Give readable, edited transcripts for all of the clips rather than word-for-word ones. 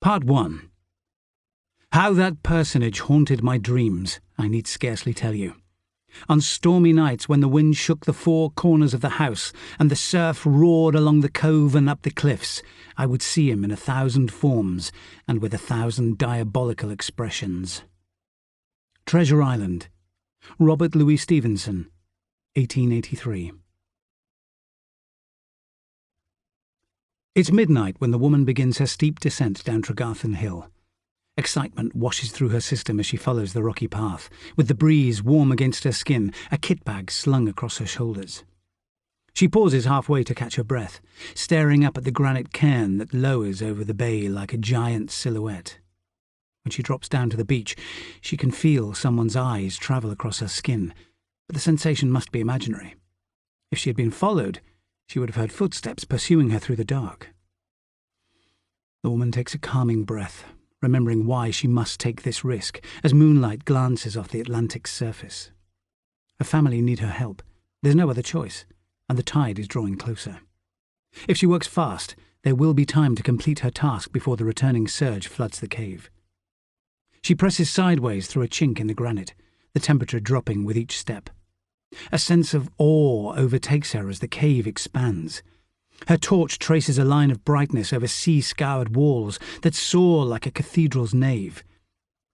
Part 1. How that personage haunted my dreams, I need scarcely tell you. On stormy nights when the wind shook the four corners of the house and the surf roared along the cove and up the cliffs, I would see him in 1,000 forms and with 1,000 diabolical expressions. Treasure Island, Robert Louis Stevenson, 1883. It's midnight when the woman begins her steep descent down Tregarthen Hill. Excitement washes through her system as she follows the rocky path, with the breeze warm against her skin, a kit bag slung across her shoulders. She pauses halfway to catch her breath, staring up at the granite cairn that lowers over the bay like a giant silhouette. When she drops down to the beach, she can feel someone's eyes travel across her skin, but the sensation must be imaginary. If she had been followed, she would have heard footsteps pursuing her through the dark. The woman takes a calming breath, remembering why she must take this risk, as moonlight glances off the Atlantic's surface. Her family need her help. There's no other choice, and the tide is drawing closer. If she works fast, there will be time to complete her task before the returning surge floods the cave. She presses sideways through a chink in the granite, the temperature dropping with each step. A sense of awe overtakes her as the cave expands. Her torch traces a line of brightness over sea-scoured walls that soar like a cathedral's nave.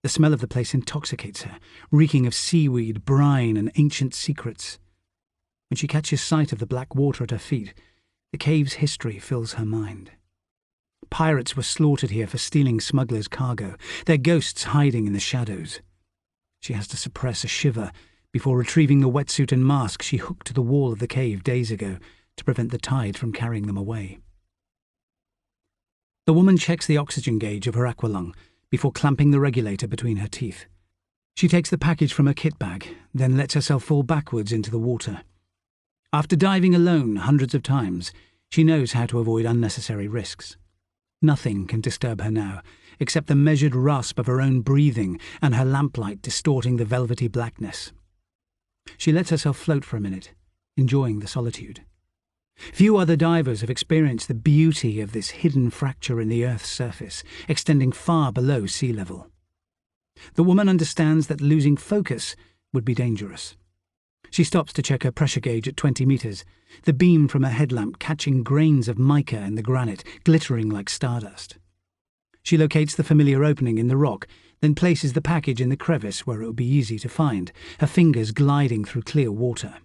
The smell of the place intoxicates her, reeking of seaweed, brine, and ancient secrets. When she catches sight of the black water at her feet, the cave's history fills her mind. Pirates were slaughtered here for stealing smugglers' cargo, their ghosts hiding in the shadows. She has to suppress a shiver before retrieving the wetsuit and mask she hooked to the wall of the cave days ago to prevent the tide from carrying them away. The woman checks the oxygen gauge of her aqualung before clamping the regulator between her teeth. She takes the package from her kit bag, then lets herself fall backwards into the water. After diving alone hundreds of times, she knows how to avoid unnecessary risks. Nothing can disturb her now, except the measured rasp of her own breathing and her lamplight distorting the velvety blackness. She lets herself float for a minute, enjoying the solitude. Few other divers have experienced the beauty of this hidden fracture in the Earth's surface, extending far below sea level. The woman understands that losing focus would be dangerous. She stops to check her pressure gauge at 20 meters, the beam from her headlamp catching grains of mica in the granite, glittering like stardust. She locates the familiar opening in the rock, then places the package in the crevice where it would be easy to find, her fingers gliding through clear water.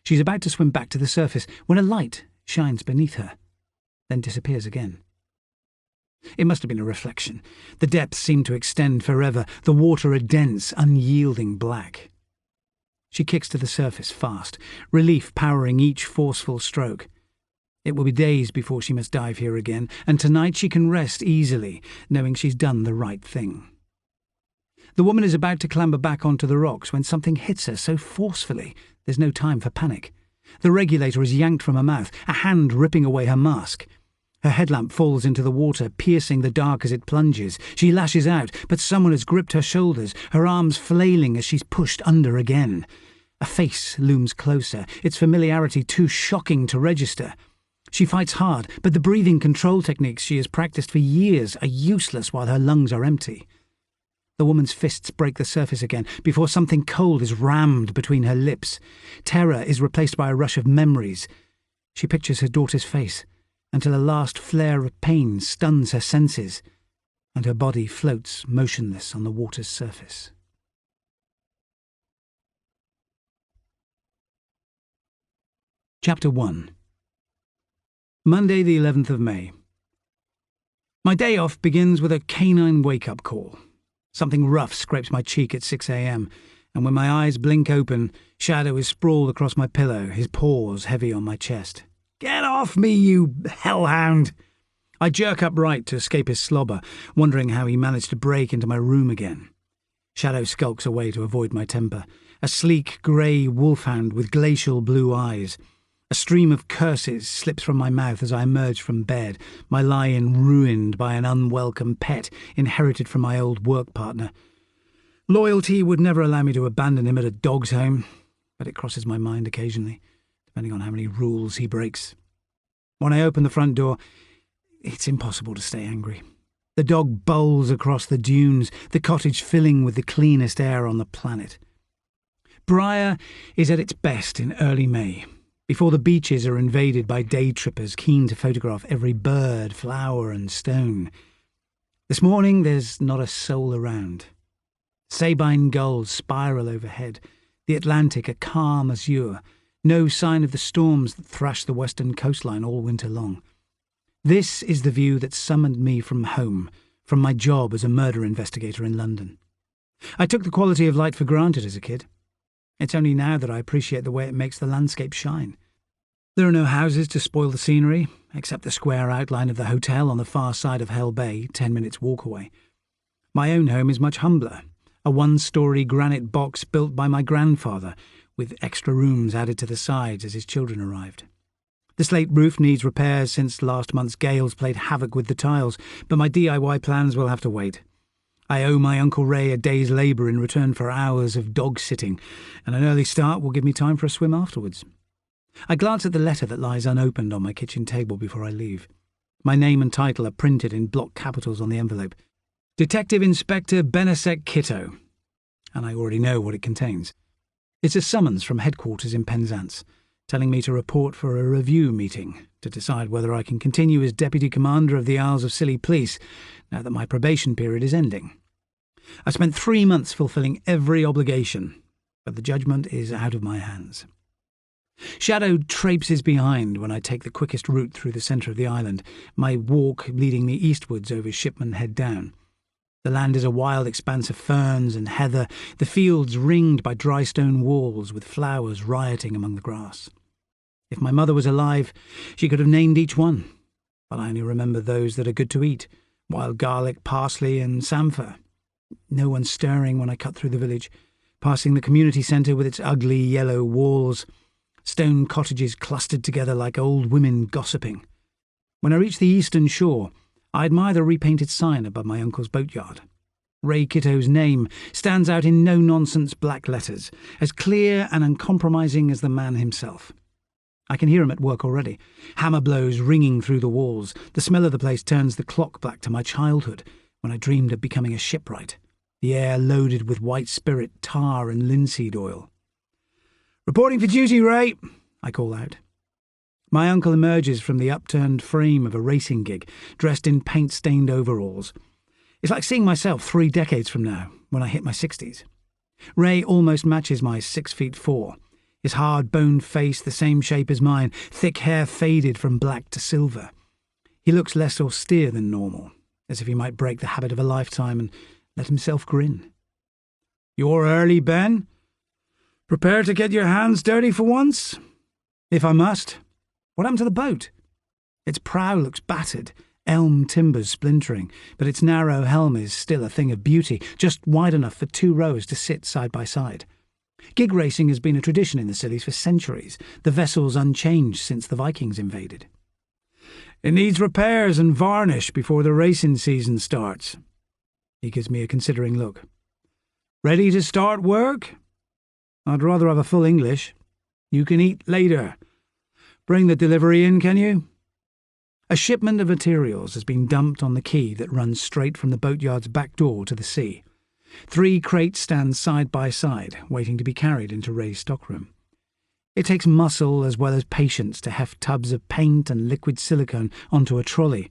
She's about to swim back to the surface when a light shines beneath her, then disappears again. It must have been a reflection. The depths seemed to extend forever, the water a dense, unyielding black. She kicks to the surface fast, relief powering each forceful stroke. It will be days before she must dive here again, and tonight she can rest easily, knowing she's done the right thing. The woman is about to clamber back onto the rocks when something hits her so forcefully there's no time for panic. The regulator is yanked from her mouth, a hand ripping away her mask. Her headlamp falls into the water, piercing the dark as it plunges. She lashes out, but someone has gripped her shoulders, her arms flailing as she's pushed under again. A face looms closer, its familiarity too shocking to register. She fights hard, but the breathing control techniques she has practiced for years are useless while her lungs are empty. The woman's fists break the surface again before something cold is rammed between her lips. Terror is replaced by a rush of memories. She pictures her daughter's face until a last flare of pain stuns her senses, and her body floats motionless on the water's surface. Chapter 1. Monday the 11th of May. My day off begins with a canine wake-up call. Something rough scrapes my cheek at 6 a.m, and when my eyes blink open, Shadow is sprawled across my pillow, his paws heavy on my chest. "Get off me, you hellhound!" I jerk upright to escape his slobber, wondering how he managed to break into my room again. Shadow skulks away to avoid my temper, a sleek grey wolfhound with glacial blue eyes. A stream of curses slips from my mouth as I emerge from bed, my lie-in ruined by an unwelcome pet inherited from my old work partner. Loyalty would never allow me to abandon him at a dog's home, but it crosses my mind occasionally, depending on how many rules he breaks. When I open the front door, it's impossible to stay angry. The dog bowls across the dunes, the cottage filling with the cleanest air on the planet. Briar is at its best in early May, before the beaches are invaded by day trippers keen to photograph every bird, flower and stone. This morning there's not a soul around. Sabine gulls spiral overhead, the Atlantic a calm azure, no sign of the storms that thrash the western coastline all winter long. This is the view that summoned me from home, from my job as a murder investigator in London. I took the quality of light for granted as a kid. It's only now that I appreciate the way it makes the landscape shine. There are no houses to spoil the scenery, except the square outline of the hotel on the far side of Hell Bay, 10 minutes walk away. My own home is much humbler, a one-storey granite box built by my grandfather, with extra rooms added to the sides as his children arrived. The slate roof needs repairs since last month's gales played havoc with the tiles, but my DIY plans will have to wait. I owe my Uncle Ray a day's labour in return for hours of dog-sitting, and an early start will give me time for a swim afterwards. I glance at the letter that lies unopened on my kitchen table before I leave. My name and title are printed in block capitals on the envelope. Detective Inspector Ben Kitto, and I already know what it contains. It's a summons from headquarters in Penzance, telling me to report for a review meeting to decide whether I can continue as Deputy Commander of the Isles of Scilly Police now that my probation period is ending. I spent 3 months fulfilling every obligation, but the judgment is out of my hands. Shadow traipses behind when I take the quickest route through the centre of the island, my walk leading me eastwards over Shipman Head Down. The land is a wild expanse of ferns and heather, the fields ringed by dry stone walls with flowers rioting among the grass. If my mother was alive, she could have named each one, but I only remember those that are good to eat, wild garlic, parsley and samphire. No one stirring when I cut through the village, passing the community centre with its ugly yellow walls, stone cottages clustered together like old women gossiping. When I reach the eastern shore, I admire the repainted sign above my uncle's boatyard. Ray Kitto's name stands out in no-nonsense black letters, as clear and uncompromising as the man himself. I can hear him at work already, hammer blows ringing through the walls. The smell of the place turns the clock back to my childhood, when I dreamed of becoming a shipwright, the air loaded with white spirit, tar and linseed oil. "Reporting for duty, Ray," I call out. My uncle emerges from the upturned frame of a racing gig, dressed in paint-stained overalls. It's like seeing myself 3 decades from now, when I hit my 60s. Ray almost matches my 6'4", his hard-boned face the same shape as mine, thick hair faded from black to silver. He looks less austere than normal, as if he might break the habit of a lifetime and let himself grin. "You're early, Ben. Prepare to get your hands dirty for once?" "If I must. What happened to the boat?" Its prow looks battered, elm timbers splintering, but its narrow helm is still a thing of beauty, just wide enough for 2 rows to sit side by side. Gig racing has been a tradition in the Scillies for centuries, the vessels unchanged since the Vikings invaded. "It needs repairs and varnish before the racing season starts." He gives me a considering look. "Ready to start work?" "I'd rather have a full English." "You can eat later. Bring the delivery in, can you?" A shipment of materials has been dumped on the quay that runs straight from the boatyard's back door to the sea. 3 crates stand side by side, waiting to be carried into Ray's stockroom. It takes muscle as well as patience to heft tubs of paint and liquid silicone onto a trolley,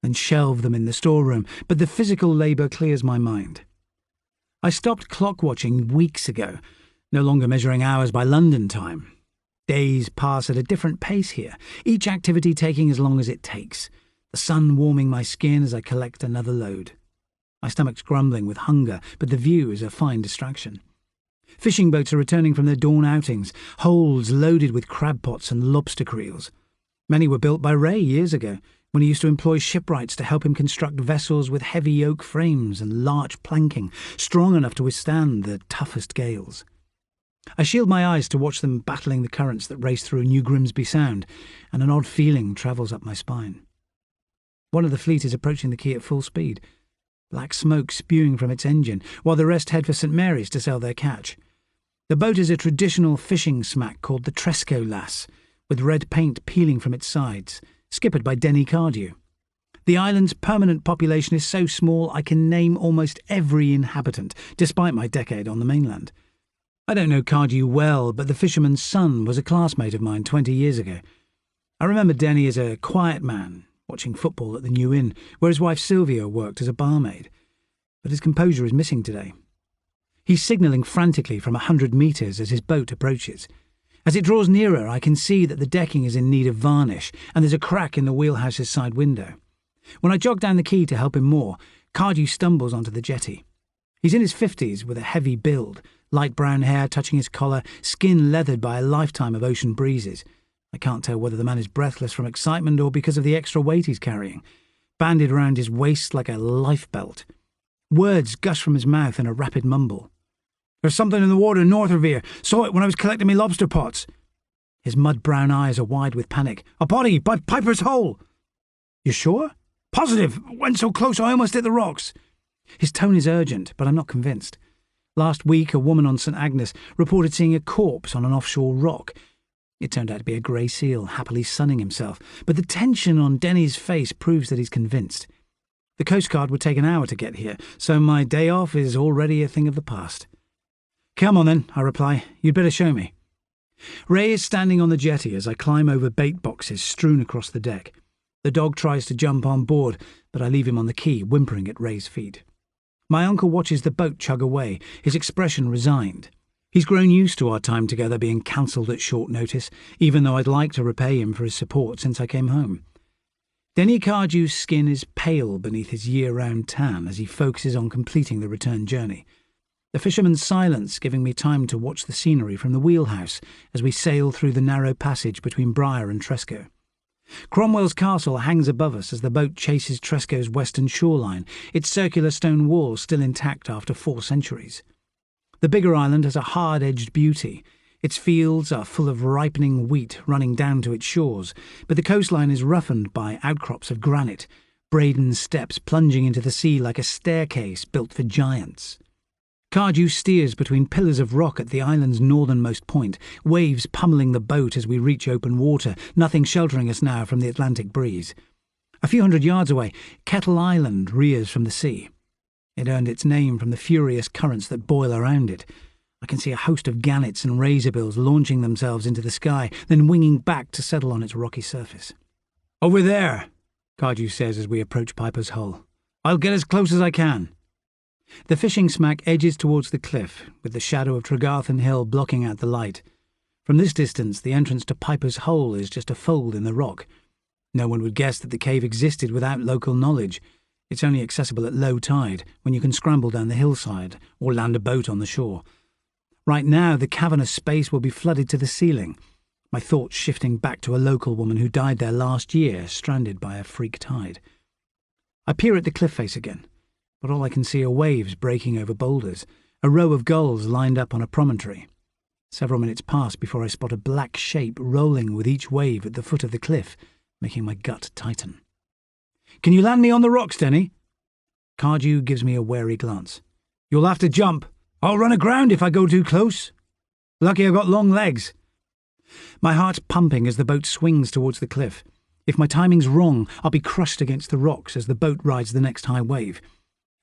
then shelve them in the storeroom, but the physical labour clears my mind. I stopped clock-watching weeks ago, no longer measuring hours by London time. Days pass at a different pace here, each activity taking as long as it takes, the sun warming my skin as I collect another load. My stomach's grumbling with hunger, but the view is a fine distraction. Fishing boats are returning from their dawn outings, holds loaded with crab pots and lobster creels. Many were built by Ray years ago, when he used to employ shipwrights to help him construct vessels with heavy oak frames and large planking, strong enough to withstand the toughest gales. I shield my eyes to watch them battling the currents that race through New Grimsby Sound, and an odd feeling travels up my spine. One of the fleet is approaching the quay at full speed, black smoke spewing from its engine, while the rest head for St Mary's to sell their catch. The boat is a traditional fishing smack called the Tresco Lass, with red paint peeling from its sides, skippered by Denny Cardew. The island's permanent population is so small I can name almost every inhabitant, despite my decade on the mainland. I don't know Cardew well, but the fisherman's son was a classmate of mine 20 years ago. I remember Denny as a quiet man, watching football at the New Inn, where his wife Sylvia worked as a barmaid. But his composure is missing today. He's signalling frantically from 100 metres as his boat approaches. As it draws nearer, I can see that the decking is in need of varnish, and there's a crack in the wheelhouse's side window. When I jog down the quay to help him moor, Cardew stumbles onto the jetty. He's in his 50s with a heavy build, light brown hair touching his collar, skin leathered by a lifetime of ocean breezes. I can't tell whether the man is breathless from excitement or because of the extra weight he's carrying, banded around his waist like a lifebelt. Words gush from his mouth in a rapid mumble. "There's something in the water north of here. Saw it when I was collecting me lobster pots." His mud-brown eyes are wide with panic. "A body by Piper's Hole." "You sure?" "Positive. Went so close I almost hit the rocks." His tone is urgent, but I'm not convinced. Last week, a woman on St Agnes reported seeing a corpse on an offshore rock. It turned out to be a grey seal, happily sunning himself, but the tension on Denny's face proves that he's convinced. The Coast Guard would take an hour to get here, so my day off is already a thing of the past. "Come on then," I reply. "You'd better show me." Ray is standing on the jetty as I climb over bait boxes strewn across the deck. The dog tries to jump on board, but I leave him on the quay, whimpering at Ray's feet. My uncle watches the boat chug away, his expression resigned. He's grown used to our time together being cancelled at short notice, even though I'd like to repay him for his support since I came home. Denny Cardew's skin is pale beneath his year-round tan as he focuses on completing the return journey. The fisherman's silence giving me time to watch the scenery from the wheelhouse as we sail through the narrow passage between Briar and Tresco. Cromwell's castle hangs above us as the boat chases Tresco's western shoreline, its circular stone walls still intact after 4 centuries. The bigger island has a hard-edged beauty. Its fields are full of ripening wheat running down to its shores, but the coastline is roughened by outcrops of granite, Braden steps plunging into the sea like a staircase built for giants. Cardew steers between pillars of rock at the island's northernmost point, waves pummeling the boat as we reach open water, nothing sheltering us now from the Atlantic breeze. A few hundred yards away, Kettle Island rears from the sea. It earned its name from the furious currents that boil around it. I can see a host of gannets and razorbills launching themselves into the sky, then winging back to settle on its rocky surface. "Over there," Cardew says as we approach Piper's Hole. "I'll get as close as I can." The fishing smack edges towards the cliff, with the shadow of Tregarthen Hill blocking out the light. From this distance, the entrance to Piper's Hole is just a fold in the rock. No one would guess that the cave existed without local knowledge. It's only accessible at low tide, when you can scramble down the hillside or land a boat on the shore. Right now, the cavernous space will be flooded to the ceiling, my thoughts shifting back to a local woman who died there last year, stranded by a freak tide. I peer at the cliff face again, but all I can see are waves breaking over boulders, a row of gulls lined up on a promontory. Several minutes pass before I spot a black shape rolling with each wave at the foot of the cliff, making my gut tighten. "Can you land me on the rocks, Denny?" Cardew gives me a wary glance. "You'll have to jump. I'll run aground if I go too close. Lucky I've got long legs." My heart's pumping as the boat swings towards the cliff. If my timing's wrong, I'll be crushed against the rocks as the boat rides the next high wave.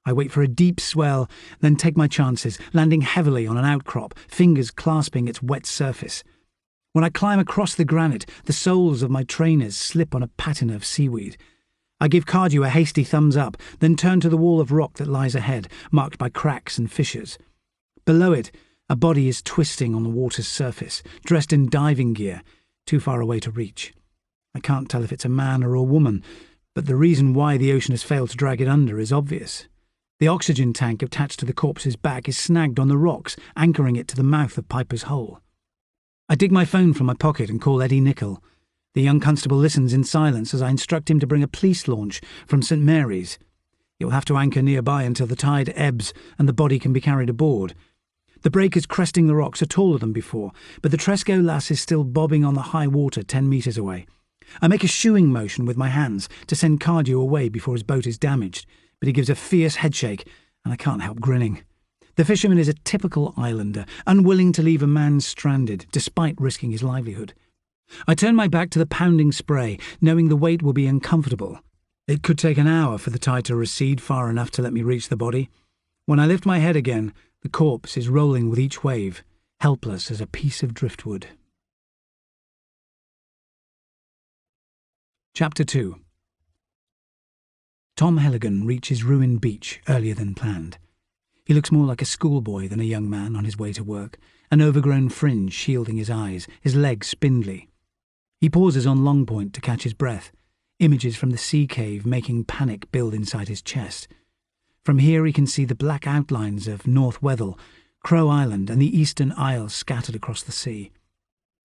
I wait for a deep swell, then take my chances, landing heavily on an outcrop, fingers clasping its wet surface. When I climb across the granite, the soles of my trainers slip on a patina of seaweed. I give Cardew a hasty thumbs up, then turn to the wall of rock that lies ahead, marked by cracks and fissures. Below it, a body is twisting on the water's surface, dressed in diving gear, too far away to reach. I can't tell if it's a man or a woman, but the reason why the ocean has failed to drag it under is obvious. The oxygen tank attached to the corpse's back is snagged on the rocks, anchoring it to the mouth of Piper's Hole. I dig my phone from my pocket and call Eddie Nicholl. The young constable listens in silence as I instruct him to bring a police launch from St Mary's. He will have to anchor nearby until the tide ebbs and the body can be carried aboard. The breakers cresting the rocks are taller than before, but the Tresco lass is still bobbing on the high water 10 metres away. I make a shooing motion with my hands to send Cardew away before his boat is damaged, but he gives a fierce headshake, and I can't help grinning. The fisherman is a typical islander, unwilling to leave a man stranded, despite risking his livelihood. I turn my back to the pounding spray, knowing the weight will be uncomfortable. It could take an hour for the tide to recede far enough to let me reach the body. When I lift my head again, the corpse is rolling with each wave, helpless as a piece of driftwood. Chapter 2. Tom Helligan reaches Ruin Beach earlier than planned. He looks more like a schoolboy than a young man on his way to work, an overgrown fringe shielding his eyes, his legs spindly. He pauses on Long Point to catch his breath, images from the sea cave making panic build inside his chest. From here he can see the black outlines of North Weddell, Crow Island and the eastern isles scattered across the sea.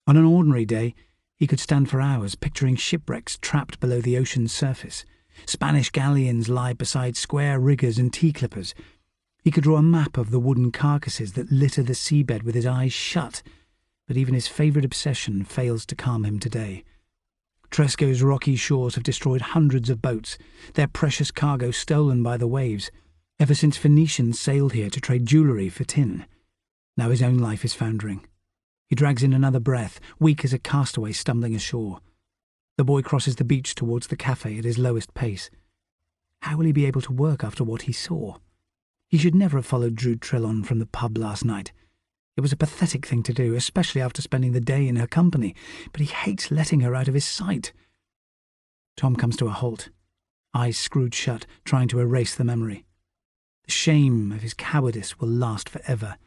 On an ordinary day, he could stand for hours picturing shipwrecks trapped below the ocean's surface. Spanish galleons lie beside square riggers and T-clippers. He could draw a map of the wooden carcasses that litter the seabed with his eyes shut, but even his favourite obsession fails to calm him today. Tresco's rocky shores have destroyed hundreds of boats, their precious cargo stolen by the waves, ever since Phoenicians sailed here to trade jewellery for tin. Now his own life is foundering. He drags in another breath, weak as a castaway stumbling ashore. The boy crosses the beach towards the cafe at his lowest pace. How will he be able to work after what he saw? He should never have followed Jude Trelawney from the pub last night. It was a pathetic thing to do, especially after spending the day in her company, but he hates letting her out of his sight. Tom comes to a halt, eyes screwed shut, trying to erase the memory. The shame of his cowardice will last forever.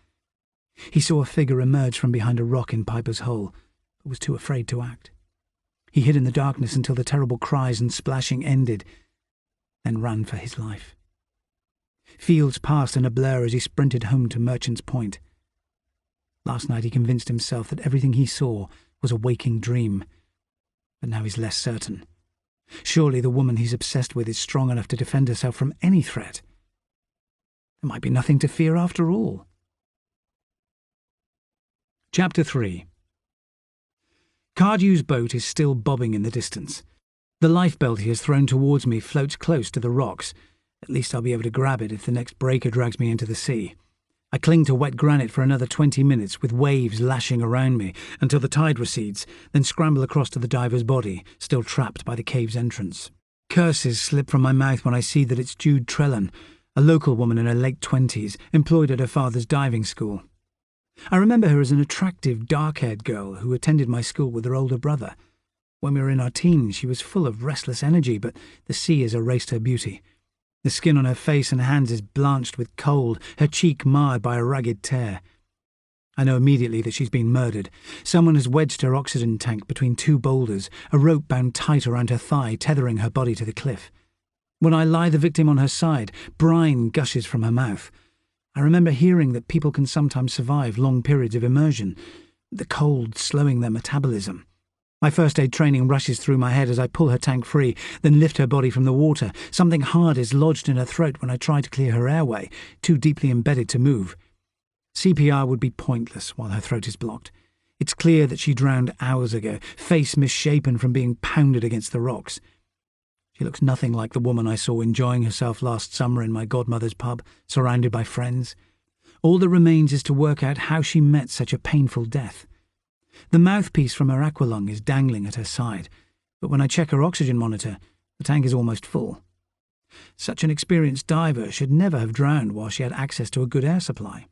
He saw a figure emerge from behind a rock in Piper's Hole, but was too afraid to act. He hid in the darkness until the terrible cries and splashing ended, then ran for his life. Fields passed in a blur as he sprinted home to Merchant's Point. Last night he convinced himself that everything he saw was a waking dream, but now he's less certain. Surely the woman he's obsessed with is strong enough to defend herself from any threat. There might be nothing to fear after all. Chapter 3. Cardew's boat is still bobbing in the distance. The lifebelt he has thrown towards me floats close to the rocks. At least I'll be able to grab it if the next breaker drags me into the sea. I cling to wet granite for another 20 minutes with waves lashing around me until the tide recedes, then scramble across to the diver's body, still trapped by the cave's entrance. Curses slip from my mouth when I see that it's Jude Trelawney, a local woman in her late 20s, employed at her father's diving school. I remember her as an attractive, dark-haired girl who attended my school with her older brother. When we were in our teens, she was full of restless energy, but the sea has erased her beauty. The skin on her face and hands is blanched with cold, her cheek marred by a ragged tear. I know immediately that she's been murdered. Someone has wedged her oxygen tank between two boulders, a rope bound tight around her thigh, tethering her body to the cliff. When I lie the victim on her side, brine gushes from her mouth. I remember hearing that people can sometimes survive long periods of immersion, the cold slowing their metabolism. My first aid training rushes through my head as I pull her tank free, then lift her body from the water. Something hard is lodged in her throat when I try to clear her airway, too deeply embedded to move. CPR would be pointless while her throat is blocked. It's clear that she drowned hours ago, face misshapen from being pounded against the rocks. She looks nothing like the woman I saw enjoying herself last summer in my godmother's pub, surrounded by friends. All that remains is to work out how she met such a painful death. The mouthpiece from her aqualung is dangling at her side, but when I check her oxygen monitor, the tank is almost full. Such an experienced diver should never have drowned while she had access to a good air supply.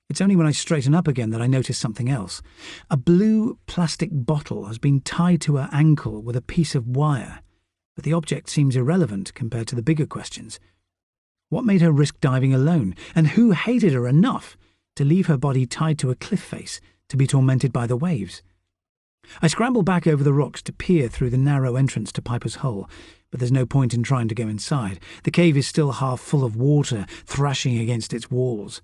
It's only when I straighten up again that I notice something else. A blue plastic bottle has been tied to her ankle with a piece of wire, but the object seems irrelevant compared to the bigger questions. What made her risk diving alone, and who hated her enough to leave her body tied to a cliff face to be tormented by the waves? I scramble back over the rocks to peer through the narrow entrance to Piper's Hole, but there's no point in trying to go inside. The cave is still half full of water, thrashing against its walls.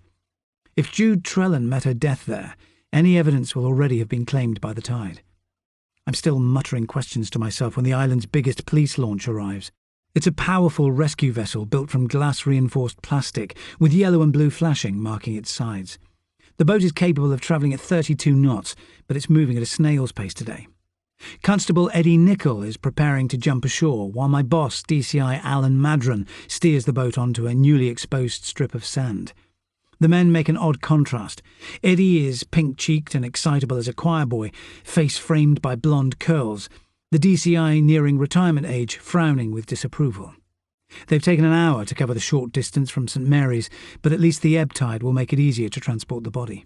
If Jude Trelawney met her death there, any evidence will already have been claimed by the tide. I'm still muttering questions to myself when the island's biggest police launch arrives. It's a powerful rescue vessel built from glass-reinforced plastic, with yellow and blue flashing marking its sides. The boat is capable of travelling at 32 knots, but it's moving at a snail's pace today. Constable Eddie Nichol is preparing to jump ashore, while my boss, DCI Alan Madron, steers the boat onto a newly exposed strip of sand. The men make an odd contrast. Eddie is pink-cheeked and excitable as a choir boy, face framed by blonde curls, the DCI nearing retirement age frowning with disapproval. They've taken an hour to cover the short distance from St Mary's, but at least the ebb tide will make it easier to transport the body.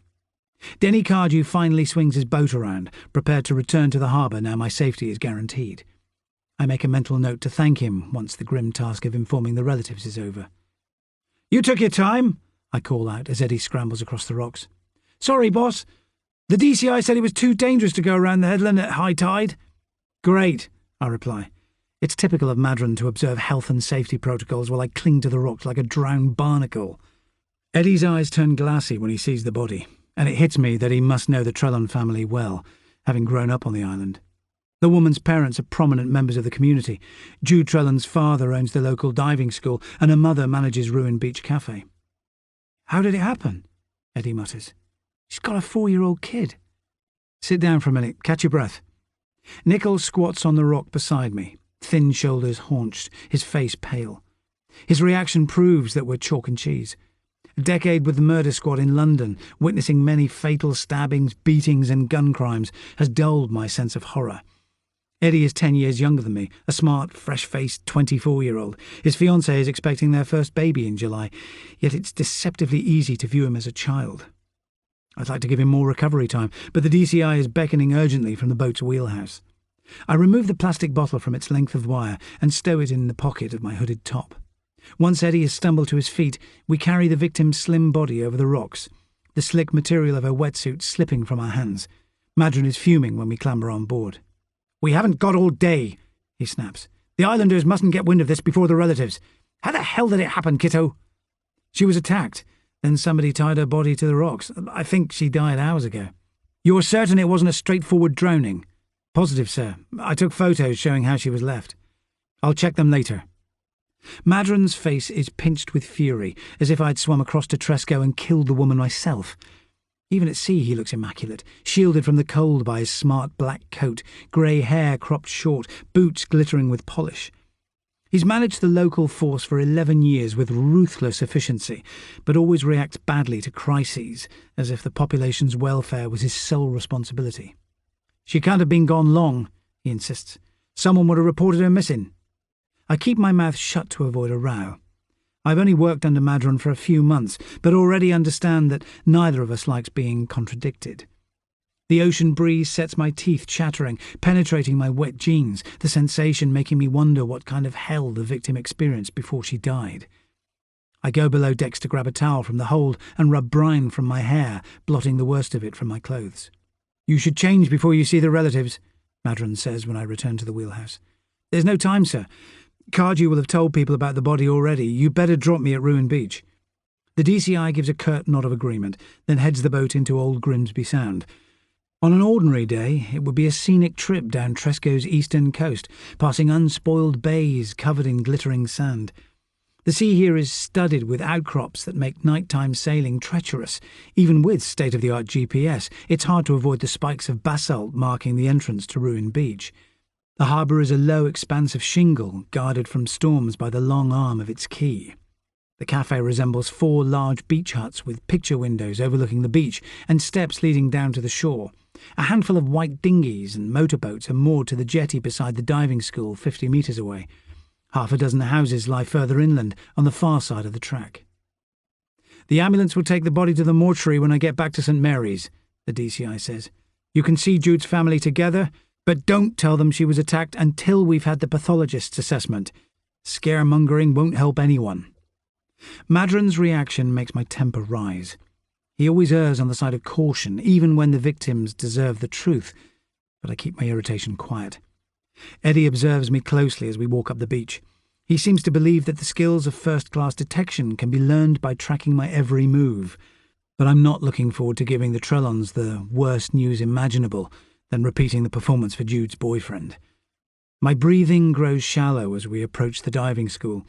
Denny Cardew finally swings his boat around, prepared to return to the harbour now my safety is guaranteed. I make a mental note to thank him once the grim task of informing the relatives is over. "You took your time," I call out as Eddie scrambles across the rocks. "Sorry, boss. The DCI said it was too dangerous to go around the headland at high tide." "Great," I reply. It's typical of Madron to observe health and safety protocols while I cling to the rocks like a drowned barnacle. Eddie's eyes turn glassy when he sees the body, and it hits me that he must know the Trellon family well, having grown up on the island. The woman's parents are prominent members of the community. Jude Trellon's father owns the local diving school, and her mother manages Ruin Beach Cafe. "How did it happen?" Eddie mutters. "She's got a 4-year-old kid." "Sit down for a minute, catch your breath." Nickel squats on the rock beside me, thin shoulders haunched, his face pale. His reaction proves that we're chalk and cheese. A decade with the murder squad in London, witnessing many fatal stabbings, beatings and gun crimes, has dulled my sense of horror. Eddie is 10 years younger than me, a smart, fresh-faced 24-year-old. His fiancée is expecting their first baby in July, yet it's deceptively easy to view him as a child. I'd like to give him more recovery time, but the DCI is beckoning urgently from the boat's wheelhouse. I remove the plastic bottle from its length of wire and stow it in the pocket of my hooded top. Once Eddie has stumbled to his feet, we carry the victim's slim body over the rocks, the slick material of her wetsuit slipping from our hands. Madron is fuming when we clamber on board. "We haven't got all day," he snaps. "The islanders mustn't get wind of this before the relatives. How the hell did it happen, Kitto?" "She was attacked. Then somebody tied her body to the rocks. I think she died hours ago." "You're certain it wasn't a straightforward drowning?" "Positive, sir. I took photos showing how she was left." "I'll check them later." Madron's face is pinched with fury, as if I'd swum across to Tresco and killed the woman myself. Even at sea he looks immaculate, shielded from the cold by his smart black coat, grey hair cropped short, boots glittering with polish. He's managed the local force for 11 years with ruthless efficiency, but always reacts badly to crises, as if the population's welfare was his sole responsibility. "She can't have been gone long," he insists. "Someone would have reported her missing." I keep my mouth shut to avoid a row. I've only worked under Madron for a few months, but already understand that neither of us likes being contradicted. The ocean breeze sets my teeth chattering, penetrating my wet jeans, the sensation making me wonder what kind of hell the victim experienced before she died. I go below decks to grab a towel from the hold and rub brine from my hair, blotting the worst of it from my clothes. "You should change before you see the relatives," Madron says when I return to the wheelhouse. "There's no time, sir. Cardew will have told people about the body already. You better drop me at Ruin Beach." The DCI gives a curt nod of agreement, then heads the boat into Old Grimsby Sound. On an ordinary day, it would be a scenic trip down Tresco's eastern coast, passing unspoiled bays covered in glittering sand. The sea here is studded with outcrops that make nighttime sailing treacherous. Even with state-of-the-art GPS, it's hard to avoid the spikes of basalt marking the entrance to Ruin Beach. The harbour is a low expanse of shingle, guarded from storms by the long arm of its quay. The cafe resembles 4 large beach huts with picture windows overlooking the beach and steps leading down to the shore. A handful of white dinghies and motorboats are moored to the jetty beside the diving school 50 metres away. Half a dozen houses lie further inland, on the far side of the track. "The ambulance will take the body to the mortuary when I get back to St Mary's," the DCI says. "You can see Jude's family together, but don't tell them she was attacked until we've had the pathologist's assessment. Scaremongering won't help anyone." Madron's reaction makes my temper rise. He always errs on the side of caution, even when the victims deserve the truth, but I keep my irritation quiet. Eddie observes me closely as we walk up the beach. He seems to believe that the skills of first-class detection can be learned by tracking my every move, but I'm not looking forward to giving the Trellons the worst news imaginable, then repeating the performance for Jude's boyfriend. My breathing grows shallow as we approach the diving school,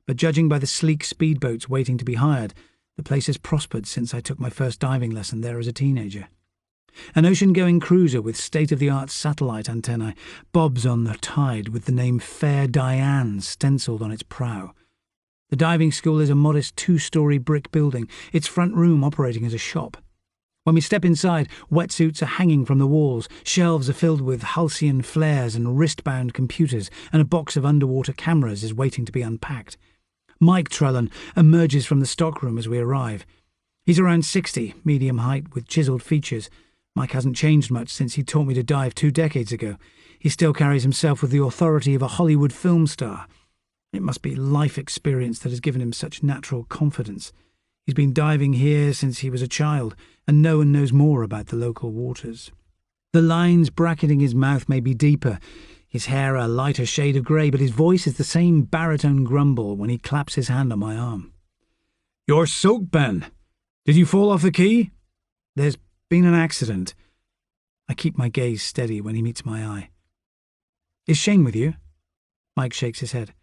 but judging by the sleek speedboats waiting to be hired, the place has prospered since I took my first diving lesson there as a teenager. An ocean-going cruiser with state-of-the-art satellite antennae bobs on the tide with the name Fair Diane stenciled on its prow. The diving school is a modest 2-storey brick building, its front room operating as a shop. When we step inside, wetsuits are hanging from the walls, shelves are filled with halcyon flares and wrist-bound computers, and a box of underwater cameras is waiting to be unpacked. Mike Trellan emerges from the stockroom as we arrive. He's around 60, medium height, with chiselled features. Mike hasn't changed much since he taught me to dive 2 decades ago. He still carries himself with the authority of a Hollywood film star. It must be life experience that has given him such natural confidence. He's been diving here since he was a child, and no one knows more about the local waters. The lines bracketing his mouth may be deeper, his hair a lighter shade of grey, but his voice is the same baritone grumble when he claps his hand on my arm. "You're soaked, Ben. Did you fall off the quay?" "There's been an accident." I keep my gaze steady when he meets my eye. "Is Shane with you?" Mike shakes his head.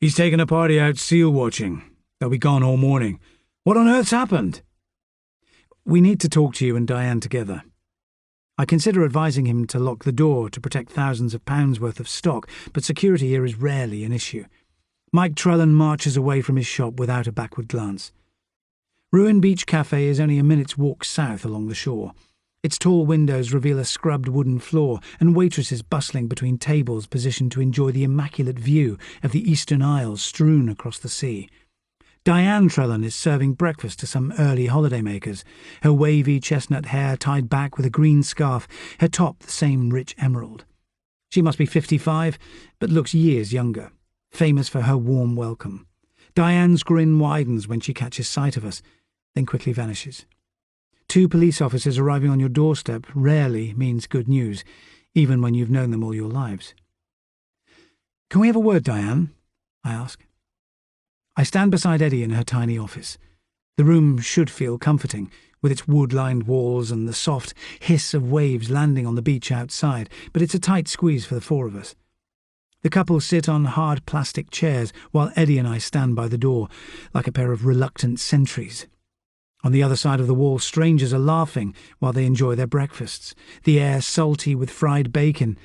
"He's taken a party out seal watching. They'll be gone all morning. What on earth's happened?" "We need to talk to you and Diane together." I consider advising him to lock the door to protect thousands of pounds worth of stock, but security here is rarely an issue. Mike Trellan marches away from his shop without a backward glance. Ruin Beach Cafe is only a minute's walk south along the shore. Its tall windows reveal a scrubbed wooden floor and waitresses bustling between tables positioned to enjoy the immaculate view of the Eastern Isles strewn across the sea. Diane Trellan is serving breakfast to some early holidaymakers, her wavy chestnut hair tied back with a green scarf, her top the same rich emerald. She must be 55, but looks years younger, famous for her warm welcome. Diane's grin widens when she catches sight of us, then quickly vanishes. 2 police officers arriving on your doorstep rarely means good news, even when you've known them all your lives. "Can we have a word, Diane?" I ask. I stand beside Eddie in her tiny office. The room should feel comforting, with its wood-lined walls and the soft hiss of waves landing on the beach outside, but it's a tight squeeze for the 4 of us. The couple sit on hard plastic chairs, while Eddie and I stand by the door, like a pair of reluctant sentries. On the other side of the wall, strangers are laughing while they enjoy their breakfasts, the air salty with fried bacon,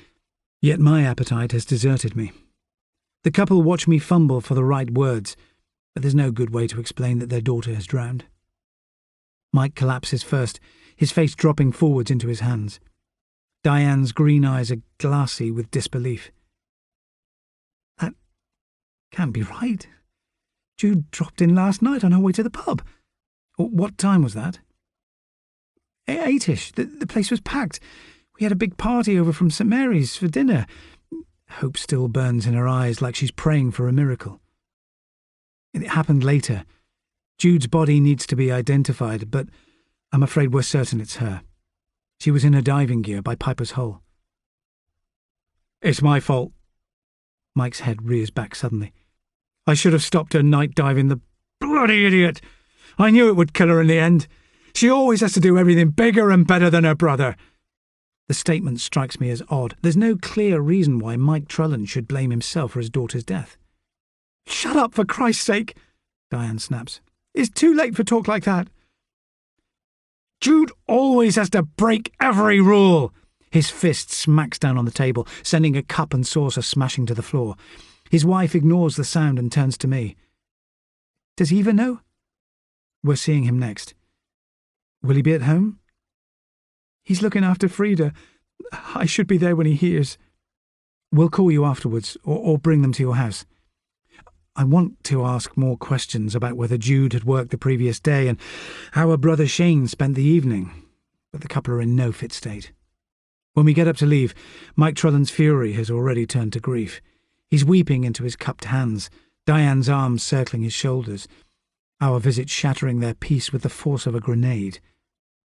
yet my appetite has deserted me. The couple watch me fumble for the right words, but there's no good way to explain that their daughter has drowned. Mike collapses first, his face dropping forwards into his hands. Diane's green eyes are glassy with disbelief. "That can't be right. Jude dropped in last night on her way to the pub." "What time was that?" 8ish. The place was packed. We had a big party over from St. Mary's for dinner." Hope still burns in her eyes like she's praying for a miracle. "It happened later. Jude's body needs to be identified, but I'm afraid we're certain it's her. She was in her diving gear by Piper's Hole." "It's my fault." Mike's head rears back suddenly. "I should have stopped her night diving, the bloody idiot. I knew it would kill her in the end. She always has to do everything bigger and better than her brother." The statement strikes me as odd. There's no clear reason why Mike Trellan should blame himself for his daughter's death. "Shut up, for Christ's sake," Diane snaps. "It's too late for talk like that." "Jude always has to break every rule." His fist smacks down on the table, sending a cup and saucer smashing to the floor. His wife ignores the sound and turns to me. "Does Eva know?" "We're seeing him next." "Will he be at home?" "He's looking after Frida. I should be there when he hears." "We'll call you afterwards, or bring them to your house." I want to ask more questions about whether Jude had worked the previous day and how her brother Shane spent the evening, but the couple are in no fit state. When we get up to leave, Mike Trellan's fury has already turned to grief. He's weeping into his cupped hands, Diane's arms circling his shoulders, our visit shattering their peace with the force of a grenade.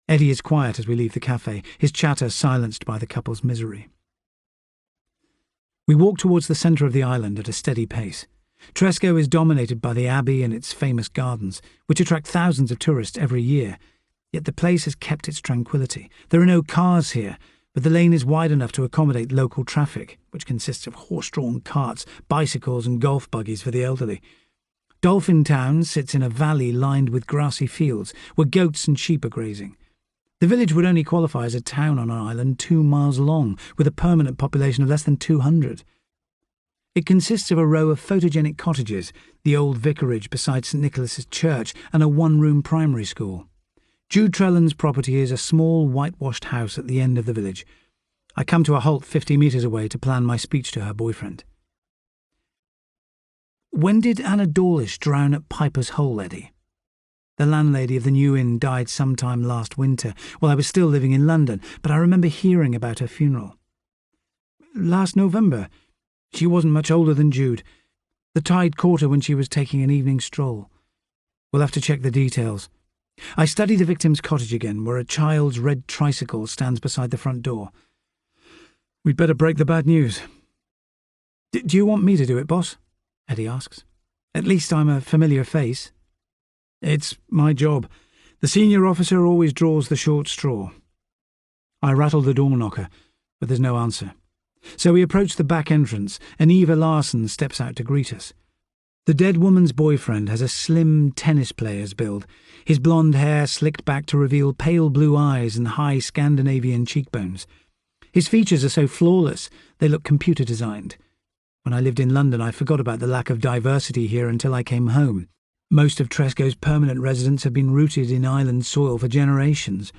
Eddie is quiet as we leave the cafe, his chatter silenced by the couple's misery. We walk towards the centre of the island at a steady pace. Tresco is dominated by the Abbey and its famous gardens, which attract thousands of tourists every year. Yet the place has kept its tranquility. There are no cars here, but the lane is wide enough to accommodate local traffic, which consists of horse-drawn carts, bicycles and golf buggies for the elderly. Dolphin Town sits in a valley lined with grassy fields, where goats and sheep are grazing. The village would only qualify as a town on an island 2 miles long, with a permanent population of less than 200. It consists of a row of photogenic cottages, the old vicarage beside St. Nicholas's Church, and a 1-room primary school. Jude Trellan's property is a small whitewashed house at the end of the village. I come to a halt 50 metres away to plan my speech to her boyfriend. When did Anna Dawlish drown at Piper's Hole, Eddie? The landlady of the New Inn died sometime last winter, while I was still living in London, but I remember hearing about her funeral. Last November. She wasn't much older than Jude. The tide caught her when she was taking an evening stroll. We'll have to check the details. I study the victim's cottage again, where a child's red tricycle stands beside the front door. We'd better break the bad news. Do you want me to do it, boss? Eddie asks. At least I'm a familiar face. It's my job. The senior officer always draws the short straw. I rattle the door knocker, but there's no answer. So we approach the back entrance, and Eva Larson steps out to greet us. The dead woman's boyfriend has a slim tennis player's build, his blonde hair slicked back to reveal pale blue eyes and high Scandinavian cheekbones. His features are so flawless, they look computer-designed. When I lived in London, I forgot about the lack of diversity here until I came home. Most of Tresco's permanent residents have been rooted in island soil for generations.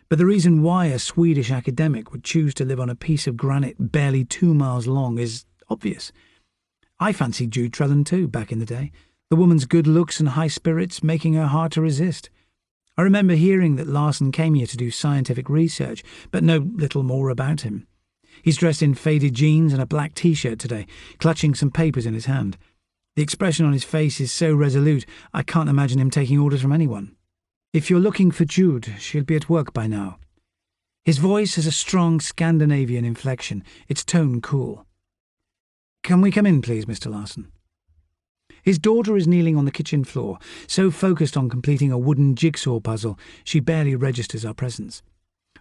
But the reason why a Swedish academic would choose to live on a piece of granite barely 2 miles long is obvious. I fancied Jude Trellan too, back in the day, the woman's good looks and high spirits making her hard to resist. I remember hearing that Larson came here to do scientific research, but know little more about him. He's dressed in faded jeans and a black T-shirt today, clutching some papers in his hand. The expression on his face is so resolute, I can't imagine him taking orders from anyone. If you're looking for Jude, she'll be at work by now. His voice has a strong Scandinavian inflection, its tone cool. Can we come in, please, Mr. Larson? His daughter is kneeling on the kitchen floor, so focused on completing a wooden jigsaw puzzle, she barely registers our presence.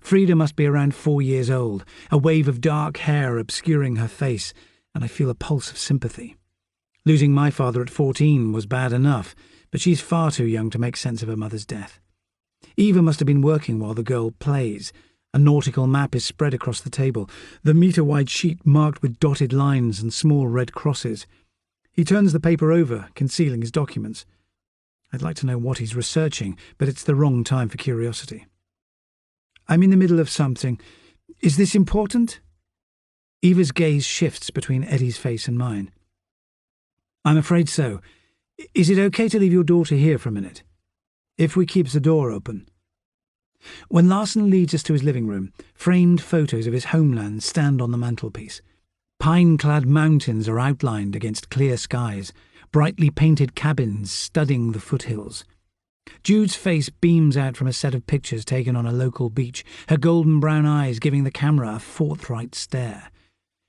Frida must be around 4 years old, a wave of dark hair obscuring her face, and I feel a pulse of sympathy. Losing my father at 14 was bad enough, but she's far too young to make sense of her mother's death. Eva must have been working while the girl plays. A nautical map is spread across the table, the metre-wide sheet marked with dotted lines and small red crosses. He turns the paper over, concealing his documents. I'd like to know what he's researching, but it's the wrong time for curiosity. I'm in the middle of something. Is this important? Eva's gaze shifts between Eddie's face and mine. I'm afraid so. Is it okay to leave your daughter here for a minute? If we keep the door open. When Larson leads us to his living room, framed photos of his homeland stand on the mantelpiece. Pine-clad mountains are outlined against clear skies, brightly painted cabins studding the foothills. Jude's face beams out from a set of pictures taken on a local beach, her golden brown eyes giving the camera a forthright stare.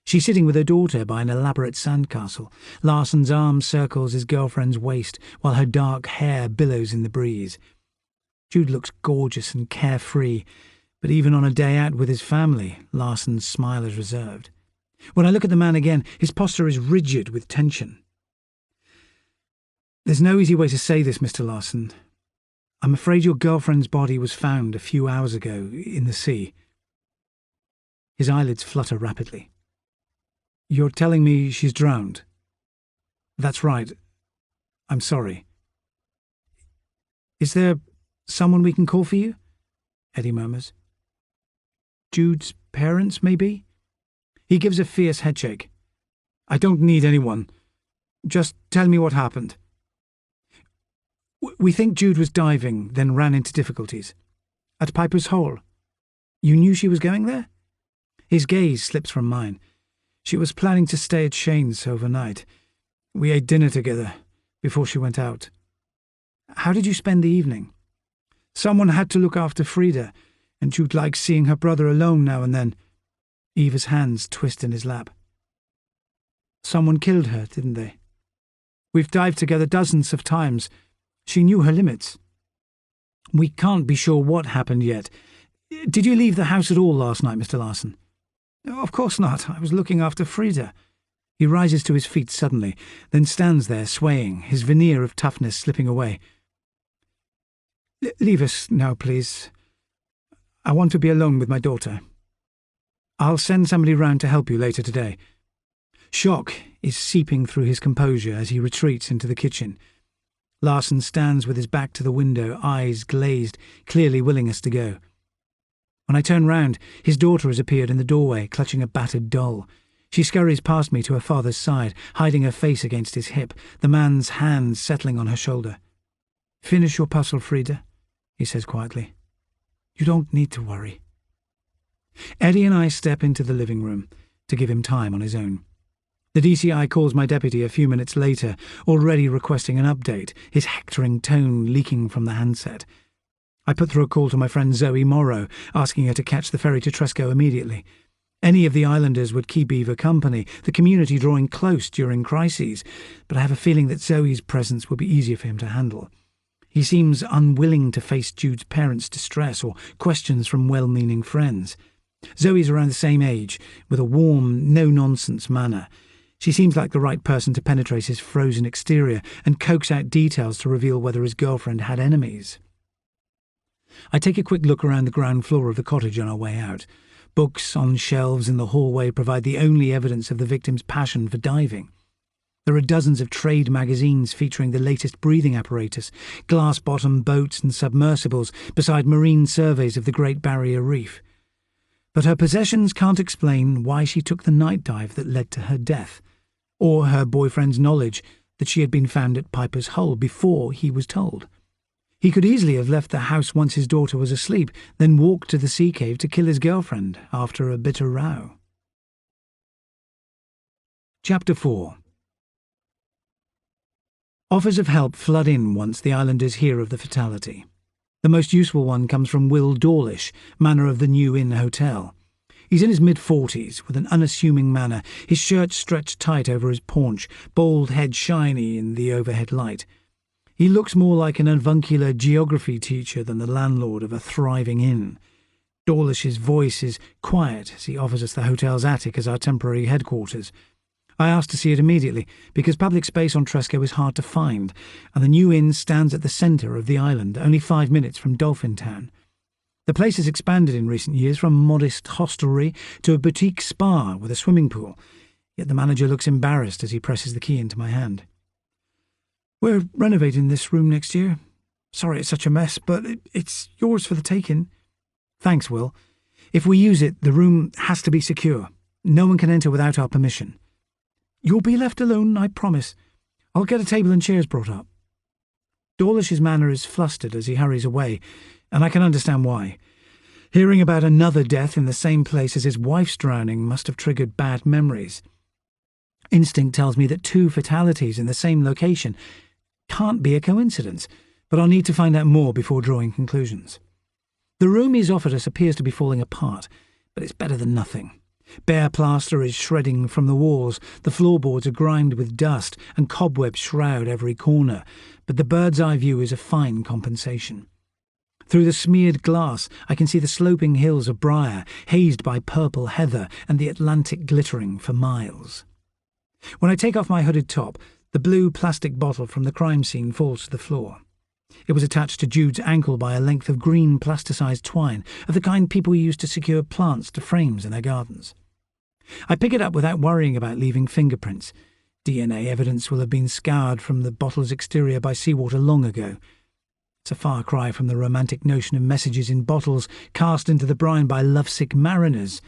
She's sitting with her daughter by an elaborate sandcastle. Larson's arm circles his girlfriend's waist, while her dark hair billows in the breeze. Jude looks gorgeous and carefree, but even on a day out with his family, Larson's smile is reserved. When I look at the man again, his posture is rigid with tension. There's no easy way to say this, Mr. Larson. I'm afraid your girlfriend's body was found a few hours ago in the sea. His eyelids flutter rapidly. You're telling me she's drowned? That's right. I'm sorry. Is there someone we can call for you? Eddie murmurs. Jude's parents, maybe? He gives a fierce headshake. I don't need anyone. Just tell me what happened. We think Jude was diving, then ran into difficulties. At Piper's Hole. You knew she was going there? His gaze slips from mine. She was planning to stay at Shane's overnight. We ate dinner together before she went out. How did you spend the evening? Someone had to look after Frida, and Jude likes seeing her brother alone now and then. Eva's hands twist in his lap. Someone killed her, didn't they? We've dived together dozens of times. She knew her limits. We can't be sure what happened yet. Did you leave the house at all last night, Mr. Larson? Of course not. I was looking after Frida. He rises to his feet suddenly, then stands there swaying, his veneer of toughness slipping away. Leave us now, please. I want to be alone with my daughter. I'll send somebody round to help you later today. Shock is seeping through his composure as he retreats into the kitchen. Larson stands with his back to the window, eyes glazed, clearly willing us to go. When I turn round, his daughter has appeared in the doorway, clutching a battered doll. She scurries past me to her father's side, hiding her face against his hip, the man's hand settling on her shoulder. "Finish your puzzle, Frida," he says quietly. "You don't need to worry." Eddie and I step into the living room to give him time on his own. The DCI calls my deputy a few minutes later, already requesting an update, his hectoring tone leaking from the handset. I put through a call to my friend Zoe Morrow, asking her to catch the ferry to Tresco immediately. Any of the islanders would keep Eva company, the community drawing close during crises, but I have a feeling that Zoe's presence will be easier for him to handle. He seems unwilling to face Jude's parents' distress or questions from well-meaning friends. Zoe's around the same age, with a warm, no-nonsense manner. She seems like the right person to penetrate his frozen exterior and coax out details to reveal whether his girlfriend had enemies. I take a quick look around the ground floor of the cottage on our way out. Books on shelves in the hallway provide the only evidence of the victim's passion for diving. There are dozens of trade magazines featuring the latest breathing apparatus, glass-bottom boats and submersibles, beside marine surveys of the Great Barrier Reef. But her possessions can't explain why she took the night dive that led to her death, or her boyfriend's knowledge that she had been found at Piper's Hole before he was told. He could easily have left the house once his daughter was asleep, then walked to the sea cave to kill his girlfriend after a bitter row. Chapter 4. Offers of help flood in once the islanders hear of the fatality. The most useful one comes from Will Dawlish, manner of the New Inn Hotel. He's in his mid-40s, with an unassuming manner, his shirt stretched tight over his paunch, bald head shiny in the overhead light. He looks more like an avuncular geography teacher than the landlord of a thriving inn. Dawlish's voice is quiet as he offers us the hotel's attic as our temporary headquarters. I asked to see it immediately, because public space on Tresco is hard to find, and the new inn stands at the centre of the island, only 5 minutes from Dolphin Town. The place has expanded in recent years from a modest hostelry to a boutique spa with a swimming pool, yet the manager looks embarrassed as he presses the key into my hand. "We're renovating this room next year. Sorry it's such a mess, but it's yours for the taking." "Thanks, Will. If we use it, the room has to be secure. No one can enter without our permission." "You'll be left alone, I promise. I'll get a table and chairs brought up." Dawlish's manner is flustered as he hurries away, and I can understand why. Hearing about another death in the same place as his wife's drowning must have triggered bad memories. Instinct tells me that 2 fatalities in the same location can't be a coincidence, but I'll need to find out more before drawing conclusions. The room he's offered us appears to be falling apart, but it's better than nothing. Bare plaster is shredding from the walls, the floorboards are grimed with dust, and cobwebs shroud every corner, but the bird's-eye view is a fine compensation. Through the smeared glass, I can see the sloping hills of Briar, hazed by purple heather, and the Atlantic glittering for miles. When I take off my hooded top, the blue plastic bottle from the crime scene falls to the floor. It was attached to Jude's ankle by a length of green plasticized twine, of the kind people use to secure plants to frames in their gardens. I pick it up without worrying about leaving fingerprints. DNA evidence will have been scoured from the bottle's exterior by seawater long ago. It's a far cry from the romantic notion of messages in bottles cast into the brine by lovesick mariners.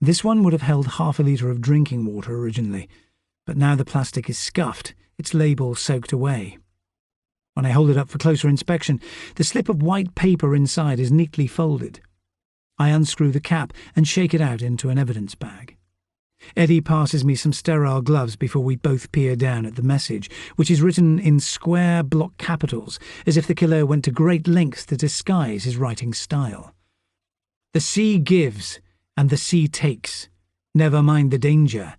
This one would have held half a litre of drinking water originally, but now the plastic is scuffed, its label soaked away. When I hold it up for closer inspection, the slip of white paper inside is neatly folded. I unscrew the cap and shake it out into an evidence bag. Eddie passes me some sterile gloves before we both peer down at the message, which is written in square block capitals, as if the killer went to great lengths to disguise his writing style. "The sea gives, and the sea takes. Never mind the danger.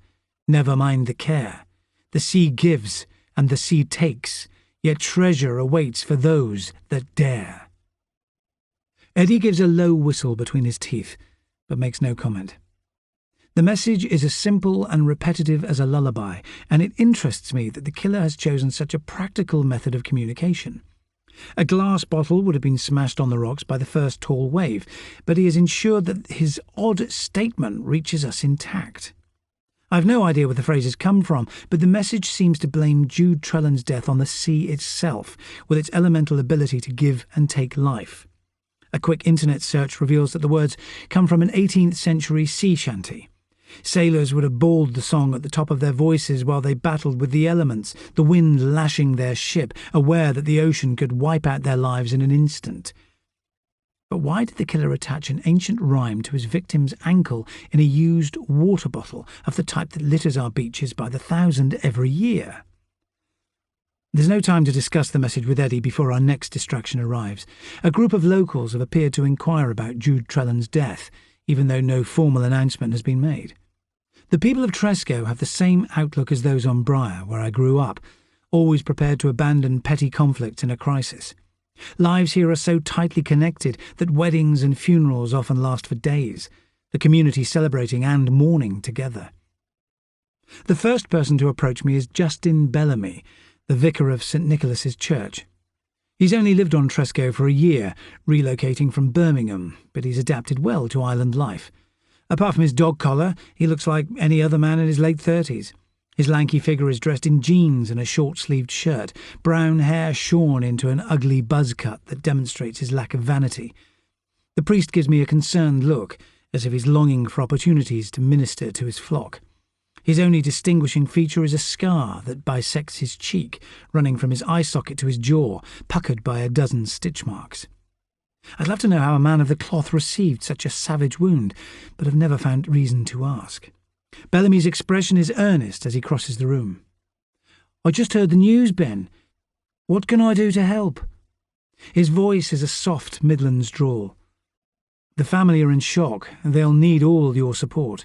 Never mind the care. The sea gives, and the sea takes, yet treasure awaits for those that dare." Eddie gives a low whistle between his teeth, but makes no comment. The message is as simple and repetitive as a lullaby, and it interests me that the killer has chosen such a practical method of communication. A glass bottle would have been smashed on the rocks by the first tall wave, but he has ensured that his odd statement reaches us intact. I've no idea where the phrases come from, but the message seems to blame Jude Trellan's death on the sea itself, with its elemental ability to give and take life. A quick internet search reveals that the words come from an 18th century sea shanty. Sailors would have bawled the song at the top of their voices while they battled with the elements, the wind lashing their ship, aware that the ocean could wipe out their lives in an instant. But why did the killer attach an ancient rhyme to his victim's ankle in a used water bottle of the type that litters our beaches by the thousand every year? There's no time to discuss the message with Eddie before our next distraction arrives. A group of locals have appeared to inquire about Jude Trellan's death, even though no formal announcement has been made. The people of Tresco have the same outlook as those on Briar, where I grew up, always prepared to abandon petty conflicts in a crisis. Lives here are so tightly connected that weddings and funerals often last for days, the community celebrating and mourning together. The first person to approach me is Justin Bellamy, the vicar of St. Nicholas's Church. He's only lived on Tresco for a year, relocating from Birmingham, but he's adapted well to island life. Apart from his dog collar, he looks like any other man in his late 30s. His lanky figure is dressed in jeans and a short-sleeved shirt, brown hair shorn into an ugly buzz cut that demonstrates his lack of vanity. The priest gives me a concerned look, as if he's longing for opportunities to minister to his flock. His only distinguishing feature is a scar that bisects his cheek, running from his eye socket to his jaw, puckered by a dozen stitch marks. I'd love to know how a man of the cloth received such a savage wound, but have never found reason to ask. Bellamy's expression is earnest as he crosses the room. "I just heard the news, Ben. What can I do to help?" His voice is a soft Midlands drawl. "The family are in shock, and they'll need all your support."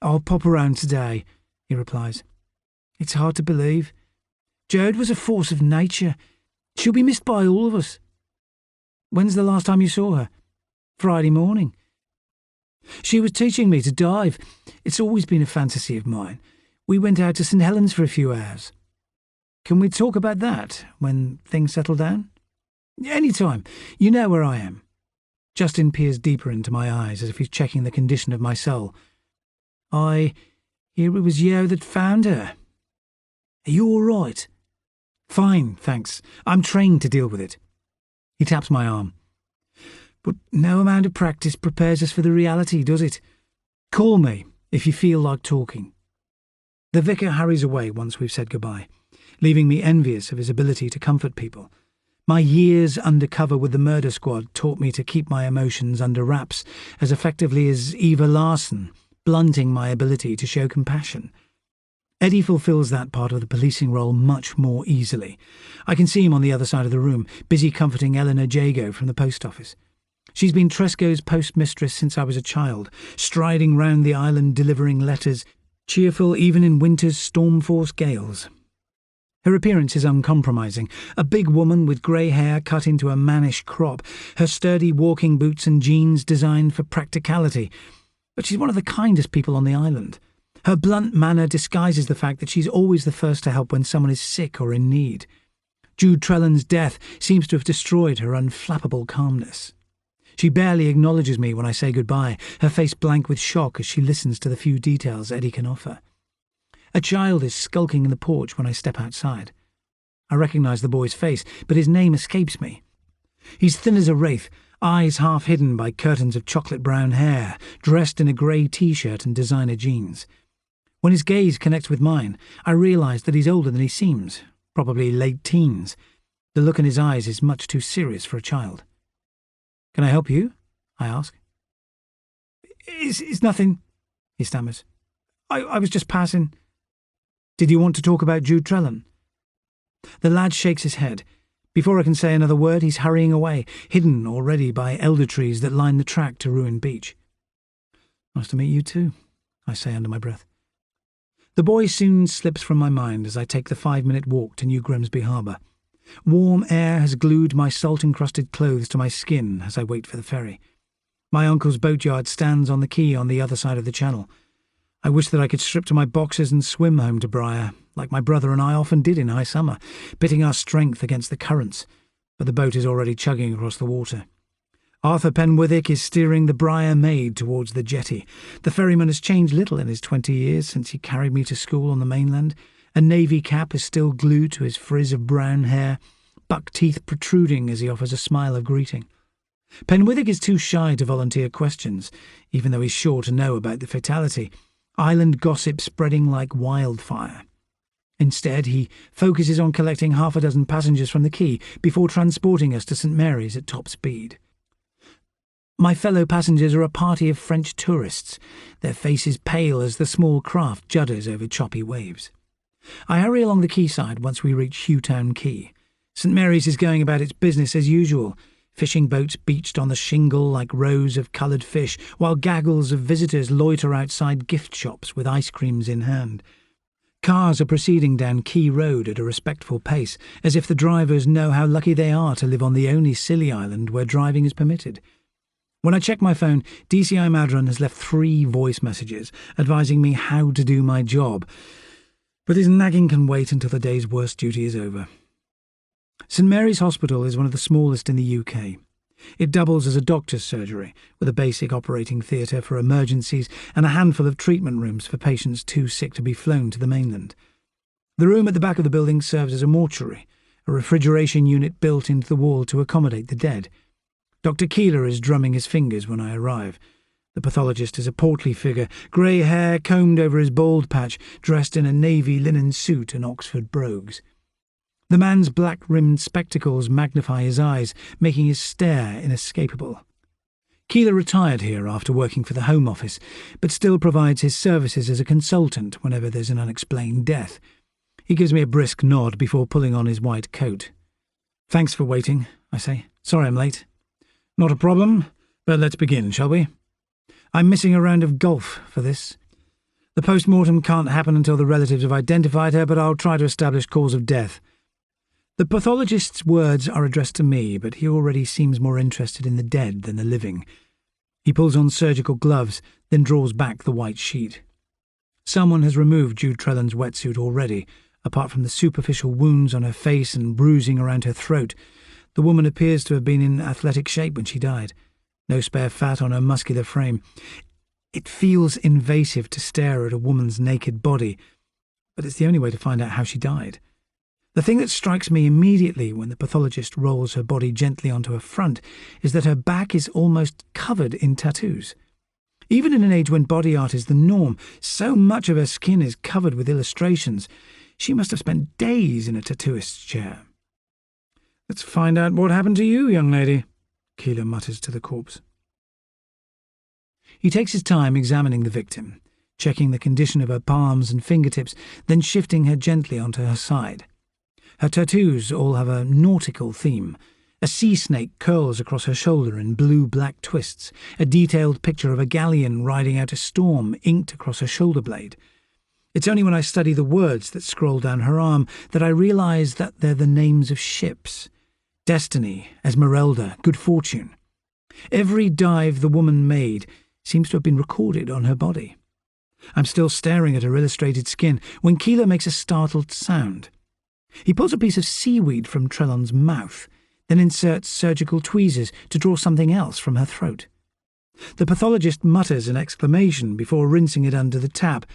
"I'll pop around today," he replies. "It's hard to believe. Jode was a force of nature. She'll be missed by all of us." "When's the last time you saw her?" "Friday morning. She was teaching me to dive. It's always been a fantasy of mine. We went out to St. Helens for a few hours." "Can we talk about that when things settle down?" "Any time. You know where I am." Justin peers deeper into my eyes as if he's checking the condition of my soul. "I hear it was you that found her. Are you all right?" "Fine, thanks. I'm trained to deal with it." He taps my arm. "But no amount of practice prepares us for the reality, does it? Call me if you feel like talking." The vicar hurries away once we've said goodbye, leaving me envious of his ability to comfort people. My years undercover with the murder squad taught me to keep my emotions under wraps as effectively as Eva Larson, blunting my ability to show compassion. Eddie fulfills that part of the policing role much more easily. I can see him on the other side of the room, busy comforting Eleanor Jago from the post office. She's been Tresco's postmistress since I was a child, striding round the island delivering letters, cheerful even in winter's storm-force gales. Her appearance is uncompromising, a big woman with grey hair cut into a mannish crop, her sturdy walking boots and jeans designed for practicality. But she's one of the kindest people on the island. Her blunt manner disguises the fact that she's always the first to help when someone is sick or in need. Jude Trellan's death seems to have destroyed her unflappable calmness. She barely acknowledges me when I say goodbye, her face blank with shock as she listens to the few details Eddie can offer. A child is skulking in the porch when I step outside. I recognise the boy's face, but his name escapes me. He's thin as a wraith, eyes half hidden by curtains of chocolate-brown hair, dressed in a grey t-shirt and designer jeans. When his gaze connects with mine, I realise that he's older than he seems, probably late teens. The look in his eyes is much too serious for a child. "Can I help you?" I ask. It's nothing," he stammers. I was just passing." "Did you want to talk about Jude Trellan?" The lad shakes his head. Before I can say another word, he's hurrying away, hidden already by elder trees that line the track to Ruin Beach. "Nice to meet you too," I say under my breath. The boy soon slips from my mind as I take the 5-minute walk to New Grimsby Harbour. Warm air has glued my salt-encrusted clothes to my skin as I wait for the ferry. My uncle's boatyard stands on the quay on the other side of the channel. I wish that I could strip to my boxers and swim home to Briar, like my brother and I often did in high summer, pitting our strength against the currents, but the boat is already chugging across the water. Arthur Penwithick is steering the Briar Maid towards the jetty. The ferryman has changed little in his 20 years since he carried me to school on the mainland. A navy cap is still glued to his frizz of brown hair, buck teeth protruding as he offers a smile of greeting. Penwithick is too shy to volunteer questions, even though he's sure to know about the fatality. Island gossip spreading like wildfire. Instead, he focuses on collecting half a dozen passengers from the quay before transporting us to St Mary's at top speed. My fellow passengers are a party of French tourists, their faces pale as the small craft judders over choppy waves. I hurry along the quayside once we reach Hughtown Quay. St Mary's is going about its business as usual, fishing boats beached on the shingle like rows of coloured fish, while gaggles of visitors loiter outside gift shops with ice creams in hand. Cars are proceeding down Quay Road at a respectful pace, as if the drivers know how lucky they are to live on the only Scilly island where driving is permitted. When I check my phone, DCI Madron has left 3 voice messages advising me how to do my job, but his nagging can wait until the day's worst duty is over. St Mary's Hospital is one of the smallest in the UK. It doubles as a doctor's surgery, with a basic operating theatre for emergencies and a handful of treatment rooms for patients too sick to be flown to the mainland. The room at the back of the building serves as a mortuary, a refrigeration unit built into the wall to accommodate the dead. Dr. Keeler is drumming his fingers when I arrive. The pathologist is a portly figure, grey hair combed over his bald patch, dressed in a navy linen suit and Oxford brogues. The man's black-rimmed spectacles magnify his eyes, making his stare inescapable. Keeler retired here after working for the Home Office, but still provides his services as a consultant whenever there's an unexplained death. He gives me a brisk nod before pulling on his white coat. "Thanks for waiting," I say. "Sorry I'm late." "Not a problem, but let's begin, shall we? I'm missing a round of golf for this. The post-mortem can't happen until the relatives have identified her, but I'll try to establish cause of death." The pathologist's words are addressed to me, but he already seems more interested in the dead than the living. He pulls on surgical gloves, then draws back the white sheet. Someone has removed Jude Trellan's wetsuit already. Apart from the superficial wounds on her face and bruising around her throat, the woman appears to have been in athletic shape when she died. No spare fat on her muscular frame. It feels invasive to stare at a woman's naked body, but it's the only way to find out how she died. The thing that strikes me immediately when the pathologist rolls her body gently onto her front is that her back is almost covered in tattoos. Even in an age when body art is the norm, so much of her skin is covered with illustrations. She must have spent days in a tattooist's chair. "Let's find out what happened to you, young lady," Keeler mutters to the corpse. He takes his time examining the victim, checking the condition of her palms and fingertips, then shifting her gently onto her side. Her tattoos all have a nautical theme. A sea snake curls across her shoulder in blue-black twists, a detailed picture of a galleon riding out a storm inked across her shoulder blade. It's only when I study the words that scroll down her arm that I realise that they're the names of ships. Destiny, Esmeralda, Good Fortune. Every dive the woman made seems to have been recorded on her body. I'm still staring at her illustrated skin when Keeler makes a startled sound. He pulls a piece of seaweed from Trellan's mouth, then inserts surgical tweezers to draw something else from her throat. The pathologist mutters an exclamation before rinsing it under the tap,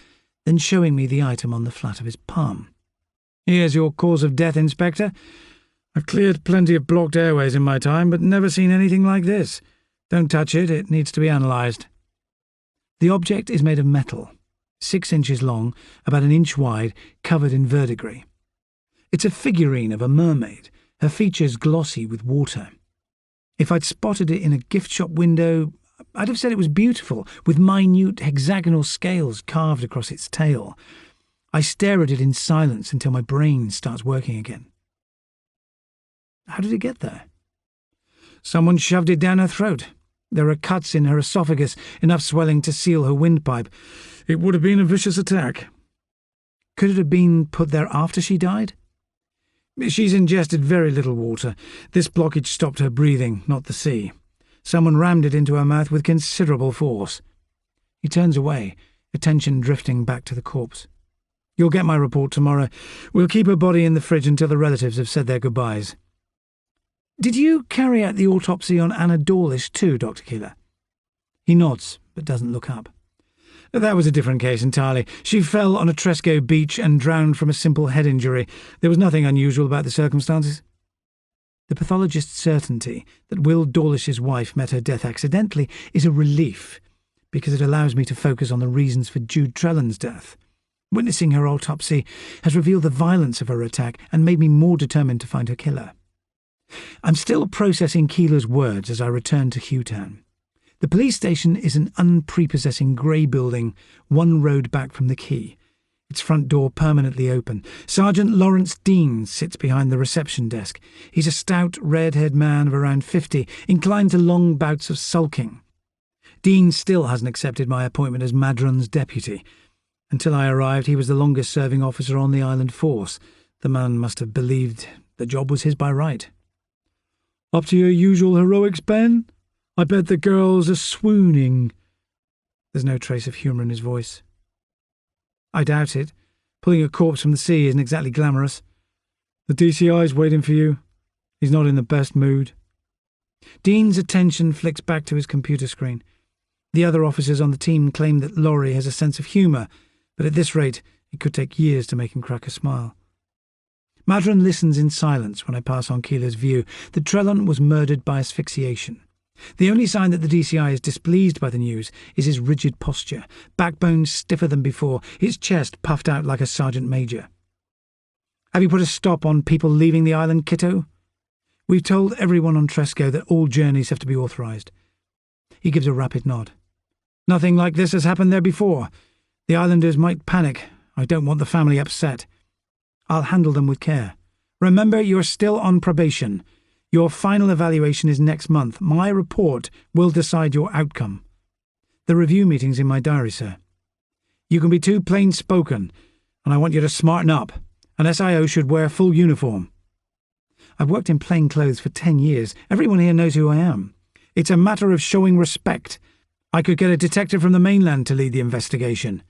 then showing me the item on the flat of his palm. "Here's your cause of death, Inspector. I've cleared plenty of blocked airways in my time, but never seen anything like this. Don't touch it, it needs to be analysed." The object is made of metal, 6 inches long, about 1 inch wide, covered in verdigris. It's a figurine of a mermaid, her features glossy with water. If I'd spotted it in a gift shop window, I'd have said it was beautiful, with minute hexagonal scales carved across its tail. I stare at it in silence until my brain starts working again. How did it get there? Someone shoved it down her throat. There are cuts in her esophagus, enough swelling to seal her windpipe. It would have been a vicious attack. Could it have been put there after she died? She's ingested very little water. This blockage stopped her breathing, not the sea. Someone rammed it into her mouth with considerable force. He turns away, attention drifting back to the corpse. "You'll get my report tomorrow. We'll keep her body in the fridge until the relatives have said their goodbyes." Did you carry out the autopsy on Anna Dawlish too, Dr. Keeler? He nods, but doesn't look up. That was a different case entirely. She fell on a Tresco beach and drowned from a simple head injury. There was nothing unusual about the circumstances. The pathologist's certainty that Will Dawlish's wife met her death accidentally is a relief, because it allows me to focus on the reasons for Jude Trellan's death. Witnessing her autopsy has revealed the violence of her attack and made me more determined to find her killer. I'm still processing Keeler's words as I return to Hughtown. The police station is an unprepossessing grey building, one road back from the quay. Its front door permanently open. Sergeant Lawrence Dean sits behind the reception desk. He's a stout, red-haired man of around 50, inclined to long bouts of sulking. Dean still hasn't accepted my appointment as Madron's deputy. Until I arrived, he was the longest-serving officer on the island force. The man must have believed the job was his by right. "Up to your usual heroics, Ben? I bet the girls are swooning." There's no trace of humour in his voice. "I doubt it. Pulling a corpse from the sea isn't exactly glamorous. The DCI's waiting for you. He's not in the best mood." Dean's attention flicks back to his computer screen. The other officers on the team claim that Laurie has a sense of humour, but at this rate it could take years to make him crack a smile. Madron listens in silence when I pass on Keeler's view that Trellan was murdered by asphyxiation. The only sign that the DCI is displeased by the news is his rigid posture, backbone stiffer than before, his chest puffed out like a sergeant major. "Have you put a stop on people leaving the island, Kitto?" "We've told everyone on Tresco that all journeys have to be authorised." He gives a rapid nod. "Nothing like this has happened there before. The islanders might panic. I don't want the family upset. I'll handle them with care. Remember, you're still on probation. Your final evaluation is next month. My report will decide your outcome. The review meeting's in my diary, sir. You can be too plain-spoken, and I want you to smarten up. An SIO should wear full uniform." "I've worked in plain clothes for 10 years. Everyone here knows who I am. It's a matter of showing respect. I could get a detective from the mainland to lead the investigation.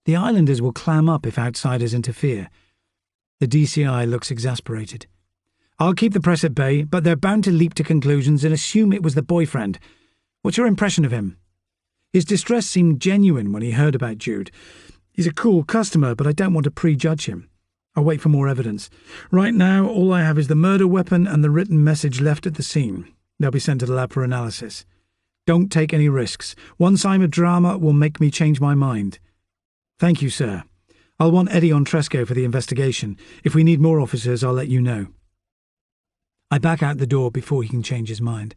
The islanders will clam up if outsiders interfere." The DCI looks exasperated. "I'll keep the press at bay, but they're bound to leap to conclusions and assume it was the boyfriend. What's your impression of him?" His distress seemed genuine when he heard about Jude. "He's a cool customer, but I don't want to prejudge him. I'll wait for more evidence. Right now, all I have is the murder weapon and the written message left at the scene. They'll be sent to the lab for analysis. Don't take any risks. One sign of drama will make me change my mind." "Thank you, sir. I'll want Eddie on Tresco for the investigation. If we need more officers, I'll let you know." I back out the door before he can change his mind.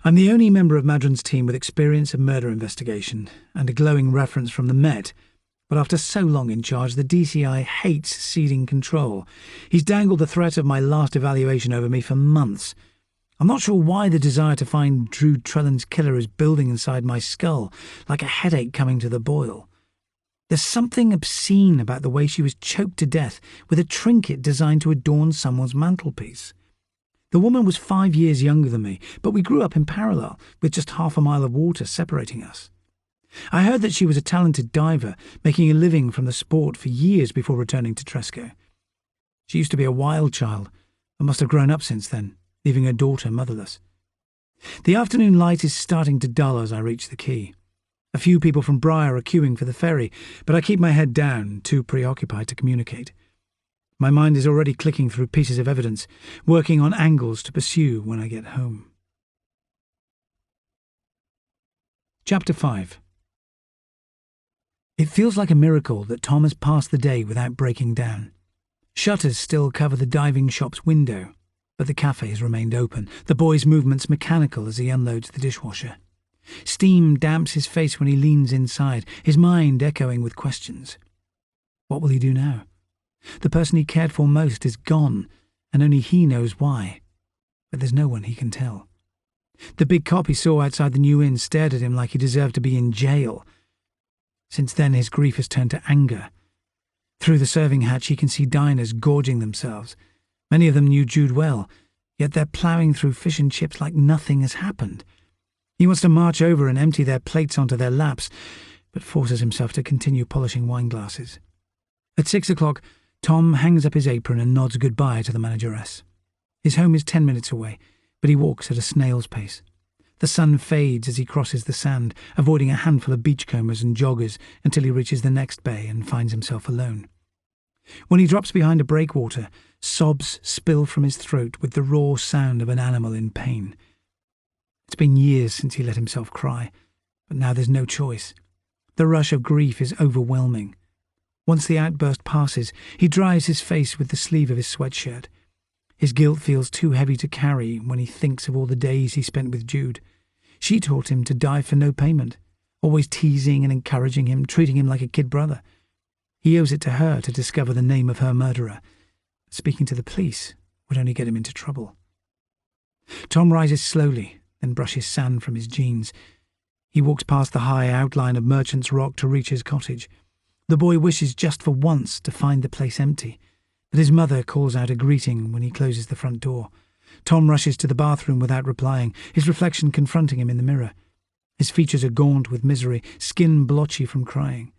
I'm the only member of Madron's team with experience of murder investigation and a glowing reference from the Met, but after so long in charge, the DCI hates ceding control. He's dangled the threat of my last evaluation over me for months. I'm not sure why the desire to find Jude Trellan's killer is building inside my skull, like a headache coming to the boil. There's something obscene about the way she was choked to death with a trinket designed to adorn someone's mantelpiece. The woman was 5 years younger than me, but we grew up in parallel, with just half a mile of water separating us. I heard that she was a talented diver, making a living from the sport for years before returning to Tresco. She used to be a wild child, and must have grown up since then, leaving her daughter motherless. The afternoon light is starting to dull as I reach the quay. A few people from Briar are queuing for the ferry, but I keep my head down, too preoccupied to communicate. My mind is already clicking through pieces of evidence, working on angles to pursue when I get home. Chapter 5. It feels like a miracle that Tom has passed the day without breaking down. Shutters still cover the diving shop's window, but the cafe has remained open, the boy's movements mechanical as he unloads the dishwasher. Steam damps his face when he leans inside, his mind echoing with questions. What will he do now? The person he cared for most is gone, and only he knows why. But there's no one he can tell. The big cop he saw outside the new inn stared at him like he deserved to be in jail. Since then his grief has turned to anger. Through the serving hatch he can see diners gorging themselves. Many of them knew Jude well, yet they're ploughing through fish and chips like nothing has happened. He wants to march over and empty their plates onto their laps, but forces himself to continue polishing wine glasses. At 6 o'clock, Tom hangs up his apron and nods goodbye to the manageress. His home is 10 minutes away, but he walks at a snail's pace. The sun fades as he crosses the sand, avoiding a handful of beachcombers and joggers until he reaches the next bay and finds himself alone. When he drops behind a breakwater, sobs spill from his throat with the raw sound of an animal in pain. It's been years since he let himself cry, but now there's no choice. The rush of grief is overwhelming. Once the outburst passes, he dries his face with the sleeve of his sweatshirt. His guilt feels too heavy to carry when he thinks of all the days he spent with Jude. She taught him to die for no payment, always teasing and encouraging him, treating him like a kid brother. He owes it to her to discover the name of her murderer. Speaking to the police would only get him into trouble. Tom rises slowly, then brushes sand from his jeans. He walks past the high outline of Merchant's Rock to reach his cottage. The boy wishes just for once to find the place empty, but his mother calls out a greeting when he closes the front door. Tom rushes to the bathroom without replying, his reflection confronting him in the mirror. His features are gaunt with misery, skin blotchy from crying.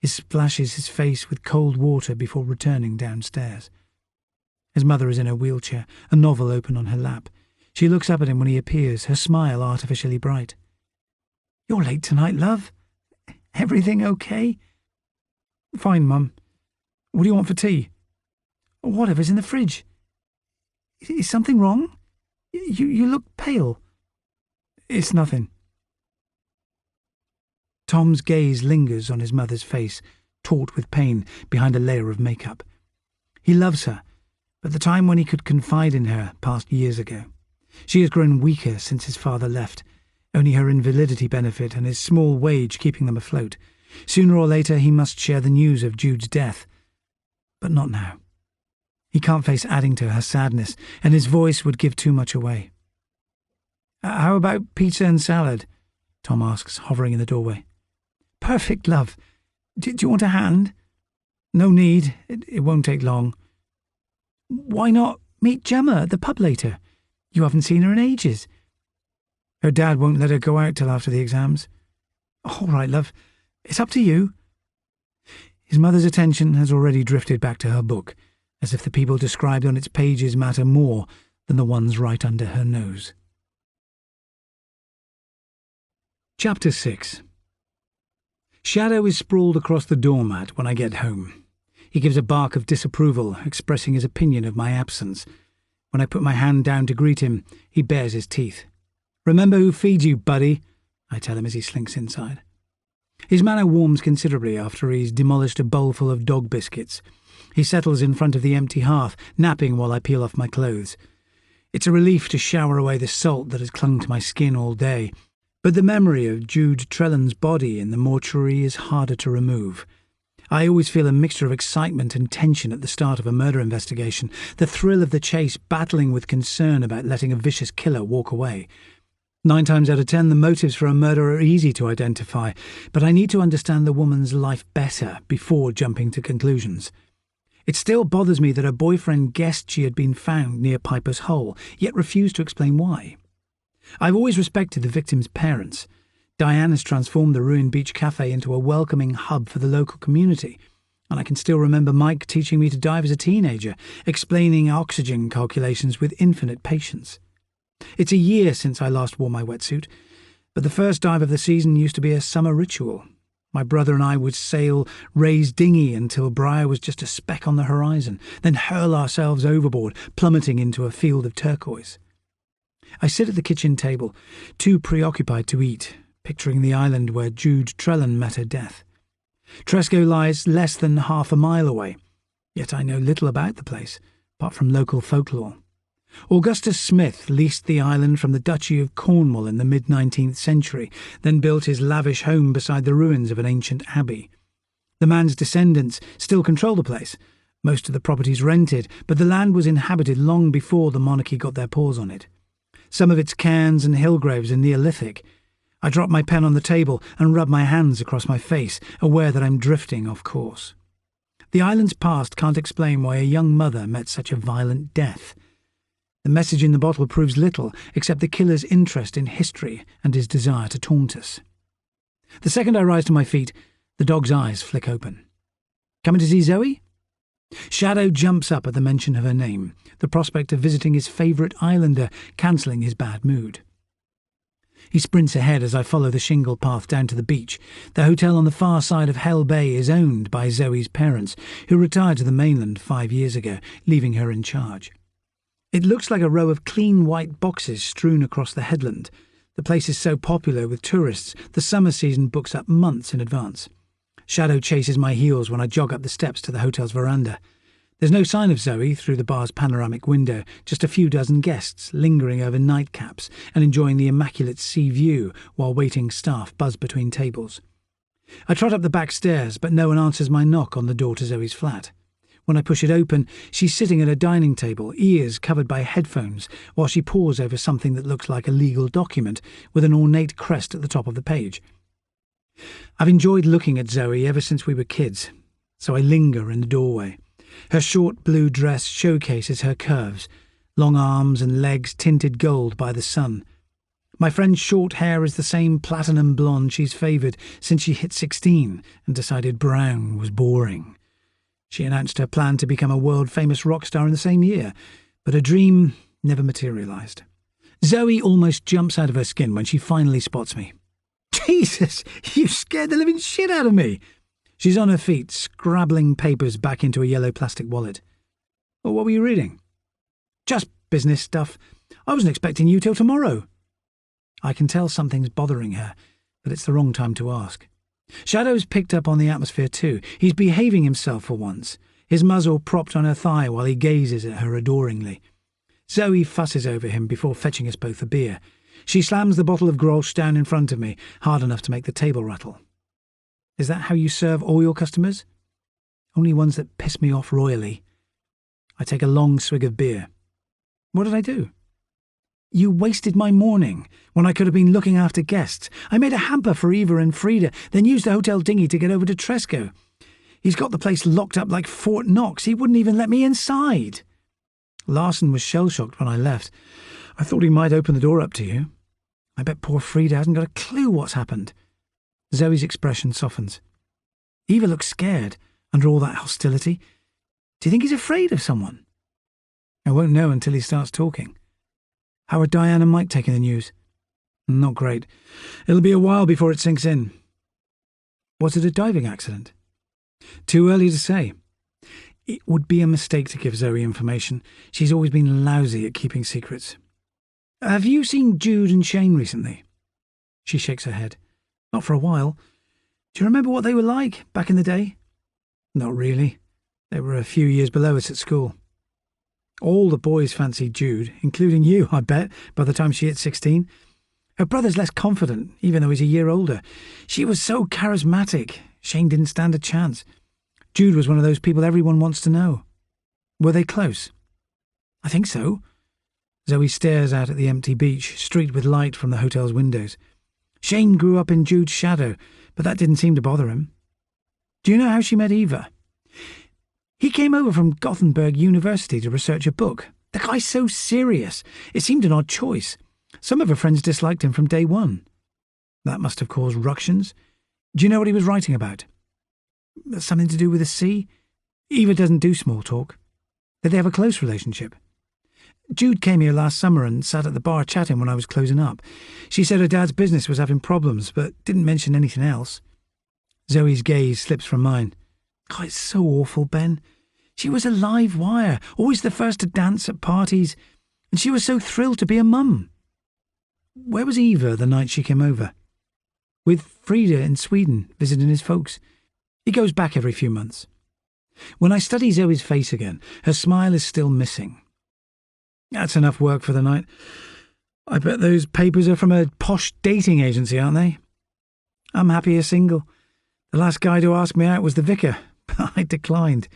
He splashes his face with cold water before returning downstairs. His mother is in her wheelchair, a novel open on her lap. She looks up at him when he appears, her smile artificially bright. "You're late tonight, love. Everything okay?" "Fine, Mum. What do you want for tea?" "Whatever's in the fridge." "Is something wrong? You look pale." "It's nothing." Tom's gaze lingers on his mother's face, taut with pain behind a layer of makeup. He loves her, but the time when he could confide in her passed years ago. She has grown weaker since his father left, only her invalidity benefit and his small wage keeping them afloat. Sooner or later he must share the news of Jude's death, but not now. He can't face adding to her sadness, and his voice would give too much away. "How about pizza and salad?" Tom asks, hovering in the doorway. "Perfect, love. Do you want a hand?" "No need. It won't take long." "Why not meet Gemma at the pub later? You haven't seen her in ages." "Her dad won't let her go out till after the exams." "All right, love. It's up to you." His mother's attention has already drifted back to her book, as if the people described on its pages matter more than the ones right under her nose. Chapter 6. Shadow is sprawled across the doormat when I get home. He gives a bark of disapproval, expressing his opinion of my absence. When I put my hand down to greet him, he bares his teeth. "Remember who feeds you, buddy," I tell him as he slinks inside. His manner warms considerably after he's demolished a bowl full of dog biscuits. He settles in front of the empty hearth, napping while I peel off my clothes. It's a relief to shower away the salt that has clung to my skin all day, but the memory of Jude Trellan's body in the mortuary is harder to remove. I always feel a mixture of excitement and tension at the start of a murder investigation, the thrill of the chase battling with concern about letting a vicious killer walk away. 9 times out of 10, the motives for a murder are easy to identify, but I need to understand the woman's life better before jumping to conclusions. It still bothers me that her boyfriend guessed she had been found near Piper's Hole, yet refused to explain why. I've always respected the victim's parents. Diane has transformed the ruined beach cafe into a welcoming hub for the local community, and I can still remember Mike teaching me to dive as a teenager, explaining oxygen calculations with infinite patience. It's a year since I last wore my wetsuit, but the first dive of the season used to be a summer ritual. My brother and I would sail Ray's dinghy until Briar was just a speck on the horizon, then hurl ourselves overboard, plummeting into a field of turquoise. I sit at the kitchen table, too preoccupied to eat, picturing the island where Jude Trellan met her death. Tresco lies less than half a mile away, yet I know little about the place, apart from local folklore. Augustus Smith leased the island from the Duchy of Cornwall in the mid-19th century, then built his lavish home beside the ruins of an ancient abbey. The man's descendants still control the place. Most of the property's rented, but the land was inhabited long before the monarchy got their paws on it. Some of its cairns and hillgraves are Neolithic. I drop my pen on the table and rub my hands across my face, aware that I'm drifting off course. The island's past can't explain why a young mother met such a violent death. The message in the bottle proves little, except the killer's interest in history and his desire to taunt us. The second I rise to my feet, the dog's eyes flick open. "Coming to see Zoe?" Shadow jumps up at the mention of her name, the prospect of visiting his favourite islander, cancelling his bad mood. He sprints ahead as I follow the shingle path down to the beach. The hotel on the far side of Hell Bay is owned by Zoe's parents, who retired to the mainland 5 years ago, leaving her in charge. It looks like a row of clean white boxes strewn across the headland. The place is so popular with tourists, the summer season books up months in advance. Shadow chases my heels when I jog up the steps to the hotel's veranda. There's no sign of Zoe through the bar's panoramic window, just a few dozen guests lingering over nightcaps and enjoying the immaculate sea view while waiting staff buzz between tables. I trot up the back stairs, but no one answers my knock on the door to Zoe's flat. When I push it open, she's sitting at a dining table, ears covered by headphones, while she pores over something that looks like a legal document with an ornate crest at the top of the page. I've enjoyed looking at Zoe ever since we were kids, so I linger in the doorway. Her short blue dress showcases her curves, long arms and legs tinted gold by the sun. My friend's short hair is the same platinum blonde she's favoured since she hit 16 and decided brown was boring. She announced her plan to become a world-famous rock star in the same year, but her dream never materialised. Zoe almost jumps out of her skin when she finally spots me. "Jesus, you scared the living shit out of me!" She's on her feet, scrabbling papers back into a yellow plastic wallet. "Well, what were you reading?" "Just business stuff. I wasn't expecting you till tomorrow." I can tell something's bothering her, but it's the wrong time to ask. Shadow's picked up on the atmosphere too. He's behaving himself for once, his muzzle propped on her thigh while he gazes at her adoringly. Zoe fusses over him before fetching us both a beer. She slams the bottle of Grolsch down in front of me, hard enough to make the table rattle. "Is that how you serve all your customers?" "Only ones that piss me off royally." I take a long swig of beer. "What did I do?" "You wasted my morning, when I could have been looking after guests. I made a hamper for Eva and Frida, then used the hotel dinghy to get over to Tresco. He's got the place locked up like Fort Knox. He wouldn't even let me inside." "Larson was shell-shocked when I left. I thought he might open the door up to you. I bet poor Frida hasn't got a clue what's happened." Zoe's expression softens. "Eva looks scared under all that hostility. Do you think he's afraid of someone?" "I won't know until he starts talking." "How are Diane and Mike taking the news?" "Not great. It'll be a while before it sinks in." "Was it a diving accident?" "Too early to say. It would be a mistake to give Zoe information. She's always been lousy at keeping secrets." "Have you seen Jude and Shane recently?" She shakes her head. "Not for a while. Do you remember what they were like back in the day?" "Not really. They were a few years below us at school." "All the boys fancied Jude, including you, I bet, by the time she hit 16. Her brother's less confident, even though he's a year older. She was so charismatic. Shane didn't stand a chance. Jude was one of those people everyone wants to know." "Were they close?" "I think so." Zoe stares out at the empty beach, streaked with light from the hotel's windows. "Shane grew up in Jude's shadow, but that didn't seem to bother him." "Do you know how she met Eva?" "He came over from Gothenburg University to research a book. The guy's so serious. It seemed an odd choice. Some of her friends disliked him from day one." "That must have caused ructions. Do you know what he was writing about?" "Something to do with the sea. Eva doesn't do small talk." "Did they have a close relationship?" "Jude came here last summer and sat at the bar chatting when I was closing up. She said her dad's business was having problems, but didn't mention anything else." Zoe's gaze slips from mine. "God, it's so awful, Ben. She was a live wire, always the first to dance at parties, and she was so thrilled to be a mum." "Where was Eva the night she came over?" "With Frida in Sweden, visiting his folks. He goes back every few months." When I study Zoe's face again, her smile is still missing. "That's enough work for the night. I bet those papers are from a posh dating agency, aren't they?" "I'm happier single. The last guy to ask me out was the vicar, but I declined.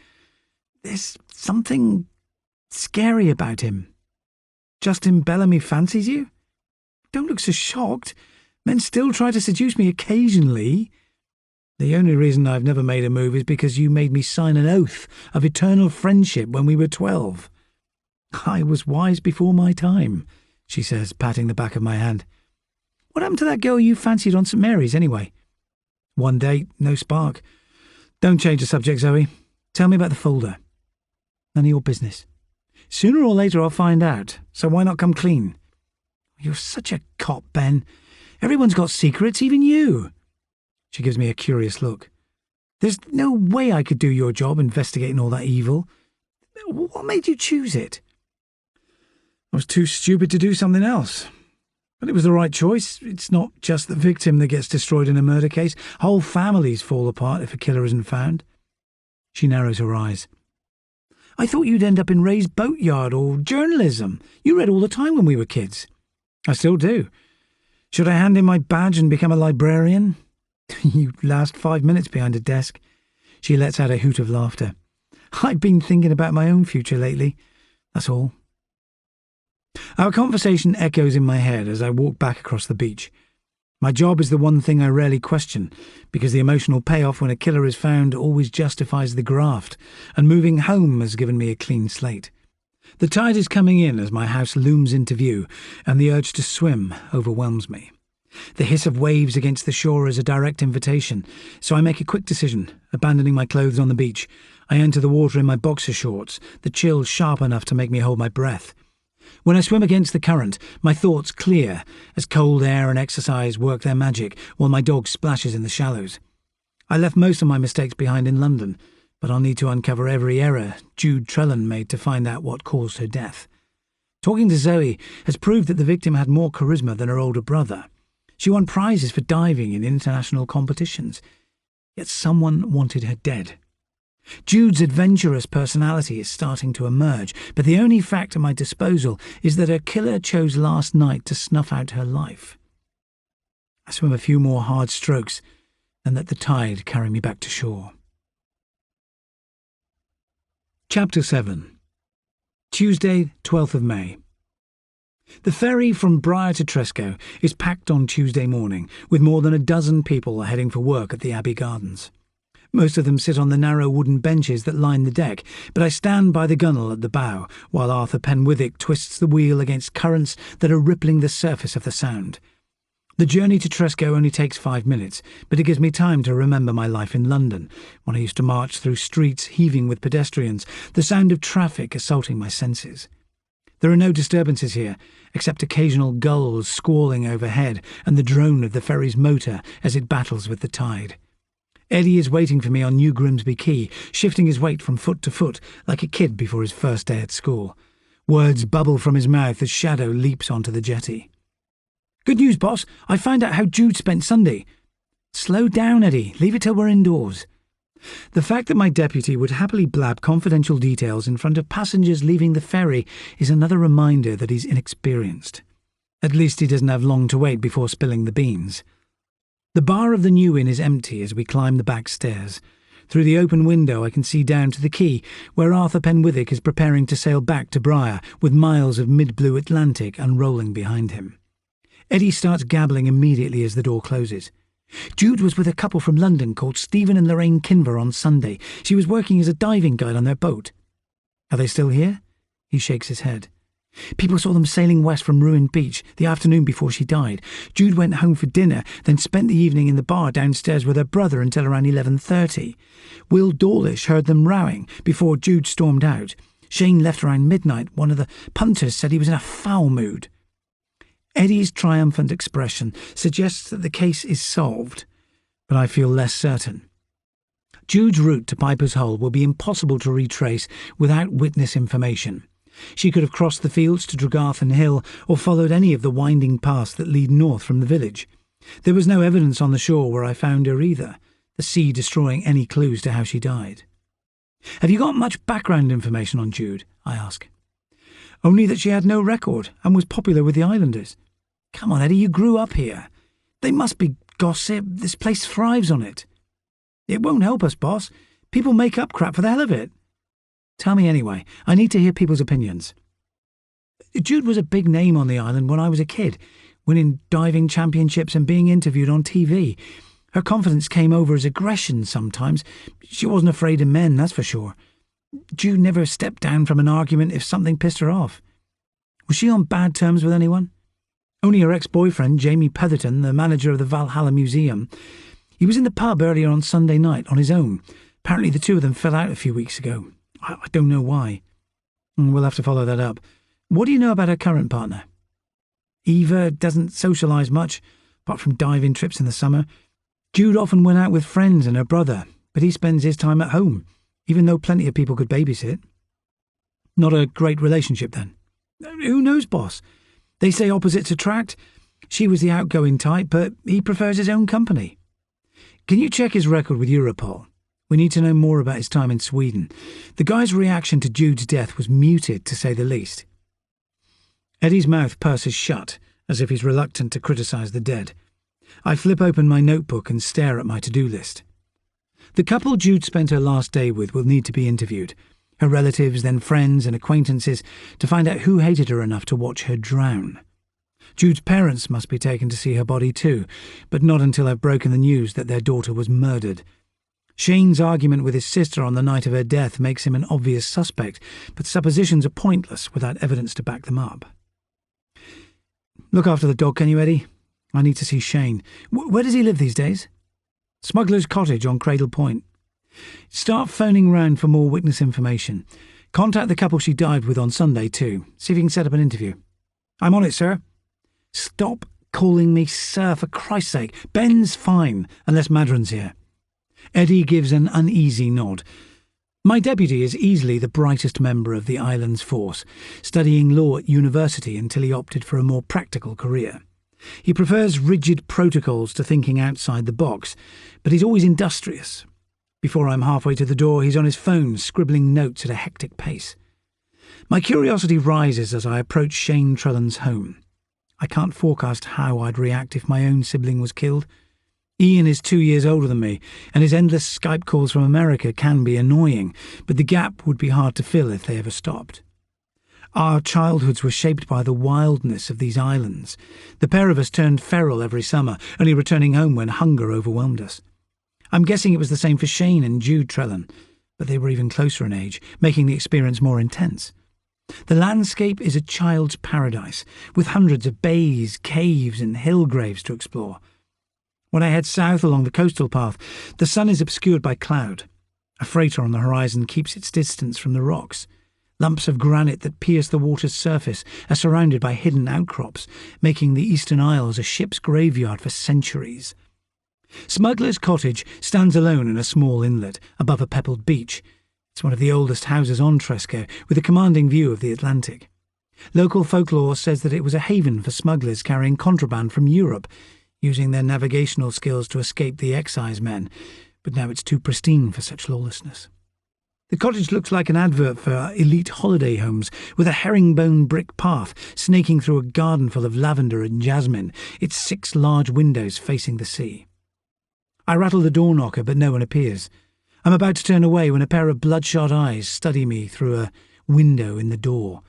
There's something scary about him." "Justin Bellamy fancies you?" "Don't look so shocked. Men still try to seduce me occasionally." "The only reason I've never made a move is because you made me sign an oath of eternal friendship when we were 12. "I was wise before my time," she says, patting the back of my hand. "What happened to that girl you fancied on St. Mary's, anyway?" "One date, no spark. Don't change the subject, Zoe. Tell me about the folder." None of your business. Sooner or later I'll find out, so why not come clean? You're such a cop, Ben. Everyone's got secrets, even you. She gives me a curious look. There's no way I could do your job investigating all that evil. What made you choose it? I was too stupid to do something else. But it was the right choice. It's not just the victim that gets destroyed in a murder case. Whole families fall apart if a killer isn't found. She narrows her eyes. I thought you'd end up in Ray's boatyard or journalism. You read all the time when we were kids. I still do. Should I hand in my badge and become a librarian? You last 5 minutes behind a desk. She lets out a hoot of laughter. I've been thinking about my own future lately. That's all. Our conversation echoes in my head as I walk back across the beach. My job is the one thing I rarely question, because the emotional payoff when a killer is found always justifies the graft, and moving home has given me a clean slate. The tide is coming in as my house looms into view, and the urge to swim overwhelms me. The hiss of waves against the shore is a direct invitation, so I make a quick decision, abandoning my clothes on the beach. I enter the water in my boxer shorts, the chill sharp enough to make me hold my breath. When I swim against the current, my thoughts clear as cold air and exercise work their magic while my dog splashes in the shallows. I left most of my mistakes behind in London, but I'll need to uncover every error Jude Trellan made to find out what caused her death. Talking to Zoe has proved that the victim had more charisma than her older brother. She won prizes for diving in international competitions, yet someone wanted her dead. Jude's adventurous personality is starting to emerge, but the only fact at my disposal is that her killer chose last night to snuff out her life. I swim a few more hard strokes and let the tide carry me back to shore. Chapter 7. Tuesday, 12th of May. The ferry from Briar to Tresco is packed on Tuesday morning, with more than a dozen people heading for work at the Abbey Gardens. Most of them sit on the narrow wooden benches that line the deck, but I stand by the gunwale at the bow, while Arthur Penwithick twists the wheel against currents that are rippling the surface of the Sound. The journey to Tresco only takes 5 minutes, but it gives me time to remember my life in London, when I used to march through streets heaving with pedestrians, the sound of traffic assaulting my senses. There are no disturbances here, except occasional gulls squalling overhead and the drone of the ferry's motor as it battles with the tide. Eddie is waiting for me on New Grimsby Quay, shifting his weight from foot to foot like a kid before his first day at school. Words bubble from his mouth as Shadow leaps onto the jetty. Good news, boss. I found out how Jude spent Sunday. Slow down, Eddie. Leave it till we're indoors. The fact that my deputy would happily blab confidential details in front of passengers leaving the ferry is another reminder that he's inexperienced. At least he doesn't have long to wait before spilling the beans. The bar of the New Inn is empty as we climb the back stairs. Through the open window I can see down to the quay, where Arthur Penwithick is preparing to sail back to Briar, with miles of mid-blue Atlantic unrolling behind him. Eddie starts gabbling immediately as the door closes. Jude was with a couple from London called Stephen and Lorraine Kinver on Sunday. She was working as a diving guide on their boat. Are they still here? He shakes his head. People saw them sailing west from Ruined Beach the afternoon before she died. Jude went home for dinner, then spent the evening in the bar downstairs with her brother until around 11:30. Will Dawlish heard them rowing before Jude stormed out. Shane left around midnight. One of the punters said he was in a foul mood. Eddie's triumphant expression suggests that the case is solved, but I feel less certain. Jude's route to Piper's Hole will be impossible to retrace without witness information. She could have crossed the fields to Tregarthen Hill or followed any of the winding paths that lead north from the village. There was no evidence on the shore where I found her either, the sea destroying any clues to how she died. Have you got much background information on Jude? I ask. Only that she had no record and was popular with the islanders. Come on, Eddie, you grew up here. They must be gossip. This place thrives on it. It won't help us, boss. People make up crap for the hell of it. Tell me anyway. I need to hear people's opinions. Jude was a big name on the island when I was a kid, winning diving championships and being interviewed on TV. Her confidence came over as aggression sometimes. She wasn't afraid of men, that's for sure. Jude never stepped down from an argument if something pissed her off. Was she on bad terms with anyone? Only her ex-boyfriend, Jamie Petherton, the manager of the Valhalla Museum. He was in the pub earlier on Sunday night on his own. Apparently the two of them fell out a few weeks ago. I don't know why. We'll have to follow that up. What do you know about her current partner? Eva doesn't socialise much, apart from diving trips in the summer. Jude often went out with friends and her brother, but he spends his time at home, even though plenty of people could babysit. Not a great relationship, then? Who knows, boss? They say opposites attract. She was the outgoing type, but he prefers his own company. Can you check his record with Europol? We need to know more about his time in Sweden. The guy's reaction to Jude's death was muted, to say the least. Eddie's mouth purses shut, as if he's reluctant to criticise the dead. I flip open my notebook and stare at my to-do list. The couple Jude spent her last day with will need to be interviewed, her relatives, then friends and acquaintances, to find out who hated her enough to watch her drown. Jude's parents must be taken to see her body too, but not until I've broken the news that their daughter was murdered. Shane's argument with his sister on the night of her death makes him an obvious suspect, but suppositions are pointless without evidence to back them up. Look after the dog, can you, Eddie? I need to see Shane. Where does he live these days? Smuggler's Cottage on Cradle Point. Start phoning round for more witness information. Contact the couple she died with on Sunday too. See if you can set up an interview. I'm on it, sir. Stop calling me sir, for Christ's sake. Ben's fine, unless Madron's here. Eddie gives an uneasy nod. My deputy is easily the brightest member of the island's force, studying law at university until he opted for a more practical career. He prefers rigid protocols to thinking outside the box, but he's always industrious. Before I'm halfway to the door, he's on his phone, scribbling notes at a hectic pace. My curiosity rises as I approach Shane Trellan's home. I can't forecast how I'd react if my own sibling was killed. Ian is 2 years older than me, and his endless Skype calls from America can be annoying, but the gap would be hard to fill if they ever stopped. Our childhoods were shaped by the wildness of these islands. The pair of us turned feral every summer, only returning home when hunger overwhelmed us. I'm guessing it was the same for Shane and Jude Trellan, but they were even closer in age, making the experience more intense. The landscape is a child's paradise, with hundreds of bays, caves and hill graves to explore. When I head south along the coastal path, the sun is obscured by cloud. A freighter on the horizon keeps its distance from the rocks. Lumps of granite that pierce the water's surface are surrounded by hidden outcrops, making the Eastern Isles a ship's graveyard for centuries. Smuggler's Cottage stands alone in a small inlet, above a pebbled beach. It's one of the oldest houses on Tresco, with a commanding view of the Atlantic. Local folklore says that it was a haven for smugglers carrying contraband from Europe, using their navigational skills to escape the excise men, but now it's too pristine for such lawlessness. The cottage looks like an advert for elite holiday homes, with a herringbone brick path snaking through a garden full of lavender and jasmine, its 6 large windows facing the sea. I rattle the door knocker, but no one appears. I'm about to turn away when a pair of bloodshot eyes study me through a window in the door.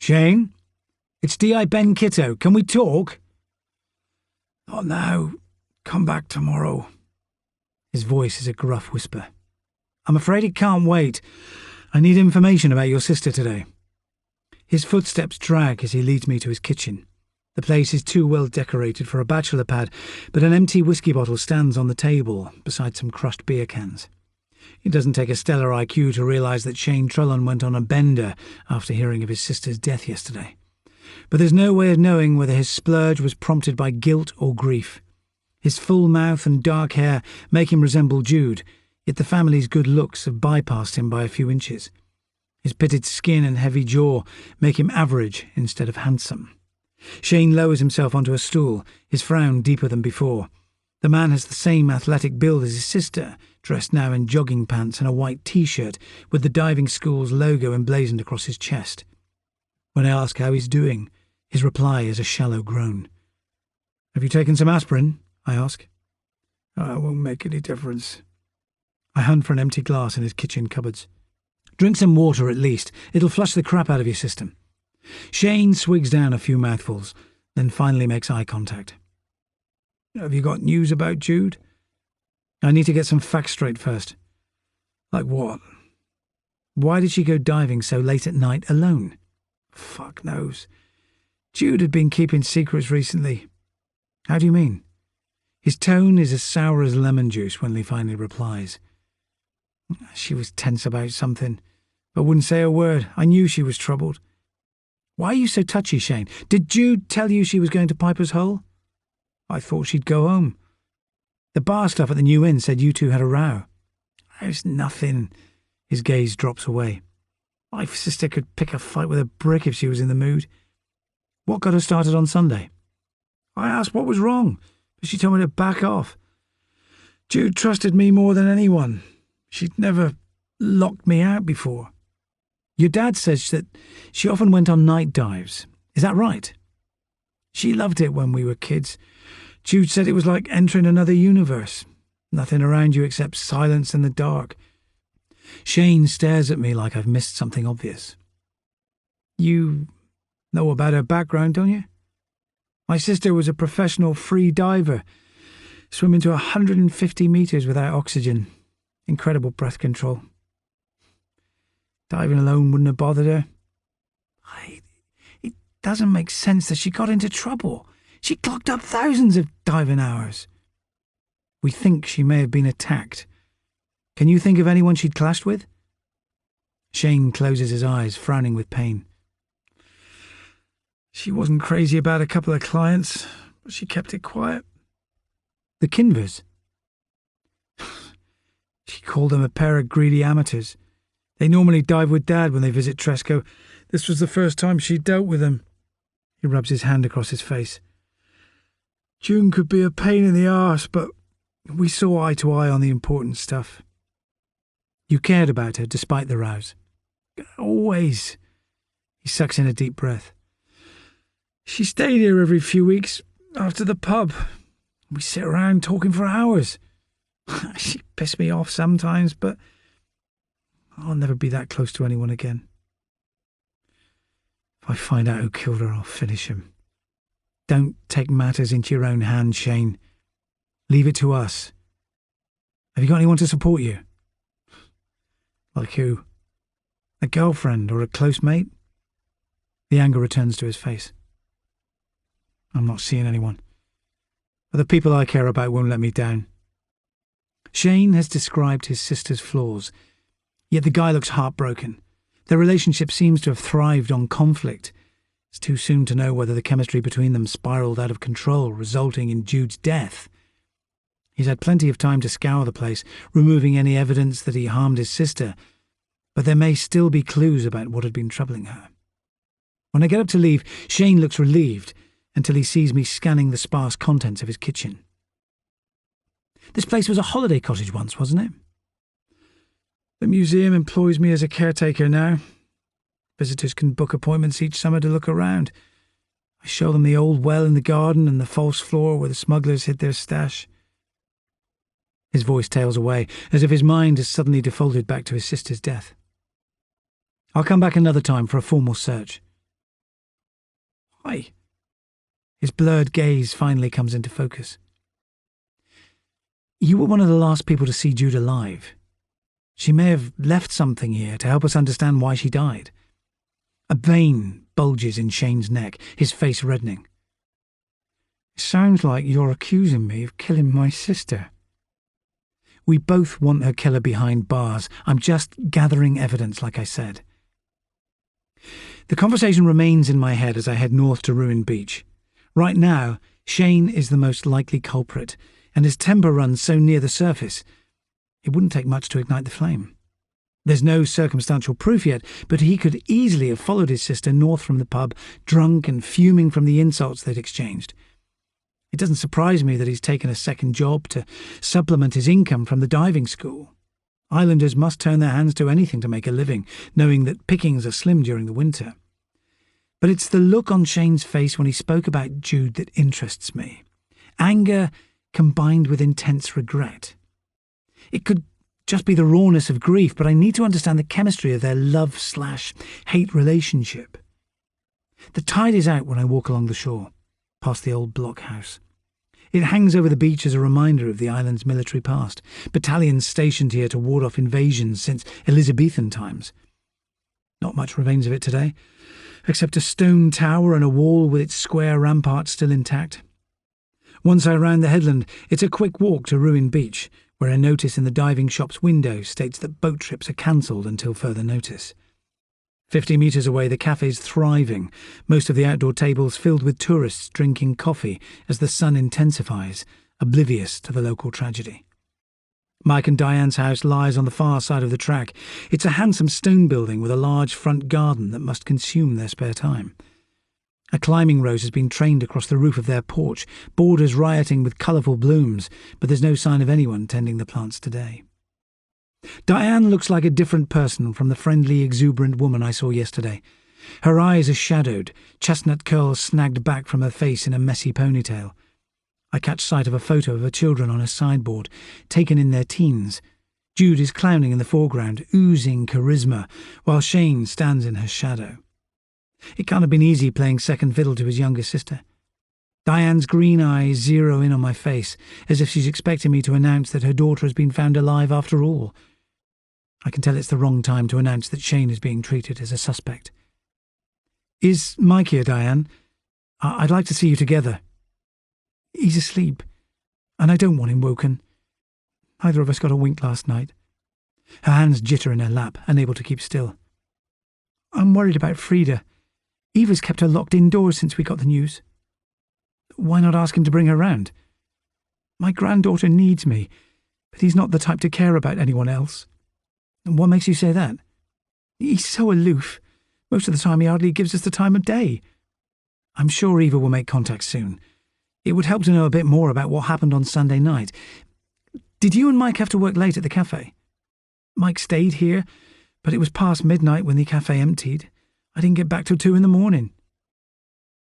"Shane? It's D.I. Ben Kitto. Can we talk?" "Not now. Come back tomorrow." His voice is a gruff whisper. "I'm afraid it can't wait. I need information about your sister today." His footsteps drag as he leads me to his kitchen. The place is too well decorated for a bachelor pad, but an empty whiskey bottle stands on the table beside some crushed beer cans. It doesn't take a stellar IQ to realise that Shane Trellan went on a bender after hearing of his sister's death yesterday. But there's no way of knowing whether his splurge was prompted by guilt or grief. His full mouth and dark hair make him resemble Jude, yet the family's good looks have bypassed him by a few inches. His pitted skin and heavy jaw make him average instead of handsome. Shane lowers himself onto a stool, his frown deeper than before. The man has the same athletic build as his sister, dressed now in jogging pants and a white T-shirt with the diving school's logo emblazoned across his chest. When I ask how he's doing, his reply is a shallow groan. "Have you taken some aspirin?" I ask. "It won't make any difference." I hunt for an empty glass in his kitchen cupboards. "Drink some water at least. It'll flush the crap out of your system." Shane swigs down a few mouthfuls, then finally makes eye contact. "Have you got news about Jude?" "I need to get some facts straight first." "Like what?" "Why did she go diving so late at night alone?" "Fuck knows. Jude had been keeping secrets recently." "How do you mean?" His tone is as sour as lemon juice when he finally replies. "She was tense about something. but wouldn't say a word. I knew she was troubled. Why are you so touchy, Shane? Did Jude tell you she was going to Piper's Hole? I thought she'd go home. The bar staff at the New Inn said you two had a row. There's nothing. His gaze drops away. My sister could pick a fight with a brick if she was in the mood. What got her started on Sunday? I asked what was wrong, but she told me to back off. Jude trusted me more than anyone. She'd never locked me out before. Your dad says that she often went on night dives. Is that right? She loved it when we were kids. Jude said it was like entering another universe. Nothing around you except silence and the dark. Shane stares at me like I've missed something obvious. You know about her background, don't you? My sister was a professional free diver, swimming to 150 metres without oxygen. Incredible breath control. Diving alone wouldn't have bothered her. It doesn't make sense that she got into trouble. She clocked up thousands of diving hours. We think she may have been attacked. Can you think of anyone she'd clashed with? Shane closes his eyes, frowning with pain. She wasn't crazy about a couple of clients, but she kept it quiet. The Kinvers? She called them a pair of greedy amateurs. They normally dive with Dad when they visit Tresco. This was the first time she dealt with them. He rubs his hand across his face. June could be a pain in the arse, but we saw eye to eye on the important stuff. You cared about her despite the rows. Always. He sucks in a deep breath. She stayed here every few weeks after the pub. We sit around talking for hours. She pissed me off sometimes, but I'll never be that close to anyone again. If I find out who killed her, I'll finish him. Don't take matters into your own hands, Shane. Leave it to us. Have you got anyone to support you? Like who? A girlfriend or a close mate? The anger returns to his face. I'm not seeing anyone. But the people I care about won't let me down. Shane has described his sister's flaws, yet the guy looks heartbroken. Their relationship seems to have thrived on conflict. It's too soon to know whether the chemistry between them spiraled out of control, resulting in Jude's death. He's had plenty of time to scour the place, removing any evidence that he harmed his sister, but there may still be clues about what had been troubling her. When I get up to leave, Shane looks relieved until he sees me scanning the sparse contents of his kitchen. This place was a holiday cottage once, wasn't it? The museum employs me as a caretaker now. Visitors can book appointments each summer to look around. I show them the old well in the garden and the false floor where the smugglers hid their stash. His voice tails away, as if his mind has suddenly defaulted back to his sister's death. I'll come back another time for a formal search. Why? His blurred gaze finally comes into focus. You were one of the last people to see Jude alive. She may have left something here to help us understand why she died. A vein bulges in Shane's neck, his face reddening. It sounds like you're accusing me of killing my sister. We both want her killer behind bars. I'm just gathering evidence, like I said. The conversation remains in my head as I head north to Ruin Beach. Right now, Shane is the most likely culprit, and his temper runs so near the surface, it wouldn't take much to ignite the flame. There's no circumstantial proof yet, but he could easily have followed his sister north from the pub, drunk and fuming from the insults they'd exchanged. It doesn't surprise me that he's taken a second job to supplement his income from the diving school. Islanders must turn their hands to anything to make a living, knowing that pickings are slim during the winter. But it's the look on Shane's face when he spoke about Jude that interests me. Anger combined with intense regret. It could just be the rawness of grief, but I need to understand the chemistry of their love/hate relationship. The tide is out when I walk along the shore, past the old blockhouse. It hangs over the beach as a reminder of the island's military past, battalions stationed here to ward off invasions since Elizabethan times. Not much remains of it today, except a stone tower and a wall with its square rampart still intact. Once I round the headland, it's a quick walk to Ruin Beach, where a notice in the diving shop's window states that boat trips are cancelled until further notice. 50 metres away, the cafe's thriving, most of the outdoor tables filled with tourists drinking coffee as the sun intensifies, oblivious to the local tragedy. Mike and Diane's house lies on the far side of the track. It's a handsome stone building with a large front garden that must consume their spare time. A climbing rose has been trained across the roof of their porch, borders rioting with colourful blooms, but there's no sign of anyone tending the plants today. Diane looks like a different person from the friendly, exuberant woman I saw yesterday. Her eyes are shadowed, chestnut curls snagged back from her face in a messy ponytail. I catch sight of a photo of her children on a sideboard, taken in their teens. Jude is clowning in the foreground, oozing charisma, while Shane stands in her shadow. It can't have been easy playing second fiddle to his younger sister. Diane's green eyes zero in on my face, as if she's expecting me to announce that her daughter has been found alive after all. I can tell it's the wrong time to announce that Shane is being treated as a suspect. "Is Mike here, Diane? I'd like to see you together." "He's asleep, and I don't want him woken. Neither of us got a wink last night." Her hands jitter in her lap, unable to keep still. "I'm worried about Frida. Eva's kept her locked indoors since we got the news." "Why not ask him to bring her round?" "My granddaughter needs me, but he's not the type to care about anyone else." "What makes you say that?" "He's so aloof. Most of the time he hardly gives us the time of day." "I'm sure Eva will make contact soon. It would help to know a bit more about what happened on Sunday night. Did you and Mike have to work late at the cafe?" "Mike stayed here, but it was past midnight when the cafe emptied. I didn't get back till 2 in the morning."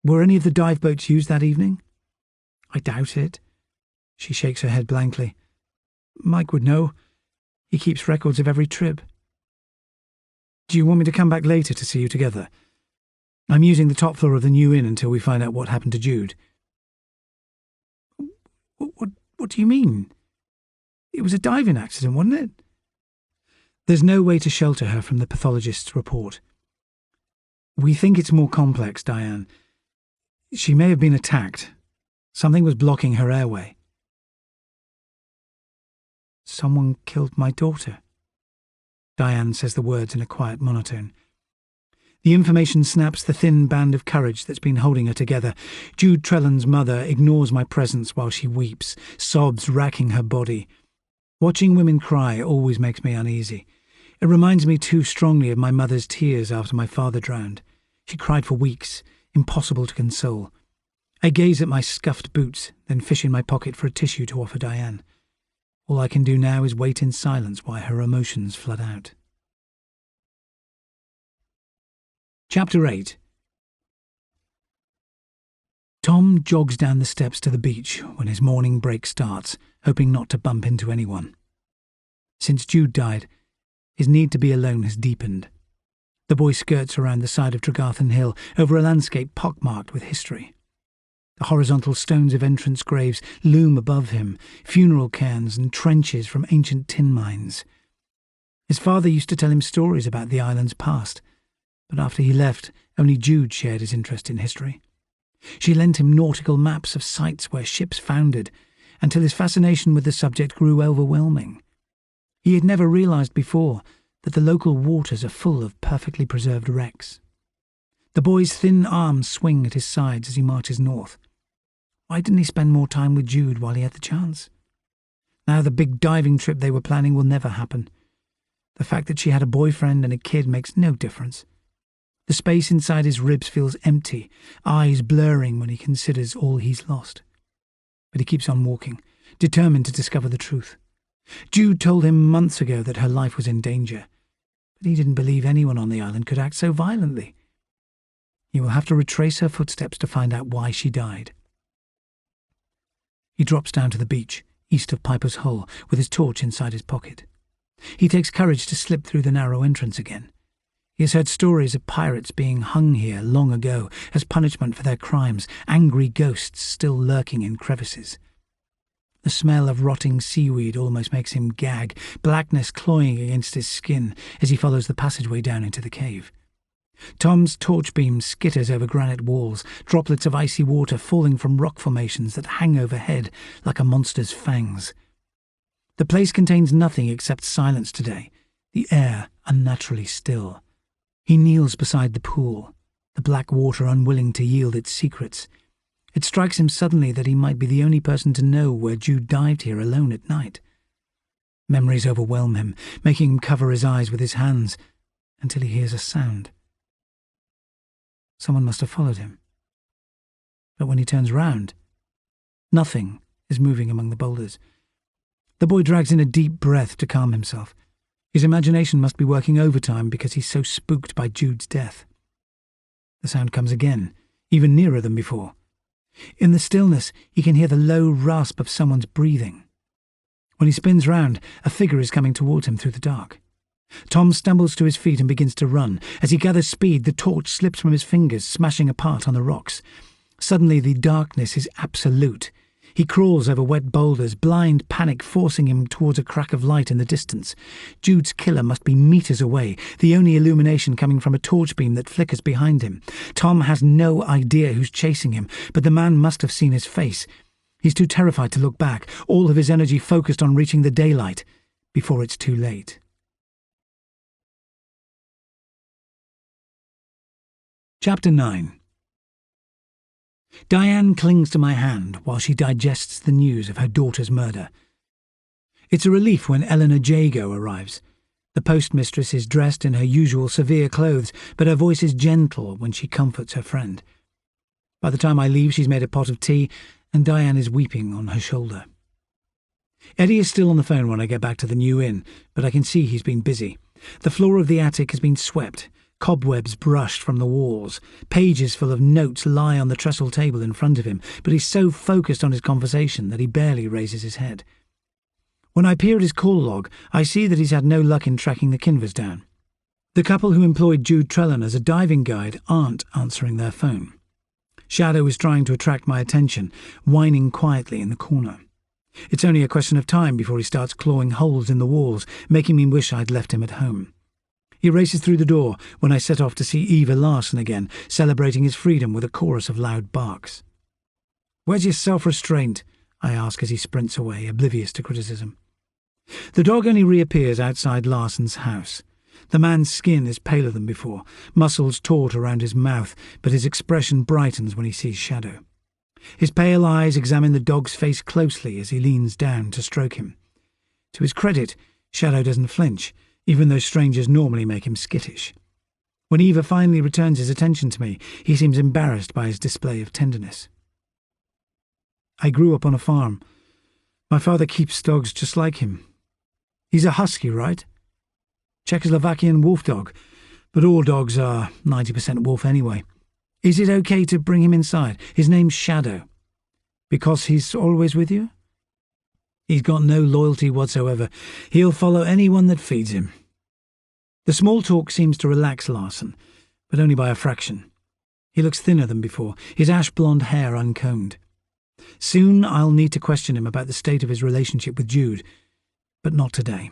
"Were any of the dive boats used that evening?" "I doubt it." She shakes her head blankly. "Mike would know. He keeps records of every trip." "Do you want me to come back later to see you together? I'm using the top floor of the new inn until we find out what happened to Jude." What do you mean? It was a diving accident, wasn't it?" There's no way to shelter her from the pathologist's report. "We think it's more complex, Diane. She may have been attacked. Something was blocking her airway." "Someone killed my daughter." Diane says the words in a quiet monotone. The information snaps the thin band of courage that's been holding her together. Jude Trellan's mother ignores my presence while she weeps, sobs racking her body. Watching women cry always makes me uneasy. It reminds me too strongly of my mother's tears after my father drowned. She cried for weeks, impossible to console. I gaze at my scuffed boots, then fish in my pocket for a tissue to offer Diane. All I can do now is wait in silence while her emotions flood out. Chapter 8. Tom jogs down the steps to the beach when his morning break starts, hoping not to bump into anyone. Since Jude died, his need to be alone has deepened. The boy skirts around the side of Tregarthen Hill, over a landscape pockmarked with history. The horizontal stones of entrance graves loom above him, funeral cairns and trenches from ancient tin mines. His father used to tell him stories about the island's past, but after he left, only Jude shared his interest in history. She lent him nautical maps of sites where ships foundered, until his fascination with the subject grew overwhelming. He had never realized before that the local waters are full of perfectly preserved wrecks. The boy's thin arms swing at his sides as he marches north. Why didn't he spend more time with Jude while he had the chance? Now the big diving trip they were planning will never happen. The fact that she had a boyfriend and a kid makes no difference. The space inside his ribs feels empty, eyes blurring when he considers all he's lost. But he keeps on walking, determined to discover the truth. Jude told him months ago that her life was in danger, but he didn't believe anyone on the island could act so violently. He will have to retrace her footsteps to find out why she died. He drops down to the beach, east of Piper's Hole, with his torch inside his pocket. He takes courage to slip through the narrow entrance again. He has heard stories of pirates being hung here long ago as punishment for their crimes, angry ghosts still lurking in crevices. The smell of rotting seaweed almost makes him gag, blackness cloying against his skin as he follows the passageway down into the cave. Tom's torch beam skitters over granite walls, droplets of icy water falling from rock formations that hang overhead like a monster's fangs. The place contains nothing except silence today, the air unnaturally still. He kneels beside the pool, the black water unwilling to yield its secrets. It strikes him suddenly that he might be the only person to know where Jude dived here alone at night. Memories overwhelm him, making him cover his eyes with his hands until he hears a sound. Someone must have followed him. But when he turns round, nothing is moving among the boulders. The boy drags in a deep breath to calm himself. His imagination must be working overtime because he's so spooked by Jude's death. The sound comes again, even nearer than before. In the stillness, he can hear the low rasp of someone's breathing. When he spins round, a figure is coming towards him through the dark. Tom stumbles to his feet and begins to run. As he gathers speed, the torch slips from his fingers, smashing apart on the rocks. Suddenly, the darkness is absolute. He crawls over wet boulders, blind panic forcing him towards a crack of light in the distance. Jude's killer must be meters away, the only illumination coming from a torch beam that flickers behind him. Tom has no idea who's chasing him, but the man must have seen his face. He's too terrified to look back, all of his energy focused on reaching the daylight before it's too late. Chapter 9. Diane clings to my hand while she digests the news of her daughter's murder. It's a relief when Eleanor Jago arrives. The postmistress is dressed in her usual severe clothes, but her voice is gentle when she comforts her friend. By the time I leave, she's made a pot of tea, and Diane is weeping on her shoulder. Eddie is still on the phone when I get back to the new inn, but I can see he's been busy. The floor of the attic has been swept, cobwebs brushed from the walls, pages full of notes lie on the trestle table in front of him, but he's so focused on his conversation that he barely raises his head. When I peer at his call log, I see that he's had no luck in tracking the Kinvers down. The couple who employed Jude Trellan as a diving guide aren't answering their phone. Shadow is trying to attract my attention, whining quietly in the corner. It's only a question of time before he starts clawing holes in the walls, making me wish I'd left him at home. He races through the door when I set off to see Eva Larson again, celebrating his freedom with a chorus of loud barks. "Where's your self-restraint?" I ask as he sprints away, oblivious to criticism. The dog only reappears outside Larson's house. The man's skin is paler than before, muscles taut around his mouth, but his expression brightens when he sees Shadow. His pale eyes examine the dog's face closely as he leans down to stroke him. To his credit, Shadow doesn't flinch, even though strangers normally make him skittish. When Eva finally returns his attention to me, he seems embarrassed by his display of tenderness. "I grew up on a farm. My father keeps dogs just like him. He's a husky, right? Czechoslovakian wolf dog, but all dogs are 90% wolf anyway. Is it okay to bring him inside? His name's Shadow. Because he's always with you?" "He's got no loyalty whatsoever. He'll follow anyone that feeds him." The small talk seems to relax Larson, but only by a fraction. He looks thinner than before, his ash-blonde hair uncombed. Soon I'll need to question him about the state of his relationship with Jude, but not today.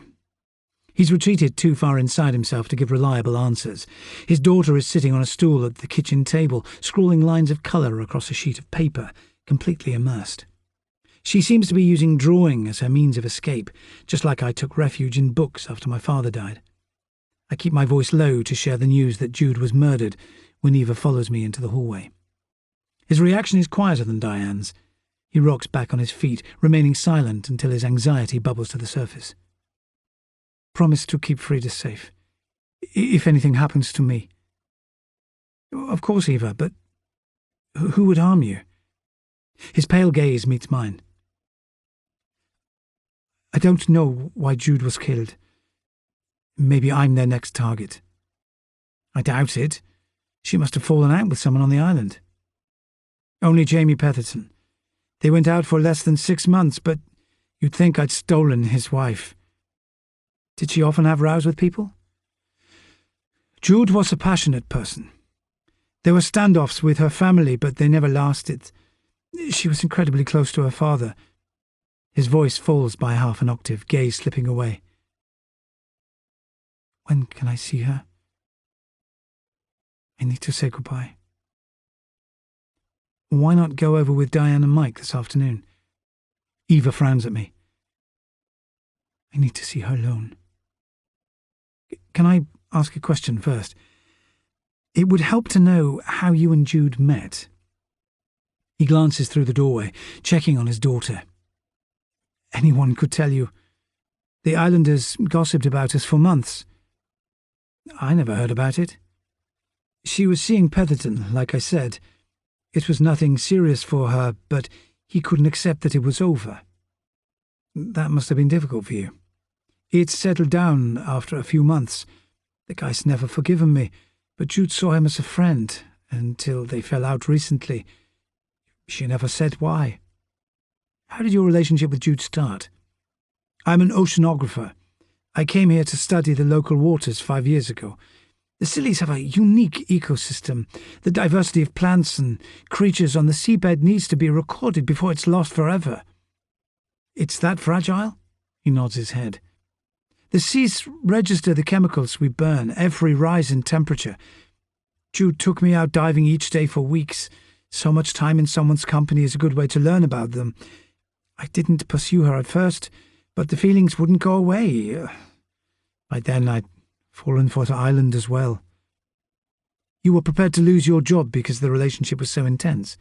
He's retreated too far inside himself to give reliable answers. His daughter is sitting on a stool at the kitchen table, scrawling lines of colour across a sheet of paper, completely immersed. She seems to be using drawing as her means of escape, just like I took refuge in books after my father died. I keep my voice low to share the news that Jude was murdered when Eva follows me into the hallway. His reaction is quieter than Diane's. He rocks back on his feet, remaining silent until his anxiety bubbles to the surface. "Promise to keep Frida safe. If anything happens to me." "Of course, Eva, but who would harm you?" His pale gaze meets mine. "I don't know why Jude was killed. Maybe I'm their next target." "I doubt it. She must have fallen out with someone on the island." "Only Jamie Petherton. They went out for less than 6 months, but you'd think I'd stolen his wife." "Did she often have rows with people?" "Jude was a passionate person. There were standoffs with her family, but they never lasted. She was incredibly close to her father." His voice falls by half an octave, gaze slipping away. "When can I see her? I need to say goodbye." "Why not go over with Diane and Mike this afternoon?" Eva frowns at me. "I need to see her alone." "Can I ask a question first? It would help to know how you and Jude met. He glances through the doorway, checking on his daughter. Anyone could tell you. The islanders gossiped about us for months. I never heard about it. She was seeing Petherton, like I said. It was nothing serious for her, but he couldn't accept that it was over. That must have been difficult for you. It settled down after a few months. The guy's never forgiven me, but Jude saw him as a friend, until they fell out recently. She never said why. How did your relationship with Jude start? I'm an oceanographer. I came here to study the local waters 5 years ago. The Scillys have a unique ecosystem. The diversity of plants and creatures on the seabed needs to be recorded before it's lost forever. It's that fragile? He nods his head. The seas register the chemicals we burn, every rise in temperature. Jude took me out diving each day for weeks. So much time in someone's company is a good way to learn about them. I didn't pursue her at first, but the feelings wouldn't go away. By then I'd fallen for the island as well. You were prepared to lose your job because the relationship was so intense.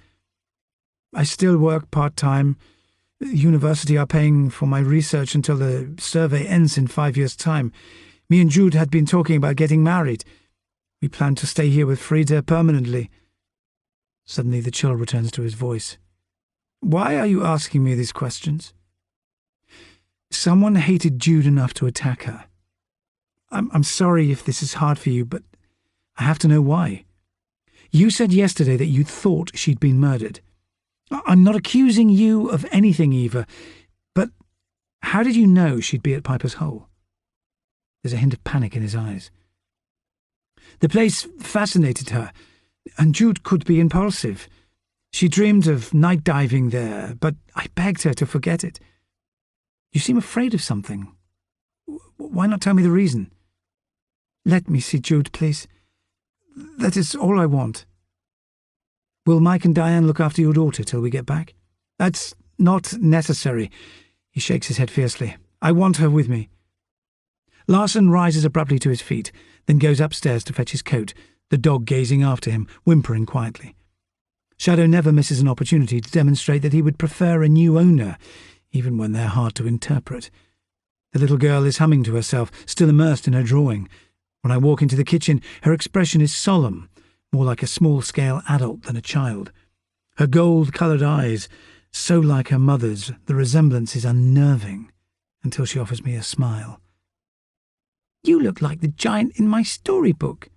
I still work part-time. The university are paying for my research until the survey ends in 5 years' time. Me and Jude had been talking about getting married. We planned to stay here with Frida permanently. Suddenly the chill returns to his voice. Why are you asking me these questions? Someone hated Jude enough to attack her. I'm sorry if this is hard for you, but I have to know why. You said yesterday that you thought she'd been murdered. I'm not accusing you of anything, Eva, but how did you know she'd be at Piper's Hole? There's a hint of panic in his eyes. The place fascinated her, and Jude could be impulsive. She dreamed of night diving there, but I begged her to forget it. You seem afraid of something. Why not tell me the reason? Let me see Jude, please. That is all I want. Will Mike and Diane look after your daughter till we get back? That's not necessary. He shakes his head fiercely. I want her with me. Larson rises abruptly to his feet, then goes upstairs to fetch his coat, the dog gazing after him, whimpering quietly. Shadow never misses an opportunity to demonstrate that he would prefer a new owner, even when they're hard to interpret. The little girl is humming to herself, still immersed in her drawing. When I walk into the kitchen, her expression is solemn, more like a small-scale adult than a child. Her gold-coloured eyes, so like her mother's, the resemblance is unnerving, until she offers me a smile. You look like the giant in my storybook.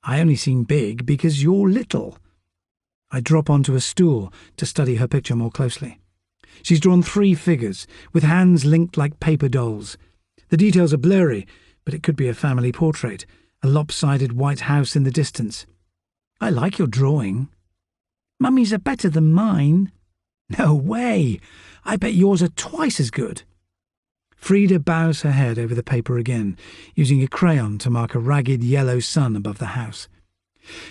I only seem big because you're little. I drop onto a stool to study her picture more closely. She's drawn 3 figures, with hands linked like paper dolls. The details are blurry, but it could be a family portrait, a lopsided white house in the distance. I like your drawing. Mummy's are better than mine. No way! I bet yours are twice as good. Frida bows her head over the paper again, using a crayon to mark a ragged yellow sun above the house.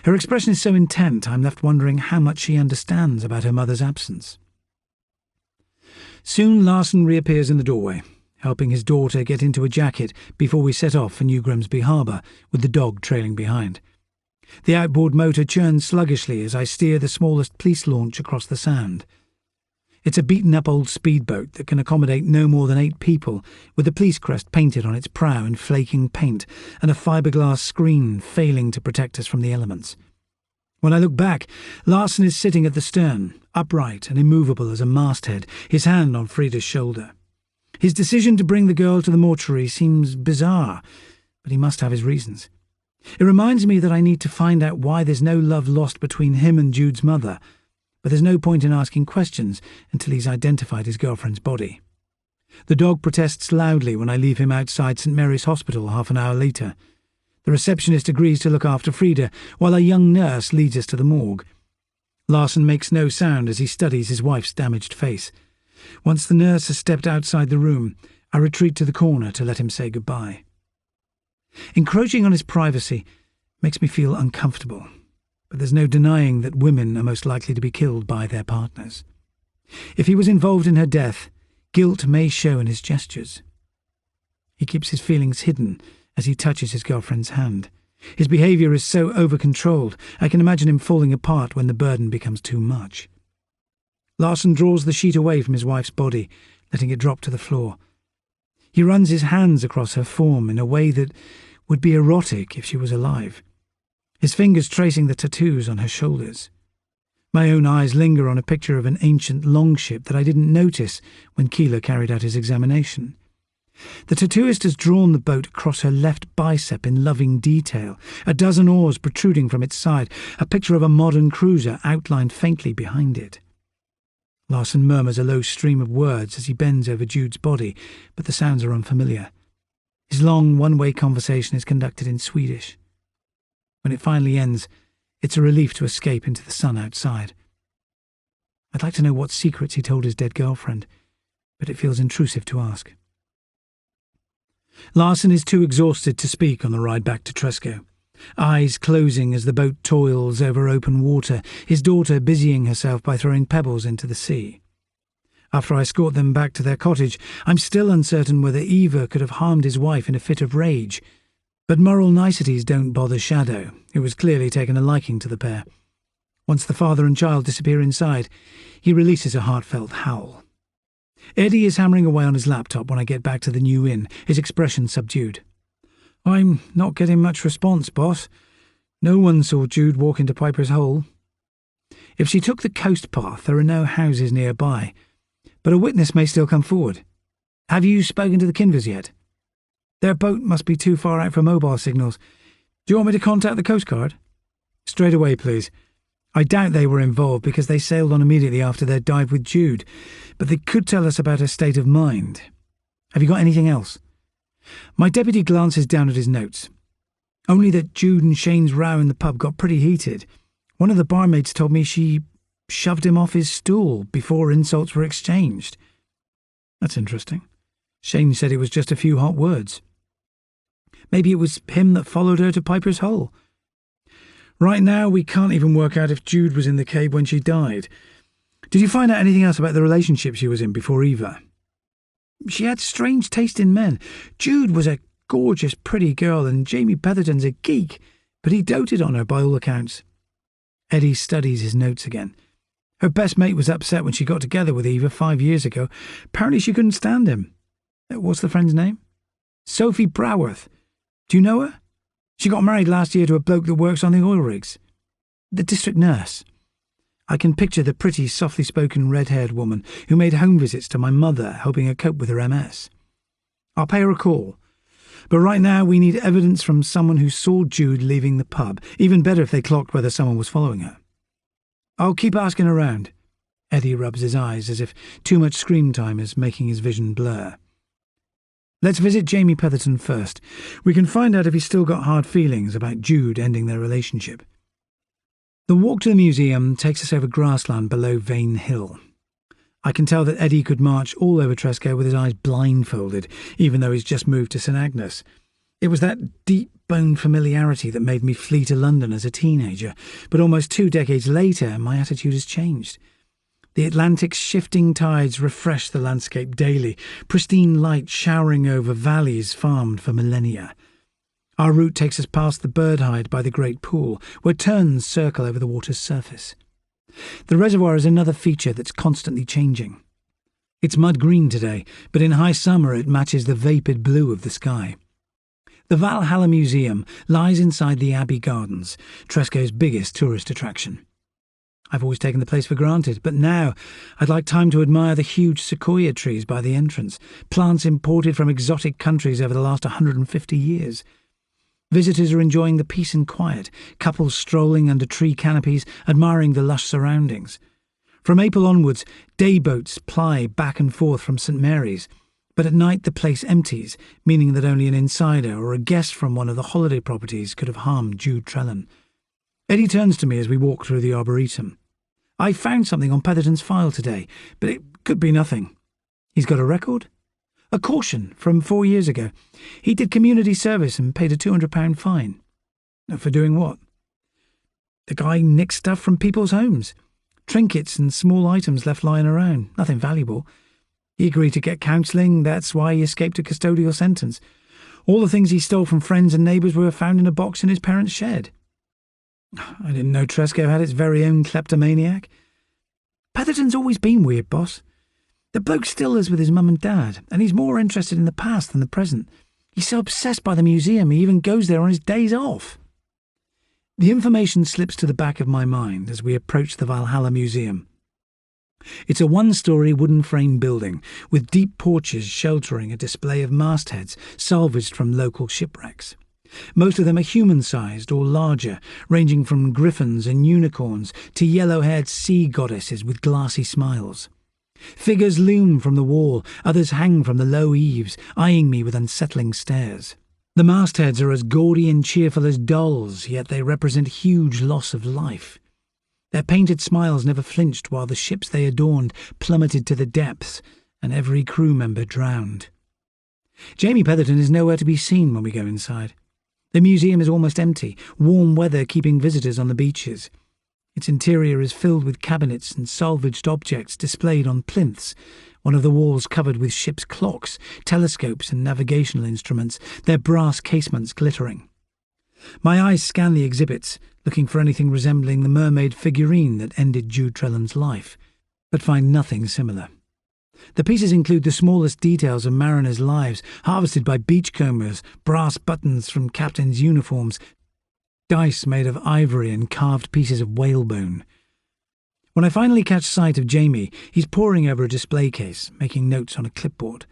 Her expression is so intent I'm left wondering how much she understands about her mother's absence. Soon Larson reappears in the doorway, helping his daughter get into a jacket before we set off for New Grimsby Harbour, with the dog trailing behind. The outboard motor churns sluggishly as I steer the smallest police launch across the Sound. It's a beaten-up old speedboat that can accommodate no more than 8 people, with the police crest painted on its prow in flaking paint and a fiberglass screen failing to protect us from the elements. When I look back, Larson is sitting at the stern, upright and immovable as a masthead, his hand on Frida's shoulder. His decision to bring the girl to the mortuary seems bizarre, but he must have his reasons. It reminds me that I need to find out why there's no love lost between him and Jude's mother, but there's no point in asking questions until he's identified his girlfriend's body. The dog protests loudly when I leave him outside St. Mary's Hospital half an hour later. The receptionist agrees to look after Frida, while a young nurse leads us to the morgue. Larson makes no sound as he studies his wife's damaged face. Once the nurse has stepped outside the room, I retreat to the corner to let him say goodbye. Encroaching on his privacy makes me feel uncomfortable, but there's no denying that women are most likely to be killed by their partners. If he was involved in her death, guilt may show in his gestures. He keeps his feelings hidden as he touches his girlfriend's hand. His behaviour is so over-controlled, I can imagine him falling apart when the burden becomes too much. Larson draws the sheet away from his wife's body, letting it drop to the floor. He runs his hands across her form in a way that would be erotic if she was alive, his fingers tracing the tattoos on her shoulders. My own eyes linger on a picture of an ancient longship that I didn't notice when Keeler carried out his examination. The tattooist has drawn the boat across her left bicep in loving detail, a dozen oars protruding from its side, a picture of a modern cruiser outlined faintly behind it. Larson murmurs a low stream of words as he bends over Jude's body, but the sounds are unfamiliar. His long, one-way conversation is conducted in Swedish. When it finally ends, it's a relief to escape into the sun outside. I'd like to know what secrets he told his dead girlfriend, but it feels intrusive to ask. Larson is too exhausted to speak on the ride back to Tresco, eyes closing as the boat toils over open water, his daughter busying herself by throwing pebbles into the sea. After I escort them back to their cottage, I'm still uncertain whether Eva could have harmed his wife in a fit of rage, but moral niceties don't bother Shadow, who has clearly taken a liking to the pair. Once the father and child disappear inside, he releases a heartfelt howl. Eddie is hammering away on his laptop when I get back to the new inn, his expression subdued. "I'm not getting much response, boss. No one saw Jude walk into Piper's Hole. If she took the coast path, there are no houses nearby, but a witness may still come forward. Have you spoken to the Kinvers yet? Their boat must be too far out for mobile signals. Do you want me to contact the Coast Guard?" "Straight away, please. I doubt they were involved because they sailed on immediately after their dive with Jude, but they could tell us about her state of mind. Have you got anything else?" My deputy glances down at his notes. "Only that Jude and Shane's row in the pub got pretty heated. One of the barmaids told me she shoved him off his stool before insults were exchanged." "That's interesting. Shane said it was just a few hot words. Maybe it was him that followed her to Piper's Hole. Right now, we can't even work out if Jude was in the cave when she died. Did you find out anything else about the relationship she was in before Eva?" "She had strange taste in men. Jude was a gorgeous, pretty girl, and Jamie Petherton's a geek, but he doted on her by all accounts." Eddie studies his notes again. "Her best mate was upset when she got together with Eva 5 years ago. Apparently she couldn't stand him. What's the friend's name?" "Sophie Broworth. Do you know her? She got married last year to a bloke that works on the oil rigs." "The district nurse." I can picture the pretty, softly-spoken, red-haired woman who made home visits to my mother, helping her cope with her MS. "I'll pay her a call. But right now we need evidence from someone who saw Jude leaving the pub. Even better if they clocked whether someone was following her." "I'll keep asking around." Eddie rubs his eyes as if too much screen time is making his vision blur. "Let's visit Jamie Petherton first. We can find out if he's still got hard feelings about Jude ending their relationship." The walk to the museum takes us over grassland below Vane Hill. I can tell that Eddie could march all over Tresco with his eyes blindfolded, even though he's just moved to St Agnes. It was that deep-boned familiarity that made me flee to London as a teenager, but almost 2 decades later my attitude has changed. The Atlantic's shifting tides refresh the landscape daily, pristine light showering over valleys farmed for millennia. Our route takes us past the birdhide by the great pool, where terns circle over the water's surface. The reservoir is another feature that's constantly changing. It's mud green today, but in high summer it matches the vapid blue of the sky. The Valhalla Museum lies inside the Abbey Gardens, Tresco's biggest tourist attraction. I've always taken the place for granted, but now I'd like time to admire the huge sequoia trees by the entrance, plants imported from exotic countries over the last 150 years. Visitors are enjoying the peace and quiet, couples strolling under tree canopies, admiring the lush surroundings. From April onwards, day boats ply back and forth from St Mary's, but at night the place empties, meaning that only an insider or a guest from one of the holiday properties could have harmed Jude Trellan. Eddie turns to me as we walk through the Arboretum. "I found something on Petherton's file today, but it could be nothing." "He's got a record?" "A caution from 4 years ago. He did community service and paid a £200 fine." "For doing what?" "The guy nicked stuff from people's homes. Trinkets and small items left lying around. Nothing valuable. He agreed to get counselling. That's why he escaped a custodial sentence. All the things he stole from friends and neighbours were found in a box in his parents' shed. I didn't know Tresco had its very own kleptomaniac. Petherton's always been weird, boss. The bloke still lives with his mum and dad, and he's more interested in the past than the present. He's so obsessed by the museum he even goes there on his days off. The information slips to the back of my mind as we approach the Valhalla Museum. It's a one-storey wooden-frame building with deep porches sheltering a display of mastheads salvaged from local shipwrecks. Most of them are human-sized or larger, ranging from griffins and unicorns to yellow-haired sea goddesses with glassy smiles. Figures loom from the wall, others hang from the low eaves, eyeing me with unsettling stares. The mastheads are as gaudy and cheerful as dolls, yet they represent huge loss of life. Their painted smiles never flinched while the ships they adorned plummeted to the depths, and every crew member drowned. Jamie Petherton is nowhere to be seen when we go inside. The museum is almost empty, warm weather keeping visitors on the beaches. Its interior is filled with cabinets and salvaged objects displayed on plinths, one of the walls covered with ship's clocks, telescopes and navigational instruments, their brass casements glittering. My eyes scan the exhibits, looking for anything resembling the mermaid figurine that ended Jude Trellan's life, but find nothing similar. The pieces include the smallest details of mariners' lives, harvested by beachcombers, brass buttons from captains' uniforms, dice made of ivory and carved pieces of whalebone. When I finally catch sight of Jamie, he's poring over a display case, making notes on a clipboard.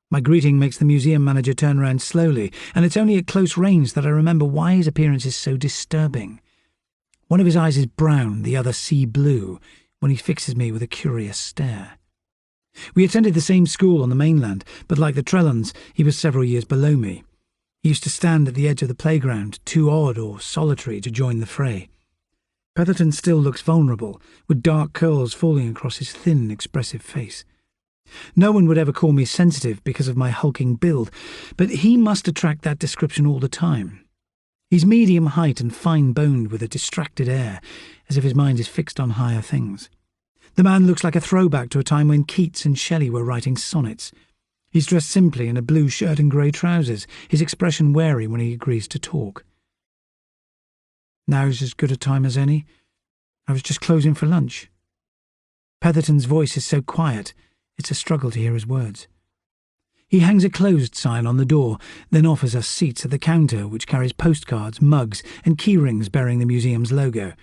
My greeting makes the museum manager turn round slowly, and it's only at close range that I remember why his appearance is so disturbing. One of his eyes is brown, the other sea blue, when he fixes me with a curious stare. We attended the same school on the mainland, but like the Trellans, he was several years below me. He used to stand at the edge of the playground, too odd or solitary to join the fray. Petherton still looks vulnerable, with dark curls falling across his thin, expressive face. No one would ever call me sensitive because of my hulking build, but he must attract that description all the time. He's medium height and fine-boned with a distracted air, as if his mind is fixed on higher things. The man looks like a throwback to a time when Keats and Shelley were writing sonnets. He's dressed simply in a blue shirt and grey trousers, his expression wary when he agrees to talk. Now's as good a time as any. I was just closing for lunch. Petherton's voice is so quiet, it's a struggle to hear his words. He hangs a closed sign on the door, then offers us seats at the counter, which carries postcards, mugs, and keyrings bearing the museum's logo.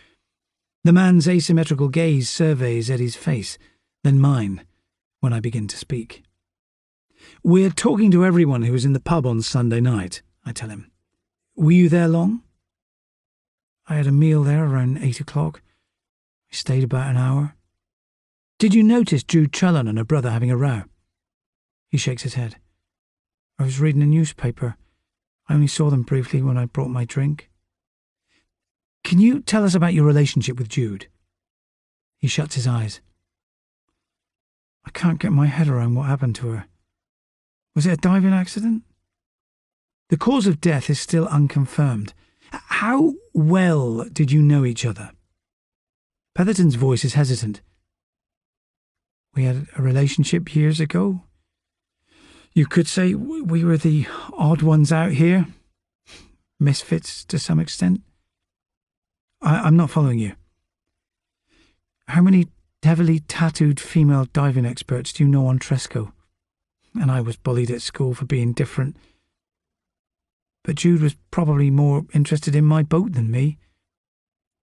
The man's asymmetrical gaze surveys Eddie's face, then mine, when I begin to speak. We're talking to everyone who was in the pub on Sunday night, I tell him. Were you there long? I had a meal there around 8 o'clock. I stayed about an hour. Did you notice Jude Trellan and her brother having a row? He shakes his head. I was reading a newspaper. I only saw them briefly when I brought my drink. Can you tell us about your relationship with Jude? He shuts his eyes. I can't get my head around what happened to her. Was it a diving accident? The cause of death is still unconfirmed. How well did you know each other? Petherton's voice is hesitant. We had a relationship years ago. You could say we were the odd ones out here. Misfits to some extent. I'm not following you. How many heavily tattooed female diving experts do you know on Tresco? And I was bullied at school for being different. But Jude was probably more interested in my boat than me.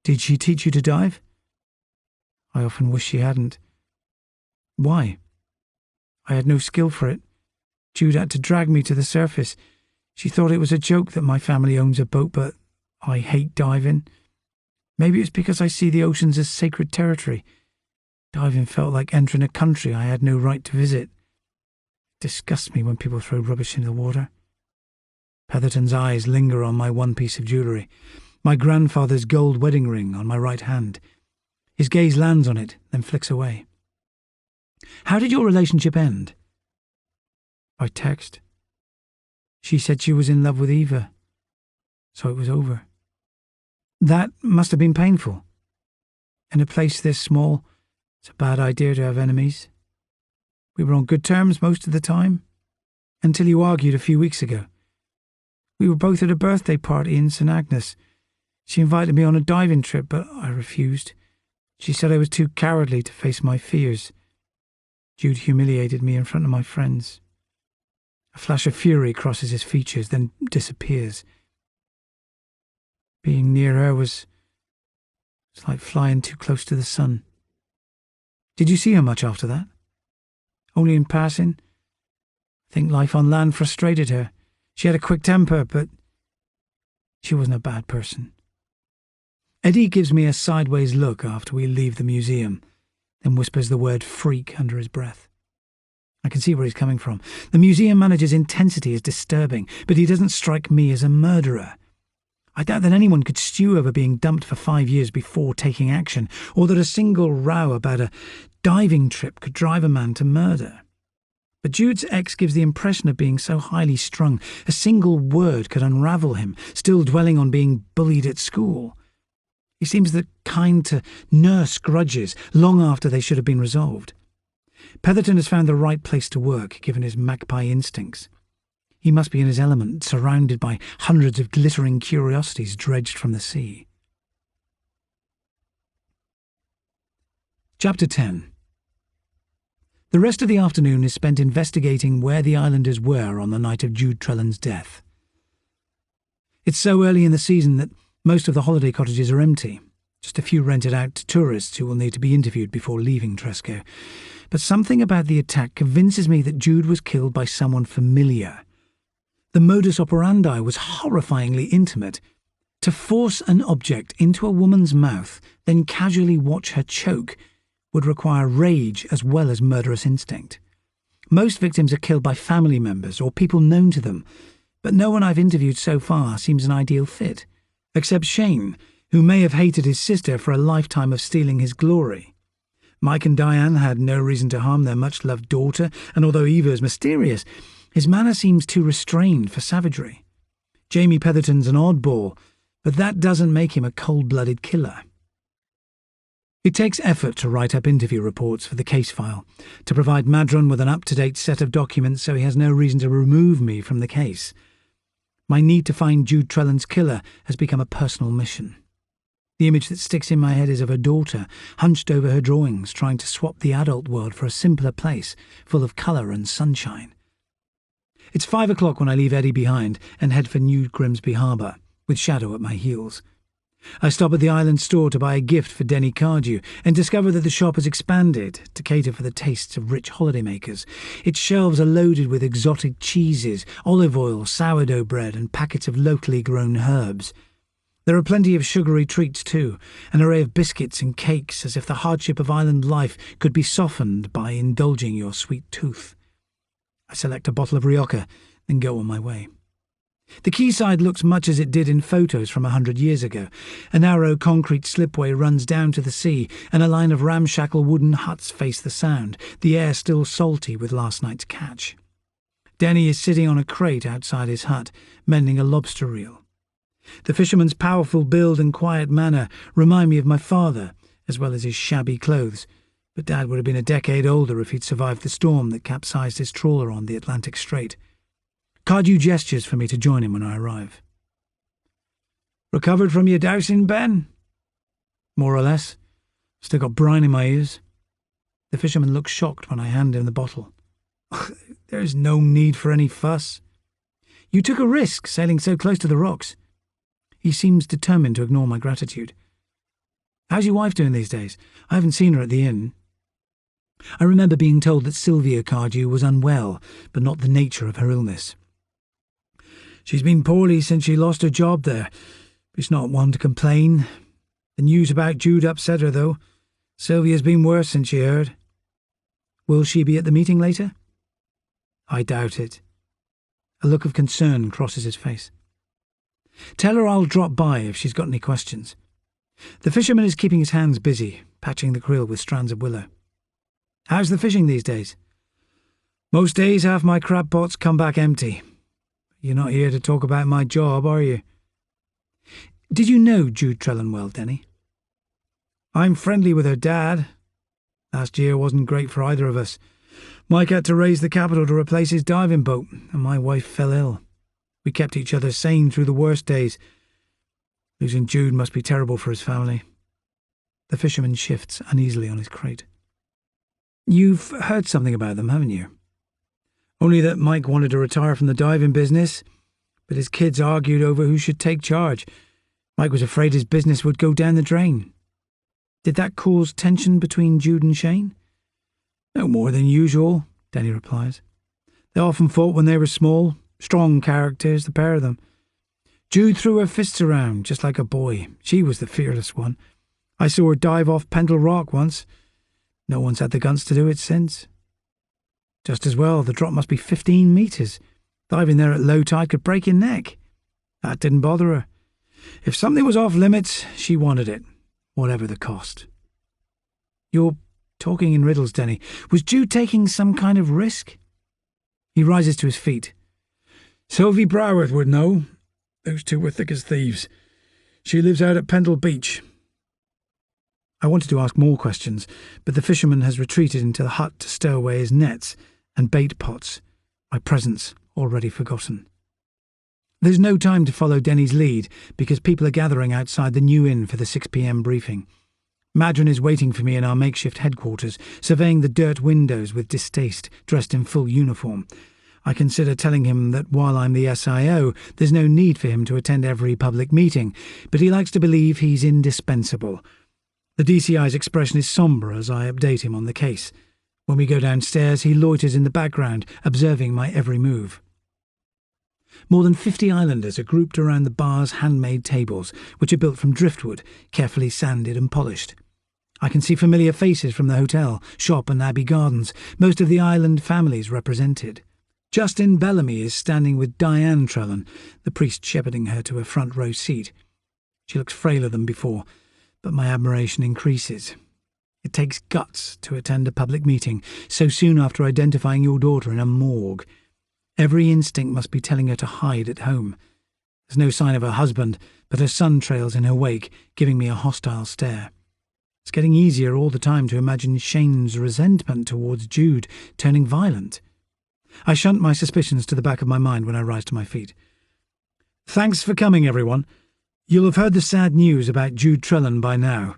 Did she teach you to dive? I often wish she hadn't. Why? I had no skill for it. Jude had to drag me to the surface. She thought it was a joke that my family owns a boat, but I hate diving. Maybe it's because I see the oceans as sacred territory. Diving felt like entering a country I had no right to visit. It disgusts me when people throw rubbish into the water. Petherton's eyes linger on my one piece of jewellery, my grandfather's gold wedding ring on my right hand. His gaze lands on it, then flicks away. How did your relationship end? By text. She said she was in love with Eva, so it was over. That must have been painful. In a place this small, it's a bad idea to have enemies. We were on good terms most of the time, until you argued a few weeks ago. We were both at a birthday party in St Agnes. She invited me on a diving trip, but I refused. She said I was too cowardly to face my fears. Jude humiliated me in front of my friends. A flash of fury crosses his features, then disappears. Being near her was like flying too close to the sun. Did you see her much after that? Only in passing. I think life on land frustrated her. She had a quick temper, but she wasn't a bad person. Eddie gives me a sideways look after we leave the museum, then whispers the word freak under his breath. I can see where he's coming from. The museum manager's intensity is disturbing, but he doesn't strike me as a murderer. I doubt that anyone could stew over being dumped for 5 years before taking action, or that a single row about a diving trip could drive a man to murder. But Jude's ex gives the impression of being so highly strung, a single word could unravel him, still dwelling on being bullied at school. He seems the kind to nurse grudges long after they should have been resolved. Petherton has found the right place to work, given his magpie instincts. He must be in his element, surrounded by hundreds of glittering curiosities dredged from the sea. Chapter 10. The rest of the afternoon is spent investigating where the islanders were on the night of Jude Trellan's death. It's so early in the season that most of the holiday cottages are empty, just a few rented out to tourists who will need to be interviewed before leaving Tresco. But something about the attack convinces me that Jude was killed by someone familiar. The modus operandi was horrifyingly intimate. To force an object into a woman's mouth, then casually watch her choke, would require rage as well as murderous instinct. Most victims are killed by family members or people known to them, but no one I've interviewed so far seems an ideal fit, except Shane, who may have hated his sister for a lifetime of stealing his glory. Mike and Diane had no reason to harm their much-loved daughter, and although Eva is mysterious, his manner seems too restrained for savagery. Jamie Petherton's an oddball, but that doesn't make him a cold-blooded killer. It takes effort to write up interview reports for the case file, to provide Madron with an up-to-date set of documents so he has no reason to remove me from the case. My need to find Jude Trellan's killer has become a personal mission. The image that sticks in my head is of her daughter, hunched over her drawings, trying to swap the adult world for a simpler place, full of colour and sunshine. It's 5 o'clock when I leave Eddie behind and head for New Grimsby Harbour, with Shadow at my heels. I stop at the island store to buy a gift for Denny Cardew and discover that the shop has expanded to cater for the tastes of rich holidaymakers. Its shelves are loaded with exotic cheeses, olive oil, sourdough bread and packets of locally grown herbs. There are plenty of sugary treats too, an array of biscuits and cakes, as if the hardship of island life could be softened by indulging your sweet tooth. I select a bottle of Rioja, then go on my way. The quayside looks much as it did in photos from 100 years ago. A narrow concrete slipway runs down to the sea, and a line of ramshackle wooden huts face the sound, the air still salty with last night's catch. Denny is sitting on a crate outside his hut, mending a lobster reel. The fisherman's powerful build and quiet manner remind me of my father, as well as his shabby clothes, but Dad would have been a decade older if he'd survived the storm that capsized his trawler on the Atlantic Strait. Cardew gestures for me to join him when I arrive. "Recovered from your dousing, Ben?" "More or less. Still got brine in my ears." The fisherman looks shocked when I hand him the bottle. "There's no need for any fuss. You took a risk sailing so close to the rocks." He seems determined to ignore my gratitude. "How's your wife doing these days? I haven't seen her at the inn." I remember being told that Sylvia Cardew was unwell, but not the nature of her illness. "She's been poorly since she lost her job there. She's not one to complain. The news about Jude upset her, though. Sylvia's been worse since she heard." "Will she be at the meeting later?" "I doubt it." A look of concern crosses his face. "Tell her I'll drop by if she's got any questions." The fisherman is keeping his hands busy, patching the krill with strands of willow. "How's the fishing these days?" "Most days half my crab pots come back empty. You're not here to talk about my job, are you?" "Did you know Jude Trellan well, Denny?" "I'm friendly with her dad. Last year wasn't great for either of us. Mike had to raise the capital to replace his diving boat, and my wife fell ill. We kept each other sane through the worst days. Losing Jude must be terrible for his family. The fisherman shifts uneasily on his crate. You've heard something about them, haven't you? Only that Mike wanted to retire from the diving business, but his kids argued over who should take charge. Mike was afraid his business would go down the drain. Did that cause tension between Jude and Shane? No more than usual, Denny replies. They often fought when they were small, strong characters, the pair of them. Jude threw her fists around, just like a boy. She was the fearless one. I saw her dive off Pendle Rock once. No one's had the guts to do it since. Just as well, the drop must be 15 metres. Diving there at low tide could break your neck. That didn't bother her. If something was off limits, she wanted it, whatever the cost. You're talking in riddles, Denny. Was Jude taking some kind of risk? He rises to his feet. Sylvie Broworth would know. Those two were thick as thieves. She lives out at Pendle Beach. I wanted to ask more questions, but the fisherman has retreated into the hut to stow away his nets and bait pots, my presence already forgotten. There's no time to follow Denny's lead because people are gathering outside the new inn for the 6 p.m. briefing. Madron is waiting for me in our makeshift headquarters, surveying the dirt windows with distaste, dressed in full uniform. I consider telling him that while I'm the SIO, there's no need for him to attend every public meeting, but he likes to believe he's indispensable. The DCI's expression is sombre as I update him on the case. When we go downstairs, he loiters in the background, observing my every move. More than 50 islanders are grouped around the bar's handmade tables, which are built from driftwood, carefully sanded and polished. I can see familiar faces from the hotel, shop and Abbey Gardens, most of the island families represented. Justin Bellamy is standing with Diane Trellan, the priest shepherding her to a front row seat. She looks frailer than before, but my admiration increases. It takes guts to attend a public meeting so soon after identifying your daughter in a morgue. Every instinct must be telling her to hide at home. There's no sign of her husband, but her son trails in her wake, giving me a hostile stare. It's getting easier all the time to imagine Shane's resentment towards Jude turning violent. I shunt my suspicions to the back of my mind when I rise to my feet. Thanks for coming, everyone. You'll have heard the sad news about Jude Trellan by now.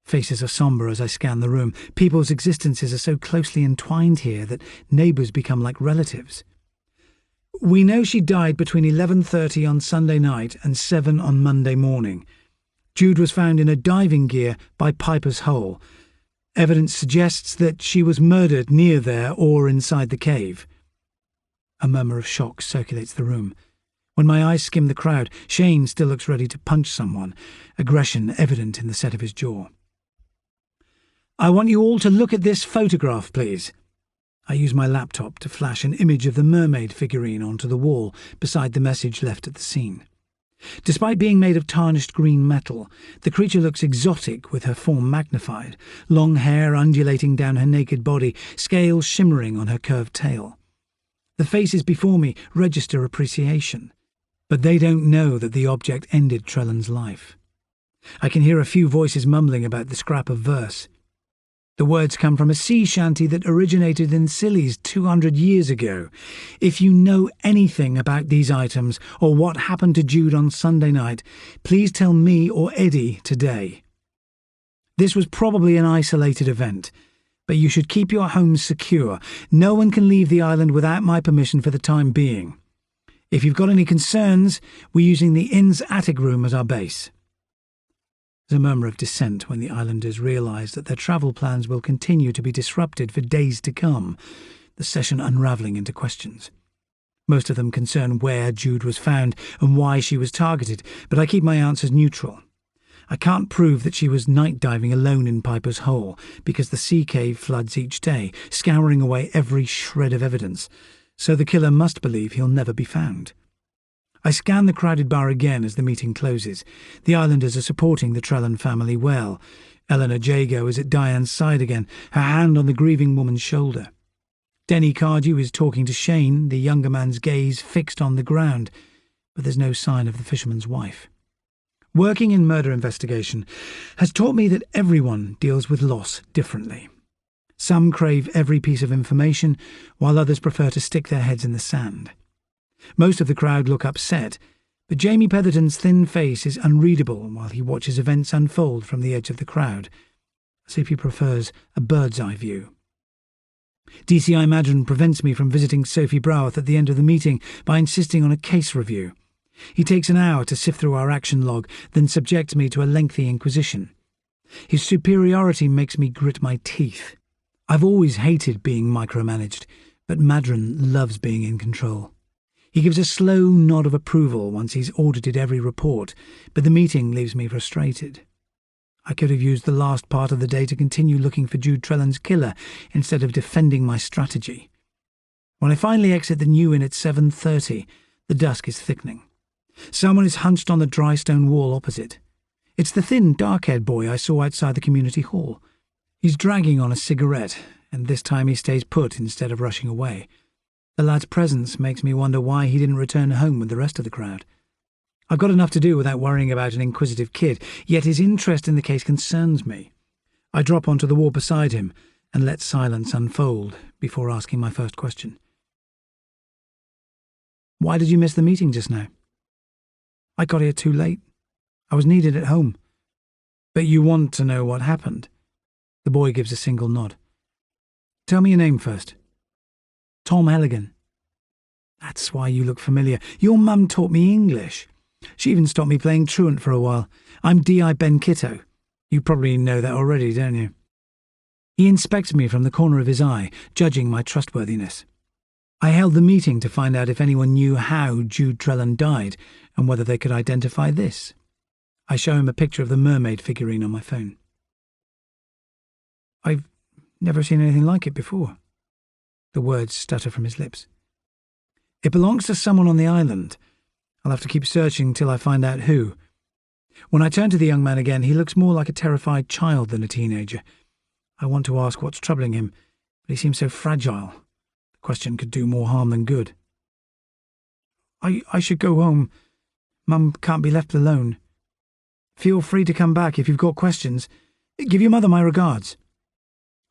Faces are sombre as I scan the room. People's existences are so closely entwined here that neighbours become like relatives. We know she died between 11:30 on Sunday night and 7 on Monday morning. Jude was found in her diving gear by Piper's Hole. Evidence suggests that she was murdered near there or inside the cave. A murmur of shock circulates the room. When my eyes skim the crowd, Shane still looks ready to punch someone, aggression evident in the set of his jaw. I want you all to look at this photograph, please. I use my laptop to flash an image of the mermaid figurine onto the wall beside the message left at the scene. Despite being made of tarnished green metal, the creature looks exotic with her form magnified, long hair undulating down her naked body, scales shimmering on her curved tail. The faces before me register appreciation, but they don't know that the object ended Trellan's life. I can hear a few voices mumbling about the scrap of verse. The words come from a sea shanty that originated in Scilly's 200 years ago. If you know anything about these items or what happened to Jude on Sunday night, please tell me or Eddie today. This was probably an isolated event, but you should keep your homes secure. No one can leave the island without my permission for the time being. If you've got any concerns, we're using the inn's attic room as our base. There's a murmur of dissent when the islanders realise that their travel plans will continue to be disrupted for days to come, the session unravelling into questions. Most of them concern where Jude was found and why she was targeted, but I keep my answers neutral. I can't prove that she was night diving alone in Piper's Hole, because the sea cave floods each day, scouring away every shred of evidence, so the killer must believe he'll never be found. I scan the crowded bar again as the meeting closes. The islanders are supporting the Trellan family well. Eleanor Jago is at Diane's side again, her hand on the grieving woman's shoulder. Denny Cardew is talking to Shane, the younger man's gaze fixed on the ground, but there's no sign of the fisherman's wife. Working in murder investigation has taught me that everyone deals with loss differently. Some crave every piece of information, while others prefer to stick their heads in the sand. Most of the crowd look upset, but Jamie Petherton's thin face is unreadable while he watches events unfold from the edge of the crowd, as if he prefers a bird's-eye view. DCI Madron prevents me from visiting Sophie Broworth at the end of the meeting by insisting on a case review. He takes an hour to sift through our action log, then subjects me to a lengthy inquisition. His superiority makes me grit my teeth. I've always hated being micromanaged, but Madron loves being in control. He gives a slow nod of approval once he's audited every report, but the meeting leaves me frustrated. I could have used the last part of the day to continue looking for Jude Trellan's killer instead of defending my strategy. When I finally exit the New Inn at 7:30, the dusk is thickening. Someone is hunched on the dry stone wall opposite. It's the thin, dark-haired boy I saw outside the community hall. He's dragging on a cigarette, and this time he stays put instead of rushing away. The lad's presence makes me wonder why he didn't return home with the rest of the crowd. I've got enough to do without worrying about an inquisitive kid, yet his interest in the case concerns me. I drop onto the wall beside him and let silence unfold before asking my first question. Why did you miss the meeting just now? I got here too late. I was needed at home. But you want to know what happened? The boy gives a single nod. Tell me your name first. Tom Halligan. That's why you look familiar. Your mum taught me English. She even stopped me playing truant for a while. I'm D.I. Ben Kitto. You probably know that already, don't you? He inspects me from the corner of his eye, judging my trustworthiness. I held the meeting to find out if anyone knew how Jude Trellan died and whether they could identify this. I show him a picture of the mermaid figurine on my phone. I've never seen anything like it before. The words stutter from his lips. It belongs to someone on the island. I'll have to keep searching till I find out who. When I turn to the young man again, he looks more like a terrified child than a teenager. I want to ask what's troubling him, but he seems so fragile. The question could do more harm than good. I should go home. Mum can't be left alone. Feel free to come back if you've got questions. Give your mother my regards.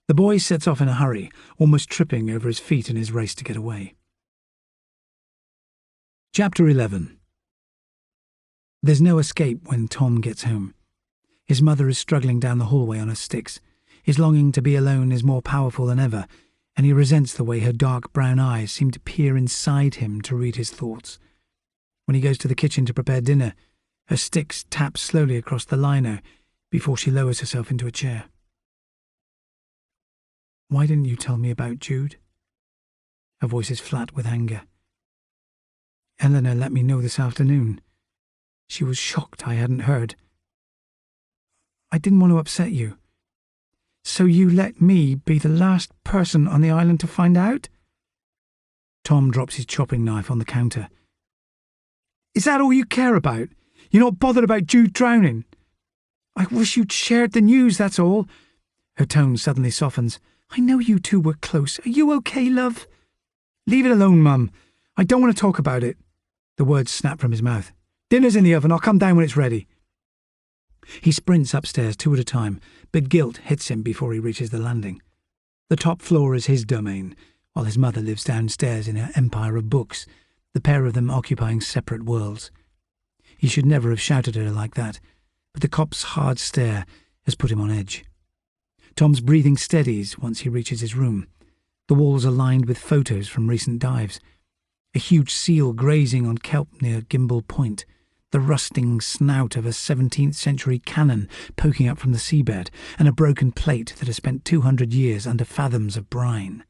The boy sets off in a hurry, almost tripping over his feet in his race to get away. Chapter 11. There's no escape when Tom gets home. His mother is struggling down the hallway on her sticks. His longing to be alone is more powerful than ever, and he resents the way her dark brown eyes seem to peer inside him to read his thoughts. When he goes to the kitchen to prepare dinner, her sticks tap slowly across the lino before she lowers herself into a chair. Why didn't you tell me about Jude? Her voice is flat with anger. Eleanor let me know this afternoon. She was shocked I hadn't heard. I didn't want to upset you. So you let me be the last person on the island to find out? Tom drops his chopping knife on the counter. Is that all you care about? You're not bothered about Jude drowning? I wish you'd shared the news, that's all. Her tone suddenly softens. I know you two were close. Are you okay, love? Leave it alone, Mum. I don't want to talk about it. The words snap from his mouth. Dinner's in the oven. I'll come down when it's ready. He sprints upstairs 2 at a time, but guilt hits him before he reaches the landing. The top floor is his domain, while his mother lives downstairs in her empire of books, the pair of them occupying separate worlds. He should never have shouted at her like that, but the cop's hard stare has put him on edge. Tom's breathing steadies once he reaches his room. The walls are lined with photos from recent dives. A huge seal grazing on kelp near Gimble Point, the rusting snout of a 17th century cannon poking up from the seabed, and a broken plate that has spent 200 years under fathoms of brine.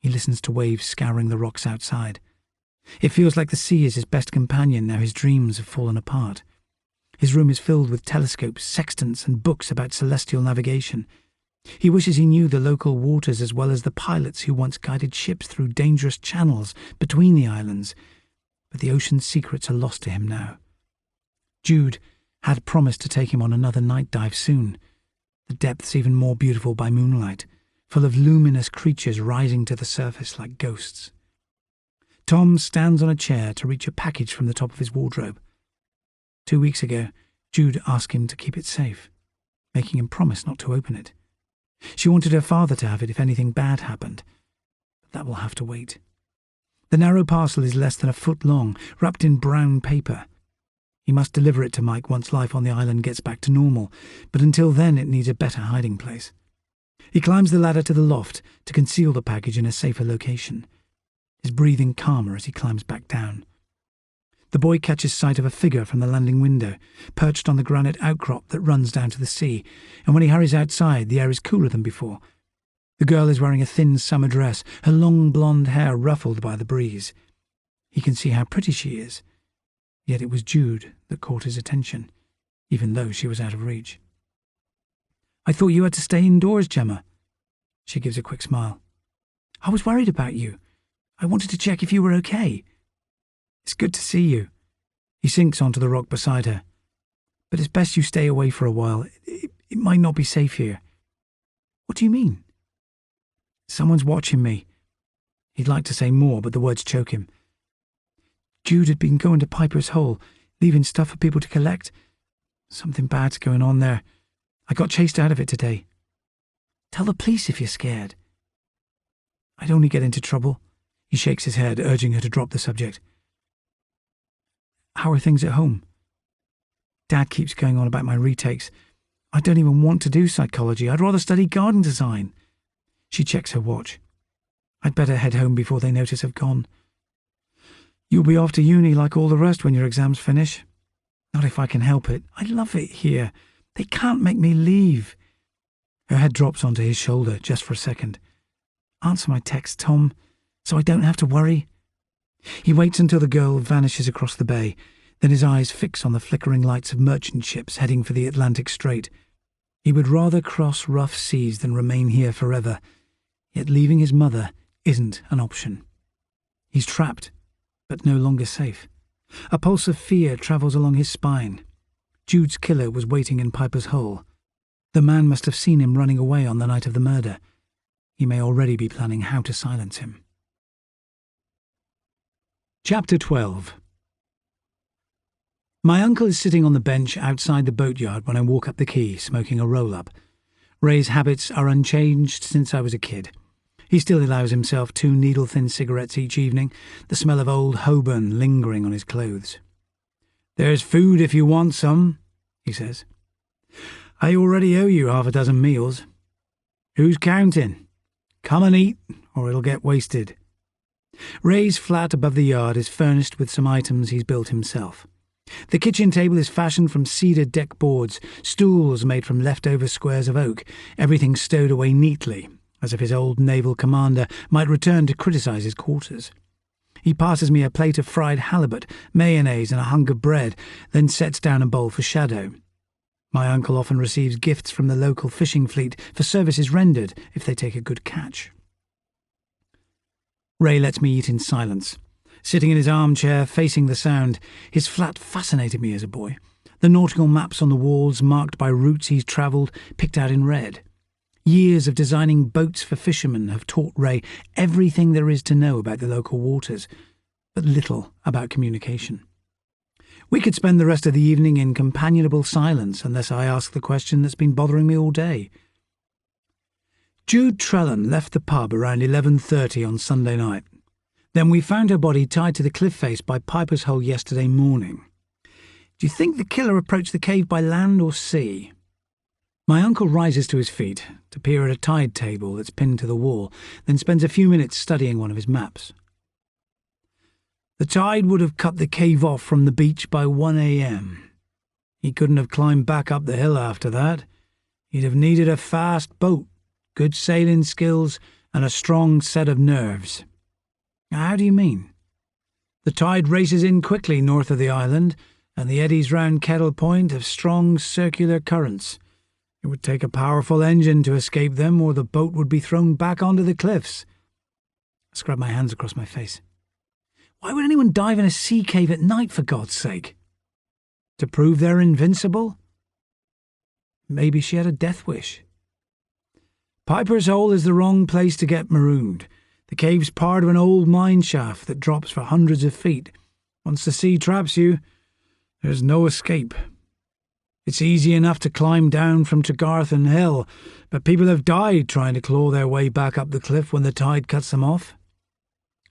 He listens to waves scouring the rocks outside. It feels like the sea is his best companion now his dreams have fallen apart. His room is filled with telescopes, sextants, and books about celestial navigation. He wishes he knew the local waters as well as the pilots who once guided ships through dangerous channels between the islands, but the ocean's secrets are lost to him now. Jude had promised to take him on another night dive soon, the depths even more beautiful by moonlight, full of luminous creatures rising to the surface like ghosts. Tom stands on a chair to reach a package from the top of his wardrobe. 2 weeks ago, Jude asked him to keep it safe, making him promise not to open it. She wanted her father to have it if anything bad happened, but that will have to wait. The narrow parcel is less than a foot long, wrapped in brown paper. He must deliver it to Mike once life on the island gets back to normal, but until then it needs a better hiding place. He climbs the ladder to the loft to conceal the package in a safer location, his breathing calmer as he climbs back down. The boy catches sight of a figure from the landing window, perched on the granite outcrop that runs down to the sea, and when he hurries outside, the air is cooler than before. The girl is wearing a thin summer dress, her long blonde hair ruffled by the breeze. He can see how pretty she is, yet it was Jude that caught his attention, even though she was out of reach. "I thought you had to stay indoors, Gemma." She gives a quick smile. "I was worried about you. I wanted to check if you were okay." "It's good to see you." He sinks onto the rock beside her. "But it's best you stay away for a while. It might not be safe here." "What do you mean?" "Someone's watching me." He'd like to say more, but the words choke him. "Jude had been going to Piper's Hole, leaving stuff for people to collect. Something bad's going on there. I got chased out of it today." "Tell the police if you're scared." "I'd only get into trouble." He shakes his head, urging her to drop the subject. "How are things at home?" "Dad keeps going on about my retakes. I don't even want to do psychology. I'd rather study garden design." She checks her watch. "I'd better head home before they notice I've gone." "You'll be off to uni like all the rest when your exams finish." "Not if I can help it. I love it here. They can't make me leave." Her head drops onto his shoulder just for a second. "Answer my text, Tom, so I don't have to worry." He waits until the girl vanishes across the bay, then his eyes fix on the flickering lights of merchant ships heading for the Atlantic Strait. He would rather cross rough seas than remain here forever, yet leaving his mother isn't an option. He's trapped, but no longer safe. A pulse of fear travels along his spine. Jude's killer was waiting in Piper's Hole. The man must have seen him running away on the night of the murder. He may already be planning how to silence him. Chapter 12. My uncle is sitting on the bench outside the boatyard when I walk up the quay, smoking a roll-up. Ray's habits are unchanged since I was a kid. He still allows himself 2 needle-thin cigarettes each evening, the smell of old Holborn lingering on his clothes. "There's food if you want some," he says. "I already owe you 6 meals. Who's counting? Come and eat, or it'll get wasted." Ray's flat above the yard is furnished with some items he's built himself. The kitchen table is fashioned from cedar deck boards, stools made from leftover squares of oak, everything stowed away neatly, as if his old naval commander might return to criticize his quarters. He passes me a plate of fried halibut, mayonnaise and a hunk of bread, then sets down a bowl for Shadow. My uncle often receives gifts from the local fishing fleet for services rendered if they take a good catch. Ray lets me eat in silence. Sitting in his armchair, facing the sound, his flat fascinated me as a boy. The nautical maps on the walls, marked by routes he's travelled, picked out in red. Years of designing boats for fishermen have taught Ray everything there is to know about the local waters, but little about communication. We could spend the rest of the evening in companionable silence unless I ask the question that's been bothering me all day. Jude Trellan left the pub around 11:30 on Sunday night. Then we found her body tied to the cliff face by Piper's Hole yesterday morning. Do you think the killer approached the cave by land or sea? My uncle rises to his feet to peer at a tide table that's pinned to the wall, then spends a few minutes studying one of his maps. The tide would have cut the cave off from the beach by 1 a.m. He couldn't have climbed back up the hill after that. He'd have needed a fast boat, good sailing skills, and a strong set of nerves. How do you mean? The tide races in quickly north of the island, and the eddies round Kettle Point have strong circular currents. It would take a powerful engine to escape them, or the boat would be thrown back onto the cliffs. I scrub my hands across my face. Why would anyone dive in a sea cave at night, for God's sake? To prove they're invincible? Maybe she had a death wish. Piper's Hole is the wrong place to get marooned. The cave's part of an old mine shaft that drops for hundreds of feet. Once the sea traps you, there's no escape. It's easy enough to climb down from Tregarthen Hill, but people have died trying to claw their way back up the cliff when the tide cuts them off.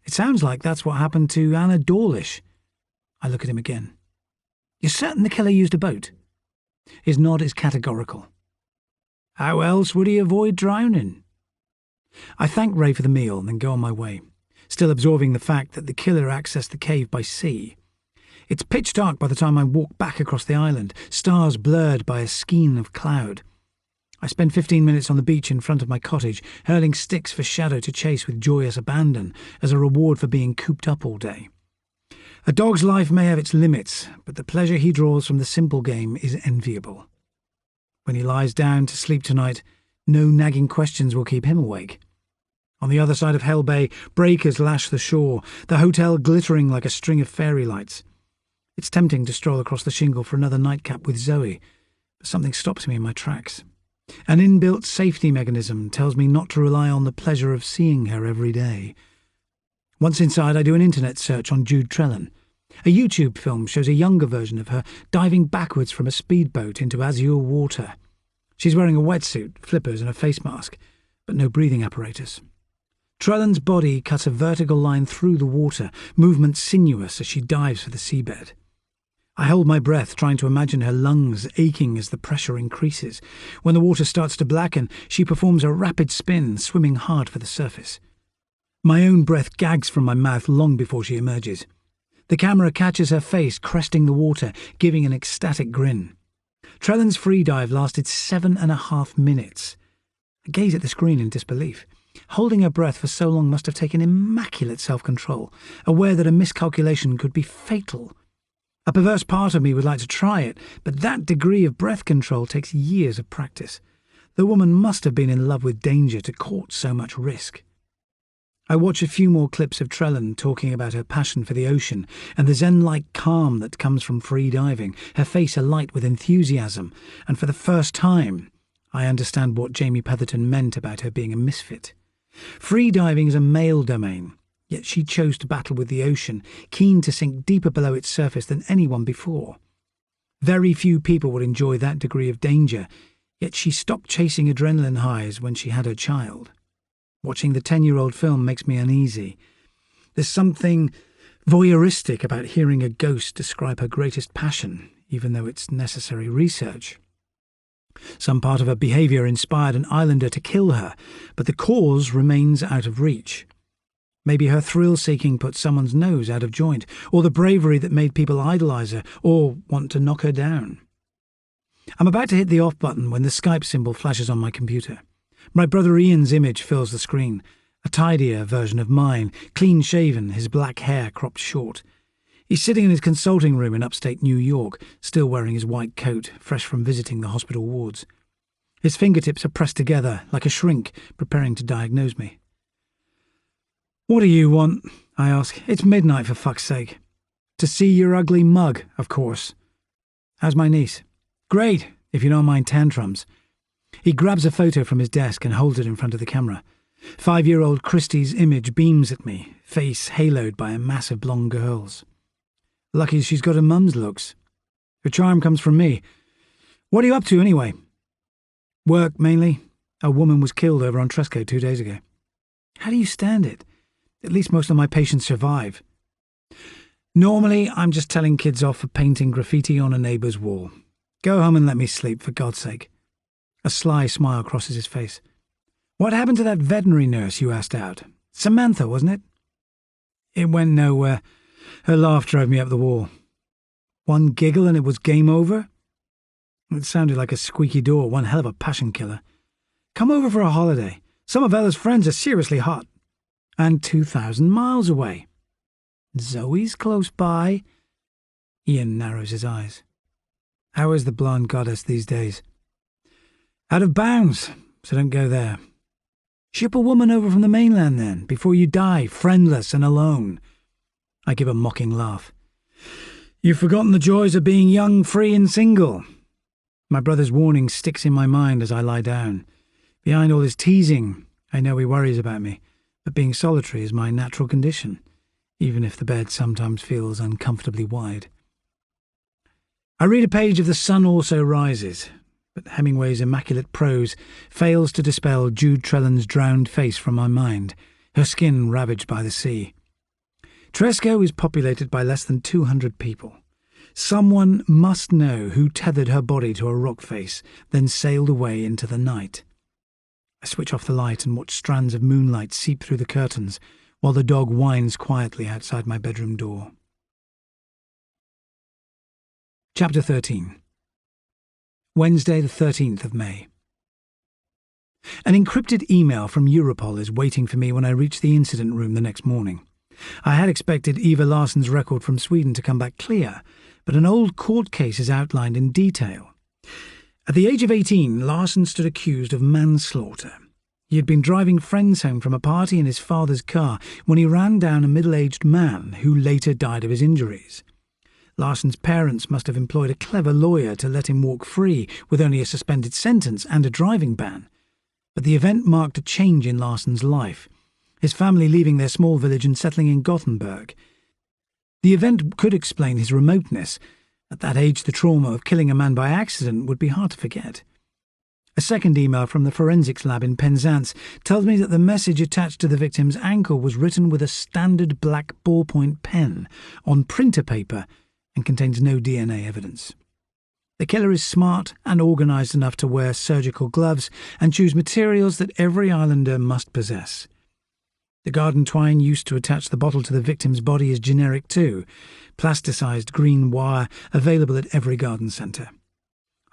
It sounds like that's what happened to Anna Dawlish. I look at him again. You're certain the killer used a boat? His nod is categorical. How else would he avoid drowning? I thank Ray for the meal and then go on my way, still absorbing the fact that the killer accessed the cave by sea. It's pitch dark by the time I walk back across the island, stars blurred by a skein of cloud. I spend 15 minutes on the beach in front of my cottage, hurling sticks for Shadow to chase with joyous abandon as a reward for being cooped up all day. A dog's life may have its limits, but the pleasure he draws from the simple game is enviable. When he lies down to sleep tonight, no nagging questions will keep him awake. On the other side of Hell Bay, breakers lash the shore, the hotel glittering like a string of fairy lights. It's tempting to stroll across the shingle for another nightcap with Zoe, but something stops me in my tracks. An inbuilt safety mechanism tells me not to rely on the pleasure of seeing her every day. Once inside, I do an internet search on Jude Trellan. A YouTube film shows a younger version of her diving backwards from a speedboat into azure water. She's wearing a wetsuit, flippers and a face mask, but no breathing apparatus. Trellan's body cuts a vertical line through the water, movement sinuous as she dives for the seabed. I hold my breath, trying to imagine her lungs aching as the pressure increases. When the water starts to blacken, she performs a rapid spin, swimming hard for the surface. My own breath gags from my mouth long before she emerges. The camera catches her face cresting the water, giving an ecstatic grin. Trellan's free dive lasted 7.5 minutes. I gaze at the screen in disbelief. Holding her breath for so long must have taken immaculate self-control, aware that a miscalculation could be fatal. A perverse part of me would like to try it, but that degree of breath control takes years of practice. The woman must have been in love with danger to court so much risk. I watch a few more clips of Trellan talking about her passion for the ocean and the zen-like calm that comes from free diving, her face alight with enthusiasm, and for the first time, I understand what Jamie Petherton meant about her being a misfit. Free diving is a male domain, yet she chose to battle with the ocean, keen to sink deeper below its surface than anyone before. Very few people would enjoy that degree of danger, yet she stopped chasing adrenaline highs when she had her child. Watching the 10-year-old film makes me uneasy. There's something voyeuristic about hearing a ghost describe her greatest passion, even though it's necessary research. Some part of her behaviour inspired an islander to kill her, but the cause remains out of reach. Maybe her thrill-seeking put someone's nose out of joint, or the bravery that made people idolise her, or want to knock her down. I'm about to hit the off button when the Skype symbol flashes on my computer. My brother Ian's image fills the screen, a tidier version of mine, clean-shaven, his black hair cropped short. He's sitting in his consulting room in upstate New York, still wearing his white coat, fresh from visiting the hospital wards. His fingertips are pressed together, like a shrink, preparing to diagnose me. "What do you want?" I ask. "It's midnight, for fuck's sake." "To see your ugly mug, of course." "How's my niece?" "Great, if you don't mind tantrums." He grabs a photo from his desk and holds it in front of the camera. 5-year-old Christie's image beams at me, face haloed by a mass of blonde girls. Lucky she's got her mum's looks. Her charm comes from me. "What are you up to, anyway?" "Work, mainly. A woman was killed over on Tresco 2 days ago." "How do you stand it? At least most of my patients survive." "Normally, I'm just telling kids off for painting graffiti on a neighbour's wall. Go home and let me sleep, for God's sake." A sly smile crosses his face. "What happened to that veterinary nurse you asked out? Samantha, wasn't it?" "It went nowhere. Her laugh drove me up the wall." "One giggle and it was game over?" It sounded like a squeaky door, one hell of a passion killer. "Come over for a holiday. Some of Ella's friends are seriously hot. And 2,000 miles away." "Zoe's close by." Ian narrows his eyes. "How is the blonde goddess these days?" "Out of bounds, so don't go there." "Ship a woman over from the mainland then, before you die, friendless and alone." I give a mocking laugh. "You've forgotten the joys of being young, free and single." My brother's warning sticks in my mind as I lie down. Behind all his teasing, I know he worries about me, but being solitary is my natural condition, even if the bed sometimes feels uncomfortably wide. I read a page of The Sun Also Rises, but Hemingway's immaculate prose fails to dispel Jude Trellan's drowned face from my mind, her skin ravaged by the sea. Tresco is populated by less than 200 people. Someone must know who tethered her body to a rock face, then sailed away into the night. I switch off the light and watch strands of moonlight seep through the curtains, while the dog whines quietly outside my bedroom door. Chapter 13. Wednesday, the 13th of May. An encrypted email from Europol is waiting for me when I reach the incident room the next morning. I had expected Eva Larsson's record from Sweden to come back clear, but an old court case is outlined in detail. At the age of 18, Larsson stood accused of manslaughter. He had been driving friends home from a party in his father's car when he ran down a middle-aged man who later died of his injuries. Larsson's parents must have employed a clever lawyer to let him walk free with only a suspended sentence and a driving ban. But the event marked a change in Larsson's life, his family leaving their small village and settling in Gothenburg. The event could explain his remoteness. At that age, the trauma of killing a man by accident would be hard to forget. A second email from the forensics lab in Penzance tells me that the message attached to the victim's ankle was written with a standard black ballpoint pen on printer paper and contains no DNA evidence. The killer is smart and organised enough to wear surgical gloves and choose materials that every islander must possess. The garden twine used to attach the bottle to the victim's body is generic too, plasticised green wire available at every garden centre.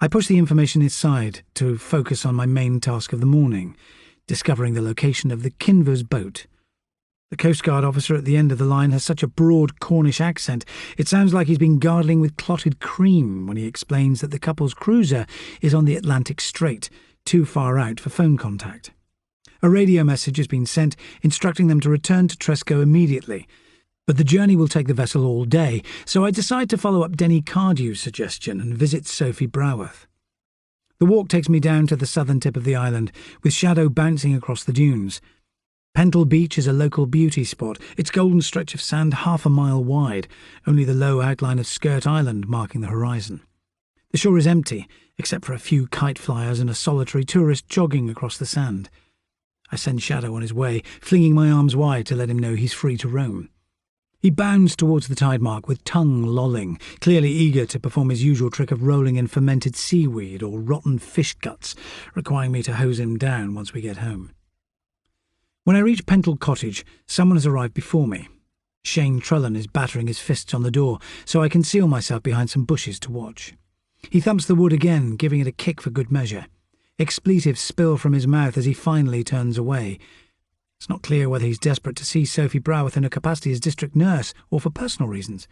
I push the information aside to focus on my main task of the morning, discovering the location of the Kinvers boat. The Coast Guard officer at the end of the line has such a broad Cornish accent, it sounds like he's been gargling with clotted cream when he explains that the couple's cruiser is on the Atlantic Strait, too far out for phone contact. A radio message has been sent instructing them to return to Tresco immediately, but the journey will take the vessel all day, so I decide to follow up Denny Cardew's suggestion and visit Sophie Broworth. The walk takes me down to the southern tip of the island, with shadow bouncing across the dunes. Pentle Beach is a local beauty spot, its golden stretch of sand half a mile wide, only the low outline of Skirt Island marking the horizon. The shore is empty, except for a few kite flyers and a solitary tourist jogging across the sand. I send Shadow on his way, flinging my arms wide to let him know he's free to roam. He bounds towards the tide mark with tongue lolling, clearly eager to perform his usual trick of rolling in fermented seaweed or rotten fish guts, requiring me to hose him down once we get home. When I reach Pentle Cottage, someone has arrived before me. Shane Trullen is battering his fists on the door, so I conceal myself behind some bushes to watch. He thumps the wood again, giving it a kick for good measure. Expletives spill from his mouth as he finally turns away. It's not clear whether he's desperate to see Sophie Broworth in her capacity as district nurse or for personal reasons.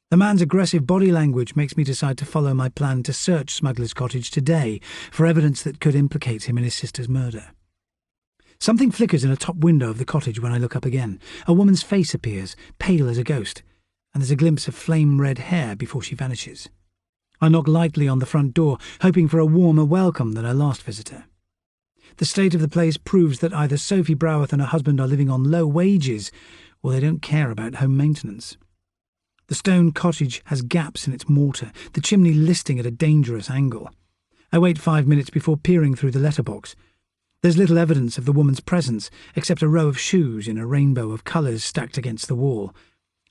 The man's aggressive body language makes me decide to follow my plan to search Smuggler's Cottage today for evidence that could implicate him in his sister's murder. Something flickers in a top window of the cottage when I look up again. A woman's face appears, pale as a ghost, and there's a glimpse of flame-red hair before she vanishes. I knock lightly on the front door, hoping for a warmer welcome than our last visitor. The state of the place proves that either Sophie Broworth and her husband are living on low wages, or they don't care about home maintenance. The stone cottage has gaps in its mortar, the chimney listing at a dangerous angle. I wait 5 minutes before peering through the letterbox. There's little evidence of the woman's presence, except a row of shoes in a rainbow of colours stacked against the wall.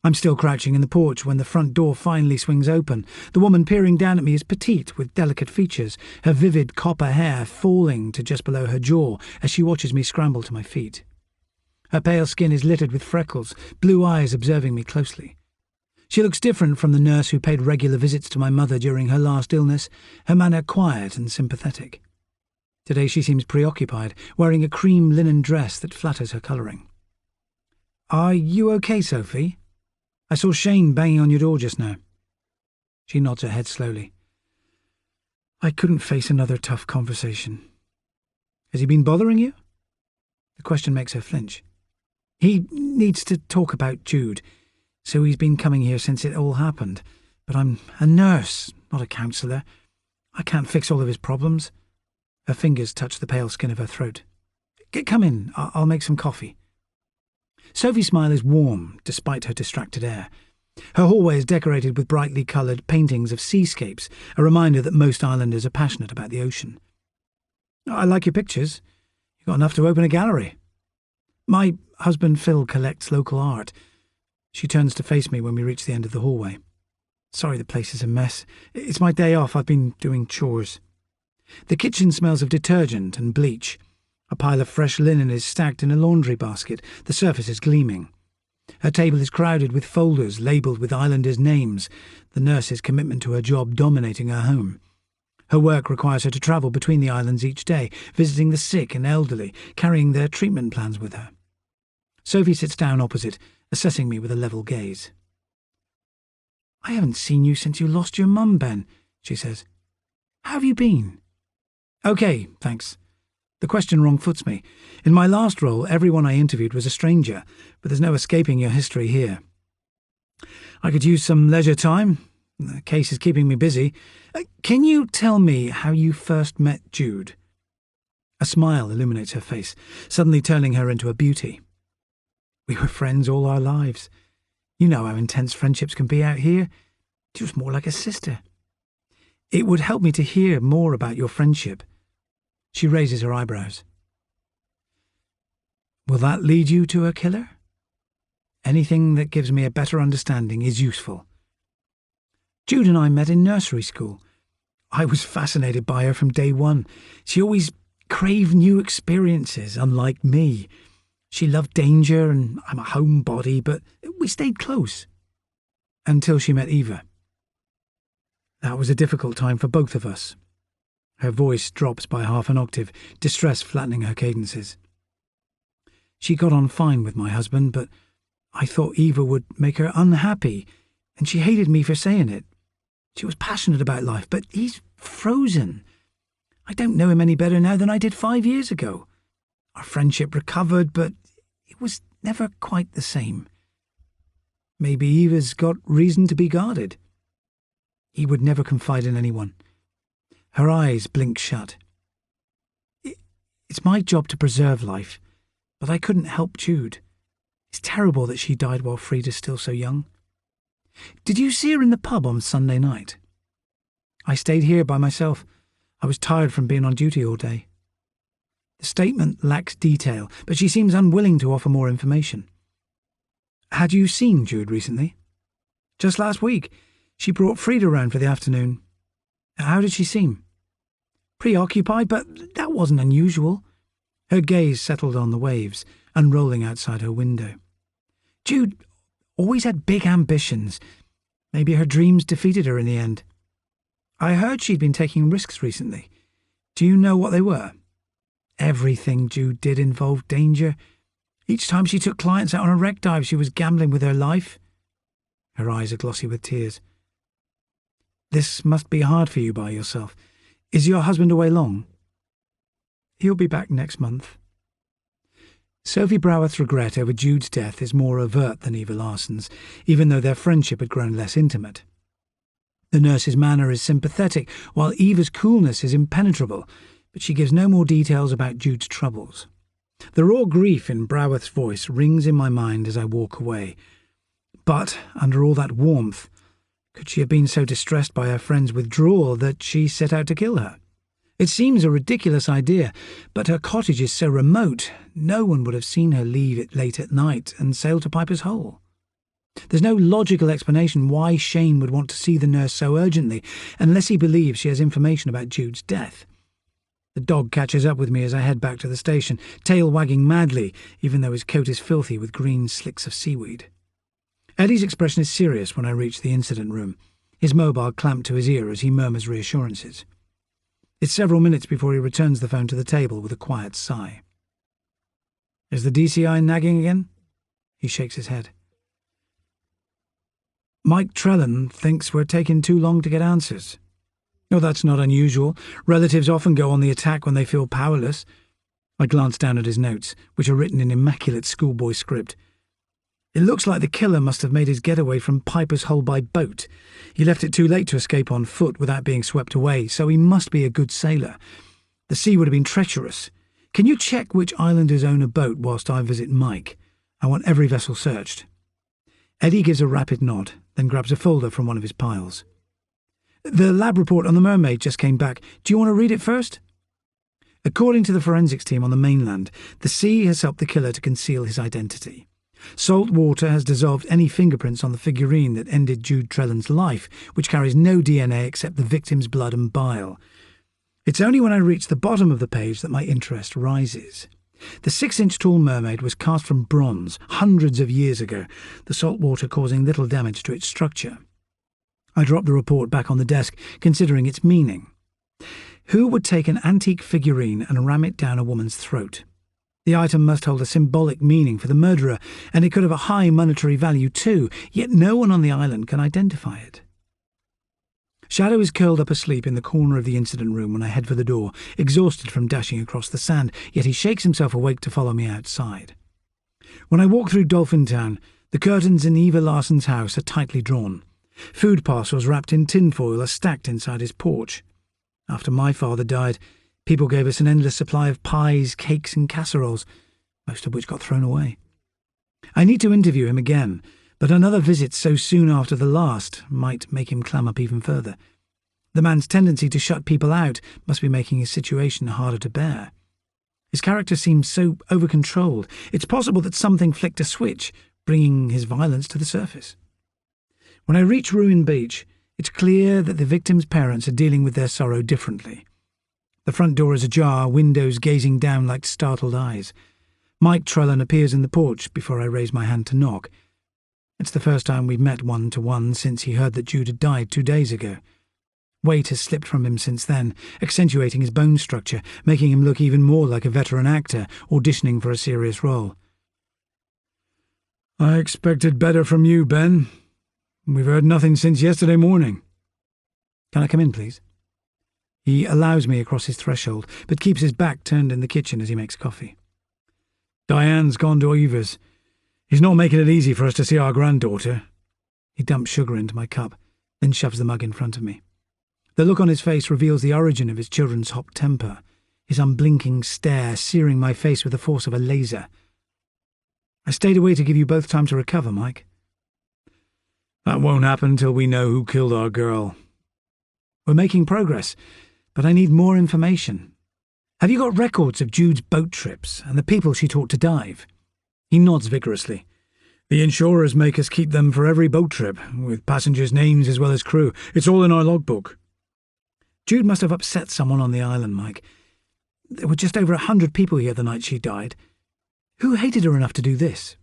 I'm still crouching in the porch when the front door finally swings open. The woman peering down at me is petite, with delicate features, her vivid copper hair falling to just below her jaw as she watches me scramble to my feet. Her pale skin is littered with freckles, blue eyes observing me closely. She looks different from the nurse who paid regular visits to my mother during her last illness, her manner quiet and sympathetic. Today she seems preoccupied, wearing a cream linen dress that flatters her colouring. "Are you okay, Sophie? I saw Shane banging on your door just now." She nods her head slowly. "I couldn't face another tough conversation." "Has he been bothering you?" The question makes her flinch. "He needs to talk about Jude, so he's been coming here since it all happened. But I'm a nurse, not a counsellor. I can't fix all of his problems." Her fingers touch the pale skin of her throat. "Come in, I'll make some coffee." Sophie's smile is warm, despite her distracted air. Her hallway is decorated with brightly coloured paintings of seascapes, a reminder that most islanders are passionate about the ocean. "I like your pictures. You've got enough to open a gallery." "My husband Phil collects local art." She turns to face me when we reach the end of the hallway. Sorry, the place is a mess. It's my day off. I've been doing chores. The kitchen smells of detergent and bleach. A pile of fresh linen is stacked in a laundry basket. The surface is gleaming. Her table is crowded with folders labelled with islanders' names, the nurse's commitment to her job dominating her home. Her work requires her to travel between the islands each day, visiting the sick and elderly, carrying their treatment plans with her. Sophie sits down opposite, assessing me with a level gaze. I haven't seen you since you lost your mum, Ben, she says. How have you been? Okay, thanks. The question wrong-foots me. In my last role, everyone I interviewed was a stranger, but there's no escaping your history here. I could use some leisure time. The case is keeping me busy. Can you tell me how you first met Jude? A smile illuminates her face, suddenly turning her into a beauty. We were friends all our lives. You know how intense friendships can be out here. She was more like a sister. It would help me to hear more about your friendship. She raises her eyebrows. Will that lead you to a killer? Anything that gives me a better understanding is useful. Jude and I met in nursery school. I was fascinated by her from day one. She always craved new experiences, unlike me. She loved danger, and I'm a homebody, but we stayed close. Until she met Eva. That was a difficult time for both of us. Her voice drops by half an octave, distress flattening her cadences. She got on fine with my husband, but I thought Eva would make her unhappy, and she hated me for saying it. She was passionate about life, but he's frozen. I don't know him any better now than I did 5 years ago. Our friendship recovered, but it was never quite the same. Maybe Eva's got reason to be guarded. He would never confide in anyone. Her eyes blink shut. It's my job to preserve life, but I couldn't help Jude. It's terrible that she died while Frida's still so young. Did you see her in the pub on Sunday night? I stayed here by myself. I was tired from being on duty all day. The statement lacks detail, but she seems unwilling to offer more information. Had you seen Jude recently? Just last week. She brought Frida round for the afternoon. How did she seem? Preoccupied, but that wasn't unusual. Her gaze settled on the waves, unrolling outside her window. Jude always had big ambitions. Maybe her dreams defeated her in the end. I heard she'd been taking risks recently. Do you know what they were? Everything Jude did involved danger. Each time she took clients out on a wreck dive, she was gambling with her life. Her eyes are glossy with tears. This must be hard for you by yourself. Is your husband away long? He'll be back next month. Sophie Broworth's regret over Jude's death is more overt than Eva Larson's, even though their friendship had grown less intimate. The nurse's manner is sympathetic, while Eva's coolness is impenetrable, but she gives no more details about Jude's troubles. The raw grief in Broworth's voice rings in my mind as I walk away. But, under all that warmth, could she have been so distressed by her friend's withdrawal that she set out to kill her? It seems a ridiculous idea, but her cottage is so remote, no one would have seen her leave it late at night and sail to Piper's Hole. There's no logical explanation why Shane would want to see the nurse so urgently, unless he believes she has information about Jude's death. The dog catches up with me as I head back to the station, tail wagging madly, even though his coat is filthy with green slicks of seaweed. Eddie's expression is serious when I reach the incident room, his mobile clamped to his ear as he murmurs reassurances. It's several minutes before he returns the phone to the table with a quiet sigh. Is the DCI nagging again? He shakes his head. Mike Trellan thinks we're taking too long to get answers. Oh, that's not unusual. Relatives often go on the attack when they feel powerless. I glance down at his notes, which are written in immaculate schoolboy script. It looks like the killer must have made his getaway from Piper's Hole by boat. He left it too late to escape on foot without being swept away, so he must be a good sailor. The sea would have been treacherous. Can you check which islanders own a boat whilst I visit Mike? I want every vessel searched. Eddie gives a rapid nod, then grabs a folder from one of his piles. The lab report on the mermaid just came back. Do you want to read it first? According to the forensics team on the mainland, the sea has helped the killer to conceal his identity. Salt water has dissolved any fingerprints on the figurine that ended Jude Trellan's life, which carries no DNA except the victim's blood and bile. It's only when I reach the bottom of the page that my interest rises. The 6-inch-tall mermaid was cast from bronze hundreds of years ago, the salt water causing little damage to its structure. I drop the report back on the desk, considering its meaning. Who would take an antique figurine and ram it down a woman's throat? The item must hold a symbolic meaning for the murderer, and it could have a high monetary value too, yet no one on the island can identify it. Shadow is curled up asleep in the corner of the incident room when I head for the door, exhausted from dashing across the sand, yet he shakes himself awake to follow me outside. When I walk through Dolphin Town, the curtains in Eva Larson's house are tightly drawn. Food parcels wrapped in tinfoil are stacked inside his porch. After my father died, people gave us an endless supply of pies, cakes and casseroles, most of which got thrown away. I need to interview him again, but another visit so soon after the last might make him clam up even further. The man's tendency to shut people out must be making his situation harder to bear. His character seems so over-controlled. It's possible that something flicked a switch, bringing his violence to the surface. When I reach Ruin Beach, it's clear that the victim's parents are dealing with their sorrow differently. The front door is ajar, windows gazing down like startled eyes. Mike Trellan appears in the porch before I raise my hand to knock. It's the first time we've met one-to-one since he heard that Jude had died 2 days ago. Weight has slipped from him since then, accentuating his bone structure, making him look even more like a veteran actor auditioning for a serious role. I expected better from you, Ben. We've heard nothing since yesterday morning. Can I come in, please? He allows me across his threshold, but keeps his back turned in the kitchen as he makes coffee. Diane's gone to Eva's. He's not making it easy for us to see our granddaughter. He dumps sugar into my cup, then shoves the mug in front of me. The look on his face reveals the origin of his children's hot temper, his unblinking stare searing my face with the force of a laser. I stayed away to give you both time to recover, Mike. That won't happen until we know who killed our girl. We're making progress, but I need more information. Have you got records of Jude's boat trips and the people she taught to dive? He nods vigorously. The insurers make us keep them for every boat trip, with passengers' names as well as crew. It's all in our logbook. Jude must have upset someone on the island, Mike. There were just over 100 people here the night she died. Who hated her enough to do this?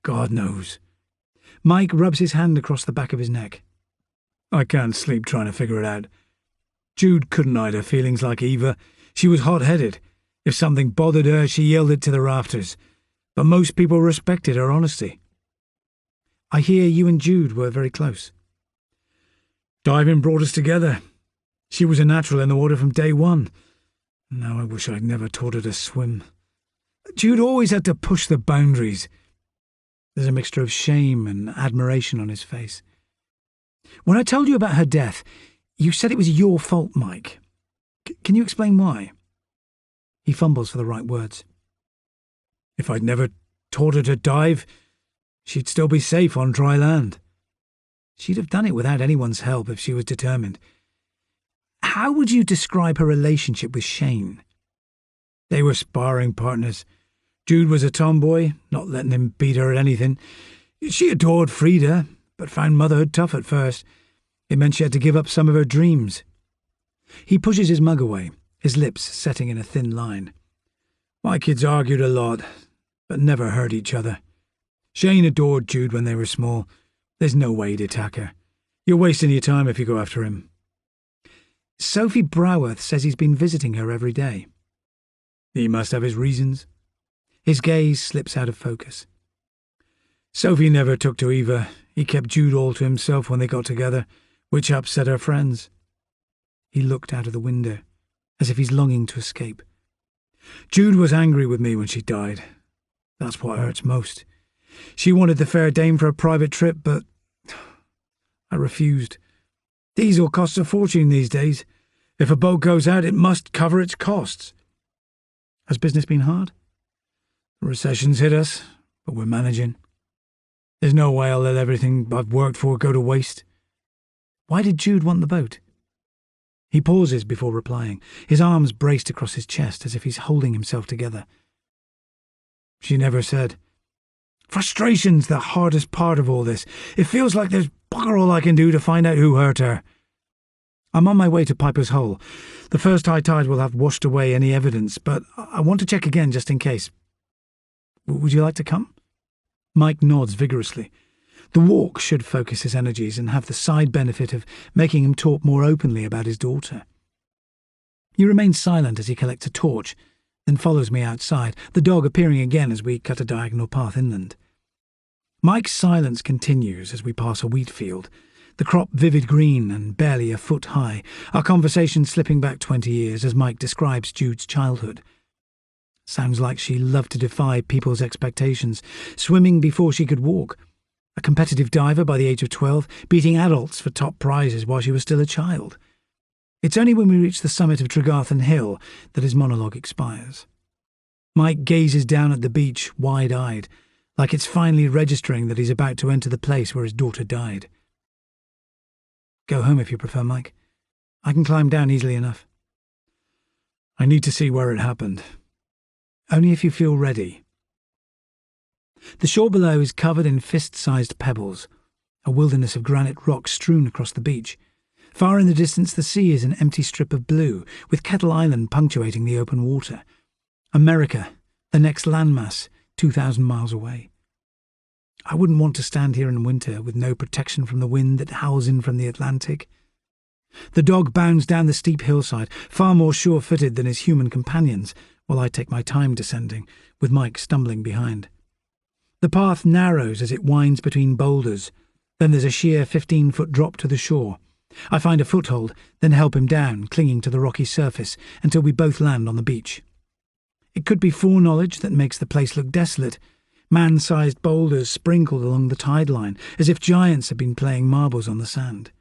God knows. Mike rubs his hand across the back of his neck. I can't sleep trying to figure it out. Jude couldn't hide her feelings like Eva. She was hot-headed. If something bothered her, she yelled it to the rafters. But most people respected her honesty. I hear you and Jude were very close. Diving brought us together. She was a natural in the water from day one. Now I wish I'd never taught her to swim. Jude always had to push the boundaries. There's a mixture of shame and admiration on his face. When I told you about her death, you said it was your fault, Mike. Can you explain why? He fumbles for the right words. If I'd never taught her to dive, she'd still be safe on dry land. She'd have done it without anyone's help if she was determined. How would you describe her relationship with Shane? They were sparring partners. Jude was a tomboy, not letting him beat her at anything. She adored Frida, but found motherhood tough at first. It meant she had to give up some of her dreams. He pushes his mug away, his lips setting in a thin line. My kids argued a lot, but never hurt each other. Shane adored Jude when they were small. There's no way to attack her. You're wasting your time if you go after him. Sophie Broworth says he's been visiting her every day. He must have his reasons. His gaze slips out of focus. Sophie never took to Eva. He kept Jude all to himself when they got together, which upset her friends. He looked out of the window, as if he's longing to escape. Jude was angry with me when she died. That's what hurts most. She wanted the fair dame for a private trip, but I refused. Diesel costs a fortune these days. If a boat goes out, it must cover its costs. Has business been hard? The recession's hit us, but we're managing. There's no way I'll let everything I've worked for go to waste. Why did Jude want the boat? He pauses before replying, his arms braced across his chest as if he's holding himself together. She never said. Frustration's the hardest part of all this. It feels like there's bugger all I can do to find out who hurt her. I'm on my way to Piper's Hole. The first high tide will have washed away any evidence, but I want to check again just in case. Would you like to come? Mike nods vigorously. The walk should focus his energies and have the side benefit of making him talk more openly about his daughter. He remains silent as he collects a torch, then follows me outside, the dog appearing again as we cut a diagonal path inland. Mike's silence continues as we pass a wheat field, the crop vivid green and barely a foot high, our conversation slipping back 20 years as Mike describes Jude's childhood. Sounds like she loved to defy people's expectations, swimming before she could walk, a competitive diver by the age of 12, beating adults for top prizes while she was still a child. It's only when we reach the summit of Tregarthen Hill that his monologue expires. Mike gazes down at the beach, wide-eyed, like it's finally registering that he's about to enter the place where his daughter died. Go home if you prefer, Mike. I can climb down easily enough. I need to see where it happened. Only if you feel ready. The shore below is covered in fist-sized pebbles, a wilderness of granite rock strewn across the beach. Far in the distance the sea is an empty strip of blue, with Kettle Island punctuating the open water. America, the next landmass, 2,000 miles away. I wouldn't want to stand here in winter with no protection from the wind that howls in from the Atlantic. The dog bounds down the steep hillside, far more sure-footed than his human companions, while I take my time descending, with Mike stumbling behind. The path narrows as it winds between boulders. Then there's a sheer 15-foot drop to the shore. I find a foothold, then help him down, clinging to the rocky surface, until we both land on the beach. It could be foreknowledge that makes the place look desolate, man-sized boulders sprinkled along the tide line, as if giants had been playing marbles on the sand.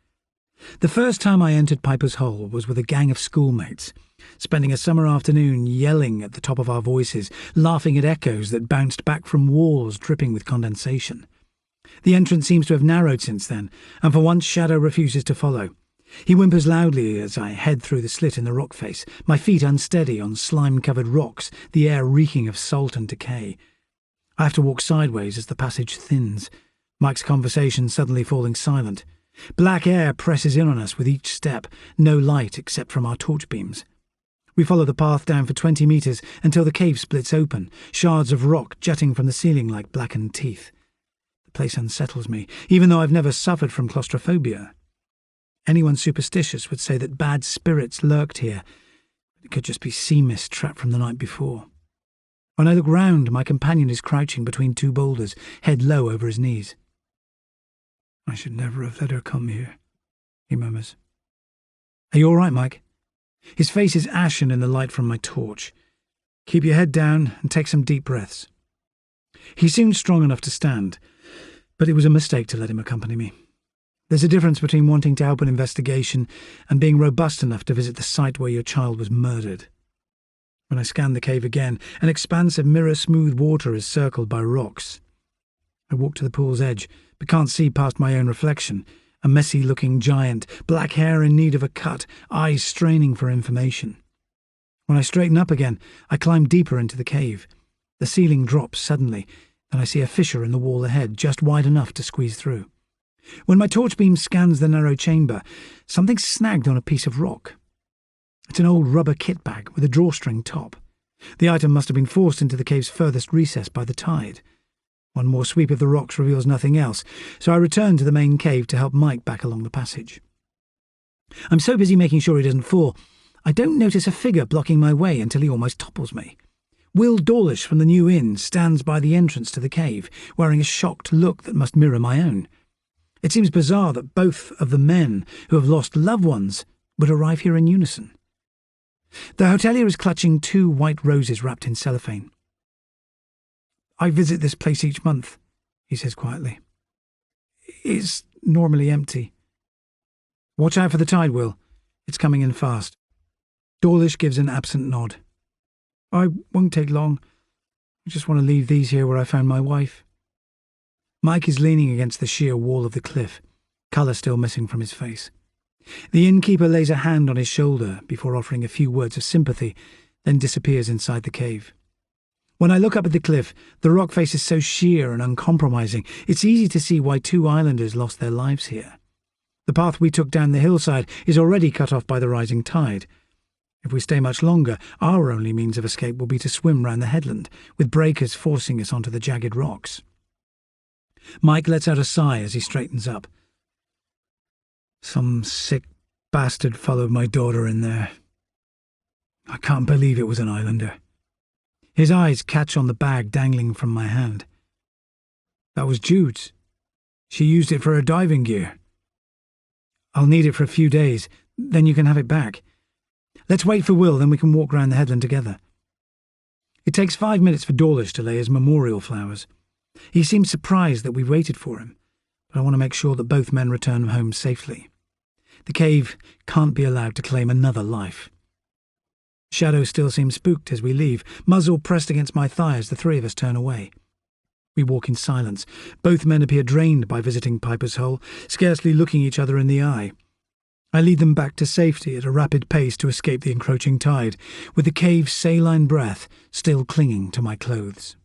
The first time I entered Piper's Hole was with a gang of schoolmates, spending a summer afternoon yelling at the top of our voices, laughing at echoes that bounced back from walls dripping with condensation. The entrance seems to have narrowed since then, and for once Shadow refuses to follow. He whimpers loudly as I head through the slit in the rock face, my feet unsteady on slime-covered rocks, the air reeking of salt and decay. I have to walk sideways as the passage thins, Mike's conversation suddenly falling silent. Black air presses in on us with each step, no light except from our torch beams. We follow the path down for 20 metres until the cave splits open, shards of rock jutting from the ceiling like blackened teeth. The place unsettles me, even though I've never suffered from claustrophobia. Anyone superstitious would say that bad spirits lurked here. It could just be sea mist trapped from the night before. When I look round, my companion is crouching between two boulders, head low over his knees. I should never have let her come here, he murmurs. Are you all right, Mike? His face is ashen in the light from my torch. Keep your head down and take some deep breaths. He seemed strong enough to stand, but it was a mistake to let him accompany me. There's a difference between wanting to help an investigation and being robust enough to visit the site where your child was murdered. When I scan the cave again, an expanse of mirror-smooth water is circled by rocks. I walk to the pool's edge, but can't see past my own reflection, a messy-looking giant, black hair in need of a cut, eyes straining for information. When I straighten up again, I climb deeper into the cave. The ceiling drops suddenly, and I see a fissure in the wall ahead, just wide enough to squeeze through. When my torch beam scans the narrow chamber, something's snagged on a piece of rock. It's an old rubber kit bag with a drawstring top. The item must have been forced into the cave's furthest recess by the tide. One more sweep of the rocks reveals nothing else, so I return to the main cave to help Mike back along the passage. I'm so busy making sure he doesn't fall, I don't notice a figure blocking my way until he almost topples me. Will Dawlish from the New Inn stands by the entrance to the cave, wearing a shocked look that must mirror my own. It seems bizarre that both of the men who have lost loved ones would arrive here in unison. The hotelier is clutching 2 white roses wrapped in cellophane. I visit this place each month, he says quietly. It's normally empty. Watch out for the tide, Will. It's coming in fast. Dawlish gives an absent nod. I won't take long. I just want to leave these here where I found my wife. Mike is leaning against the sheer wall of the cliff, colour still missing from his face. The innkeeper lays a hand on his shoulder before offering a few words of sympathy, then disappears inside the cave. When I look up at the cliff, the rock face is so sheer and uncompromising, it's easy to see why 2 islanders lost their lives here. The path we took down the hillside is already cut off by the rising tide. If we stay much longer, our only means of escape will be to swim round the headland, with breakers forcing us onto the jagged rocks. Mike lets out a sigh as he straightens up. Some sick bastard followed my daughter in there. I can't believe it was an islander. His eyes catch on the bag dangling from my hand. That was Jude's. She used it for her diving gear. I'll need it for a few days, then you can have it back. Let's wait for Will, then we can walk round the headland together. It takes 5 minutes for Dawlish to lay his memorial flowers. He seems surprised that we've waited for him, but I want to make sure that both men return home safely. The cave can't be allowed to claim another life. Shadow still seems spooked as we leave, muzzle pressed against my thigh as the 3 of us turn away. We walk in silence. Both men appear drained by visiting Piper's Hole, scarcely looking each other in the eye. I lead them back to safety at a rapid pace to escape the encroaching tide, with the cave's saline breath still clinging to my clothes.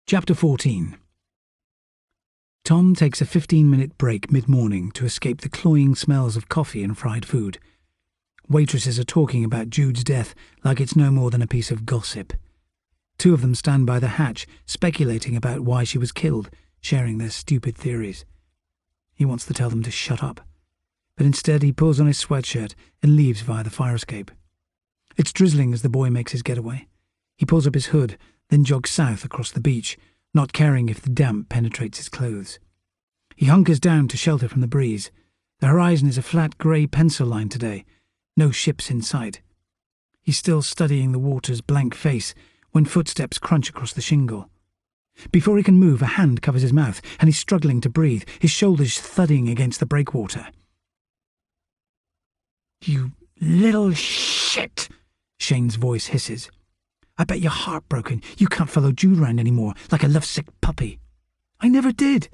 Chapter 14. Tom takes a 15-minute break mid-morning to escape the cloying smells of coffee and fried food. Waitresses are talking about Jude's death like it's no more than a piece of gossip. 2 of them stand by the hatch, speculating about why she was killed, sharing their stupid theories. He wants to tell them to shut up, but instead he pulls on his sweatshirt and leaves via the fire escape. It's drizzling as the boy makes his getaway. He pulls up his hood, then jogs south across the beach, not caring if the damp penetrates his clothes. He hunkers down to shelter from the breeze. The horizon is a flat grey pencil line today, no ships in sight. He's still studying the water's blank face when footsteps crunch across the shingle. Before he can move, a hand covers his mouth, and he's struggling to breathe, his shoulders thudding against the breakwater. "You little shit!" Shane's voice hisses. "I bet you're heartbroken. You can't follow Jude round anymore, like a lovesick puppy." "I never did,"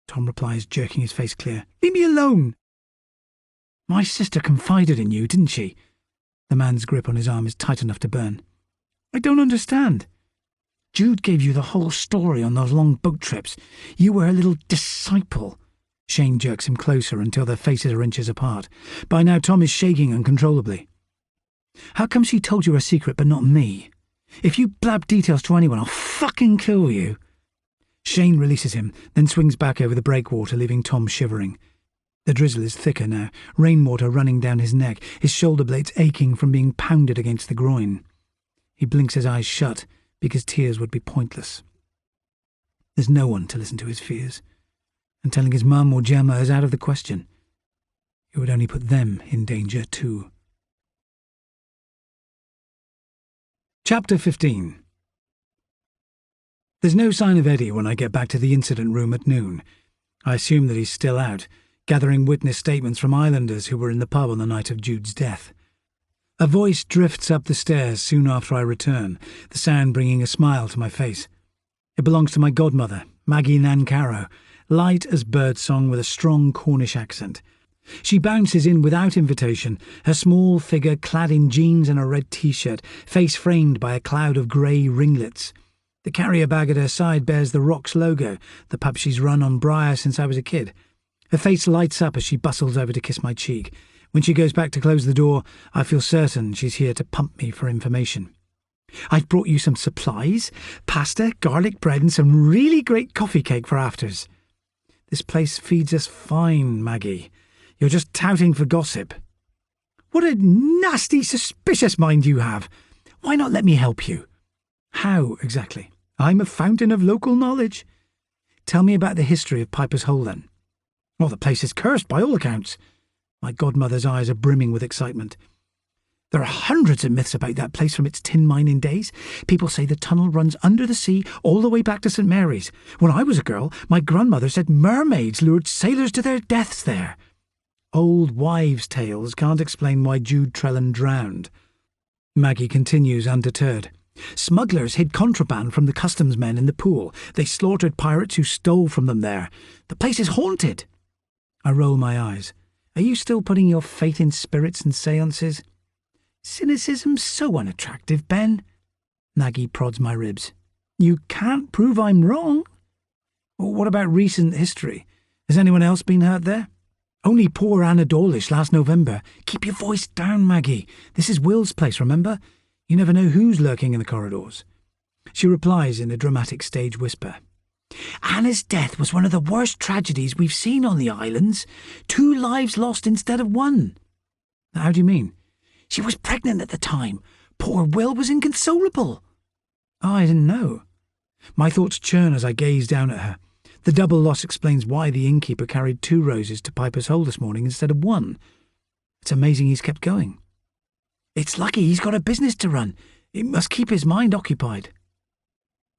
Tom replies, jerking his face clear. "Leave me alone." "My sister confided in you, didn't she?" The man's grip on his arm is tight enough to burn. "I don't understand." "Jude gave you the whole story on those long boat trips. You were her little disciple." Shane jerks him closer until their faces are inches apart. By now Tom is shaking uncontrollably. "How come she told you her secret but not me? If you blab details to anyone, I'll fucking kill you." Shane releases him, then swings back over the breakwater, leaving Tom shivering. The drizzle is thicker now, rainwater running down his neck, his shoulder blades aching from being pounded against the groin. He blinks his eyes shut, because tears would be pointless. There's no one to listen to his fears, and telling his mum or Gemma is out of the question. It would only put them in danger too. Chapter 15. There's no sign of Eddie when I get back to the incident room at noon. I assume that he's still out, gathering witness statements from islanders who were in the pub on the night of Jude's death. A voice drifts up the stairs soon after I return, the sound bringing a smile to my face. It belongs to my godmother, Maggie Nancarrow, light as birdsong with a strong Cornish accent. She bounces in without invitation, her small figure clad in jeans and a red T-shirt, face framed by a cloud of grey ringlets. The carrier bag at her side bears the Rocks logo, the pub she's run on Briar since I was a kid. Her face lights up as she bustles over to kiss my cheek. When she goes back to close the door, I feel certain she's here to pump me for information. "I've brought you some supplies, pasta, garlic bread and some really great coffee cake for afters." "This place feeds us fine, Maggie. You're just touting for gossip." "What a nasty, suspicious mind you have. Why not let me help you?" "How, exactly?" "I'm a fountain of local knowledge." "Tell me about the history of Piper's Hole, then." "Well, the place is cursed by all accounts." My godmother's eyes are brimming with excitement. "There are hundreds of myths about that place from its tin mining days. People say the tunnel runs under the sea all the way back to St. Mary's. When I was a girl, my grandmother said mermaids lured sailors to their deaths there. Old wives' tales can't explain why Jude Trellan drowned." Maggie continues undeterred. "Smugglers hid contraband from the customs men in the pool. They slaughtered pirates who stole from them there. The place is haunted." I roll my eyes. "Are you still putting your faith in spirits and seances?" Cynicism's so unattractive, Ben. Maggie prods my ribs. You can't prove I'm wrong. Well, what about recent history? Has anyone else been hurt there? Only poor Anna Dawlish last November. Keep your voice down, Maggie. This is Will's place, remember? You never know who's lurking in the corridors. She replies in a dramatic stage whisper. Anna's death was one of the worst tragedies we've seen on the islands. 2 lives lost instead of 1. How do you mean? She was pregnant at the time. Poor Will was inconsolable. Oh, I didn't know. My thoughts churn as I gaze down at her. The double loss explains why the innkeeper carried 2 roses to Piper's Hole this morning instead of 1. It's amazing he's kept going. It's lucky he's got a business to run. It must keep his mind occupied.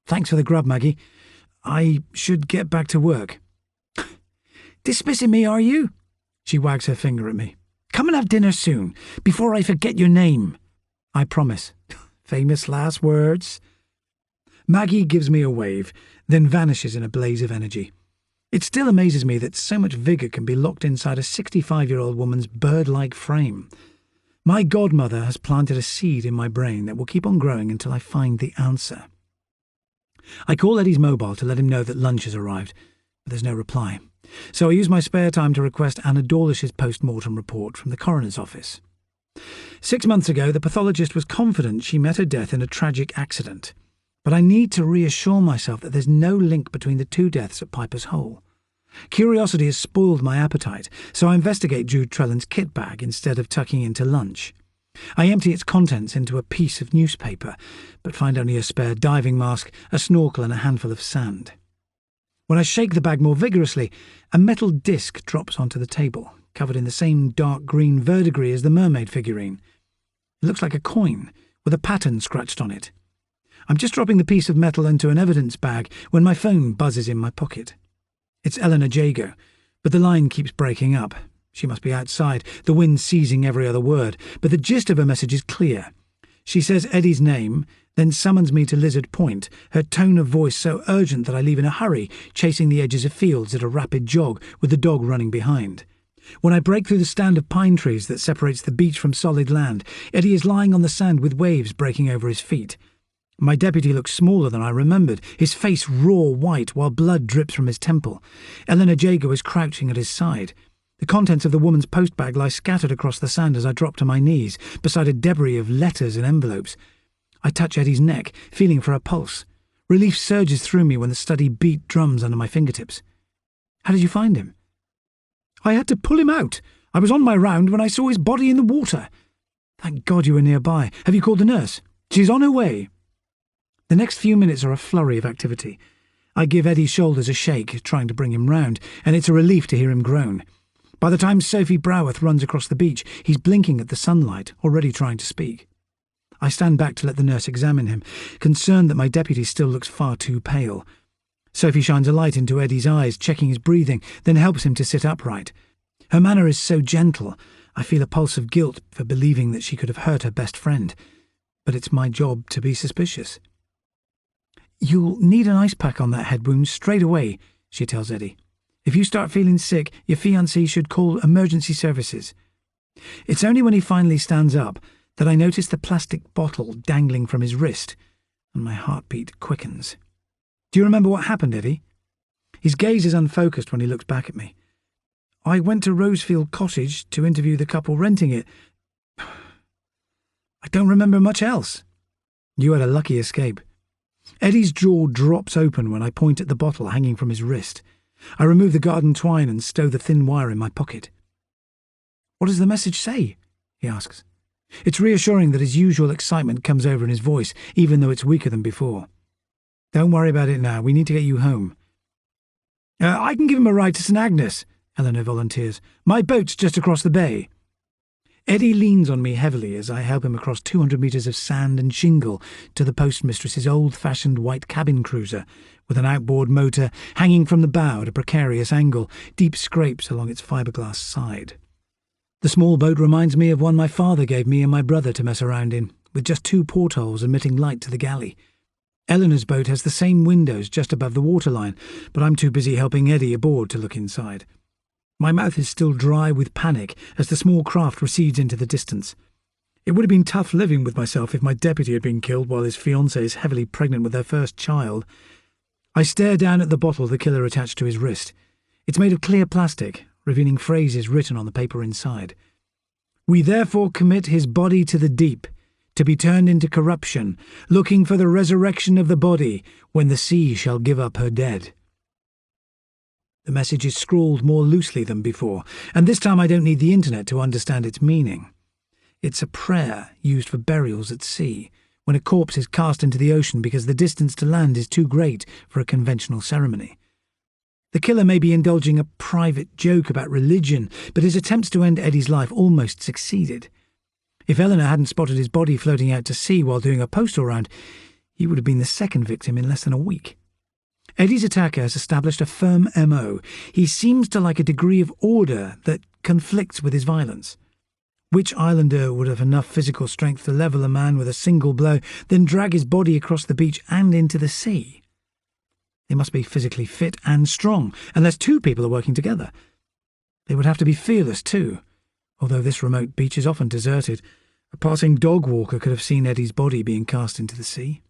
Thanks for the grub, Maggie. I should get back to work. Dismissing me, are you? She wags her finger at me. Come and have dinner soon, before I forget your name. I promise. Famous last words. Maggie gives me a wave, then vanishes in a blaze of energy. It still amazes me that so much vigour can be locked inside a 65-year-old woman's bird-like frame. My godmother has planted a seed in my brain that will keep on growing until I find the answer. I call Eddie's mobile to let him know that lunch has arrived, but there's no reply. So I use my spare time to request Anna Dawlish's post-mortem report from the coroner's office. 6 months ago, the pathologist was confident she met her death in a tragic accident. But I need to reassure myself that there's no link between the 2 deaths at Piper's Hole. Curiosity has spoiled my appetite, so I investigate Jude Trellan's kit bag instead of tucking into lunch. I empty its contents into a piece of newspaper, but find only a spare diving mask, a snorkel and a handful of sand. When I shake the bag more vigorously, a metal disc drops onto the table, covered in the same dark green verdigris as the mermaid figurine. It looks like a coin, with a pattern scratched on it. I'm just dropping the piece of metal into an evidence bag when my phone buzzes in my pocket. It's Eleanor Jago, but the line keeps breaking up. She must be outside, the wind seizing every other word, but the gist of her message is clear. She says Eddie's name, then summons me to Lizard Point, her tone of voice so urgent that I leave in a hurry, chasing the edges of fields at a rapid jog with the dog running behind. When I break through the stand of pine trees that separates the beach from solid land, Eddie is lying on the sand with waves breaking over his feet. My deputy looks smaller than I remembered, his face raw white while blood drips from his temple. Eleanor Jago is crouching at his side. The contents of the woman's postbag lie scattered across the sand as I drop to my knees, beside a debris of letters and envelopes. I touch Eddie's neck, feeling for a pulse. Relief surges through me when the steady beat drums under my fingertips. How did you find him? I had to pull him out. I was on my round when I saw his body in the water. Thank God you were nearby. Have you called the nurse? She's on her way. The next few minutes are a flurry of activity. I give Eddie's shoulders a shake, trying to bring him round, and it's a relief to hear him groan. By the time Sophie Broworth runs across the beach, he's blinking at the sunlight, already trying to speak. I stand back to let the nurse examine him, concerned that my deputy still looks far too pale. Sophie shines a light into Eddie's eyes, checking his breathing, then helps him to sit upright. Her manner is so gentle, I feel a pulse of guilt for believing that she could have hurt her best friend. But it's my job to be suspicious. You'll need an ice pack on that head wound straight away, she tells Eddie. If you start feeling sick, your fiancé should call emergency services. It's only when he finally stands up that I notice the plastic bottle dangling from his wrist, and my heartbeat quickens. Do you remember what happened, Eddie? His gaze is unfocused when he looks back at me. I went to Rosefield Cottage to interview the couple renting it. I don't remember much else. You had a lucky escape. Eddie's jaw drops open when I point at the bottle hanging from his wrist. I remove the garden twine and stow the thin wire in my pocket. What does the message say? He asks. It's reassuring that his usual excitement comes over in his voice, even though it's weaker than before. Don't worry about it now. We need to get you home. I can give him a ride to St Agnes, Eleanor volunteers. My boat's just across the bay. Eddie leans on me heavily as I help him across 200 metres of sand and shingle to the postmistress's old-fashioned white cabin cruiser, with an outboard motor hanging from the bow at a precarious angle, deep scrapes along its fiberglass side. The small boat reminds me of one my father gave me and my brother to mess around in, with just 2 portholes admitting light to the galley. Eleanor's boat has the same windows just above the waterline, but I'm too busy helping Eddie aboard to look inside. My mouth is still dry with panic as the small craft recedes into the distance. It would have been tough living with myself if my deputy had been killed while his fiancée is heavily pregnant with their first child. I stare down at the bottle the killer attached to his wrist. It's made of clear plastic, revealing phrases written on the paper inside. "We therefore commit his body to the deep, to be turned into corruption, looking for the resurrection of the body, when the sea shall give up her dead." The message is scrawled more loosely than before, and this time I don't need the internet to understand its meaning. It's a prayer used for burials at sea, when a corpse is cast into the ocean because the distance to land is too great for a conventional ceremony. The killer may be indulging a private joke about religion, but his attempts to end Eddie's life almost succeeded. If Eleanor hadn't spotted his body floating out to sea while doing a postal round, he would have been the second victim in less than a week. Eddie's attacker has established a firm MO. He seems to like a degree of order that conflicts with his violence. Which islander would have enough physical strength to level a man with a single blow, then drag his body across the beach and into the sea? They must be physically fit and strong, unless two people are working together. They would have to be fearless too, although this remote beach is often deserted. A passing dog walker could have seen Eddie's body being cast into the sea.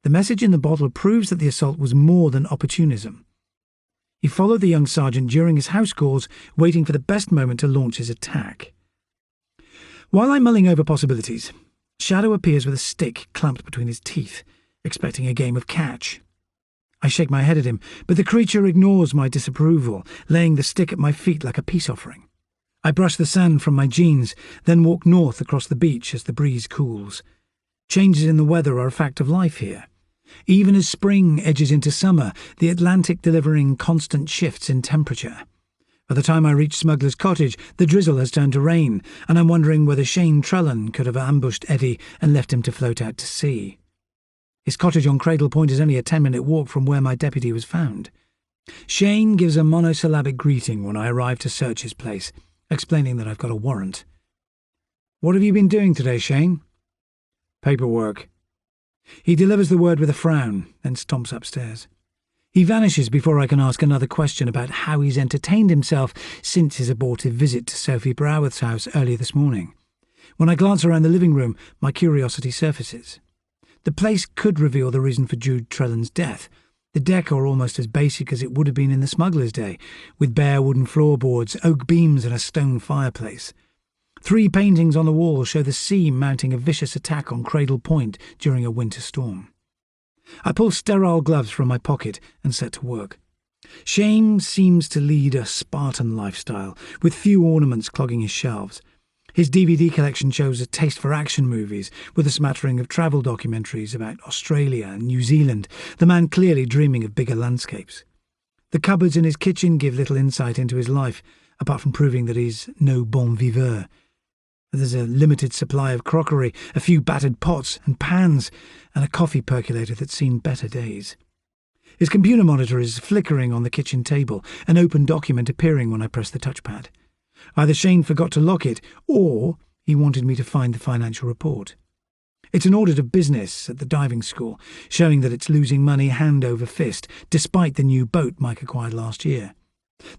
The message in the bottle proves that the assault was more than opportunism. He followed the young sergeant during his house calls, waiting for the best moment to launch his attack. While I'm mulling over possibilities, Shadow appears with a stick clamped between his teeth, expecting a game of catch. I shake my head at him, but the creature ignores my disapproval, laying the stick at my feet like a peace offering. I brush the sand from my jeans, then walk north across the beach as the breeze cools. Changes in the weather are a fact of life here. Even as spring edges into summer, the Atlantic delivering constant shifts in temperature. By the time I reach Smuggler's Cottage, the drizzle has turned to rain, and I'm wondering whether Shane Trellan could have ambushed Eddie and left him to float out to sea. His cottage on Cradle Point is only a 10-minute walk from where my deputy was found. Shane gives a monosyllabic greeting when I arrive to search his place, explaining that I've got a warrant. "What have you been doing today, Shane?" "Paperwork." He delivers the word with a frown, then stomps upstairs. He vanishes before I can ask another question about how he's entertained himself since his abortive visit to Sophie Broworth's house earlier this morning. When I glance around the living room, my curiosity surfaces. The place could reveal the reason for Jude Trellan's death. The decor almost as basic as it would have been in the smuggler's day, with bare wooden floorboards, oak beams and a stone fireplace. 3 paintings on the wall show the sea mounting a vicious attack on Cradle Point during a winter storm. I pull sterile gloves from my pocket and set to work. Shane seems to lead a Spartan lifestyle, with few ornaments clogging his shelves. His DVD collection shows a taste for action movies, with a smattering of travel documentaries about Australia and New Zealand, the man clearly dreaming of bigger landscapes. The cupboards in his kitchen give little insight into his life, apart from proving that he's no bon viveur. There's a limited supply of crockery, a few battered pots and pans, and a coffee percolator that's seen better days. His computer monitor is flickering on the kitchen table, an open document appearing when I press the touchpad. Either Shane forgot to lock it, or he wanted me to find the financial report. It's an audit of business at the diving school, showing that it's losing money hand over fist, despite the new boat Mike acquired last year.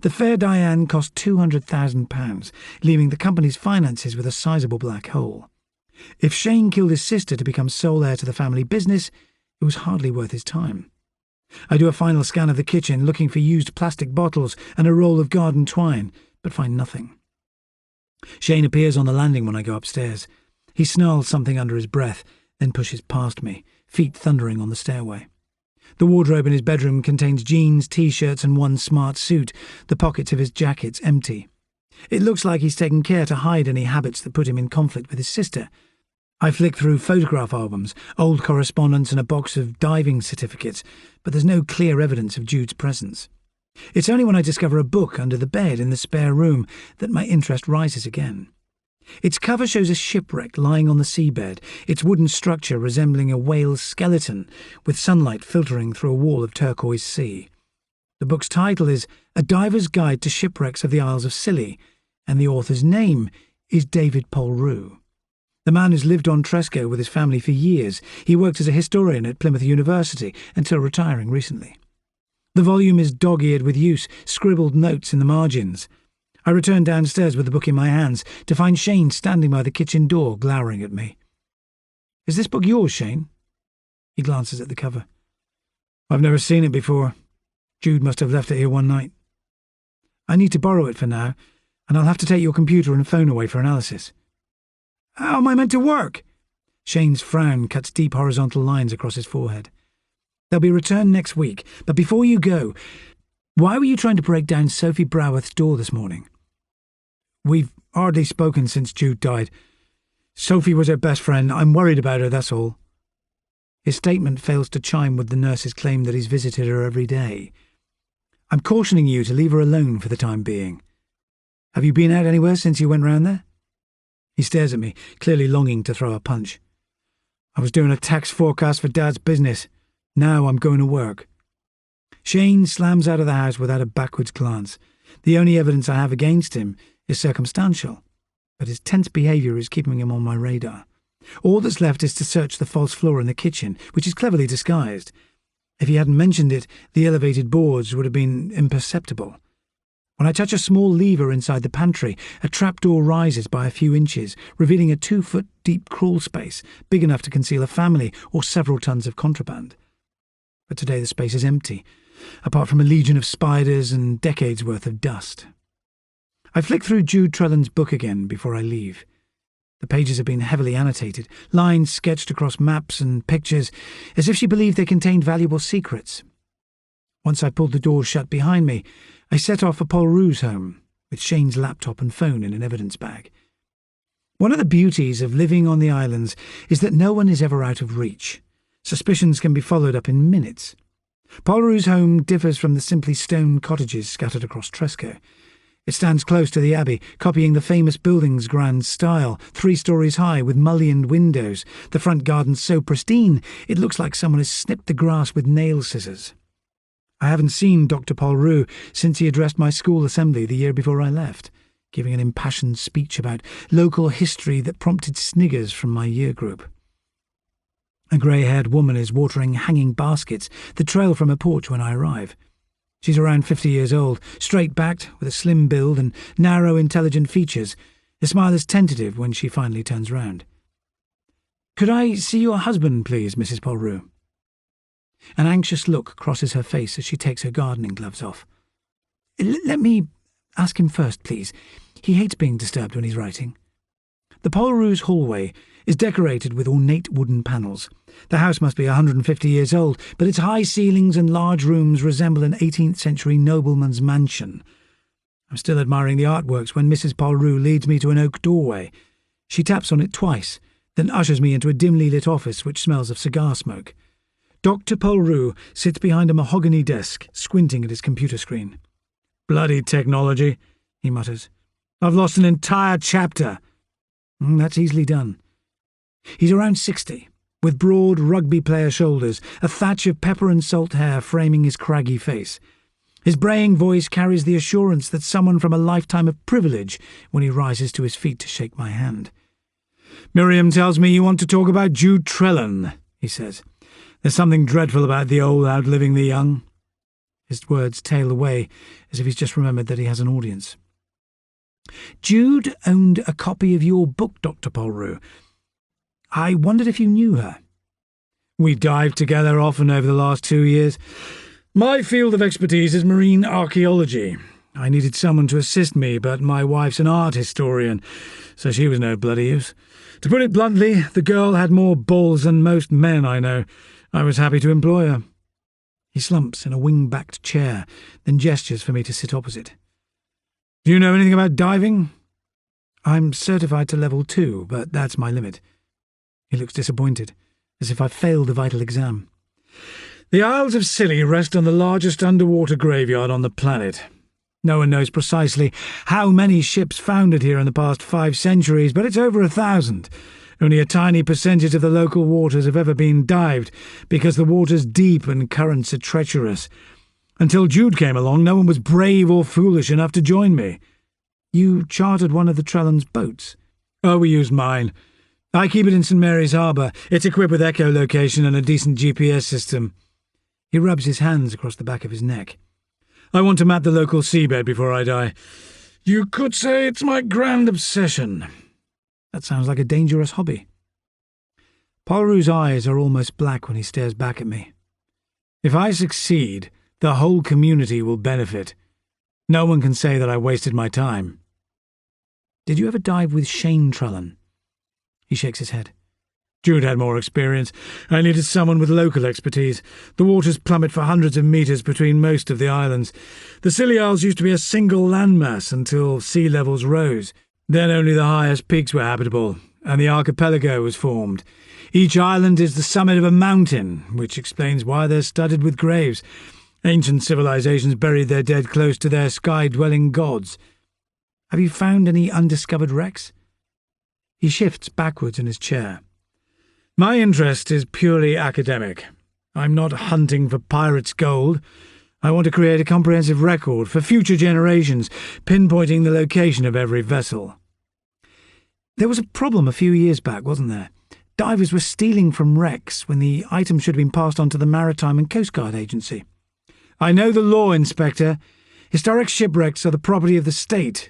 The Fair Diane cost £200,000, leaving the company's finances with a sizable black hole. If Shane killed his sister to become sole heir to the family business, it was hardly worth his time. I do a final scan of the kitchen, looking for used plastic bottles and a roll of garden twine, but find nothing. Shane appears on the landing when I go upstairs. He snarls something under his breath, then pushes past me, feet thundering on the stairway. The wardrobe in his bedroom contains jeans, t-shirts and one smart suit, the pockets of his jackets empty. It looks like he's taken care to hide any habits that put him in conflict with his sister. I flick through photograph albums, old correspondence and a box of diving certificates, but there's no clear evidence of Jude's presence. It's only when I discover a book under the bed in the spare room that my interest rises again. Its cover shows a shipwreck lying on the seabed, its wooden structure resembling a whale's skeleton, with sunlight filtering through a wall of turquoise sea. The book's title is A Diver's Guide to Shipwrecks of the Isles of Scilly, and the author's name is David Polrue. The man has lived on Tresco with his family for years. He worked as a historian at Plymouth University until retiring recently. The volume is dog-eared with use, scribbled notes in the margins. I returned downstairs with the book in my hands to find Shane standing by the kitchen door, glowering at me. "Is this book yours, Shane?" He glances at the cover. "I've never seen it before. Jude must have left it here one night. I need to borrow it for now, and I'll have to take your computer and phone away for analysis." "How am I meant to work?" Shane's frown cuts deep horizontal lines across his forehead. "They'll be returned next week, but before you go, why were you trying to break down Sophie Broworth's door this morning?" "We've hardly spoken since Jude died. Sophie was her best friend. I'm worried about her, that's all." His statement fails to chime with the nurse's claim that he's visited her every day. "I'm cautioning you to leave her alone for the time being. Have you been out anywhere since you went round there?" He stares at me, clearly longing to throw a punch. "I was doing a tax forecast for Dad's business. Now I'm going to work." Shane slams out of the house without a backwards glance. The only evidence I have against him is circumstantial, but his tense behaviour is keeping him on my radar. All that's left is to search the false floor in the kitchen, which is cleverly disguised. If he hadn't mentioned it, the elevated boards would have been imperceptible. When I touch a small lever inside the pantry, a trapdoor rises by a few inches, revealing a 2-foot-deep crawl space, big enough to conceal a family or several tons of contraband. But today the space is empty, apart from a legion of spiders and decades' worth of dust. I flick through Jude Trellan's book again before I leave. The pages have been heavily annotated, lines sketched across maps and pictures, as if she believed they contained valuable secrets. Once I pulled the door shut behind me, I set off for Polru's home, with Shane's laptop and phone in an evidence bag. One of the beauties of living on the islands is that no one is ever out of reach. Suspicions can be followed up in minutes. Polru's home differs from the simply stone cottages scattered across Tresco. It stands close to the abbey, copying the famous building's grand style, 3 stories high with mullioned windows, the front garden so pristine it looks like someone has snipped the grass with nail scissors. I haven't seen Dr. Polru since he addressed my school assembly the year before I left, giving an impassioned speech about local history that prompted sniggers from my year group. A grey-haired woman is watering hanging baskets that trail from her porch when I arrive. She's around 50 years old, straight-backed, with a slim build and narrow, intelligent features. The smile is tentative when she finally turns round. "Could I see your husband, please, Mrs. Polru?" An anxious look crosses her face as she takes her gardening gloves off. "Let me ask him first, please. He hates being disturbed when he's writing." The Polru's hallway is decorated with ornate wooden panels. The house must be 150 years old, but its high ceilings and large rooms resemble an 18th-century nobleman's mansion. I'm still admiring the artworks when Mrs. Polru leads me to an oak doorway. She taps on it twice, then ushers me into a dimly lit office which smells of cigar smoke. Dr. Polru sits behind a mahogany desk, squinting at his computer screen. "Bloody technology," he mutters. "I've lost an entire chapter." That's easily done. He's around 60, with broad rugby player shoulders, a thatch of pepper and salt hair framing his craggy face. His braying voice carries the assurance that someone from a lifetime of privilege when he rises to his feet to shake my hand. "Miriam tells me you want to talk about Jude Trellan," he says. "There's something dreadful about the old outliving the young." His words tail away, as if he's just remembered that he has an audience. "Jude owned a copy of your book, Dr. Polru. I wondered if you knew her." "We dived together often over the last 2 years. My field of expertise is marine archaeology. I needed someone to assist me, but my wife's an art historian, so she was no bloody use. To put it bluntly, the girl had more balls than most men I know. I was happy to employ her." He slumps in a wing-backed chair, then gestures for me to sit opposite. "Do you know anything about diving?" "I'm certified to level 2, but that's my limit." He looks disappointed, as if I failed a vital exam. "The Isles of Scilly rest on the largest underwater graveyard on the planet. No one knows precisely how many ships foundered here in the past 5 centuries, but it's over 1,000. Only a tiny percentage of the local waters have ever been dived, because the water's deep and currents are treacherous. Until Jude came along, no one was brave or foolish enough to join me." "You chartered one of the Trellan's boats?" "Oh, we used mine. I keep it in St. Mary's Harbour. It's equipped with echolocation and a decent GPS system." He rubs his hands across the back of his neck. "I want to map the local seabed before I die. You could say it's my grand obsession. That sounds like a dangerous hobby. Polru's eyes are almost black when he stares back at me. If I succeed, the whole community will benefit. No one can say that I wasted my time. Did you ever dive with Shane Trellan? He shakes his head. Jude had more experience. I needed someone with local expertise. The waters plummet for hundreds of metres between most of the islands. The Scilly Isles used to be a single landmass until sea levels rose. Then only the highest peaks were habitable, and the archipelago was formed. Each island is the summit of a mountain, which explains why they're studded with graves. Ancient civilizations buried their dead close to their sky-dwelling gods. Have you found any undiscovered wrecks? He shifts backwards in his chair. My interest is purely academic. I'm not hunting for pirates' gold. I want to create a comprehensive record for future generations, pinpointing the location of every vessel. There was a problem a few years back, wasn't there? Divers were stealing from wrecks when the item should have been passed on to the Maritime and Coast Guard Agency. I know the law, Inspector. Historic shipwrecks are the property of the state,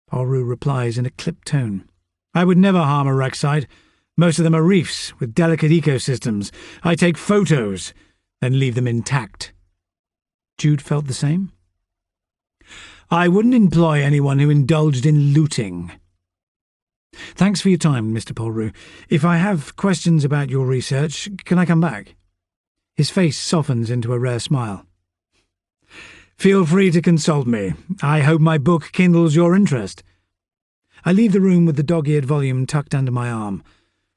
Polru replies in a clipped tone. I would never harm a wreck site. Most of them are reefs with delicate ecosystems. I take photos, then leave them intact. Jude felt the same? I wouldn't employ anyone who indulged in looting. Thanks for your time, Mr. Polru. If I have questions about your research, can I come back? His face softens into a rare smile. Feel free to consult me. I hope my book kindles your interest. I leave the room with the dog-eared volume tucked under my arm.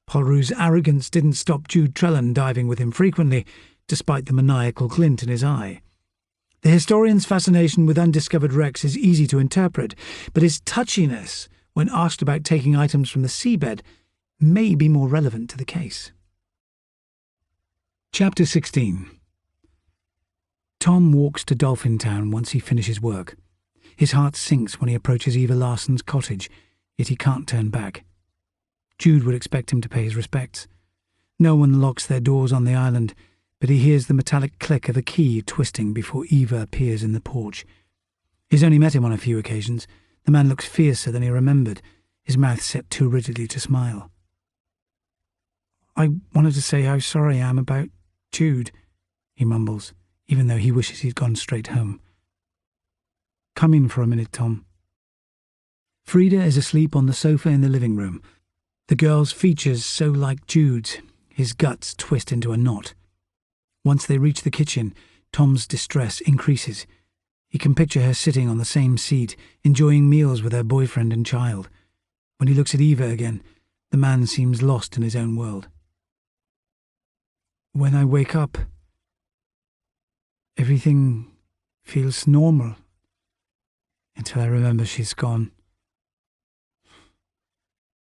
Polru's arrogance didn't stop Jude Trellan diving with him frequently, despite the maniacal glint in his eye. The historian's fascination with undiscovered wrecks is easy to interpret, but his touchiness, when asked about taking items from the seabed, may be more relevant to the case. Chapter 16. Tom walks to Dolphin Town once he finishes work. His heart sinks when he approaches Eva Larson's cottage, yet he can't turn back. Jude would expect him to pay his respects. No one locks their doors on the island, but he hears the metallic click of a key twisting before Eva appears in the porch. He's only met him on a few occasions. The man looks fiercer than he remembered, his mouth set too rigidly to smile. I wanted to say how sorry I am about Jude, he mumbles, even though he wishes he'd gone straight home. Come in for a minute, Tom. Frida is asleep on the sofa in the living room. The girl's features so like Jude's, his guts twist into a knot. Once they reach the kitchen, Tom's distress increases. He can picture her sitting on the same seat, enjoying meals with her boyfriend and child. When he looks at Eva again, the man seems lost in his own world. When I wake up, everything feels normal until I remember she's gone.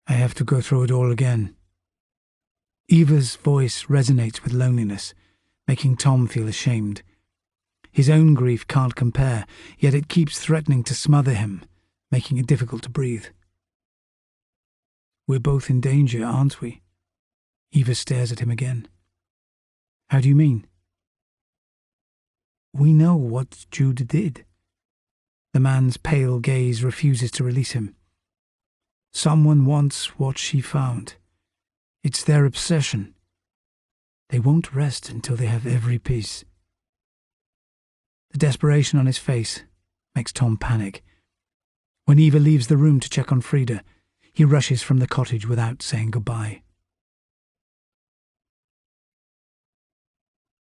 I have to go through it all again. Eva's voice resonates with loneliness, making Tom feel ashamed. His own grief can't compare, yet it keeps threatening to smother him, making it difficult to breathe. We're both in danger, aren't we? Eva stares at him again. How do you mean? We know what Jude did. The man's pale gaze refuses to release him. Someone wants what she found. It's their obsession. They won't rest until they have every piece. The desperation on his face makes Tom panic. When Eva leaves the room to check on Frida, he rushes from the cottage without saying goodbye.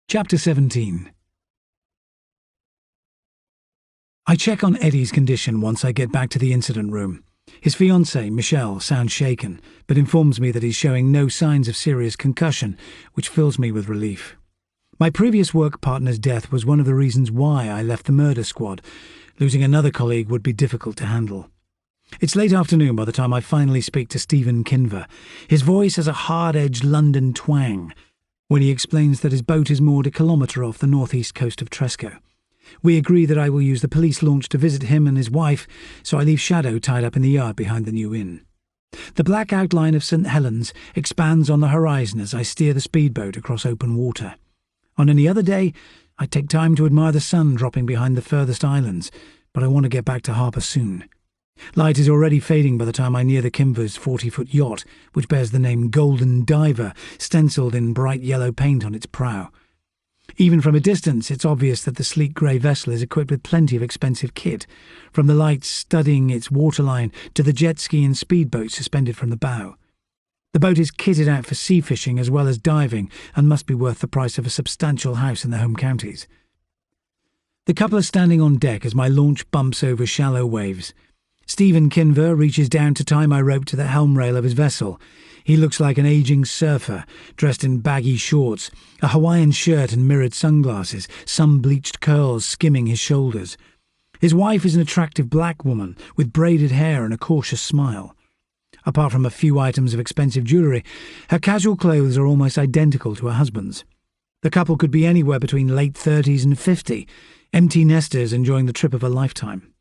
Chapter 17. I check on Eddie's condition once I get back to the incident room. His fiancée, Michelle, sounds shaken, but informs me that he's showing no signs of serious concussion, which fills me with relief. My previous work partner's death was one of the reasons why I left the murder squad. Losing another colleague would be difficult to handle. It's late afternoon by the time I finally speak to Stephen Kinver. His voice has a hard-edged London twang when he explains that his boat is moored a kilometre off the northeast coast of Tresco. We agree that I will use the police launch to visit him and his wife, so I leave Shadow tied up in the yard behind the new inn. The black outline of St. Helens expands on the horizon as I steer the speedboat across open water. On any other day, I'd take time to admire the sun dropping behind the furthest islands, but I want to get back to harbour soon. Light is already fading by the time I near the Kimver's 40-foot yacht, which bears the name Golden Diver, stencilled in bright yellow paint on its prow. Even from a distance, it's obvious that the sleek grey vessel is equipped with plenty of expensive kit, from the lights studding its waterline to the jet ski and speedboat suspended from the bow. The boat is kitted out for sea fishing as well as diving and must be worth the price of a substantial house in the home counties. The couple are standing on deck as my launch bumps over shallow waves. Stephen Kinver reaches down to tie my rope to the helm rail of his vessel. He looks like an ageing surfer, dressed in baggy shorts, a Hawaiian shirt and mirrored sunglasses, some bleached curls skimming his shoulders. His wife is an attractive black woman with braided hair and a cautious smile. Apart from a few items of expensive jewellery, her casual clothes are almost identical to her husband's. The couple could be anywhere between late 30s and 50, empty nesters enjoying the trip of a lifetime.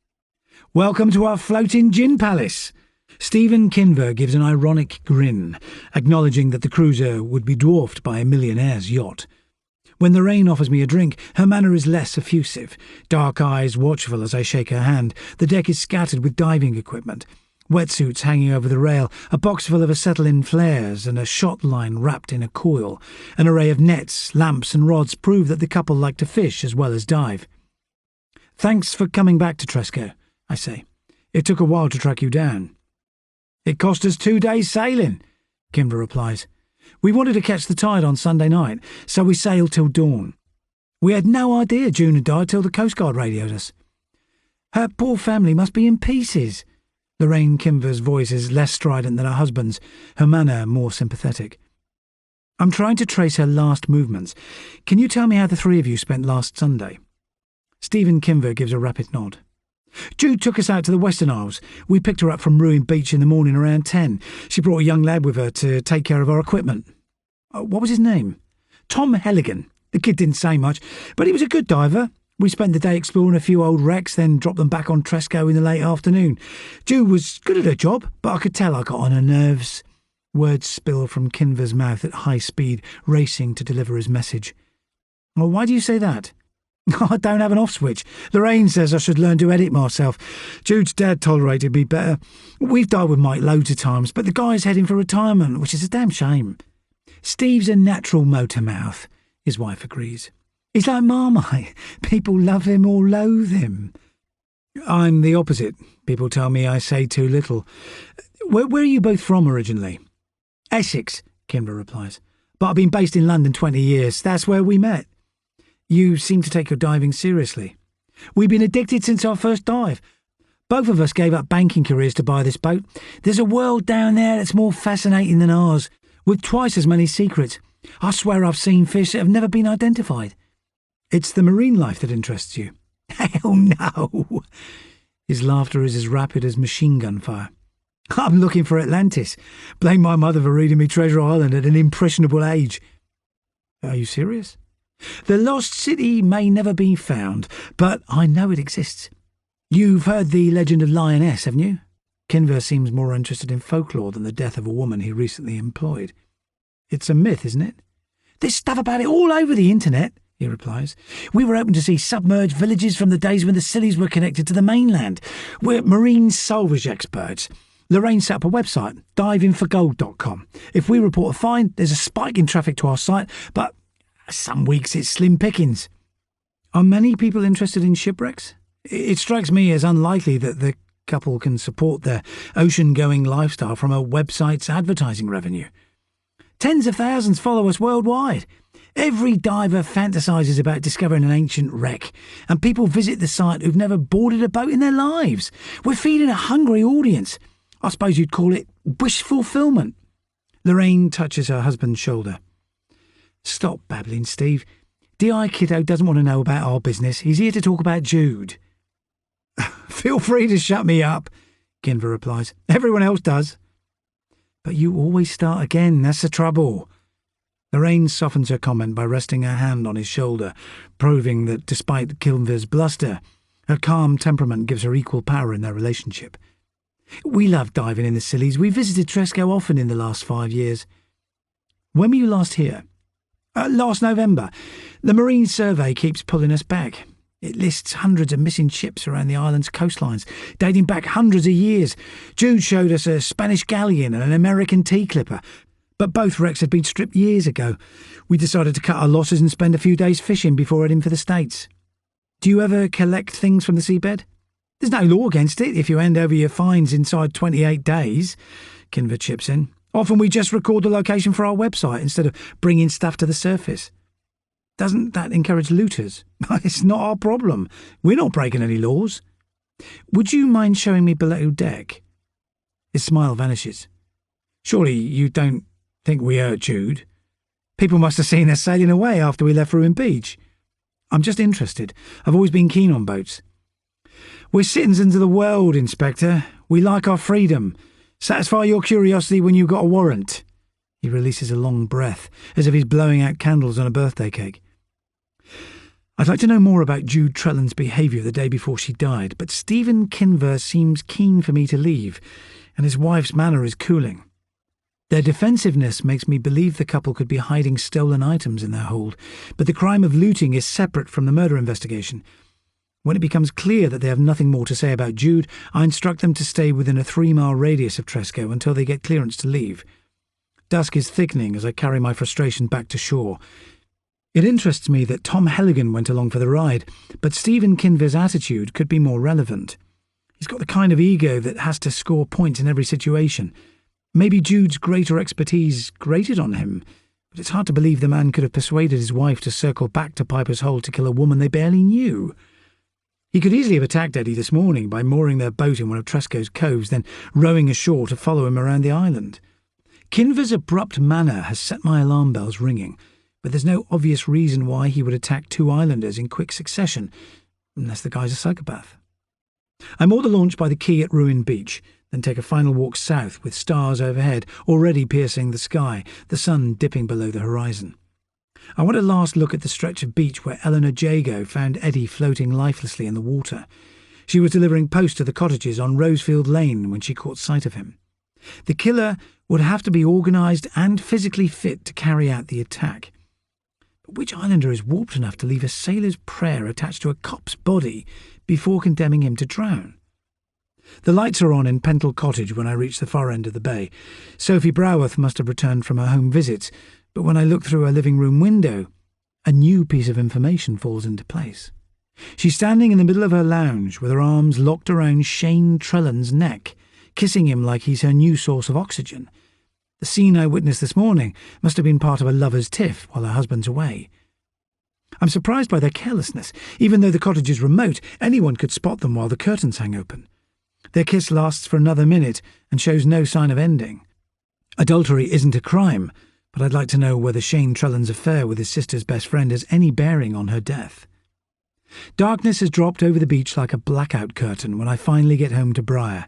"Welcome to our floating gin palace." Stephen Kinver gives an ironic grin, acknowledging that the cruiser would be dwarfed by a millionaire's yacht. When Lorraine offers me a drink, her manner is less effusive, dark eyes watchful as I shake her hand. The deck is scattered with diving equipment, wetsuits hanging over the rail, a box full of acetylene flares and a shot line wrapped in a coil. An array of nets, lamps and rods prove that the couple like to fish as well as dive. "Thanks for coming back to Tresco," I say. "It took a while to track you down." "It cost us 2 days sailing," Kimber replies. "We wanted to catch the tide on Sunday night, so we sailed till dawn. We had no idea June had died till the Coast Guard radioed us." "Her poor family must be in pieces." Lorraine Kimver's voice is less strident than her husband's, her manner more sympathetic. "I'm trying to trace her last movements. Can you tell me how the three of you spent last Sunday?" Stephen Kimver gives a rapid nod. "Jude took us out to the Western Isles. We picked her up from Ruin Beach in the morning around 10. She brought a young lad with her to take care of our equipment." "What was his name?" "Tom Helligan. The kid didn't say much, but he was a good diver. We spent the day exploring a few old wrecks, then dropped them back on Tresco in the late afternoon. Jude was good at her job, but I could tell I got on her nerves." Words spill from Kinver's mouth at high speed, racing to deliver his message. "Well, why do you say that?" "I don't have an off switch. Lorraine says I should learn to edit myself. Jude's dad tolerated me better. We've dived with Mike loads of times, but the guy's heading for retirement, which is a damn shame." "Steve's a natural motor mouth," his wife agrees. "He's like Marmite. People love him or loathe him." "I'm the opposite. People tell me I say too little. Where are you both from originally?" "Essex," Kimber replies. "But I've been based in London 20 years. That's where we met." "You seem to take your diving seriously." "We've been addicted since our first dive. Both of us gave up banking careers to buy this boat. There's a world down there that's more fascinating than ours, with twice as many secrets. I swear I've seen fish that have never been identified." "It's the marine life that interests you." "Hell no!" His laughter is as rapid as machine gun fire. "I'm looking for Atlantis. Blame my mother for reading me Treasure Island at an impressionable age." "Are you serious?" "The lost city may never be found, but I know it exists. You've heard the legend of Lioness, haven't you?" Kinver seems more interested in folklore than the death of a woman he recently employed. "It's a myth, isn't it?" "There's stuff about it all over the internet," he replies. "We were hoping to see submerged villages from the days when the Scillys were connected to the mainland. We're marine salvage experts. Lorraine set up a website, divingforgold.com. If we report a find, there's a spike in traffic to our site, but some weeks it's slim pickings." "Are many people interested in shipwrecks?" "It strikes me as unlikely that the couple can support their ocean-going lifestyle from a website's advertising revenue." "Tens of thousands follow us worldwide. Every diver fantasises about discovering an ancient wreck, and people visit the site who've never boarded a boat in their lives. We're feeding a hungry audience. I suppose you'd call it wish fulfillment." Lorraine touches her husband's shoulder. "Stop babbling, Steve. D.I. Kitto doesn't want to know about our business. He's here to talk about Jude." "Feel free to shut me up," Kinver replies. "Everyone else does." "But you always start again. That's the trouble." Lorraine softens her comment by resting her hand on his shoulder, proving that despite Kinver's bluster, her calm temperament gives her equal power in their relationship. "We love diving in the Scillys. We visited Tresco often in the last 5 years." "When were you last here?" Last November. The Marine Survey keeps pulling us back. It lists hundreds of missing ships around the island's coastlines, dating back hundreds of years. Jude showed us a Spanish galleon and an American tea clipper, but both wrecks had been stripped years ago. We decided to cut our losses and spend a few days fishing before heading for the States. Do you ever collect things from the seabed? There's no law against it if you hand over your finds inside 28 days, Kinver chips in. Often we just record the location for our website instead of bringing stuff to the surface. Doesn't that encourage looters? It's not our problem. We're not breaking any laws. Would you mind showing me below deck? His smile vanishes. Surely you don't think we hurt Jude? People must have seen us sailing away after we left Ruin Beach. I'm just interested. I've always been keen on boats. We're citizens of the world, Inspector. We like our freedom. Satisfy your curiosity when you've got a warrant. He releases a long breath, as if he's blowing out candles on a birthday cake. I'd like to know more about Jude Trellan's behaviour the day before she died, but Stephen Kinver seems keen for me to leave, and his wife's manner is cooling. Their defensiveness makes me believe the couple could be hiding stolen items in their hold, but the crime of looting is separate from the murder investigation. When it becomes clear that they have nothing more to say about Jude, I instruct them to stay within a 3-mile radius of Tresco until they get clearance to leave. Dusk is thickening as I carry my frustration back to shore. It interests me that Tom Helligan went along for the ride, but Stephen Kinver's attitude could be more relevant. He's got the kind of ego that has to score points in every situation. Maybe Jude's greater expertise grated on him, but it's hard to believe the man could have persuaded his wife to circle back to Piper's Hole to kill a woman they barely knew. He could easily have attacked Eddie this morning by mooring their boat in one of Tresco's coves, then rowing ashore to follow him around the island. Kinver's abrupt manner has set my alarm bells ringing, but there's no obvious reason why he would attack 2 islanders in quick succession, unless the guy's a psychopath. I moor the launch by the quay at Ruin Beach, then take a final walk south with stars overhead already piercing the sky, the sun dipping below the horizon. I want a last look at the stretch of beach where Eleanor Jago found Eddie floating lifelessly in the water. She was delivering post to the cottages on Rosefield Lane when she caught sight of him. The killer would have to be organised and physically fit to carry out the attack. But which islander is warped enough to leave a sailor's prayer attached to a cop's body before condemning him to drown? The lights are on in Pentle Cottage when I reach the far end of the bay. Sophie Broworth must have returned from her home visits, but when I look through her living room window, a new piece of information falls into place. She's standing in the middle of her lounge with her arms locked around Shane Trellan's neck, kissing him like he's her new source of oxygen. The scene I witnessed this morning must have been part of a lover's tiff while her husband's away. I'm surprised by their carelessness. Even though the cottage is remote, anyone could spot them while the curtains hang open. Their kiss lasts for another minute and shows no sign of ending. Adultery isn't a crime, but I'd like to know whether Shane Trellan's affair with his sister's best friend has any bearing on her death. Darkness has dropped over the beach like a blackout curtain when I finally get home to Briar.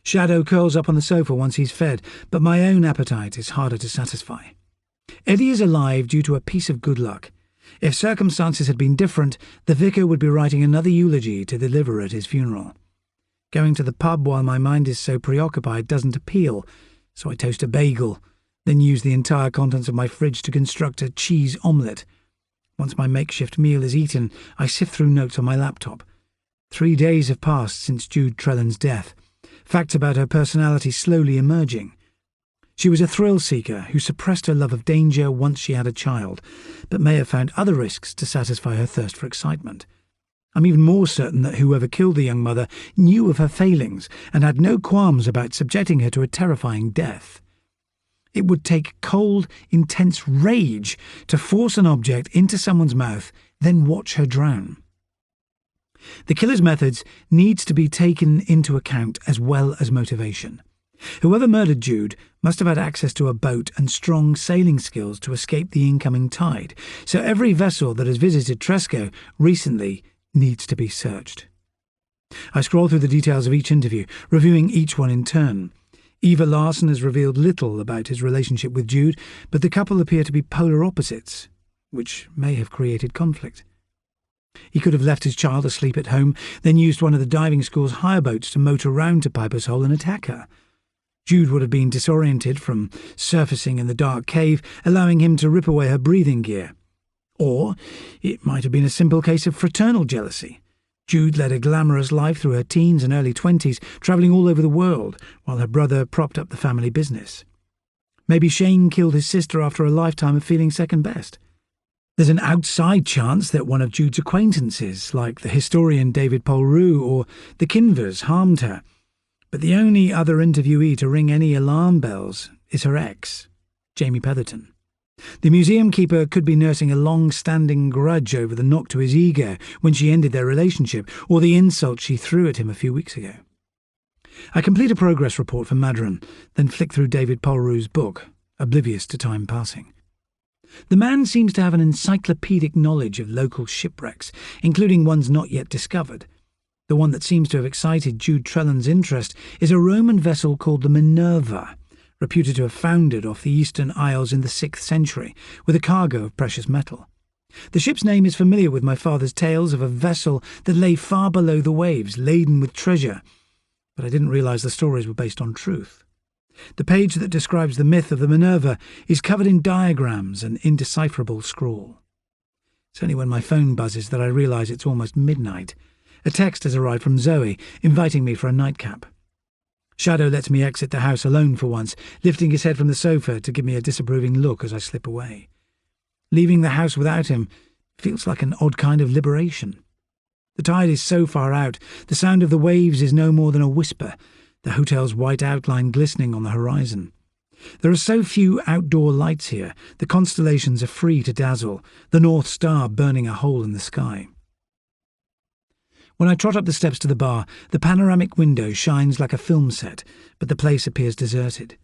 Shadow curls up on the sofa once he's fed, but my own appetite is harder to satisfy. Eddie is alive due to a piece of good luck. If circumstances had been different, the vicar would be writing another eulogy to deliver at his funeral. Going to the pub while my mind is so preoccupied doesn't appeal, so I toast a bagel, then use the entire contents of my fridge to construct a cheese omelette. Once my makeshift meal is eaten, I sift through notes on my laptop. 3 days have passed since Jude Trellan's death. Facts about her personality slowly emerging. She was a thrill-seeker who suppressed her love of danger once she had a child, but may have found other risks to satisfy her thirst for excitement. I'm even more certain that whoever killed the young mother knew of her failings and had no qualms about subjecting her to a terrifying death. It would take cold, intense rage to force an object into someone's mouth, then watch her drown. The killer's methods needs to be taken into account as well as motivation. Whoever murdered Jude must have had access to a boat and strong sailing skills to escape the incoming tide, so every vessel that has visited Tresco recently needs to be searched. I scroll through the details of each interview, reviewing each one in turn. Eva Larson has revealed little about his relationship with Jude, but the couple appear to be polar opposites, which may have created conflict. He could have left his child asleep at home, then used one of the diving school's hire boats to motor round to Piper's Hole and attack her. Jude would have been disoriented from surfacing in the dark cave, allowing him to rip away her breathing gear. Or It might have been a simple case of fraternal jealousy. Jude led a glamorous life through her teens and early 20s, travelling all over the world, while her brother propped up the family business. Maybe Shane killed his sister after a lifetime of feeling second best. There's an outside chance that one of Jude's acquaintances, like the historian David Polrue or the Kinvers, harmed her. But the only other interviewee to ring any alarm bells is her ex, Jamie Petherton. The museum keeper could be nursing a long-standing grudge over the knock to his ego when she ended their relationship, or the insult she threw at him a few weeks ago. I complete a progress report for Madron, then flick through David Polrue's book, oblivious to time passing. The man seems to have an encyclopedic knowledge of local shipwrecks, including ones not yet discovered. The one that seems to have excited Jude Trellan's interest is a Roman vessel called the Minerva, reputed to have foundered off the eastern Isles in the 6th century, with a cargo of precious metal. The ship's name is familiar with my father's tales of a vessel that lay far below the waves, laden with treasure, but I didn't realise the stories were based on truth. The page that describes the myth of the Minerva is covered in diagrams and indecipherable scrawl. It's only when my phone buzzes that I realise it's almost midnight. A text has arrived from Zoe, inviting me for a nightcap. Shadow lets me exit the house alone for once, lifting his head from the sofa to give me a disapproving look as I slip away. Leaving the house without him feels like an odd kind of liberation. The tide is so far out, the sound of the waves is no more than a whisper, the hotel's white outline glistening on the horizon. There are so few outdoor lights here, the constellations are free to dazzle, the North Star burning a hole in the sky. When I trot up the steps to the bar, the panoramic window shines like a film set, but the place appears deserted.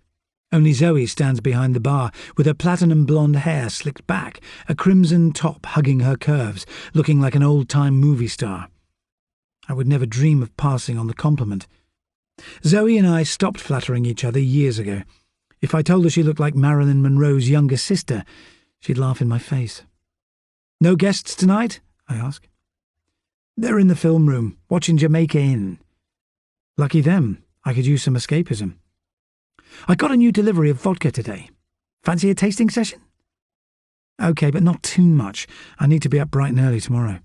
Only Zoe stands behind the bar, with her platinum blonde hair slicked back, a crimson top hugging her curves, looking like an old-time movie star. I would never dream of passing on the compliment. Zoe and I stopped flattering each other years ago. If I told her she looked like Marilyn Monroe's younger sister, she'd laugh in my face. "No guests tonight?" I ask. "They're in the film room, watching Jamaica Inn." "Lucky them. I could use some escapism." "I got a new delivery of vodka today. Fancy a tasting session?" "Okay, but not too much. I need to be up bright and early tomorrow."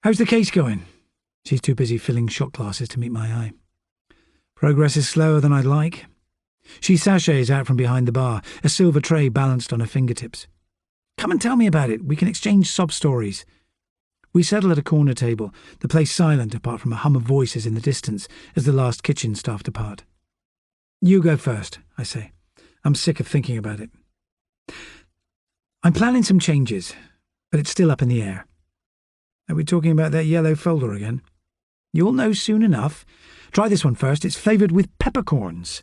"How's the case going?" She's too busy filling shot glasses to meet my eye. "Progress is slower than I'd like." She sachets out from behind the bar, a silver tray balanced on her fingertips. "Come and tell me about it. We can exchange sob stories." We settle at a corner table, the place silent apart from a hum of voices in the distance as the last kitchen staff depart. "You go first," I say. I'm sick of thinking about it. "I'm planning some changes, but it's still up in the air." "Are we talking about that yellow folder again?" "You'll know soon enough. Try this one first. It's flavoured with peppercorns."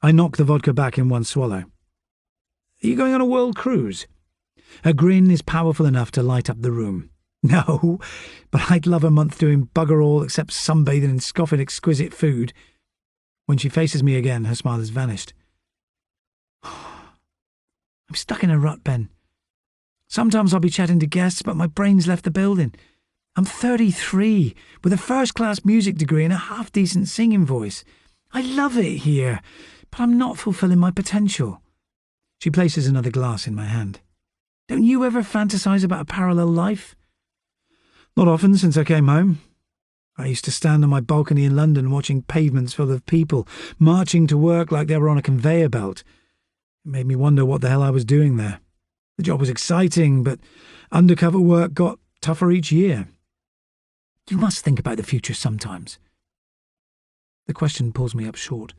I knock the vodka back in one swallow. "Are you going on a world cruise?" Her grin is powerful enough to light up the room. "No, but I'd love a month doing bugger all except sunbathing and scoffing exquisite food." When she faces me again, her smile has vanished. "I'm stuck in a rut, Ben. Sometimes I'll be chatting to guests, but my brain's left the building. I'm 33, with a first-class music degree and a half-decent singing voice. I love it here, but I'm not fulfilling my potential." She places another glass in my hand. "Don't you ever fantasize about a parallel life?" "Not often since I came home. I used to stand on my balcony in London watching pavements full of people, marching to work like they were on a conveyor belt. It made me wonder what the hell I was doing there. The job was exciting, but undercover work got tougher each year." "You must think about the future sometimes." The question pulls me up short.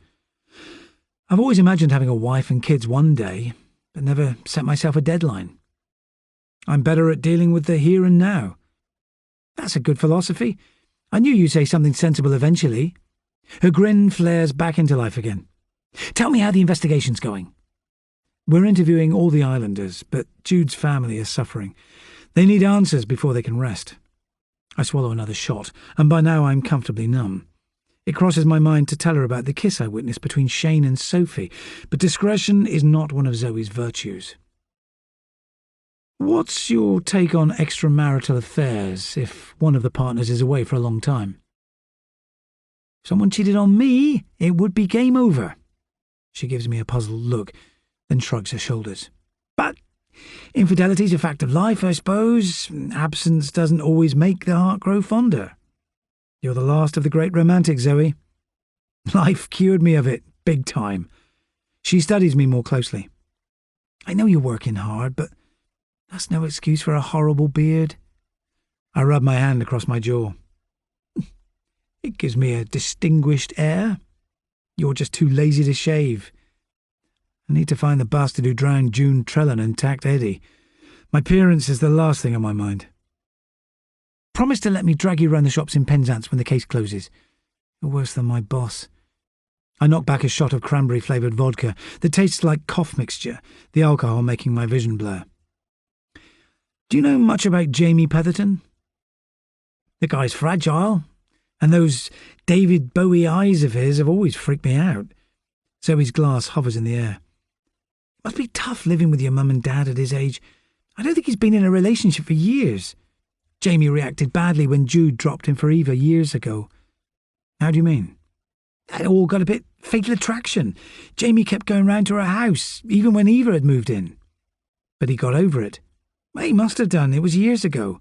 I've always imagined having a wife and kids one day, but never set myself a deadline. I'm better at dealing with the here and now. "That's a good philosophy. I knew you'd say something sensible eventually." Her grin flares back into life again. "Tell me how the investigation's going." "We're interviewing all the islanders, but Jude's family is suffering. They need answers before they can rest." I swallow another shot, and by now I'm comfortably numb. It crosses my mind to tell her about the kiss I witnessed between Shane and Sophie, but discretion is not one of Zoe's virtues. "What's your take on extramarital affairs if one of the partners is away for a long time?" "If someone cheated on me, it would be game over." She gives me a puzzled look, then shrugs her shoulders. "But Infidelity's a fact of life, I suppose. Absence doesn't always make the heart grow fonder. You're the last of the great romantics, Zoe. Life cured me of it, big time. She studies me more closely. I know you're working hard, but that's no excuse for a horrible beard. I rub my hand across my jaw. It gives me a distinguished air. You're just too lazy to shave. I need to find the bastard who drowned June Trellan and tacked Eddie. My appearance is the last thing on my mind. Promise to let me drag you round the shops in Penzance when the case closes. You're worse than my boss. I knock back a shot of cranberry-flavoured vodka that tastes like cough mixture, the alcohol making my vision blur. Do you know much about Jamie Petherton? The guy's fragile, and those David Bowie eyes of his have always freaked me out. Zoe's glass hovers in the air. It must be tough living with your mum and dad at his age. I don't think he's been in a relationship for years. Jamie reacted badly when Jude dropped him for Eva years ago. How do you mean? It all got a bit fatal attraction. Jamie kept going round to her house, even when Eva had moved in. But he got over it. Well, he must have done. It was years ago.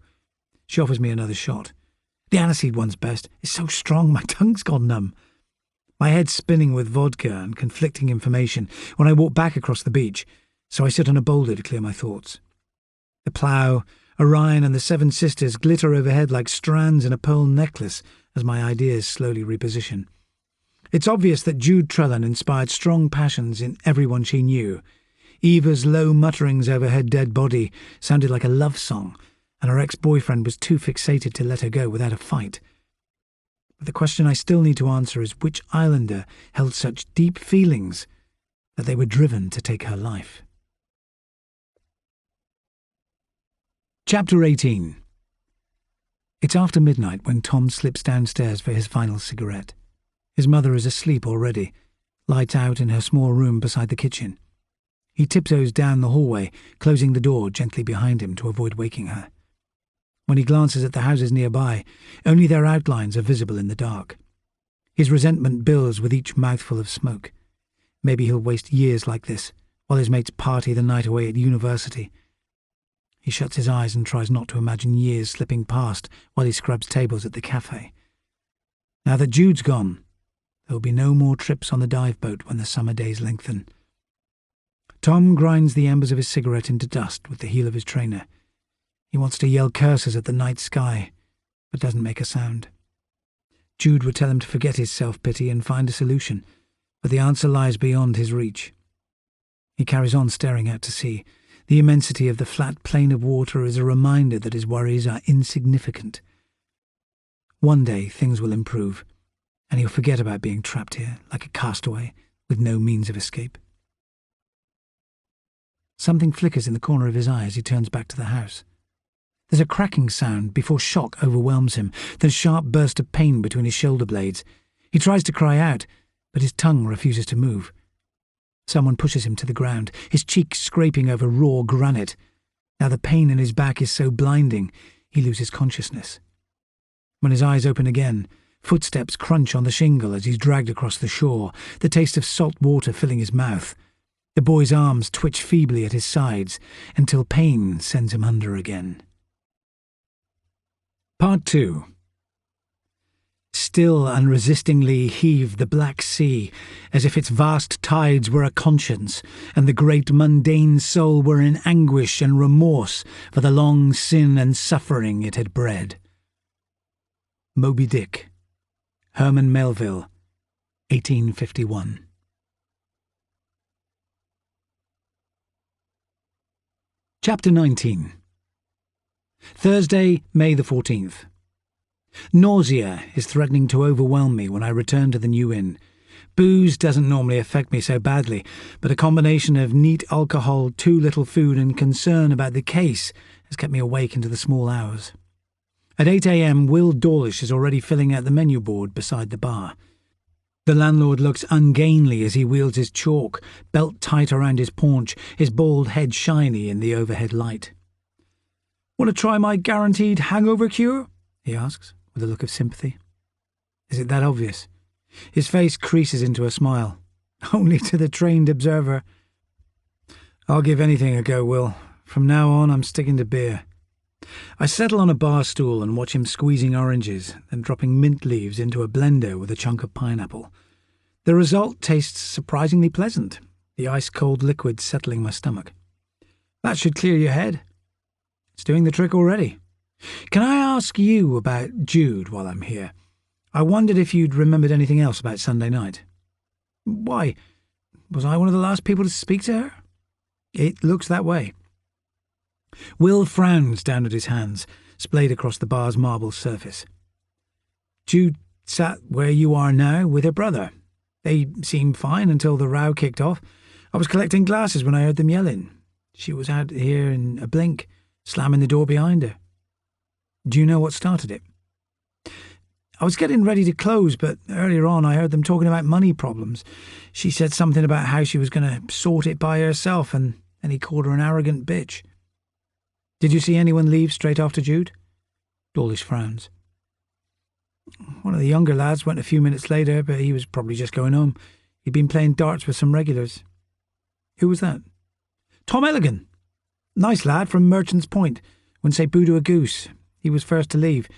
She offers me another shot. The aniseed one's best. It's so strong my tongue's gone numb. My head's spinning with vodka and conflicting information when I walk back across the beach, so I sit on a boulder to clear my thoughts. The plough, Orion and the Seven Sisters glitter overhead like strands in a pearl necklace as my ideas slowly reposition. It's obvious that Jude Trellan inspired strong passions in everyone she knew. Eva's low mutterings over her dead body sounded like a love song, and her ex-boyfriend was too fixated to let her go without a fight. But the question I still need to answer is which islander held such deep feelings that they were driven to take her life. Chapter 18. It's after midnight when Tom slips downstairs for his final cigarette. His mother is asleep already, lights out in her small room beside the kitchen. He tiptoes down the hallway, closing the door gently behind him to avoid waking her. When he glances at the houses nearby, only their outlines are visible in the dark. His resentment builds with each mouthful of smoke. Maybe he'll waste years like this, while his mates party the night away at university. He shuts his eyes and tries not to imagine years slipping past while he scrubs tables at the cafe. Now that Jude's gone, there will be no more trips on the dive boat when the summer days lengthen. Tom grinds the embers of his cigarette into dust with the heel of his trainer. He wants to yell curses at the night sky, but doesn't make a sound. Jude would tell him to forget his self-pity and find a solution, but the answer lies beyond his reach. He carries on staring out to sea. The immensity of the flat plain of water is a reminder that his worries are insignificant. One day things will improve, and he'll forget about being trapped here like a castaway with no means of escape. Something flickers in the corner of his eye as he turns back to the house. There's a cracking sound before shock overwhelms him, then a sharp burst of pain between his shoulder blades. He tries to cry out, but his tongue refuses to move. Someone pushes him to the ground, his cheek scraping over raw granite. Now the pain in his back is so blinding, he loses consciousness. When his eyes open again, footsteps crunch on the shingle as he's dragged across the shore, the taste of salt water filling his mouth. The boy's arms twitch feebly at his sides until pain sends him under again. Part 2. Still unresistingly heaved the black sea, as if its vast tides were a conscience, and the great mundane soul were in anguish and remorse for the long sin and suffering it had bred. Moby Dick, Herman Melville, 1851. Chapter 19. Thursday, May the 14th. Nausea is threatening to overwhelm me when I return to the new inn. Booze doesn't normally affect me so badly, but a combination of neat alcohol, too little food, and concern about the case has kept me awake into the small hours. At 8 a.m, Will Dawlish is already filling out the menu board beside the bar. The landlord looks ungainly as he wields his chalk, belt tight around his paunch, his bald head shiny in the overhead light. "Want to try my guaranteed hangover cure?" he asks, with a look of sympathy. Is it that obvious? His face creases into a smile. Only to the trained observer. "I'll give anything a go, Will. From now on, I'm sticking to beer. I settle on a bar stool and watch him squeezing oranges, then dropping mint leaves into a blender with a chunk of pineapple. The result tastes surprisingly pleasant, the ice-cold liquid settling my stomach. That should clear your head. It's doing the trick already. Can I ask you about Jude while I'm here? I wondered if you'd remembered anything else about Sunday night. Why? Was I one of the last people to speak to her? It looks that way. Will frowns down at his hands, splayed across the bar's marble surface. Jude sat where you are now with her brother. They seemed fine until the row kicked off. I was collecting glasses when I heard them yelling. She was out here in a blink, slamming the door behind her. Do you know what started it? I was getting ready to close, but earlier on I heard them talking about money problems. She said something about how she was going to sort it by herself, and then he called her an arrogant bitch. Did you see anyone leave straight after Jude? Dawlish frowns. One of the younger lads went a few minutes later, but he was probably just going home. He'd been playing darts with some regulars. Who was that? Tom Elligan. Nice lad from Merchant's Point. Wouldn't say boo to a goose. He was first to leave.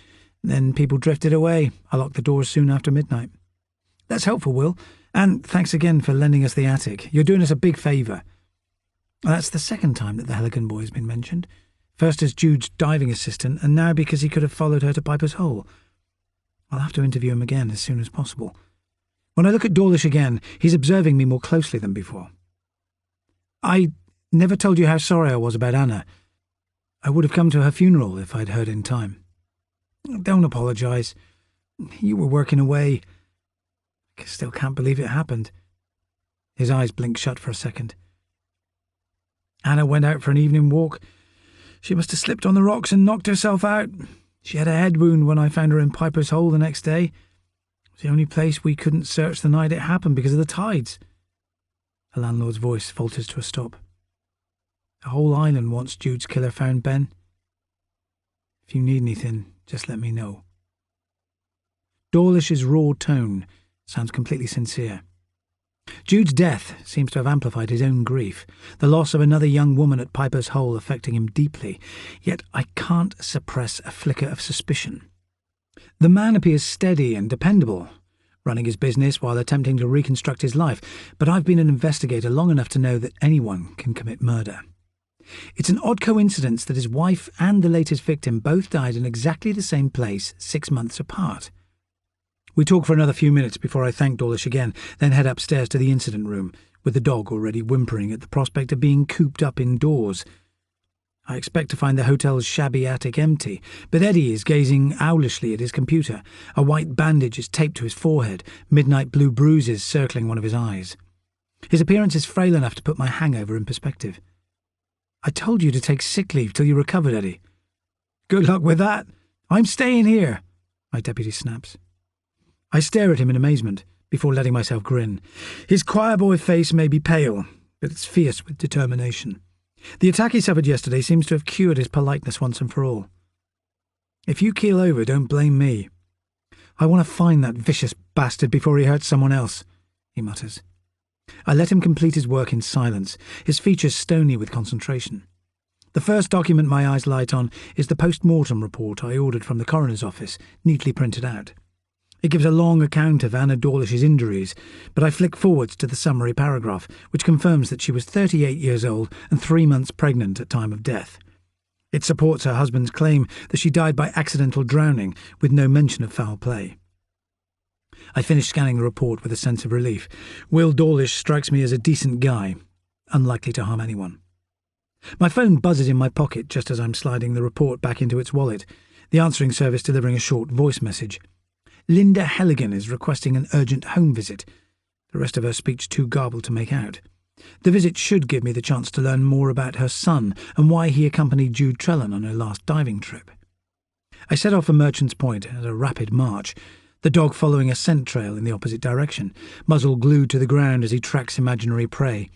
Then people drifted away. I locked the doors soon after midnight. That's helpful, Will. And thanks again for lending us the attic. You're doing us a big favour. That's the second time that the Helligan boy has been mentioned. First as Jude's diving assistant, and now because he could have followed her to Piper's Hole. I'll have to interview him again as soon as possible. When I look at Dawlish again, he's observing me more closely than before. I never told you how sorry I was about Anna. I would have come to her funeral if I'd heard in time. Don't apologise. You were working away. I still can't believe it happened. His eyes blinked shut for a second. Anna went out for an evening walk. She must have slipped on the rocks and knocked herself out. She had a head wound when I found her in Piper's Hole the next day. It was the only place we couldn't search the night it happened because of the tides. The landlord's voice falters to a stop. The whole island wants Jude's killer found, Ben. If you need anything, just let me know. Dawlish's raw tone sounds completely sincere. Jude's death seems to have amplified his own grief, the loss of another young woman at Piper's Hole affecting him deeply, yet I can't suppress a flicker of suspicion. The man appears steady and dependable, running his business while attempting to reconstruct his life, but I've been an investigator long enough to know that anyone can commit murder. It's an odd coincidence that his wife and the latest victim both died in exactly the same place 6 months apart. We talk for another few minutes before I thank Dawlish again, then head upstairs to the incident room, with the dog already whimpering at the prospect of being cooped up indoors. I expect to find the hotel's shabby attic empty, but Eddie is gazing owlishly at his computer. A white bandage is taped to his forehead, midnight blue bruises circling one of his eyes. His appearance is frail enough to put my hangover in perspective. I told you to take sick leave till you recovered, Eddie. Good luck with that. I'm staying here, my deputy snaps. I stare at him in amazement, before letting myself grin. His choir-boy face may be pale, but it's fierce with determination. The attack he suffered yesterday seems to have cured his politeness once and for all. If you keel over, don't blame me. I want to find that vicious bastard before he hurts someone else, he mutters. I let him complete his work in silence, his features stony with concentration. The first document my eyes light on is the post-mortem report I ordered from the coroner's office, neatly printed out. It gives a long account of Anna Dawlish's injuries, but I flick forwards to the summary paragraph, which confirms that she was 38 years old and 3 months pregnant at time of death. It supports her husband's claim that she died by accidental drowning, with no mention of foul play. I finish scanning the report with a sense of relief. Will Dawlish strikes me as a decent guy, unlikely to harm anyone. My phone buzzes in my pocket just as I'm sliding the report back into its wallet, the answering service delivering a short voice message. Linda Helligan is requesting an urgent home visit. The rest of her speech too garbled to make out. The visit should give me the chance to learn more about her son and why he accompanied Jude Trellan on her last diving trip. I set off for Merchant's Point at a rapid march, the dog following a scent trail in the opposite direction, muzzle glued to the ground as he tracks imaginary prey.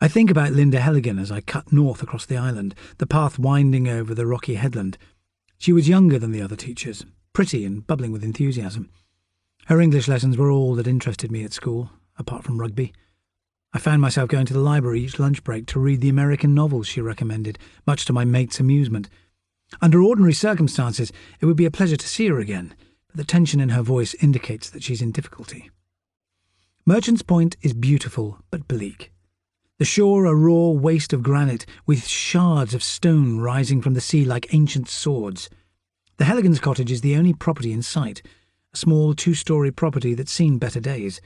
I think about Linda Helligan as I cut north across the island, the path winding over the rocky headland. She was younger than the other teachers, pretty and bubbling with enthusiasm. Her English lessons were all that interested me at school, apart from rugby. I found myself going to the library each lunch break to read the American novels she recommended, much to my mate's amusement. Under ordinary circumstances, it would be a pleasure to see her again, but the tension in her voice indicates that she's in difficulty. Merchant's Point is beautiful but bleak. The shore a raw waste of granite, with shards of stone rising from the sea like ancient swords. The Helligans' cottage is the only property in sight, a small 2-story property that's seen better days.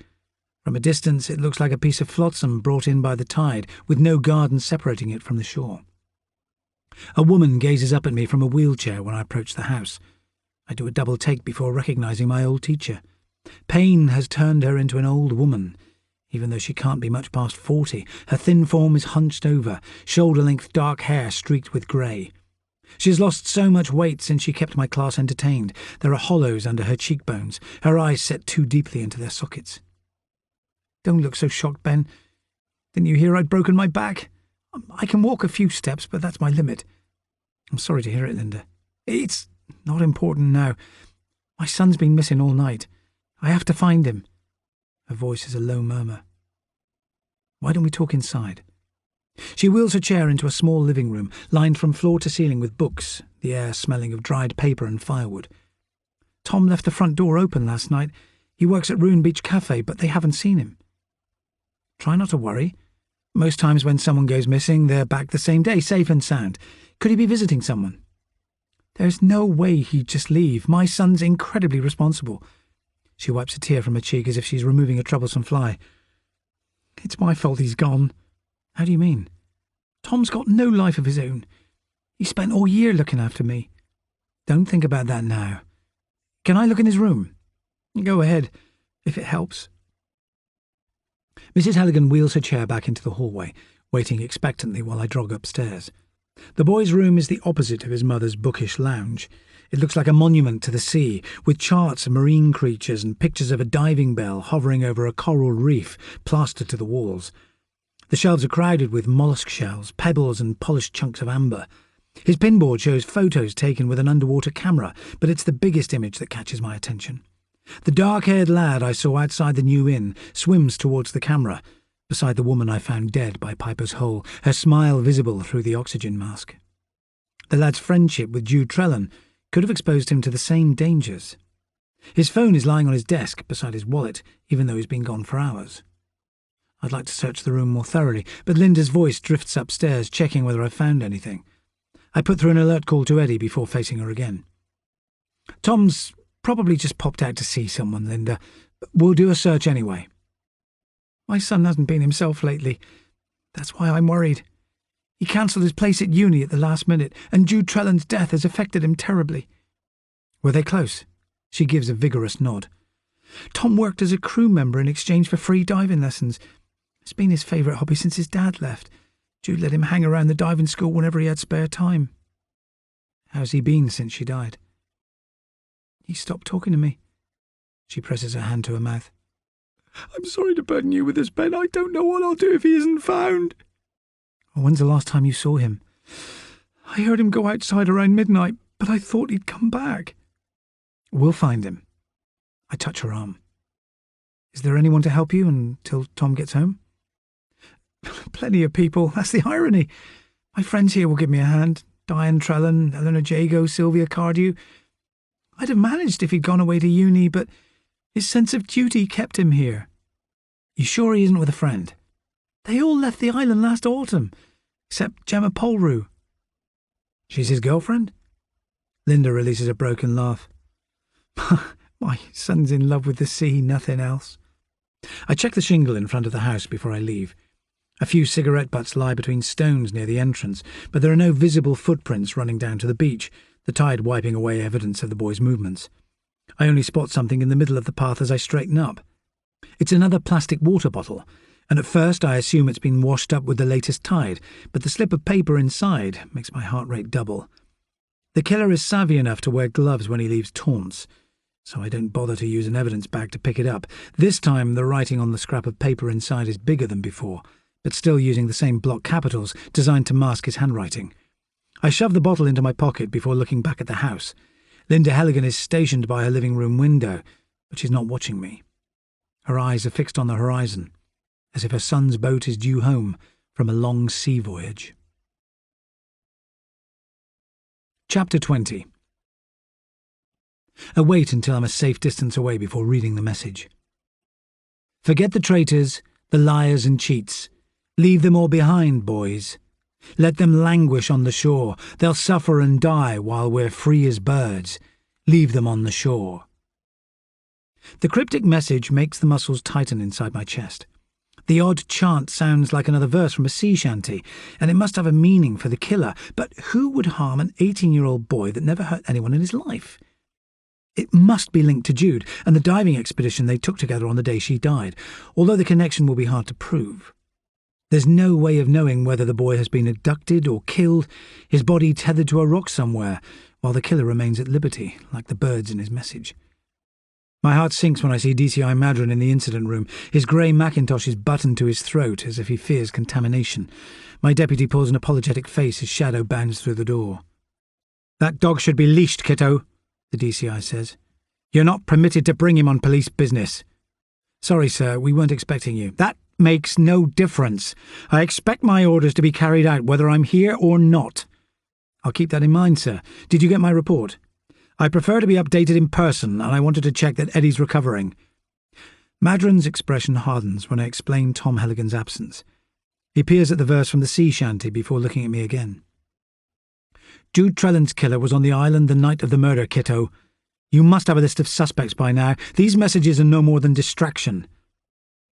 From a distance it looks like a piece of flotsam brought in by the tide, with no garden separating it from the shore. A woman gazes up at me from a wheelchair when I approach the house. I do a double take before recognising my old teacher. Pain has turned her into an old woman. Even though she can't be much past 40, her thin form is hunched over, shoulder-length dark hair streaked with grey. She has lost so much weight since she kept my class entertained. There are hollows under her cheekbones, her eyes set too deeply into their sockets. Don't look so shocked, Ben. Didn't you hear I'd broken my back? I can walk a few steps, but that's my limit. I'm sorry to hear it, Linda. It's not important now. My son's been missing all night. I have to find him. Her voice is a low murmur. Why don't we talk inside? She wheels her chair into a small living room, lined from floor to ceiling with books, the air smelling of dried paper and firewood. Tom left the front door open last night. He works at Ruin Beach Cafe, but they haven't seen him. Try not to worry. Most times when someone goes missing, they're back the same day, safe and sound. Could he be visiting someone? There's no way he'd just leave. My son's incredibly responsible. She wipes a tear from her cheek as if she's removing a troublesome fly. It's my fault he's gone. How do you mean? Tom's got no life of his own. He spent all year looking after me. Don't think about that now. Can I look in his room? Go ahead, if it helps. Mrs. Halligan wheels her chair back into the hallway, waiting expectantly while I jog upstairs. The boy's room is the opposite of his mother's bookish lounge. It looks like a monument to the sea, with charts of marine creatures and pictures of a diving bell hovering over a coral reef plastered to the walls. The shelves are crowded with mollusk shells, pebbles and polished chunks of amber. His pinboard shows photos taken with an underwater camera, but it's the biggest image that catches my attention. The dark-haired lad I saw outside the New Inn swims towards the camera, beside the woman I found dead by Piper's Hole, her smile visible through the oxygen mask. The lad's friendship with Jude Trellan could have exposed him to the same dangers. His phone is lying on his desk beside his wallet, even though he's been gone for hours. I'd like to search the room more thoroughly, but Linda's voice drifts upstairs, checking whether I've found anything. I put through an alert call to Eddie before facing her again. Tom's probably just popped out to see someone, Linda. We'll do a search anyway. My son hasn't been himself lately. That's why I'm worried. He cancelled his place at uni at the last minute, and Jude Trellan's death has affected him terribly. Were they close? She gives a vigorous nod. Tom worked as a crew member in exchange for free diving lessons. It's been his favourite hobby since his dad left. Jude let him hang around the diving school whenever he had spare time. How's he been since she died? He stopped talking to me. She presses her hand to her mouth. I'm sorry to burden you with this, Ben. I don't know what I'll do if he isn't found. When's the last time you saw him? I heard him go outside around midnight, but I thought he'd come back. We'll find him. I touch her arm. Is there anyone to help you until Tom gets home? Plenty of people. That's the irony. My friends here will give me a hand. Diane Trellan, Eleanor Jago, Sylvia Cardew. I'd have managed if he'd gone away to uni, but his sense of duty kept him here. You sure he isn't with a friend? They all left the island last autumn, except Gemma Polrue. She's his girlfriend? Linda releases a broken laugh. My son's in love with the sea, nothing else. I check the shingle in front of the house before I leave. A few cigarette butts lie between stones near the entrance, but there are no visible footprints running down to the beach, the tide wiping away evidence of the boy's movements. I only spot something in the middle of the path as I straighten up. It's another plastic water bottle, and at first I assume it's been washed up with the latest tide, but the slip of paper inside makes my heart rate double. The killer is savvy enough to wear gloves when he leaves taunts, so I don't bother to use an evidence bag to pick it up. This time the writing on the scrap of paper inside is bigger than before, but still using the same block capitals designed to mask his handwriting. I shove the bottle into my pocket before looking back at the house. Linda Halligan is stationed by her living room window, but she's not watching me. Her eyes are fixed on the horizon. as if her son's boat is due home from a long sea voyage. Chapter 20. I wait until I'm a safe distance away before reading the message. Forget the traitors, the liars and cheats. Leave them all behind, boys. Let them languish on the shore. They'll suffer and die while we're free as birds. Leave them on the shore. The cryptic message makes the muscles tighten inside my chest. The odd chant sounds like another verse from a sea shanty, and it must have a meaning for the killer. But who would harm an 18-year-old boy that never hurt anyone in his life? It must be linked to Jude and the diving expedition they took together on the day she died, although the connection will be hard to prove. There's no way of knowing whether the boy has been abducted or killed, his body tethered to a rock somewhere, while the killer remains at liberty, like the birds in his message. My heart sinks when I see DCI Madron in the incident room. His grey Macintosh is buttoned to his throat, as if he fears contamination. My deputy pulls an apologetic face as Shadow bounds through the door. "That dog should be leashed, Kitto," the DCI says. "You're not permitted to bring him on police business." "Sorry, sir, we weren't expecting you." "That makes no difference. I expect my orders to be carried out whether I'm here or not." "I'll keep that in mind, sir. Did you get my report?" "I prefer to be updated in person, and I wanted to check that Eddie's recovering." Madron's expression hardens when I explain Tom Helligan's absence. He peers at the verse from the sea shanty before looking at me again. "Jude Trellan's killer was on the island the night of the murder, Kitto. You must have a list of suspects by now. These messages are no more than distraction."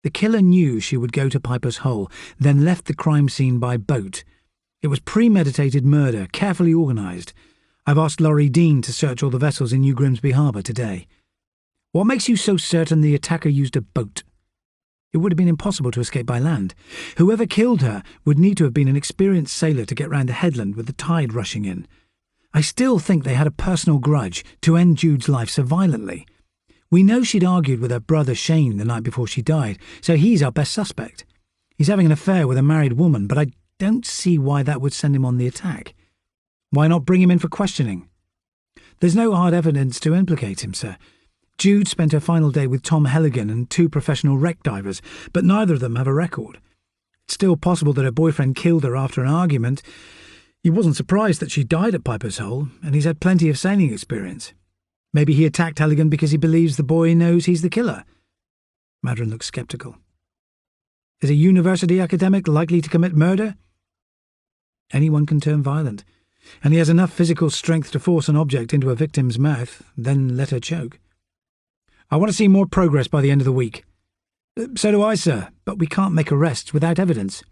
The killer knew she would go to Piper's Hole, then left the crime scene by boat. It was premeditated murder, carefully organised. I've asked Laurie Dean to search all the vessels in New Grimsby Harbour today. "What makes you so certain the attacker used a boat?" It would have been impossible to escape by land. Whoever killed her would need to have been an experienced sailor to get round the headland with the tide rushing in. I still think they had a personal grudge to end Jude's life so violently. We know she'd argued with her brother Shane the night before she died, so he's our best suspect. He's having an affair with a married woman, but I don't see why that would send him on the attack. Why not bring him in for questioning? There's no hard evidence to implicate him, sir. Jude spent her final day with Tom Helligan and 2 professional wreck divers, but neither of them have a record. It's still possible that her boyfriend killed her after an argument. He wasn't surprised that she died at Piper's Hole, and he's had plenty of sailing experience. Maybe he attacked Helligan because he believes the boy knows he's the killer. Madron looks sceptical. Is a university academic likely to commit murder? Anyone can turn violent, and he has enough physical strength to force an object into a victim's mouth, then let her choke. I want to see more progress by the end of the week. So do I, sir, but we can't make arrests without evidence.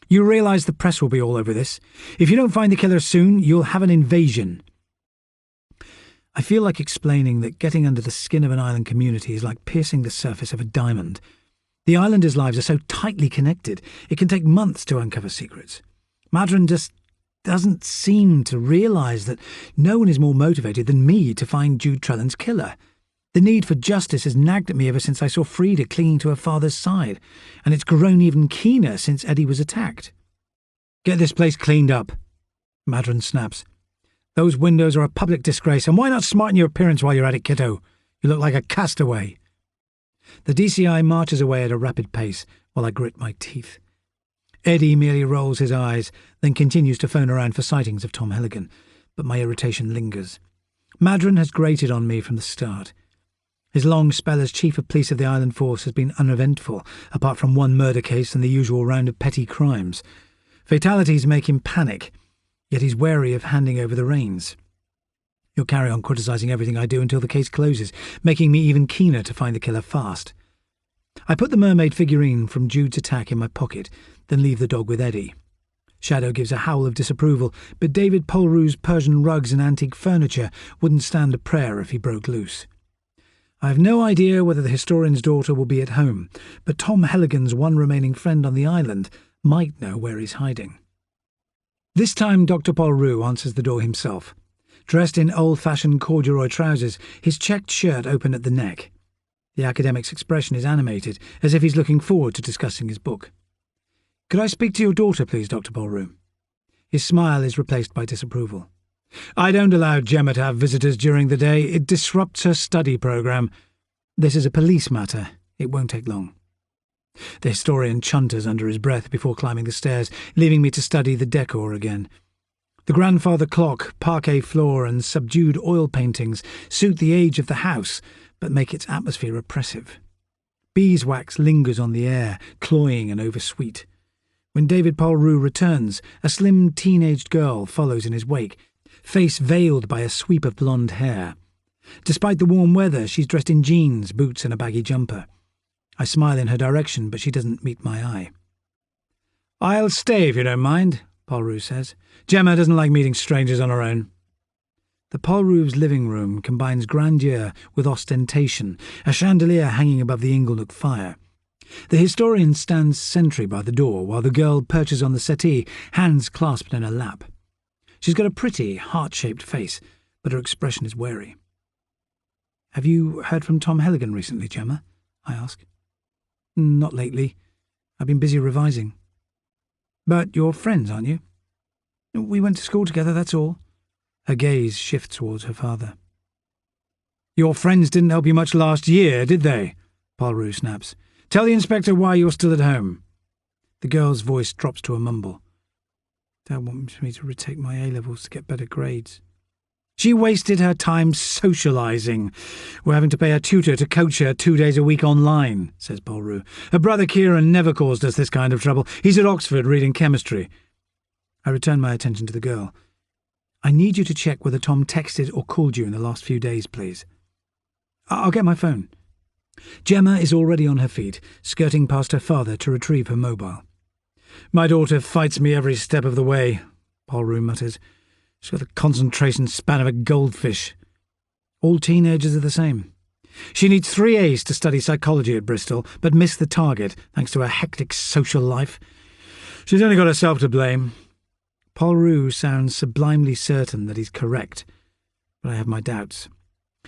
You realise the press will be all over this. If you don't find the killer soon, you'll have an invasion. I feel like explaining that getting under the skin of an island community is like piercing the surface of a diamond. The islanders' lives are so tightly connected, it can take months to uncover secrets. Madron just doesn't seem to realise that no one is more motivated than me to find Jude Trellan's killer. The need for justice has nagged at me ever since I saw Frida clinging to her father's side, and it's grown even keener since Eddie was attacked. Get this place cleaned up, Madron snaps. Those windows are a public disgrace, and why not smarten your appearance while you're at it, Kitto? You look like a castaway. The DCI marches away at a rapid pace while I grit my teeth. Eddie merely rolls his eyes, then continues to phone around for sightings of Tom Helligan, but my irritation lingers. Madron has grated on me from the start. His long spell as Chief of Police of the Island Force has been uneventful, apart from one murder case and the usual round of petty crimes. Fatalities make him panic, yet he's wary of handing over the reins. He'll carry on criticising everything I do until the case closes, making me even keener to find the killer fast. I put the mermaid figurine from Jude's attack in my pocket, then leave the dog with Eddie. Shadow gives a howl of disapproval, but David Polru's Persian rugs and antique furniture wouldn't stand a prayer if he broke loose. I have no idea whether the historian's daughter will be at home, but Tom Helligan's one remaining friend on the island might know where he's hiding. This time Dr. Polru answers the door himself. Dressed in old-fashioned corduroy trousers, his checked shirt open at the neck. The academic's expression is animated, as if he's looking forward to discussing his book. Could I speak to your daughter, please, Dr. Polru? His smile is replaced by disapproval. I don't allow Gemma to have visitors during the day. It disrupts her study program. This is a police matter. It won't take long. The historian chunters under his breath before climbing the stairs, leaving me to study the decor again. The grandfather clock, parquet floor, and subdued oil paintings suit the age of the house, but make its atmosphere oppressive. Beeswax lingers on the air, cloying and oversweet. When David Polrue returns, a slim teenaged girl follows in his wake, face veiled by a sweep of blonde hair. Despite the warm weather, she's dressed in jeans, boots, and a baggy jumper. I smile in her direction, but she doesn't meet my eye. "I'll stay if you don't mind," Polrue says. "Gemma doesn't like meeting strangers on her own." The Polrue's living room combines grandeur with ostentation, a chandelier hanging above the inglenook fire. The historian stands sentry by the door, while the girl perches on the settee, hands clasped in her lap. She's got a pretty, heart-shaped face, but her expression is wary. "Have you heard from Tom Helligan recently, Gemma?" I ask. "Not lately. I've been busy revising." "But you're friends, aren't you?" "We went to school together, that's all." Her gaze shifts towards her father. "Your friends didn't help you much last year, did they?" Polrue snaps. "Tell the inspector why you're still at home." The girl's voice drops to a mumble. "Dad wants me to retake my A-levels to get better grades." "She wasted her time socialising. We're having to pay a tutor to coach her 2 days a week online," says Polrue. "Her brother Kieran never caused us this kind of trouble. He's at Oxford reading chemistry." I return my attention to the girl. "I need you to check whether Tom texted or called you in the last few days, please." "I'll get my phone." Gemma is already on her feet, skirting past her father to retrieve her mobile. "My daughter fights me every step of the way," Polrue mutters. "She's got the concentration span of a goldfish." All teenagers are the same. She needs 3 A's to study psychology at Bristol, but missed the target thanks to her hectic social life. She's only got herself to blame. Polrue sounds sublimely certain that he's correct, but I have my doubts.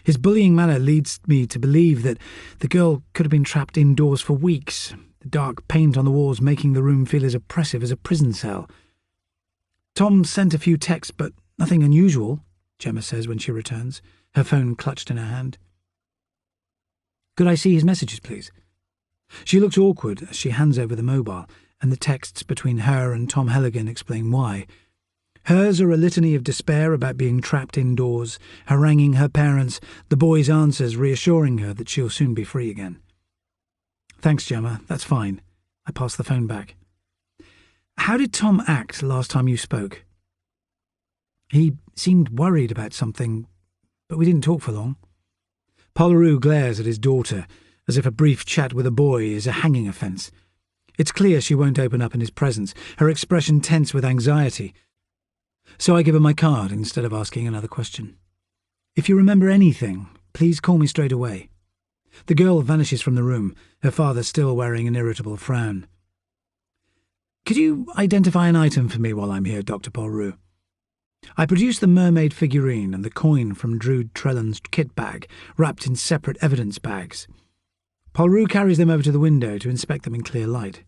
His bullying manner leads me to believe that the girl could have been trapped indoors for weeks, the dark paint on the walls making the room feel as oppressive as a prison cell. "Tom sent a few texts, but nothing unusual," Gemma says when she returns, her phone clutched in her hand. "Could I see his messages, please?" She looks awkward as she hands over the mobile, and the texts between her and Tom Helligan explain why. Hers are a litany of despair about being trapped indoors, haranguing her parents, the boy's answers reassuring her that she'll soon be free again. "Thanks, Gemma, that's fine." I pass the phone back. "How did Tom act last time you spoke?" "He seemed worried about something, but we didn't talk for long." Polrue glares at his daughter, as if a brief chat with a boy is a hanging offence. It's clear she won't open up in his presence, her expression tense with anxiety. So I give her my card instead of asking another question. "If you remember anything, please call me straight away." The girl vanishes from the room, her father still wearing an irritable frown. "Could you identify an item for me while I'm here, Dr. Polrue?" I produce the mermaid figurine and the coin from Jude Trellan's kit bag, wrapped in separate evidence bags. Polrue carries them over to the window to inspect them in clear light.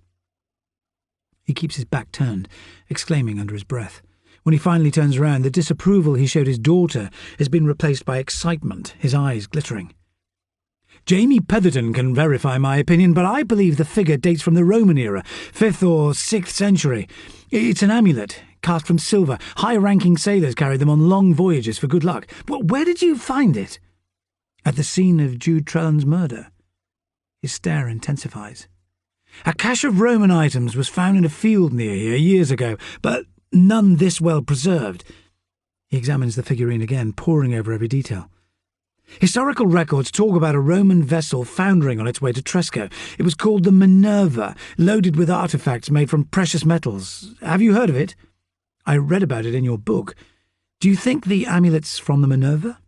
He keeps his back turned, exclaiming under his breath. When he finally turns around, the disapproval he showed his daughter has been replaced by excitement, his eyes glittering. "Jamie Petherton can verify my opinion, but I believe the figure dates from the Roman era, 5th or 6th century. It's an amulet, cast from silver. High-ranking sailors carried them on long voyages for good luck. Well, where did you find it?" "At the scene of Jude Trellan's murder." His stare intensifies. "A cache of Roman items was found in a field near here years ago, but none this well preserved." He examines the figurine again, poring over every detail. "Historical records talk about a Roman vessel foundering on its way to Tresco. It was called the Minerva, loaded with artifacts made from precious metals. Have you heard of it?" "I read about it in your book. Do you think the amulet's from the Minerva?"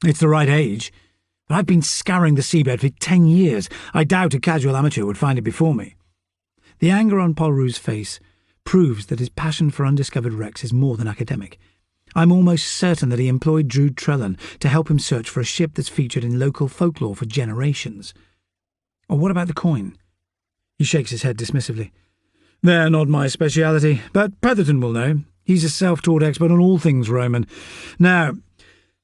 "It's the right age, but I've been scouring the seabed for 10 years. I doubt a casual amateur would find it before me." The anger on Polrue's face proves that his passion for undiscovered wrecks is more than academic. I'm almost certain that he employed Jude Trellan to help him search for a ship that's featured in local folklore for generations. Or what about the coin? He shakes his head dismissively. "They're not my speciality, but Petherton will know. He's a self-taught expert on all things Roman. Now,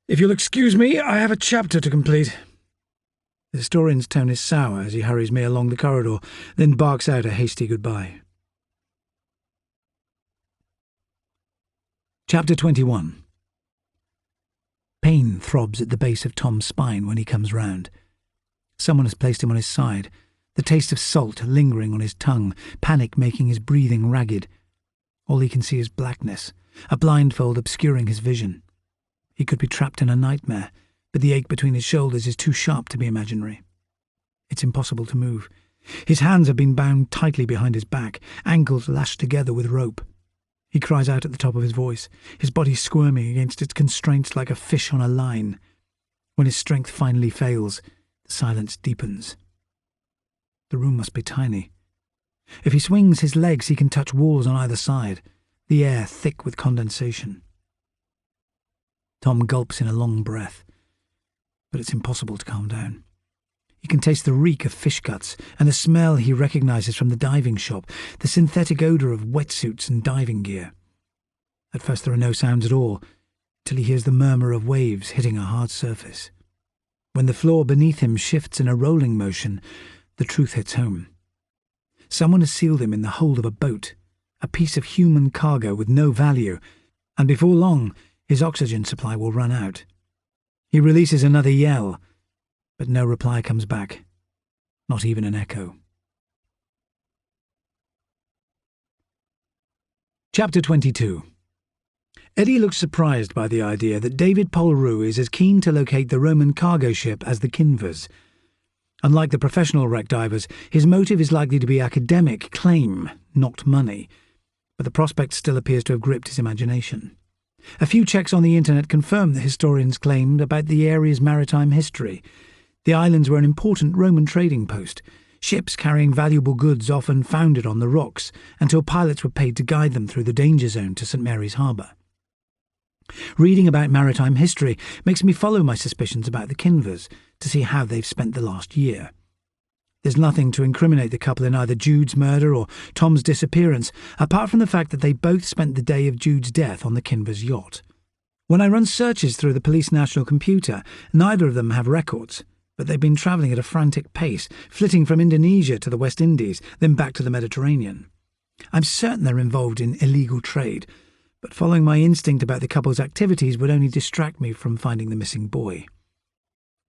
if you'll excuse me, I have a chapter to complete." The historian's tone is sour as he hurries me along the corridor, then barks out a hasty goodbye. Chapter 21. Pain throbs at the base of Tom's spine when he comes round. Someone has placed him on his side, the taste of salt lingering on his tongue, panic making his breathing ragged. All he can see is blackness, a blindfold obscuring his vision. He could be trapped in a nightmare, but the ache between his shoulders is too sharp to be imaginary. It's impossible to move. His hands have been bound tightly behind his back, ankles lashed together with rope. He cries out at the top of his voice, his body squirming against its constraints like a fish on a line. When his strength finally fails, the silence deepens. The room must be tiny. If he swings his legs, he can touch walls on either side, the air thick with condensation. Tom gulps in a long breath, but it's impossible to calm down. He can taste the reek of fish guts and the smell he recognizes from the diving shop, the synthetic odor of wetsuits and diving gear. At first there are no sounds at all, till he hears the murmur of waves hitting a hard surface. When the floor beneath him shifts in a rolling motion, the truth hits home. Someone has sealed him in the hold of a boat, a piece of human cargo with no value, and before long his oxygen supply will run out. He releases another yell, but no reply comes back, not even an echo. Chapter 22. Eddie looks surprised by the idea that David Polrue is as keen to locate the Roman cargo ship as the Kinvers. Unlike the professional wreck divers, his motive is likely to be academic claim, not money, but the prospect still appears to have gripped his imagination. A few checks on the internet confirm the historians claimed about the area's maritime history. The islands were an important Roman trading post. Ships carrying valuable goods often foundered on the rocks until pilots were paid to guide them through the danger zone to St. Mary's Harbour. Reading about maritime history makes me follow my suspicions about the Kinvers to see how they've spent the last year. There's nothing to incriminate the couple in either Jude's murder or Tom's disappearance, apart from the fact that they both spent the day of Jude's death on the Kinvers' yacht. When I run searches through the police national computer, neither of them have records, but they've been travelling at a frantic pace, flitting from Indonesia to the West Indies, then back to the Mediterranean. I'm certain they're involved in illegal trade, but following my instinct about the couple's activities would only distract me from finding the missing boy.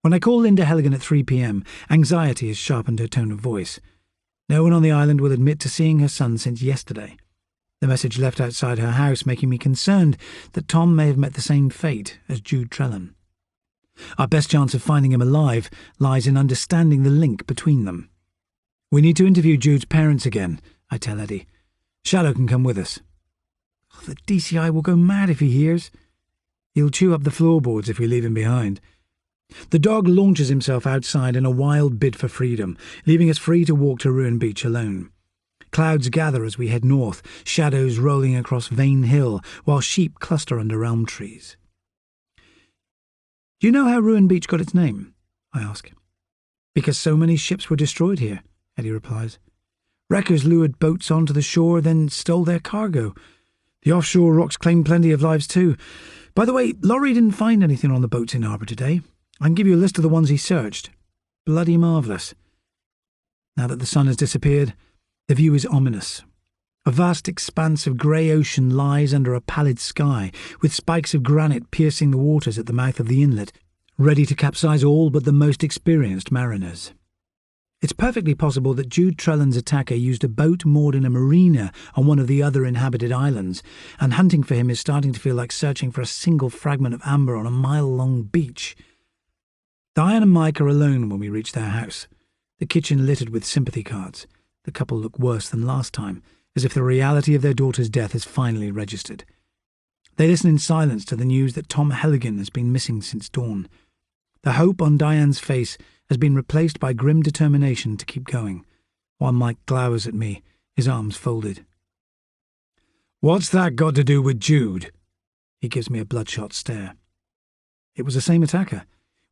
When I call Linda Helligan at 3 p.m, anxiety has sharpened her tone of voice. No one on the island will admit to seeing her son since yesterday. The message left outside her house making me concerned that Tom may have met the same fate as Jude Trellan. Our best chance of finding him alive lies in understanding the link between them. We need to interview Jude's parents again, I tell Eddie. Shallow can come with us. The DCI will go mad if he hears. He'll chew up the floorboards if we leave him behind. The dog launches himself outside in a wild bid for freedom, leaving us free to walk to Ruin Beach alone. Clouds gather as we head north, shadows rolling across Vane Hill, while sheep cluster under elm trees. Do you know how Ruin Beach got its name? I ask. Because so many ships were destroyed here, Eddie replies. Wreckers lured boats onto the shore, then stole their cargo. The offshore rocks claimed plenty of lives too. By the way, Laurie didn't find anything on the boats in harbour today. I can give you a list of the ones he searched. Bloody marvellous. Now that the sun has disappeared, the view is ominous. A vast expanse of grey ocean lies under a pallid sky, with spikes of granite piercing the waters at the mouth of the inlet, ready to capsize all but the most experienced mariners. It's perfectly possible that Jude Trellan's attacker used a boat moored in a marina on one of the other inhabited islands, and hunting for him is starting to feel like searching for a single fragment of amber on a mile-long beach. Diane and Mike are alone when we reach their house, the kitchen littered with sympathy cards. The couple look worse than last time, as if the reality of their daughter's death has finally registered. They listen in silence to the news that Tom Helligan has been missing since dawn. The hope on Diane's face has been replaced by grim determination to keep going, while Mike glowers at me, his arms folded. "What's that got to do with Jude?" He gives me a bloodshot stare. It was the same attacker.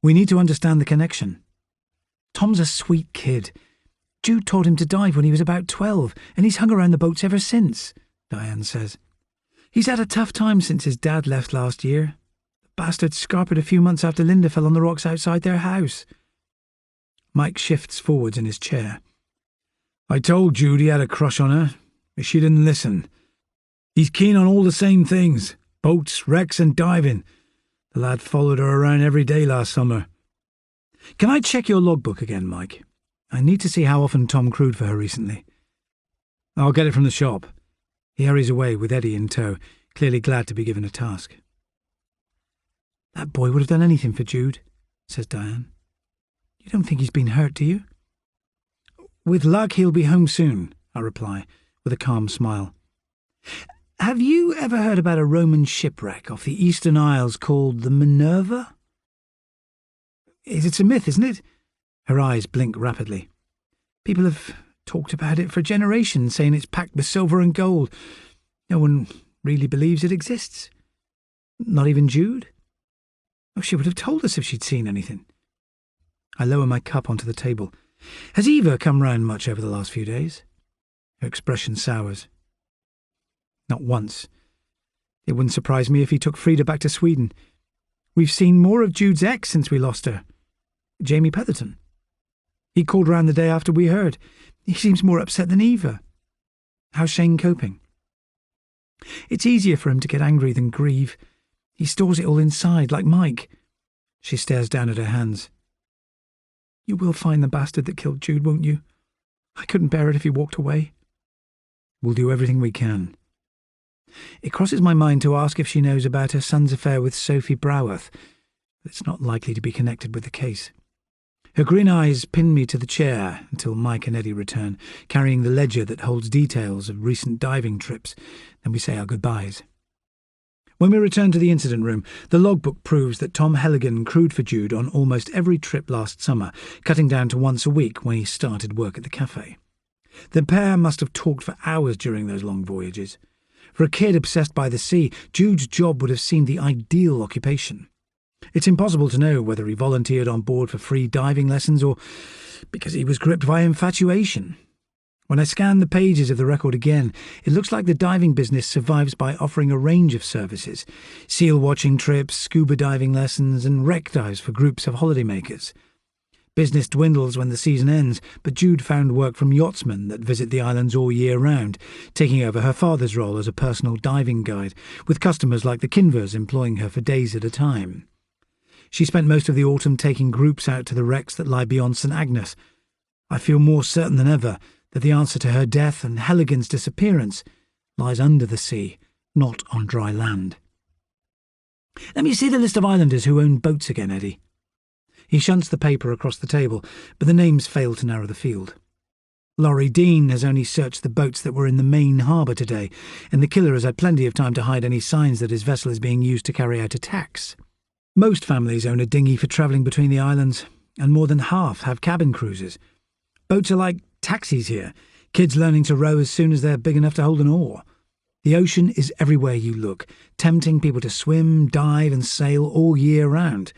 We need to understand the connection. Tom's a sweet kid. Jude taught him to dive when he was about 12, and he's hung around the boats ever since, Diane says. He's had a tough time since his dad left last year. The bastard scarpered a few months after Linda fell on the rocks outside their house. Mike shifts forwards in his chair. I told Jude he had a crush on her, but she didn't listen. He's keen on all the same things, boats, wrecks and diving. The lad followed her around every day last summer. Can I check your logbook again, Mike? I need to see how often Tom crewed for her recently. I'll get it from the shop. He hurries away with Eddie in tow, clearly glad to be given a task. That boy would have done anything for Jude, says Diane. You don't think he's been hurt, do you? With luck, he'll be home soon, I reply, with a calm smile. Have you ever heard about a Roman shipwreck off the Eastern Isles called the Minerva? It's a myth, isn't it? Her eyes blink rapidly. People have talked about it for generations, saying it's packed with silver and gold. No one really believes it exists. Not even Jude? Oh, she would have told us if she'd seen anything. I lower my cup onto the table. Has Eva come round much over the last few days? Her expression sours. Not once. It wouldn't surprise me if he took Frida back to Sweden. We've seen more of Jude's ex since we lost her. Jamie Petherton. He called round the day after we heard. He seems more upset than Eva. How's Shane coping? It's easier for him to get angry than grieve. He stores it all inside, like Mike. She stares down at her hands. You will find the bastard that killed Jude, won't you? I couldn't bear it if he walked away. We'll do everything we can. It crosses my mind to ask if she knows about her son's affair with Sophie Broworth, but it's not likely to be connected with the case. Her green eyes pin me to the chair until Mike and Eddie return, carrying the ledger that holds details of recent diving trips. Then we say our goodbyes. When we return to the incident room, the logbook proves that Tom Helligan crewed for Jude on almost every trip last summer, cutting down to once a week when he started work at the cafe. The pair must have talked for hours during those long voyages. For a kid obsessed by the sea, Jude's job would have seemed the ideal occupation. It's impossible to know whether he volunteered on board for free diving lessons or because he was gripped by infatuation. When I scan the pages of the record again, it looks like the diving business survives by offering a range of services: seal watching trips, scuba diving lessons, and wreck dives for groups of holidaymakers. Business dwindles when the season ends, but Jude found work from yachtsmen that visit the islands all year round, taking over her father's role as a personal diving guide, with customers like the Kinvers employing her for days at a time. She spent most of the autumn taking groups out to the wrecks that lie beyond St Agnes. I feel more certain than ever that the answer to her death and Helligan's disappearance lies under the sea, not on dry land. Let me see the list of islanders who own boats again, Eddie. He shunts the paper across the table, but the names fail to narrow the field. Laurie Dean has only searched the boats that were in the main harbour today, and the killer has had plenty of time to hide any signs that his vessel is being used to carry out attacks. Most families own a dinghy for travelling between the islands, and more than half have cabin cruises. Boats are like taxis here, kids learning to row as soon as they're big enough to hold an oar. The ocean is everywhere you look, tempting people to swim, dive and sail all year round.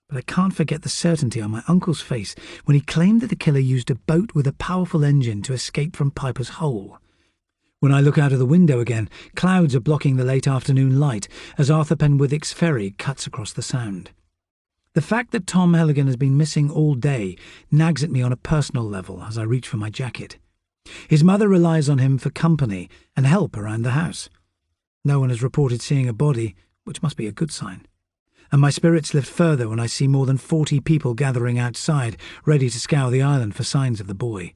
But I can't forget the certainty on my uncle's face when he claimed that the killer used a boat with a powerful engine to escape from Piper's Hole. When I look out of the window again, clouds are blocking the late afternoon light as Arthur Penwithick's ferry cuts across the Sound. The fact that Tom Helligan has been missing all day nags at me on a personal level as I reach for my jacket. His mother relies on him for company and help around the house. No one has reported seeing a body, which must be a good sign. And my spirits lift further when I see more than 40 people gathering outside, ready to scour the island for signs of the boy.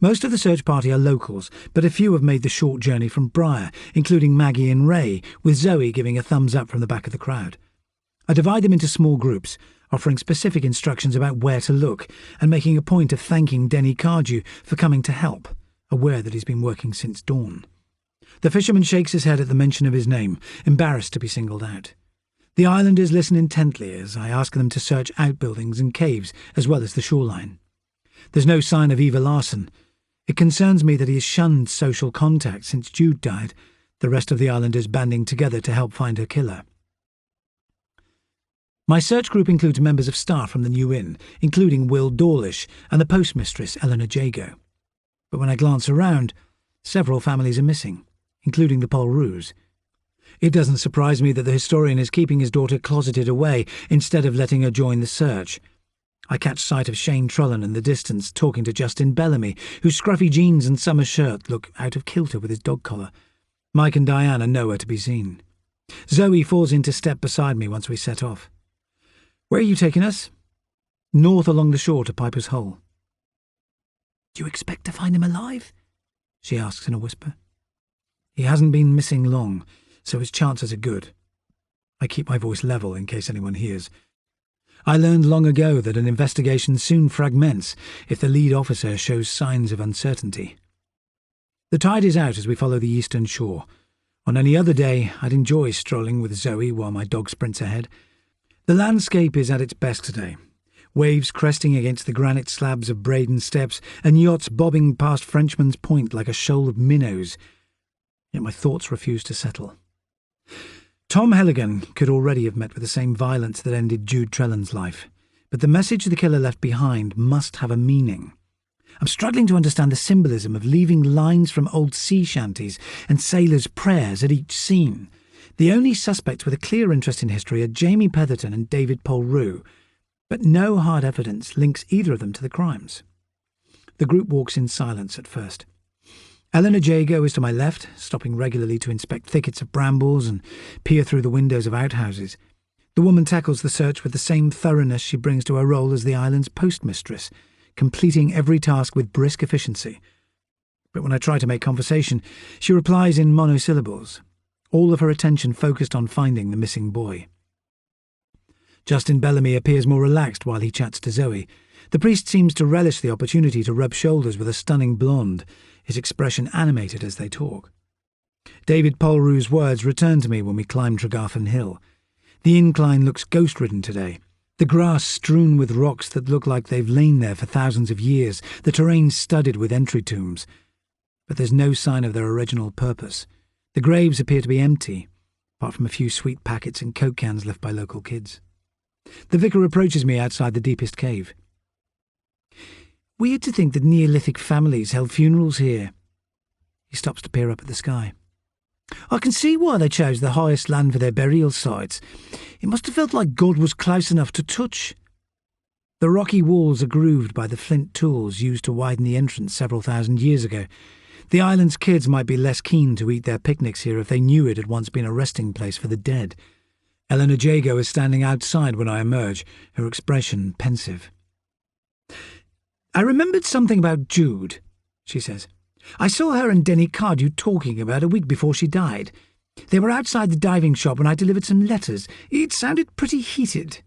Most of the search party are locals, but a few have made the short journey from Briar, including Maggie and Ray, with Zoe giving a thumbs up from the back of the crowd. I divide them into small groups, offering specific instructions about where to look, and making a point of thanking Denny Cardew for coming to help, aware that he's been working since dawn. The fisherman shakes his head at the mention of his name, embarrassed to be singled out. The islanders listen intently as I ask them to search outbuildings and caves, as well as the shoreline. There's no sign of Eva Larson. It concerns me that he has shunned social contact since Jude died, the rest of the islanders banding together to help find her killer. My search group includes members of staff from the New Inn, including Will Dawlish and the postmistress Eleanor Jago. But when I glance around, several families are missing, including the Polroos. It doesn't surprise me that the historian is keeping his daughter closeted away instead of letting her join the search. I catch sight of Shane Trullen in the distance talking to Justin Bellamy, whose scruffy jeans and summer shirt look out of kilter with his dog collar. Mike and Diane are nowhere to be seen. Zoe falls into step beside me once we set off. "Where are you taking us?" "North along the shore to Piper's Hole." "Do you expect to find him alive?" she asks in a whisper. "He hasn't been missing long, so his chances are good." I keep my voice level in case anyone hears. I learned long ago that an investigation soon fragments if the lead officer shows signs of uncertainty. The tide is out as we follow the eastern shore. On any other day, I'd enjoy strolling with Zoe while my dog sprints ahead. The landscape is at its best today. Waves cresting against the granite slabs of Braden Steps and yachts bobbing past Frenchman's Point like a shoal of minnows. Yet my thoughts refuse to settle. Tom Helligan could already have met with the same violence that ended Jude Trellan's life, but the message the killer left behind must have a meaning. I'm struggling to understand the symbolism of leaving lines from old sea shanties and sailors' prayers at each scene. The only suspects with a clear interest in history are Jamie Petherton and David Polrue, but no hard evidence links either of them to the crimes. The group walks in silence at first. Eleanor Jago is to my left, stopping regularly to inspect thickets of brambles and peer through the windows of outhouses. The woman tackles the search with the same thoroughness she brings to her role as the island's postmistress, completing every task with brisk efficiency. But when I try to make conversation, she replies in monosyllables, all of her attention focused on finding the missing boy. Justin Bellamy appears more relaxed while he chats to Zoe. The priest seems to relish the opportunity to rub shoulders with a stunning blonde, his expression animated as they talk. David Polrue's words return to me when we climb Tregarthen Hill. The incline looks ghost-ridden today. The grass strewn with rocks that look like they've lain there for thousands of years, the terrain studded with entry tombs. But there's no sign of their original purpose. The graves appear to be empty, apart from a few sweet packets and Coke cans left by local kids. The vicar approaches me outside the deepest cave. "Weird to think that Neolithic families held funerals here." He stops to peer up at the sky. "I can see why they chose the highest land for their burial sites. It must have felt like God was close enough to touch." The rocky walls are grooved by the flint tools used to widen the entrance several thousand years ago. The island's kids might be less keen to eat their picnics here if they knew it had once been a resting place for the dead. Eleanor Jago is standing outside when I emerge, her expression pensive. "I remembered something about Jude," she says. "I saw her and Denny Cardew talking about a week before she died. They were outside the diving shop when I delivered some letters. It sounded pretty heated."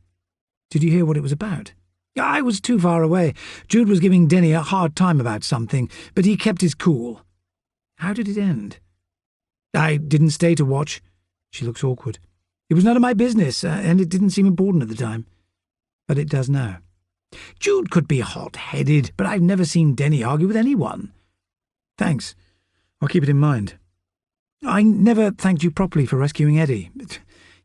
"Did you hear what it was about?" "I was too far away. Jude was giving Denny a hard time about something, but he kept his cool." "How did it end?" "I didn't stay to watch." She looks awkward. "It was none of my business, and it didn't seem important at the time." "But it does now." "Jude could be hot-headed, but I've never seen Denny argue with anyone." "Thanks. I'll keep it in mind." "I never thanked you properly for rescuing Eddie.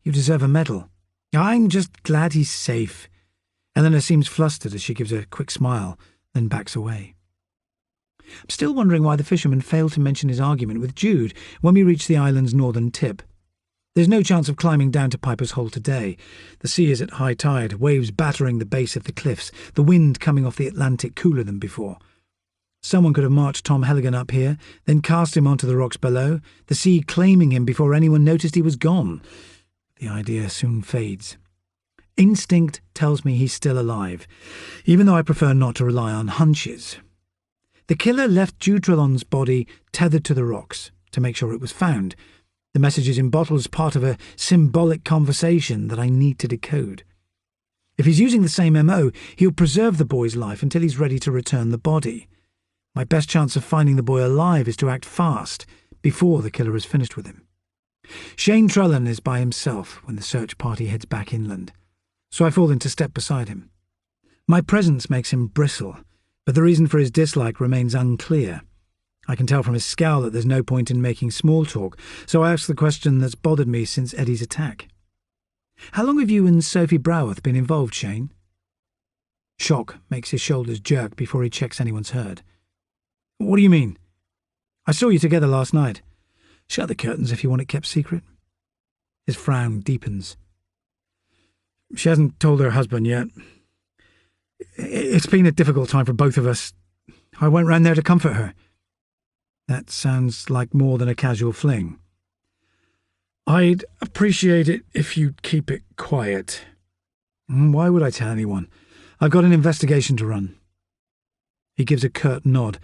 You deserve a medal." "I'm just glad he's safe." Eleanor seems flustered as she gives a quick smile, then backs away. I'm still wondering why the fisherman failed to mention his argument with Jude when we reach the island's northern tip. There's no chance of climbing down to Piper's Hole today. The sea is at high tide, waves battering the base of the cliffs, the wind coming off the Atlantic cooler than before. Someone could have marched Tom Helligan up here, then cast him onto the rocks below, the sea claiming him before anyone noticed he was gone. The idea soon fades. Instinct tells me he's still alive, even though I prefer not to rely on hunches. The killer left Jude Trellan's body tethered to the rocks to make sure it was found. The messages in bottles part of a symbolic conversation that I need to decode. If he's using the same MO, he'll preserve the boy's life until he's ready to return the body. My best chance of finding the boy alive is to act fast, before the killer is finished with him. Shane Trellan is by himself when the search party heads back inland, so I fall into step beside him. My presence makes him bristle, but the reason for his dislike remains unclear. I can tell from his scowl that there's no point in making small talk, so I ask the question that's bothered me since Eddie's attack. "How long have you and Sophie Broworth been involved, Shane?" Shock makes his shoulders jerk before he checks anyone's heard. "What do you mean?" "I saw you together last night." "Shut the curtains if you want it kept secret." His frown deepens. "She hasn't told her husband yet. It's been a difficult time for both of us. I went round there to comfort her. That sounds like more than a casual fling. I'd appreciate it if you'd keep it quiet. Why would I tell anyone? I've got an investigation to run. He gives a curt nod,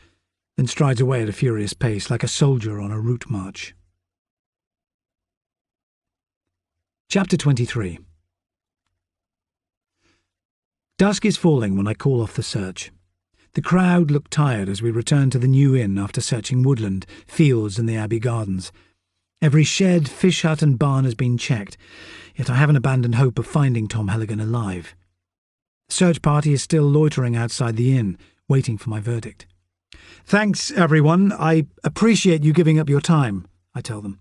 then strides away at a furious pace, like a soldier on a route march. Chapter 23. Dusk is falling when I call off the search. The crowd look tired as we return to the new inn after searching woodland, fields and the Abbey gardens. Every shed, fish hut and barn has been checked, yet I haven't abandoned hope of finding Tom Halligan alive. The search party is still loitering outside the inn, waiting for my verdict. Thanks, everyone. I appreciate you giving up your time, I tell them.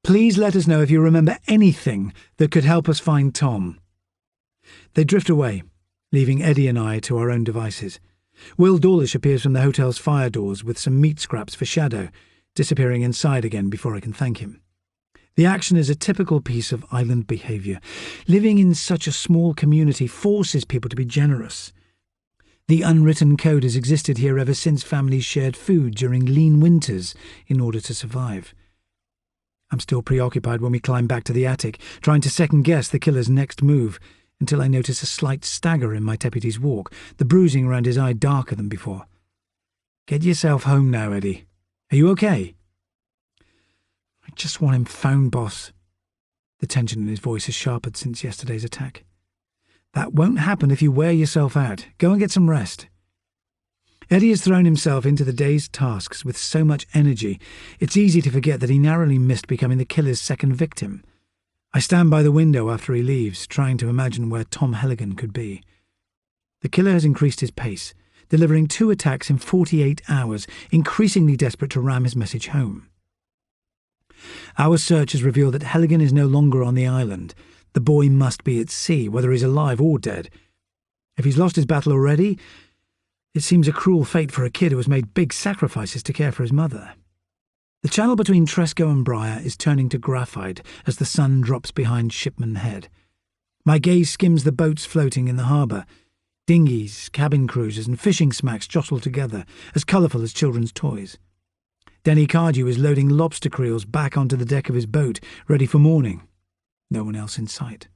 Please let us know if you remember anything that could help us find Tom. They drift away, leaving Eddie and I to our own devices. Will Dawlish appears from the hotel's fire doors with some meat scraps for Shadow, disappearing inside again before I can thank him. The action is a typical piece of island behaviour. Living in such a small community forces people to be generous. The unwritten code has existed here ever since families shared food during lean winters in order to survive. I'm still preoccupied when we climb back to the attic, trying to second-guess the killer's next move, until I notice a slight stagger in my deputy's walk, the bruising around his eye darker than before. Get yourself home now, Eddie. Are you okay? I just want him found, boss. The tension in his voice has sharpened since yesterday's attack. That won't happen if you wear yourself out. Go and get some rest. Eddie has thrown himself into the day's tasks with so much energy, it's easy to forget that he narrowly missed becoming the killer's second victim. I stand by the window after he leaves, trying to imagine where Tom Halligan could be. The killer has increased his pace, delivering 2 attacks in 48 hours, increasingly desperate to ram his message home. Our search has revealed that Halligan is no longer on the island. The boy must be at sea, whether he's alive or dead. If he's lost his battle already, it seems a cruel fate for a kid who has made big sacrifices to care for his mother. The channel between Tresco and Briar is turning to graphite as the sun drops behind Shipman Head. My gaze skims the boats floating in the harbour. Dinghies, cabin cruisers and fishing smacks jostle together, as colourful as children's toys. Denny Cardew is loading lobster creels back onto the deck of his boat, ready for morning. No one else in sight.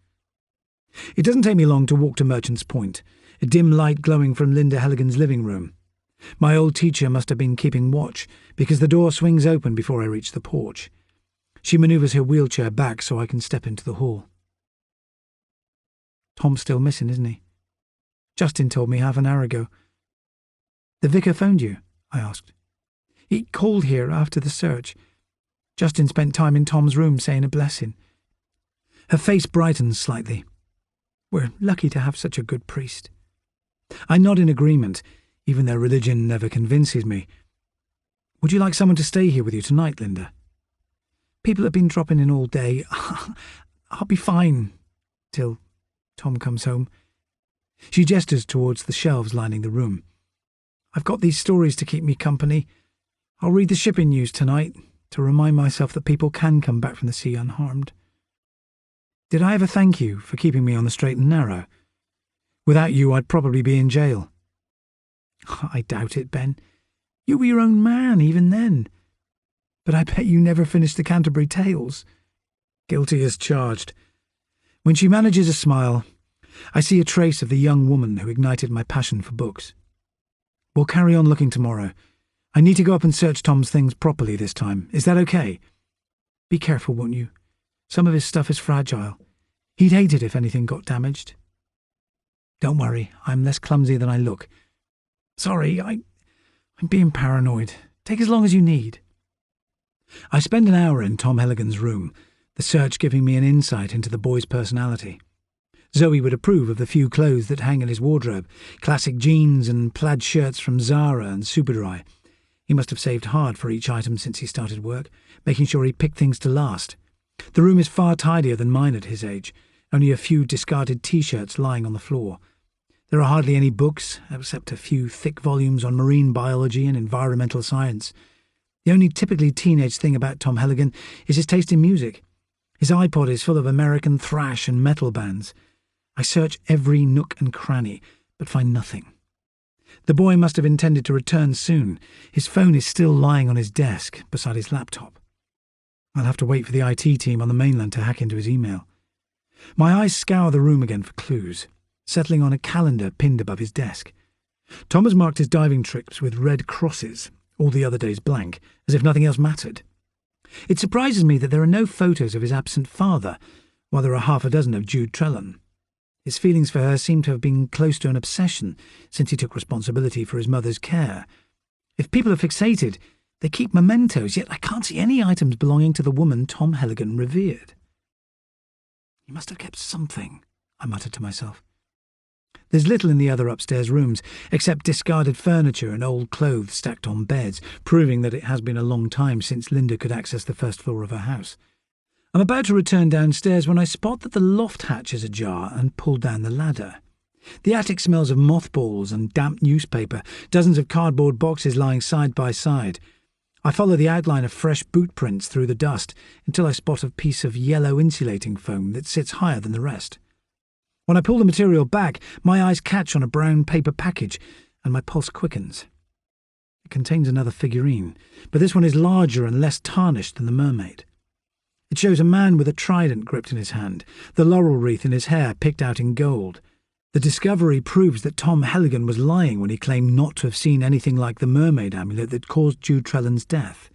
It doesn't take me long to walk to Merchant's Point, a dim light glowing from Linda Halligan's living room. My old teacher must have been keeping watch, because the door swings open before I reach the porch. She manoeuvres her wheelchair back so I can step into the hall. Tom's still missing, isn't he? Justin told me half an hour ago. The vicar phoned you? I asked. He called here after the search. Justin spent time in Tom's room saying a blessing. Her face brightens slightly. We're lucky to have such a good priest. I nod in agreement, even though religion never convinces me. Would you like someone to stay here with you tonight, Linda? People have been dropping in all day. I'll be fine till Tom comes home. She gestures towards the shelves lining the room. I've got these stories to keep me company. I'll read the shipping news tonight to remind myself that people can come back from the sea unharmed. Did I ever thank you for keeping me on the straight and narrow? Without you, I'd probably be in jail. I doubt it, Ben. You were your own man even then. But I bet you never finished the Canterbury Tales. Guilty as charged. When she manages a smile, I see a trace of the young woman who ignited my passion for books. We'll carry on looking tomorrow. I need to go up and search Tom's things properly this time. Is that okay? Be careful, won't you? Some of his stuff is fragile. He'd hate it if anything got damaged. Don't worry, I'm less clumsy than I look. Sorry, I'm being paranoid. Take as long as you need. I spend an hour in Tom Halligan's room, the search giving me an insight into the boy's personality. Zoe would approve of the few clothes that hang in his wardrobe, classic jeans and plaid shirts from Zara and Superdry. He must have saved hard for each item since he started work, making sure he picked things to last. The room is far tidier than mine at his age, only a few discarded T-shirts lying on the floor. There are hardly any books, except a few thick volumes on marine biology and environmental science. The only typically teenage thing about Tom Halligan is his taste in music. His iPod is full of American thrash and metal bands. I search every nook and cranny, but find nothing. The boy must have intended to return soon. His phone is still lying on his desk beside his laptop. I'll have to wait for the IT team on the mainland to hack into his email. My eyes scour the room again for clues, settling on a calendar pinned above his desk. Tom has marked his diving trips with red crosses, all the other days blank, as if nothing else mattered. It surprises me that there are no photos of his absent father, while there are half a dozen of Jude Trellan. His feelings for her seem to have been close to an obsession since he took responsibility for his mother's care. If people are fixated, they keep mementos, yet I can't see any items belonging to the woman Tom Helligan revered. He must have kept something, I muttered to myself. There's little in the other upstairs rooms, except discarded furniture and old clothes stacked on beds, proving that it has been a long time since Linda could access the first floor of her house. I'm about to return downstairs when I spot that the loft hatch is ajar and pull down the ladder. The attic smells of mothballs and damp newspaper, dozens of cardboard boxes lying side by side. I follow the outline of fresh boot prints through the dust until I spot a piece of yellow insulating foam that sits higher than the rest. When I pull the material back, my eyes catch on a brown paper package, and my pulse quickens. It contains another figurine, but this one is larger and less tarnished than the mermaid. It shows a man with a trident gripped in his hand, the laurel wreath in his hair picked out in gold. The discovery proves that Tom Helligan was lying when he claimed not to have seen anything like the mermaid amulet that caused Jude Trellan's death.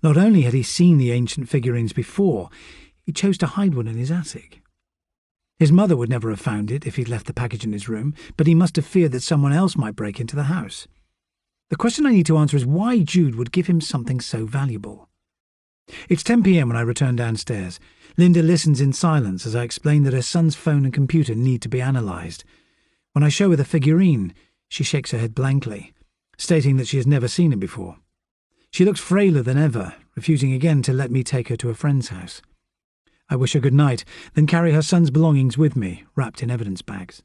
Not only had he seen the ancient figurines before, he chose to hide one in his attic. His mother would never have found it if he'd left the package in his room, but he must have feared that someone else might break into the house. The question I need to answer is why Jude would give him something so valuable. It's 10 p.m. when I return downstairs. Linda listens in silence as I explain that her son's phone and computer need to be analysed. When I show her the figurine, she shakes her head blankly, stating that she has never seen it before. She looks frailer than ever, refusing again to let me take her to a friend's house. I wish her good night, then carry her son's belongings with me, wrapped in evidence bags.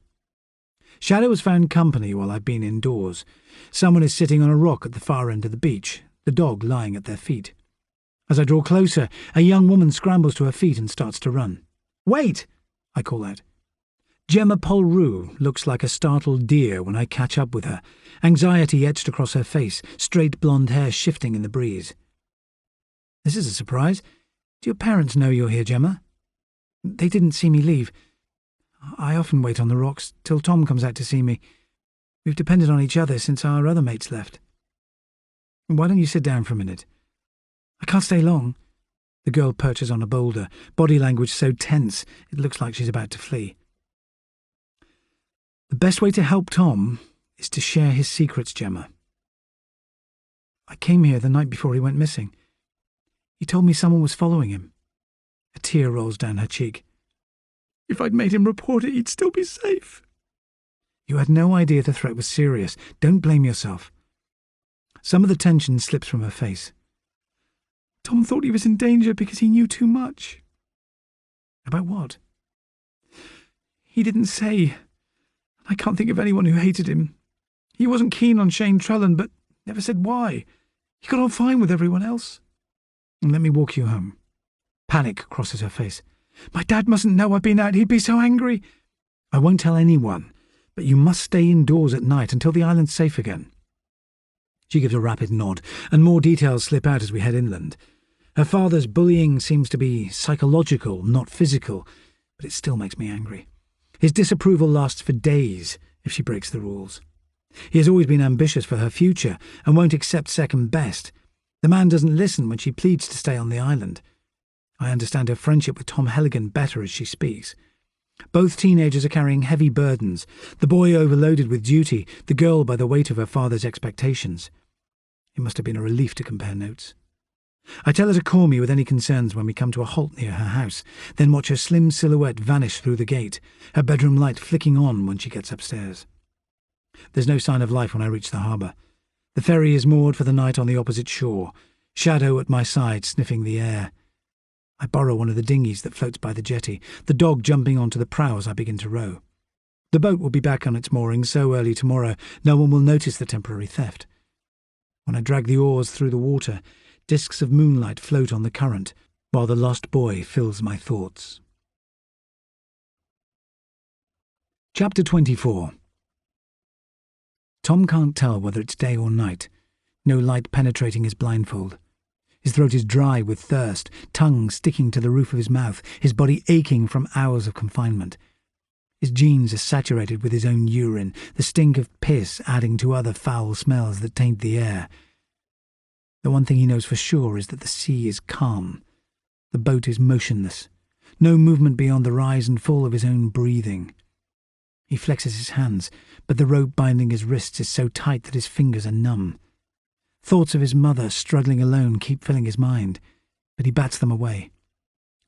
Shadow has found company while I've been indoors. Someone is sitting on a rock at the far end of the beach, the dog lying at their feet. As I draw closer, a young woman scrambles to her feet and starts to run. "Wait!" I call out. Gemma Polrue looks like a startled deer when I catch up with her, anxiety etched across her face, straight blonde hair shifting in the breeze. "This is a surprise. Do your parents know you're here, Gemma?" "They didn't see me leave. I often wait on the rocks till Tom comes out to see me. We've depended on each other since our other mates left." "Why don't you sit down for a minute?" "I can't stay long." The girl perches on a boulder, body language so tense it looks like she's about to flee. "The best way to help Tom is to share his secrets, Gemma. I came here the night before he went missing. He told me someone was following him." A tear rolls down her cheek. "If I'd made him report it, he'd still be safe." "You had no idea the threat was serious. Don't blame yourself." Some of the tension slips from her face. "Tom thought he was in danger because he knew too much." "About what?" "He didn't say. I can't think of anyone who hated him. He wasn't keen on Shane Trellan, but never said why. He got on fine with everyone else." "Let me walk you home." Panic crosses her face. "My dad mustn't know I've been out. He'd be so angry." "I won't tell anyone, but you must stay indoors at night until the island's safe again." She gives a rapid nod, and more details slip out as we head inland. Her father's bullying seems to be psychological, not physical, but it still makes me angry. His disapproval lasts for days if she breaks the rules. He has always been ambitious for her future and won't accept second best. The man doesn't listen when she pleads to stay on the island. I understand her friendship with Tom Helligan better as she speaks. Both teenagers are carrying heavy burdens, the boy overloaded with duty, the girl by the weight of her father's expectations. It must have been a relief to compare notes. I tell her to call me with any concerns when we come to a halt near her house, then watch her slim silhouette vanish through the gate, her bedroom light flicking on when she gets upstairs. There's no sign of life when I reach the harbour. The ferry is moored for the night on the opposite shore, Shadow at my side sniffing the air. I borrow one of the dinghies that floats by the jetty, the dog jumping onto the prow as I begin to row. The boat will be back on its moorings so early tomorrow no one will notice the temporary theft. When I drag the oars through the water, discs of moonlight float on the current, while the lost boy fills my thoughts. Chapter 24. Tom can't tell whether it's day or night, no light penetrating his blindfold. His throat is dry with thirst, tongue sticking to the roof of his mouth, his body aching from hours of confinement. His jeans are saturated with his own urine, the stink of piss adding to other foul smells that taint the air. The one thing he knows for sure is that the sea is calm. The boat is motionless, no movement beyond the rise and fall of his own breathing. He flexes his hands, but the rope binding his wrists is so tight that his fingers are numb. Thoughts of his mother struggling alone keep filling his mind, but he bats them away.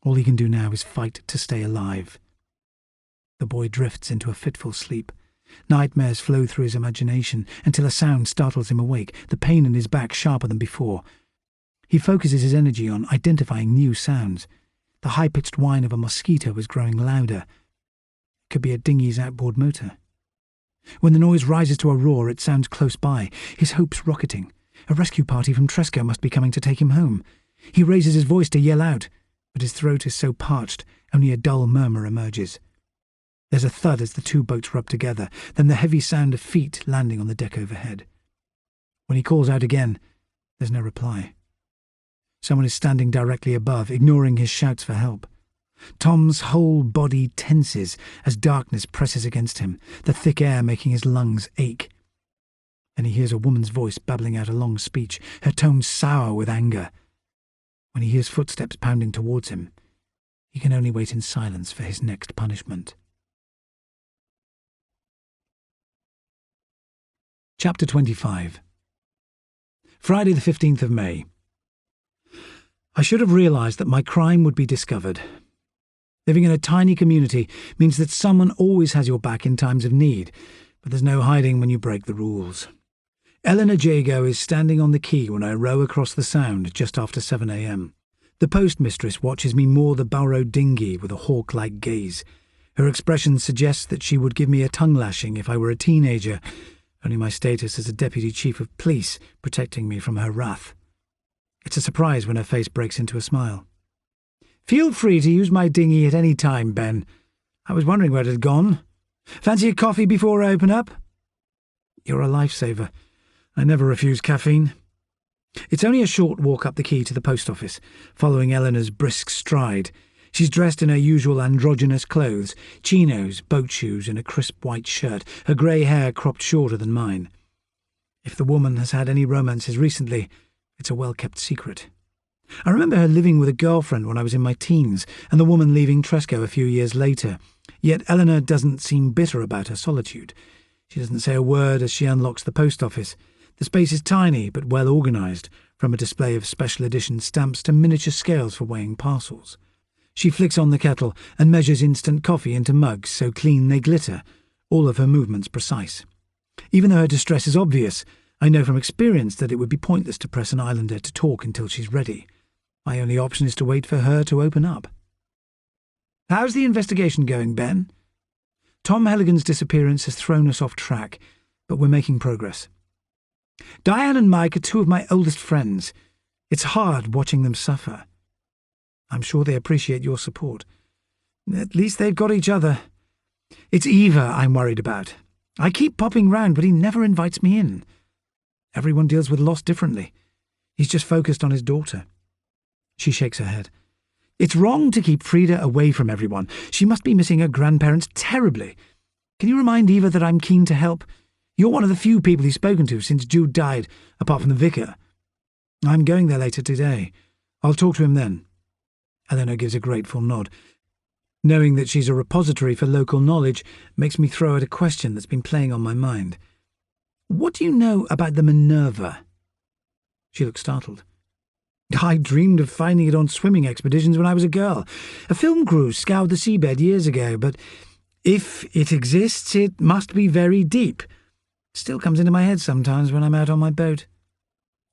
All he can do now is fight to stay alive. The boy drifts into a fitful sleep. Nightmares flow through his imagination until a sound startles him awake, the pain in his back sharper than before. He focuses his energy on identifying new sounds. The high-pitched whine of a mosquito is growing louder. It could be a dinghy's outboard motor. When the noise rises to a roar, it sounds close by, his hopes rocketing. A rescue party from Tresco must be coming to take him home. He raises his voice to yell out, but his throat is so parched, only a dull murmur emerges. There's a thud as the two boats rub together, then the heavy sound of feet landing on the deck overhead. When he calls out again, there's no reply. Someone is standing directly above, ignoring his shouts for help. Tom's whole body tenses as darkness presses against him, the thick air making his lungs ache. Then he hears a woman's voice babbling out a long speech, her tone sour with anger. When he hears footsteps pounding towards him, he can only wait in silence for his next punishment. Chapter 25. Friday the 15th of May. I should have realised that my crime would be discovered. Living in a tiny community means that someone always has your back in times of need, but there's no hiding when you break the rules. Eleanor Jago is standing on the quay when I row across the Sound just after 7 a.m. The postmistress watches me moor the borrowed dinghy with a hawk-like gaze. Her expression suggests that she would give me a tongue-lashing if I were a teenager, only my status as a deputy chief of police protecting me from her wrath. It's a surprise when her face breaks into a smile. "Feel free to use my dinghy at any time, Ben. I was wondering where it had gone. Fancy a coffee before I open up?" "You're a lifesaver. I never refuse caffeine." It's only a short walk up the quay to the post office, following Eleanor's brisk stride. She's dressed in her usual androgynous clothes, chinos, boat shoes, and a crisp white shirt, her grey hair cropped shorter than mine. If the woman has had any romances recently, it's a well-kept secret. I remember her living with a girlfriend when I was in my teens, and the woman leaving Tresco a few years later. Yet Eleanor doesn't seem bitter about her solitude. She doesn't say a word as she unlocks the post office. The space is tiny but well organised, from a display of special edition stamps to miniature scales for weighing parcels. She flicks on the kettle and measures instant coffee into mugs so clean they glitter, all of her movements precise. Even though her distress is obvious, I know from experience that it would be pointless to press an islander to talk until she's ready. My only option is to wait for her to open up. "How's the investigation going, Ben?" Tom Helligan's disappearance has thrown us off track, but we're making progress. "Diane and Mike are two of my oldest friends. It's hard watching them suffer. I'm sure they appreciate your support. At least they've got each other. It's Eva I'm worried about. I keep popping round, but he never invites me in. Everyone deals with loss differently. He's just focused on his daughter." She shakes her head. "It's wrong to keep Frida away from everyone. She must be missing her grandparents terribly. Can you remind Eva that I'm keen to help? You're one of the few people he's spoken to since Jude died, apart from the vicar." "I'm going there later today. I'll talk to him then." Eleanor gives a grateful nod. Knowing that she's a repository for local knowledge makes me throw out a question that's been playing on my mind. "What do you know about the Minerva?" She looks startled. "I dreamed of finding it on swimming expeditions when I was a girl. A film crew scoured the seabed years ago, but if it exists, it must be very deep. Still comes into my head sometimes when I'm out on my boat.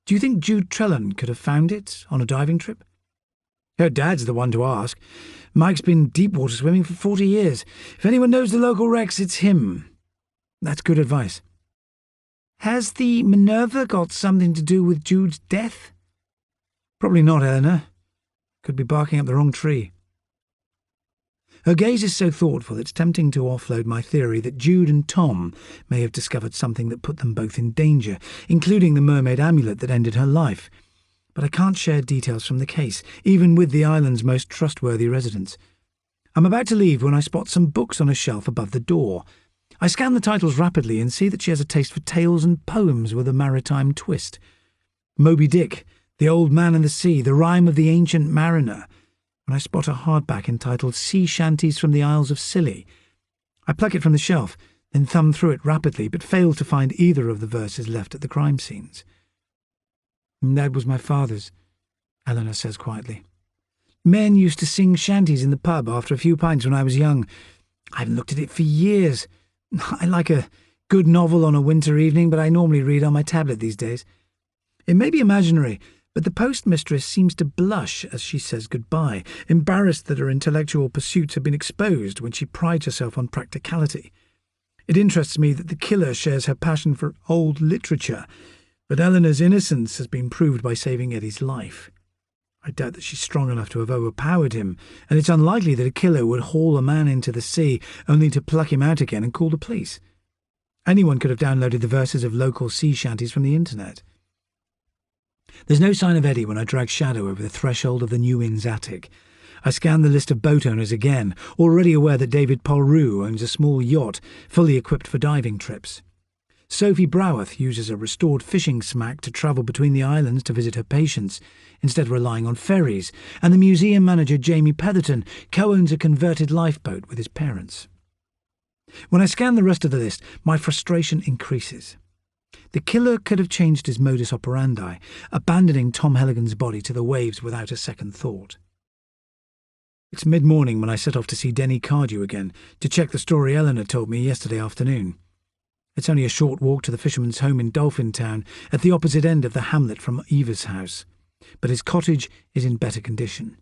Do you think Jude Trellan could have found it on a diving trip?" "Her dad's the one to ask. Mike's been deep water swimming for 40 years. If anyone knows the local wrecks, it's him." "That's good advice." "Has the Minerva got something to do with Jude's death?" "Probably not, Eleanor. Could be barking up the wrong tree." Her gaze is so thoughtful it's tempting to offload my theory that Jude and Tom may have discovered something that put them both in danger, including the mermaid amulet that ended her life. But I can't share details from the case, even with the island's most trustworthy residents. I'm about to leave when I spot some books on a shelf above the door. I scan the titles rapidly and see that she has a taste for tales and poems with a maritime twist. Moby Dick, The Old Man and the Sea, The Rime of the Ancient Mariner. When I spot a hardback entitled Sea Shanties from the Isles of Scilly. I pluck it from the shelf, then thumb through it rapidly, but fail to find either of the verses left at the crime scenes. "That was my father's," Eleanor says quietly. "Men used to sing shanties in the pub after a few pints when I was young. I haven't looked at it for years. I like a good novel on a winter evening, but I normally read on my tablet these days. It may be imaginary, but the postmistress seems to blush as she says goodbye, embarrassed that her intellectual pursuits have been exposed when she prides herself on practicality. It interests me that the killer shares her passion for old literature, but Eleanor's innocence has been proved by saving Eddie's life. I doubt that she's strong enough to have overpowered him, and it's unlikely that a killer would haul a man into the sea only to pluck him out again and call the police. Anyone could have downloaded the verses of local sea shanties from the internet. There's no sign of Eddie when I drag Shadow over the threshold of the New Inn's attic. I scan the list of boat owners again, already aware that David Polrue owns a small yacht fully equipped for diving trips. Sophie Broworth uses a restored fishing smack to travel between the islands to visit her patients, instead of relying on ferries, and the museum manager Jamie Petherton co-owns a converted lifeboat with his parents. When I scan the rest of the list, my frustration increases. The killer could have changed his modus operandi, abandoning Tom Helligan's body to the waves without a second thought. It's mid-morning when I set off to see Denny Cardew again, to check the story Eleanor told me yesterday afternoon. It's only a short walk to the fisherman's home in Dolphin Town, at the opposite end of the hamlet from Eva's house, but his cottage is in better condition.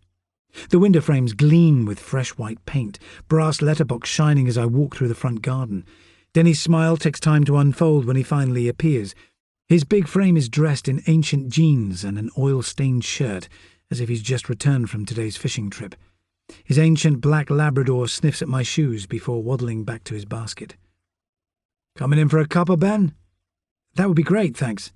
The window frames gleam with fresh white paint, brass letterbox shining as I walk through the front garden. Denny's smile takes time to unfold when he finally appears. His big frame is dressed in ancient jeans and an oil-stained shirt, as if he's just returned from today's fishing trip. His ancient black Labrador sniffs at my shoes before waddling back to his basket. "Coming in for a cuppa, Ben?" "That would be great, thanks."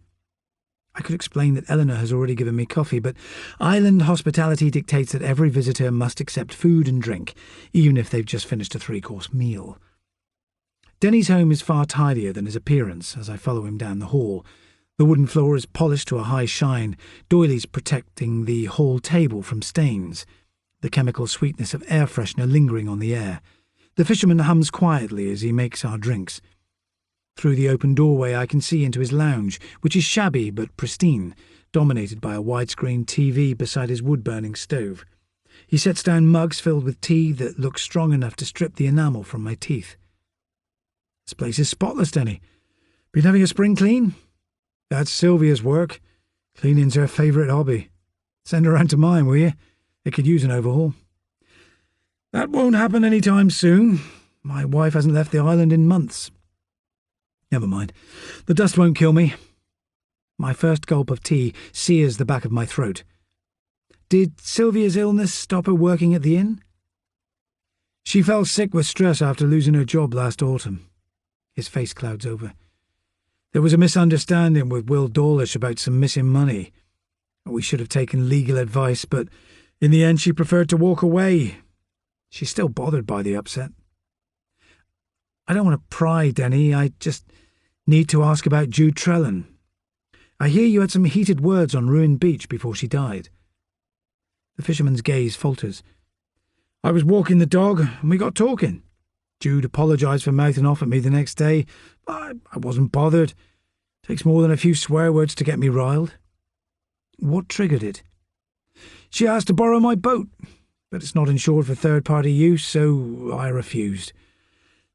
I could explain that Eleanor has already given me coffee, but island hospitality dictates that every visitor must accept food and drink, even if they've just finished a 3-course meal. Denny's home is far tidier than his appearance as I follow him down the hall. The wooden floor is polished to a high shine, doilies protecting the hall table from stains, the chemical sweetness of air freshener lingering on the air. The fisherman hums quietly as he makes our drinks. Through the open doorway I can see into his lounge, which is shabby but pristine, dominated by a widescreen TV beside his wood-burning stove. He sets down mugs filled with tea that look strong enough to strip the enamel from my teeth. "This place is spotless, Denny. Been having a spring clean?" "That's Sylvia's work. Cleaning's her favourite hobby. Send her round to mine, will you? It could use an overhaul." "That won't happen any time soon. My wife hasn't left the island in months." "Never mind. The dust won't kill me." My first gulp of tea sears the back of my throat. "Did Sylvia's illness stop her working at the inn?" "She fell sick with stress after losing her job last autumn." His face clouds over. "There was a misunderstanding with Will Dawlish about some missing money. We should have taken legal advice, but in the end she preferred to walk away. She's still bothered by the upset." "I don't want to pry, Denny. I just need to ask about Jude Trellan. I hear you had some heated words on Ruin Beach before she died." The fisherman's gaze falters. "I was walking the dog and we got talking. Jude apologised for mouthing off at me the next day. I wasn't bothered. Takes more than a few swear words to get me riled." "What triggered it?" "She asked to borrow my boat, but it's not insured for third-party use, so I refused.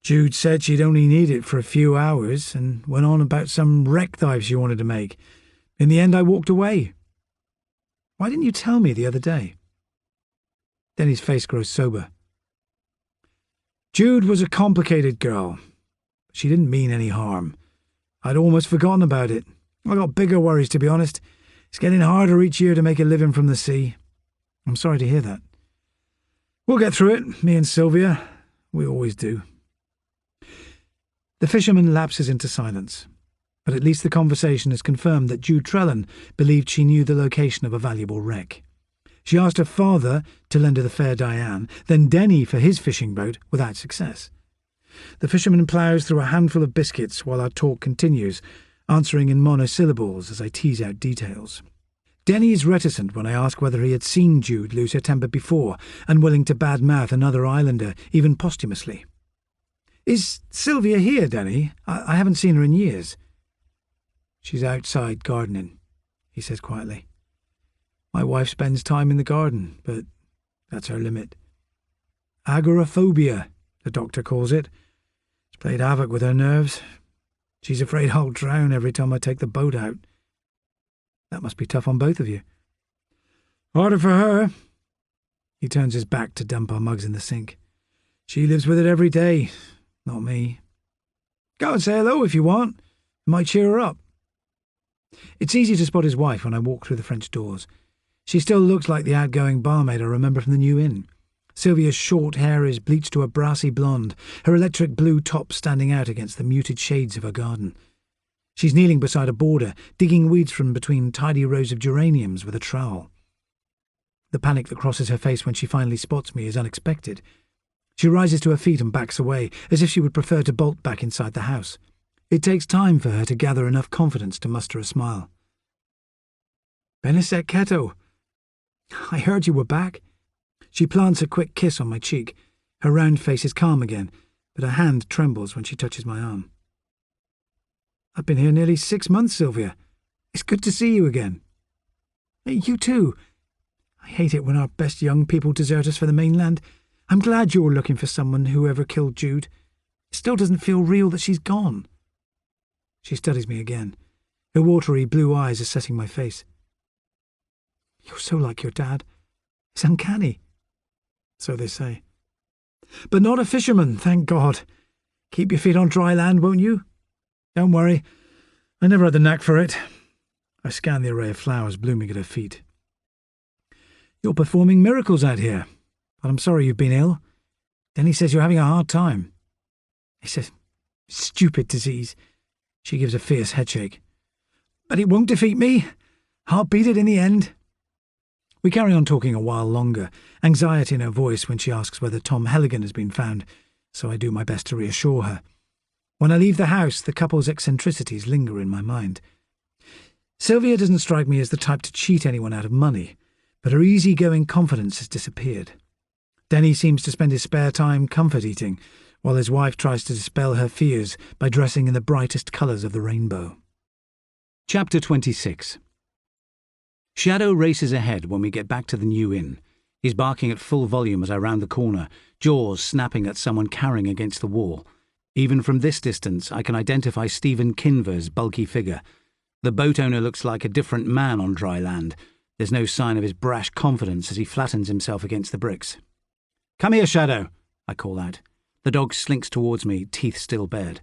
Jude said she'd only need it for a few hours and went on about some wreck dive she wanted to make. In the end, I walked away." "Why didn't you tell me the other day?" Denny's face grows sober. "Jude was a complicated girl. She didn't mean any harm. I'd almost forgotten about it. I got bigger worries, to be honest. It's getting harder each year to make a living from the sea." "I'm sorry to hear that." We'll get through it, me and Sylvia. We always do. The fisherman lapses into silence, but at least the conversation has confirmed that Jude Trellan believed she knew the location of a valuable wreck. She asked her father to lend her the fair Diane, then Denny for his fishing boat, without success. The fisherman ploughs through a handful of biscuits while our talk continues, answering in monosyllables as I tease out details. Denny is reticent when I ask whether he had seen Jude lose her temper before, unwilling to badmouth another islander, even posthumously. "Is Sylvia here, Denny? I haven't seen her in years." "She's outside gardening," he says quietly. "My wife spends time in the garden, but that's her limit. Agoraphobia, the doctor calls it. It's played havoc with her nerves. She's afraid I'll drown every time I take the boat out." "That must be tough on both of you." "Harder for her." He turns his back to dump our mugs in the sink. "She lives with it every day, not me. Go and say hello if you want. It might cheer her up." It's easy to spot his wife when I walk through the French doors. She still looks like the outgoing barmaid I remember from the New Inn. Sylvia's short hair is bleached to a brassy blonde, her electric blue top standing out against the muted shades of her garden. She's kneeling beside a border, digging weeds from between tidy rows of geraniums with a trowel. The panic that crosses her face when she finally spots me is unexpected. She rises to her feet and backs away, as if she would prefer to bolt back inside the house. It takes time for her to gather enough confidence to muster a smile. "Ben Kitto, I heard you were back." She plants a quick kiss on my cheek. Her round face is calm again, but her hand trembles when she touches my arm. "I've been here nearly 6 months, Sylvia. It's good to see you again." "Hey, you too. I hate it when our best young people desert us for the mainland. I'm glad you're looking for someone whoever killed Jude. It still doesn't feel real that she's gone." She studies me again. Her watery blue eyes assessing my face. "You're so like your dad. It's uncanny." "So they say. But not a fisherman, thank God. Keep your feet on dry land, won't you?" "Don't worry. I never had the knack for it." I scan the array of flowers blooming at her feet. "You're performing miracles out here, but I'm sorry you've been ill. Denny says you're having a hard time." "It's a stupid disease." She gives a fierce headshake. "But it won't defeat me. I'll beat it in the end." We carry on talking a while longer, anxiety in her voice when she asks whether Tom Helligan has been found, so I do my best to reassure her. When I leave the house, the couple's eccentricities linger in my mind. Sylvia doesn't strike me as the type to cheat anyone out of money, but her easygoing confidence has disappeared. Denny seems to spend his spare time comfort eating, while his wife tries to dispel her fears by dressing in the brightest colours of the rainbow. Chapter 26. Shadow races ahead when we get back to the New Inn. He's barking at full volume as I round the corner, jaws snapping at someone carrying against the wall. Even from this distance, I can identify Stephen Kinver's bulky figure. The boat owner looks like a different man on dry land. There's no sign of his brash confidence as he flattens himself against the bricks. "Come here, Shadow," I call out. The dog slinks towards me, teeth still bared.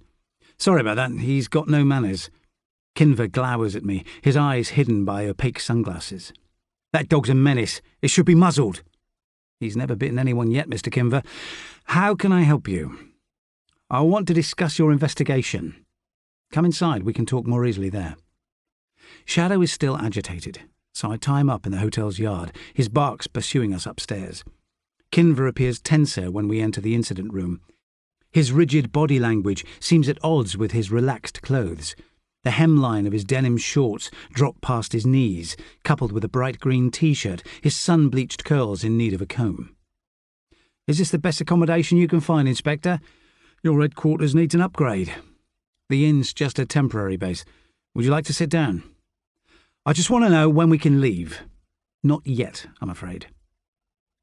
"Sorry about that, he's got no manners." Kinver glowers at me, his eyes hidden by opaque sunglasses. "That dog's a menace. It should be muzzled." "He's never bitten anyone yet, Mr. Kinver. How can I help you?" "I want to discuss your investigation." "Come inside, we can talk more easily there." Shadow is still agitated, so I tie him up in the hotel's yard, his barks pursuing us upstairs. Kinver appears tenser when we enter the incident room. His rigid body language seems at odds with his relaxed clothes. The hemline of his denim shorts drop past his knees, coupled with a bright green T-shirt, his sun-bleached curls in need of a comb. "Is this the best accommodation you can find, Inspector? Your headquarters needs an upgrade." "The inn's just a temporary base. Would you like to sit down?" "I just want to know when we can leave." "Not yet, I'm afraid."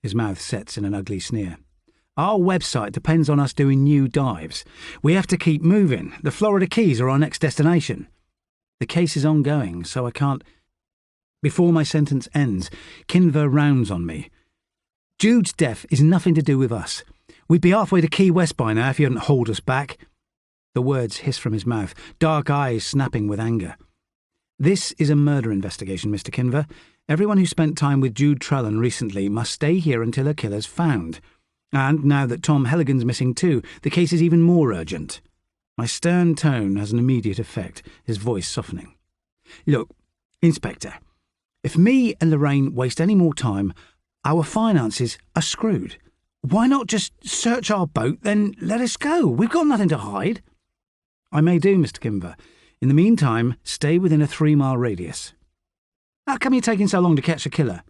His mouth sets in an ugly sneer. "Our website depends on us doing new dives. We have to keep moving. The Florida Keys are our next destination. The case is ongoing, so I can't—" Before my sentence ends, Kinver rounds on me. "Jude's death is nothing to do with us. We'd be halfway to Key West by now if you hadn't hauled us back." The words hiss from his mouth, dark eyes snapping with anger. "This is a murder investigation, Mr. Kinver. Everyone who spent time with Jude Trellan recently must stay here until her killer's found. And now that Tom Helligan's missing too, the case is even more urgent. My stern tone has an immediate effect, his voice softening. Look, Inspector, if me and Lorraine waste any more time, our finances are screwed. Why not just search our boat, then let us go? We've got nothing to hide. I may do, Mr. Kimber. In the meantime, stay within a 3-mile radius. How come you're taking so long to catch the killer?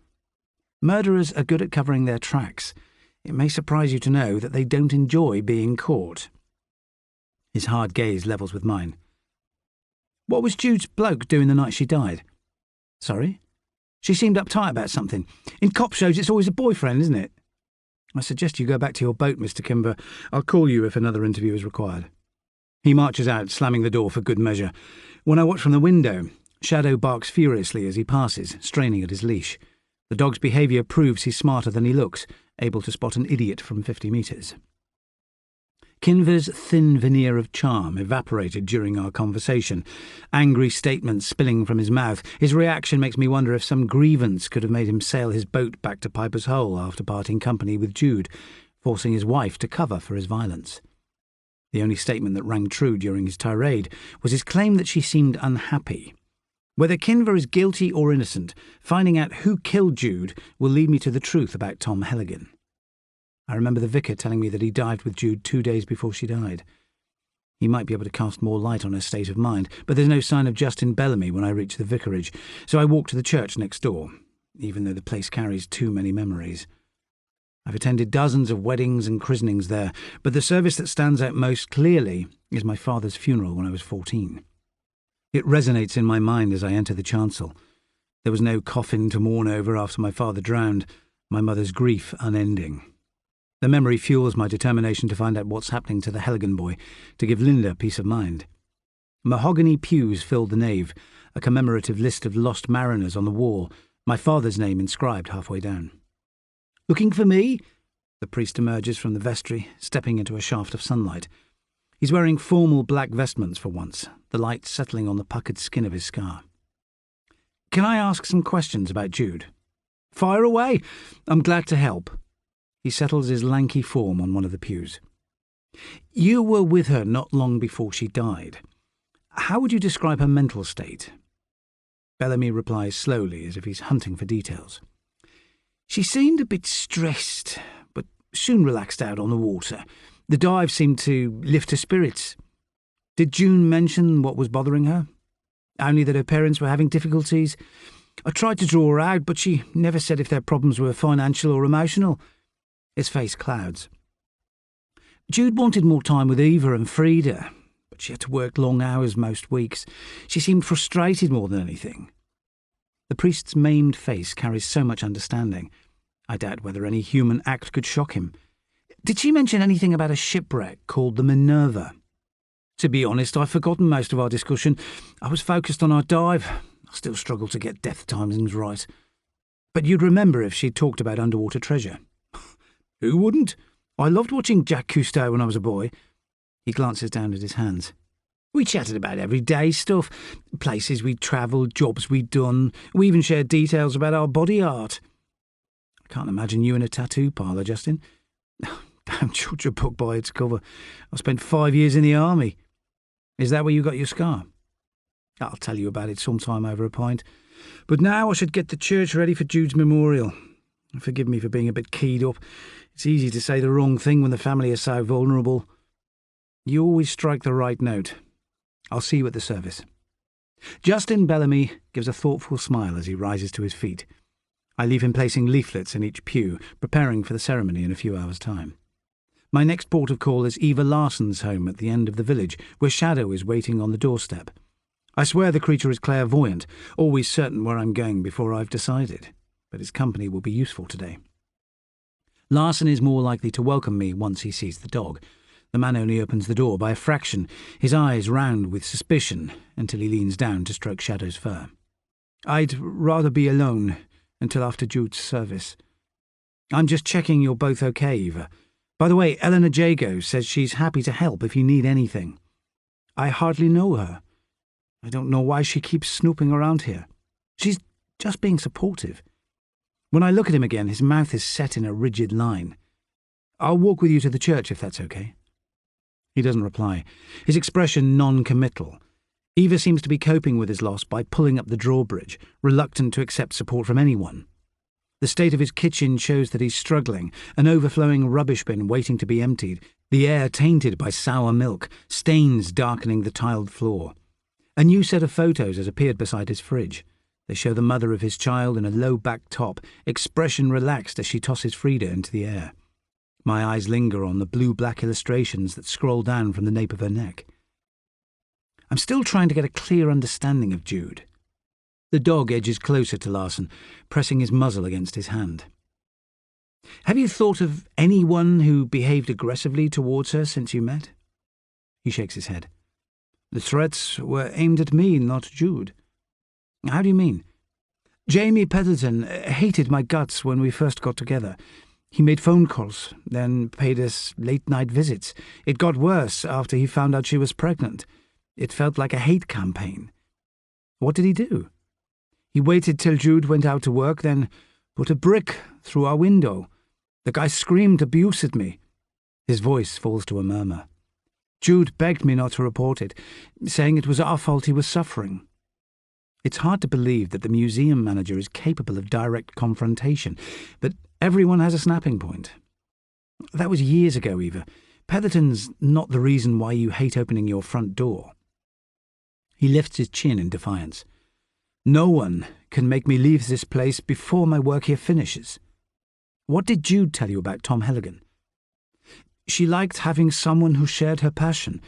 Murderers are good at covering their tracks. It may surprise you to know that they don't enjoy being caught. His hard gaze levels with mine. What was Jude's bloke doing the night she died? Sorry? She seemed uptight about something. In cop shows it's always a boyfriend, isn't it? I suggest you go back to your boat, Mr. Kimber. I'll call you if another interview is required. He marches out, slamming the door for good measure. When I watch from the window, Shadow barks furiously as he passes, straining at his leash. The dog's behaviour proves he's smarter than he looks, able to spot an idiot from 50 metres. Kinver's thin veneer of charm evaporated during our conversation, angry statements spilling from his mouth. His reaction makes me wonder if some grievance could have made him sail his boat back to Piper's Hole after parting company with Jude, forcing his wife to cover for his violence. The only statement that rang true during his tirade was his claim that she seemed unhappy. Whether Kinver is guilty or innocent, finding out who killed Jude will lead me to the truth about Tom Helligan. I remember the vicar telling me that he dived with Jude 2 days before she died. He might be able to cast more light on her state of mind, but there's no sign of Justin Bellamy when I reach the vicarage, so I walk to the church next door, even though the place carries too many memories. I've attended dozens of weddings and christenings there, but the service that stands out most clearly is my father's funeral when I was 14. It resonates in my mind as I enter the chancel. There was no coffin to mourn over after my father drowned, my mother's grief unending. The memory fuels my determination to find out what's happening to the Helligan boy, to give Linda peace of mind. Mahogany pews filled the nave, a commemorative list of lost mariners on the wall, my father's name inscribed halfway down. Looking for me? The priest emerges from the vestry, stepping into a shaft of sunlight. He's wearing formal black vestments for once, the light settling on the puckered skin of his scar. Can I ask some questions about Jude? Fire away. I'm glad to help. He settles his lanky form on one of the pews. You were with her not long before she died. How would you describe her mental state? Bellamy replies slowly, as if he's hunting for details. She seemed a bit stressed, but soon relaxed out on the water. The dive seemed to lift her spirits. Did June mention what was bothering her? Only that her parents were having difficulties. I tried to draw her out, but she never said if their problems were financial or emotional. His face clouds. Jude wanted more time with Eva and Frida, but she had to work long hours most weeks. She seemed frustrated more than anything. The priest's maimed face carries so much understanding. I doubt whether any human act could shock him. Did she mention anything about a shipwreck called the Minerva? To be honest, I've forgotten most of our discussion. I was focused on our dive. I still struggle to get death timings right. But you'd remember if she'd talked about underwater treasure. Who wouldn't? I loved watching Jacques Cousteau when I was a boy. He glances down at his hands. We chatted about everyday stuff, places we'd travelled, jobs we'd done. We even shared details about our body art. I can't imagine you in a tattoo parlour, Justin. Don't judge a book by its cover. I spent 5 years in the army. Is that where you got your scar? I'll tell you about it sometime over a pint. But now I should get the church ready for Jude's memorial. Forgive me for being a bit keyed up. It's easy to say the wrong thing when the family is so vulnerable. You always strike the right note. I'll see you at the service. Justin Bellamy gives a thoughtful smile as he rises to his feet. I leave him placing leaflets in each pew, preparing for the ceremony in a few hours' time. My next port of call is Eva Larson's home at the end of the village, where Shadow is waiting on the doorstep. I swear the creature is clairvoyant, always certain where I'm going before I've decided, but his company will be useful today. Larson is more likely to welcome me once he sees the dog. The man only opens the door by a fraction, his eyes round with suspicion, until he leans down to stroke Shadow's fur. I'd rather be alone until after Jude's service. I'm just checking you're both okay, Eva. By the way, Eleanor Jago says she's happy to help if you need anything. I hardly know her. I don't know why she keeps snooping around here. She's just being supportive. When I look at him again, his mouth is set in a rigid line. I'll walk with you to the church if that's okay. He doesn't reply, his expression non-committal. Eva seems to be coping with his loss by pulling up the drawbridge, reluctant to accept support from anyone. The state of his kitchen shows that he's struggling, an overflowing rubbish bin waiting to be emptied, the air tainted by sour milk, stains darkening the tiled floor. A new set of photos has appeared beside his fridge. They show the mother of his child in a low-backed top, expression relaxed as she tosses Frida into the air. My eyes linger on the blue-black illustrations that scroll down from the nape of her neck. I'm still trying to get a clear understanding of Jude. The dog edges closer to Larson, pressing his muzzle against his hand. Have you thought of anyone who behaved aggressively towards her since you met? He shakes his head. The threats were aimed at me, not Jude. How do you mean? Jamie Petherton hated my guts when we first got together. He made phone calls, then paid us late-night visits. It got worse after he found out she was pregnant. It felt like a hate campaign. What did he do? He waited till Jude went out to work, then put a brick through our window. The guy screamed abuse at me. His voice falls to a murmur. Jude begged me not to report it, saying it was our fault he was suffering. It's hard to believe that the museum manager is capable of direct confrontation, but everyone has a snapping point. That was years ago, Eva. Petherton's not the reason why you hate opening your front door. He lifts his chin in defiance. No one can make me leave this place before my work here finishes. What did Jude tell you about Tom Helligan? She liked having someone who shared her passion.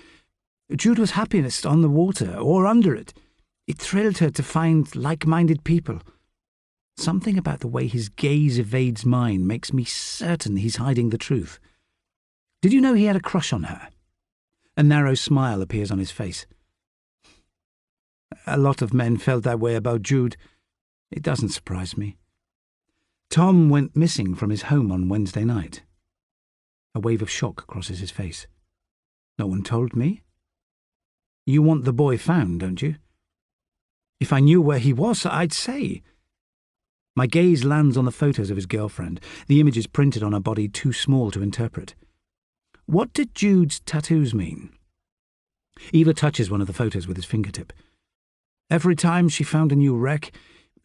Jude was happiest on the water or under it. It thrilled her to find like-minded people. Something about the way his gaze evades mine makes me certain he's hiding the truth. Did you know he had a crush on her? A narrow smile appears on his face. A lot of men felt that way about Jude. It doesn't surprise me. Tom went missing from his home on Wednesday night. A wave of shock crosses his face. No one told me. You want the boy found, don't you? If I knew where he was, I'd say. My gaze lands on the photos of his girlfriend, the images printed on her body too small to interpret. What did Jude's tattoos mean? Eva touches one of the photos with his fingertip. Every time she found a new wreck,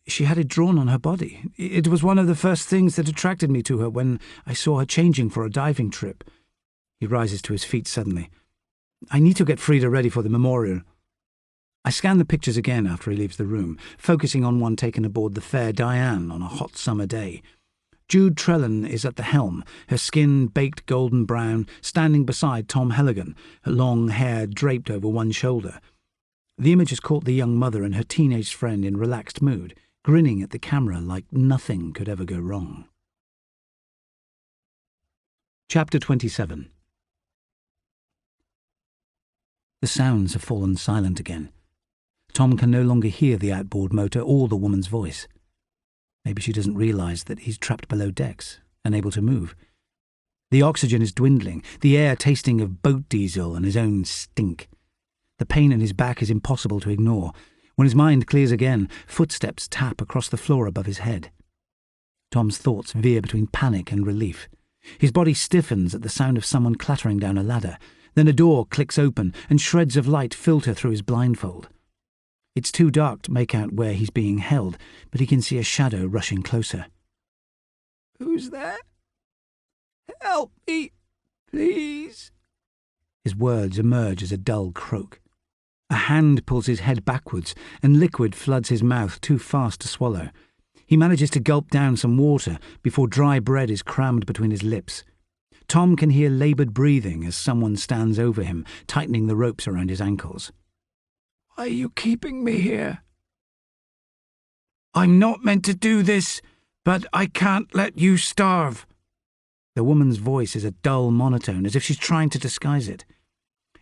she had it drawn on her body. It was one of the first things that attracted me to her when I saw her changing for a diving trip. He rises to his feet suddenly. I need to get Frida ready for the memorial. I scan the pictures again after he leaves the room, focusing on one taken aboard the Fair Diane on a hot summer day. Jude Trellan is at the helm, her skin baked golden brown, standing beside Tom Helligan, her long hair draped over one shoulder. The image has caught the young mother and her teenage friend in relaxed mood, grinning at the camera like nothing could ever go wrong. Chapter 27. The sounds have fallen silent again. Tom can no longer hear the outboard motor or the woman's voice. Maybe she doesn't realise that he's trapped below decks, unable to move. The oxygen is dwindling, the air tasting of boat diesel and his own stink. The pain in his back is impossible to ignore. When his mind clears again, footsteps tap across the floor above his head. Tom's thoughts veer between panic and relief. His body stiffens at the sound of someone clattering down a ladder. Then a door clicks open and shreds of light filter through his blindfold. It's too dark to make out where he's being held, but he can see a shadow rushing closer. Who's there? Help me, please. His words emerge as a dull croak. A hand pulls his head backwards, and liquid floods his mouth too fast to swallow. He manages to gulp down some water before dry bread is crammed between his lips. Tom can hear laboured breathing as someone stands over him, tightening the ropes around his ankles. Why are you keeping me here? I'm not meant to do this, but I can't let you starve. The woman's voice is a dull monotone, as if she's trying to disguise it.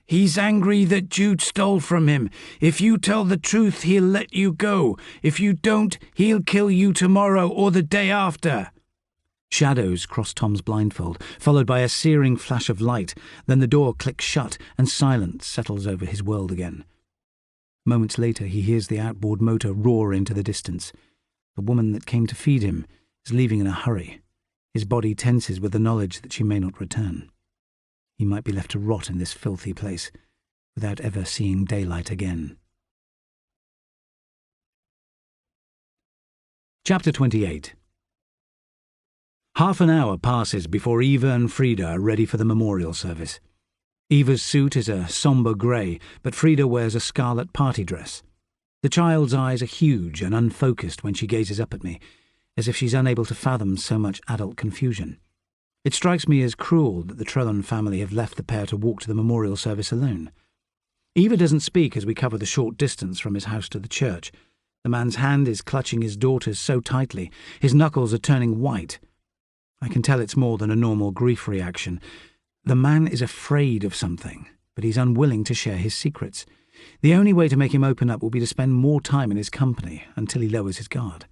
He's angry that Jude stole from him. If you tell the truth, he'll let you go. If you don't, he'll kill you tomorrow or the day after. Shadows cross Tom's blindfold, followed by a searing flash of light. Then the door clicks shut, and silence settles over his world again. Moments later, he hears the outboard motor roar into the distance. The woman that came to feed him is leaving in a hurry. His body tenses with the knowledge that she may not return. He might be left to rot in this filthy place without ever seeing daylight again. Chapter 28. Half an hour passes before Eva and Frida are ready for the memorial service. Eva's suit is a sombre grey, but Frida wears a scarlet party dress. The child's eyes are huge and unfocused when she gazes up at me, as if she's unable to fathom so much adult confusion. It strikes me as cruel that the Trelawney family have left the pair to walk to the memorial service alone. Eva doesn't speak as we cover the short distance from his house to the church. The man's hand is clutching his daughter's so tightly, his knuckles are turning white. I can tell it's more than a normal grief reaction. The man is afraid of something, but he's unwilling to share his secrets. The only way to make him open up will be to spend more time in his company until he lowers his guard.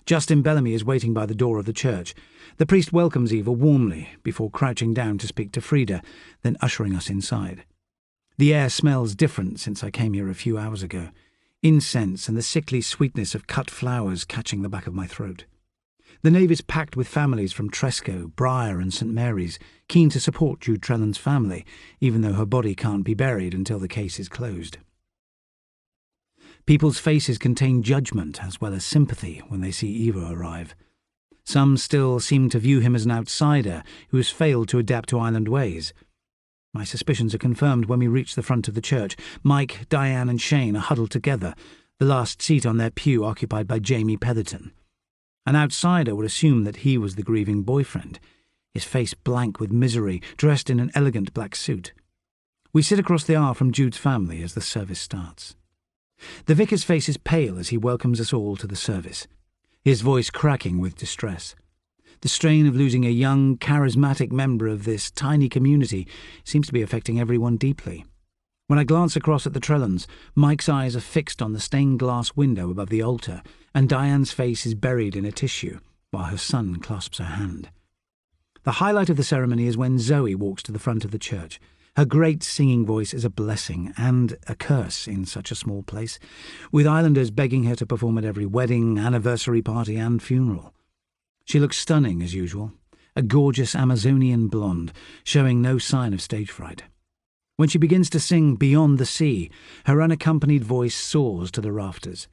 Justin Bellamy is waiting by the door of the church. The priest welcomes Eva warmly before crouching down to speak to Frida, then ushering us inside. The air smells different since I came here a few hours ago. Incense and the sickly sweetness of cut flowers catching the back of my throat. The nave is packed with families from Tresco, Briar and St Mary's, keen to support Jude Trelawney's family, even though her body can't be buried until the case is closed. People's faces contain judgment as well as sympathy when they see Eva arrive. Some still seem to view him as an outsider who has failed to adapt to island ways. My suspicions are confirmed when we reach the front of the church. Mike, Diane and Shane are huddled together, the last seat on their pew occupied by Jamie Petherton. An outsider would assume that he was the grieving boyfriend, his face blank with misery, dressed in an elegant black suit. We sit across the aisle from Jude's family as the service starts. The vicar's face is pale as he welcomes us all to the service, his voice cracking with distress. The strain of losing a young, charismatic member of this tiny community seems to be affecting everyone deeply. When I glance across at the Trelawneys, Mike's eyes are fixed on the stained glass window above the altar, and Diane's face is buried in a tissue, while her son clasps her hand. The highlight of the ceremony is when Zoe walks to the front of the church. Her great singing voice is a blessing and a curse in such a small place, with islanders begging her to perform at every wedding, anniversary party and funeral. She looks stunning as usual, a gorgeous Amazonian blonde, showing no sign of stage fright. When she begins to sing Beyond the Sea, her unaccompanied voice soars to the rafters.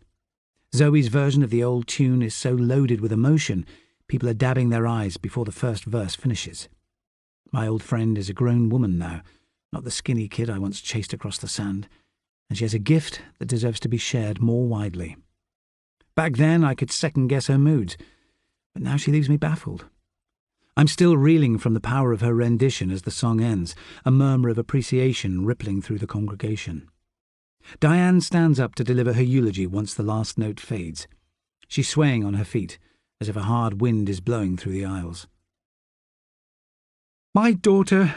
Zoe's version of the old tune is so loaded with emotion, people are dabbing their eyes before the first verse finishes. My old friend is a grown woman now, not the skinny kid I once chased across the sand, and she has a gift that deserves to be shared more widely. Back then I could second-guess her moods, but now she leaves me baffled. I'm still reeling from the power of her rendition as the song ends, a murmur of appreciation rippling through the congregation. Diane stands up to deliver her eulogy once the last note fades. She's swaying on her feet, as if a hard wind is blowing through the aisles. My daughter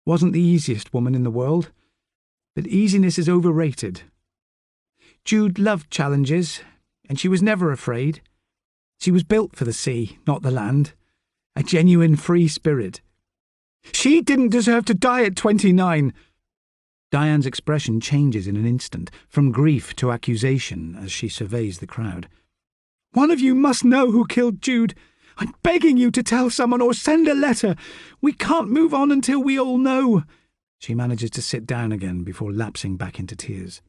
wasn't the easiest woman in the world, but easiness is overrated. Jude loved challenges, and she was never afraid. She was built for the sea, not the land. A genuine free spirit. She didn't deserve to die at 29. Diane's expression changes in an instant, from grief to accusation, as she surveys the crowd. One of you must know who killed Jude. I'm begging you to tell someone or send a letter. We can't move on until we all know. She manages to sit down again before lapsing back into tears.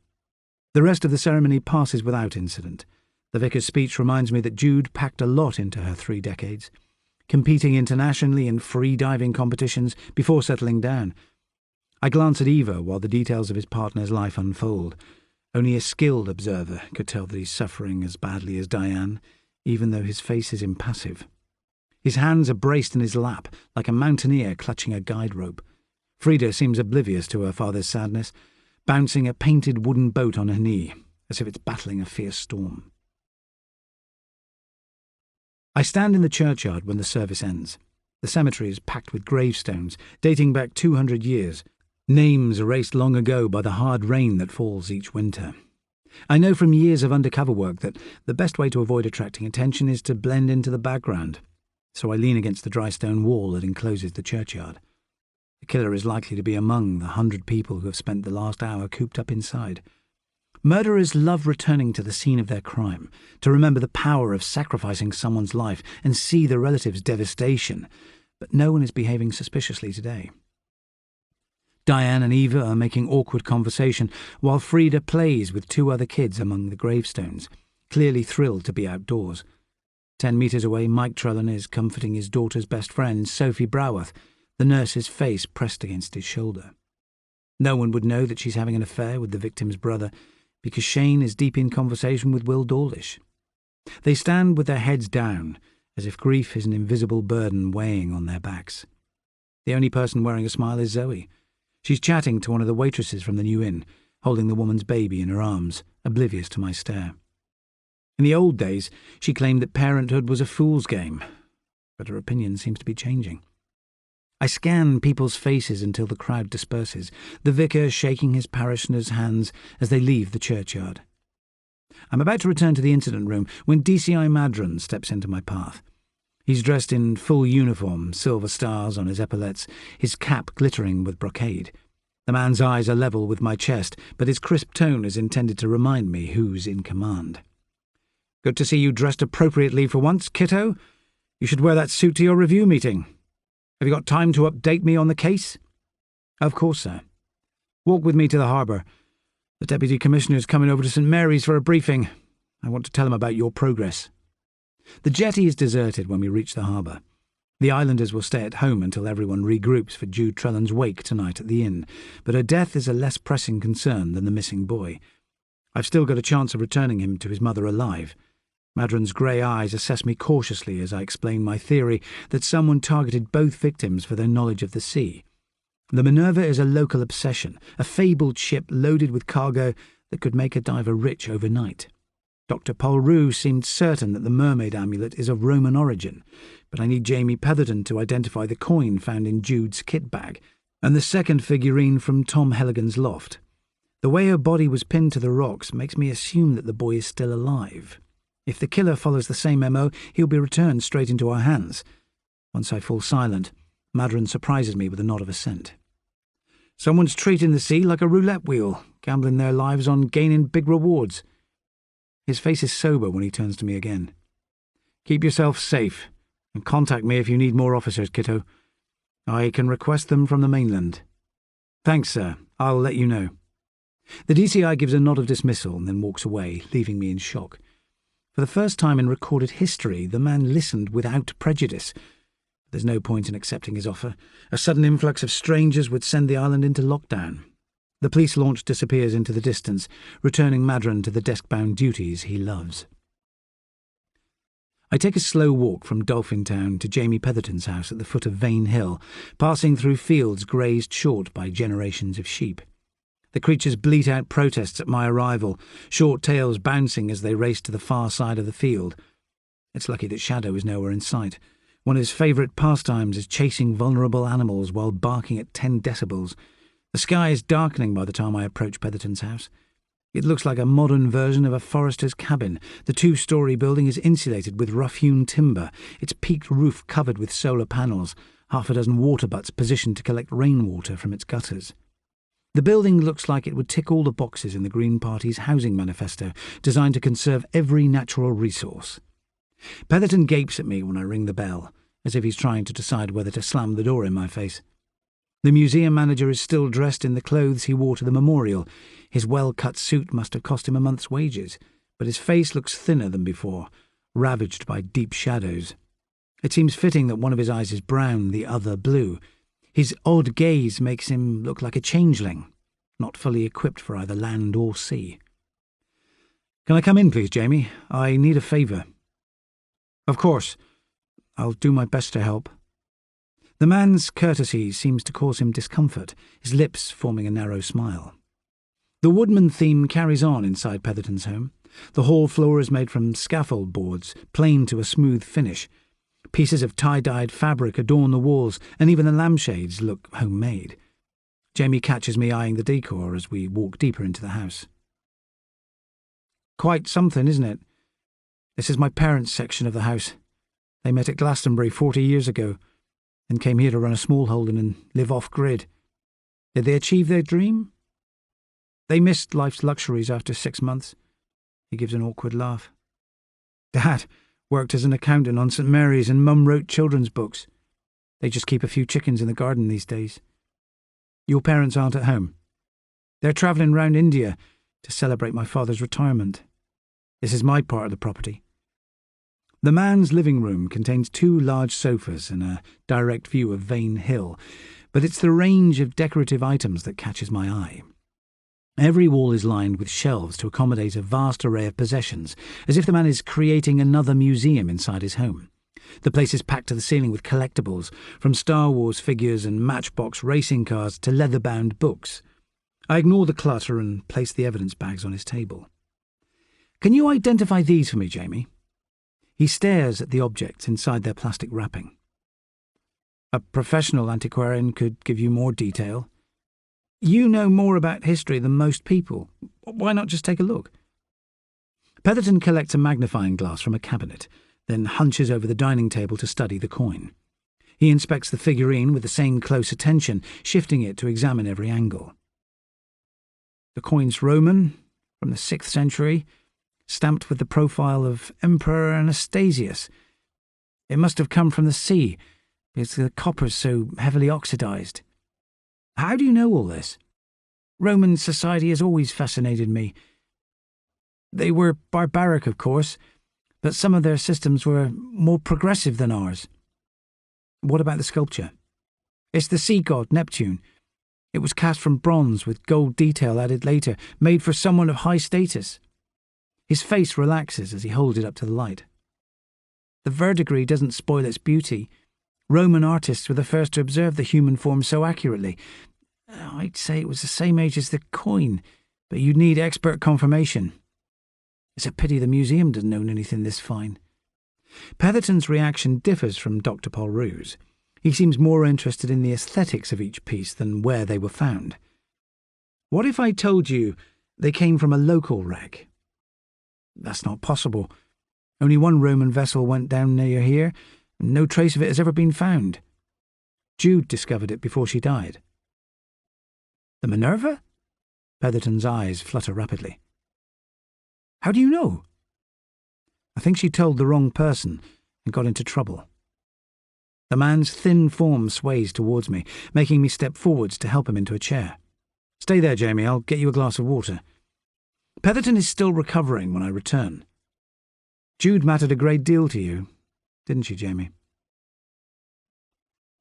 The rest of the ceremony passes without incident. The vicar's speech reminds me that Jude packed a lot into her 3 decades. Competing internationally in free-diving competitions before settling down. I glance at Eva while the details of his partner's life unfold. Only a skilled observer could tell that he's suffering as badly as Diane, even though his face is impassive. His hands are braced in his lap, like a mountaineer clutching a guide rope. Frida seems oblivious to her father's sadness, bouncing a painted wooden boat on her knee, as if it's battling a fierce storm. I stand in the churchyard when the service ends. The cemetery is packed with gravestones, dating back 200 years, names erased long ago by the hard rain that falls each winter. I know from years of undercover work that the best way to avoid attracting attention is to blend into the background, so I lean against the dry stone wall that encloses the churchyard. The killer is likely to be among the 100 people who have spent the last hour cooped up inside. Murderers love returning to the scene of their crime, to remember the power of sacrificing someone's life and see the relatives' devastation, but no one is behaving suspiciously today. Diane and Eva are making awkward conversation, while Frida plays with 2 other kids among the gravestones, clearly thrilled to be outdoors. 10 metres away, Mike Trellan is comforting his daughter's best friend, Sophie Broworth, the nurse's face pressed against his shoulder. No one would know that she's having an affair with the victim's brother, because Shane is deep in conversation with Will Dawlish. They stand with their heads down, as if grief is an invisible burden weighing on their backs. The only person wearing a smile is Zoe. She's chatting to one of the waitresses from the new inn, holding the woman's baby in her arms, oblivious to my stare. In the old days, she claimed that parenthood was a fool's game, but her opinion seems to be changing. I scan people's faces until the crowd disperses, the vicar shaking his parishioners' hands as they leave the churchyard. I'm about to return to the incident room when DCI Madron steps into my path. He's dressed in full uniform, silver stars on his epaulets, his cap glittering with brocade. The man's eyes are level with my chest, but his crisp tone is intended to remind me who's in command. "Good to see you dressed appropriately for once, Kitto. You should wear that suit to your review meeting. Have you got time to update me on the case?" "Of course, sir." "Walk with me to the harbour. The Deputy Commissioner's coming over to St Mary's for a briefing. I want to tell him about your progress." The jetty is deserted when we reach the harbour. The islanders will stay at home until everyone regroups for Jude Trellan's wake tonight at the inn, but her death is a less pressing concern than the missing boy. I've still got a chance of returning him to his mother alive. Madron's grey eyes assess me cautiously as I explain my theory that someone targeted both victims for their knowledge of the sea. The Minerva is a local obsession, a fabled ship loaded with cargo that could make a diver rich overnight. Dr. Paul Roux seemed certain that the mermaid amulet is of Roman origin, but I need Jamie Petherton to identify the coin found in Jude's kit bag, and the second figurine from Tom Helligan's loft. The way her body was pinned to the rocks makes me assume that the boy is still alive. If the killer follows the same MO, he'll be returned straight into our hands. Once I fall silent, Madron surprises me with a nod of assent. "Someone's treating the sea like a roulette wheel, gambling their lives on gaining big rewards." His face is sober when he turns to me again. "Keep yourself safe, and contact me if you need more officers, Kitto. I can request them from the mainland." "Thanks, sir. I'll let you know." The DCI gives a nod of dismissal and then walks away, leaving me in shock. For the first time in recorded history, the man listened without prejudice. There's no point in accepting his offer. A sudden influx of strangers would send the island into lockdown. The police launch disappears into the distance, returning Madron to the desk-bound duties he loves. I take a slow walk from Dolphin Town to Jamie Petherton's house at the foot of Vane Hill, passing through fields grazed short by generations of sheep. The creatures bleat out protests at my arrival, short tails bouncing as they race to the far side of the field. It's lucky that Shadow is nowhere in sight. One of his favourite pastimes is chasing vulnerable animals while barking at 10 decibels. The sky is darkening by the time I approach Petherton's house. It looks like a modern version of a forester's cabin. The 2-storey building is insulated with rough-hewn timber, its peaked roof covered with solar panels, half a dozen water butts positioned to collect rainwater from its gutters. The building looks like it would tick all the boxes in the Green Party's housing manifesto, designed to conserve every natural resource. Petherton gapes at me when I ring the bell, as if he's trying to decide whether to slam the door in my face. The museum manager is still dressed in the clothes he wore to the memorial. His well-cut suit must have cost him a month's wages, but his face looks thinner than before, ravaged by deep shadows. It seems fitting that one of his eyes is brown, the other blue. His odd gaze makes him look like a changeling, not fully equipped for either land or sea. "Can I come in, please, Jamie? I need a favour." "Of course. I'll do my best to help." The man's courtesy seems to cause him discomfort, his lips forming a narrow smile. The woodman theme carries on inside Petherton's home. The hall floor is made from scaffold boards, planed to a smooth finish. Pieces of tie-dyed fabric adorn the walls, and even the lampshades look homemade. Jamie catches me eyeing the decor as we walk deeper into the house. "Quite something, isn't it? This is my parents' section of the house. They met at Glastonbury 40 years ago, and came here to run a small holding and live off-grid. Did they achieve their dream?" They missed life's luxuries after 6 months. He gives an awkward laugh. Dad worked as an accountant on St. Mary's and Mum wrote children's books. They just keep a few chickens in the garden these days. Your parents aren't at home. They're travelling round India to celebrate my father's retirement. This is my part of the property. The man's living room contains 2 large sofas and a direct view of Vane Hill, but it's the range of decorative items that catches my eye. Every wall is lined with shelves to accommodate a vast array of possessions, as if the man is creating another museum inside his home. The place is packed to the ceiling with collectibles, from Star Wars figures and Matchbox racing cars to leather-bound books. I ignore the clutter and place the evidence bags on his table. Can you identify these for me, Jamie? He stares at the objects inside their plastic wrapping. A professional antiquarian could give you more detail. You know more about history than most people. Why not just take a look? Petherton collects a magnifying glass from a cabinet, then hunches over the dining table to study the coin. He inspects the figurine with the same close attention, shifting it to examine every angle. The coin's Roman, from the 6th century, stamped with the profile of Emperor Anastasius. It must have come from the sea, because the copper's so heavily oxidized. How do you know all this? Roman society has always fascinated me. They were barbaric, of course, but some of their systems were more progressive than ours. What about the sculpture? It's the sea god, Neptune. It was cast from bronze with gold detail added later, made for someone of high status. His face relaxes as he holds it up to the light. The verdigris doesn't spoil its beauty. Roman artists were the first to observe the human form so accurately. I'd say it was the same age as the coin, but you'd need expert confirmation. It's a pity the museum doesn't own anything this fine. Petherton's reaction differs from Dr. Polrue's. He seems more interested in the aesthetics of each piece than where they were found. What if I told you they came from a local wreck? That's not possible. Only one Roman vessel went down near here, and no trace of it has ever been found. Jude discovered it before she died. The Minerva? Petherton's eyes flutter rapidly. How do you know? I think she told the wrong person and got into trouble. The man's thin form sways towards me, making me step forwards to help him into a chair. Stay there, Jamie. I'll get you a glass of water. Petherton is still recovering when I return. Jude mattered a great deal to you, didn't she, Jamie?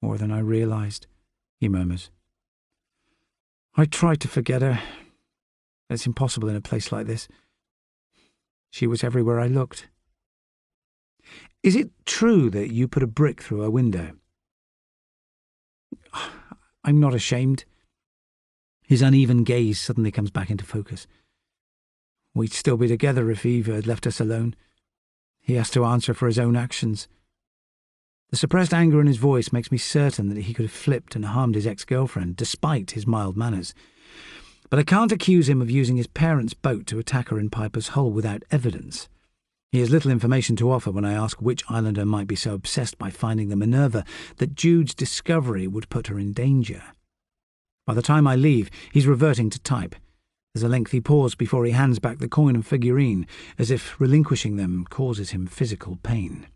More than I realised, he murmurs. I tried to forget her. It's impossible in a place like this. She was everywhere I looked. Is it true that you put a brick through her window? I'm not ashamed. His uneven gaze suddenly comes back into focus. We'd still be together if Eva had left us alone. He has to answer for his own actions. The suppressed anger in his voice makes me certain that he could have flipped and harmed his ex-girlfriend, despite his mild manners. But I can't accuse him of using his parents' boat to attack her in Piper's Hull without evidence. He has little information to offer when I ask which islander might be so obsessed by finding the Minerva that Jude's discovery would put her in danger. By the time I leave, he's reverting to type. There's a lengthy pause before he hands back the coin and figurine, as if relinquishing them causes him physical pain.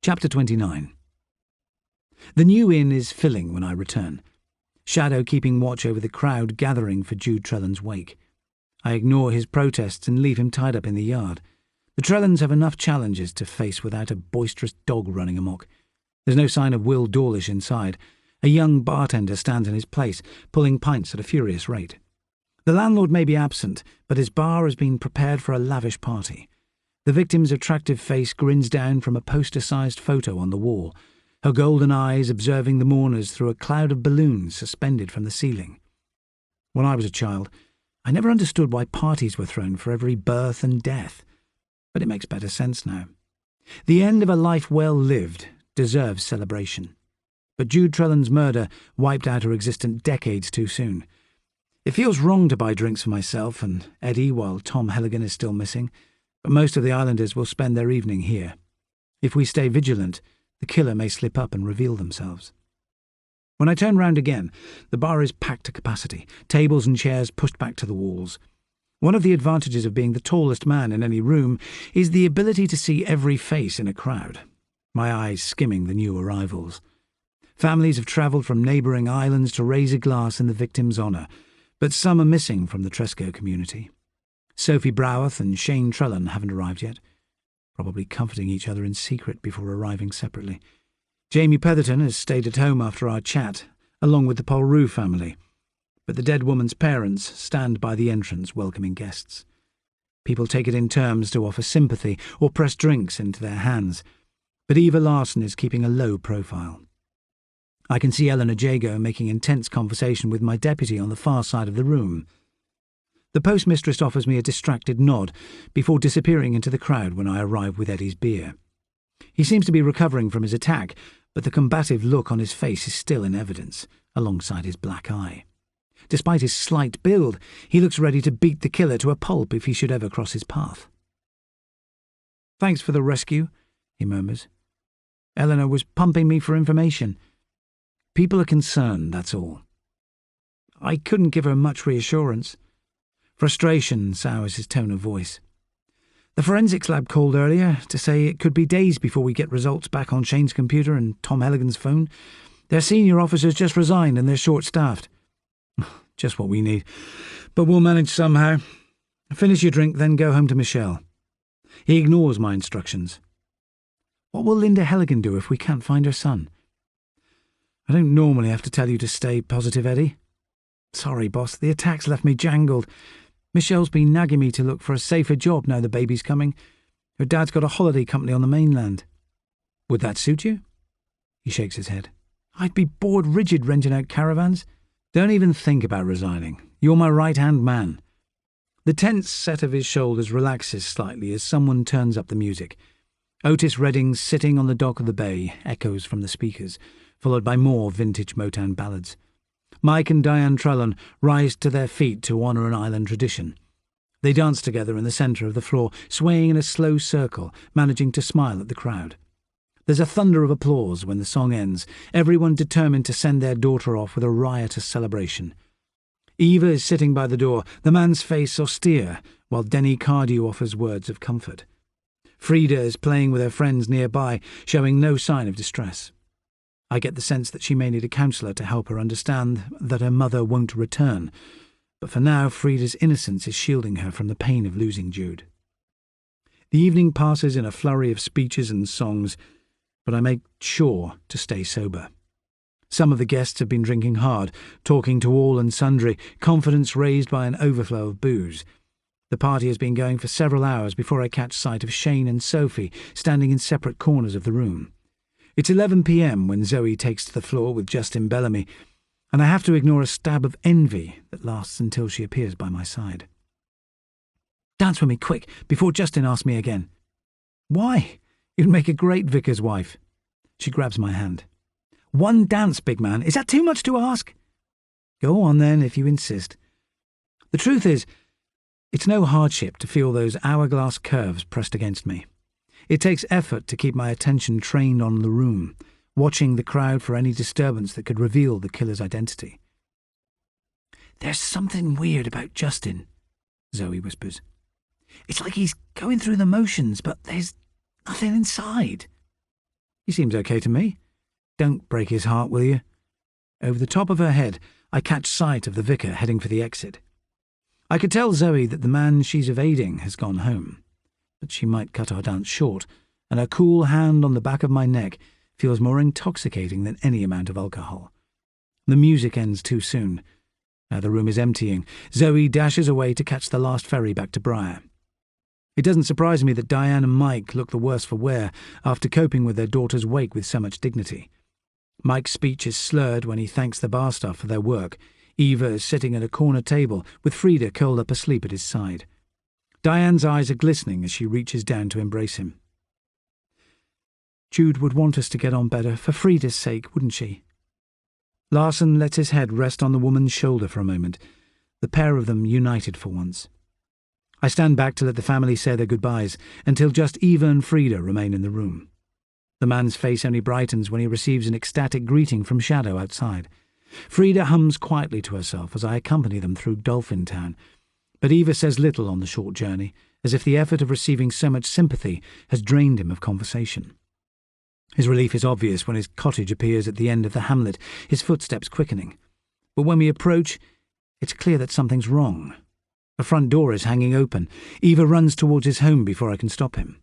Chapter 29. The new inn is filling when I return, Shadow keeping watch over the crowd gathering for Jude Trellan's wake. I ignore his protests and leave him tied up in the yard. The Trellans have enough challenges to face without a boisterous dog running amok. There's no sign of Will Dawlish inside. A young bartender stands in his place, pulling pints at a furious rate. The landlord may be absent, but his bar has been prepared for a lavish party. The victim's attractive face grins down from a poster-sized photo on the wall, her golden eyes observing the mourners through a cloud of balloons suspended from the ceiling. When I was a child, I never understood why parties were thrown for every birth and death, but it makes better sense now. The end of a life well lived deserves celebration. But Jude Trellan's murder wiped out her existence decades too soon. It feels wrong to buy drinks for myself and Eddie while Tom Helligan is still missing, but most of the islanders will spend their evening here. If we stay vigilant, the killer may slip up and reveal themselves. When I turn round again, the bar is packed to capacity, tables and chairs pushed back to the walls. One of the advantages of being the tallest man in any room is the ability to see every face in a crowd, my eyes skimming the new arrivals. Families have travelled from neighbouring islands to raise a glass in the victim's honour, but some are missing from the Tresco community. Sophie Broworth and Shane Trellan haven't arrived yet, probably comforting each other in secret before arriving separately. Jamie Petherton has stayed at home after our chat, along with the Polrue family, but the dead woman's parents stand by the entrance welcoming guests. People take it in turns to offer sympathy or press drinks into their hands, but Eva Larson is keeping a low profile. I can see Eleanor Jago making intense conversation with my deputy on the far side of the room. The postmistress offers me a distracted nod before disappearing into the crowd when I arrive with Eddie's beer. He seems to be recovering from his attack, but the combative look on his face is still in evidence, alongside his black eye. Despite his slight build, he looks ready to beat the killer to a pulp if he should ever cross his path. "Thanks for the rescue," he murmurs. "Eleanor was pumping me for information. People are concerned, that's all." I couldn't give her much reassurance. Frustration sours his tone of voice. "The forensics lab called earlier to say it could be days before we get results back on Shane's computer and Tom Helligan's phone. Their senior officers just resigned and they're short-staffed." "Just what we need. But we'll manage somehow. Finish your drink, then go home to Michelle." He ignores my instructions. "What will Linda Helligan do if we can't find her son?" "I don't normally have to tell you to stay positive, Eddie. Sorry, boss, the attack's left me jangled. Michelle's been nagging me to look for a safer job now the baby's coming. Her dad's got a holiday company on the mainland." "Would that suit you?" He shakes his head. "I'd be bored rigid renting out caravans. Don't even think about resigning. You're my right-hand man." The tense set of his shoulders relaxes slightly as someone turns up the music. Otis Redding's "Sitting on the Dock of the Bay" echoes from the speakers, followed by more vintage Motown ballads. Mike and Diane Trellan rise to their feet to honour an island tradition. They dance together in the centre of the floor, swaying in a slow circle, managing to smile at the crowd. There's a thunder of applause when the song ends, everyone determined to send their daughter off with a riotous celebration. Eva is sitting by the door, the man's face austere, while Denny Cardew offers words of comfort. Frida is playing with her friends nearby, showing no sign of distress. I get the sense that she may need a counsellor to help her understand that her mother won't return, but for now Frida's innocence is shielding her from the pain of losing Jude. The evening passes in a flurry of speeches and songs, but I make sure to stay sober. Some of the guests have been drinking hard, talking to all and sundry, confidence raised by an overflow of booze. The party has been going for several hours before I catch sight of Shane and Sophie standing in separate corners of the room. It's 11 p.m. when Zoe takes to the floor with Justin Bellamy, and I have to ignore a stab of envy that lasts until she appears by my side. "Dance with me, quick, before Justin asks me again." "Why? You'd make a great vicar's wife." She grabs my hand. "One dance, big man. Is that too much to ask?" "Go on then, if you insist." The truth is, it's no hardship to feel those hourglass curves pressed against me. It takes effort to keep my attention trained on the room, watching the crowd for any disturbance that could reveal the killer's identity. "There's something weird about Justin," Zoe whispers. "It's like he's going through the motions, but there's nothing inside." "He seems okay to me. Don't break his heart, will you?" Over the top of her head, I catch sight of the vicar heading for the exit. I could tell Zoe that the man she's evading has gone home, but she might cut our dance short, and her cool hand on the back of my neck feels more intoxicating than any amount of alcohol. The music ends too soon. Now the room is emptying. Zoe dashes away to catch the last ferry back to Briar. It doesn't surprise me that Diane and Mike look the worse for wear after coping with their daughter's wake with so much dignity. Mike's speech is slurred when he thanks the bar staff for their work. Eva is sitting at a corner table with Frida curled up asleep at his side. Diane's eyes are glistening as she reaches down to embrace him. "Jude would want us to get on better, for Frida's sake, wouldn't she?" Larson lets his head rest on the woman's shoulder for a moment, the pair of them united for once. I stand back to let the family say their goodbyes, until just Eva and Frida remain in the room. The man's face only brightens when he receives an ecstatic greeting from Shadow outside. Frida hums quietly to herself as I accompany them through Dolphin Town, but Eva says little on the short journey, as if the effort of receiving so much sympathy has drained him of conversation. His relief is obvious when his cottage appears at the end of the hamlet, his footsteps quickening. But when we approach, it's clear that something's wrong. The front door is hanging open. Eva runs towards his home before I can stop him.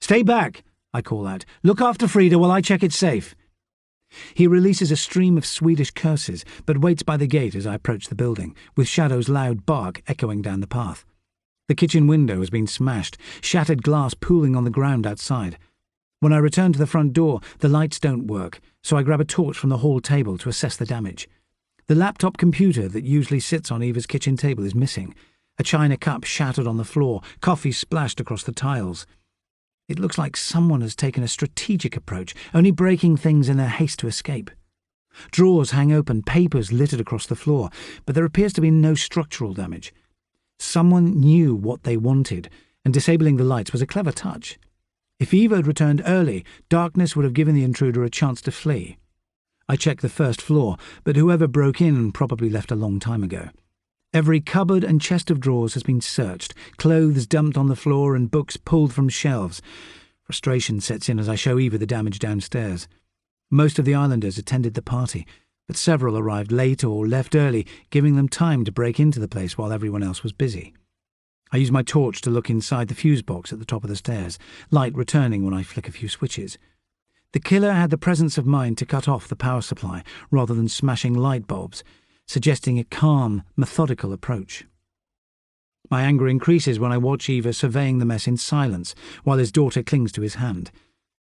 "Stay back!" I call out. "Look after Frida while I check it's safe." He releases a stream of Swedish curses, but waits by the gate as I approach the building, with Shadow's loud bark echoing down the path. The kitchen window has been smashed, shattered glass pooling on the ground outside. When I return to the front door, the lights don't work, so I grab a torch from the hall table to assess the damage. The laptop computer that usually sits on Eva's kitchen table is missing. A china cup shattered on the floor, coffee splashed across the tiles. It looks like someone has taken a strategic approach, only breaking things in their haste to escape. Drawers hang open, papers littered across the floor, but there appears to be no structural damage. Someone knew what they wanted, and disabling the lights was a clever touch. If Eva had returned early, darkness would have given the intruder a chance to flee. I checked the first floor, but whoever broke in probably left a long time ago. Every cupboard and chest of drawers has been searched, clothes dumped on the floor and books pulled from shelves. Frustration sets in as I show Eva the damage downstairs. Most of the islanders attended the party, but several arrived late or left early, giving them time to break into the place while everyone else was busy. I use my torch to look inside the fuse box at the top of the stairs, light returning when I flick a few switches. The killer had the presence of mind to cut off the power supply rather than smashing light bulbs, suggesting a calm, methodical approach. My anger increases when I watch Eva surveying the mess in silence while his daughter clings to his hand.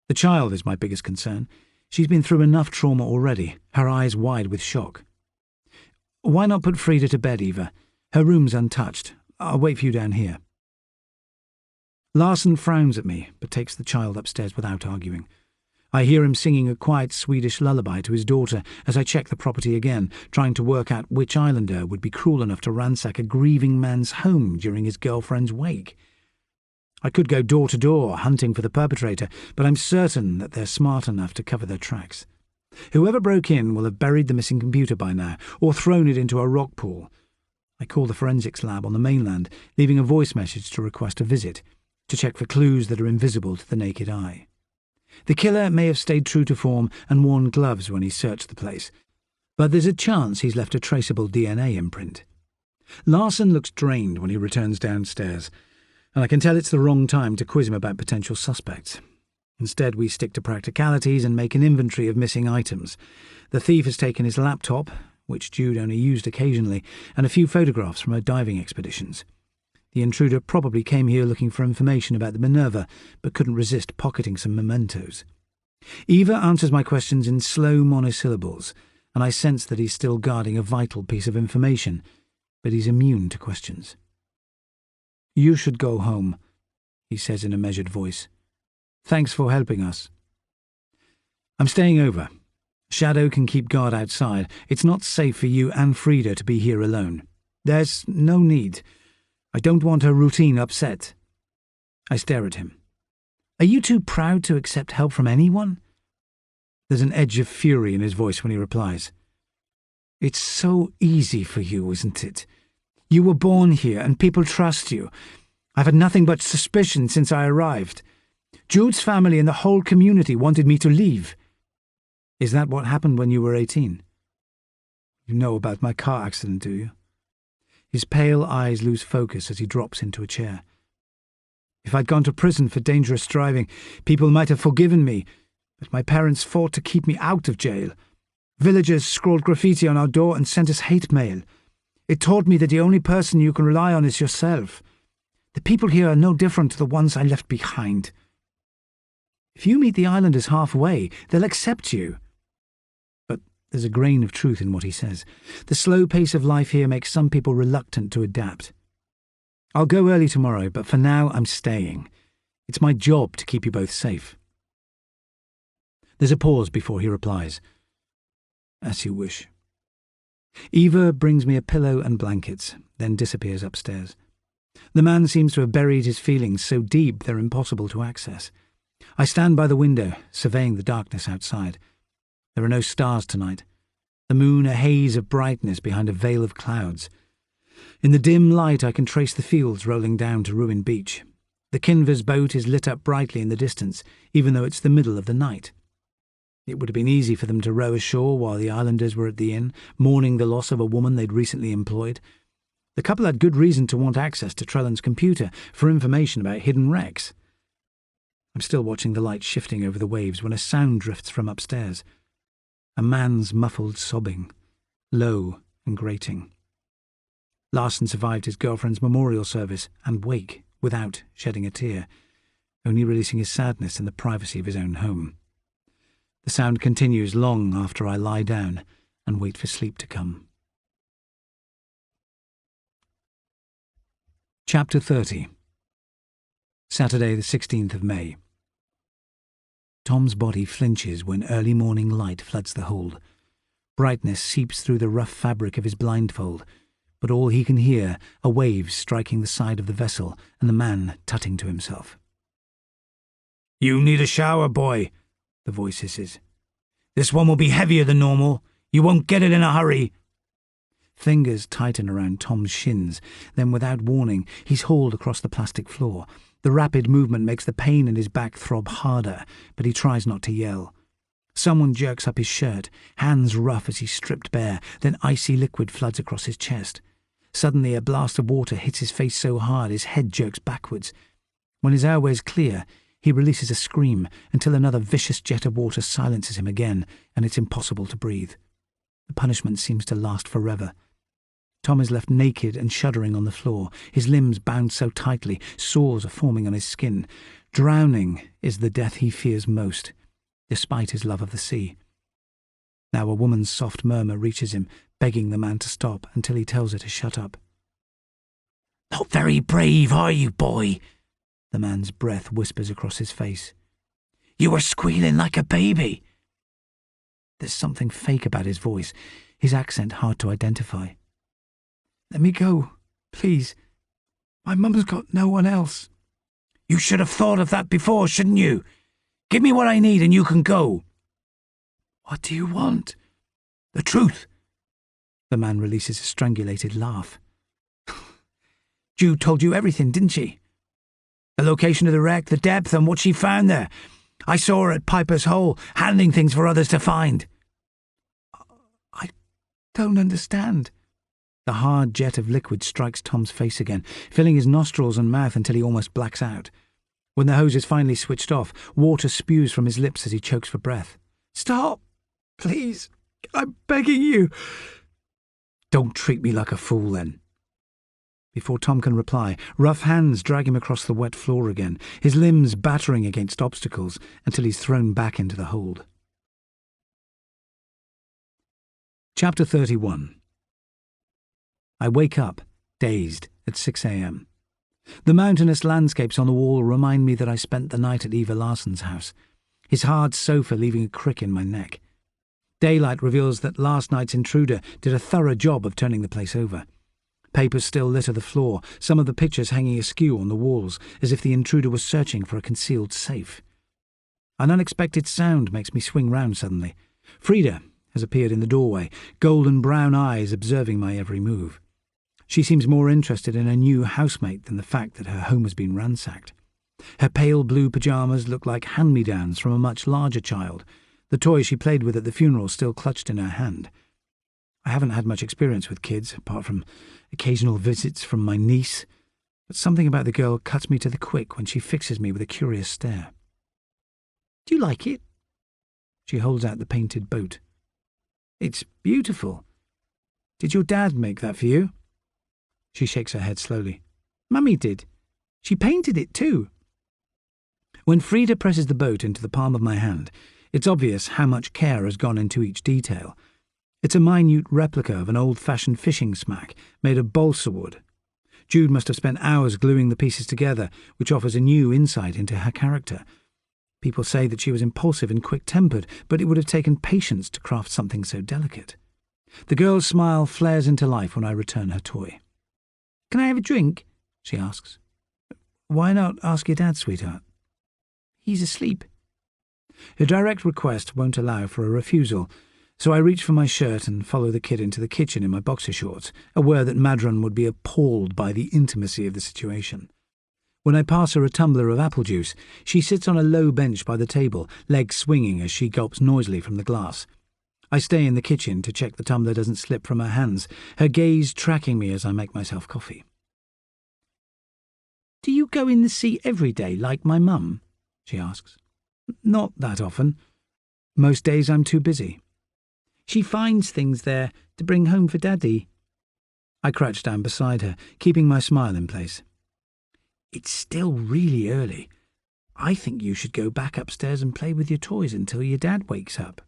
The child is my biggest concern. She's been through enough trauma already, her eyes wide with shock. "Why not put Frida to bed, Eva? Her room's untouched. I'll wait for you down here." Larson frowns at me, but takes the child upstairs without arguing. I hear him singing a quiet Swedish lullaby to his daughter as I check the property again, trying to work out which islander would be cruel enough to ransack a grieving man's home during his girlfriend's wake. I could go door to door hunting for the perpetrator, but I'm certain that they're smart enough to cover their tracks. Whoever broke in will have buried the missing computer by now, or thrown it into a rock pool. I call the forensics lab on the mainland, leaving a voice message to request a visit, to check for clues that are invisible to the naked eye. The killer may have stayed true to form and worn gloves when he searched the place, but there's a chance he's left a traceable DNA imprint. Larson looks drained when he returns downstairs, and I can tell it's the wrong time to quiz him about potential suspects. Instead, we stick to practicalities and make an inventory of missing items. The thief has taken his laptop, which Jude only used occasionally, and a few photographs from her diving expeditions. The intruder probably came here looking for information about the Minerva, but couldn't resist pocketing some mementos. Eva answers my questions in slow monosyllables, and I sense that he's still guarding a vital piece of information, but he's immune to questions. "You should go home," he says in a measured voice. "Thanks for helping us." "I'm staying over. Shadow can keep guard outside. It's not safe for you and Frida to be here alone. There's no need. I don't want her routine upset." I stare at him. "Are you too proud to accept help from anyone?" There's an edge of fury in his voice when he replies. "It's so easy for you, isn't it? You were born here and people trust you. I've had nothing but suspicion since I arrived. Jude's family and the whole community wanted me to leave." "Is that what happened when you were 18? You know about my car accident, do you?" His pale eyes lose focus as he drops into a chair. "If I'd gone to prison for dangerous driving, people might have forgiven me, but my parents fought to keep me out of jail. Villagers scrawled graffiti on our door and sent us hate mail. It taught me that the only person you can rely on is yourself. The people here are no different to the ones I left behind. If you meet the islanders halfway, they'll accept you." But there's a grain of truth in what he says. The slow pace of life here makes some people reluctant to adapt. "I'll go early tomorrow, but for now I'm staying. It's my job to keep you both safe." There's a pause before he replies. "As you wish." Eva brings me a pillow and blankets, then disappears upstairs. The man seems to have buried his feelings so deep they're impossible to access. I stand by the window, surveying the darkness outside. There are no stars tonight. The moon a haze of brightness behind a veil of clouds. In the dim light I can trace the fields rolling down to Ruin Beach. The Kinver's boat is lit up brightly in the distance, even though it's the middle of the night. It would have been easy for them to row ashore while the islanders were at the inn, mourning the loss of a woman they'd recently employed. The couple had good reason to want access to Trellan's computer for information about hidden wrecks. I'm still watching the light shifting over the waves when a sound drifts from upstairs. A man's muffled sobbing, low and grating. Larson survived his girlfriend's memorial service and wake without shedding a tear, only releasing his sadness in the privacy of his own home. The sound continues long after I lie down and wait for sleep to come. Chapter 30. Saturday, the 16th of May. Tom's body flinches when early morning light floods the hold. Brightness seeps through the rough fabric of his blindfold, but all he can hear are waves striking the side of the vessel and the man tutting to himself. "You need a shower, boy," the voice hisses. "This one will be heavier than normal. You won't get it in a hurry." Fingers tighten around Tom's shins, then without warning he's hauled across the plastic floor. The rapid movement makes the pain in his back throb harder, but he tries not to yell. Someone jerks up his shirt, hands rough as he's stripped bare, then icy liquid floods across his chest. Suddenly a blast of water hits his face so hard his head jerks backwards. When his airways clear, he releases a scream until another vicious jet of water silences him again, and it's impossible to breathe. The punishment seems to last forever. Tom is left naked and shuddering on the floor, his limbs bound so tightly, sores are forming on his skin. Drowning is the death he fears most, despite his love of the sea. Now a woman's soft murmur reaches him, begging the man to stop until he tells her to shut up. "Not very brave, are you, boy?" The man's breath whispers across his face. "You were squealing like a baby." There's something fake about his voice, his accent hard to identify. "Let me go, please. My mum's got no one else." "You should have thought of that before, shouldn't you? Give me what I need and you can go." "What do you want?" "The truth." The man releases a strangulated laugh. "Jude told you everything, didn't she? The location of the wreck, the depth, and what she found there. I saw her at Piper's Hole, handling things for others to find." "I don't understand." The hard jet of liquid strikes Tom's face again, filling his nostrils and mouth until he almost blacks out. When the hose is finally switched off, water spews from his lips as he chokes for breath. "Stop! Please! I'm begging you!" "Don't treat me like a fool, then." Before Tom can reply, rough hands drag him across the wet floor again, his limbs battering against obstacles until he's thrown back into the hold. Chapter 31. I wake up, dazed, at 6 a.m. The mountainous landscapes on the wall remind me that I spent the night at Eva Larson's house, his hard sofa leaving a crick in my neck. Daylight reveals that last night's intruder did a thorough job of turning the place over. Papers still litter the floor, some of the pictures hanging askew on the walls, as if the intruder was searching for a concealed safe. An unexpected sound makes me swing round suddenly. Frida has appeared in the doorway, golden brown eyes observing my every move. She seems more interested in a new housemate than the fact that her home has been ransacked. Her pale blue pyjamas look like hand-me-downs from a much larger child, the toy she played with at the funeral still clutched in her hand. I haven't had much experience with kids, apart from occasional visits from my niece, but something about the girl cuts me to the quick when she fixes me with a curious stare. "Do you like it?" She holds out the painted boat. "It's beautiful. Did your dad make that for you?" She shakes her head slowly. "Mummy did. She painted it too." When Frida presses the boat into the palm of my hand, it's obvious how much care has gone into each detail. It's a minute replica of an old-fashioned fishing smack made of balsa wood. Jude must have spent hours gluing the pieces together, which offers a new insight into her character. People say that she was impulsive and quick-tempered, but it would have taken patience to craft something so delicate. The girl's smile flares into life when I return her toy. "Can I have a drink?" she asks. "Why not ask your dad, sweetheart?" He's asleep." Her direct request won't allow for a refusal, so I reach for my shirt and follow the kid into the kitchen in my boxer shorts, aware that Madron would be appalled by the intimacy of the situation. When I pass her a tumbler of apple juice, she sits on a low bench by the table, legs swinging as she gulps noisily from the glass. I stay in the kitchen to check the tumbler doesn't slip from her hands, her gaze tracking me as I make myself coffee. "Do you go in the sea every day like my mum?" she asks. "Not that often. Most days I'm too busy." "She finds things there to bring home for Daddy." I crouch down beside her, keeping my smile in place. "It's still really early. I think you should go back upstairs and play with your toys until your dad wakes up."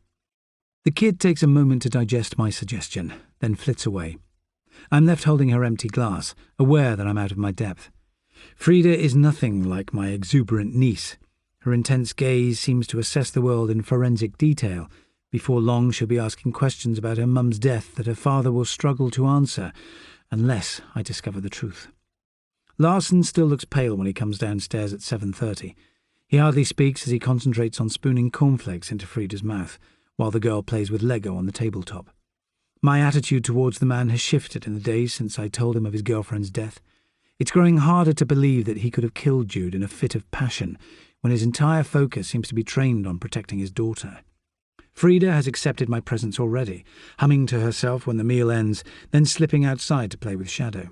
The kid takes a moment to digest my suggestion, then flits away. I'm left holding her empty glass, aware that I'm out of my depth. Frida is nothing like my exuberant niece. Her intense gaze seems to assess the world in forensic detail. Before long she'll be asking questions about her mum's death that her father will struggle to answer, unless I discover the truth. Larson still looks pale when he comes downstairs at 7:30. He hardly speaks as he concentrates on spooning cornflakes into Frida's mouth, while the girl plays with Lego on the tabletop. My attitude towards the man has shifted in the days since I told him of his girlfriend's death. It's growing harder to believe that he could have killed Jude in a fit of passion, when his entire focus seems to be trained on protecting his daughter. Frida has accepted my presence already, humming to herself when the meal ends, then slipping outside to play with Shadow.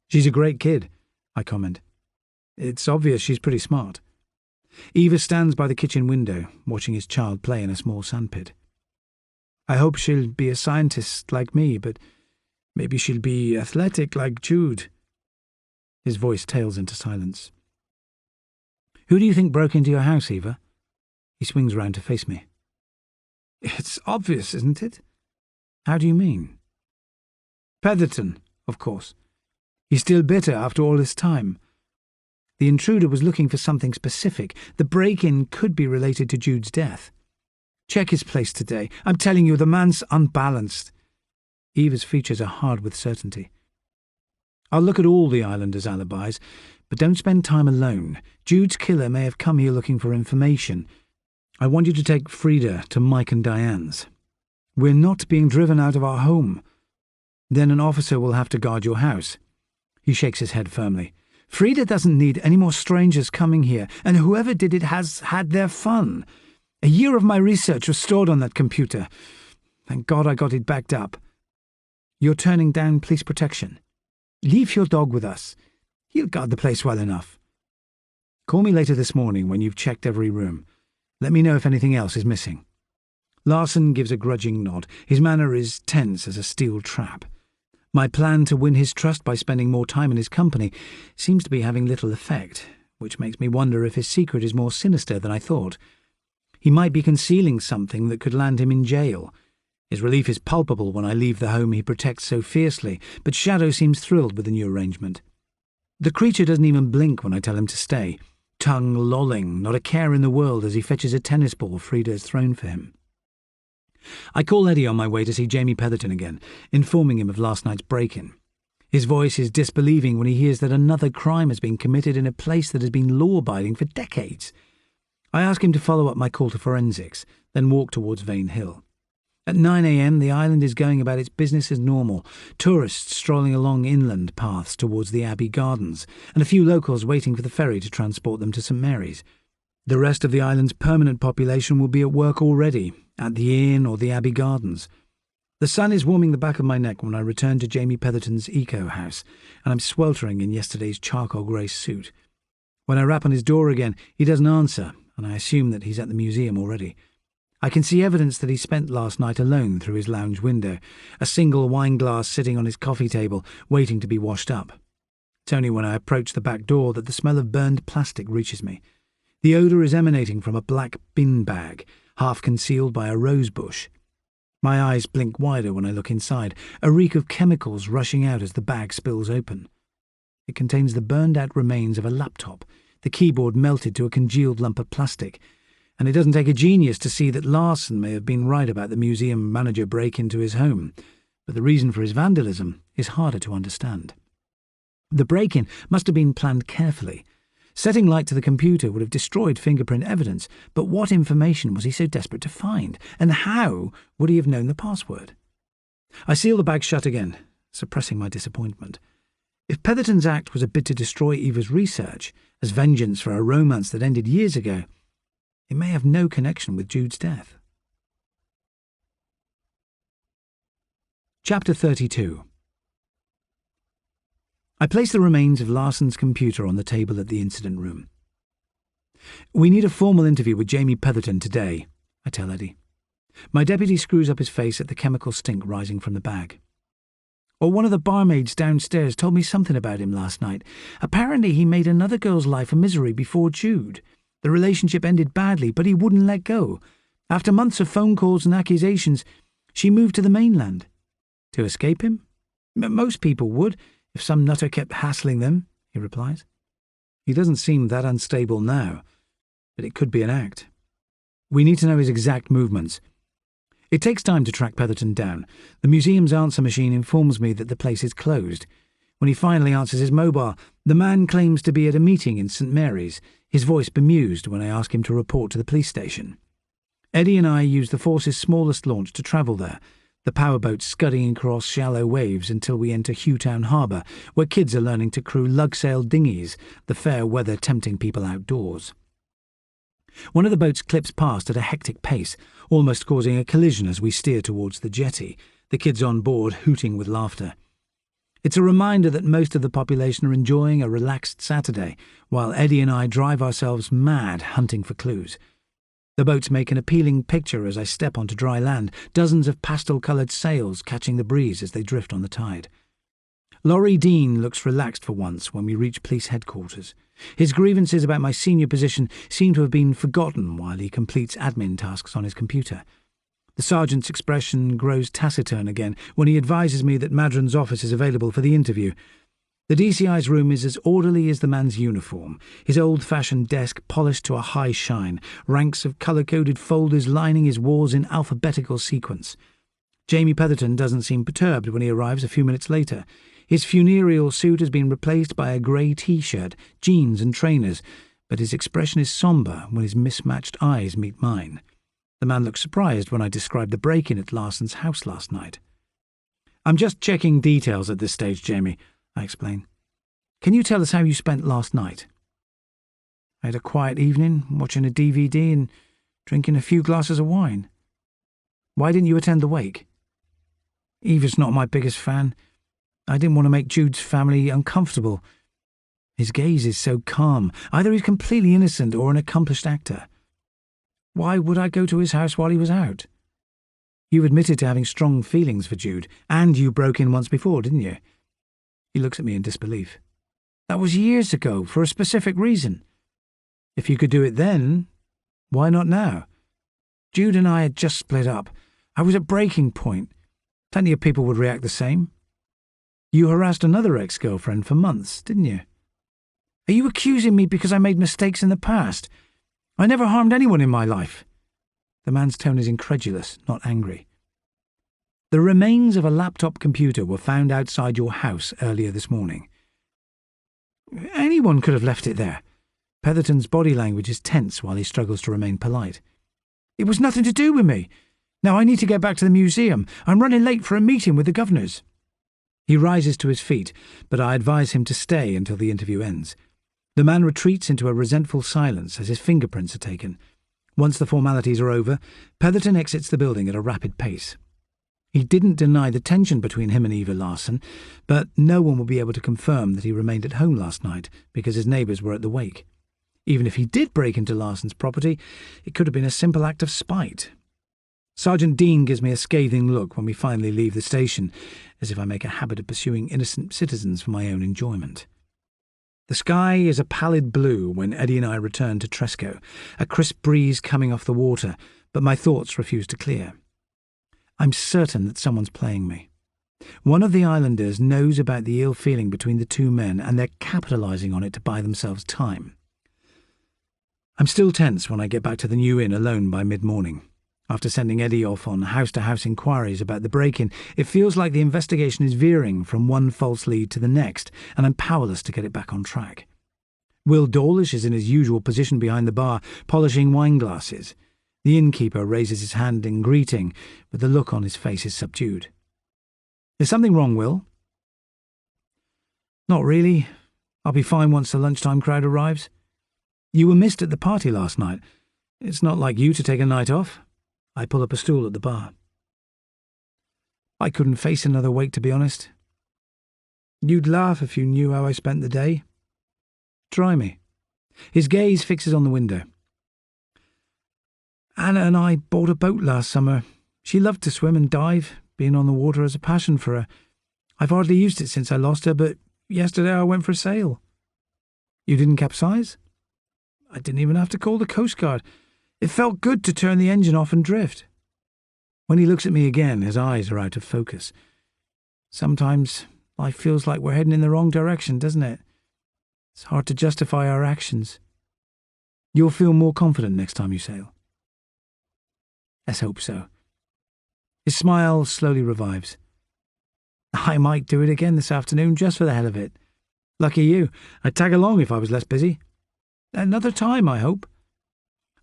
"She's a great kid," I comment. "It's obvious she's pretty smart." Eva stands by the kitchen window, watching his child play in a small sandpit. "I hope she'll be a scientist like me, but maybe she'll be athletic like Jude." His voice tails into silence. "Who do you think broke into your house, Eva?" He swings round to face me. "It's obvious, isn't it?" "How do you mean?" "Petherton, of course. He's still bitter after all this time. The intruder was looking for something specific. The break-in could be related to Jude's death. Check his place today. I'm telling you, the man's unbalanced." Eva's features are hard with certainty. "I'll look at all the islanders' alibis, but don't spend time alone. Jude's killer may have come here looking for information. I want you to take Frida to Mike and Diane's. We're not being driven out of our home. Then an officer will have to guard your house." He shakes his head firmly. "Frida doesn't need any more strangers coming here, and whoever did it has had their fun. A year of my research was stored on that computer. Thank God I got it backed up. You're turning down police protection. Leave your dog with us. He'll guard the place well enough. Call me later this morning when you've checked every room. Let me know if anything else is missing." Larson gives a grudging nod. His manner is tense as a steel trap. My plan to win his trust by spending more time in his company seems to be having little effect, which makes me wonder if his secret is more sinister than I thought. He might be concealing something that could land him in jail. His relief is palpable when I leave the home he protects so fiercely, but Shadow seems thrilled with the new arrangement. The creature doesn't even blink when I tell him to stay, tongue lolling, not a care in the world as he fetches a tennis ball Frida has thrown for him. I call Eddie on my way to see Jamie Petherton again, informing him of last night's break-in. His voice is disbelieving when he hears that another crime has been committed in a place that has been law-abiding for decades. I ask him to follow up my call to forensics, then walk towards Vane Hill. At 9 a.m, the island is going about its business as normal, tourists strolling along inland paths towards the Abbey Gardens, and a few locals waiting for the ferry to transport them to St Mary's. The rest of the island's permanent population will be at work already, at the inn or the Abbey Gardens. The sun is warming the back of my neck when I return to Jamie Petherton's eco house, and I'm sweltering in yesterday's charcoal grey suit. When I rap on his door again, he doesn't answer, and I assume that he's at the museum already. I can see evidence that he spent last night alone through his lounge window, a single wine glass sitting on his coffee table, waiting to be washed up. It's only when I approach the back door that the smell of burned plastic reaches me. The odour is emanating from a black bin bag, half concealed by a rose bush. My eyes blink wider when I look inside, a reek of chemicals rushing out as the bag spills open. It contains the burned-out remains of a laptop, the keyboard melted to a congealed lump of plastic, and it doesn't take a genius to see that Larson may have been right about the museum manager break into his home, but the reason for his vandalism is harder to understand. The break-in must have been planned carefully. Setting light to the computer would have destroyed fingerprint evidence, but what information was he so desperate to find? And how would he have known the password? I sealed the bag shut again, suppressing my disappointment. If Petherton's act was a bid to destroy Eva's research, as vengeance for a romance that ended years ago, it may have no connection with Jude's death. Chapter 32. I place the remains of Larson's computer on the table at the incident room. We need a formal interview with Jamie Petherton today, I tell Eddie. My deputy screws up his face at the chemical stink rising from the bag. Or one of the barmaids downstairs told me something about him last night. Apparently he made another girl's life a misery before Jude. The relationship ended badly, but he wouldn't let go. After months of phone calls and accusations, she moved to the mainland. To escape him? Most people would, if some nutter kept hassling them, he replies. He doesn't seem that unstable now, but it could be an act. We need to know his exact movements. It takes time to track Petherton down. The museum's answer machine informs me that the place is closed. When he finally answers his mobile, the man claims to be at a meeting in St. Mary's, his voice bemused when I ask him to report to the police station. Eddie and I use the force's smallest launch to travel there, the powerboat scudding across shallow waves until we enter Hughtown Harbour, where kids are learning to crew lug-sail dinghies, the fair weather tempting people outdoors. One of the boats clips past at a hectic pace, almost causing a collision as we steer towards the jetty, the kids on board hooting with laughter. It's a reminder that most of the population are enjoying a relaxed Saturday, while Eddie and I drive ourselves mad hunting for clues. The boats make an appealing picture as I step onto dry land, dozens of pastel-coloured sails catching the breeze as they drift on the tide. Laurie Dean looks relaxed for once when we reach police headquarters. His grievances about my senior position seem to have been forgotten while he completes admin tasks on his computer. The sergeant's expression grows taciturn again when he advises me that Madron's office is available for the interview. The DCI's room is as orderly as the man's uniform, his old-fashioned desk polished to a high shine, ranks of colour-coded folders lining his walls in alphabetical sequence. Jamie Petherton doesn't seem perturbed when he arrives a few minutes later. His funereal suit has been replaced by a grey T-shirt, jeans and trainers, but his expression is sombre when his mismatched eyes meet mine. The man looks surprised when I describe the break-in at Larson's house last night. "I'm just checking details at this stage, Jamie," I explain. "Can you tell us how you spent last night?" "I had a quiet evening, watching a DVD and drinking a few glasses of wine." "Why didn't you attend the wake?" "Eva's not my biggest fan. I didn't want to make Jude's family uncomfortable. His gaze is so calm. Either he's completely innocent or an accomplished actor. Why would I go to his house while he was out?" "You admitted to having strong feelings for Jude, and you broke in once before, didn't you?" He looks at me in disbelief. "That was years ago, for a specific reason." "If you could do it then, why not now?" "Jude and I had just split up. I was at breaking point. Plenty of people would react the same." "You harassed another ex-girlfriend for months, didn't you?" "Are you accusing me because I made mistakes in the past? I never harmed anyone in my life." The man's tone is incredulous, not angry. "The remains of a laptop computer were found outside your house earlier this morning." "Anyone could have left it there." Petherton's body language is tense while he struggles to remain polite. "It was nothing to do with me. Now I need to get back to the museum. I'm running late for a meeting with the governors." He rises to his feet, but I advise him to stay until the interview ends. The man retreats into a resentful silence as his fingerprints are taken. Once the formalities are over, Petherton exits the building at a rapid pace. He didn't deny the tension between him and Eva Larson, but no one will be able to confirm that he remained at home last night because his neighbours were at the wake. Even if he did break into Larson's property, it could have been a simple act of spite. Sergeant Dean gives me a scathing look when we finally leave the station, as if I make a habit of pursuing innocent citizens for my own enjoyment. The sky is a pallid blue when Eddie and I return to Tresco, a crisp breeze coming off the water, but my thoughts refuse to clear. I'm certain that someone's playing me. One of the islanders knows about the ill feeling between the two men, and they're capitalising on it to buy themselves time. I'm still tense when I get back to the new inn alone by mid-morning. After sending Eddie off on house-to-house inquiries about the break-in, it feels like the investigation is veering from one false lead to the next, and I'm powerless to get it back on track. Will Dawlish is in his usual position behind the bar, polishing wine glasses. The innkeeper raises his hand in greeting, but the look on his face is subdued. "Is something wrong, Will?" "Not really. I'll be fine once the lunchtime crowd arrives. You were missed at the party last night. It's not like you to take a night off." I pull up a stool at the bar. "I couldn't face another wake, to be honest. You'd laugh if you knew how I spent the day. Try me." His gaze fixes on the window. "Anna and I bought a boat last summer. She loved to swim and dive. Being on the water is a passion for her. I've hardly used it since I lost her, but yesterday I went for a sail." "You didn't capsize?" "I didn't even have to call the Coast Guard. It felt good to turn the engine off and drift." When he looks at me again, his eyes are out of focus. "Sometimes life feels like we're heading in the wrong direction, doesn't it? It's hard to justify our actions. You'll feel more confident next time you sail." "Let's hope so." His smile slowly revives. "I might do it again this afternoon just for the hell of it. Lucky you. I'd tag along if I was less busy. Another time, I hope."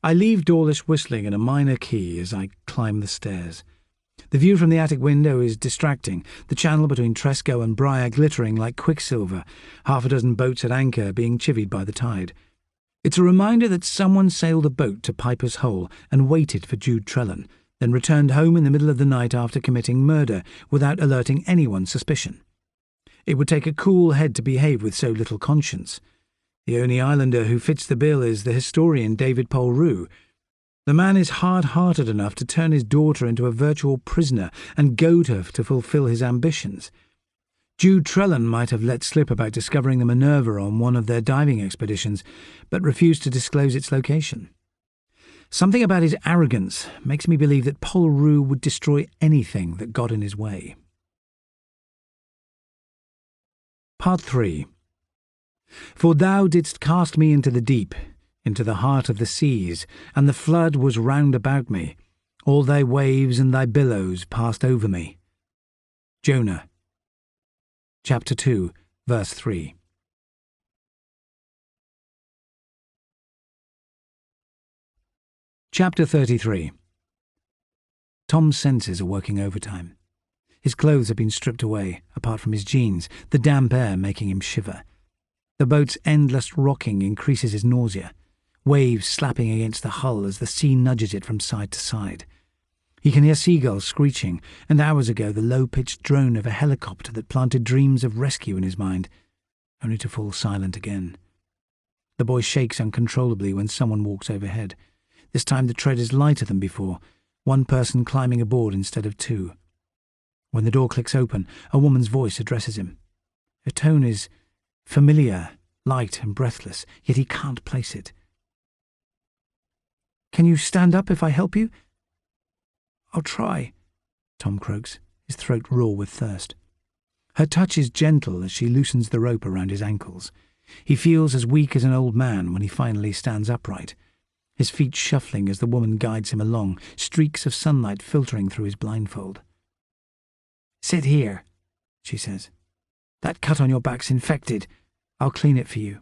I leave Dawlish whistling in a minor key as I climb the stairs. The view from the attic window is distracting, the channel between Tresco and Briar glittering like quicksilver, half a dozen boats at anchor being chivied by the tide. It's a reminder that someone sailed a boat to Piper's Hole and waited for Jude Trellan, then returned home in the middle of the night after committing murder without alerting anyone's suspicion. It would take a cool head to behave with so little conscience. The only islander who fits the bill is the historian David Polrue. The man is hard-hearted enough to turn his daughter into a virtual prisoner and goad her to fulfill his ambitions. Jude Trellan might have let slip about discovering the Minerva on one of their diving expeditions, but refused to disclose its location. Something about his arrogance makes me believe that Polrue would destroy anything that got in his way. Part 3. For thou didst cast me into the deep, into the heart of the seas, and the flood was round about me. All thy waves and thy billows passed over me. Jonah, chapter 2, verse 3. Chapter 33. Tom's senses are working overtime. His clothes have been stripped away, apart from his jeans, the damp air making him shiver. The boat's endless rocking increases his nausea, waves slapping against the hull as the sea nudges it from side to side. He can hear seagulls screeching, and hours ago the low-pitched drone of a helicopter that planted dreams of rescue in his mind, only to fall silent again. The boy shakes uncontrollably when someone walks overhead. This time the tread is lighter than before, one person climbing aboard instead of two. When the door clicks open, a woman's voice addresses him. Her tone is familiar, light and breathless, yet he can't place it. "Can you stand up if I help you?" "I'll try," Tom croaks, his throat raw with thirst. Her touch is gentle as she loosens the rope around his ankles. He feels as weak as an old man when he finally stands upright, his feet shuffling as the woman guides him along, streaks of sunlight filtering through his blindfold. "Sit here," she says. "That cut on your back's infected. I'll clean it for you."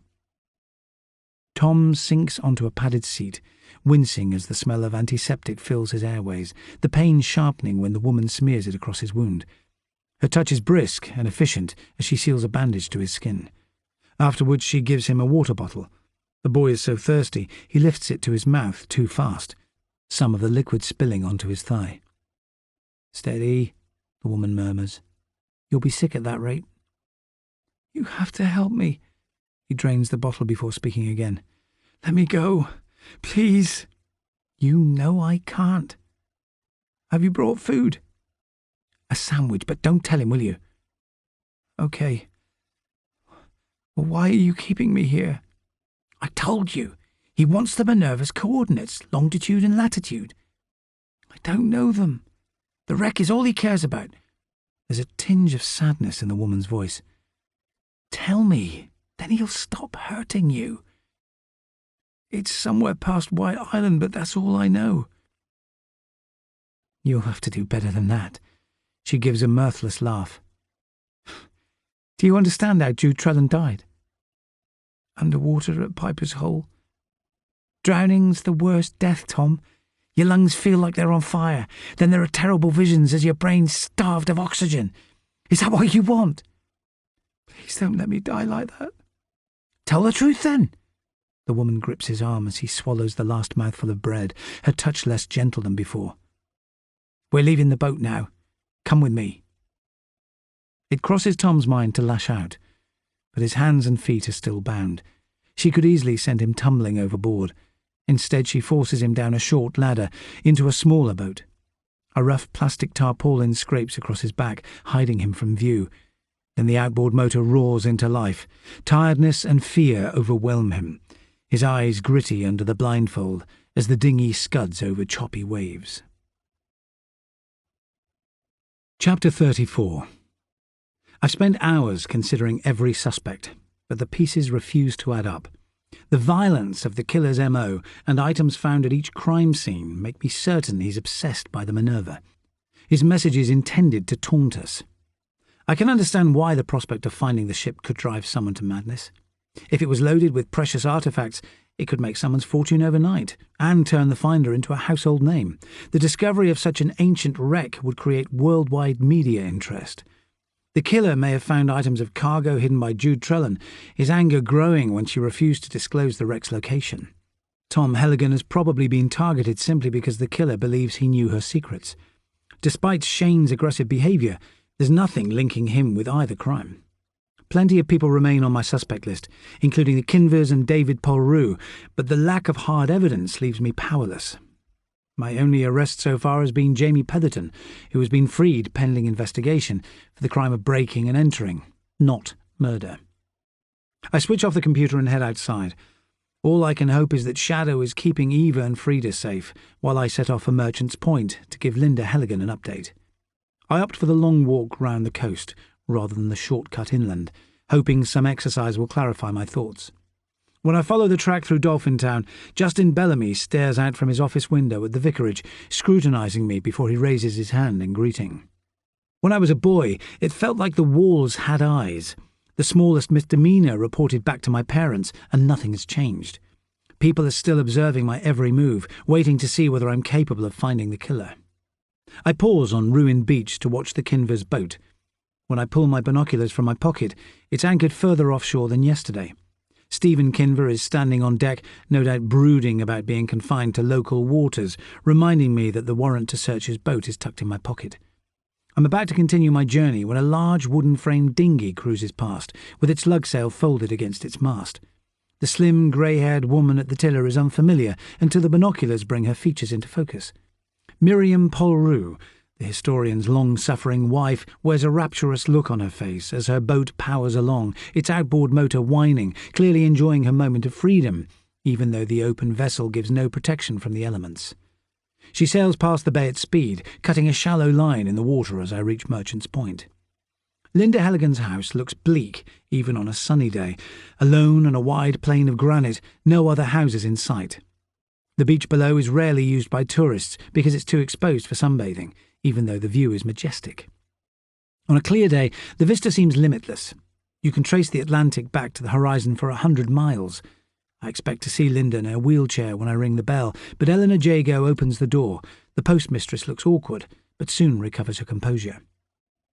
Tom sinks onto a padded seat, wincing as the smell of antiseptic fills his airways, the pain sharpening when the woman smears it across his wound. Her touch is brisk and efficient as she seals a bandage to his skin. Afterwards she gives him a water bottle. The boy is so thirsty he lifts it to his mouth too fast, some of the liquid spilling onto his thigh. "Steady," the woman murmurs. "You'll be sick at that rate." "You have to help me." He drains the bottle before speaking again. "Let me go, please." "You know I can't." "Have you brought food?" "A sandwich, but don't tell him, will you?" "Okay. Well, why are you keeping me here?" "I told you. He wants the Minerva's coordinates, longitude and latitude." "I don't know them. The wreck is all he cares about." There's a tinge of sadness in the woman's voice. "Tell me, then he'll stop hurting you." "It's somewhere past White Island, but that's all I know." "You'll have to do better than that." She gives a mirthless laugh. "Do you understand how Jude Trellan died?" underwater at Piper's Hole. Drowning's the worst death, Tom. Your lungs feel like they're on fire. Then there are terrible visions as your brain's starved of oxygen. Is that what you want? Please don't let me die like that. Tell the truth, then. The woman grips his arm as he swallows the last mouthful of bread, her touch less gentle than before. We're leaving the boat now. Come with me. It crosses Tom's mind to lash out, but his hands and feet are still bound. She could easily send him tumbling overboard. Instead, she forces him down a short ladder into a smaller boat. A rough plastic tarpaulin scrapes across his back, hiding him from view. Then the outboard motor roars into life. Tiredness and fear overwhelm him, his eyes gritty under the blindfold as the dinghy scuds over choppy waves. Chapter 34. I've spent hours considering every suspect, but the pieces refuse to add up. The violence of the killer's MO and items found at each crime scene make me certain he's obsessed by the Minerva. His message is intended to taunt us. I can understand why the prospect of finding the ship could drive someone to madness. If it was loaded with precious artifacts, it could make someone's fortune overnight and turn the finder into a household name. The discovery of such an ancient wreck would create worldwide media interest. The killer may have found items of cargo hidden by Jude Trellan, his anger growing when she refused to disclose the wreck's location. Tom Helligan has probably been targeted simply because the killer believes he knew her secrets. Despite Shane's aggressive behaviour, there's nothing linking him with either crime. Plenty of people remain on my suspect list, including the Kinvers and David Polrue, but the lack of hard evidence leaves me powerless. My only arrest so far has been Jamie Petherton, who has been freed pending investigation for the crime of breaking and entering, not murder. I switch off the computer and head outside. All I can hope is that Shadow is keeping Eva and Frida safe, while I set off for Merchant's Point to give Linda Helligan an update. I opt for the long walk round the coast, rather than the shortcut inland, hoping some exercise will clarify my thoughts. When I follow the track through Dolphin Town, Justin Bellamy stares out from his office window at the vicarage, scrutinising me before he raises his hand in greeting. When I was a boy, it felt like the walls had eyes. The smallest misdemeanour reported back to my parents, and nothing has changed. People are still observing my every move, waiting to see whether I'm capable of finding the killer. I pause on Ruined Beach to watch the Kinvers' boat. When I pull my binoculars from my pocket, it's anchored further offshore than yesterday. Stephen Kinver is standing on deck, no doubt brooding about being confined to local waters, reminding me that the warrant to search his boat is tucked in my pocket. I'm about to continue my journey when a large wooden-framed dinghy cruises past, with its lugsail folded against its mast. The slim, grey-haired woman at the tiller is unfamiliar until the binoculars bring her features into focus. Miriam Polrue, the historian's long-suffering wife, wears a rapturous look on her face as her boat powers along, its outboard motor whining, clearly enjoying her moment of freedom, even though the open vessel gives no protection from the elements. She sails past the bay at speed, cutting a shallow line in the water as I reach Merchant's Point. Linda Helligan's house looks bleak, even on a sunny day. Alone on a wide plain of granite, no other houses in sight. The beach below is rarely used by tourists because it's too exposed for sunbathing, even though the view is majestic. On a clear day, the vista seems limitless. You can trace the Atlantic back to the horizon for 100 miles. I expect to see Linda in her wheelchair when I ring the bell, but Eleanor Jago opens the door. The postmistress looks awkward, but soon recovers her composure.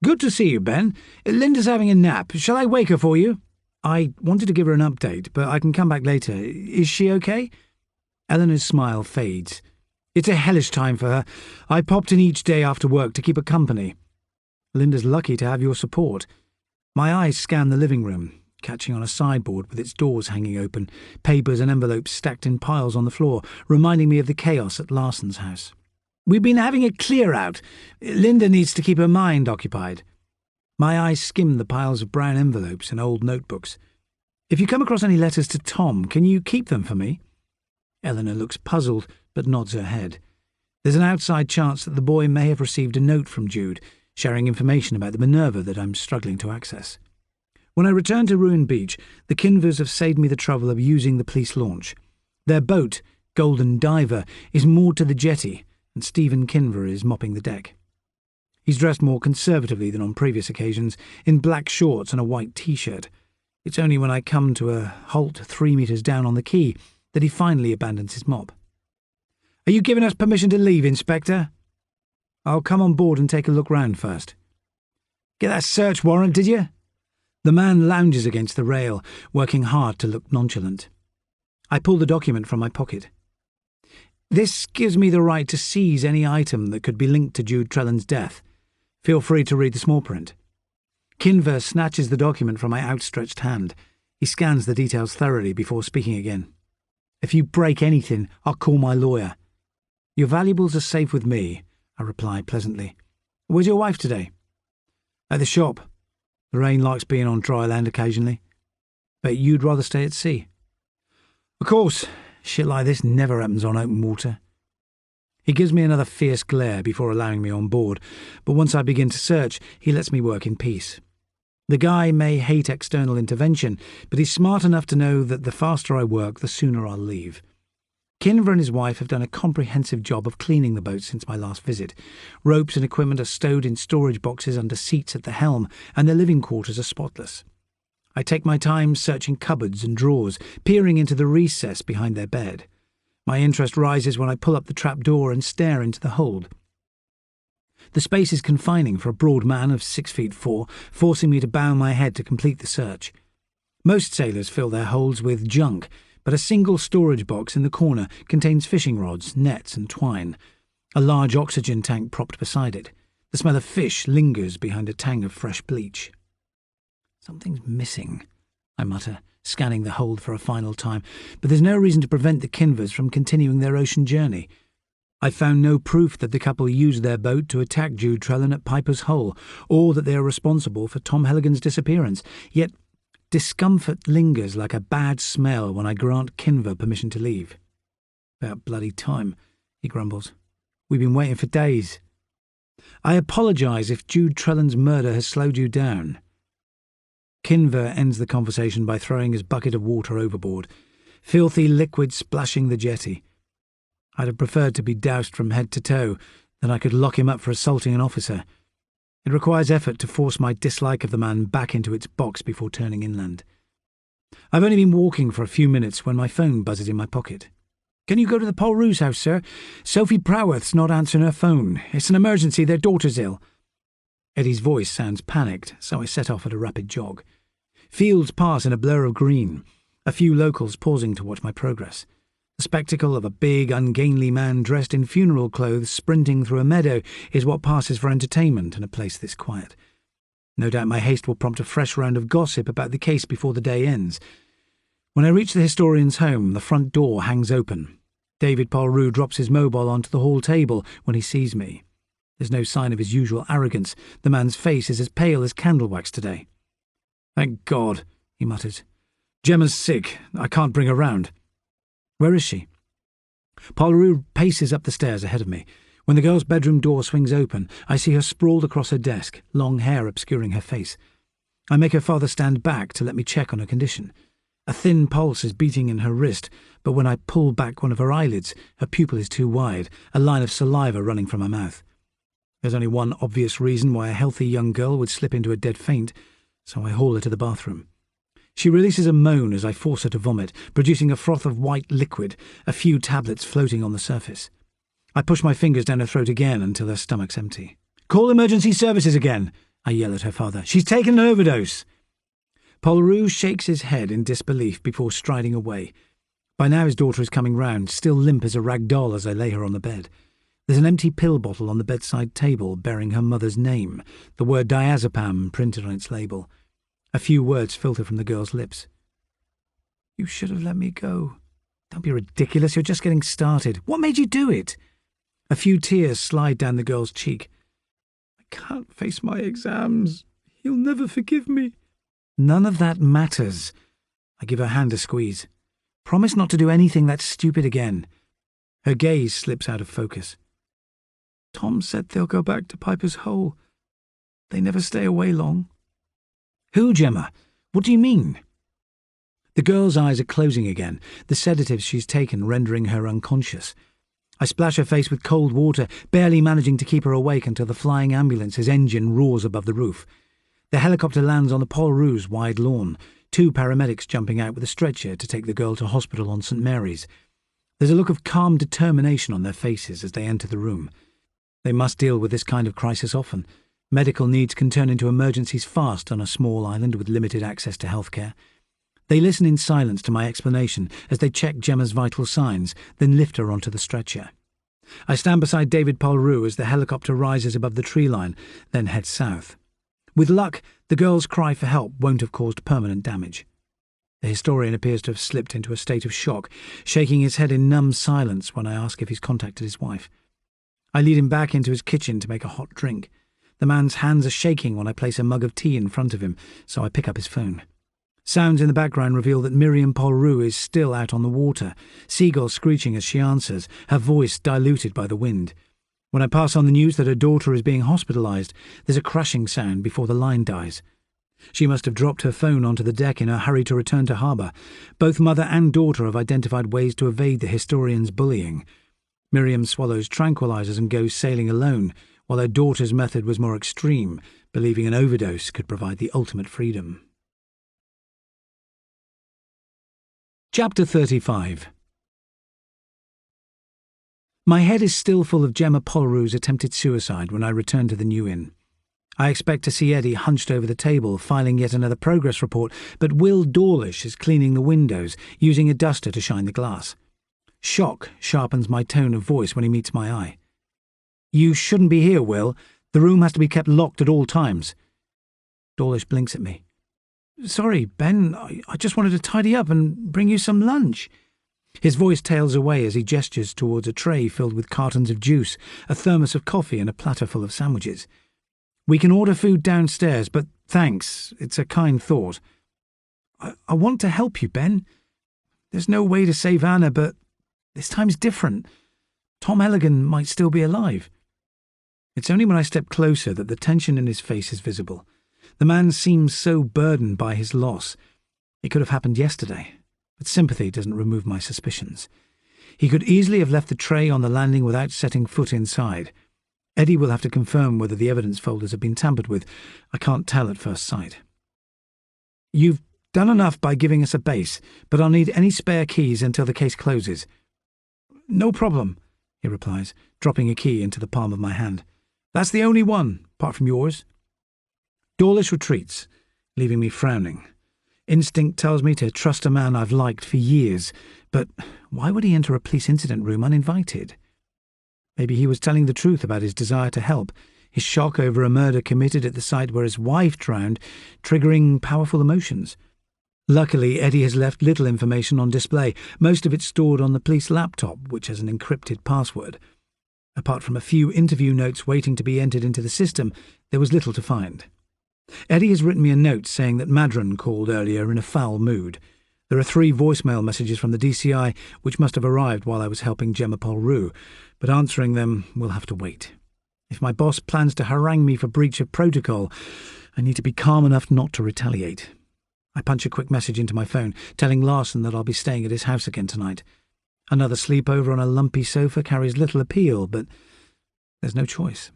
"Good to see you, Ben. Linda's having a nap. Shall I wake her for you?" "I wanted to give her an update, but I can come back later. Is she okay?" Eleanor's smile fades. "It's a hellish time for her. I popped in each day after work to keep her company." "Linda's lucky to have your support." My eyes scan the living room, catching on a sideboard with its doors hanging open, papers and envelopes stacked in piles on the floor, reminding me of the chaos at Larson's house. "We've been having a clear-out. Linda needs to keep her mind occupied." My eyes skim the piles of brown envelopes and old notebooks. "If you come across any letters to Tom, can you keep them for me?" Eleanor looks puzzled, but nods her head. There's an outside chance that the boy may have received a note from Jude, sharing information about the Minerva that I'm struggling to access. When I return to Ruined Beach, the Kinvers have saved me the trouble of using the police launch. Their boat, Golden Diver, is moored to the jetty, and Stephen Kinver is mopping the deck. He's dressed more conservatively than on previous occasions, in black shorts and a white T-shirt. It's only when I come to a halt 3 meters down on the quay that he finally abandons his mop. "Are you giving us permission to leave, Inspector?" "I'll come on board and take a look round first." "Get that search warrant, did you?" The man lounges against the rail, working hard to look nonchalant. I pull the document from my pocket. "This gives me the right to seize any item that could be linked to Jude Trellan's death. Feel free to read the small print." Kinver snatches the document from my outstretched hand. He scans the details thoroughly before speaking again. "If you break anything, I'll call my lawyer." "Your valuables are safe with me," I reply pleasantly. "Where's your wife today?" "At the shop. The rain likes being on dry land occasionally." "But you'd rather stay at sea?" "Of course. Shit like this never happens on open water." He gives me another fierce glare before allowing me on board, but once I begin to search, he lets me work in peace. The guy may hate external intervention, but he's smart enough to know that the faster I work, the sooner I'll leave. Kinver and his wife have done a comprehensive job of cleaning the boat since my last visit. Ropes and equipment are stowed in storage boxes under seats at the helm, and their living quarters are spotless. I take my time searching cupboards and drawers, peering into the recess behind their bed. My interest rises when I pull up the trap door and stare into the hold. The space is confining for a broad man of 6'4", forcing me to bow my head to complete the search. Most sailors fill their holds with junk, but a single storage box in the corner contains fishing rods, nets and twine. A large oxygen tank propped beside it. The smell of fish lingers behind a tang of fresh bleach. "Something's missing," I mutter, scanning the hold for a final time, but there's no reason to prevent the Kinvers from continuing their ocean journey. I found no proof that the couple used their boat to attack Jude Trellan at Piper's Hole, or that they are responsible for Tom Helligan's disappearance, yet discomfort lingers like a bad smell when I grant Kinver permission to leave. "About bloody time," he grumbles. "We've been waiting for days." "I apologise if Jude Trellan's murder has slowed you down." Kinver ends the conversation by throwing his bucket of water overboard, filthy liquid splashing the jetty. I'd have preferred to be doused from head to toe, then I could lock him up for assaulting an officer. It requires effort to force my dislike of the man back into its box before turning inland. I've only been walking for a few minutes when my phone buzzes in my pocket. "Can you go to the Polruse house, sir? Sophie Proworth's not answering her phone. It's an emergency, their daughter's ill." Eddie's voice sounds panicked, so I set off at a rapid jog. Fields pass in a blur of green, a few locals pausing to watch my progress. The spectacle of a big, ungainly man dressed in funeral clothes sprinting through a meadow is what passes for entertainment in a place this quiet. No doubt my haste will prompt a fresh round of gossip about the case before the day ends. When I reach the historian's home, the front door hangs open. David Polrue drops his mobile onto the hall table when he sees me. There's no sign of his usual arrogance. The man's face is as pale as candle wax today. "Thank God," he mutters. "Gemma's sick. I can't bring her round." "Where is she?" Polrue paces up the stairs ahead of me. When the girl's bedroom door swings open, I see her sprawled across her desk, long hair obscuring her face. I make her father stand back to let me check on her condition. A thin pulse is beating in her wrist, but when I pull back one of her eyelids, her pupil is too wide, a line of saliva running from her mouth. There's only one obvious reason why a healthy young girl would slip into a dead faint, so I haul her to the bathroom. She releases a moan as I force her to vomit, producing a froth of white liquid, a few tablets floating on the surface. I push my fingers down her throat again until her stomach's empty. "Call emergency services again," I yell at her father. "She's taken an overdose." Polrue shakes his head in disbelief before striding away. By now his daughter is coming round, still limp as a rag doll as I lay her on the bed. There's an empty pill bottle on the bedside table bearing her mother's name, the word diazepam printed on its label. A few words filter from the girl's lips. "You should have let me go." "Don't be ridiculous, you're just getting started." "What made you do it?" A few tears slide down the girl's cheek. "I can't face my exams. He'll never forgive me." "None of that matters." I give her hand a squeeze. "Promise not to do anything that stupid again." Her gaze slips out of focus. "Tom said they'll go back to Piper's Hole. They never stay away long." "Who, Gemma? What do you mean?" The girl's eyes are closing again, the sedatives she's taken rendering her unconscious. I splash her face with cold water, barely managing to keep her awake until the flying ambulance's engine roars above the roof. The helicopter lands on the Polrue's wide lawn. 2 paramedics jumping out with a stretcher to take the girl to hospital on St. Mary's. There's a look of calm determination on their faces as they enter the room. They must deal with this kind of crisis often. Medical needs can turn into emergencies fast on a small island with limited access to healthcare. They listen in silence to my explanation as they check Gemma's vital signs, then lift her onto the stretcher. I stand beside David Polru as the helicopter rises above the tree line, then heads south. With luck, the girl's cry for help won't have caused permanent damage. The historian appears to have slipped into a state of shock, shaking his head in numb silence when I ask if he's contacted his wife. I lead him back into his kitchen to make a hot drink. The man's hands are shaking when I place a mug of tea in front of him, so I pick up his phone. Sounds in the background reveal that Miriam Polru is still out on the water, seagulls screeching as she answers, her voice diluted by the wind. When I pass on the news that her daughter is being hospitalised, there's a crashing sound before the line dies. She must have dropped her phone onto the deck in her hurry to return to harbour. Both mother and daughter have identified ways to evade the historian's bullying. Miriam swallows tranquilizers and goes sailing alone, while her daughter's method was more extreme, believing an overdose could provide the ultimate freedom. Chapter 35. My head is still full of Gemma Polru's attempted suicide when I return to the New Inn. I expect to see Eddie hunched over the table, filing yet another progress report, but Will Dawlish is cleaning the windows, using a duster to shine the glass. Shock sharpens my tone of voice when he meets my eye. "You shouldn't be here, Will. The room has to be kept locked at all times." Dawlish blinks at me. "Sorry, Ben, I just wanted to tidy up and bring you some lunch." His voice tails away as he gestures towards a tray filled with cartons of juice, a thermos of coffee and a platter full of sandwiches. "We can order food downstairs, but thanks, it's a kind thought." I want to help you, Ben. There's no way to save Anna, but this time's different. Tom Elligan might still be alive." It's only when I step closer that the tension in his face is visible. The man seems so burdened by his loss. It could have happened yesterday, but sympathy doesn't remove my suspicions. He could easily have left the tray on the landing without setting foot inside. Eddie will have to confirm whether the evidence folders have been tampered with. I can't tell at first sight. "You've done enough by giving us a base, but I'll need any spare keys until the case closes." "No problem," he replies, dropping a key into the palm of my hand. "That's the only one, apart from yours." Dawlish retreats, leaving me frowning. Instinct tells me to trust a man I've liked for years, but why would he enter a police incident room uninvited? Maybe he was telling the truth about his desire to help, his shock over a murder committed at the site where his wife drowned, triggering powerful emotions. Luckily, Eddie has left little information on display, most of it stored on the police laptop, which has an encrypted password. Apart from a few interview notes waiting to be entered into the system, there was little to find. Eddie has written me a note saying that Madron called earlier in a foul mood. There are 3 voicemail messages from the DCI, which must have arrived while I was helping Gemma Polru, but answering them will have to wait. If my boss plans to harangue me for breach of protocol, I need to be calm enough not to retaliate. I punch a quick message into my phone, telling Larson that I'll be staying at his house again tonight. Another sleepover on a lumpy sofa carries little appeal, but there's no choice.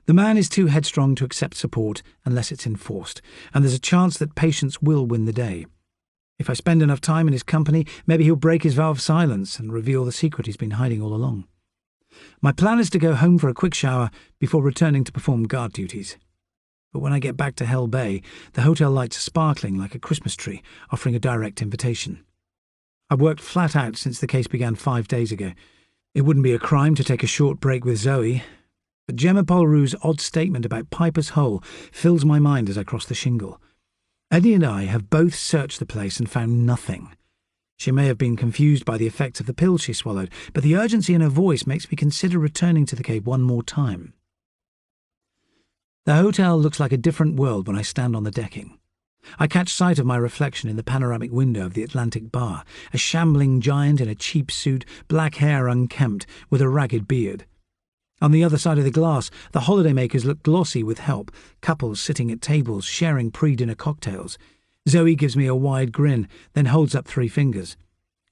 The man is too headstrong to accept support unless it's enforced, and there's a chance that patience will win the day. If I spend enough time in his company, maybe he'll break his vow of silence and reveal the secret he's been hiding all along. My plan is to go home for a quick shower before returning to perform guard duties. But when I get back to Hell Bay, the hotel lights are sparkling like a Christmas tree, offering a direct invitation. I've worked flat out since the case began 5 days ago. It wouldn't be a crime to take a short break with Zoe, but Gemma Polru's odd statement about Piper's Hole fills my mind as I cross the shingle. Eddie and I have both searched the place and found nothing. She may have been confused by the effects of the pill she swallowed, but the urgency in her voice makes me consider returning to the cave one more time. The hotel looks like a different world when I stand on the decking. I catch sight of my reflection in the panoramic window of the Atlantic bar, a shambling giant in a cheap suit, black hair unkempt, with a ragged beard. On the other side of the glass, the holidaymakers look glossy with help, couples sitting at tables sharing pre-dinner cocktails. Zoe gives me a wide grin, then holds up 3 fingers.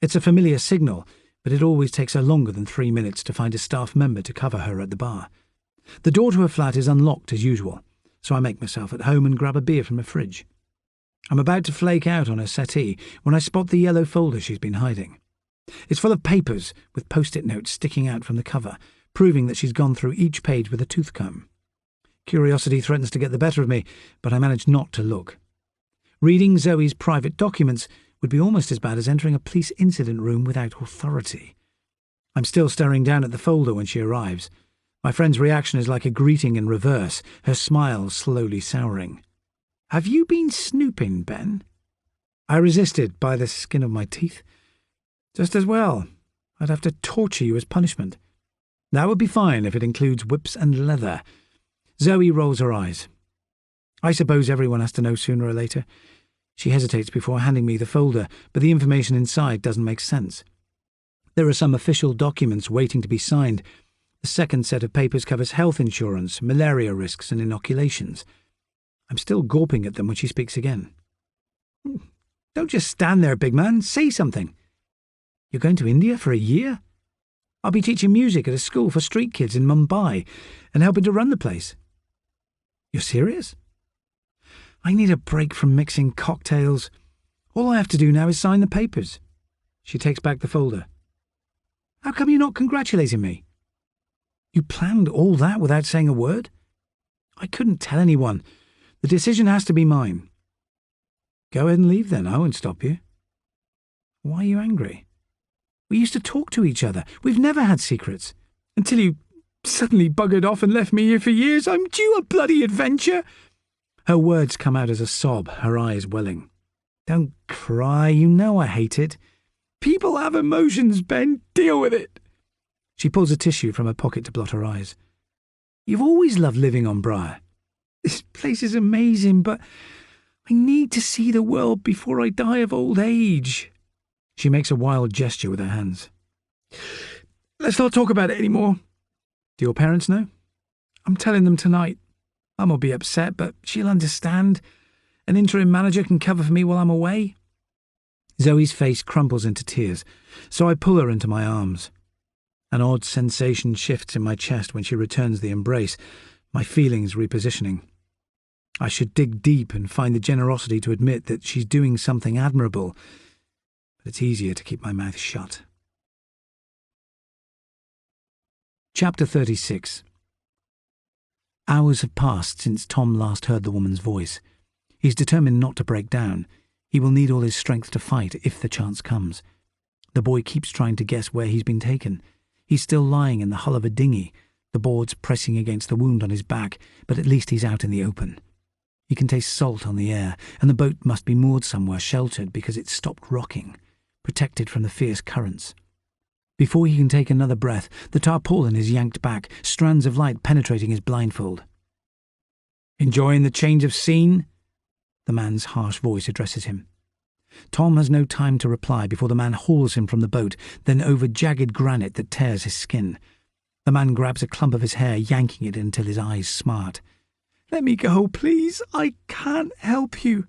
It's a familiar signal, but it always takes her longer than 3 minutes to find a staff member to cover her at the bar. The door to her flat is unlocked as usual, so I make myself at home and grab a beer from the fridge. I'm about to flake out on her settee when I spot the yellow folder she's been hiding. It's full of papers with post-it notes sticking out from the cover, proving that she's gone through each page with a tooth comb. Curiosity threatens to get the better of me, but I manage not to look. Reading Zoe's private documents would be almost as bad as entering a police incident room without authority. I'm still staring down at the folder when she arrives. My friend's reaction is like a greeting in reverse, her smile slowly souring. "Have you been snooping, Ben?" I resisted by the skin of my teeth. "Just as well. I'd have to torture you as punishment." "That would be fine if it includes whips and leather." Zoe rolls her eyes. "I suppose everyone has to know sooner or later." She hesitates before handing me the folder, but the information inside doesn't make sense. There are some official documents waiting to be signed. The second set of papers covers health insurance, malaria risks and inoculations. I'm still gawping at them when she speaks again. "Don't just stand there, big man. Say something." "You're going to India for a year?" "I'll be teaching music at a school for street kids in Mumbai and helping to run the place." "You're serious?" "I need a break from mixing cocktails. All I have to do now is sign the papers." She takes back the folder. "How come you're not congratulating me?" "You planned all that without saying a word?" "I couldn't tell anyone. The decision has to be mine." "Go ahead and leave then. I won't stop you." "Why are you angry?" "We used to talk to each other. We've never had secrets. Until you suddenly buggered off and left me here for years. I'm due a bloody adventure." Her words come out as a sob, her eyes welling. "Don't cry. You know I hate it." "People have emotions, Ben. Deal with it." She pulls a tissue from her pocket to blot her eyes. "You've always loved living on Briar. This place is amazing, but I need to see the world before I die of old age." She makes a wild gesture with her hands. "Let's not talk about it anymore." "Do your parents know?" "I'm telling them tonight. Mum will be upset, but she'll understand. An interim manager can cover for me while I'm away." Zoe's face crumples into tears, so I pull her into my arms. An odd sensation shifts in my chest when she returns the embrace, my feelings repositioning. I should dig deep and find the generosity to admit that she's doing something admirable, but it's easier to keep my mouth shut. Chapter 36. Hours have passed since Tom last heard the woman's voice. He's determined not to break down. He will need all his strength to fight if the chance comes. The boy keeps trying to guess where he's been taken. He's still lying in the hull of a dinghy, the boards pressing against the wound on his back, but at least he's out in the open. He can taste salt on the air, and the boat must be moored somewhere sheltered because it's stopped rocking, protected from the fierce currents. Before he can take another breath, the tarpaulin is yanked back, strands of light penetrating his blindfold. "Enjoying the change of scene?" The man's harsh voice addresses him. Tom has no time to reply before the man hauls him from the boat, then over jagged granite that tears his skin. The man grabs a clump of his hair, yanking it until his eyes smart. "Let me go, please. I can't help you."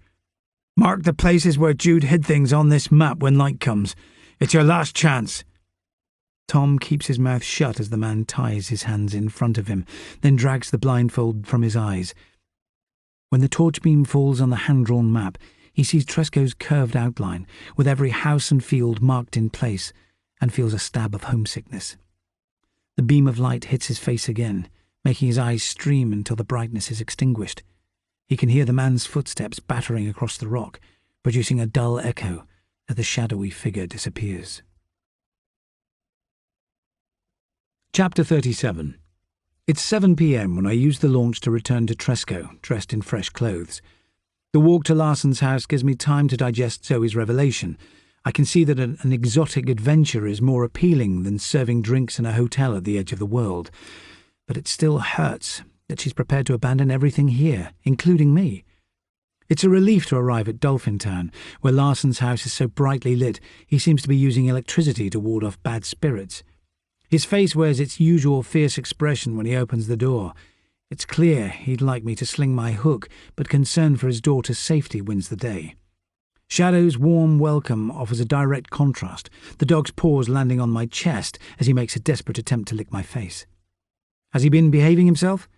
"Mark the places where Jude hid things on this map when light comes. It's your last chance." Tom keeps his mouth shut as the man ties his hands in front of him, then drags the blindfold from his eyes. When the torch beam falls on the hand-drawn map, he sees Tresco's curved outline, with every house and field marked in place, and feels a stab of homesickness. The beam of light hits his face again, making his eyes stream until the brightness is extinguished. He can hear the man's footsteps battering across the rock, producing a dull echo as the shadowy figure disappears. Chapter 37. It's 7 p.m. when I use the launch to return to Tresco, dressed in fresh clothes. The walk to Larson's house gives me time to digest Zoe's revelation. I can see that an exotic adventure is more appealing than serving drinks in a hotel at the edge of the world. But it still hurts that she's prepared to abandon everything here, including me. It's a relief to arrive at Dolphin Town, where Larson's house is so brightly lit he seems to be using electricity to ward off bad spirits. His face wears its usual fierce expression when he opens the door. It's clear he'd like me to sling my hook, but concern for his daughter's safety wins the day. Shadow's warm welcome offers a direct contrast, the dog's paws landing on my chest as he makes a desperate attempt to lick my face. Has he been behaving himself?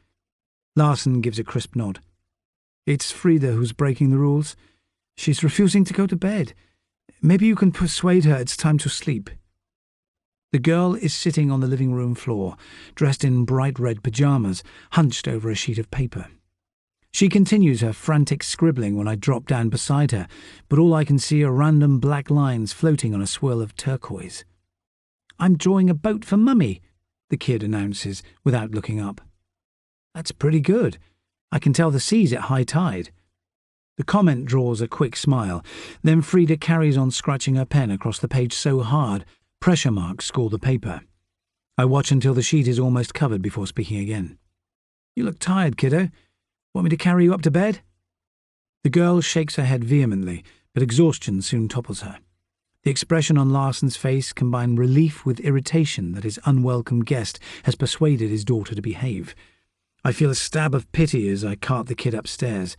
Larson gives a crisp nod. It's Frida who's breaking the rules. She's refusing to go to bed. Maybe you can persuade her it's time to sleep." The girl is sitting on the living room floor, dressed in bright red pajamas, hunched over a sheet of paper. She continues her frantic scribbling when I drop down beside her, but all I can see are random black lines floating on a swirl of turquoise. "I'm drawing a boat for Mummy," the kid announces, without looking up. "That's pretty good. I can tell the sea's at high tide." The comment draws a quick smile. Then Frida carries on scratching her pen across the page so hard, pressure marks score the paper. I watch until the sheet is almost covered before speaking again. "You look tired, kiddo. Want me to carry you up to bed?" The girl shakes her head vehemently, but exhaustion soon topples her. The expression on Larson's face combines relief with irritation that his unwelcome guest has persuaded his daughter to behave. I feel a stab of pity as I cart the kid upstairs.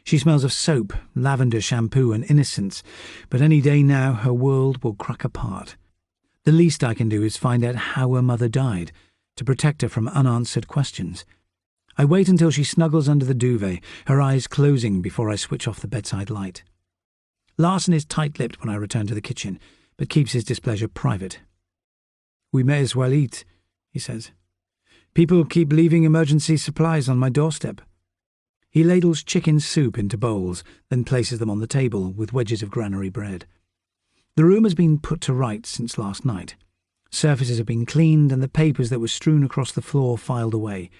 She smells of soap, lavender shampoo and innocence, but any day now her world will crack apart. The least I can do is find out how her mother died, to protect her from unanswered questions. I wait until she snuggles under the duvet, her eyes closing before I switch off the bedside light. Larson is tight-lipped when I return to the kitchen, but keeps his displeasure private. "We may as well eat," he says. "People keep leaving emergency supplies on my doorstep." He ladles chicken soup into bowls, then places them on the table with wedges of granary bread. The room has been put to rights since last night. Surfaces have been cleaned and the papers that were strewn across the floor filed away.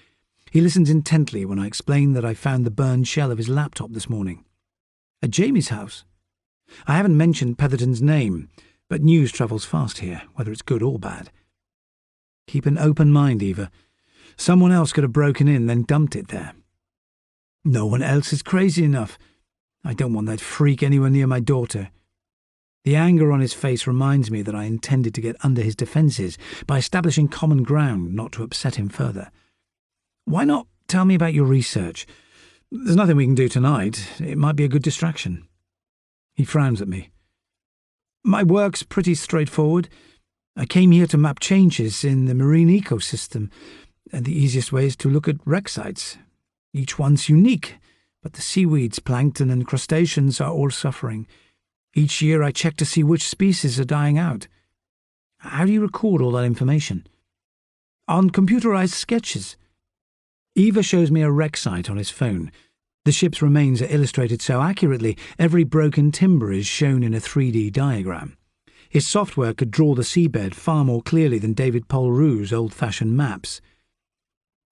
He listens intently when I explain that I found the burned shell of his laptop this morning. "At Jamie's house?" I haven't mentioned Petherton's name, but news travels fast here, whether it's good or bad. "Keep an open mind, Eva. Someone else could have broken in, then dumped it there." "No one else is crazy enough. I don't want that freak anywhere near my daughter." The anger on his face reminds me that I intended to get under his defences by establishing common ground, not to upset him further. "Why not tell me about your research? There's nothing we can do tonight. It might be a good distraction." He frowns at me. "My work's pretty straightforward. I came here to map changes in the marine ecosystem, and the easiest way is to look at wreck sites. Each one's unique, but the seaweeds, plankton and crustaceans are all suffering. Each year I check to see which species are dying out." "How do you record all that information?" "On computerized sketches." Eva shows me a wreck site on his phone. The ship's remains are illustrated so accurately, every broken timber is shown in a 3D diagram. His software could draw the seabed far more clearly than David Polru's old-fashioned maps.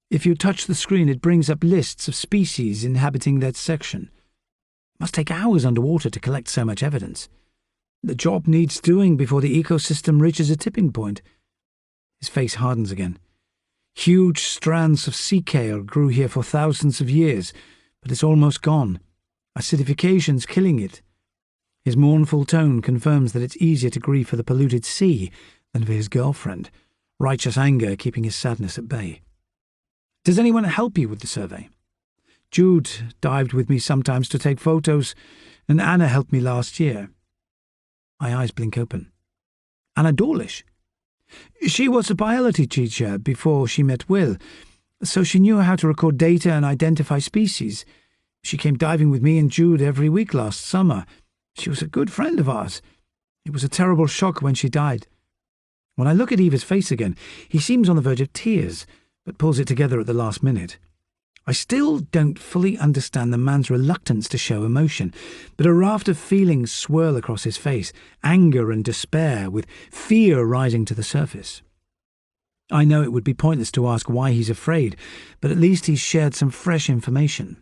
If you touch the screen, it brings up lists of species inhabiting that section. Must take hours underwater to collect so much evidence. The job needs doing before the ecosystem reaches a tipping point. His face hardens again. Huge strands of sea kale grew here for thousands of years, but it's almost gone. Acidification's killing it. His mournful tone confirms that it's easier to grieve for the polluted sea than for his girlfriend, righteous anger keeping his sadness at bay. "Does anyone help you with the survey?" "Jude dived with me sometimes to take photos, and Anna helped me last year." My eyes blink open. "Anna Dawlish?" "She was a biology teacher before she met Will, so she knew how to record data and identify species. She came diving with me and Jude every week last summer. She was a good friend of ours. It was a terrible shock when she died." When I look at Eva's face again, he seems on the verge of tears, but pulls it together at the last minute. I still don't fully understand the man's reluctance to show emotion, but a raft of feelings swirl across his face, anger and despair, with fear rising to the surface. I know it would be pointless to ask why he's afraid, but at least he's shared some fresh information.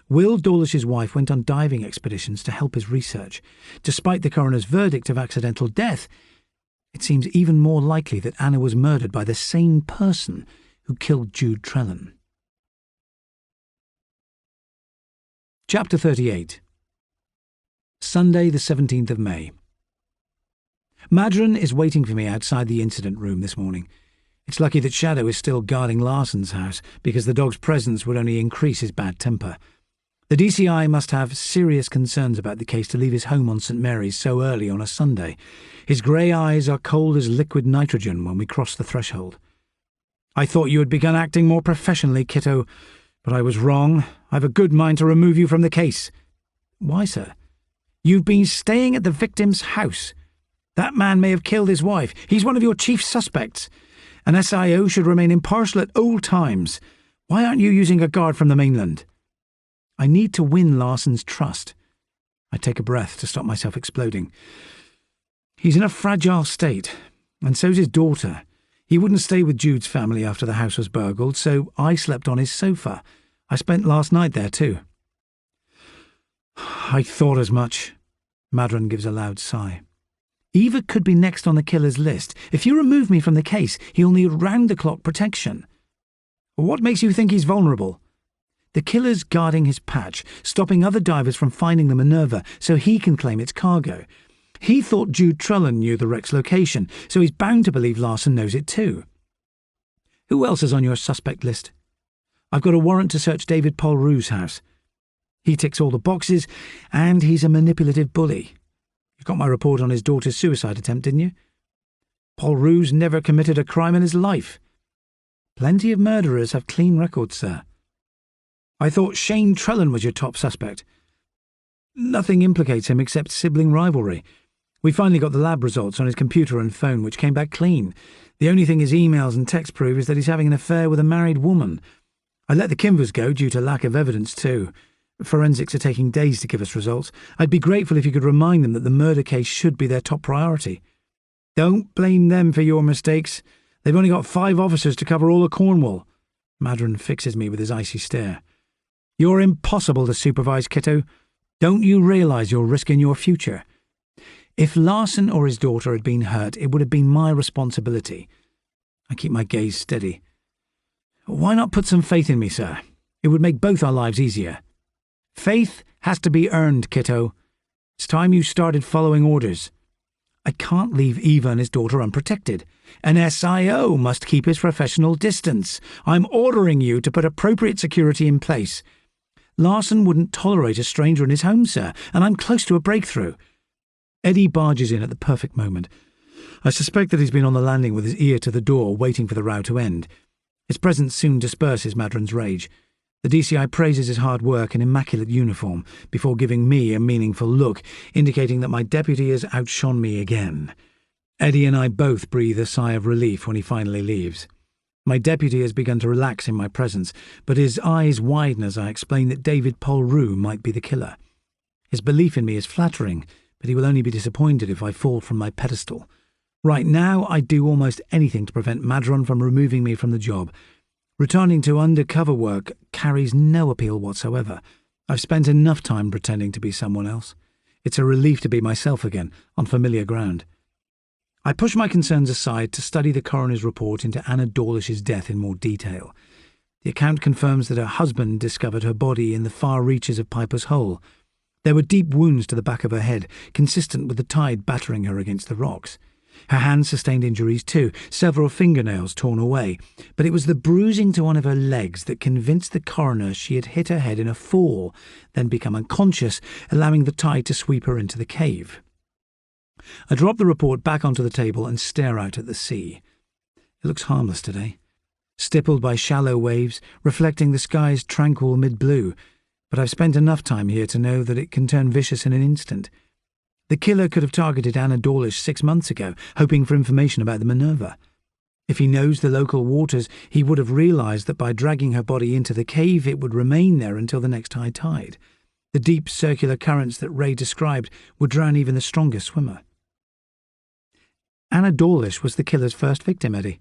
Will Dawlish's wife went on diving expeditions to help his research. Despite the coroner's verdict of accidental death, it seems even more likely that Anna was murdered by the same person who killed Jude Trellan. Chapter 38. Sunday, the 17th of May. Madron is waiting for me outside the incident room this morning. It's lucky that Shadow is still guarding Larson's house, because the dog's presence would only increase his bad temper. The DCI must have serious concerns about the case to leave his home on St. Mary's so early on a Sunday. His grey eyes are cold as liquid nitrogen when we cross the threshold. "I thought you had begun acting more professionally, Kitto, but I was wrong. I've a good mind to remove you from the case." "Why, sir?" You've been staying at the victim's house. That man may have killed his wife. He's one of your chief suspects. An SIO should remain impartial at all times. Why aren't you using a guard from the mainland? I need to win Larson's trust. I take a breath to stop myself exploding. He's in a fragile state, and so's his daughter. He wouldn't stay with Jude's family after the house was burgled, so I slept on his sofa. I spent last night there too. I thought as much. Madron gives a loud sigh. Eva could be next on the killer's list. If you remove me from the case, he'll need round-the-clock protection. What makes you think he's vulnerable? The killer's guarding his patch, stopping other divers from finding the Minerva so he can claim its cargo. He thought Jude Trellan knew the wreck's location, so he's bound to believe Larson knows it too. Who else is on your suspect list? I've got a warrant to search David Polru's house. He ticks all the boxes, and he's a manipulative bully. You got my report on his daughter's suicide attempt, didn't you? Polru's never committed a crime in his life. Plenty of murderers have clean records, sir. I thought Shane Trellan was your top suspect. Nothing implicates him except sibling rivalry. We finally got the lab results on his computer and phone, which came back clean. The only thing his emails and texts prove is that he's having an affair with a married woman. I let the Kimvers go due to lack of evidence, too. Forensics are taking days to give us results. I'd be grateful if you could remind them that the murder case should be their top priority. Don't blame them for your mistakes. They've only got 5 officers to cover all of Cornwall. Madron fixes me with his icy stare. You're impossible to supervise, Kitto. Don't you realise you're risking your future? If Larson or his daughter had been hurt, it would have been my responsibility. I keep my gaze steady. Why not put some faith in me, sir? It would make both our lives easier. Faith has to be earned, Kitto. It's time you started following orders. I can't leave Eva and his daughter unprotected. An SIO must keep his professional distance. I'm ordering you to put appropriate security in place. Larson wouldn't tolerate a stranger in his home, sir, and I'm close to a breakthrough. Eddie barges in at the perfect moment. I suspect that he's been on the landing with his ear to the door, waiting for the row to end. His presence soon disperses Madron's rage. The DCI praises his hard work and immaculate uniform, before giving me a meaningful look, indicating that my deputy has outshone me again. Eddie and I both breathe a sigh of relief when he finally leaves. My deputy has begun to relax in my presence, but his eyes widen as I explain that David Polru might be the killer. His belief in me is flattering, but he will only be disappointed if I fall from my pedestal. Right now, I'd do almost anything to prevent Madron from removing me from the job. Returning to undercover work carries no appeal whatsoever. I've spent enough time pretending to be someone else. It's a relief to be myself again, on familiar ground. I push my concerns aside to study the coroner's report into Anna Dawlish's death in more detail. The account confirms that her husband discovered her body in the far reaches of Piper's Hole. There were deep wounds to the back of her head, consistent with the tide battering her against the rocks. Her hands sustained injuries too, several fingernails torn away, but it was the bruising to one of her legs that convinced the coroner she had hit her head in a fall, then become unconscious, allowing the tide to sweep her into the cave. I drop the report back onto the table and stare out at the sea. It looks harmless today, stippled by shallow waves, reflecting the sky's tranquil mid-blue, but I've spent enough time here to know that it can turn vicious in an instant. The killer could have targeted Anna Dawlish 6 months ago, hoping for information about the Minerva. If he knows the local waters, he would have realised that by dragging her body into the cave it would remain there until the next high tide. The deep circular currents that Ray described would drown even the strongest swimmer. Anna Dawlish was the killer's first victim, Eddie.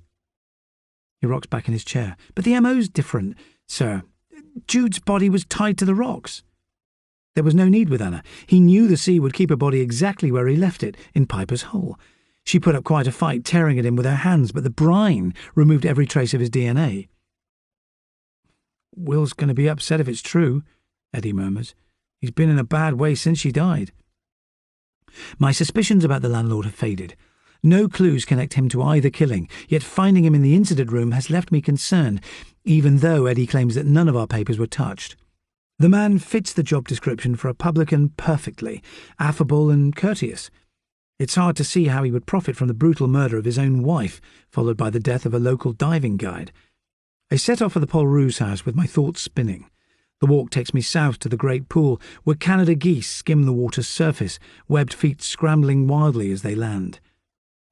He rocks back in his chair. But the MO's different, sir. Jude's body was tied to the rocks. There was no need with Anna. He knew the sea would keep her body exactly where he left it, in Piper's Hole. She put up quite a fight, tearing at him with her hands, but the brine removed every trace of his DNA. Will's going to be upset if it's true, Eddie murmurs. He's been in a bad way since she died. My suspicions about the landlord have faded. No clues connect him to either killing, yet finding him in the incident room has left me concerned, even though Eddie claims that none of our papers were touched. The man fits the job description for a publican perfectly, affable and courteous. It's hard to see how he would profit from the brutal murder of his own wife, followed by the death of a local diving guide. I set off for the Polru's house with my thoughts spinning. The walk takes me south to the great pool, where Canada geese skim the water's surface, webbed feet scrambling wildly as they land.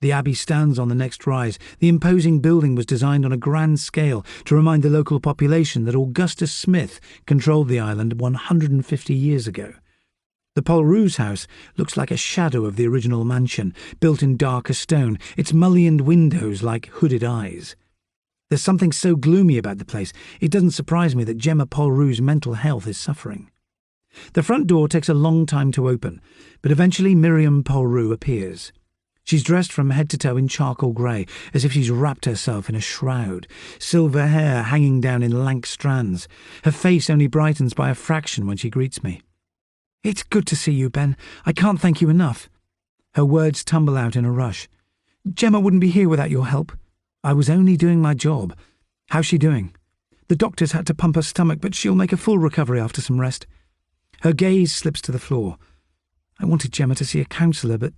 The abbey stands on the next rise. The imposing building was designed on a grand scale to remind the local population that Augustus Smith controlled the island 150 years ago. The Polru's house looks like a shadow of the original mansion, built in darker stone, its mullioned windows like hooded eyes. There's something so gloomy about the place, it doesn't surprise me that Gemma Polru's mental health is suffering. The front door takes a long time to open, but eventually Miriam Polru appears. She's dressed from head to toe in charcoal grey, as if she's wrapped herself in a shroud, silver hair hanging down in lank strands. Her face only brightens by a fraction when she greets me. "It's good to see you, Ben. I can't thank you enough." Her words tumble out in a rush. "Gemma wouldn't be here without your help." "I was only doing my job. How's she doing?" "The doctors had to pump her stomach, but she'll make a full recovery after some rest." Her gaze slips to the floor. "I wanted Gemma to see a counsellor, but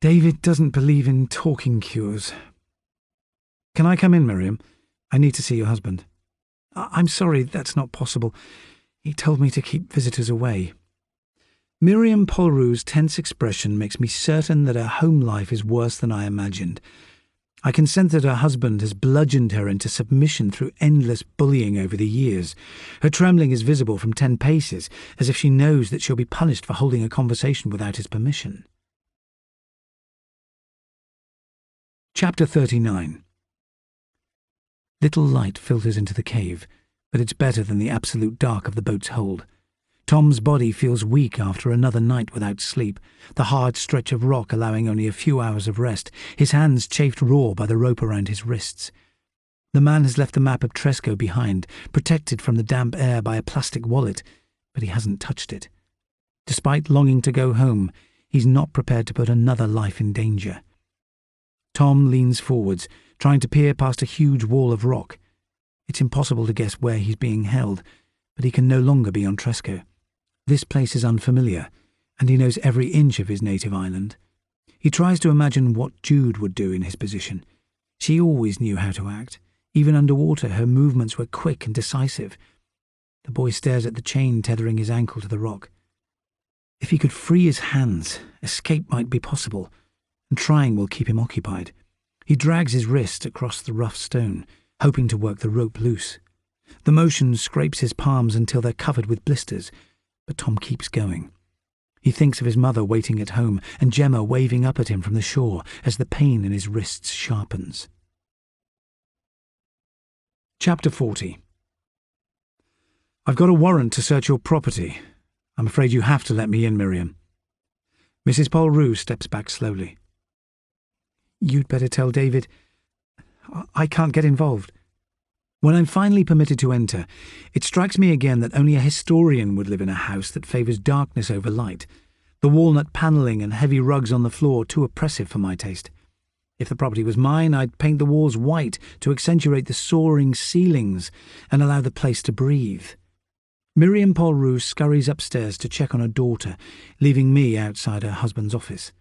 David doesn't believe in talking cures." "Can I come in, Miriam? I need to see your husband." I'm sorry, that's not possible. He told me to keep visitors away." Miriam Polru's tense expression makes me certain that her home life is worse than I imagined. I can sense that her husband has bludgeoned her into submission through endless bullying over the years. Her trembling is visible from 10 paces, as if she knows that she'll be punished for holding a conversation without his permission. Chapter 39. Little light filters into the cave, but it's better than the absolute dark of the boat's hold. Tom's body feels weak after another night without sleep, the hard stretch of rock allowing only a few hours of rest, his hands chafed raw by the rope around his wrists. The man has left the map of Tresco behind, protected from the damp air by a plastic wallet, but he hasn't touched it. Despite longing to go home, he's not prepared to put another life in danger. Tom leans forwards, trying to peer past a huge wall of rock. It's impossible to guess where he's being held, but he can no longer be on Tresco. This place is unfamiliar, and he knows every inch of his native island. He tries to imagine what Jude would do in his position. She always knew how to act. Even underwater, her movements were quick and decisive. The boy stares at the chain tethering his ankle to the rock. If he could free his hands, escape might be possible, and trying will keep him occupied. He drags his wrist across the rough stone, hoping to work the rope loose. The motion scrapes his palms until they're covered with blisters, but Tom keeps going. He thinks of his mother waiting at home and Gemma waving up at him from the shore as the pain in his wrists sharpens. Chapter 40. "I've got a warrant to search your property. I'm afraid you have to let me in, Miriam." Mrs. Polru steps back slowly. "You'd better tell David. I can't get involved." When I'm finally permitted to enter, it strikes me again that only a historian would live in a house that favours darkness over light, the walnut panelling and heavy rugs on the floor too oppressive for my taste. If the property was mine, I'd paint the walls white to accentuate the soaring ceilings and allow the place to breathe. Miriam Polru scurries upstairs to check on her daughter, leaving me outside her husband's office.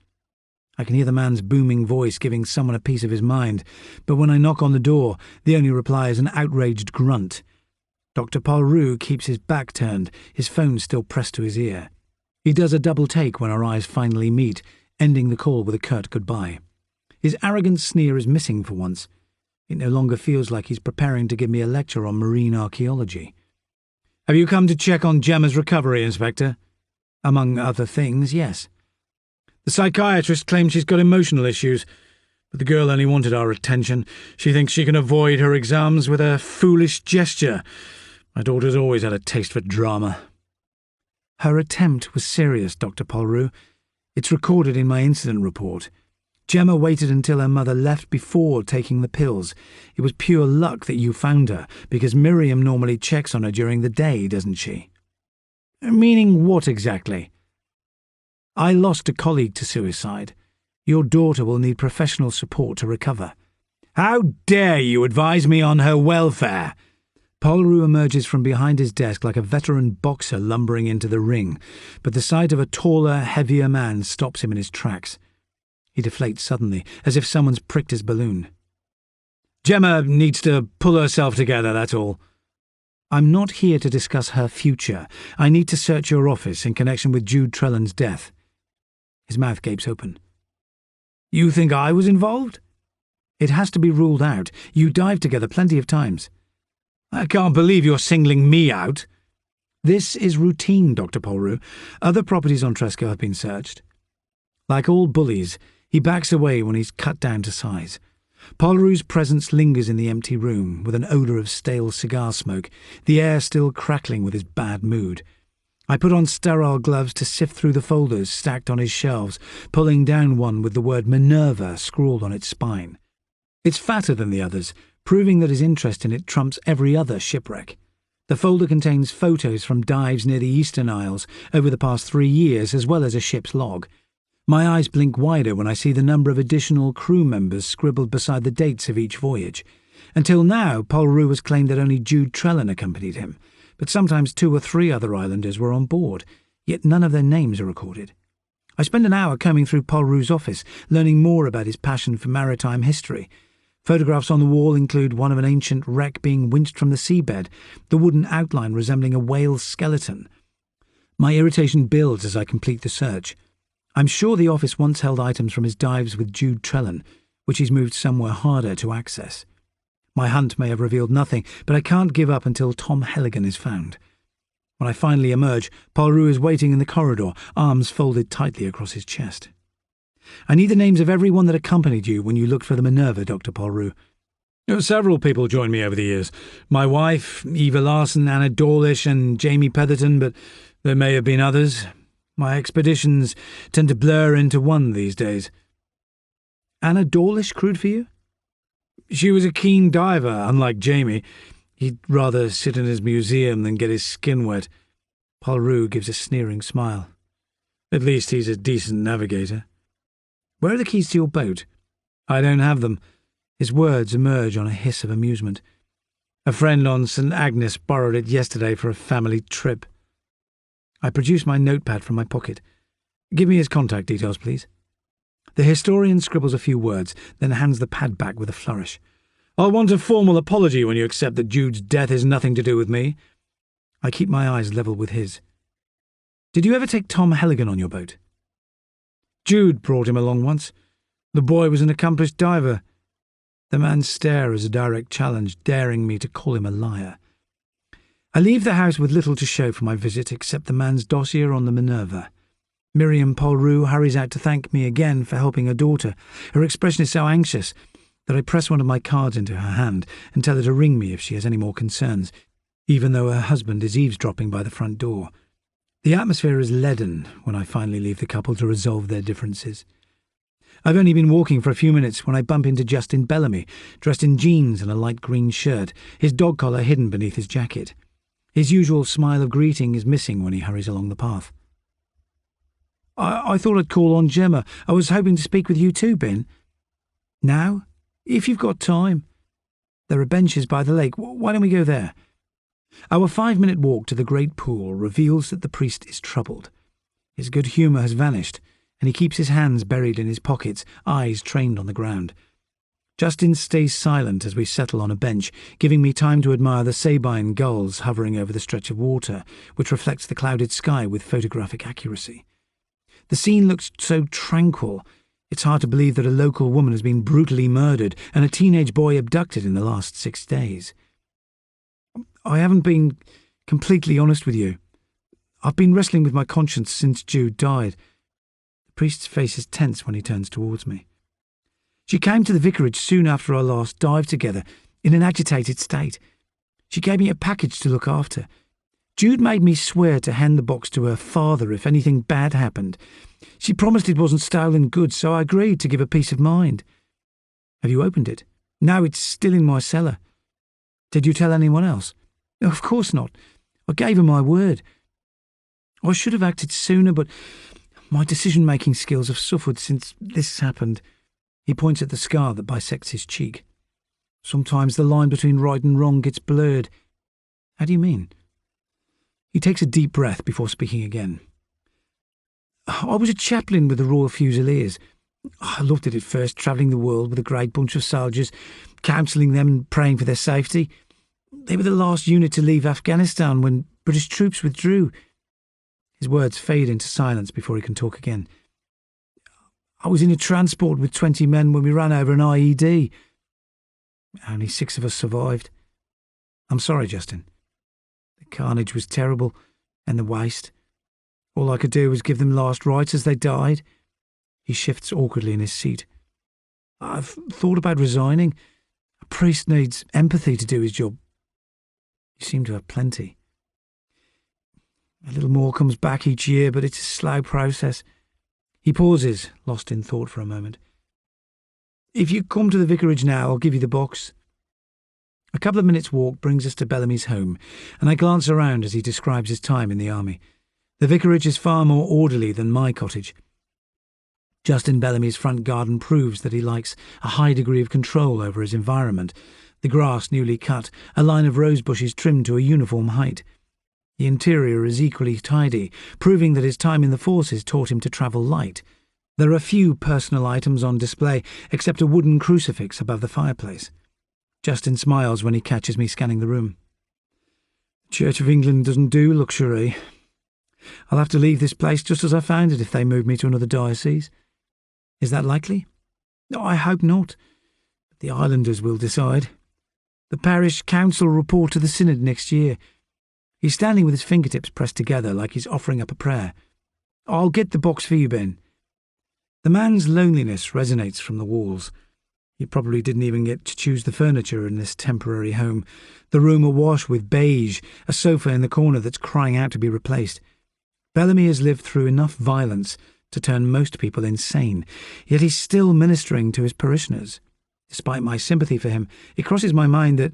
I can hear the man's booming voice giving someone a piece of his mind, but when I knock on the door, the only reply is an outraged grunt. Dr. Polru keeps his back turned, his phone still pressed to his ear. He does a double take when our eyes finally meet, ending the call with a curt goodbye. His arrogant sneer is missing for once. It no longer feels like he's preparing to give me a lecture on marine archaeology. "Have you come to check on Gemma's recovery, Inspector?" "Among other things, yes." "The psychiatrist claims she's got emotional issues, but the girl only wanted our attention. She thinks she can avoid her exams with a foolish gesture. My daughter's always had a taste for drama." "Her attempt was serious, Dr. Polru. It's recorded in my incident report. Gemma waited until her mother left before taking the pills. It was pure luck that you found her, because Miriam normally checks on her during the day, doesn't she?" "Meaning what exactly?" "I lost a colleague to suicide. Your daughter will need professional support to recover." "How dare you advise me on her welfare?" Polru emerges from behind his desk like a veteran boxer lumbering into the ring, but the sight of a taller, heavier man stops him in his tracks. He deflates suddenly, as if someone's pricked his balloon. "Gemma needs to pull herself together, that's all." I'm not here to discuss her future. I need to search your office in connection with Jude Trellan's death. His mouth gapes open. You think I was involved? It has to be ruled out. You dived together plenty of times. I can't believe you're singling me out. This is routine, Dr. Polru. Other properties on Tresco have been searched. Like all bullies, he backs away when he's cut down to size. Polru's presence lingers in the empty room, with an odour of stale cigar smoke, the air still crackling with his bad mood. I put on sterile gloves to sift through the folders stacked on his shelves, pulling down one with the word Minerva scrawled on its spine. It's fatter than the others, proving that his interest in it trumps every other shipwreck. The folder contains photos from dives near the Eastern Isles over the past 3 years, as well as a ship's log. My eyes blink wider when I see the number of additional crew members scribbled beside the dates of each voyage. Until now, Polru has claimed that only Jude Trellan accompanied him, but sometimes 2 or 3 other islanders were on board, yet none of their names are recorded. I spend an hour combing through Polru's office, learning more about his passion for maritime history. Photographs on the wall include one of an ancient wreck being winched from the seabed, the wooden outline resembling a whale's skeleton. My irritation builds as I complete the search. I'm sure the office once held items from his dives with Jude Trellan, which he's moved somewhere harder to access. My hunt may have revealed nothing, but I can't give up until Tom Helligan is found. When I finally emerge, Polru is waiting in the corridor, arms folded tightly across his chest. I need the names of everyone that accompanied you when you looked for the Minerva, Dr. Polru. Several people joined me over the years. My wife, Eva Larson, Anna Dawlish, and Jamie Petherton, but there may have been others. My expeditions tend to blur into one these days. Anna Dawlish crewed for you? She was a keen diver, unlike Jamie. He'd rather sit in his museum than get his skin wet. Polru gives a sneering smile. At least he's a decent navigator. Where are the keys to your boat? I don't have them. His words emerge on a hiss of amusement. A friend on St. Agnes borrowed it yesterday for a family trip. I produce my notepad from my pocket. Give me his contact details, please. The historian scribbles a few words, then hands the pad back with a flourish. I'll want a formal apology when you accept that Jude's death has nothing to do with me. I keep my eyes level with his. Did you ever take Tom Helligan on your boat? Jude brought him along once. The boy was an accomplished diver. The man's stare is a direct challenge, daring me to call him a liar. I leave the house with little to show for my visit except the man's dossier on the Minerva. Miriam Polru hurries out to thank me again for helping her daughter. Her expression is so anxious that I press one of my cards into her hand and tell her to ring me if she has any more concerns, even though her husband is eavesdropping by the front door. The atmosphere is leaden when I finally leave the couple to resolve their differences. I've only been walking for a few minutes when I bump into Justin Bellamy, dressed in jeans and a light green shirt, his dog collar hidden beneath his jacket. His usual smile of greeting is missing when he hurries along the path. I thought I'd call on Gemma. I was hoping to speak with you too, Ben. Now? If you've got time. There are benches by the lake. Why don't we go there? Our 5-minute walk to the great pool reveals that the priest is troubled. His good humour has vanished, and he keeps his hands buried in his pockets, eyes trained on the ground. Justin stays silent as we settle on a bench, giving me time to admire the Sabine gulls hovering over the stretch of water, which reflects the clouded sky with photographic accuracy. The scene looks so tranquil, it's hard to believe that a local woman has been brutally murdered and a teenage boy abducted in the last 6 days. I haven't been completely honest with you. I've been wrestling with my conscience since Jude died. The priest's face is tense when he turns towards me. She came to the vicarage soon after our last dive together, in an agitated state. She gave me a package to look after. Jude made me swear to hand the box to her father if anything bad happened. She promised it wasn't stolen goods, so I agreed to give her peace of mind. Have you opened it? No, it's still in my cellar. Did you tell anyone else? Of course not. I gave her my word. I should have acted sooner, but my decision-making skills have suffered since this happened. He points at the scar that bisects his cheek. Sometimes the line between right and wrong gets blurred. How do you mean? He takes a deep breath before speaking again. I was a chaplain with the Royal Fusiliers. I loved it at first, travelling the world with a great bunch of soldiers, counselling them and praying for their safety. They were the last unit to leave Afghanistan when British troops withdrew. His words fade into silence before he can talk again. I was in a transport with 20 men when we ran over an IED. Only 6 of us survived. I'm sorry, Justin. The carnage was terrible, and the waste. All I could do was give them last rites as they died. He shifts awkwardly in his seat. I've thought about resigning. A priest needs empathy to do his job. You seem to have plenty. A little more comes back each year, but it's a slow process. He pauses, lost in thought for a moment. If you come to the vicarage now, I'll give you the box. A couple of minutes' walk brings us to Bellamy's home, and I glance around as he describes his time in the army. The vicarage is far more orderly than my cottage. Justin Bellamy's front garden proves that he likes a high degree of control over his environment. The grass newly cut, a line of rose bushes trimmed to a uniform height. The interior is equally tidy, proving that his time in the forces taught him to travel light. There are few personal items on display, except a wooden crucifix above the fireplace. Justin smiles when he catches me scanning the room. The Church of England doesn't do luxury. I'll have to leave this place just as I found it if they move me to another diocese. Is that likely? No, I hope not. The islanders will decide. The parish council report to the synod next year. He's standing with his fingertips pressed together like he's offering up a prayer. I'll get the box for you, Ben. The man's loneliness resonates from the walls. He probably didn't even get to choose the furniture in this temporary home. The room awash with beige, a sofa in the corner that's crying out to be replaced. Bellamy has lived through enough violence to turn most people insane, yet he's still ministering to his parishioners. Despite my sympathy for him, it crosses my mind that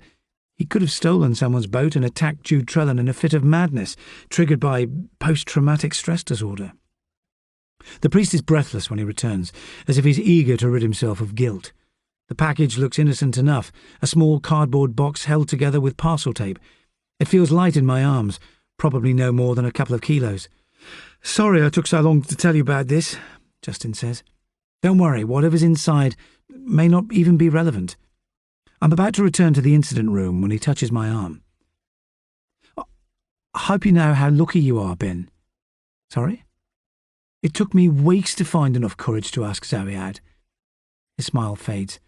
he could have stolen someone's boat and attacked Jude Trellan in a fit of madness, triggered by post-traumatic stress disorder. The priest is breathless when he returns, as if he's eager to rid himself of guilt. The package looks innocent enough, a small cardboard box held together with parcel tape. It feels light in my arms, probably no more than a couple of kilos. Sorry I took so long to tell you about this, Justin says. Don't worry, whatever's inside may not even be relevant. I'm about to return to the incident room when he touches my arm. I hope you know how lucky you are, Ben. Sorry? It took me weeks to find enough courage to ask Zoe out. His smile fades.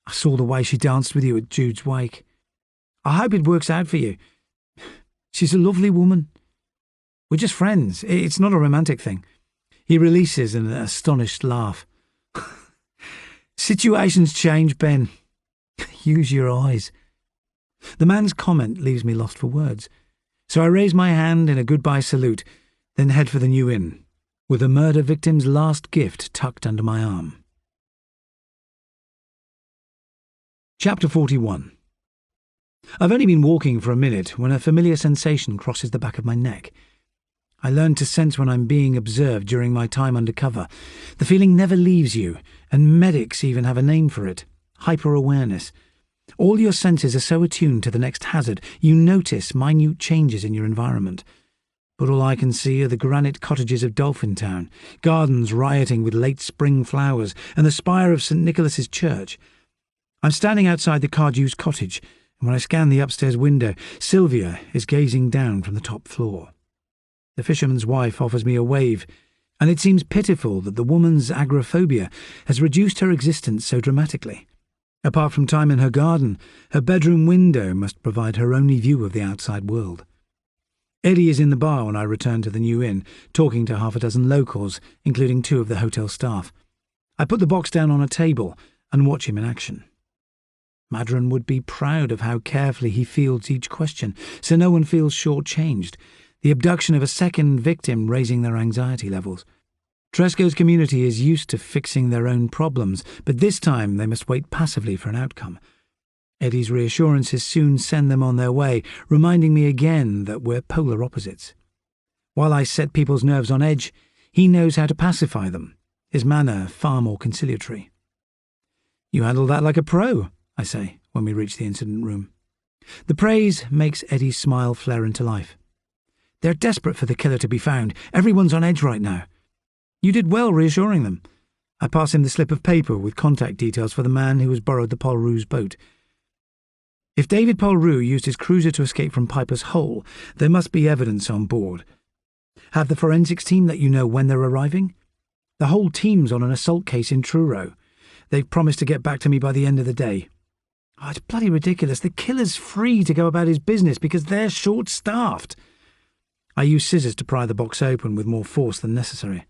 I saw the way she danced with you at Jude's wake. I hope it works out for you. She's a lovely woman. We're just friends. It's not a romantic thing. He releases an astonished laugh. Situations change, Ben. Use your eyes. The man's comment leaves me lost for words, so I raise my hand in a goodbye salute, then head for the new inn, with a murder victim's last gift tucked under my arm. Chapter 41. I've only been walking for a minute when a familiar sensation crosses the back of my neck. I learned to sense when I'm being observed during my time undercover. The feeling never leaves you, and medics even have a name for it: hyper-awareness. All your senses are so attuned to the next hazard, you notice minute changes in your environment. But all I can see are the granite cottages of Dolphin Town, gardens rioting with late spring flowers, and the spire of St. Nicholas's Church. I'm standing outside the Cardew's cottage, and when I scan the upstairs window, Sylvia is gazing down from the top floor. The fisherman's wife offers me a wave, and it seems pitiful that the woman's agoraphobia has reduced her existence so dramatically. Apart from time in her garden, her bedroom window must provide her only view of the outside world. Eddie is in the bar when I return to the new inn, talking to half a dozen locals, including 2 of the hotel staff. I put the box down on a table and watch him in action. Madron would be proud of how carefully he fields each question, so no one feels short-changed. The abduction of a second victim raising their anxiety levels. Tresco's community is used to fixing their own problems, but this time they must wait passively for an outcome. Eddie's reassurances soon send them on their way, reminding me again that we're polar opposites. While I set people's nerves on edge, he knows how to pacify them, his manner far more conciliatory. "You handled that like a pro," I say, when we reach the incident room. The praise makes Eddie's smile flare into life. "They're desperate for the killer to be found. Everyone's on edge right now. You did well reassuring them." I pass him the slip of paper with contact details for the man who has borrowed the Paul Rouge's boat. If David Polrue used his cruiser to escape from Piper's Hole, there must be evidence on board. Have the forensics team let you know when they're arriving? The whole team's on an assault case in Truro. They've promised to get back to me by the end of the day. Oh, it's bloody ridiculous. The killer's free to go about his business because they're short-staffed. I use scissors to pry the box open with more force than necessary.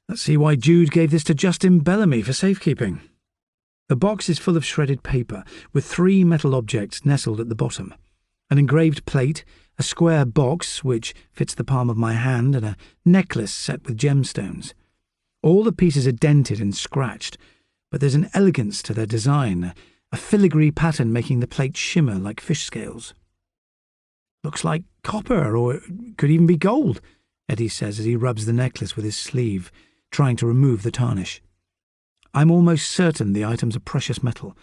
Let's see why Jude gave this to Justin Bellamy for safekeeping. The box is full of shredded paper, with 3 metal objects nestled at the bottom. An engraved plate, a square box, which fits the palm of my hand, and a necklace set with gemstones. All the pieces are dented and scratched, but there's an elegance to their design, a filigree pattern making the plate shimmer like fish scales. Looks like copper, or it could even be gold, Eddie says as he rubs the necklace with his sleeve, trying to remove the tarnish. I'm almost certain the items are precious metal.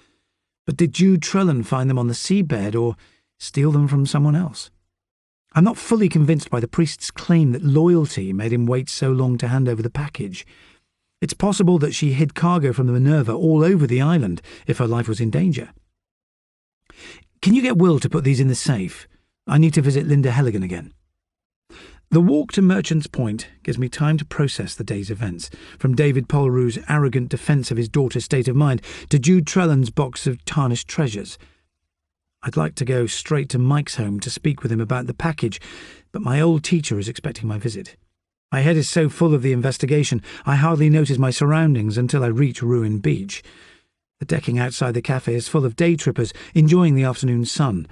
But did Jude Trellan find them on the seabed or steal them from someone else? I'm not fully convinced by the priest's claim that loyalty made him wait so long to hand over the package. It's possible that she hid cargo from the Minerva all over the island if her life was in danger. Can you get Will to put these in the safe? I need to visit Linda Helligan again. The walk to Merchant's Point gives me time to process the day's events, from David Polrue's arrogant defence of his daughter's state of mind to Jude Trellan's box of tarnished treasures. I'd like to go straight to Mike's home to speak with him about the package, but my old teacher is expecting my visit. My head is so full of the investigation, I hardly notice my surroundings until I reach Ruin Beach. The decking outside the cafe is full of day trippers enjoying the afternoon sun.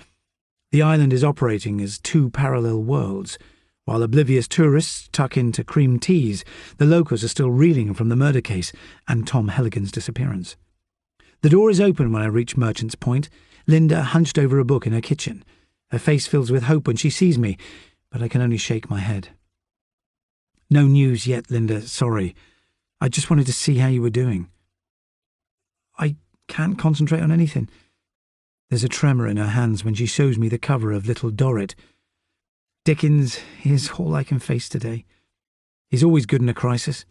The island is operating as 2 parallel worlds. While oblivious tourists tuck into cream teas, the locals are still reeling from the murder case and Tom Helligan's disappearance. The door is open when I reach Merchant's Point, Linda hunched over a book in her kitchen. Her face fills with hope when she sees me, but I can only shake my head. No news yet, Linda, sorry. I just wanted to see how you were doing. I can't concentrate on anything. There's a tremor in her hands when she shows me the cover of Little Dorrit. Dickens is all I can face today. He's always good in a crisis.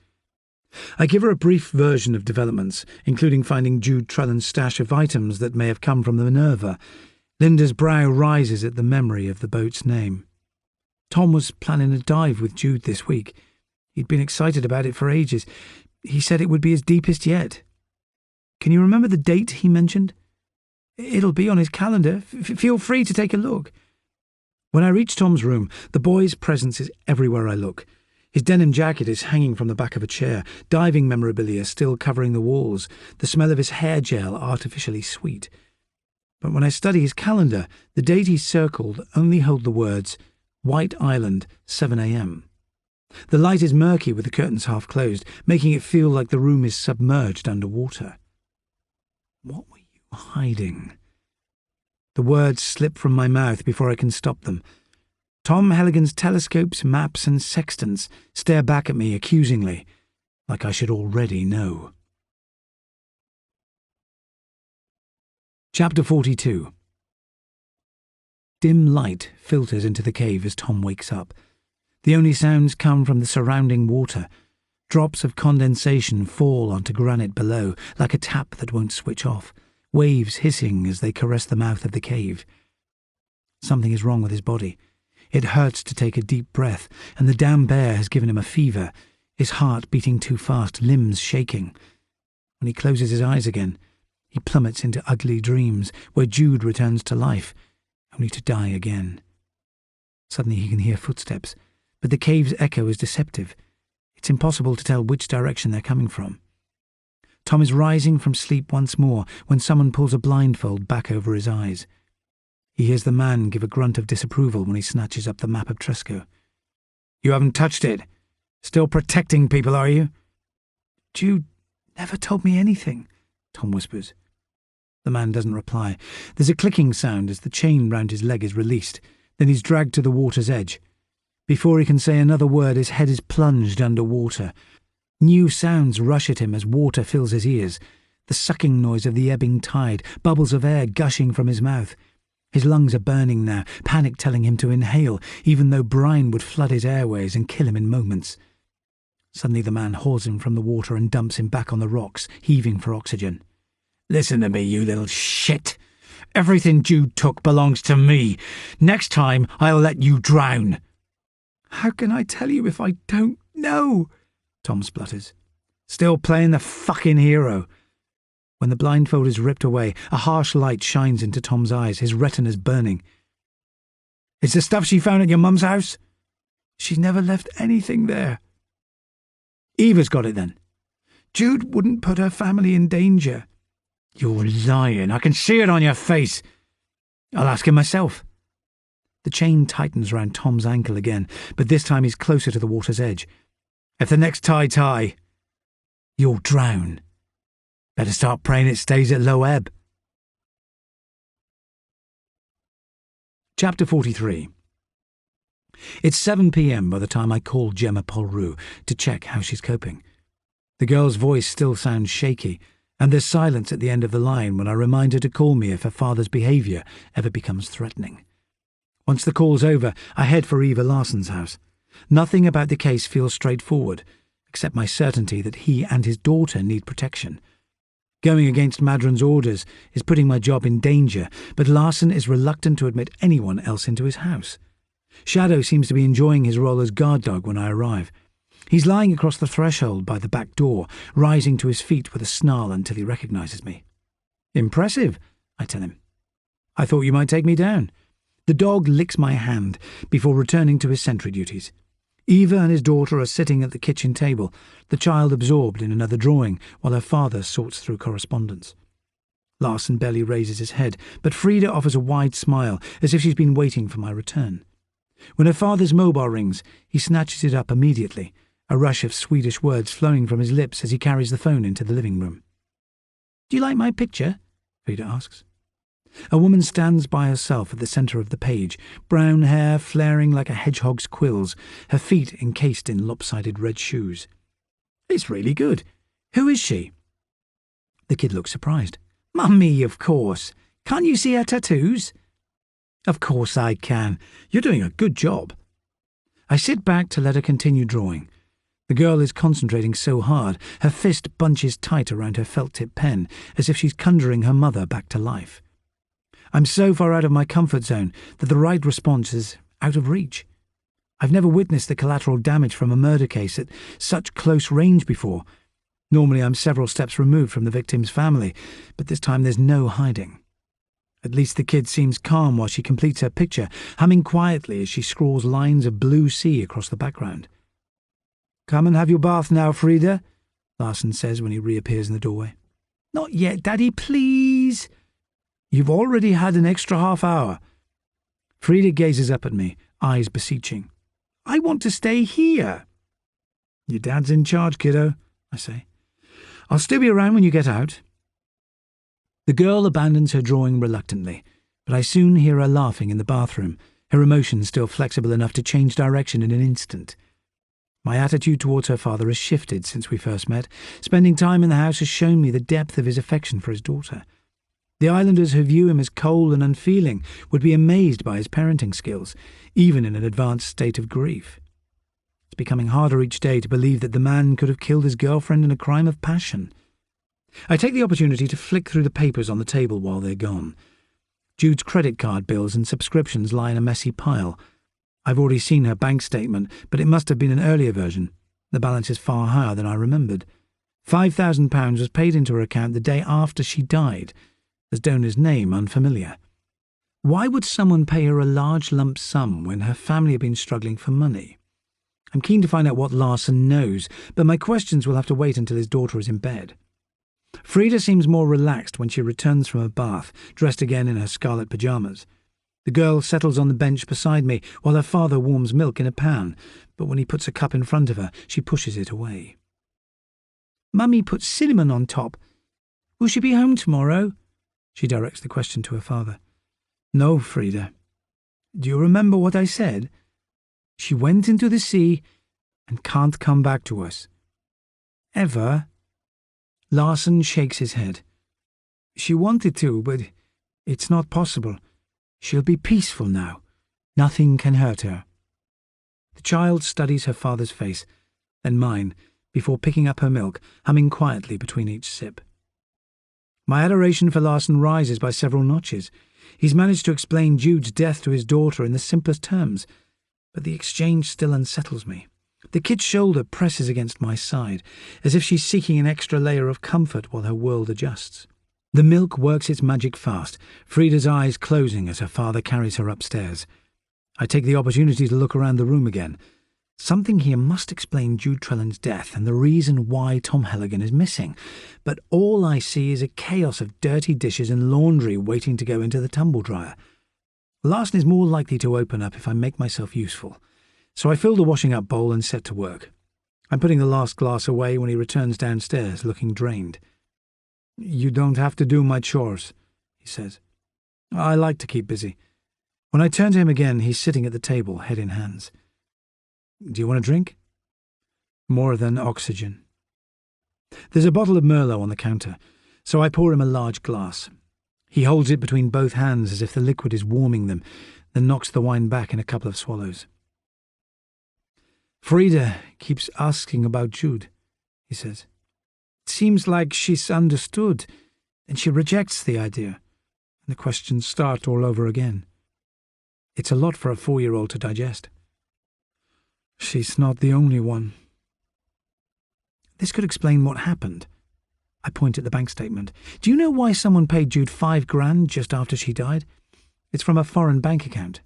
I give her a brief version of developments, including finding Jude Trellan's stash of items that may have come from the Minerva. Linda's brow rises at the memory of the boat's name. Tom was planning a dive with Jude this week. He'd been excited about it for ages. He said it would be his deepest yet. Can you remember the date he mentioned? It'll be on his calendar. Feel free to take a look. When I reach Tom's room, the boy's presence is everywhere I look. His denim jacket is hanging from the back of a chair, diving memorabilia still covering the walls, the smell of his hair gel artificially sweet. But when I study his calendar, the date he's circled only hold the words, White Island, 7 a.m. The light is murky with the curtains half closed, making it feel like the room is submerged under water. What were you hiding? The words slip from my mouth before I can stop them. Tom Helligan's telescopes, maps and sextants stare back at me accusingly, like I should already know. Chapter 42. Dim light filters into the cave as Tom wakes up. The only sounds come from the surrounding water. Drops of condensation fall onto granite below, like a tap that won't switch off, waves hissing as they caress the mouth of the cave. Something is wrong with his body. It hurts to take a deep breath, and the damn bear has given him a fever, his heart beating too fast, limbs shaking. When he closes his eyes again, he plummets into ugly dreams where Jude returns to life, only to die again. Suddenly he can hear footsteps, but the cave's echo is deceptive. It's impossible to tell which direction they're coming from. Tom is rising from sleep once more when someone pulls a blindfold back over his eyes. He hears the man give a grunt of disapproval when he snatches up the map of Tresco. "You haven't touched it. Still protecting people, are you?" "Jude never told me anything," Tom whispers. The man doesn't reply. There's a clicking sound as the chain round his leg is released. Then he's dragged to the water's edge. Before he can say another word, his head is plunged under water. New sounds rush at him as water fills his ears. The sucking noise of the ebbing tide, bubbles of air gushing from his mouth. His lungs are burning now, panic telling him to inhale, even though brine would flood his airways and kill him in moments. Suddenly the man hauls him from the water and dumps him back on the rocks, heaving for oxygen. "Listen to me, you little shit. Everything Jude took belongs to me. Next time, I'll let you drown." "How can I tell you if I don't know?" Tom splutters. Still playing the fucking hero. When the blindfold is ripped away, a harsh light shines into Tom's eyes, his retinas burning. "It's the stuff she found at your mum's house?" "She never left anything there." "Eva's got it then?" "Jude wouldn't put her family in danger." "You're lying. I can see it on your face." "I'll ask him myself." The chain tightens round Tom's ankle again, but this time he's closer to the water's edge. "If the next tide's high, you'll drown. Better start praying it stays at low ebb." Chapter 43. It's 7 p.m. by the time I call Gemma Polru to check how she's coping. The girl's voice still sounds shaky, and there's silence at the end of the line when I remind her to call me if her father's behaviour ever becomes threatening. Once the call's over, I head for Eva Larson's house. Nothing about the case feels straightforward, except my certainty that he and his daughter need protection. Going against Madron's orders is putting my job in danger, but Larson is reluctant to admit anyone else into his house. Shadow seems to be enjoying his role as guard dog when I arrive. He's lying across the threshold by the back door, rising to his feet with a snarl until he recognises me. "Impressive," I tell him. "I thought you might take me down." The dog licks my hand before returning to his sentry duties. Eva and his daughter are sitting at the kitchen table, the child absorbed in another drawing, while her father sorts through correspondence. Larson barely raises his head, but Frida offers a wide smile, as if she's been waiting for my return. When her father's mobile rings, he snatches it up immediately, a rush of Swedish words flowing from his lips as he carries the phone into the living room. "Do you like my picture?" Frida asks. A woman stands by herself at the centre of the page, brown hair flaring like a hedgehog's quills, her feet encased in lopsided red shoes. "It's really good. Who is she?" The kid looks surprised. "Mummy, of course. Can't you see her tattoos?" "Of course I can. You're doing a good job." I sit back to let her continue drawing. The girl is concentrating so hard, her fist bunches tight around her felt-tip pen, as if she's conjuring her mother back to life. I'm so far out of my comfort zone that the right response is out of reach. I've never witnessed the collateral damage from a murder case at such close range before. Normally I'm several steps removed from the victim's family, but this time there's no hiding. At least the kid seems calm while she completes her picture, humming quietly as she scrawls lines of blue sea across the background. "Come and have your bath now, Frida," Larson says when he reappears in the doorway. "Not yet, Daddy, please." "You've already had an extra half hour." Frida gazes up at me, eyes beseeching. "I want to stay here." "Your dad's in charge, kiddo," I say. "I'll still be around when you get out." The girl abandons her drawing reluctantly, but I soon hear her laughing in the bathroom, her emotions still flexible enough to change direction in an instant. My attitude towards her father has shifted since we first met. Spending time in the house has shown me the depth of his affection for his daughter. The islanders who view him as cold and unfeeling would be amazed by his parenting skills, even in an advanced state of grief. It's becoming harder each day to believe that the man could have killed his girlfriend in a crime of passion. I take the opportunity to flick through the papers on the table while they're gone. Jude's credit card bills and subscriptions lie in a messy pile. I've already seen her bank statement, but it must have been an earlier version. The balance is far higher than I remembered. £5,000 was paid into her account the day after she died, as donor's name unfamiliar. Why would someone pay her a large lump sum when her family had been struggling for money? I'm keen to find out what Larson knows, but my questions will have to wait until his daughter is in bed. Frida seems more relaxed when she returns from her bath, dressed again in her scarlet pyjamas. The girl settles on the bench beside me while her father warms milk in a pan, but when he puts a cup in front of her, she pushes it away. "Mummy put cinnamon on top. Will she be home tomorrow?" She directs the question to her father. "No, Frida. Do you remember what I said? She went into the sea and can't come back to us. Ever?" Larson shakes his head. "She wanted to, but it's not possible. She'll be peaceful now. Nothing can hurt her." The child studies her father's face, then mine, before picking up her milk, humming quietly between each sip. My adoration for Larson rises by several notches. He's managed to explain Jude's death to his daughter in the simplest terms, but the exchange still unsettles me. The kid's shoulder presses against my side, as if she's seeking an extra layer of comfort while her world adjusts. The milk works its magic fast, Frida's eyes closing as her father carries her upstairs. I take the opportunity to look around the room again. Something here must explain Jude Trellan's death and the reason why Tom Halligan is missing, but all I see is a chaos of dirty dishes and laundry waiting to go into the tumble dryer. Larson is more likely to open up if I make myself useful, so I fill the washing up bowl and set to work. I'm putting the last glass away when he returns downstairs, looking drained. "You don't have to do my chores," he says. I like to keep busy. When I turn to him again, he's sitting at the table, head in hands. "Do you want a drink?" "More than oxygen." There's a bottle of Merlot on the counter, so I pour him a large glass. He holds it between both hands as if the liquid is warming them, then knocks the wine back in a couple of swallows. "Frida keeps asking about Jude," he says. "It seems like she's understood, and she rejects the idea, and the questions start all over again. It's a lot for a 4-year-old to digest." "She's not the only one." This could explain what happened. I point at the bank statement. "Do you know why someone paid Jude $5,000 just after she died? It's from a foreign bank account."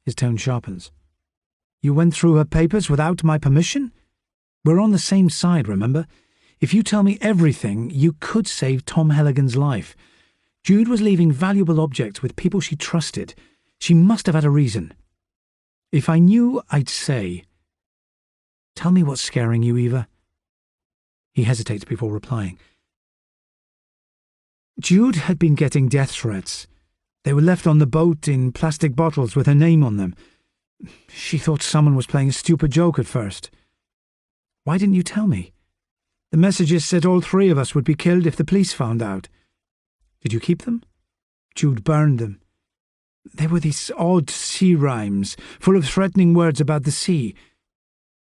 His tone sharpens. "You went through her papers without my permission? We're on the same side, remember? If you tell me everything, you could save Tom Halligan's life. Jude was leaving valuable objects with people she trusted. She must have had a reason. If I knew, I'd say. Tell me what's scaring you, Eva." He hesitates before replying. "Jude had been getting death threats. They were left on the boat in plastic bottles with her name on them. She thought someone was playing a stupid joke at first. Why didn't you tell me? The messages said all 3 of us would be killed if the police found out. Did you keep them?" "Jude burned them. They were these odd sea rhymes, full of threatening words about the sea.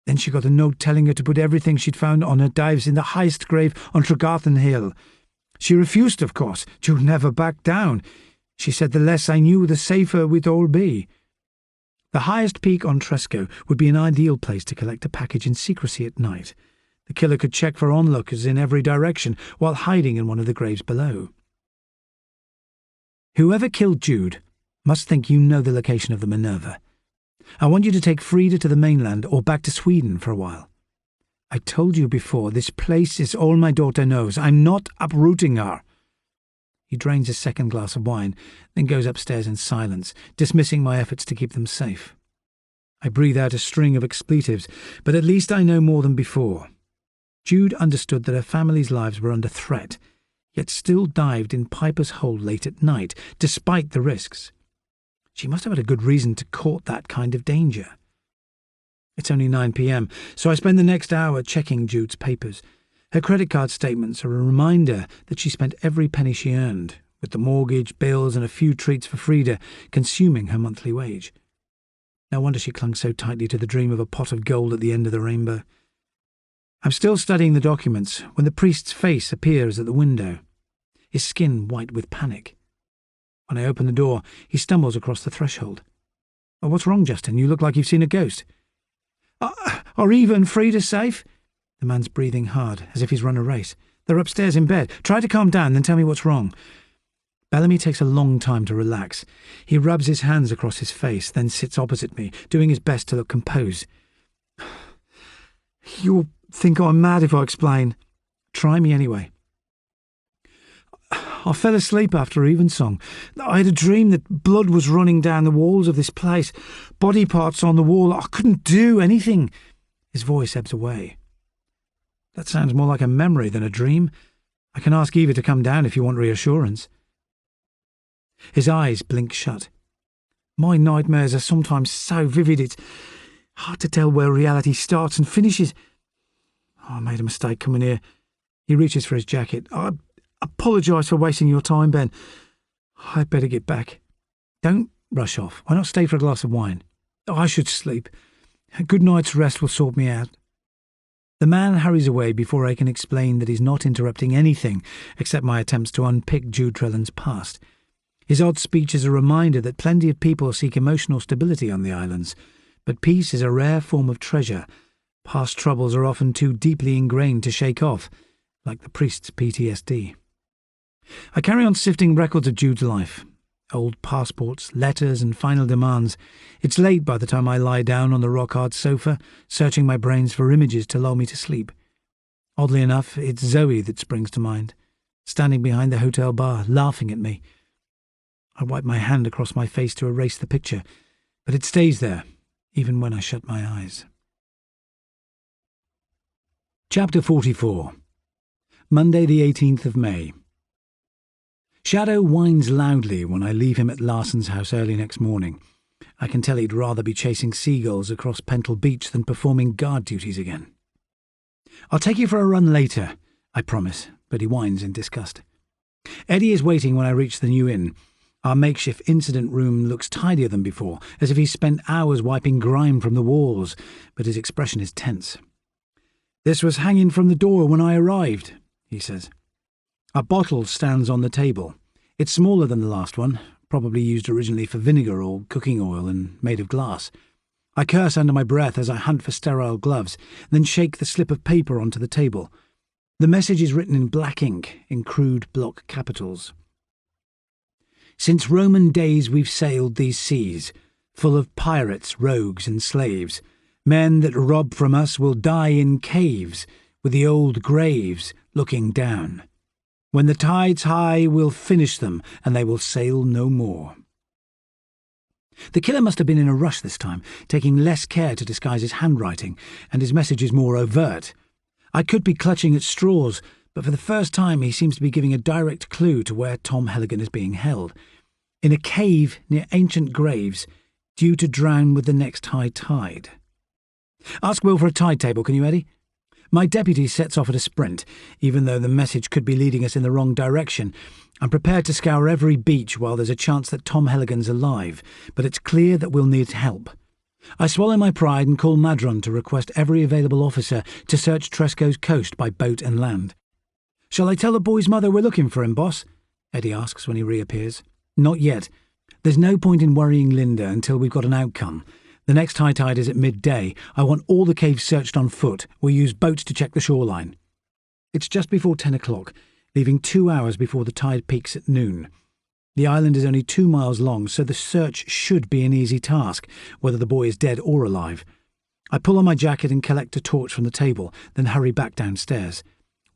Then she got a note telling her to put everything she'd found on her dives in the highest grave on Tregarthen Hill. She refused, of course. Jude never backed down. She said the less I knew, the safer we'd all be. The highest peak on Tresco would be an ideal place to collect a package in secrecy at night. The killer could check for onlookers in every direction while hiding in one of the graves below. Whoever killed Jude must think you know the location of the Minerva. I want you to take Frida to the mainland or back to Sweden for a while. I told you before, this place is all my daughter knows. I'm not uprooting her." He drains a second glass of wine, then goes upstairs in silence, dismissing my efforts to keep them safe. I breathe out a string of expletives, but at least I know more than before. Jude understood that her family's lives were under threat, yet still dived in Piper's Hole late at night, despite the risks. She must have had a good reason to court that kind of danger. It's only 9 p.m, so I spend the next hour checking Jude's papers. Her credit card statements are a reminder that she spent every penny she earned, with the mortgage, bills, and a few treats for Frida consuming her monthly wage. No wonder she clung so tightly to the dream of a pot of gold at the end of the rainbow. I'm still studying the documents when the priest's face appears at the window, his skin white with panic. When I open the door, he stumbles across the threshold. "Oh, what's wrong, Justin? You look like you've seen a ghost." Are Eva and Frida safe?" The man's breathing hard, as if he's run a race. "They're upstairs in bed. Try to calm down, then tell me what's wrong." Bellamy takes a long time to relax. He rubs his hands across his face, then sits opposite me, doing his best to look composed. "You'll think I'm mad if I explain." "Try me anyway." "I fell asleep after evensong. I had a dream that blood was running down the walls of this place, body parts on the wall. I couldn't do anything." His voice ebbs away. "That sounds more like a memory than a dream. I can ask Eva to come down if you want reassurance." His eyes blink shut. "My nightmares are sometimes so vivid it's hard to tell where reality starts and finishes. I made a mistake coming here." He reaches for his jacket. "I apologise for wasting your time, Ben. I'd better get back." "Don't rush off. Why not stay for a glass of wine?" "I should sleep. A good night's rest will sort me out." The man hurries away before I can explain that he's not interrupting anything except my attempts to unpick Jude Trellan's past. His odd speech is a reminder that plenty of people seek emotional stability on the islands, but peace is a rare form of treasure. Past troubles are often too deeply ingrained to shake off, like the priest's PTSD. I carry on sifting records of Jude's life. Old passports, letters and final demands. It's late by the time I lie down on the rock-hard sofa, searching my brains for images to lull me to sleep. Oddly enough, it's Zoe that springs to mind, standing behind the hotel bar, laughing at me. I wipe my hand across my face to erase the picture, but it stays there, even when I shut my eyes. Chapter 44. Monday the 18th of May. Shadow whines loudly when I leave him at Larson's house early next morning. I can tell he'd rather be chasing seagulls across Pentle Beach than performing guard duties again. "I'll take you for a run later," I promise, but he whines in disgust. Eddie is waiting when I reach the new inn. Our makeshift incident room looks tidier than before, as if he's spent hours wiping grime from the walls, but his expression is tense. "This was hanging from the door when I arrived," he says. A bottle stands on the table. It's smaller than the last one, probably used originally for vinegar or cooking oil and made of glass. I curse under my breath as I hunt for sterile gloves, then shake the slip of paper onto the table. The message is written in black ink, in crude block capitals. "Since Roman days we've sailed these seas, full of pirates, rogues and slaves. Men that rob from us will die in caves, with the old graves looking down. When the tide's high, we'll finish them, and they will sail no more." The killer must have been in a rush this time, taking less care to disguise his handwriting, and his message is more overt. I could be clutching at straws, but for the first time he seems to be giving a direct clue to where Tom Helligan is being held. In a cave near ancient graves, due to drown with the next high tide. "Ask Will for a tide table, can you, Eddie?" My deputy sets off at a sprint. Even though the message could be leading us in the wrong direction, I'm prepared to scour every beach while there's a chance that Tom Helligan's alive, but it's clear that we'll need help. I swallow my pride and call Madron to request every available officer to search Tresco's coast by boat and land. "Shall I tell the boy's mother we're looking for him, boss?" Eddie asks when he reappears. "Not yet. There's no point in worrying Linda until we've got an outcome. The next high tide is at midday. I want all the caves searched on foot. We'll use boats to check the shoreline." It's just before 10 o'clock, leaving 2 hours before the tide peaks at noon. The island is only 2 miles long, so the search should be an easy task, whether the boy is dead or alive. I pull on my jacket and collect a torch from the table, then hurry back downstairs.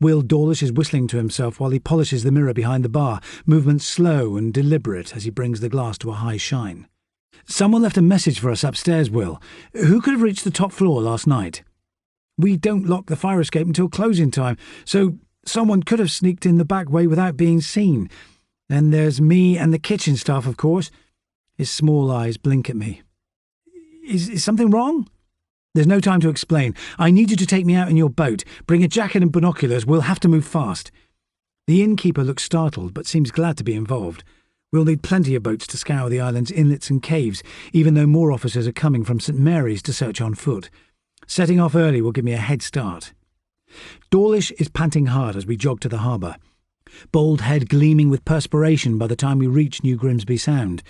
Will Dawlish is whistling to himself while he polishes the mirror behind the bar, movements slow and deliberate as he brings the glass to a high shine. "Someone left a message for us upstairs, Will. Who could have reached the top floor last night?" "We don't lock the fire escape until closing time, so someone could have sneaked in the back way without being seen. Then there's me and the kitchen staff, of course." His small eyes blink at me. Is something wrong?" "There's no time to explain. I need you to take me out in your boat. Bring a jacket and binoculars. We'll have to move fast." The innkeeper looks startled, but seems glad to be involved. We'll need plenty of boats to scour the island's inlets and caves, even though more officers are coming from St. Mary's to search on foot. Setting off early will give me a head start. Dawlish is panting hard as we jog to the harbour, bald head gleaming with perspiration by the time we reach New Grimsby Sound.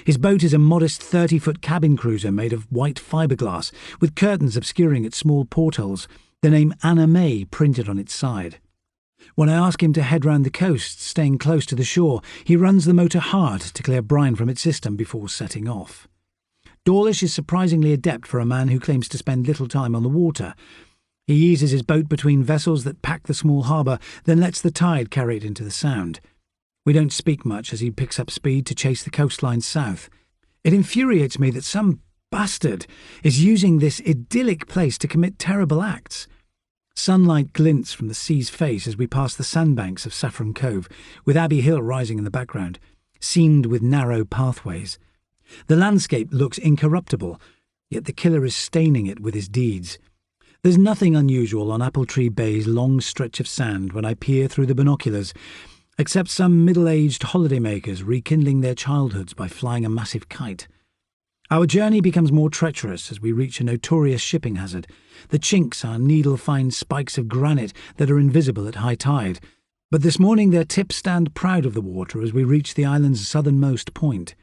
His boat is a modest 30-foot cabin cruiser made of white fiberglass, with curtains obscuring its small portholes, the name Anna May printed on its side. When I ask him to head round the coast, staying close to the shore, he runs the motor hard to clear brine from its system before setting off. Dawlish is surprisingly adept for a man who claims to spend little time on the water. He eases his boat between vessels that pack the small harbour, then lets the tide carry it into the Sound. We don't speak much as he picks up speed to chase the coastline south. It infuriates me that some bastard is using this idyllic place to commit terrible acts. Sunlight glints from the sea's face as we pass the sandbanks of Saffron Cove, with Abbey Hill rising in the background, seamed with narrow pathways. The landscape looks incorruptible, yet the killer is staining it with his deeds. There's nothing unusual on Appletree Bay's long stretch of sand when I peer through the binoculars, except some middle-aged holidaymakers rekindling their childhoods by flying a massive kite. Our journey becomes more treacherous as we reach a notorious shipping hazard. The chinks are needle-fine spikes of granite that are invisible at high tide, but this morning their tips stand proud of the water as we reach the island's southernmost point.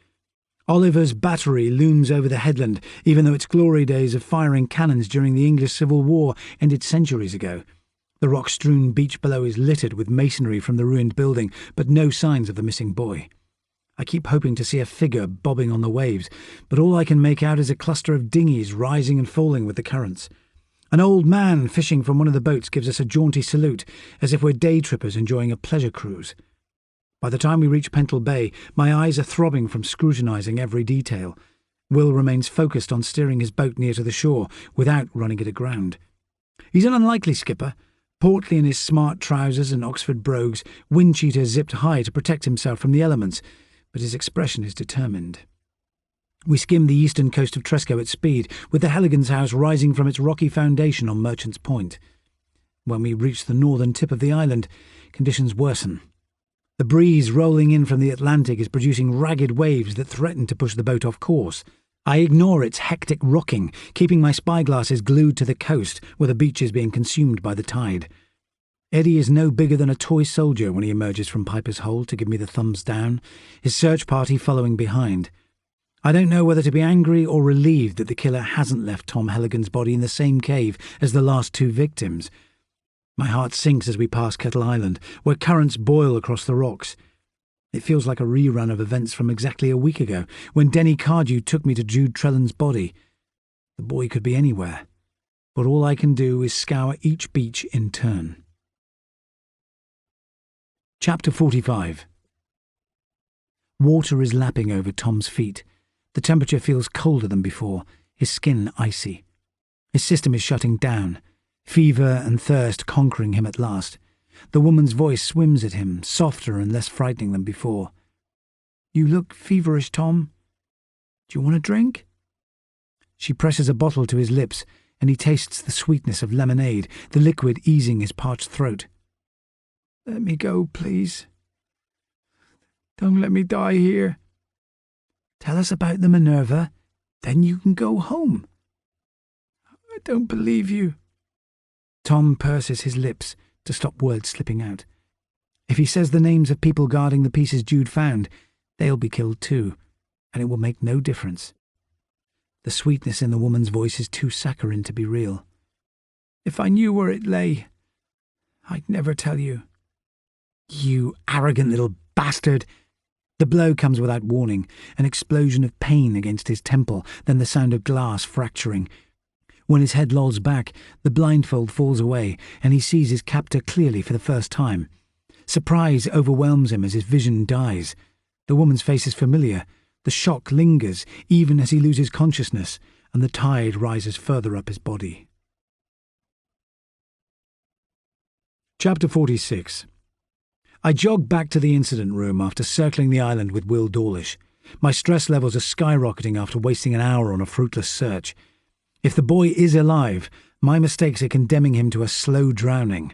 Oliver's battery looms over the headland, even though its glory days of firing cannons during the English Civil War ended centuries ago. The rock-strewn beach below is littered with masonry from the ruined building, but no signs of the missing boy. I keep hoping to see a figure bobbing on the waves, but all I can make out is a cluster of dinghies rising and falling with the currents. An old man fishing from one of the boats gives us a jaunty salute, as if we're day trippers enjoying a pleasure cruise. By the time we reach Pentle Bay, my eyes are throbbing from scrutinising every detail. Will remains focused on steering his boat near to the shore, without running it aground. He's an unlikely skipper, portly in his smart trousers and Oxford brogues, wind-cheater zipped high to protect himself from the elements, but his expression is determined. We skim the eastern coast of Tresco at speed, with the Helligan's house rising from its rocky foundation on Merchant's Point. When we reach the northern tip of the island, conditions worsen. The breeze rolling in from the Atlantic is producing ragged waves that threaten to push the boat off course. I ignore its hectic rocking, keeping my spyglasses glued to the coast, where the beach is being consumed by the tide. Eddie is no bigger than a toy soldier when he emerges from Piper's Hole to give me the thumbs down, his search party following behind. I don't know whether to be angry or relieved that the killer hasn't left Tom Helligan's body in the same cave as the last two victims. My heart sinks as we pass Kettle Island, where currents boil across the rocks. It feels like a rerun of events from exactly a week ago, when Denny Cardew took me to Jude Trellan's body. The boy could be anywhere, but all I can do is scour each beach in turn. Chapter 45. Water is lapping over Tom's feet. The temperature feels colder than before, his skin icy. His system is shutting down, fever and thirst conquering him at last. The woman's voice swims at him, softer and less frightening than before. "You look feverish, Tom. Do you want a drink?" She presses a bottle to his lips, and he tastes the sweetness of lemonade, the liquid easing his parched throat. "Let me go, please. Don't let me die here." "Tell us about the Minerva, then you can go home." "I don't believe you." Tom purses his lips to stop words slipping out. If he says the names of people guarding the pieces Jude found, they'll be killed too, and it will make no difference. The sweetness in the woman's voice is too saccharine to be real. "If I knew where it lay, I'd never tell you." "You arrogant little bastard!" The blow comes without warning, an explosion of pain against his temple, then the sound of glass fracturing. When his head lolls back, the blindfold falls away, and he sees his captor clearly for the first time. Surprise overwhelms him as his vision dies. The woman's face is familiar. The shock lingers, even as he loses consciousness, and the tide rises further up his body. Chapter 46. I jog back to the incident room after circling the island with Will Dawlish. My stress levels are skyrocketing after wasting an hour on a fruitless search. If the boy is alive, my mistakes are condemning him to a slow drowning.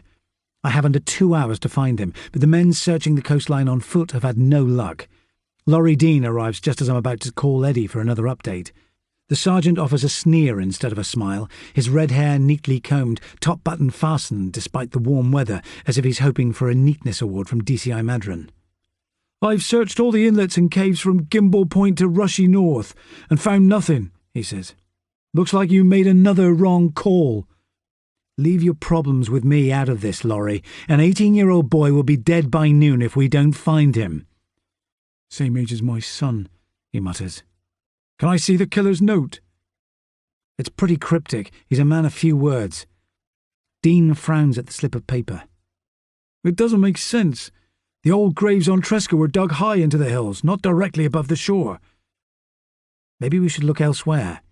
I have under 2 hours to find him, but the men searching the coastline on foot have had no luck. Laurie Dean arrives just as I'm about to call Eddie for another update. The sergeant offers a sneer instead of a smile, his red hair neatly combed, top button fastened despite the warm weather, as if he's hoping for a neatness award from DCI Madron. "I've searched all the inlets and caves from Gimbal Point to Rushy North, and found nothing," he says. "Looks like you made another wrong call." "Leave your problems with me out of this, Laurie. An 18-year-old boy will be dead by noon if we don't find him." "Same age as my son," he mutters. "Can I see the killer's note?" It's pretty cryptic. He's a man of few words. Dean frowns at the slip of paper. "It doesn't make sense. The old graves on Tresco were dug high into the hills, not directly above the shore." "Maybe we should look elsewhere."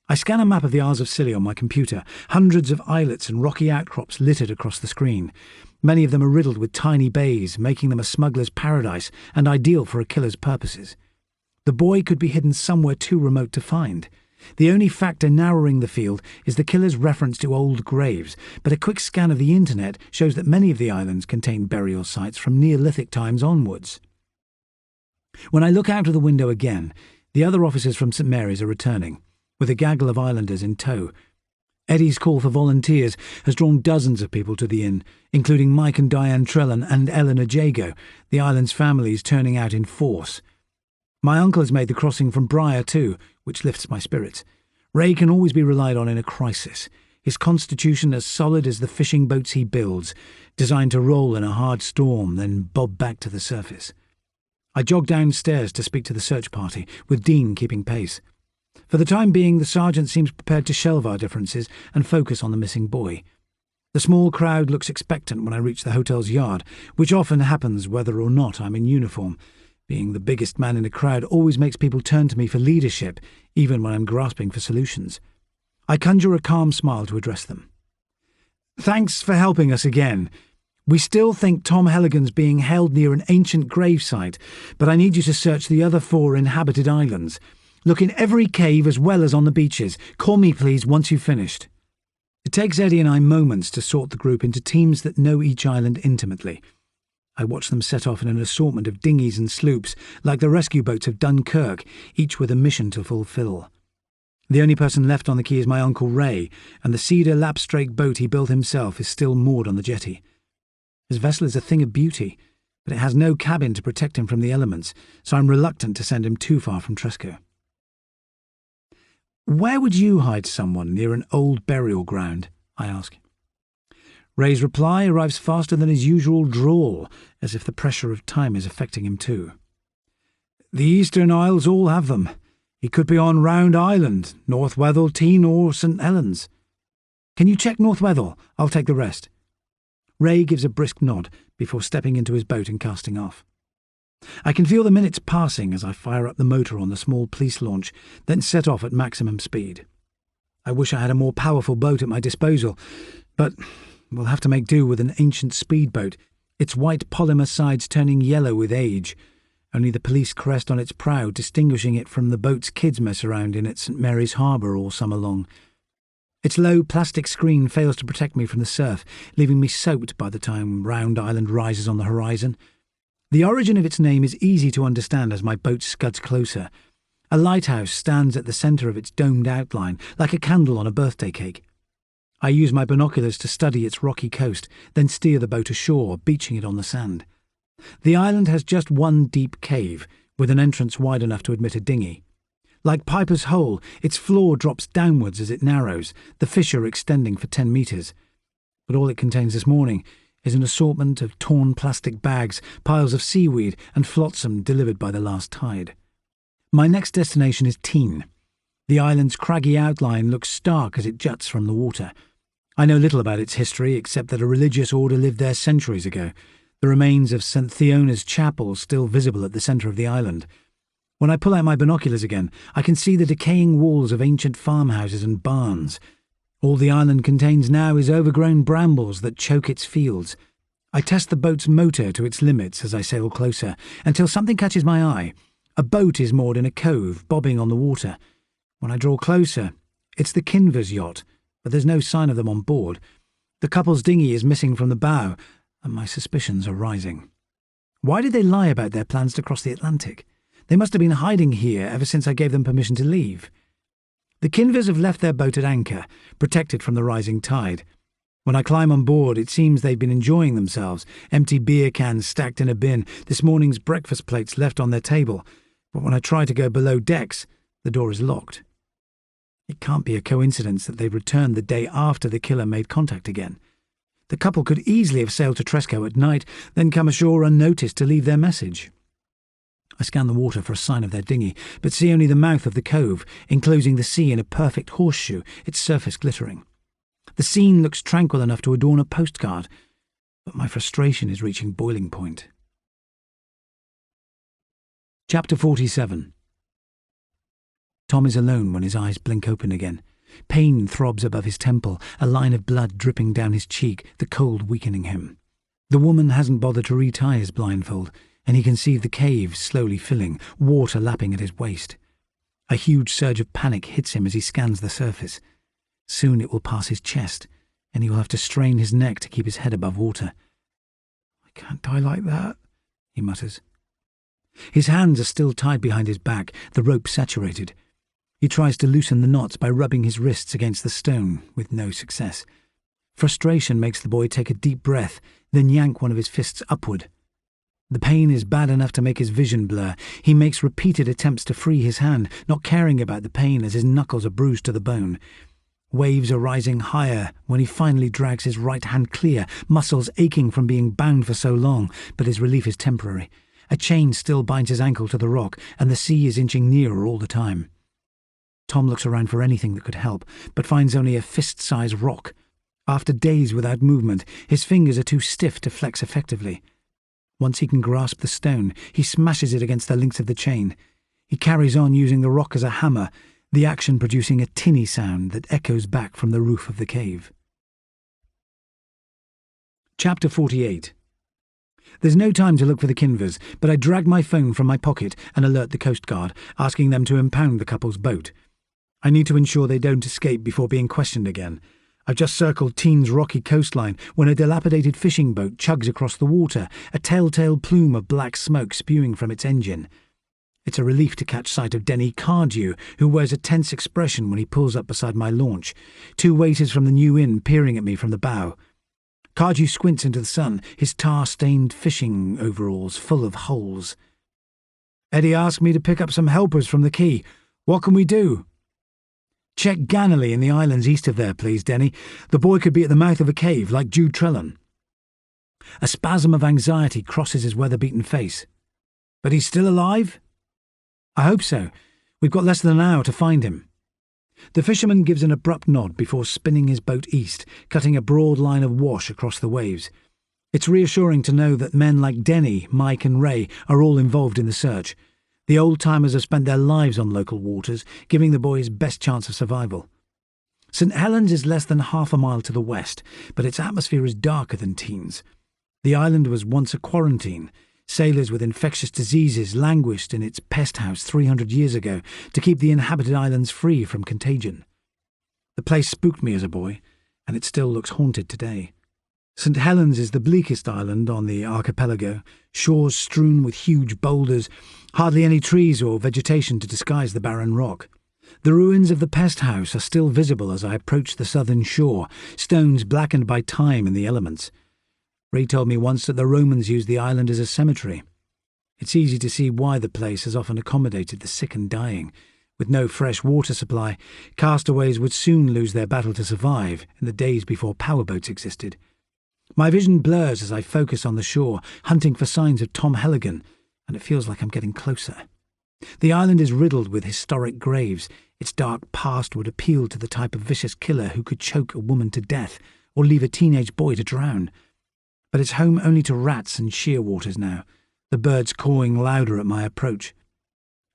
I scan a map of the Isles of Scilly on my computer, hundreds of islets and rocky outcrops littered across the screen. Many of them are riddled with tiny bays, making them a smuggler's paradise and ideal for a killer's purposes. The boy could be hidden somewhere too remote to find. The only factor narrowing the field is the killer's reference to old graves, but a quick scan of the internet shows that many of the islands contain burial sites from Neolithic times onwards. When I look out of the window again, The other officers from St. Mary's are returning, with a gaggle of islanders in tow. Eddie's call for volunteers has drawn dozens of people to the inn, including Mike and Diane Trellan and Eleanor Jago, the island's families turning out in force. My uncle has made the crossing from Briar too, which lifts my spirits. Ray can always be relied on in a crisis, his constitution as solid as the fishing boats he builds, designed to roll in a hard storm, then bob back to the surface. I jog downstairs to speak to the search party, with Dean keeping pace. For the time being, the sergeant seems prepared to shelve our differences and focus on the missing boy. The small crowd looks expectant when I reach the hotel's yard, which often happens whether or not I'm in uniform. Being the biggest man in a crowd always makes people turn to me for leadership, even when I'm grasping for solutions. I conjure a calm smile to address them. Thanks for helping us again. We still think Tom Helligan's being held near an ancient gravesite, but I need you to search the other 4 inhabited islands. Look in every cave as well as on the beaches. Call me, please, once you've finished. It takes Eddie and I moments to sort the group into teams that know each island intimately. I watch them set off in an assortment of dinghies and sloops, like the rescue boats of Dunkirk, each with a mission to fulfill. The only person left on the quay is my Uncle Ray, and the cedar lapstrake boat he built himself is still moored on the jetty. His vessel is a thing of beauty, but it has no cabin to protect him from the elements, so I'm reluctant to send him too far from Tresco. Where would you hide someone near an old burial ground? I ask. Ray's reply arrives faster than his usual drawl, as if the pressure of time is affecting him too. The Eastern Isles all have them. He could be on Round Island, North Wethel, Tean or St. Helens. Can you check North Wethel? I'll take the rest. Ray gives a brisk nod before stepping into his boat and casting off. I can feel the minutes passing as I fire up the motor on the small police launch, then set off at maximum speed. I wish I had a more powerful boat at my disposal, but we'll have to make do with an ancient speedboat, its white polymer sides turning yellow with age, only the police crest on its prow distinguishing it from the boats kids mess around in at St. Mary's Harbour all summer long. Its low plastic screen fails to protect me from the surf, leaving me soaked by the time Round Island rises on the horizon. The origin of its name is easy to understand as my boat scuds closer. A lighthouse stands at the centre of its domed outline, like a candle on a birthday cake. I use my binoculars to study its rocky coast, then steer the boat ashore, beaching it on the sand. The island has just one deep cave, with an entrance wide enough to admit a dinghy. Like Piper's Hole, its floor drops downwards as it narrows, the fissure extending for 10 metres. But all it contains this morning is an assortment of torn plastic bags, piles of seaweed and flotsam delivered by the last tide. My next destination is Tean. The island's craggy outline looks stark as it juts from the water. I know little about its history except that a religious order lived there centuries ago, the remains of St. Theona's chapel still visible at the centre of the island. When I pull out my binoculars again, I can see the decaying walls of ancient farmhouses and barns. All the island contains now is overgrown brambles that choke its fields. I test the boat's motor to its limits as I sail closer, until something catches my eye. A boat is moored in a cove, bobbing on the water. When I draw closer, it's the Kinvers yacht, but there's no sign of them on board. The couple's dinghy is missing from the bow, and my suspicions are rising. Why did they lie about their plans to cross the Atlantic? They must have been hiding here ever since I gave them permission to leave. The Kinvers have left their boat at anchor, protected from the rising tide. When I climb on board, it seems they've been enjoying themselves, empty beer cans stacked in a bin, this morning's breakfast plates left on their table. But when I try to go below decks, the door is locked. It can't be a coincidence that they've returned the day after the killer made contact again. The couple could easily have sailed to Tresco at night, then come ashore unnoticed to leave their message. I scan the water for a sign of their dinghy, but see only the mouth of the cove, enclosing the sea in a perfect horseshoe, its surface glittering. The scene looks tranquil enough to adorn a postcard, but my frustration is reaching boiling point. Chapter 47. Tom is alone when his eyes blink open again. Pain throbs above his temple, a line of blood dripping down his cheek, the cold weakening him. The woman hasn't bothered to retie his blindfold, and he can see the cave slowly filling, water lapping at his waist. A huge surge of panic hits him as he scans the surface. Soon it will pass his chest, and he will have to strain his neck to keep his head above water. "I can't die like that," he mutters. His hands are still tied behind his back, the rope saturated. He tries to loosen the knots by rubbing his wrists against the stone, with no success. Frustration makes the boy take a deep breath, then yank one of his fists upward. The pain is bad enough to make his vision blur. He makes repeated attempts to free his hand, not caring about the pain as his knuckles are bruised to the bone. Waves are rising higher when he finally drags his right hand clear, muscles aching from being bound for so long, but his relief is temporary. A chain still binds his ankle to the rock, and the sea is inching nearer all the time. Tom looks around for anything that could help, but finds only a fist-sized rock. After days without movement, his fingers are too stiff to flex effectively. Once he can grasp the stone, he smashes it against the links of the chain. He carries on using the rock as a hammer, the action producing a tinny sound that echoes back from the roof of the cave. Chapter 48. There's no time to look for the Kinvers, but I drag my phone from my pocket and alert the Coast Guard, asking them to impound the couple's boat. I need to ensure they don't escape before being questioned again. I've just circled Teen's rocky coastline when a dilapidated fishing boat chugs across the water, a telltale plume of black smoke spewing from its engine. It's a relief to catch sight of Denny Cardew, who wears a tense expression when he pulls up beside my launch, 2 waiters from the new inn peering at me from the bow. Cardew squints into the sun, his tar-stained fishing overalls full of holes. "Eddie asked me to pick up some helpers from the quay. What can we do?" "Check Ganley in the islands east of there, please, Denny. The boy could be at the mouth of a cave, like Jude Trellan." A spasm of anxiety crosses his weather-beaten face. "But he's still alive?" "I hope so. We've got less than an hour to find him." The fisherman gives an abrupt nod before spinning his boat east, cutting a broad line of wash across the waves. It's reassuring to know that men like Denny, Mike and Ray are all involved in the search. The old-timers have spent their lives on local waters, giving the boy his best chance of survival. St. Helens is less than half a mile to the west, but its atmosphere is darker than Teen's. The island was once a quarantine. Sailors with infectious diseases languished in its pest house 300 years ago to keep the inhabited islands free from contagion. The place spooked me as a boy, and it still looks haunted today. St. Helens is the bleakest island on the archipelago, shores strewn with huge boulders, hardly any trees or vegetation to disguise the barren rock. The ruins of the pest house are still visible as I approach the southern shore, stones blackened by time and the elements. Ray told me once that the Romans used the island as a cemetery. It's easy to see why the place has often accommodated the sick and dying. With no fresh water supply, castaways would soon lose their battle to survive in the days before powerboats existed. My vision blurs as I focus on the shore, hunting for signs of Tom Helligan, and it feels like I'm getting closer. The island is riddled with historic graves. Its dark past would appeal to the type of vicious killer who could choke a woman to death or leave a teenage boy to drown. But it's home only to rats and shearwaters now, the birds cawing louder at my approach.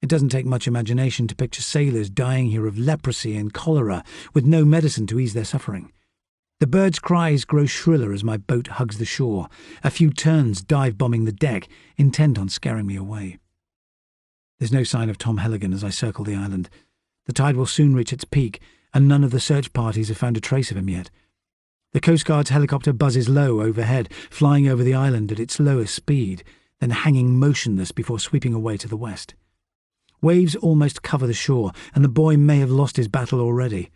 It doesn't take much imagination to picture sailors dying here of leprosy and cholera with no medicine to ease their suffering. The birds' cries grow shriller as my boat hugs the shore, a few turns dive-bombing the deck, intent on scaring me away. There's no sign of Tom Helligan as I circle the island. The tide will soon reach its peak, and none of the search parties have found a trace of him yet. The Coast Guard's helicopter buzzes low overhead, flying over the island at its lowest speed, then hanging motionless before sweeping away to the west. Waves almost cover the shore, and the boy may have lost his battle already.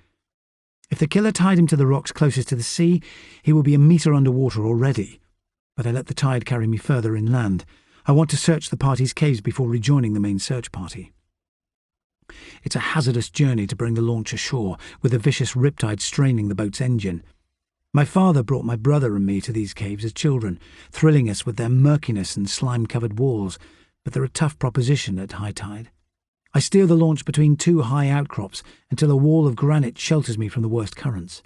If the killer tied him to the rocks closest to the sea, he will be a metre underwater already. But I let the tide carry me further inland. I want to search the party's caves before rejoining the main search party. It's a hazardous journey to bring the launch ashore, with a vicious riptide straining the boat's engine. My father brought my brother and me to these caves as children, thrilling us with their murkiness and slime-covered walls, but they're a tough proposition at high tide. I steer the launch between 2 high outcrops until a wall of granite shelters me from the worst currents.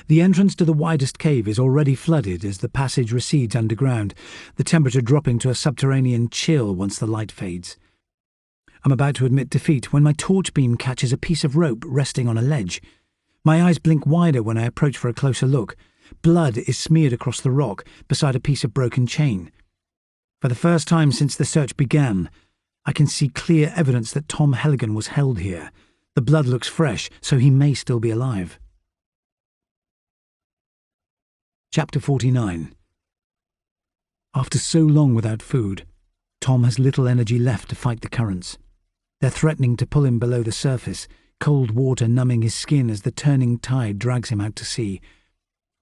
The entrance to the widest cave is already flooded as the passage recedes underground, the temperature dropping to a subterranean chill once the light fades. I'm about to admit defeat when my torch beam catches a piece of rope resting on a ledge. My eyes blink wider when I approach for a closer look. Blood is smeared across the rock beside a piece of broken chain. For the first time since the search began, I can see clear evidence that Tom Helligan was held here. The blood looks fresh, so he may still be alive. Chapter 49. After so long without food, Tom has little energy left to fight the currents. They're threatening to pull him below the surface, cold water numbing his skin as the turning tide drags him out to sea.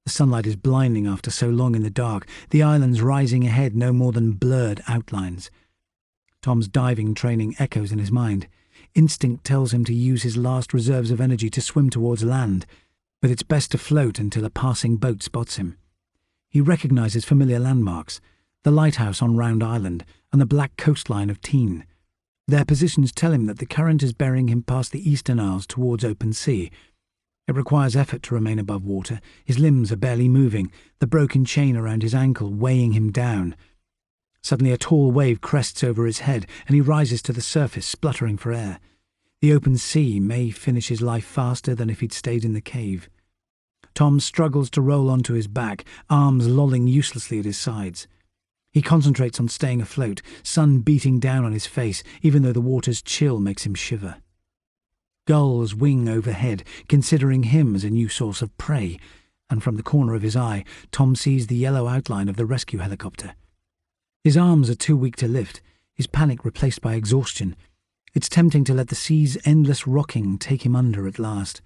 The sunlight is blinding after so long in the dark, the islands rising ahead no more than blurred outlines. Tom's diving training echoes in his mind. Instinct tells him to use his last reserves of energy to swim towards land, but it's best to float until a passing boat spots him. He recognises familiar landmarks, the lighthouse on Round Island and the black coastline of Tean. Their positions tell him that the current is bearing him past the eastern isles towards open sea. It requires effort to remain above water. His limbs are barely moving, the broken chain around his ankle weighing him down. Suddenly a tall wave crests over his head and he rises to the surface, spluttering for air. The open sea may finish his life faster than if he'd stayed in the cave. Tom struggles to roll onto his back, arms lolling uselessly at his sides. He concentrates on staying afloat, sun beating down on his face, even though the water's chill makes him shiver. Gulls wing overhead, considering him as a new source of prey, and from the corner of his eye, Tom sees the yellow outline of the rescue helicopter. His arms are too weak to lift, his panic replaced by exhaustion. It's tempting to let the sea's endless rocking take him under at last.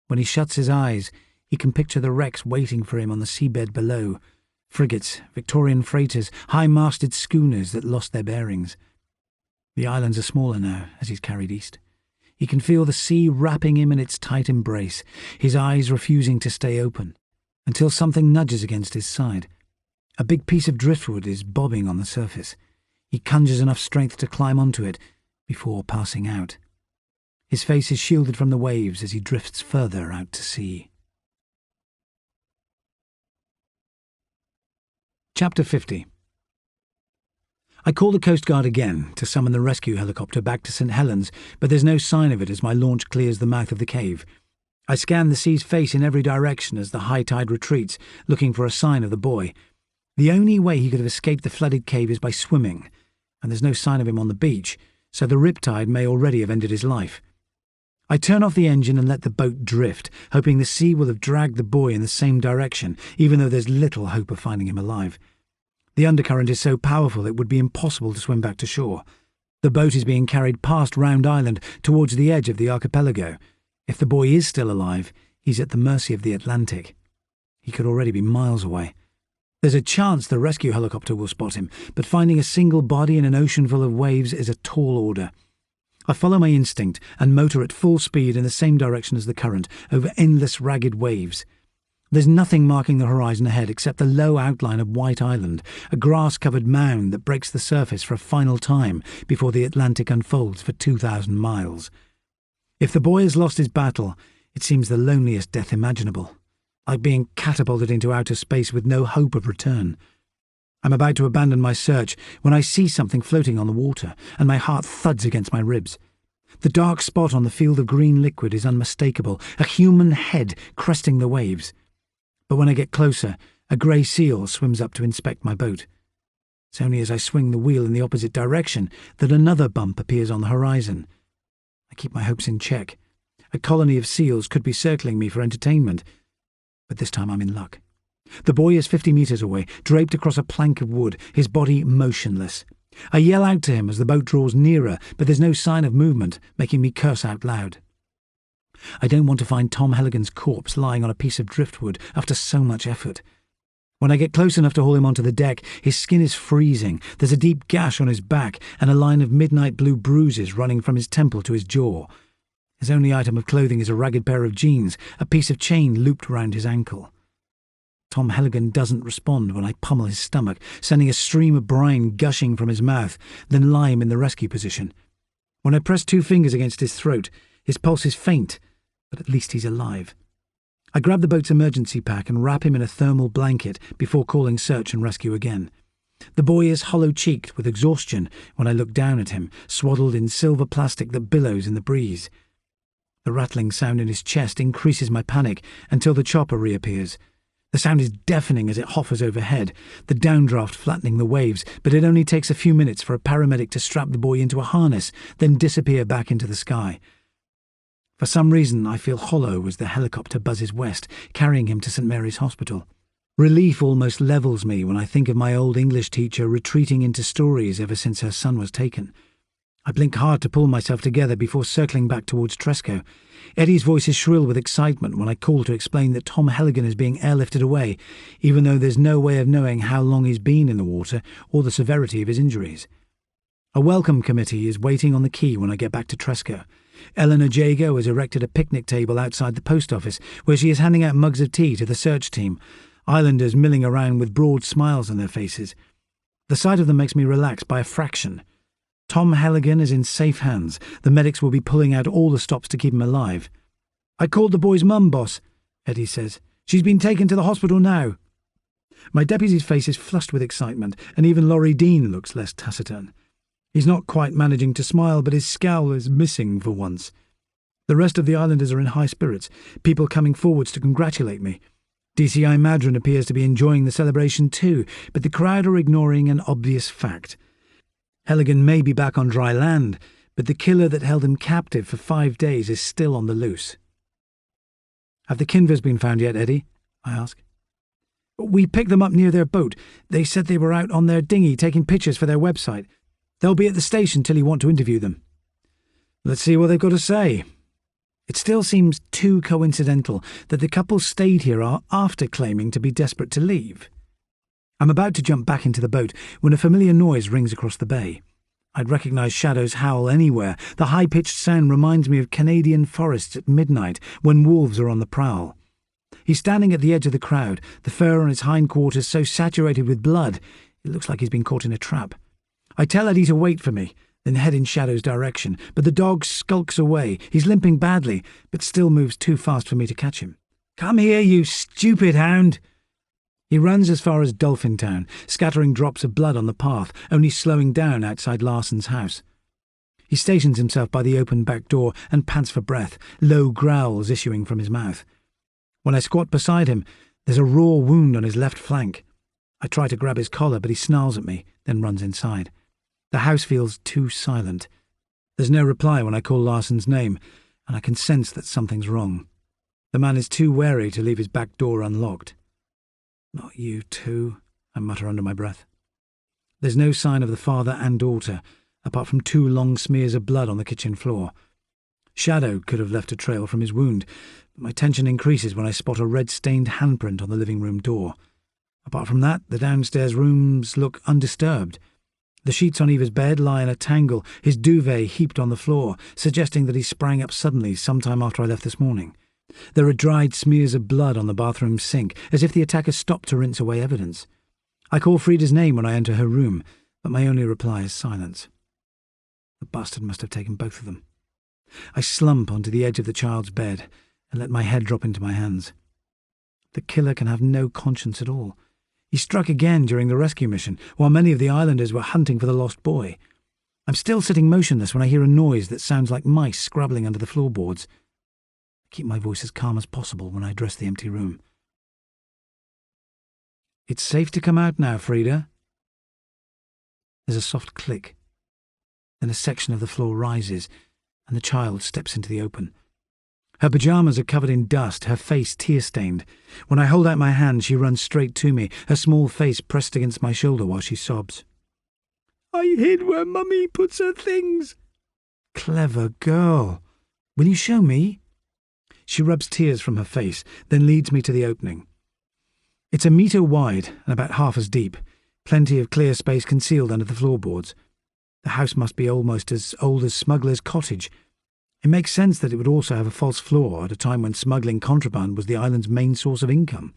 When he shuts his eyes, he can picture the wrecks waiting for him on the seabed below. Frigates, Victorian freighters, high-masted schooners that lost their bearings. The islands are smaller now as he's carried east. He can feel the sea wrapping him in its tight embrace, his eyes refusing to stay open, until something nudges against his side. A big piece of driftwood is bobbing on the surface. He conjures enough strength to climb onto it before passing out. His face is shielded from the waves as he drifts further out to sea. Chapter 50. I call the Coast Guard again to summon the rescue helicopter back to St. Helens, but there's no sign of it as my launch clears the mouth of the cave. I scan the sea's face in every direction as the high tide retreats, looking for a sign of the boy. The only way he could have escaped the flooded cave is by swimming, and there's no sign of him on the beach, so the riptide may already have ended his life. I turn off the engine and let the boat drift, hoping the sea will have dragged the boy in the same direction, even though there's little hope of finding him alive. The undercurrent is so powerful it would be impossible to swim back to shore. The boat is being carried past Round Island towards the edge of the archipelago. If the boy is still alive, he's at the mercy of the Atlantic. He could already be miles away. There's a chance the rescue helicopter will spot him, but finding a single body in an ocean full of waves is a tall order. I follow my instinct and motor at full speed in the same direction as the current, over endless ragged waves. There's nothing marking the horizon ahead except the low outline of White Island, a grass-covered mound that breaks the surface for a final time before the Atlantic unfolds for 2,000 miles. If the boy has lost his battle, it seems the loneliest death imaginable, like being catapulted into outer space with no hope of return. I'm about to abandon my search when I see something floating on the water, and my heart thuds against my ribs. The dark spot on the field of green liquid is unmistakable, a human head cresting the waves. But when I get closer, a grey seal swims up to inspect my boat. It's only as I swing the wheel in the opposite direction that another bump appears on the horizon. I keep my hopes in check. A colony of seals could be circling me for entertainment, but this time I'm in luck. The boy is 50 metres away, draped across a plank of wood, his body motionless. I yell out to him as the boat draws nearer, but there's no sign of movement, making me curse out loud. I don't want to find Tom Halligan's corpse lying on a piece of driftwood after so much effort. When I get close enough to haul him onto the deck, his skin is freezing. There's a deep gash on his back and a line of midnight blue bruises running from his temple to his jaw. His only item of clothing is a ragged pair of jeans, a piece of chain looped round his ankle. Tom Halligan doesn't respond when I pummel his stomach, sending a stream of brine gushing from his mouth, then lie him in the rescue position. When I press 2 fingers against his throat, his pulse is faint, but at least he's alive. I grab the boat's emergency pack and wrap him in a thermal blanket before calling search and rescue again. The boy is hollow-cheeked with exhaustion when I look down at him, swaddled in silver plastic that billows in the breeze. The rattling sound in his chest increases my panic until the chopper reappears. The sound is deafening as it hovers overhead, the downdraft flattening the waves, but it only takes a few minutes for a paramedic to strap the boy into a harness, then disappear back into the sky. For some reason, I feel hollow as the helicopter buzzes west, carrying him to St. Mary's Hospital. Relief almost levels me when I think of my old English teacher retreating into stories ever since her son was taken. I blink hard to pull myself together before circling back towards Tresco. Eddie's voice is shrill with excitement when I call to explain that Tom Helligan is being airlifted away, even though there's no way of knowing how long he's been in the water or the severity of his injuries. A welcome committee is waiting on the quay when I get back to Tresco. Eleanor Jago has erected a picnic table outside the post office, where she is handing out mugs of tea to the search team, islanders milling around with broad smiles on their faces. The sight of them makes me relax by a fraction. Tom Helligan is in safe hands. The medics will be pulling out all the stops to keep him alive. "I called the boy's mum, boss," Eddie says. "She's been taken to the hospital now." My deputy's face is flushed with excitement, and even Laurie Dean looks less taciturn. He's not quite managing to smile, but his scowl is missing for once. The rest of the islanders are in high spirits, people coming forwards to congratulate me. DCI Madron appears to be enjoying the celebration too, but the crowd are ignoring an obvious fact. Helligan may be back on dry land, but the killer that held him captive for 5 days is still on the loose. "Have the Kinvers been found yet, Eddie?" I ask. "We picked them up near their boat. They said they were out on their dinghy taking pictures for their website. They'll be at the station till you want to interview them." Let's see what they've got to say. It still seems too coincidental that the couple stayed here after claiming to be desperate to leave. I'm about to jump back into the boat when a familiar noise rings across the bay. I'd recognise Shadow's howl anywhere. The high-pitched sound reminds me of Canadian forests at midnight when wolves are on the prowl. He's standing at the edge of the crowd, the fur on his hindquarters so saturated with blood it looks like he's been caught in a trap. I tell Eddie to wait for me, then head in Shadow's direction, but the dog skulks away. He's limping badly, but still moves too fast for me to catch him. "Come here, you stupid hound!" He runs as far as Dolphin Town, scattering drops of blood on the path, only slowing down outside Larson's house. He stations himself by the open back door and pants for breath, low growls issuing from his mouth. When I squat beside him, there's a raw wound on his left flank. I try to grab his collar, but he snarls at me, then runs inside. The house feels too silent. There's no reply when I call Larson's name, and I can sense that something's wrong. The man is too wary to leave his back door unlocked. "Not you too," I mutter under my breath. There's no sign of the father and daughter, apart from 2 long smears of blood on the kitchen floor. Shadow could have left a trail from his wound, but my tension increases when I spot a red-stained handprint on the living room door. Apart from that, the downstairs rooms look undisturbed. The sheets on Eva's bed lie in a tangle, his duvet heaped on the floor, suggesting that he sprang up suddenly sometime after I left this morning. There are dried smears of blood on the bathroom sink, as if the attacker stopped to rinse away evidence. I call Frida's name when I enter her room, but my only reply is silence. The bastard must have taken both of them. I slump onto the edge of the child's bed and let my head drop into my hands. The killer can have no conscience at all. He struck again during the rescue mission, while many of the islanders were hunting for the lost boy. I'm still sitting motionless when I hear a noise that sounds like mice scrabbling under the floorboards. I keep my voice as calm as possible when I address the empty room. "It's safe to come out now, Frida." There's a soft click. Then a section of the floor rises, and the child steps into the open. Her pyjamas are covered in dust, her face tear-stained. When I hold out my hand, she runs straight to me, her small face pressed against my shoulder while she sobs. "I hid where Mummy puts her things." Clever girl. "Will you show me?" She rubs tears from her face, then leads me to the opening. It's 1 metre wide and about half as deep, plenty of clear space concealed under the floorboards. The house must be almost as old as Smuggler's Cottage. It makes sense that it would also have a false floor at a time when smuggling contraband was the island's main source of income.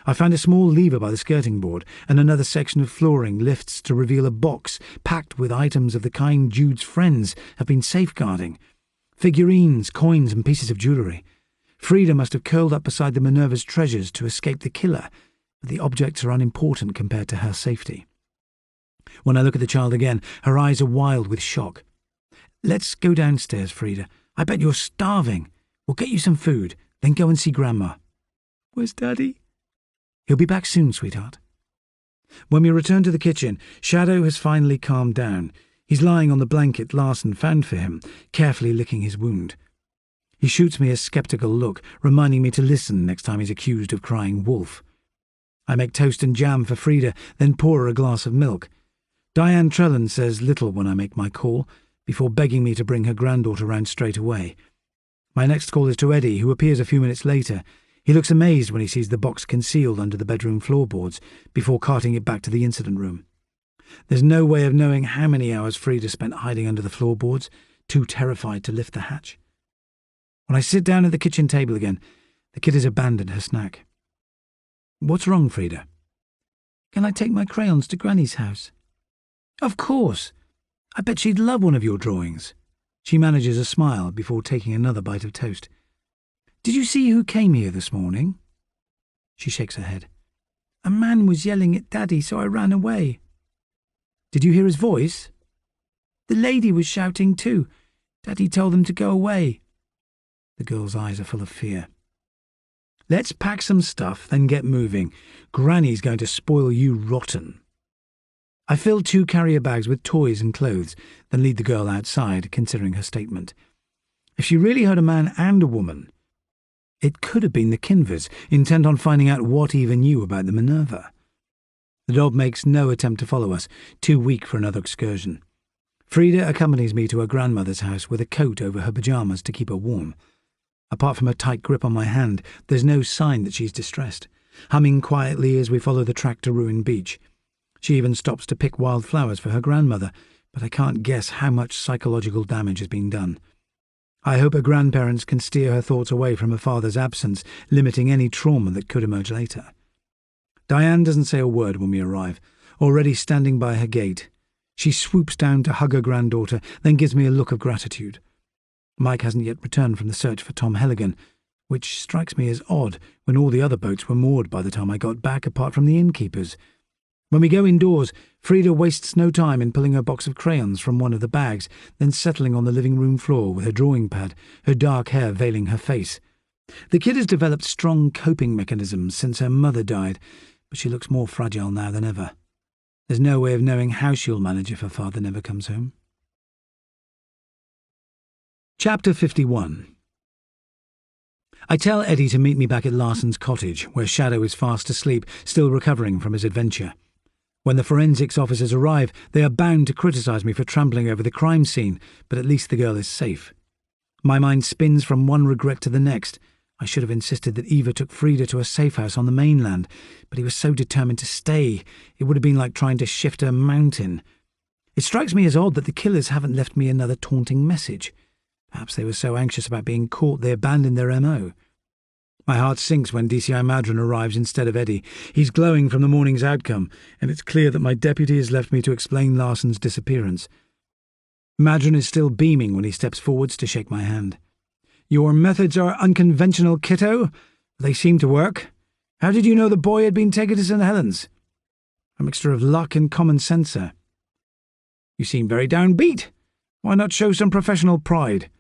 I find a small lever by the skirting board, and another section of flooring lifts to reveal a box packed with items of the kind Jude's friends have been safeguarding. Figurines, coins, and pieces of jewellery. Frida must have curled up beside the Minerva's treasures to escape the killer, but the objects are unimportant compared to her safety. When I look at the child again, her eyes are wild with shock. "Let's go downstairs, Frida. I bet you're starving. We'll get you some food, then go and see Grandma." "Where's Daddy?" "He'll be back soon, sweetheart." When we return to the kitchen, Shadow has finally calmed down. He's lying on the blanket Larson found for him, carefully licking his wound. He shoots me a sceptical look, reminding me to listen next time he's accused of crying wolf. I make toast and jam for Frida, then pour her a glass of milk. Diane Trellan says little when I make my call, before begging me to bring her granddaughter round straight away. My next call is to Eddie, who appears a few minutes later. He looks amazed when he sees the box concealed under the bedroom floorboards, before carting it back to the incident room. There's no way of knowing how many hours Frida spent hiding under the floorboards, too terrified to lift the hatch. When I sit down at the kitchen table again, the kid has abandoned her snack. "What's wrong, Frida?" "Can I take my crayons to Granny's house?" "Of course. I bet she'd love one of your drawings." She manages a smile before taking another bite of toast. "Did you see who came here this morning?" She shakes her head. "A man was yelling at Daddy, so I ran away." "Did you hear his voice?" "The lady was shouting too. Daddy told them to go away." The girl's eyes are full of fear. "Let's pack some stuff, then get moving. Granny's going to spoil you rotten." I fill 2 carrier bags with toys and clothes, then lead the girl outside, considering her statement. If she really heard a man and a woman, it could have been the Kinvers, intent on finding out what Eva knew about the Minerva. The dog makes no attempt to follow us, too weak for another excursion. Frida accompanies me to her grandmother's house with a coat over her pyjamas to keep her warm. Apart from a tight grip on my hand, there's no sign that she's distressed, humming quietly as we follow the track to Ruin Beach. She even stops to pick wild flowers for her grandmother, but I can't guess how much psychological damage has been done. I hope her grandparents can steer her thoughts away from her father's absence, limiting any trauma that could emerge later. Diane doesn't say a word when we arrive, already standing by her gate. She swoops down to hug her granddaughter, then gives me a look of gratitude. Mike hasn't yet returned from the search for Tom Helligan, which strikes me as odd when all the other boats were moored by the time I got back, apart from the innkeepers. When we go indoors, Frida wastes no time in pulling her box of crayons from one of the bags, then settling on the living room floor with her drawing pad, her dark hair veiling her face. The kid has developed strong coping mechanisms since her mother died, but she looks more fragile now than ever. There's no way of knowing how she'll manage if her father never comes home. Chapter 51. I tell Eddie to meet me back at Larson's cottage, where Shadow is fast asleep, still recovering from his adventure. When the forensics officers arrive, they are bound to criticise me for trampling over the crime scene, but at least the girl is safe. My mind spins from one regret to the next. I should have insisted that Eva took Frida to a safe house on the mainland, but he was so determined to stay. It would have been like trying to shift a mountain. It strikes me as odd that the killers haven't left me another taunting message. Perhaps they were so anxious about being caught they abandoned their MO. My heart sinks when DCI Madron arrives instead of Eddie. He's glowing from the morning's outcome, and it's clear that my deputy has left me to explain Larson's disappearance. Madron is still beaming when he steps forwards to shake my hand. "Your methods are unconventional, Kitto. They seem to work. How did you know the boy had been taken to St. Helens?" "A mixture of luck and common sense, sir." "You seem very downbeat. Why not show some professional pride?"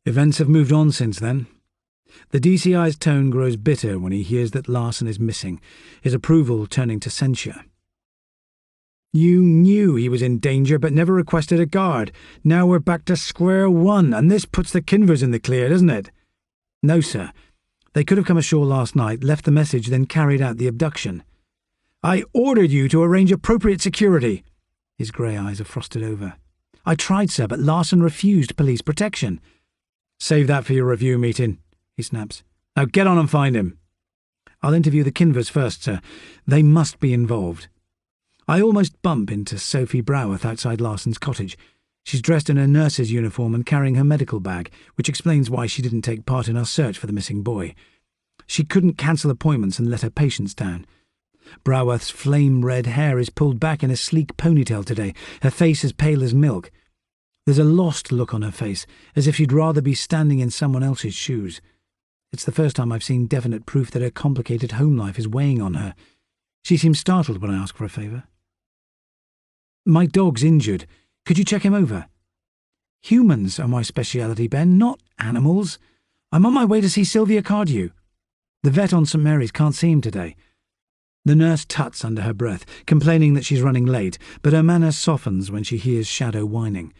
"Events have moved on since then." The DCI's tone grows bitter when he hears that Larson is missing, his approval turning to censure. "You knew he was in danger but never requested a guard. Now we're back to square one, and this puts the Kinvers in the clear, doesn't it?" "No, sir. They could have come ashore last night, left the message, then carried out the abduction." "I ordered you to arrange appropriate security." His grey eyes are frosted over. "I tried, sir, but Larson refused police protection." "Save that for your review meeting," he snaps. "Now get on and find him." "I'll interview the Kinvers first, sir. They must be involved." I almost bump into Sophie Broworth outside Larson's cottage. She's dressed in her nurse's uniform and carrying her medical bag, which explains why she didn't take part in our search for the missing boy. She couldn't cancel appointments and let her patients down. Broworth's flame-red hair is pulled back in a sleek ponytail today, her face as pale as milk. There's a lost look on her face, as if she'd rather be standing in someone else's shoes. It's the first time I've seen definite proof that her complicated home life is weighing on her. She seems startled when I ask for a favour. "My dog's injured. Could you check him over?" "Humans are my speciality, Ben, not animals. I'm on my way to see Sylvia Cardew. The vet on St. Mary's can't see him today." The nurse tuts under her breath, complaining that she's running late, but her manner softens when she hears Shadow whining.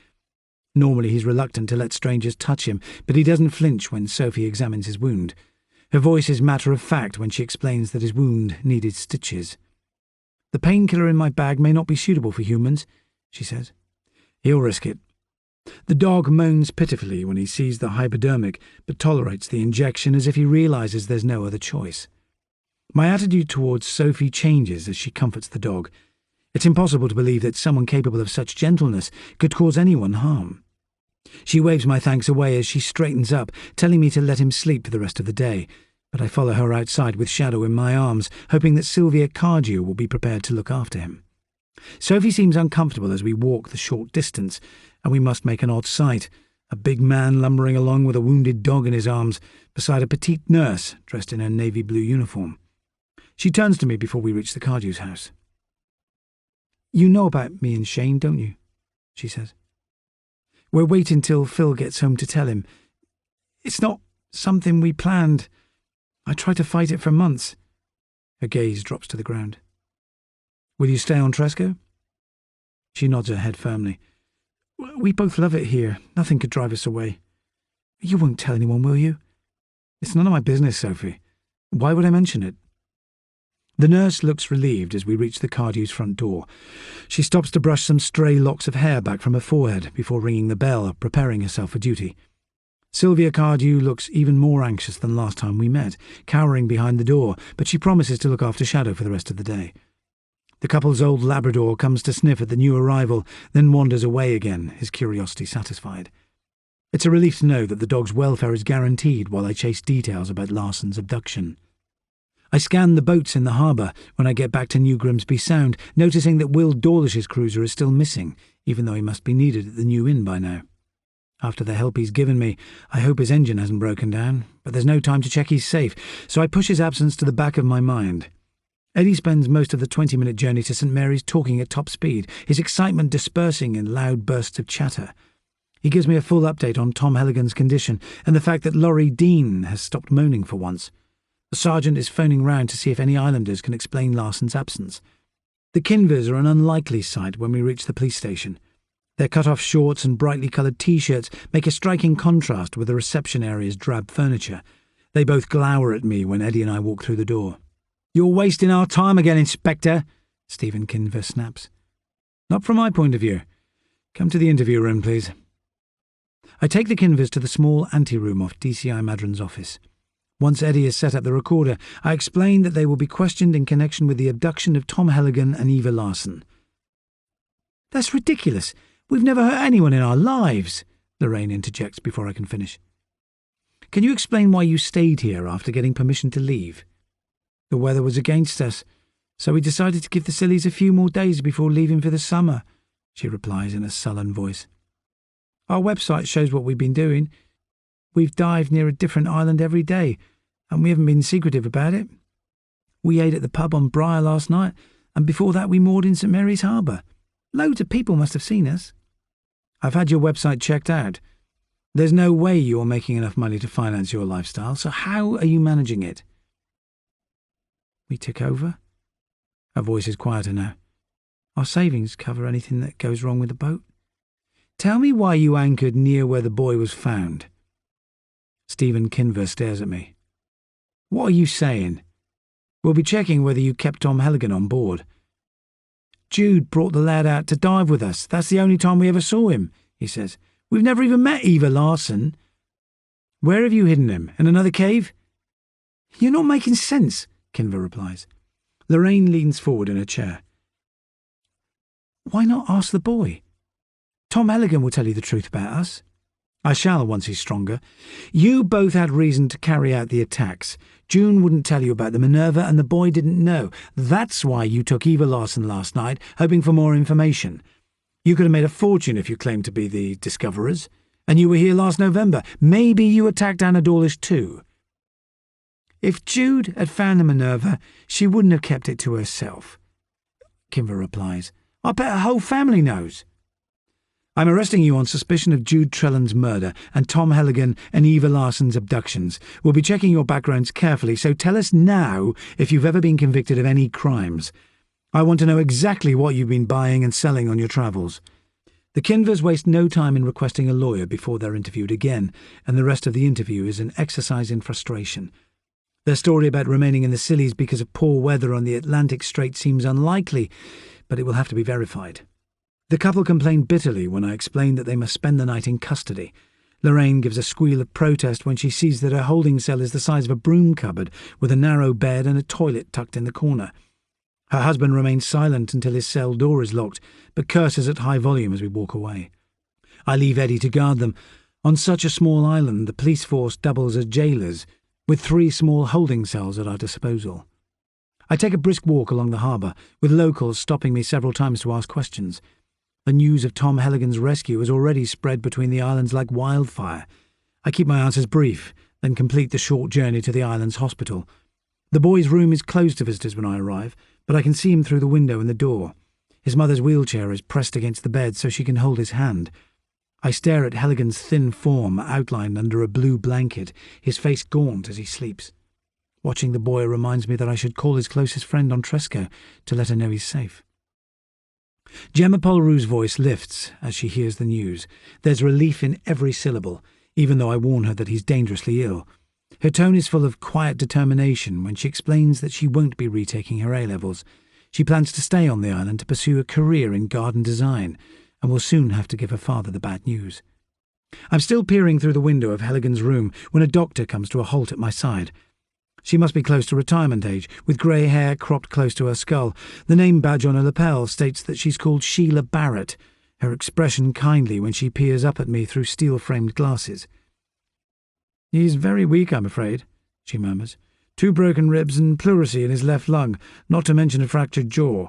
Normally he's reluctant to let strangers touch him, but he doesn't flinch when Sophie examines his wound. Her voice is matter-of-fact when she explains that his wound needed stitches. "The painkiller in my bag may not be suitable for humans," she says. "He'll risk it." The dog moans pitifully when he sees the hypodermic, but tolerates the injection as if he realises there's no other choice. My attitude towards Sophie changes as she comforts the dog. It's impossible to believe that someone capable of such gentleness could cause anyone harm. She waves my thanks away as she straightens up, telling me to let him sleep for the rest of the day, but I follow her outside with Shadow in my arms, hoping that Sylvia Cardew will be prepared to look after him. Sophie seems uncomfortable as we walk the short distance, and we must make an odd sight, a big man lumbering along with a wounded dog in his arms, beside a petite nurse dressed in her navy blue uniform. She turns to me before we reach the Cardew's house. "You know about me and Shane, don't you?" she says. "We're waiting till Phil gets home to tell him. It's not something we planned. I tried to fight it for months." Her gaze drops to the ground. "Will you stay on Tresco?" She nods her head firmly. "We both love it here. Nothing could drive us away." "You won't tell anyone, will you?" "It's none of my business, Sophie. Why would I mention it?" The nurse looks relieved as we reach the Cardew's front door. She stops to brush some stray locks of hair back from her forehead before ringing the bell, preparing herself for duty. Sylvia Cardew looks even more anxious than last time we met, cowering behind the door, but she promises to look after Shadow for the rest of the day. The couple's old Labrador comes to sniff at the new arrival, then wanders away again, his curiosity satisfied. It's a relief to know that the dog's welfare is guaranteed while I chase details about Larson's abduction. I scan the boats in the harbour when I get back to New Grimsby Sound, noticing that Will Dawlish's cruiser is still missing, even though he must be needed at the new inn by now. After the help he's given me, I hope his engine hasn't broken down, but there's no time to check he's safe, so I push his absence to the back of my mind. Eddie spends most of the 20-minute journey to St Mary's talking at top speed, his excitement dispersing in loud bursts of chatter. He gives me a full update on Tom Helligan's condition and the fact that Laurie Dean has stopped moaning for once. The sergeant is phoning round to see if any islanders can explain Larson's absence. The Kinvers are an unlikely sight when we reach the police station. Their cut-off shorts and brightly coloured T-shirts make a striking contrast with the reception area's drab furniture. They both glower at me when Eddie and I walk through the door. "You're wasting our time again, Inspector," Stephen Kinver snaps. "Not from my point of view. Come to the interview room, please." I take the Kinvers to the small anteroom off DCI Madron's office. Once Eddie has set up the recorder, I explain that they will be questioned in connection with the abduction of Tom Helligan and Eva Larson. "That's ridiculous. We've never hurt anyone in our lives," Lorraine interjects before I can finish. "Can you explain why you stayed here after getting permission to leave?" "The weather was against us, so we decided to give the Scillys a few more days before leaving for the summer," she replies in a sullen voice. "Our website shows what we've been doing. We've dived near a different island every day, and we haven't been secretive about it. We ate at the pub on Briar last night, and before that we moored in St Mary's Harbour. Loads of people must have seen us." "I've had your website checked out. There's no way you're making enough money to finance your lifestyle, so how are you managing it?" "We took over." Her voice is quieter now. "Our savings cover anything that goes wrong with the boat." "Tell me why you anchored near where the boy was found." Stephen Kinver stares at me. "What are you saying?" "We'll be checking whether you kept Tom Helligan on board." "Jude brought the lad out to dive with us. That's the only time we ever saw him," he says. "We've never even met Eva Larson." "Where have you hidden him? In another cave?" "You're not making sense," Kinver replies. Lorraine leans forward in her chair. "Why not ask the boy? Tom Helligan will tell you the truth about us." "I shall once he's stronger. You both had reason to carry out the attacks. June wouldn't tell you about the Minerva, and the boy didn't know. That's why you took Eva Larson last night, hoping for more information. You could have made a fortune if you claimed to be the discoverers. And you were here last November. Maybe you attacked Anna Dawlish too." "If Jude had found the Minerva, she wouldn't have kept it to herself," Kinver replies. "I bet her whole family knows." "I'm arresting you on suspicion of Jude Trellan's murder and Tom Helligan and Eva Larson's abductions. We'll be checking your backgrounds carefully, so tell us now if you've ever been convicted of any crimes. I want to know exactly what you've been buying and selling on your travels." The Kinvers waste no time in requesting a lawyer before they're interviewed again, and the rest of the interview is an exercise in frustration. Their story about remaining in the Scillies because of poor weather on the Atlantic Strait seems unlikely, but it will have to be verified. The couple complain bitterly when I explain that they must spend the night in custody. Lorraine gives a squeal of protest when she sees that her holding cell is the size of a broom cupboard, with a narrow bed and a toilet tucked in the corner. Her husband remains silent until his cell door is locked, but curses at high volume as we walk away. I leave Eddie to guard them. On such a small island, the police force doubles as jailers, with 3 small holding cells at our disposal. I take a brisk walk along the harbour, with locals stopping me several times to ask questions. The news of Tom Helligan's rescue has already spread between the islands like wildfire. I keep my answers brief, then complete the short journey to the island's hospital. The boy's room is closed to visitors when I arrive, but I can see him through the window and the door. His mother's wheelchair is pressed against the bed so she can hold his hand. I stare at Helligan's thin form outlined under a blue blanket, his face gaunt as he sleeps. Watching the boy reminds me that I should call his closest friend on Tresco to let her know he's safe. Gemma Polru's voice lifts as she hears the news. There's relief in every syllable, even though I warn her that he's dangerously ill. Her tone is full of quiet determination when she explains that she won't be retaking her A-levels. She plans to stay on the island to pursue a career in garden design, and will soon have to give her father the bad news. I'm still peering through the window of Helligan's room when a doctor comes to a halt at my side. She must be close to retirement age, with grey hair cropped close to her skull. The name badge on her lapel states that she's called Sheila Barrett, her expression kindly when she peers up at me through steel-framed glasses. "He's very weak, I'm afraid," she murmurs. "2 broken ribs and pleurisy in his left lung, not to mention a fractured jaw."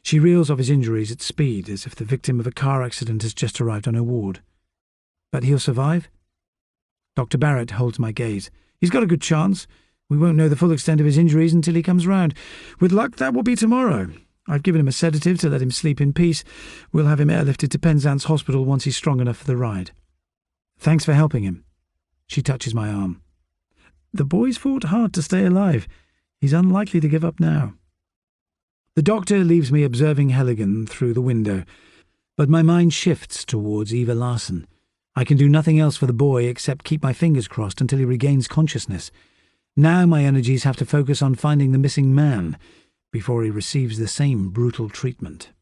She reels off his injuries at speed, as if the victim of a car accident has just arrived on her ward. "But he'll survive?" Dr. Barrett holds my gaze. "He's got a good chance. We won't know the full extent of his injuries until he comes round. With luck, that will be tomorrow. I've given him a sedative to let him sleep in peace. We'll have him airlifted to Penzance Hospital once he's strong enough for the ride." "Thanks for helping him." She touches my arm. "The boy's fought hard to stay alive. He's unlikely to give up now." The doctor leaves me observing Helligan through the window, but my mind shifts towards Eva Larson. I can do nothing else for the boy except keep my fingers crossed until he regains consciousness. Now my energies have to focus on finding the missing man before he receives the same brutal treatment.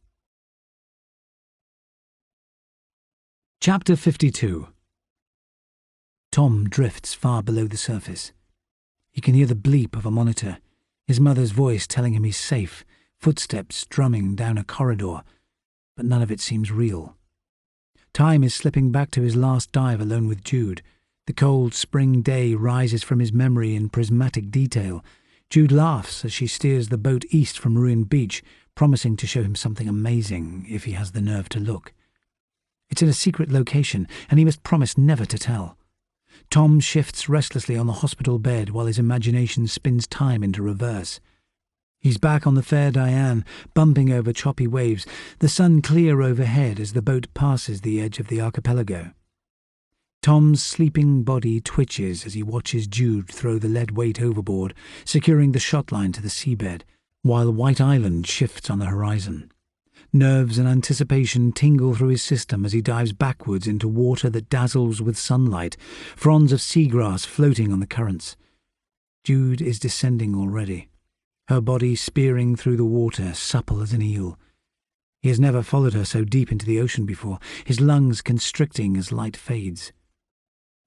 Chapter 52. Tom drifts far below the surface. He can hear the bleep of a monitor, his mother's voice telling him he's safe, footsteps drumming down a corridor, but none of it seems real. Time is slipping back to his last dive alone with Jude. The cold spring day rises from his memory in prismatic detail. Jude laughs as she steers the boat east from Ruined Beach, promising to show him something amazing if he has the nerve to look. It's in a secret location, and he must promise never to tell. Tom shifts restlessly on the hospital bed while his imagination spins time into reverse. He's back on the fair Diane, bumping over choppy waves, the sun clear overhead as the boat passes the edge of the archipelago. Tom's sleeping body twitches as he watches Jude throw the lead weight overboard, securing the shot line to the seabed, while White Island shifts on the horizon. Nerves and anticipation tingle through his system as he dives backwards into water that dazzles with sunlight, fronds of seagrass floating on the currents. Jude is descending already, her body spearing through the water, supple as an eel. He has never followed her so deep into the ocean before, his lungs constricting as light fades.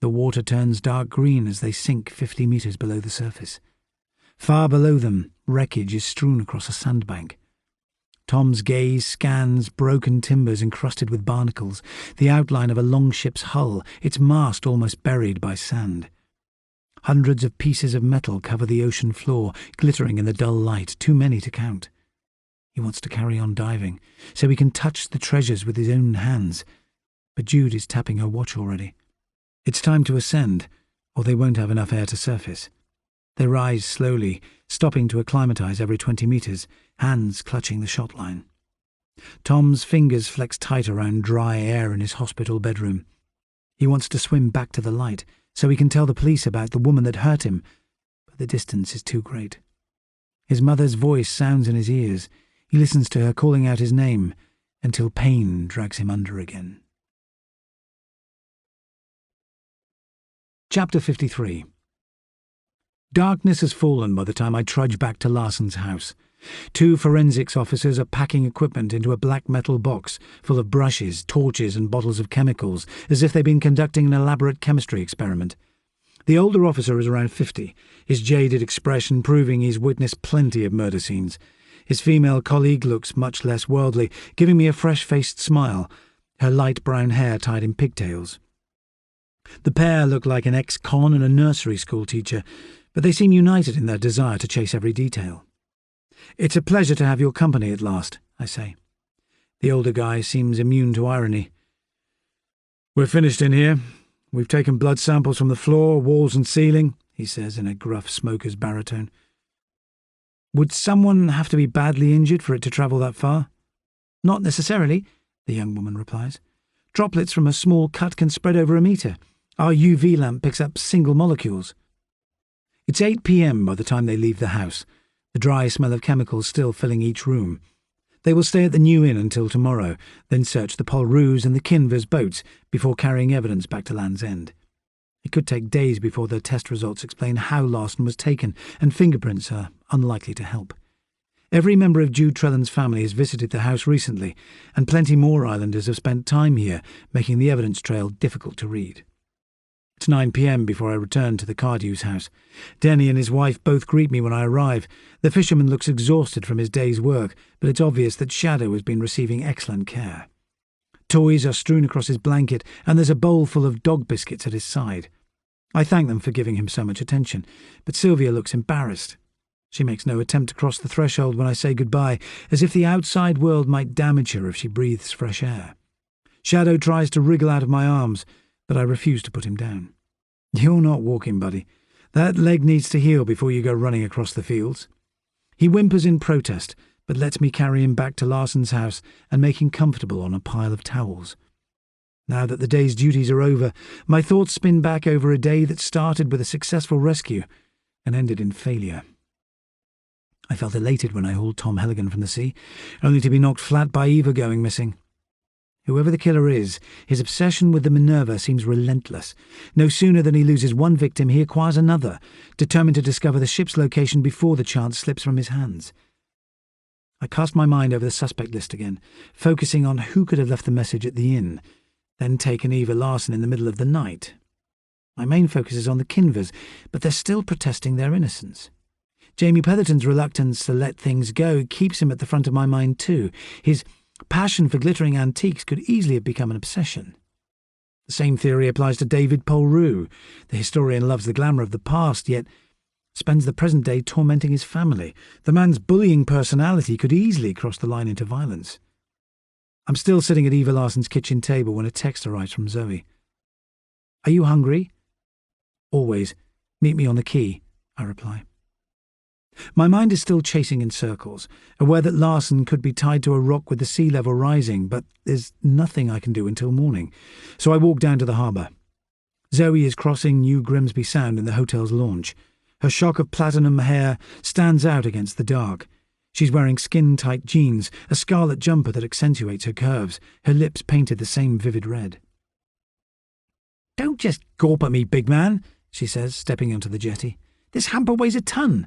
The water turns dark green as they sink 50 meters below the surface. Far below them, wreckage is strewn across a sandbank. Tom's gaze scans broken timbers encrusted with barnacles, the outline of a longship's hull, its mast almost buried by sand. Hundreds of pieces of metal cover the ocean floor, glittering in the dull light, too many to count. He wants to carry on diving, so he can touch the treasures with his own hands. But Jude is tapping her watch already. It's time to ascend, or they won't have enough air to surface. They rise slowly, stopping to acclimatize every 20 meters, hands clutching the shot line. Tom's fingers flex tight around dry air in his hospital bedroom. He wants to swim back to the light, so he can tell the police about the woman that hurt him, but the distance is too great. His mother's voice sounds in his ears. He listens to her calling out his name until pain drags him under again. Chapter 53. Darkness has fallen by the time I trudge back to Larson's house. 2 forensics officers are packing equipment into a black metal box full of brushes, torches and bottles of chemicals, as if they've been conducting an elaborate chemistry experiment. The older officer is around 50, his jaded expression proving he's witnessed plenty of murder scenes. His female colleague looks much less worldly, giving me a fresh-faced smile, her light brown hair tied in pigtails. The pair look like an ex-con and a nursery school teacher, but they seem united in their desire to chase every detail. "It's a pleasure to have your company at last," I say. The older guy seems immune to irony. "We're finished in here. We've taken blood samples from the floor, walls and ceiling," he says in a gruff smoker's baritone. "Would someone have to be badly injured for it to travel that far?" "Not necessarily," the young woman replies. "Droplets from a small cut can spread over a metre. Our UV lamp picks up single molecules." It's 8 p.m. by the time they leave the house, the dry smell of chemicals still filling each room. They will stay at the New Inn until tomorrow, then search the Polroos and the Kinvers boats before carrying evidence back to Land's End. It could take days before their test results explain how Larson was taken, and fingerprints are unlikely to help. Every member of Jude Trellan's family has visited the house recently, and plenty more islanders have spent time here, making the evidence trail difficult to read. It's 9 p.m. before I return to the Cardew's house. Denny and his wife both greet me when I arrive. The fisherman looks exhausted from his day's work, but it's obvious that Shadow has been receiving excellent care. Toys are strewn across his blanket, and there's a bowl full of dog biscuits at his side. I thank them for giving him so much attention, but Sylvia looks embarrassed. She makes no attempt to cross the threshold when I say goodbye, as if the outside world might damage her if she breathes fresh air. Shadow tries to wriggle out of my arms, but I refuse to put him down. "You're not walking, buddy. That leg needs to heal before you go running across the fields." He whimpers in protest, but lets me carry him back to Larson's house and make him comfortable on a pile of towels. Now that the day's duties are over, my thoughts spin back over a day that started with a successful rescue and ended in failure. I felt elated when I hauled Tom Helligan from the sea, only to be knocked flat by Eva going missing. Whoever the killer is, his obsession with the Minerva seems relentless. No sooner than he loses one victim, he acquires another, determined to discover the ship's location before the chance slips from his hands. I cast my mind over the suspect list again, focusing on who could have left the message at the inn, then taken Eva Larson in the middle of the night. My main focus is on the Kinvers, but they're still protesting their innocence. Jamie Petherton's reluctance to let things go keeps him at the front of my mind too. His passion for glittering antiques could easily have become an obsession. The same theory applies to David Polroo. The historian loves the glamour of the past, yet spends the present day tormenting his family. The man's bullying personality could easily cross the line into violence. I'm still sitting at Eva Larson's kitchen table when a text arrives from Zoe. "Are you hungry?" "Always. Meet me on the quay," I reply. My mind is still chasing in circles, aware that Larson could be tied to a rock with the sea level rising, but there's nothing I can do until morning, so I walk down to the harbour. Zoe is crossing New Grimsby Sound in the hotel's launch. Her shock of platinum hair stands out against the dark. She's wearing skin-tight jeans, a scarlet jumper that accentuates her curves, her lips painted the same vivid red. "Don't just gawp at me, big man," she says, stepping onto the jetty. "This hamper weighs a ton."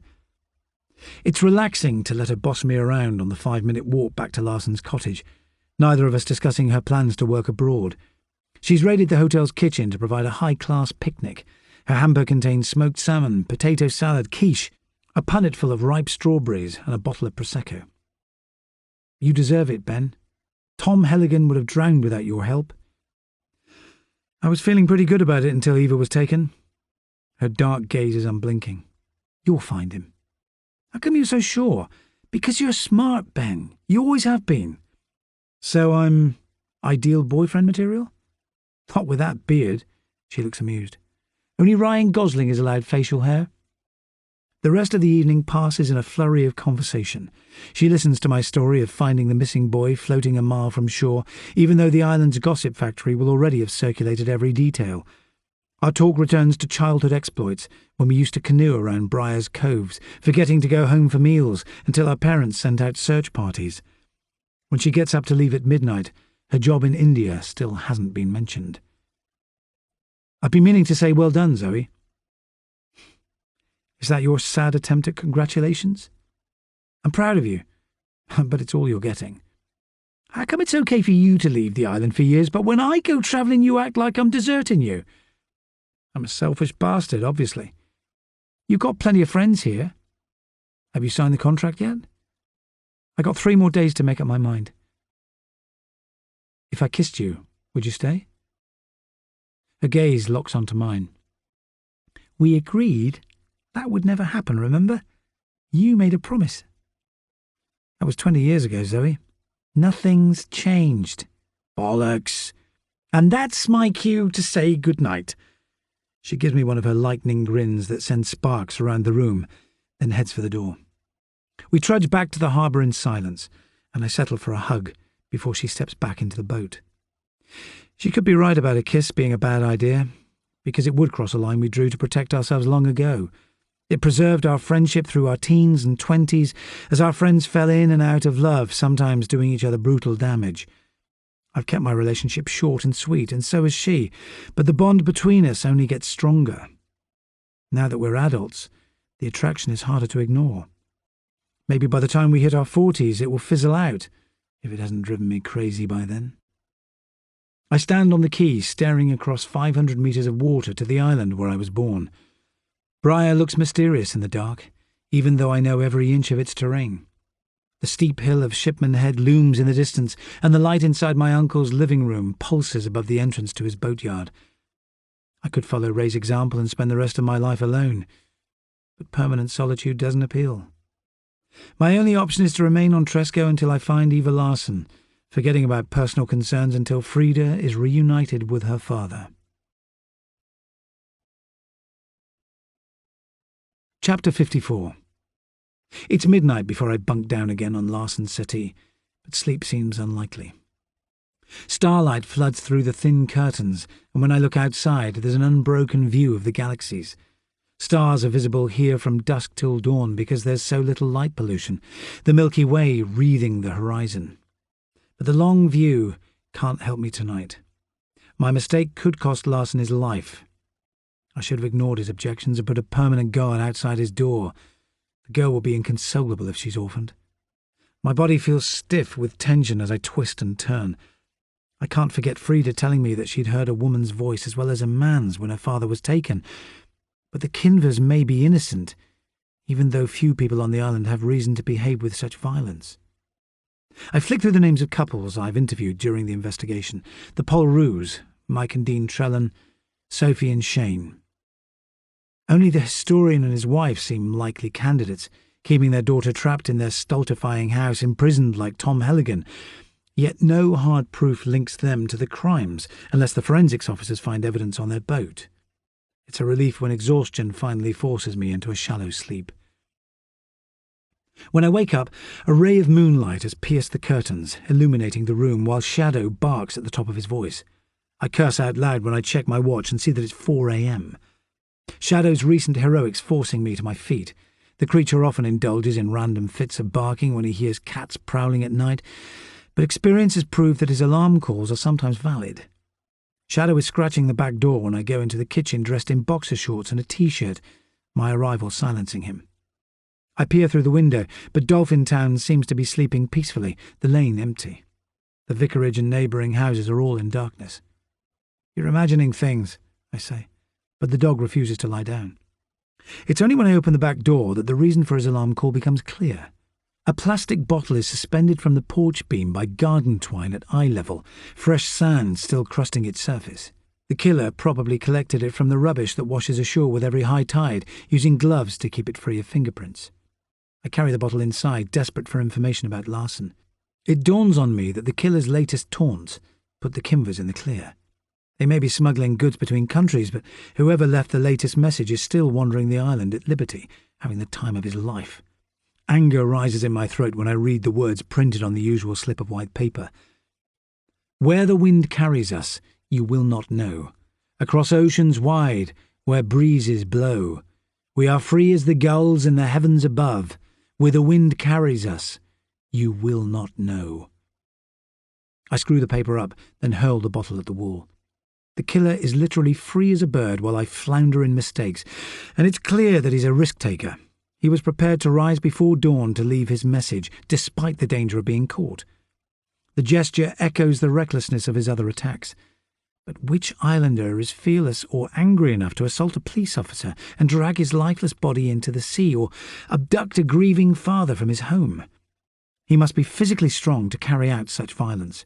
It's relaxing to let her boss me around on the 5-minute walk back to Larson's cottage, neither of us discussing her plans to work abroad. She's raided the hotel's kitchen to provide a high-class picnic. Her hamper contains smoked salmon, potato salad, quiche, a punnet full of ripe strawberries, and a bottle of Prosecco. "You deserve it, Ben. Tom Helligan would have drowned without your help." I was feeling pretty good about it until Eva was taken. Her dark gaze is unblinking. "You'll find him." "How come you're so sure?" "Because you're smart, Ben. You always have been." "So I'm ideal boyfriend material?" "Not with that beard." She looks amused. "Only Ryan Gosling is allowed facial hair." The rest of the evening passes in a flurry of conversation. She listens to my story of finding the missing boy floating a mile from shore, even though the island's gossip factory will already have circulated every detail. Our talk returns to childhood exploits, when we used to canoe around Briar's Coves, forgetting to go home for meals until our parents sent out search parties. When she gets up to leave at midnight, her job in India still hasn't been mentioned. "I've been meaning to say well done, Zoe." Is that your sad attempt at congratulations? I'm proud of you, but it's all you're getting. How come it's okay for you to leave the island for years, but when I go travelling you act like I'm deserting you? I'm a selfish bastard, obviously. You've got plenty of friends here. Have you signed the contract yet? I got 3 more days to make up my mind. If I kissed you, would you stay? Her gaze locks onto mine. We agreed that would never happen, remember? You made a promise. That was 20 years ago, Zoe. Nothing's changed. Bollocks. And that's my cue to say goodnight. She gives me one of her lightning grins that sends sparks around the room, then heads for the door. We trudge back to the harbour in silence, and I settle for a hug before she steps back into the boat. She could be right about a kiss being a bad idea, because it would cross a line we drew to protect ourselves long ago. It preserved our friendship through our teens and 20s, as our friends fell in and out of love, sometimes doing each other brutal damage. I've kept my relationship short and sweet, and so has she, but the bond between us only gets stronger. Now that we're adults, the attraction is harder to ignore. Maybe by the time we hit our 40s it will fizzle out, if it hasn't driven me crazy by then. I stand on the quay, staring across 500 metres of water to the island where I was born. Briar looks mysterious in the dark, even though I know every inch of its terrain. The steep hill of Shipman Head looms in the distance, and the light inside my uncle's living room pulses above the entrance to his boatyard. I could follow Ray's example and spend the rest of my life alone, but permanent solitude doesn't appeal. My only option is to remain on Tresco until I find Eva Larson, forgetting about personal concerns until Frida is reunited with her father. Chapter 54. It's midnight before I bunk down again on Larson's settee, but sleep seems unlikely. Starlight floods through the thin curtains, and when I look outside, there's an unbroken view of the galaxies. Stars are visible here from dusk till dawn because there's so little light pollution, the Milky Way wreathing the horizon. But the long view can't help me tonight. My mistake could cost Larson his life. I should have ignored his objections and put a permanent guard outside his door. The girl will be inconsolable if she's orphaned. My body feels stiff with tension as I twist and turn. I can't forget Frida telling me that she'd heard a woman's voice as well as a man's when her father was taken. But the Kinvers may be innocent, even though few people on the island have reason to behave with such violence. I flick through the names of couples I've interviewed during the investigation. The Polroos, Mike and Dean Trellan, Sophie and Shane. Only the historian and his wife seem likely candidates, keeping their daughter trapped in their stultifying house, imprisoned like Tom Helligan. Yet no hard proof links them to the crimes, unless the forensics officers find evidence on their boat. It's a relief when exhaustion finally forces me into a shallow sleep. When I wake up, a ray of moonlight has pierced the curtains, illuminating the room, while Shadow barks at the top of his voice. I curse out loud when I check my watch and see that it's 4 a.m. Shadow's recent heroics forcing me to my feet. The creature often indulges in random fits of barking when he hears cats prowling at night, but experience has proved that his alarm calls are sometimes valid. Shadow is scratching the back door when I go into the kitchen dressed in boxer shorts and a t-shirt, my arrival silencing him. I peer through the window, but Dolphin Town seems to be sleeping peacefully, the lane empty. The vicarage and neighbouring houses are all in darkness. You're imagining things, I say, but the dog refuses to lie down. It's only when I open the back door that the reason for his alarm call becomes clear. A plastic bottle is suspended from the porch beam by garden twine at eye level, fresh sand still crusting its surface. The killer probably collected it from the rubbish that washes ashore with every high tide, using gloves to keep it free of fingerprints. I carry the bottle inside, desperate for information about Larson. It dawns on me that the killer's latest taunts put the Kinvers in the clear. They may be smuggling goods between countries, but whoever left the latest message is still wandering the island at liberty, having the time of his life. Anger rises in my throat when I read the words printed on the usual slip of white paper. Where the wind carries us, you will not know. Across oceans wide, where breezes blow. We are free as the gulls in the heavens above. Where the wind carries us, you will not know. I screw the paper up, then hurl the bottle at the wall. The killer is literally free as a bird while I flounder in mistakes, and it's clear that he's a risk-taker. He was prepared to rise before dawn to leave his message, despite the danger of being caught. The gesture echoes the recklessness of his other attacks. But which islander is fearless or angry enough to assault a police officer and drag his lifeless body into the sea, or abduct a grieving father from his home? He must be physically strong to carry out such violence.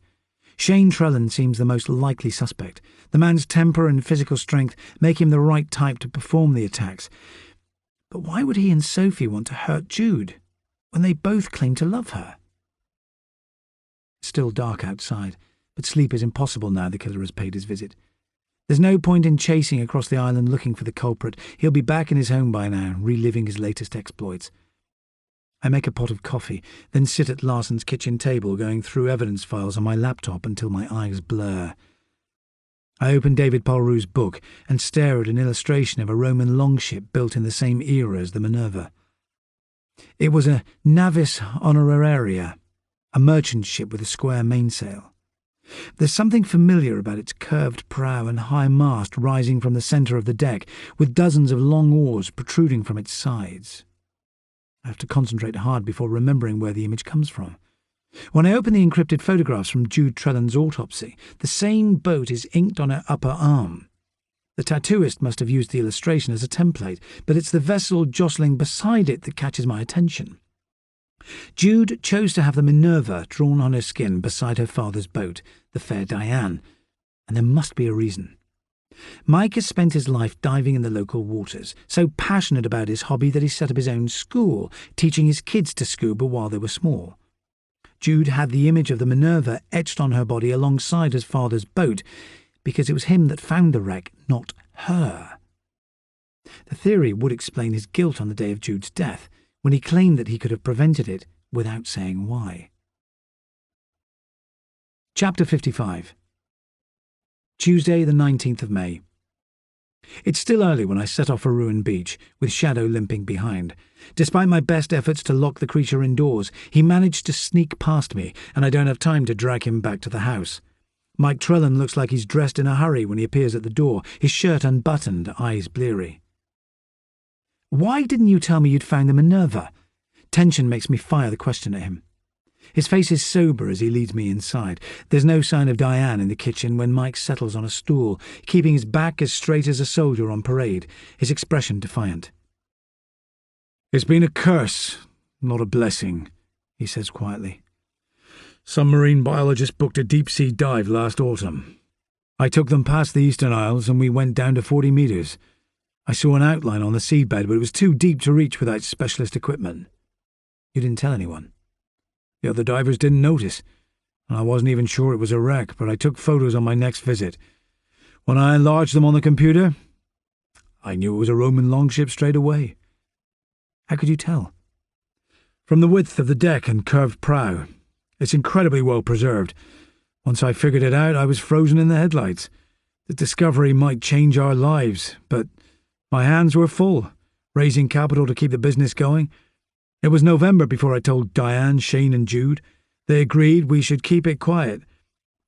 Shane Trellan seems the most likely suspect. The man's temper and physical strength make him the right type to perform the attacks. But why would he and Sophie want to hurt Jude, when they both claim to love her? It's still dark outside, but sleep is impossible now the killer has paid his visit. There's no point in chasing across the island looking for the culprit. He'll be back in his home by now, reliving his latest exploits. I make a pot of coffee, then sit at Larson's kitchen table going through evidence files on my laptop until my eyes blur. I open David Polru's book and stare at an illustration of a Roman longship built in the same era as the Minerva. It was a navis honoraria, a merchant ship with a square mainsail. There's something familiar about its curved prow and high mast rising from the centre of the deck, with dozens of long oars protruding from its sides. I have to concentrate hard before remembering where the image comes from. When I open the encrypted photographs from Jude Trellan's autopsy, the same boat is inked on her upper arm. The tattooist must have used the illustration as a template, but it's the vessel jostling beside it that catches my attention. Jude chose to have the Minerva drawn on her skin beside her father's boat, the Fair Diane, and there must be a reason. Mike has spent his life diving in the local waters, so passionate about his hobby that he set up his own school, teaching his kids to scuba while they were small. Jude had the image of the Minerva etched on her body alongside his father's boat, because it was him that found the wreck, not her. The theory would explain his guilt on the day of Jude's death, when he claimed that he could have prevented it without saying why. Chapter 55. Tuesday, the 19th of May. It's still early when I set off for Ruin Beach, with Shadow limping behind. Despite my best efforts to lock the creature indoors, he managed to sneak past me, and I don't have time to drag him back to the house. Mike Trellan looks like he's dressed in a hurry when he appears at the door, his shirt unbuttoned, eyes bleary. "Why didn't you tell me you'd found the Minerva?" Tension makes me fire the question at him. His face is sober as he leads me inside. There's no sign of Diane in the kitchen when Mike settles on a stool, keeping his back as straight as a soldier on parade, his expression defiant. "It's been a curse, not a blessing," he says quietly. "Some marine biologist booked a deep-sea dive last autumn. I took them past the Eastern Isles and we went down to 40 metres. I saw an outline on the seabed, but it was too deep to reach without specialist equipment." "You didn't tell anyone?" "The other divers didn't notice, and I wasn't even sure it was a wreck, but I took photos on my next visit. When I enlarged them on the computer, I knew it was a Roman longship straight away." "How could you tell?" "From the width of the deck and curved prow. It's incredibly well preserved. Once I figured it out, I was frozen in the headlights. The discovery might change our lives, but my hands were full, raising capital to keep the business going. It was November before I told Diane, Shane and Jude. They agreed we should keep it quiet.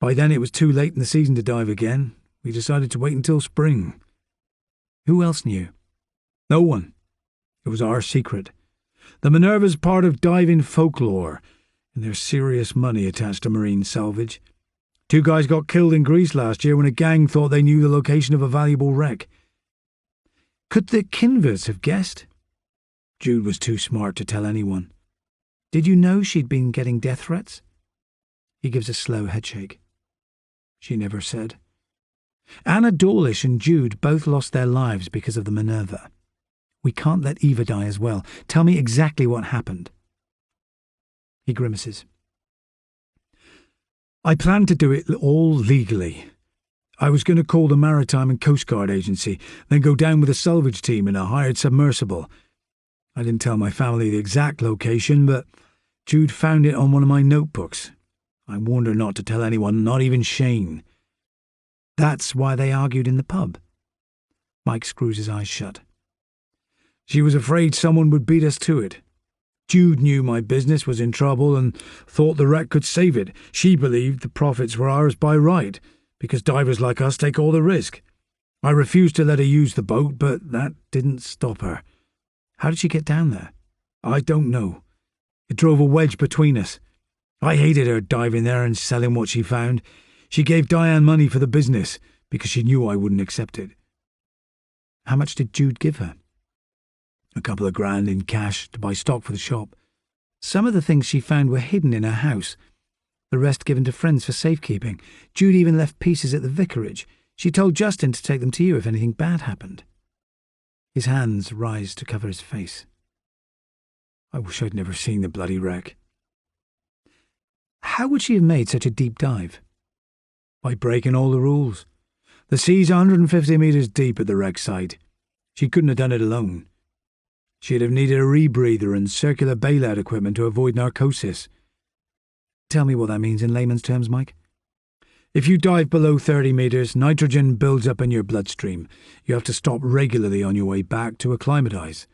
By then it was too late in the season to dive again. We decided to wait until spring." "Who else knew?" "No one. It was our secret. The Minerva's part of diving folklore, and there's serious money attached to marine salvage. 2 guys got killed in Greece last year when a gang thought they knew the location of a valuable wreck." "Could the Kinverts have guessed?" "Jude was too smart to tell anyone." "Did you know she'd been getting death threats?" He gives a slow headshake. "She never said." "Anna Dawlish and Jude both lost their lives because of the Minerva. We can't let Eva die as well. Tell me exactly what happened." He grimaces. "I planned to do it all legally. I was going to call the Maritime and Coast Guard Agency, then go down with a salvage team in a hired submersible. I didn't tell my family the exact location, but Jude found it on one of my notebooks. I warned her not to tell anyone, not even Shane." "That's why they argued in the pub." Mike screws his eyes shut. "She was afraid someone would beat us to it. Jude knew my business was in trouble and thought the wreck could save it. She believed the profits were ours by right, because divers like us take all the risk. I refused to let her use the boat, but that didn't stop her. How did she get down there? I don't know. It drove a wedge between us. I hated her diving there and selling what she found. She gave Diane money for the business because she knew I wouldn't accept it. How much did Jude give her? A couple of grand in cash to buy stock for the shop. Some of the things she found were hidden in her house, the rest given to friends for safekeeping. Jude even left pieces at the vicarage. She told Justin to take them to you if anything bad happened. His hands rise to cover his face. I wish I'd never seen the bloody wreck. How would she have made such a deep dive? By breaking all the rules. The sea's 150 metres deep at the wreck site. She couldn't have done it alone. She'd have needed a rebreather and circular bailout equipment to avoid narcosis. Tell me what that means in layman's terms, Mike. If you dive below 30 metres, nitrogen builds up in your bloodstream. You have to stop regularly on your way back to acclimatise.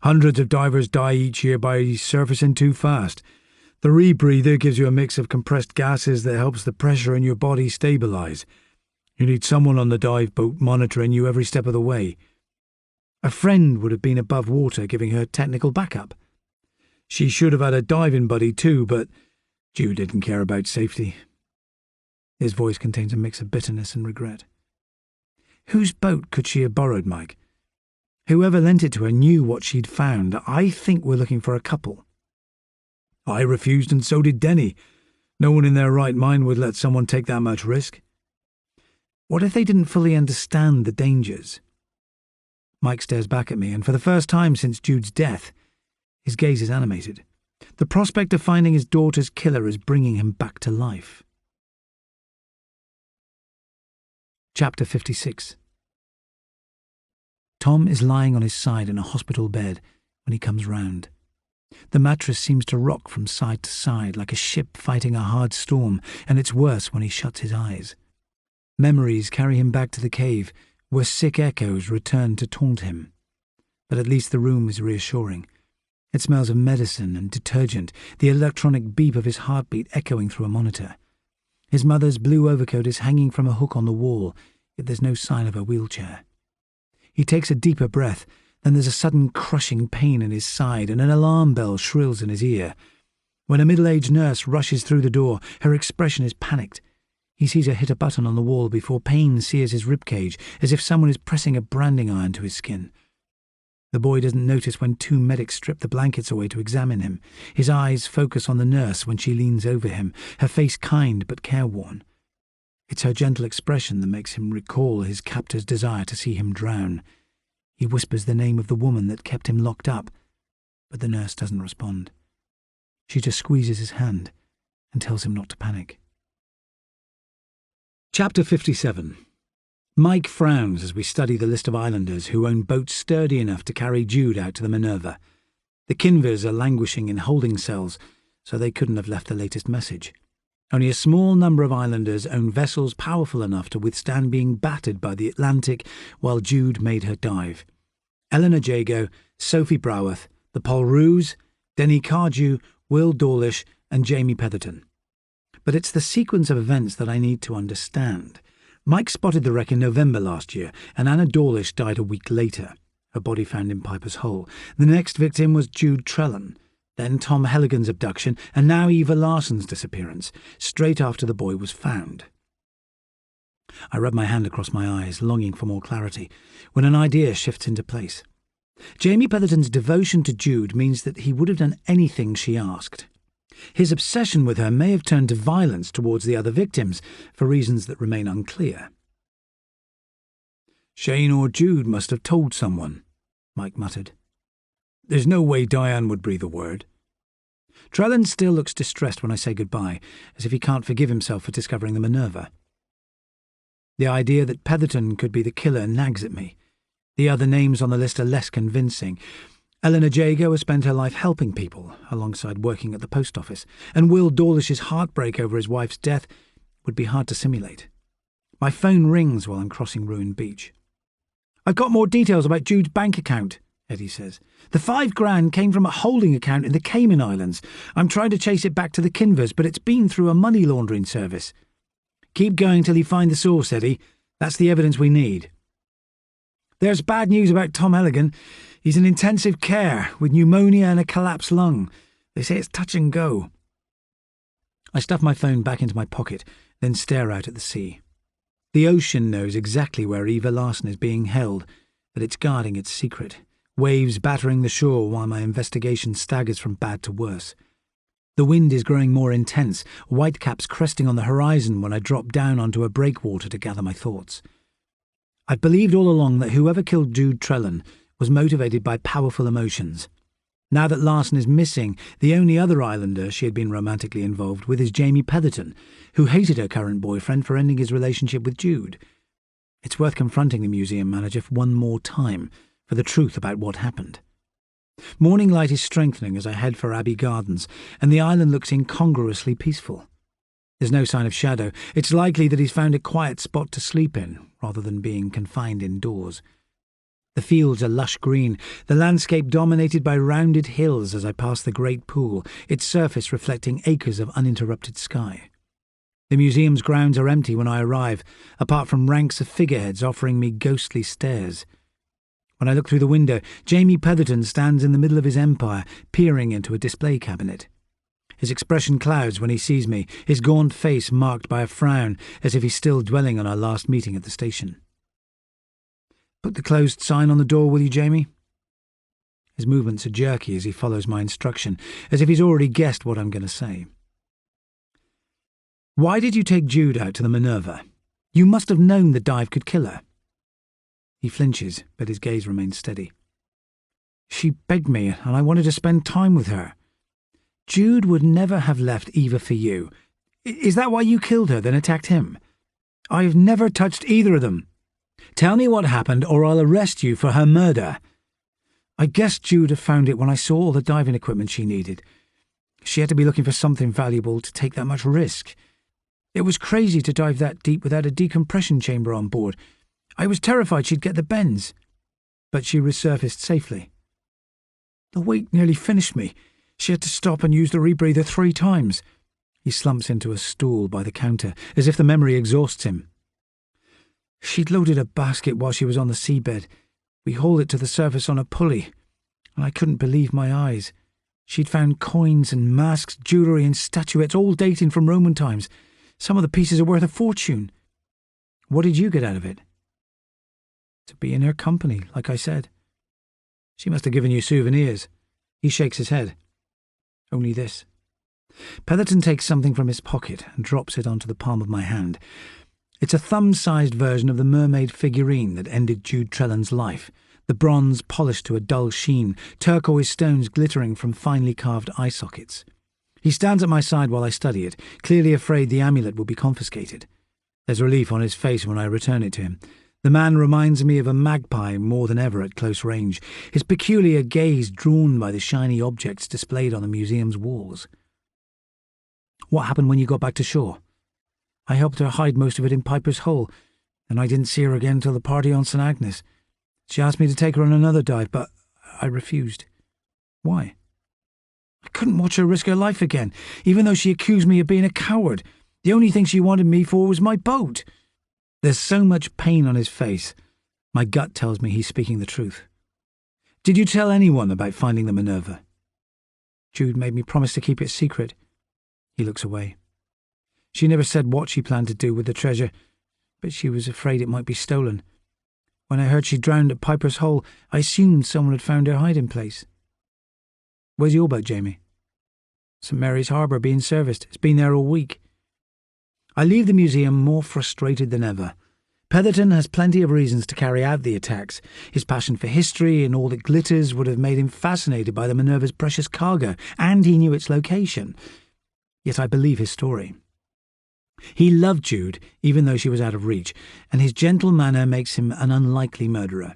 Hundreds of divers die each year by surfacing too fast. The rebreather gives you a mix of compressed gases that helps the pressure in your body stabilise. You need someone on the dive boat monitoring you every step of the way. A friend would have been above water giving her technical backup. She should have had a diving buddy too, but Jude didn't care about safety. His voice contains a mix of bitterness and regret. Whose boat could she have borrowed, Mike? Whoever lent it to her knew what she'd found. I think we're looking for a couple. I refused, and so did Denny. No one in their right mind would let someone take that much risk. What if they didn't fully understand the dangers? Mike stares back at me, and for the first time since Jude's death, his gaze is animated. The prospect of finding his daughter's killer is bringing him back to life. Chapter 56. Tom is lying on his side in a hospital bed when he comes round. The mattress seems to rock from side to side like a ship fighting a hard storm, and it's worse when he shuts his eyes. Memories carry him back to the cave, where sick echoes return to taunt him. But at least the room is reassuring. It smells of medicine and detergent, the electronic beep of his heartbeat echoing through a monitor. His mother's blue overcoat is hanging from a hook on the wall, yet there's no sign of a wheelchair. He takes a deeper breath, then there's a sudden crushing pain in his side and an alarm bell shrills in his ear. When a middle-aged nurse rushes through the door, her expression is panicked. He sees her hit a button on the wall before pain sears his ribcage, as if someone is pressing a branding iron to his skin. The boy doesn't notice when two medics strip the blankets away to examine him. His eyes focus on the nurse when she leans over him, her face kind but careworn. It's her gentle expression that makes him recall his captor's desire to see him drown. He whispers the name of the woman that kept him locked up, but the nurse doesn't respond. She just squeezes his hand and tells him not to panic. Chapter 57. Mike frowns as we study the list of islanders who own boats sturdy enough to carry Jude out to the Minerva. The Kinvers are languishing in holding cells, so they couldn't have left the latest message. Only a small number of islanders own vessels powerful enough to withstand being battered by the Atlantic while Jude made her dive. Eleanor Jago, Sophie Broworth, the Polroos, Denny Cardew, Will Dawlish, and Jamie Petherton. But it's the sequence of events that I need to understand. Mike spotted the wreck in November last year, and Anna Dawlish died a week later, her body found in Piper's Hole. The next victim was Jude Trellan, then Tom Helligan's abduction, and now Eva Larson's disappearance, straight after the boy was found. I rub my hand across my eyes, longing for more clarity, when an idea shifts into place. Jamie Petherton's devotion to Jude means that he would have done anything she asked. His obsession with her may have turned to violence towards the other victims, for reasons that remain unclear. Shane or Jude must have told someone, Mike muttered. There's no way Diane would breathe a word. Trellan still looks distressed when I say goodbye, as if he can't forgive himself for discovering the Minerva. The idea that Petherton could be the killer nags at me. The other names on the list are less convincing. Eleanor Jago has spent her life helping people, alongside working at the post office, and Will Dawlish's heartbreak over his wife's death would be hard to simulate. My phone rings while I'm crossing Ruined Beach. I've got more details about Jude's bank account, Eddie says. The $5 grand came from a holding account in the Cayman Islands. I'm trying to chase it back to the Kinvers, but it's been through a money laundering service. Keep going till you find the source, Eddie. That's the evidence we need. There's bad news about Tom Halligan. He's in intensive care with pneumonia and a collapsed lung. They say it's touch and go. I stuff my phone back into my pocket, then stare out at the sea. The ocean knows exactly where Eva Larson is being held, but it's guarding its secret. Waves battering the shore while my investigation staggers from bad to worse. The wind is growing more intense, whitecaps cresting on the horizon when I drop down onto a breakwater to gather my thoughts. I've believed all along that whoever killed Jude Trellan was motivated by powerful emotions. Now that Larson is missing, the only other islander she had been romantically involved with is Jamie Petherton, who hated her current boyfriend for ending his relationship with Jude. It's worth confronting the museum manager one more time for the truth about what happened. Morning light is strengthening as I head for Abbey Gardens, and the island looks incongruously peaceful. There's no sign of Shadow. It's likely that he's found a quiet spot to sleep in, rather than being confined indoors. The fields are lush green, the landscape dominated by rounded hills as I pass the great pool, its surface reflecting acres of uninterrupted sky. The museum's grounds are empty when I arrive, apart from ranks of figureheads offering me ghostly stares. When I look through the window, Jamie Petherton stands in the middle of his empire, peering into a display cabinet. His expression clouds when he sees me, his gaunt face marked by a frown, as if he's still dwelling on our last meeting at the station. "Put the closed sign on the door, will you, Jamie?" His movements are jerky as he follows my instruction, as if he's already guessed what I'm going to say. "Why did you take Jude out to the Minerva? You must have known the dive could kill her." He flinches, but his gaze remains steady. "She begged me, and I wanted to spend time with her. Jude would never have left Eva for you. Is that why you killed her, then attacked him?" "I've never touched either of them." "Tell me what happened, or I'll arrest you for her murder." "I guess Jude had found it when I saw all the diving equipment she needed. She had to be looking for something valuable to take that much risk. It was crazy to dive that deep without a decompression chamber on board. I was terrified she'd get the bends, but she resurfaced safely. The weight nearly finished me. She had to stop and use the rebreather 3 times. He slumps into a stool by the counter, as if the memory exhausts him. "She'd loaded a basket while she was on the seabed. We hauled it to the surface on a pulley, and I couldn't believe my eyes. She'd found coins and masks, jewellery and statuettes, all dating from Roman times. Some of the pieces are worth a fortune." "What did you get out of it?" "To be in her company, like I said." "She must have given you souvenirs." He shakes his head. "Only this." Petherton takes something from his pocket and drops it onto the palm of my hand. It's a thumb-sized version of the mermaid figurine that ended Jude Trellan's life, the bronze polished to a dull sheen, turquoise stones glittering from finely carved eye sockets. He stands at my side while I study it, clearly afraid the amulet will be confiscated. There's relief on his face when I return it to him. The man reminds me of a magpie more than ever at close range, his peculiar gaze drawn by the shiny objects displayed on the museum's walls. "What happened when you got back to shore?" "I helped her hide most of it in Piper's Hole, and I didn't see her again till the party on St. Agnes. She asked me to take her on another dive, but I refused." "Why?" "I couldn't watch her risk her life again, even though she accused me of being a coward. The only thing she wanted me for was my boat." There's so much pain on his face. My gut tells me he's speaking the truth. "Did you tell anyone about finding the Minerva?" "Jude made me promise to keep it secret." He looks away. "She never said what she planned to do with the treasure, but she was afraid it might be stolen. When I heard she drowned at Piper's Hole, I assumed someone had found her hiding place." "Where's your boat, Jamie?" "St. Mary's Harbour, being serviced. It's been there all week." I leave the museum more frustrated than ever. Petherton has plenty of reasons to carry out the attacks. His passion for history and all that glitters would have made him fascinated by the Minerva's precious cargo, and he knew its location. Yet I believe his story. He loved Jude, even though she was out of reach, and his gentle manner makes him an unlikely murderer.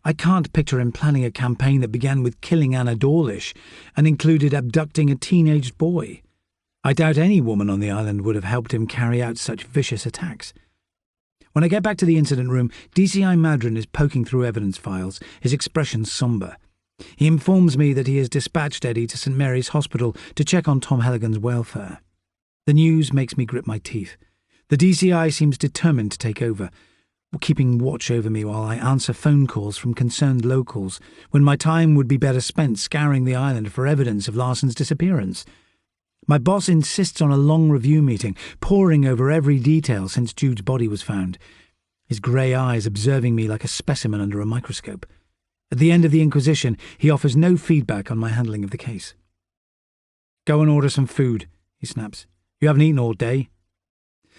I can't picture him planning a campaign that began with killing Anna Dawlish and included abducting a teenage boy. I doubt any woman on the island would have helped him carry out such vicious attacks. When I get back to the incident room, DCI Madron is poking through evidence files, his expression sombre. He informs me that he has dispatched Eddie to St. Mary's Hospital to check on Tom Halligan's welfare. The news makes me grit my teeth. The DCI seems determined to take over, keeping watch over me while I answer phone calls from concerned locals, when my time would be better spent scouring the island for evidence of Larson's disappearance. My boss insists on a long review meeting, poring over every detail since Jude's body was found, his grey eyes observing me like a specimen under a microscope. At the end of the inquisition, he offers no feedback on my handling of the case. "Go and order some food," he snaps. "You haven't eaten all day."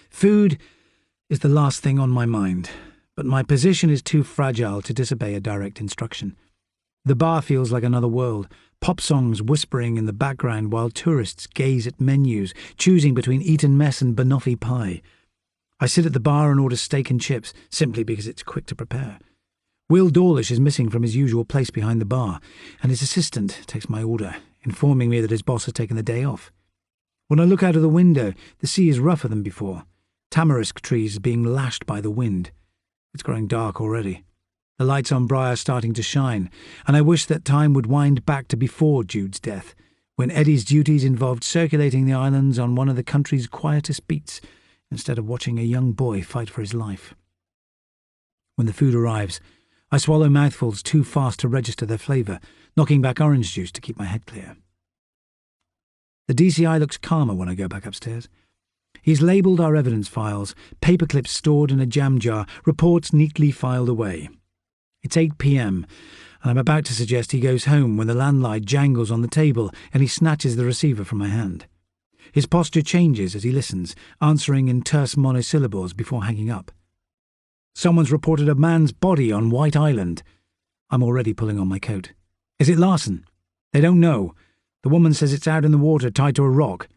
Food is the last thing on my mind, but my position is too fragile to disobey a direct instruction. The bar feels like another world, pop songs whispering in the background while tourists gaze at menus, choosing between Eton mess and banoffee pie. I sit at the bar and order steak and chips, simply because it's quick to prepare. Will Dawlish is missing from his usual place behind the bar, and his assistant takes my order, informing me that his boss has taken the day off. When I look out of the window, the sea is rougher than before. Tamarisk trees are being lashed by the wind. It's growing dark already. The lights on Bry are starting to shine, and I wish that time would wind back to before Jude's death, when Eddie's duties involved circulating the islands on one of the country's quietest beats, instead of watching a young boy fight for his life. When the food arrives, I swallow mouthfuls too fast to register their flavour, knocking back orange juice to keep my head clear. The DCI looks calmer when I go back upstairs. He's labelled our evidence files, paperclips stored in a jam jar, reports neatly filed away. It's 8 p.m, and I'm about to suggest he goes home when the landline jangles on the table and he snatches the receiver from my hand. His posture changes as he listens, answering in terse monosyllables before hanging up. "Someone's reported a man's body on White Island." I'm already pulling on my coat. "Is it Larson?" "They don't know. The woman says it's out in the water tied to a rock."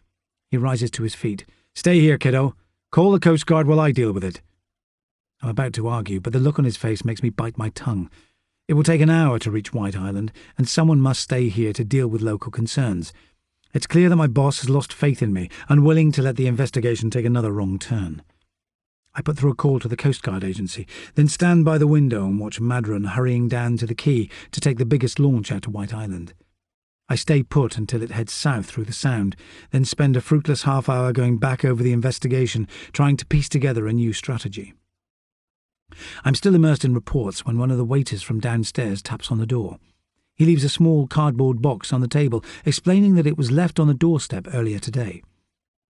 He rises to his feet. "Stay here, kiddo. Call the Coast Guard while I deal with it." I'm about to argue, but the look on his face makes me bite my tongue. It will take an hour to reach White Island, and someone must stay here to deal with local concerns. It's clear that my boss has lost faith in me, unwilling to let the investigation take another wrong turn. I put through a call to the Coast Guard agency, then stand by the window and watch Madron hurrying down to the quay to take the biggest launch out to White Island. I stay put until it heads south through the Sound, then spend a fruitless half-hour going back over the investigation, trying to piece together a new strategy. I'm still immersed in reports when one of the waiters from downstairs taps on the door. He leaves a small cardboard box on the table, explaining that it was left on the doorstep earlier today.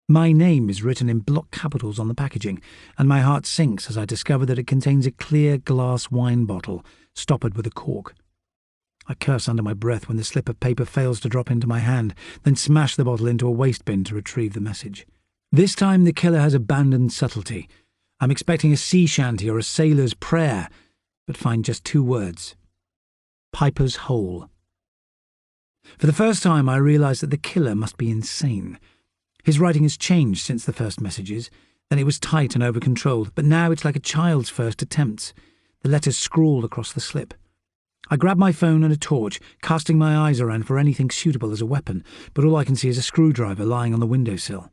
My name is written in block capitals on the packaging, and my heart sinks as I discover that it contains a clear glass wine bottle, stoppered with a cork. I curse under my breath when the slip of paper fails to drop into my hand, then smash the bottle into a waste bin to retrieve the message. This time the killer has abandoned subtlety. I'm expecting a sea shanty or a sailor's prayer, but find just 2 words. Piper's Hole. For the first time I realise that the killer must be insane. His writing has changed since the first messages. Then it was tight and over-controlled, but now it's like a child's first attempts. The letters scrawled across the slip. I grab my phone and a torch, casting my eyes around for anything suitable as a weapon, but all I can see is a screwdriver lying on the windowsill.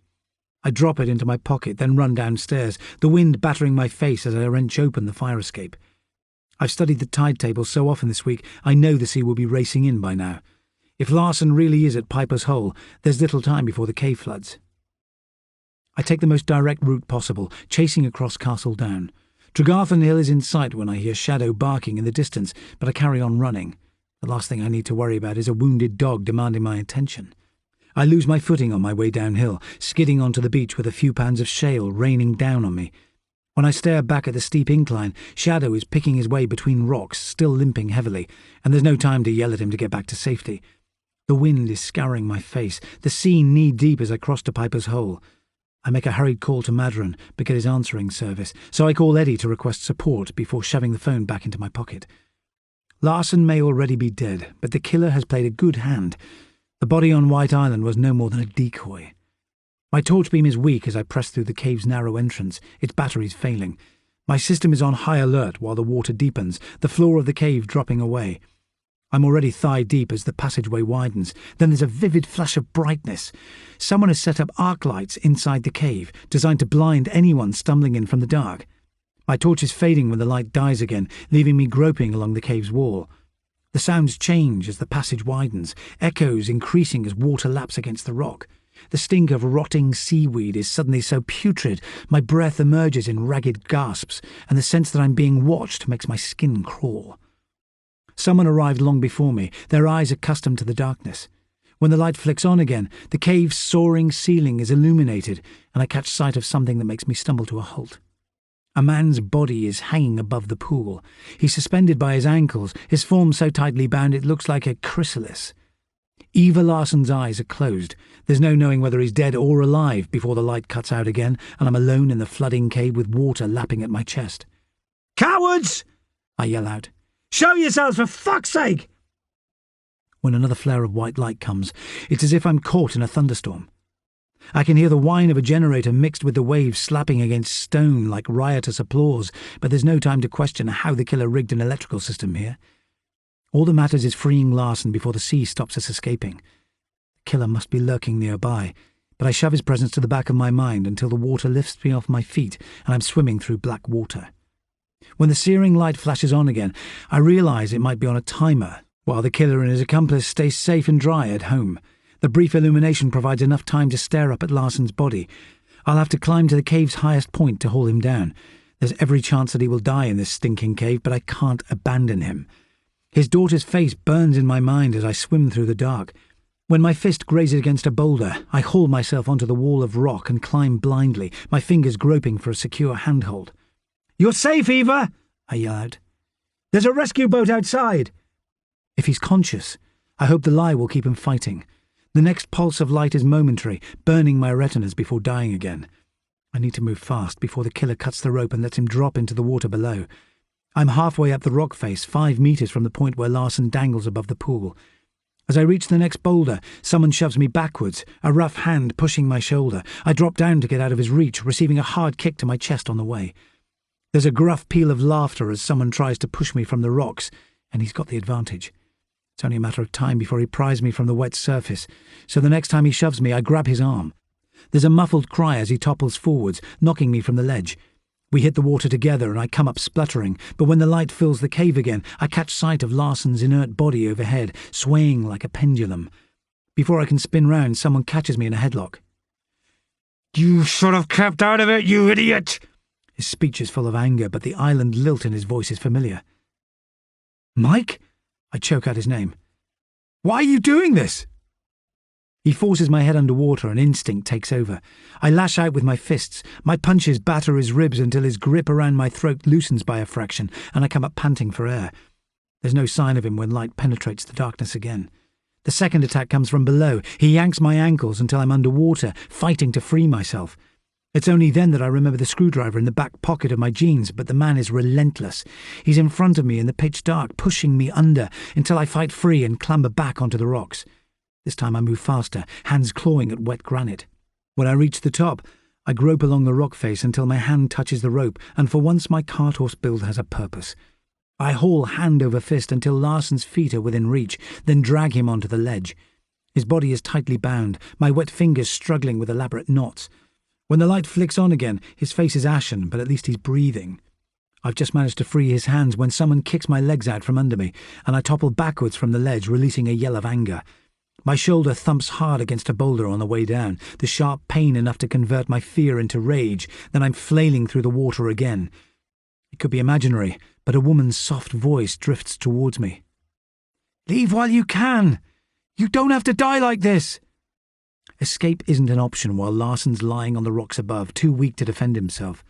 I drop it into my pocket, then run downstairs, the wind battering my face as I wrench open the fire escape. I've studied the tide table so often this week, I know the sea will be racing in by now. If Larson really is at Piper's Hole, there's little time before the cave floods. I take the most direct route possible, chasing across Castle Down. Tregarthen Hill is in sight when I hear Shadow barking in the distance, but I carry on running. The last thing I need to worry about is a wounded dog demanding my attention. I lose my footing on my way downhill, skidding onto the beach with a few pounds of shale raining down on me. When I stare back at the steep incline, Shadow is picking his way between rocks, still limping heavily, and there's no time to yell at him to get back to safety. The wind is scouring my face, the sea knee-deep as I cross to Piper's Hole. I make a hurried call to Madron, but get his answering service, so I call Eddie to request support before shoving the phone back into my pocket. Larson may already be dead, but the killer has played a good hand. The body on White Island was no more than a decoy. My torch beam is weak as I press through the cave's narrow entrance, its batteries failing. My system is on high alert while the water deepens, the floor of the cave dropping away. I'm already thigh-deep as the passageway widens. Then there's a vivid flash of brightness. Someone has set up arc lights inside the cave, designed to blind anyone stumbling in from the dark. My torch is fading when the light dies again, leaving me groping along the cave's wall. The sounds change as the passage widens, echoes increasing as water laps against the rock. The stink of rotting seaweed is suddenly so putrid, my breath emerges in ragged gasps, and the sense that I'm being watched makes my skin crawl. Someone arrived long before me, their eyes accustomed to the darkness. When the light flicks on again, the cave's soaring ceiling is illuminated, and I catch sight of something that makes me stumble to a halt. A man's body is hanging above the pool. He's suspended by his ankles, his form so tightly bound it looks like a chrysalis. Eva Larson's eyes are closed. There's no knowing whether he's dead or alive before the light cuts out again, and I'm alone in the flooding cave with water lapping at my chest. "Cowards!" I yell out. "Show yourselves, for fuck's sake!" When another flare of white light comes, it's as if I'm caught in a thunderstorm. I can hear the whine of a generator mixed with the waves slapping against stone like riotous applause, but there's no time to question how the killer rigged an electrical system here. All that matters is freeing Larson before the sea stops us escaping. The killer must be lurking nearby, but I shove his presence to the back of my mind until the water lifts me off my feet and I'm swimming through black water. When the searing light flashes on again, I realise it might be on a timer, while the killer and his accomplice stay safe and dry at home. The brief illumination provides enough time to stare up at Larson's body. I'll have to climb to the cave's highest point to haul him down. There's every chance that he will die in this stinking cave, but I can't abandon him. His daughter's face burns in my mind as I swim through the dark. When my fist grazes against a boulder, I haul myself onto the wall of rock and climb blindly, my fingers groping for a secure handhold. "You're safe, Eva!" I yell out. "There's a rescue boat outside!" If he's conscious, I hope the lie will keep him fighting. The next pulse of light is momentary, burning my retinas before dying again. I need to move fast before the killer cuts the rope and lets him drop into the water below. I'm halfway up the rock face, 5 meters from the point where Larson dangles above the pool. As I reach the next boulder, someone shoves me backwards, a rough hand pushing my shoulder. I drop down to get out of his reach, receiving a hard kick to my chest on the way. There's a gruff peal of laughter as someone tries to push me from the rocks, and he's got the advantage. It's only a matter of time before he pries me from the wet surface, so the next time he shoves me, I grab his arm. There's a muffled cry as he topples forwards, knocking me from the ledge. We hit the water together and I come up spluttering, but when the light fills the cave again, I catch sight of Larson's inert body overhead, swaying like a pendulum. Before I can spin round, someone catches me in a headlock. "You should have kept out of it, you idiot!" His speech is full of anger, but the island lilt in his voice is familiar. "Mike?" I choke out his name. "Why are you doing this?" He forces my head underwater and instinct takes over. I lash out with my fists. My punches batter his ribs until his grip around my throat loosens by a fraction, and I come up panting for air. There's no sign of him when light penetrates the darkness again. The second attack comes from below. He yanks my ankles until I'm underwater, fighting to free myself. It's only then that I remember the screwdriver in the back pocket of my jeans, but the man is relentless. He's in front of me in the pitch dark, pushing me under until I fight free and clamber back onto the rocks. This time I move faster, hands clawing at wet granite. When I reach the top, I grope along the rock face until my hand touches the rope, and for once my cart horse build has a purpose. I haul hand over fist until Larson's feet are within reach, then drag him onto the ledge. His body is tightly bound, my wet fingers struggling with elaborate knots. When the light flicks on again, his face is ashen, but at least he's breathing. I've just managed to free his hands when someone kicks my legs out from under me, and I topple backwards from the ledge, releasing a yell of anger. My shoulder thumps hard against a boulder on the way down, the sharp pain enough to convert my fear into rage. Then I'm flailing through the water again. It could be imaginary, but a woman's soft voice drifts towards me. "Leave while you can! You don't have to die like this!" Escape isn't an option while Larson's lying on the rocks above, too weak to defend himself.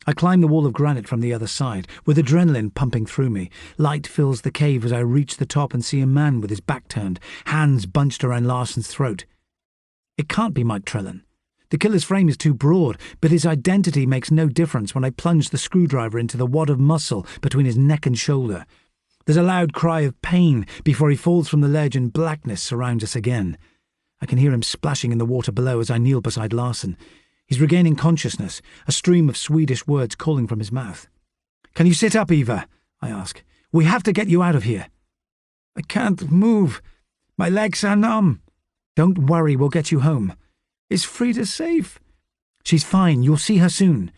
I climb the wall of granite from the other side, with adrenaline pumping through me. Light fills the cave as I reach the top and see a man with his back turned, hands bunched around Larson's throat. It can't be Mike Trellan. The killer's frame is too broad, but his identity makes no difference when I plunge the screwdriver into the wad of muscle between his neck and shoulder. There's a loud cry of pain before he falls from the ledge and blackness surrounds us again. I can hear him splashing in the water below as I kneel beside Larson. He's regaining consciousness, a stream of Swedish words calling from his mouth. "Can you sit up, Eva?" I ask. "We have to get you out of here." "I can't move. My legs are numb." "Don't worry, we'll get you home." "Is Frida safe?" "She's fine. You'll see her soon."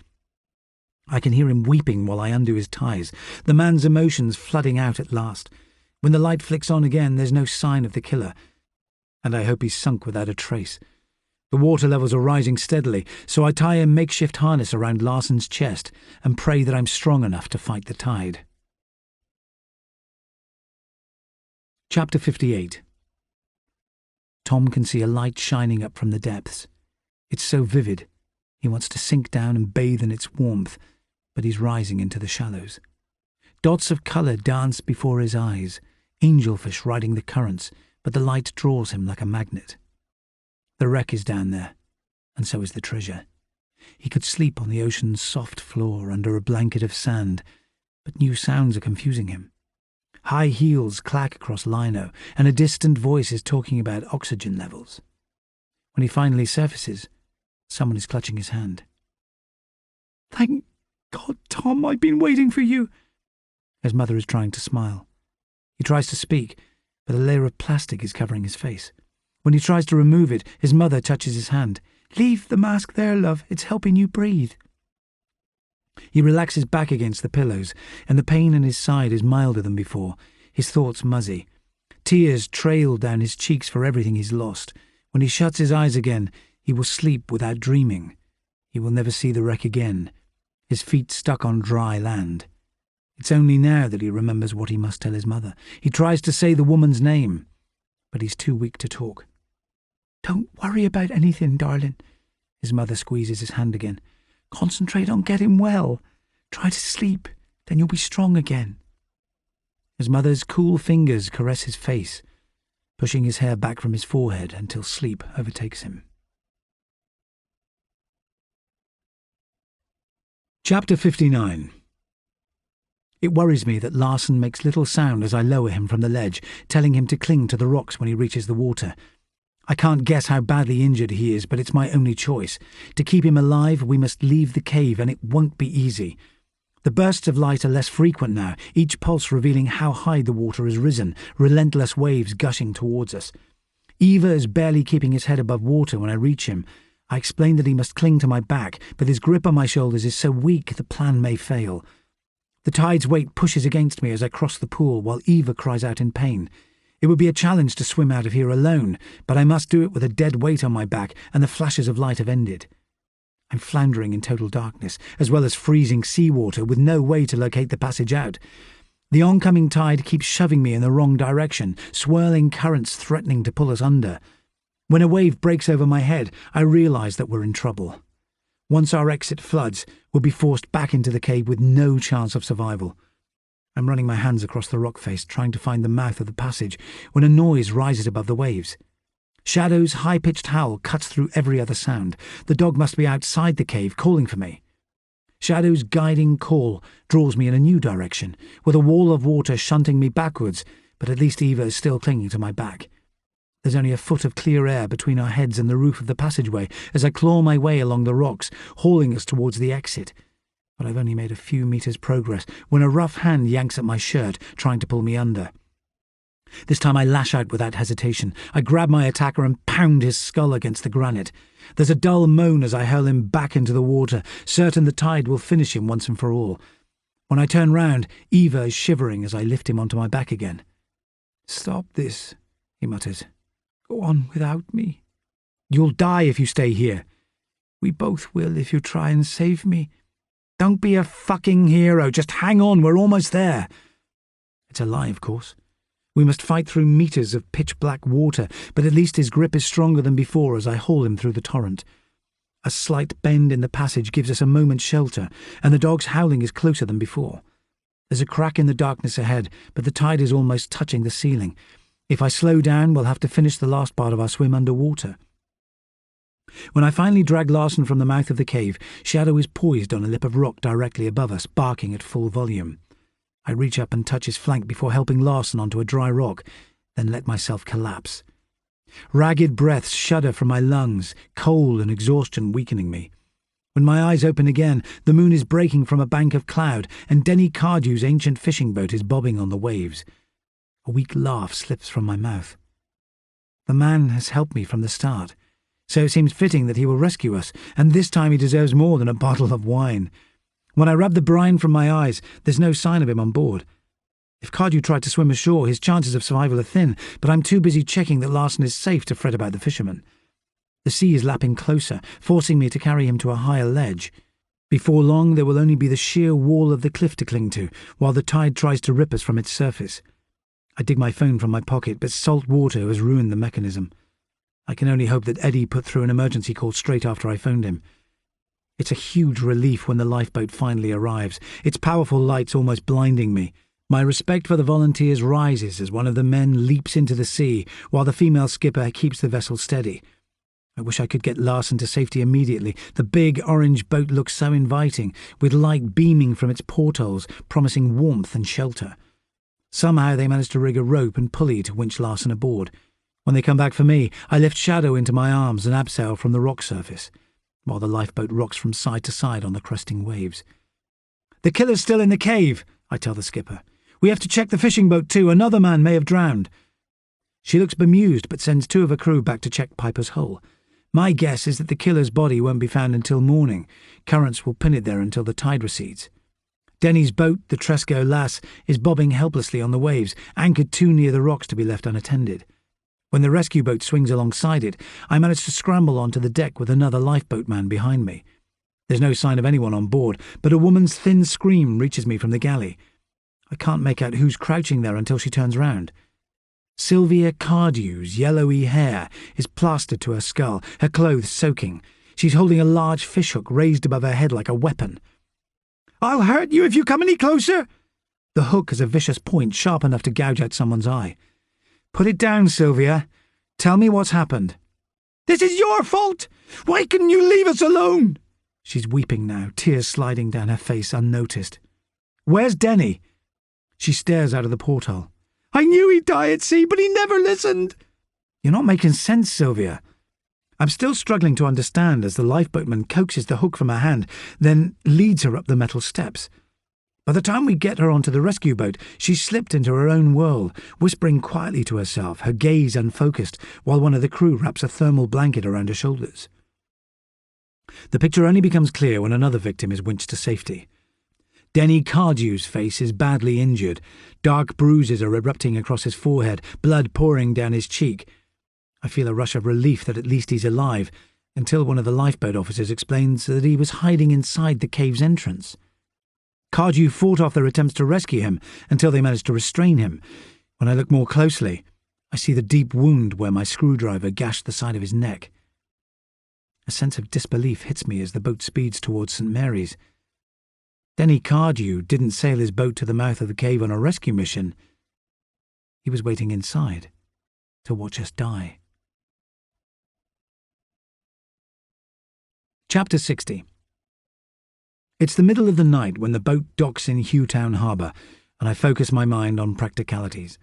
I can hear him weeping while I undo his ties, the man's emotions flooding out at last. When the light flicks on again, there's no sign of the killer, and I hope he's sunk without a trace. The water levels are rising steadily, so I tie a makeshift harness around Larsen's chest and pray that I'm strong enough to fight the tide. Chapter 58. Tom can see a light shining up from the depths. It's so vivid. He wants to sink down and bathe in its warmth, but he's rising into the shallows. Dots of colour dance before his eyes, angelfish riding the currents, but the light draws him like a magnet. The wreck is down there, and so is the treasure. He could sleep on the ocean's soft floor under a blanket of sand, but new sounds are confusing him. High heels clack across lino, and a distant voice is talking about oxygen levels. When he finally surfaces, someone is clutching his hand. "Thank God, Tom, I've been waiting for you." His mother is trying to smile. He tries to speak, but a layer of plastic is covering his face. When he tries to remove it, his mother touches his hand. "Leave the mask there, love. It's helping you breathe." He relaxes back against the pillows, and the pain in his side is milder than before, his thoughts muzzy. Tears trail down his cheeks for everything he's lost. When he shuts his eyes again, he will sleep without dreaming. He will never see the wreck again, his feet stuck on dry land. It's only now that he remembers what he must tell his mother. He tries to say the woman's name, but he's too weak to talk. "Don't worry about anything, darling." His mother squeezes his hand again. "Concentrate on getting well. Try to sleep, then you'll be strong again." His mother's cool fingers caress his face, pushing his hair back from his forehead until sleep overtakes him. Chapter 59. It worries me that Larsen makes little sound as I lower him from the ledge, telling him to cling to the rocks when he reaches the water. I can't guess how badly injured he is, but it's my only choice. To keep him alive, we must leave the cave, and it won't be easy. The bursts of light are less frequent now, each pulse revealing how high the water has risen, relentless waves gushing towards us. Eva is barely keeping his head above water when I reach him. I explain that he must cling to my back, but his grip on my shoulders is so weak the plan may fail. The tide's weight pushes against me as I cross the pool, while Eva cries out in pain. It would be a challenge to swim out of here alone, but I must do it with a dead weight on my back, and the flashes of light have ended. I'm floundering in total darkness, as well as freezing seawater, with no way to locate the passage out. The oncoming tide keeps shoving me in the wrong direction, swirling currents threatening to pull us under. When a wave breaks over my head, I realise that we're in trouble. Once our exit floods, we'll be forced back into the cave with no chance of survival. I'm running my hands across the rock face, trying to find the mouth of the passage, when a noise rises above the waves. Shadow's high-pitched howl cuts through every other sound. The dog must be outside the cave, calling for me. Shadow's guiding call draws me in a new direction, with a wall of water shunting me backwards, but at least Eva is still clinging to my back. There's only a foot of clear air between our heads and the roof of the passageway as I claw my way along the rocks, hauling us towards the exit. But I've only made a few meters' progress when a rough hand yanks at my shirt, trying to pull me under. This time I lash out without hesitation. I grab my attacker and pound his skull against the granite. There's a dull moan as I hurl him back into the water, certain the tide will finish him once and for all. When I turn round, Eva is shivering as I lift him onto my back again. "Stop this," he mutters. "Go on without me." "You'll die if you stay here." "We both will if you try and save me." "Don't be a fucking hero. Just hang on. We're almost there." It's a lie, of course. We must fight through meters of pitch-black water, but at least his grip is stronger than before as I haul him through the torrent. A slight bend in the passage gives us a moment's shelter, and the dog's howling is closer than before. There's a crack in the darkness ahead, but the tide is almost touching the ceiling. If I slow down, we'll have to finish the last part of our swim underwater. When I finally drag Larsen from the mouth of the cave, Shadow is poised on a lip of rock directly above us, barking at full volume. I reach up and touch his flank before helping Larsen onto a dry rock, then let myself collapse. Ragged breaths shudder from my lungs, cold and exhaustion weakening me. When my eyes open again, the moon is breaking from a bank of cloud, and Denny Cardew's ancient fishing boat is bobbing on the waves. A weak laugh slips from my mouth. The man has helped me from the start, so it seems fitting that he will rescue us, and this time he deserves more than a bottle of wine. When I rub the brine from my eyes, there's no sign of him on board. If Cardew tried to swim ashore, his chances of survival are thin, but I'm too busy checking that Larsen is safe to fret about the fisherman. The sea is lapping closer, forcing me to carry him to a higher ledge. Before long, there will only be the sheer wall of the cliff to cling to, while the tide tries to rip us from its surface. I dig my phone from my pocket, but salt water has ruined the mechanism. I can only hope that Eddie put through an emergency call straight after I phoned him. It's a huge relief when the lifeboat finally arrives, its powerful lights almost blinding me. My respect for the volunteers rises as one of the men leaps into the sea, while the female skipper keeps the vessel steady. I wish I could get Larson to safety immediately. The big orange boat looks so inviting, with light beaming from its portholes, promising warmth and shelter. Somehow they manage to rig a rope and pulley to winch Larson aboard. When they come back for me, I lift Shadow into my arms and abseil from the rock surface, while the lifeboat rocks from side to side on the cresting waves. "The killer's still in the cave," I tell the skipper. "We have to check the fishing boat too. Another man may have drowned." She looks bemused but sends 2 of her crew back to check Piper's hull. My guess is that the killer's body won't be found until morning. Currents will pin it there until the tide recedes. Denny's boat, the Tresco Lass, is bobbing helplessly on the waves, anchored too near the rocks to be left unattended. When the rescue boat swings alongside it, I manage to scramble onto the deck with another lifeboat man behind me. There's no sign of anyone on board, but a woman's thin scream reaches me from the galley. I can't make out who's crouching there until she turns round. Sylvia Cardew's yellowy hair is plastered to her skull, her clothes soaking. She's holding a large fishhook raised above her head like a weapon. "I'll hurt you if you come any closer!" The hook has a vicious point sharp enough to gouge out someone's eye. "Put it down, Sylvia. Tell me what's happened." "This is your fault! Why couldn't you leave us alone?" She's weeping now, tears sliding down her face unnoticed. "Where's Denny?" She stares out of the porthole. "I knew he'd die at sea, but he never listened." "You're not making sense, Sylvia." I'm still struggling to understand as the lifeboatman coaxes the hook from her hand, then leads her up the metal steps. By the time we get her onto the rescue boat, she's slipped into her own world, whispering quietly to herself, her gaze unfocused, while one of the crew wraps a thermal blanket around her shoulders. The picture only becomes clear when another victim is winched to safety. Denny Cardew's face is badly injured. Dark bruises are erupting across his forehead, blood pouring down his cheek. I feel a rush of relief that at least he's alive, until one of the lifeboat officers explains that he was hiding inside the cave's entrance. Cardew fought off their attempts to rescue him until they managed to restrain him. When I look more closely, I see the deep wound where my screwdriver gashed the side of his neck. A sense of disbelief hits me as the boat speeds towards St. Mary's. Denny Cardew didn't sail his boat to the mouth of the cave on a rescue mission. He was waiting inside to watch us die. Chapter 60. It's the middle of the night when the boat docks in Hughtown Harbour, and I focus my mind on practicalities.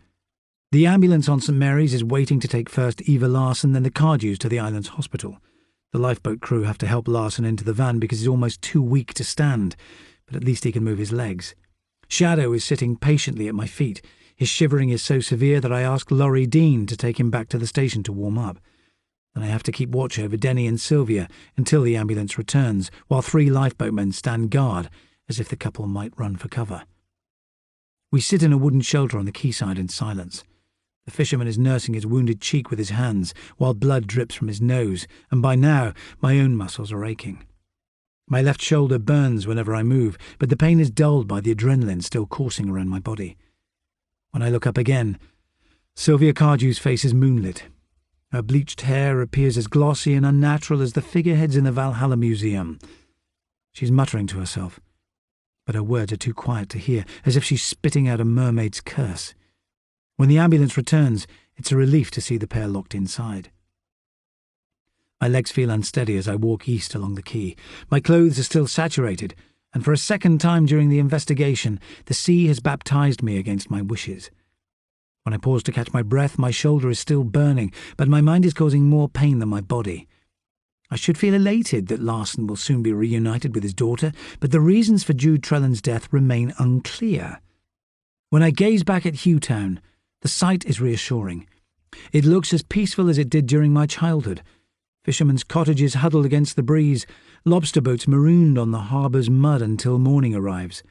The ambulance on St. Mary's is waiting to take first Eva Larson, then the Cardews to the island's hospital. The lifeboat crew have to help Larson into the van because he's almost too weak to stand, but at least he can move his legs. Shadow is sitting patiently at my feet. His shivering is so severe that I ask Laurie Dean to take him back to the station to warm up. Then I have to keep watch over Denny and Sylvia until the ambulance returns, while 3 lifeboatmen stand guard, as if the couple might run for cover. We sit in a wooden shelter on the quayside in silence. The fisherman is nursing his wounded cheek with his hands, while blood drips from his nose, and by now my own muscles are aching. My left shoulder burns whenever I move, but the pain is dulled by the adrenaline still coursing around my body. When I look up again, Sylvia Cardew's face is moonlit. Her bleached hair appears as glossy and unnatural as the figureheads in the Valhalla Museum. She's muttering to herself, but her words are too quiet to hear, as if she's spitting out a mermaid's curse. When the ambulance returns, it's a relief to see the pair locked inside. My legs feel unsteady as I walk east along the quay. My clothes are still saturated, and for a second time during the investigation, the sea has baptized me against my wishes. When I pause to catch my breath, my shoulder is still burning, but my mind is causing more pain than my body. I should feel elated that Larson will soon be reunited with his daughter, but the reasons for Jude Trellan's death remain unclear. When I gaze back at Hughtown, the sight is reassuring. It looks as peaceful as it did during my childhood. Fishermen's cottages huddled against the breeze, lobster boats marooned on the harbour's mud until morning arrives.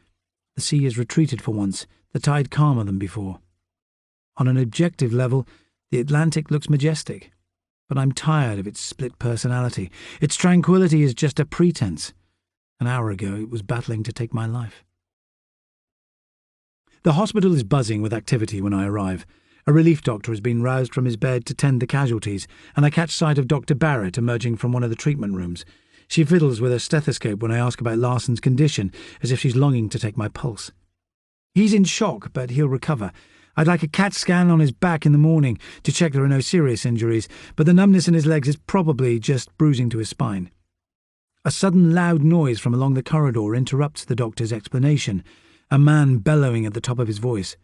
The sea has retreated for once, the tide calmer than before. On an objective level, the Atlantic looks majestic, But I'm tired of its split personality. Its tranquility is just a pretense. An hour ago it was battling to take my life. The hospital is buzzing with activity when I arrive. A relief doctor has been roused from his bed to tend the casualties, and I catch sight of Dr. Barrett emerging from one of the treatment rooms. She fiddles with her stethoscope when I ask about Larson's condition, as if she's longing to take my pulse. He's in shock, but he'll recover. I'd like a CAT scan on his back in the morning to check there are no serious injuries, but the numbness in his legs is probably just bruising to his spine. A sudden loud noise from along the corridor interrupts the doctor's explanation, a man bellowing at the top of his voice.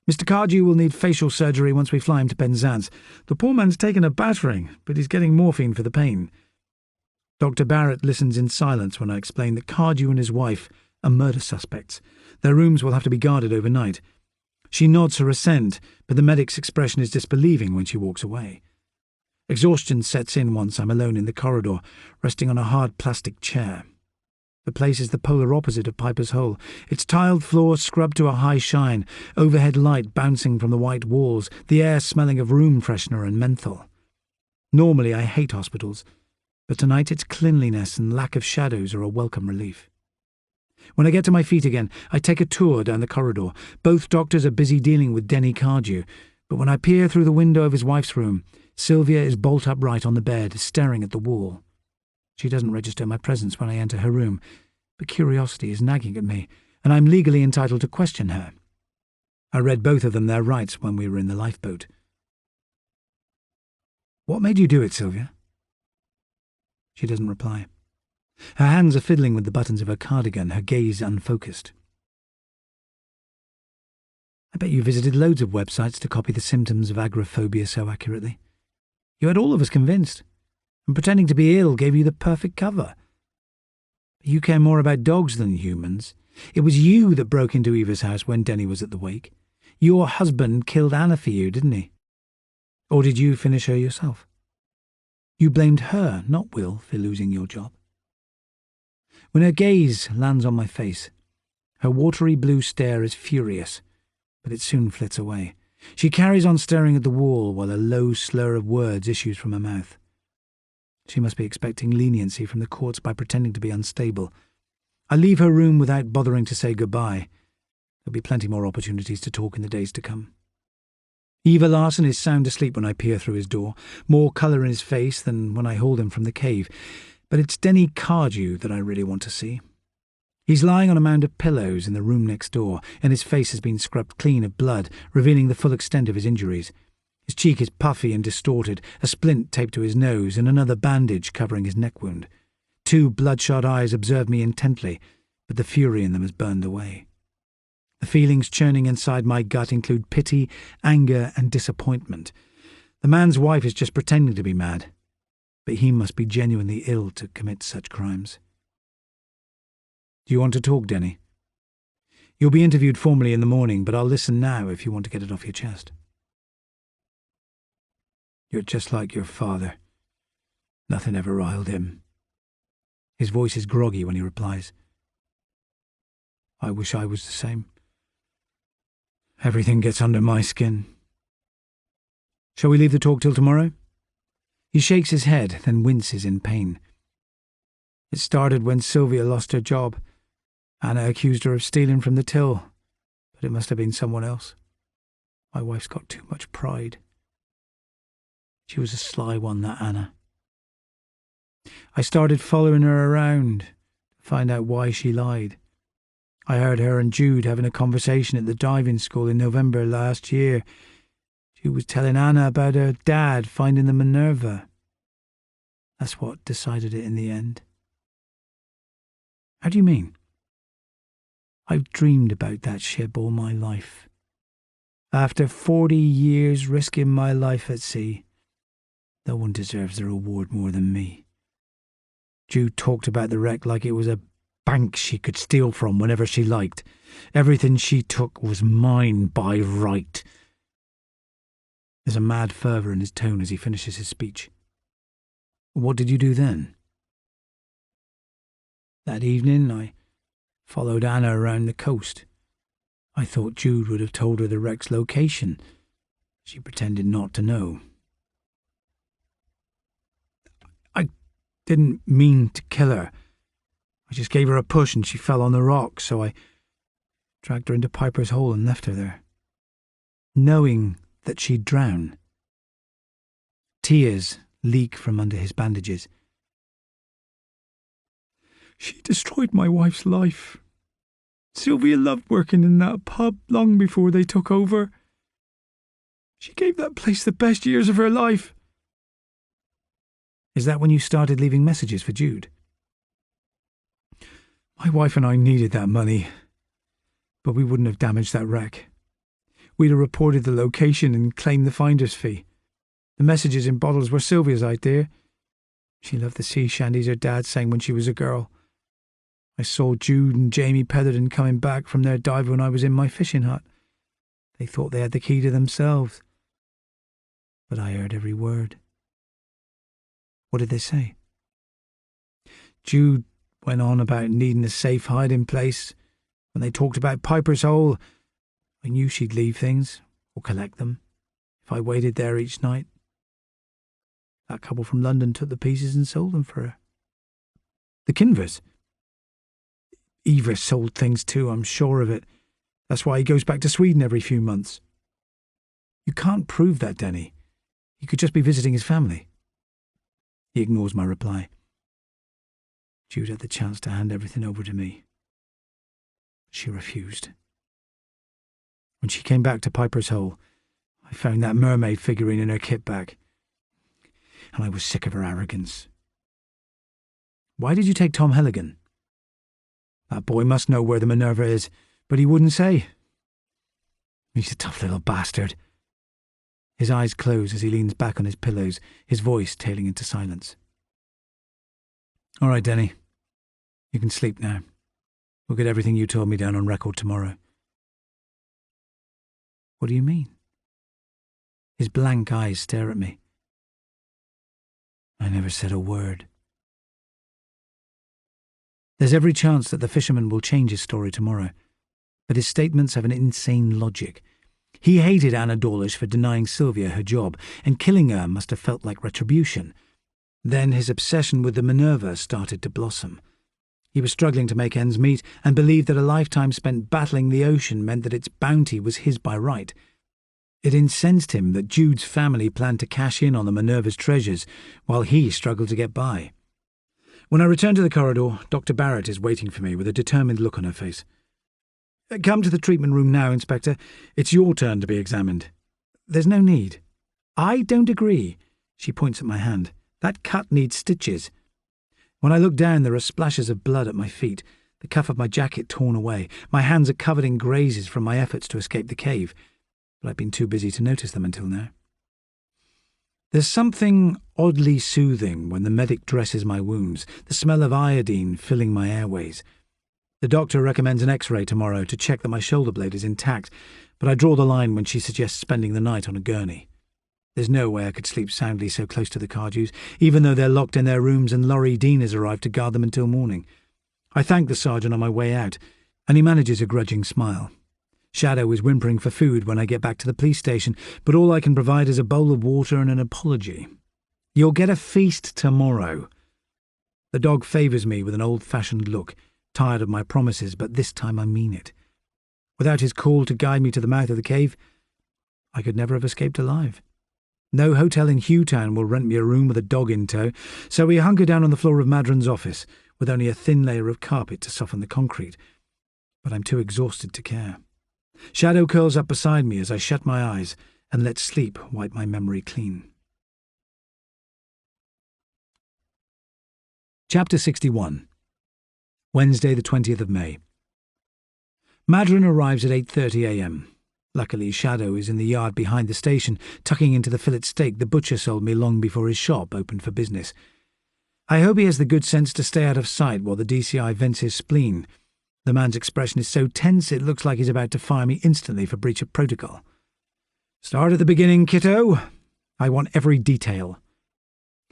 Mr. Cardew will need facial surgery once we fly him to Penzance. The poor man's taken a battering, but he's getting morphine for the pain. Dr. Barrett listens in silence when I explain that Cardew and his wife are murder suspects. Their rooms will have to be guarded overnight. She nods her assent, but the medic's expression is disbelieving when she walks away. Exhaustion sets in once I'm alone in the corridor, resting on a hard plastic chair. The place is the polar opposite of Piper's Hole, its tiled floor scrubbed to a high shine, overhead light bouncing from the white walls, the air smelling of room freshener and menthol. Normally I hate hospitals, but tonight its cleanliness and lack of shadows are a welcome relief. When I get to my feet again, I take a tour down the corridor. Both doctors are busy dealing with Denny Cardew, but when I peer through the window of his wife's room, Sylvia is bolt upright on the bed, staring at the wall. She doesn't register my presence when I enter her room, but curiosity is nagging at me, and I'm legally entitled to question her. I read both of them their rights when we were in the lifeboat. "What made you do it, Sylvia?" She doesn't reply. Her hands are fiddling with the buttons of her cardigan, her gaze unfocused. "I bet you visited loads of websites to copy the symptoms of agoraphobia so accurately. You had all of us convinced, and pretending to be ill gave you the perfect cover. You care more about dogs than humans. It was you that broke into Eva's house when Denny was at the wake. Your husband killed Anna for you, didn't he? Or did you finish her yourself? You blamed her, not Will, for losing your job." When her gaze lands on my face, her watery blue stare is furious, but it soon flits away. She carries on staring at the wall while a low slur of words issues from her mouth. She must be expecting leniency from the courts by pretending to be unstable. I leave her room without bothering to say goodbye. There'll be plenty more opportunities to talk in the days to come. Eva Larson is sound asleep when I peer through his door, more colour in his face than when I hauled him from the cave. But it's Denny Cardew that I really want to see. He's lying on a mound of pillows in the room next door, and his face has been scrubbed clean of blood, revealing the full extent of his injuries. His cheek is puffy and distorted, a splint taped to his nose, and another bandage covering his neck wound. 2 bloodshot eyes observe me intently, but the fury in them has burned away. The feelings churning inside my gut include pity, anger, and disappointment. The man's wife is just pretending to be mad, but he must be genuinely ill to commit such crimes. "Do you want to talk, Denny? You'll be interviewed formally in the morning, but I'll listen now if you want to get it off your chest." "You're just like your father. Nothing ever riled him." His voice is groggy when he replies. "I wish I was the same. Everything gets under my skin." "Shall we leave the talk till tomorrow?" He shakes his head, then winces in pain. "It started when Sylvia lost her job. Anna accused her of stealing from the till, but it must have been someone else. My wife's got too much pride. She was a sly one, that Anna. I started following her around to find out why she lied. I heard her and Jude having a conversation at the diving school in November last year. Jude was telling Anna about her dad finding the Minerva. That's what decided it in the end." "How do you mean?" "I've dreamed about that ship all my life. After 40 years risking my life at sea, no one deserves the reward more than me. Jude talked about the wreck like it was a bank she could steal from whenever she liked. Everything she took was mine by right." There's a mad fervour in his tone as he finishes his speech. "What did you do then?" "That evening I followed Anna around the coast. I thought Jude would have told her the wreck's location. She pretended not to know. didn't mean to kill her. I just gave her a push and she fell on the rocks, so I dragged her into Piper's hole and left her there, knowing that she'd drown. Tears leak from under his bandages. She destroyed my wife's life. Sylvia loved working in that pub long before they took over. She gave that place the best years of her life. Is that when you started leaving messages for Jude? My wife and I needed that money, but we wouldn't have damaged that wreck. We'd have reported the location and claimed the finder's fee. The messages in bottles were Sylvia's idea. She loved the sea shanties her dad sang when she was a girl. I saw Jude and Jamie Petherton coming back from their dive when I was in my fishing hut. They thought they had the key to themselves. But I heard every word. What did they say? Jude went on about needing a safe hiding place. When they talked about Piper's hole, I knew she'd leave things, or collect them, if I waited there each night. That couple from London took the pieces and sold them for her. The Kinvers? Eva sold things too, I'm sure of it. That's why he goes back to Sweden every few months. You can't prove that, Denny. He could just be visiting his family. He ignores my reply. Jude had the chance to hand everything over to me. She refused. When she came back to Piper's hole, I found that mermaid figurine in her kit bag, and I was sick of her arrogance. Why did you take Tom Helligan? That boy must know where the Minerva is, but he wouldn't say. He's a tough little bastard. His eyes close as he leans back on his pillows, his voice tailing into silence. All right, Denny. You can sleep now. We'll get everything you told me down on record tomorrow. What do you mean? His blank eyes stare at me. I never said a word. There's every chance that the fisherman will change his story tomorrow, but his statements have an insane logic. He hated Anna Dawlish for denying Sylvia her job, and killing her must have felt like retribution. Then his obsession with the Minerva started to blossom. He was struggling to make ends meet and believed that a lifetime spent battling the ocean meant that its bounty was his by right. It incensed him that Jude's family planned to cash in on the Minerva's treasures while he struggled to get by. When I return to the corridor, Dr. Barrett is waiting for me with a determined look on her face. Come to the treatment room now, Inspector. It's your turn to be examined. There's no need. I don't agree. She points at my hand. That cut needs stitches. When I look down, there are splashes of blood at my feet, the cuff of my jacket torn away. My hands are covered in grazes from my efforts to escape the cave, but I've been too busy to notice them until now. There's something oddly soothing when the medic dresses my wounds, the smell of iodine filling my airways. The doctor recommends an X-ray tomorrow to check that my shoulder blade is intact, but I draw the line when she suggests spending the night on a gurney. There's no way I could sleep soundly so close to the Cardews, even though they're locked in their rooms and Laurie Dean has arrived to guard them until morning. I thank the sergeant on my way out, and he manages a grudging smile. Shadow is whimpering for food when I get back to the police station, but all I can provide is a bowl of water and an apology. You'll get a feast tomorrow. The dog favours me with an old-fashioned look, tired of my promises, but this time I mean it. Without his call to guide me to the mouth of the cave, I could never have escaped alive. No hotel in Hughtown will rent me a room with a dog in tow, so we hunker down on the floor of Madron's office, with only a thin layer of carpet to soften the concrete. But I'm too exhausted to care. Shadow curls up beside me as I shut my eyes and let sleep wipe my memory clean. Chapter 61. Wednesday the 20th of May. Madron arrives at 8:30 a.m. Luckily, Shadow is in the yard behind the station, tucking into the fillet steak the butcher sold me long before his shop opened for business. I hope he has the good sense to stay out of sight while the DCI vents his spleen. The man's expression is so tense it looks like he's about to fire me instantly for breach of protocol. Start at the beginning, Kitto. I want every detail.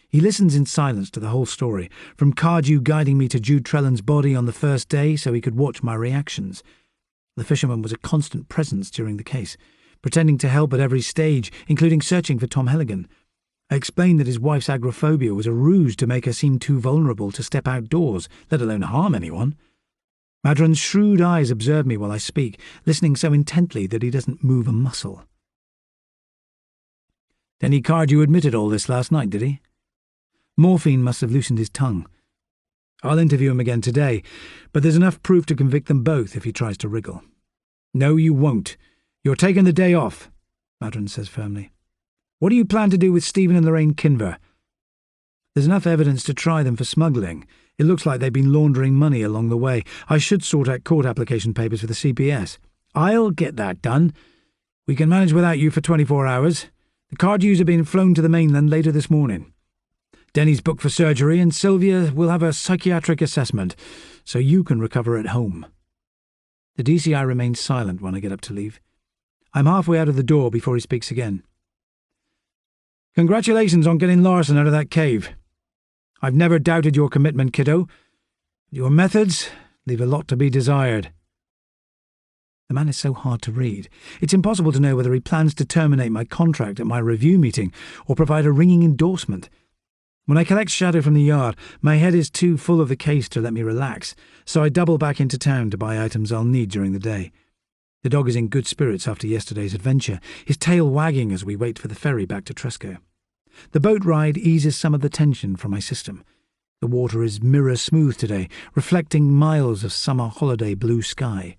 He listens in silence to the whole story, from Cardew guiding me to Jude Trellan's body on the first day so he could watch my reactions. The fisherman was a constant presence during the case, pretending to help at every stage, including searching for Tom Helligan. I explained that his wife's agoraphobia was a ruse to make her seem too vulnerable to step outdoors, let alone harm anyone. Madron's shrewd eyes observe me while I speak, listening so intently that he doesn't move a muscle. Denny Cardew admitted all this last night, did he? Morphine must have loosened his tongue. I'll interview him again today, but there's enough proof to convict them both if he tries to wriggle. No, you won't. You're taking the day off, Madron says firmly. What do you plan to do with Stephen and Lorraine Kinver? There's enough evidence to try them for smuggling. It looks like they've been laundering money along the way. I should sort out court application papers for the CPS. I'll get that done. We can manage without you for 24 hours. The Cardews are being flown to the mainland later this morning. Denny's booked for surgery and Sylvia will have a psychiatric assessment, so you can recover at home. The DCI remains silent when I get up to leave. I'm halfway out of the door before he speaks again. Congratulations on getting Larson out of that cave. I've never doubted your commitment, Kitto. Your methods leave a lot to be desired. The man is so hard to read. It's impossible to know whether he plans to terminate my contract at my review meeting or provide a ringing endorsement. When I collect Shadow from the yard, my head is too full of the case to let me relax, so I double back into town to buy items I'll need during the day. The dog is in good spirits after yesterday's adventure, his tail wagging as we wait for the ferry back to Tresco. The boat ride eases some of the tension from my system. The water is mirror-smooth today, reflecting miles of summer holiday blue sky.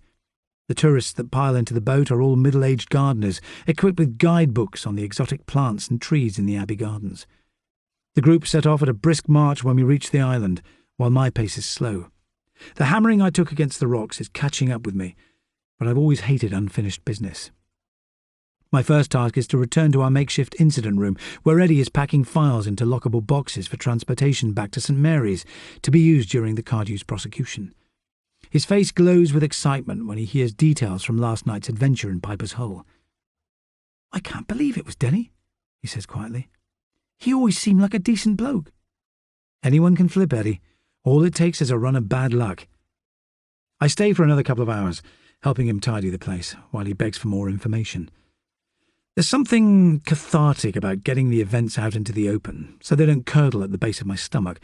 The tourists that pile into the boat are all middle-aged gardeners, equipped with guidebooks on the exotic plants and trees in the Abbey Gardens. The group set off at a brisk march when we reach the island, while my pace is slow. The hammering I took against the rocks is catching up with me, but I've always hated unfinished business. My first task is to return to our makeshift incident room, where Eddie is packing files into lockable boxes for transportation back to St. Mary's, to be used during the Cardew's prosecution. His face glows with excitement when he hears details from last night's adventure in Piper's Hole. I can't believe it was Denny, he says quietly. He always seemed like a decent bloke. Anyone can flip, Eddie. All it takes is a run of bad luck. I stay for another couple of hours, helping him tidy the place, while he begs for more information. There's something cathartic about getting the events out into the open, so they don't curdle at the base of my stomach,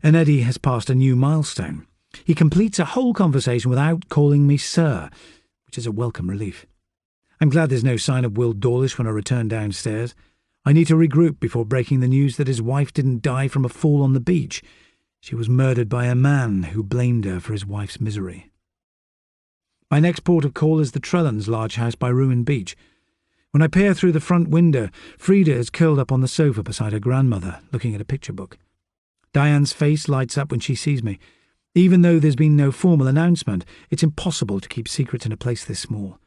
and Eddie has passed a new milestone. He completes a whole conversation without calling me sir, which is a welcome relief. I'm glad there's no sign of Will Dawlish when I return downstairs. I need to regroup before breaking the news that his wife didn't die from a fall on the beach. She was murdered by a man who blamed her for his wife's misery. My next port of call is the Trellans' large house by Ruin Beach. When I peer through the front window, Frida is curled up on the sofa beside her grandmother, looking at a picture book. Diane's face lights up when she sees me. Even though there's been no formal announcement, it's impossible to keep secrets in a place this small.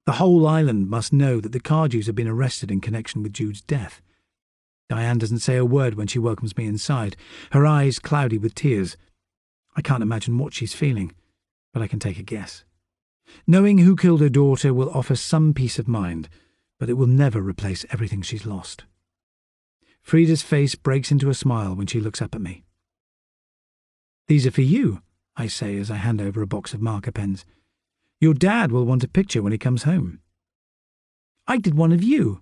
The whole island must know that the Cardews have been arrested in connection with Jude's death. Diane doesn't say a word when she welcomes me inside, her eyes cloudy with tears. I can't imagine what she's feeling, but I can take a guess. Knowing who killed her daughter will offer some peace of mind, but it will never replace everything she's lost. Frida's face breaks into a smile when she looks up at me. These are for you, I say as I hand over a box of marker pens. Your dad will want a picture when he comes home. I did one of you.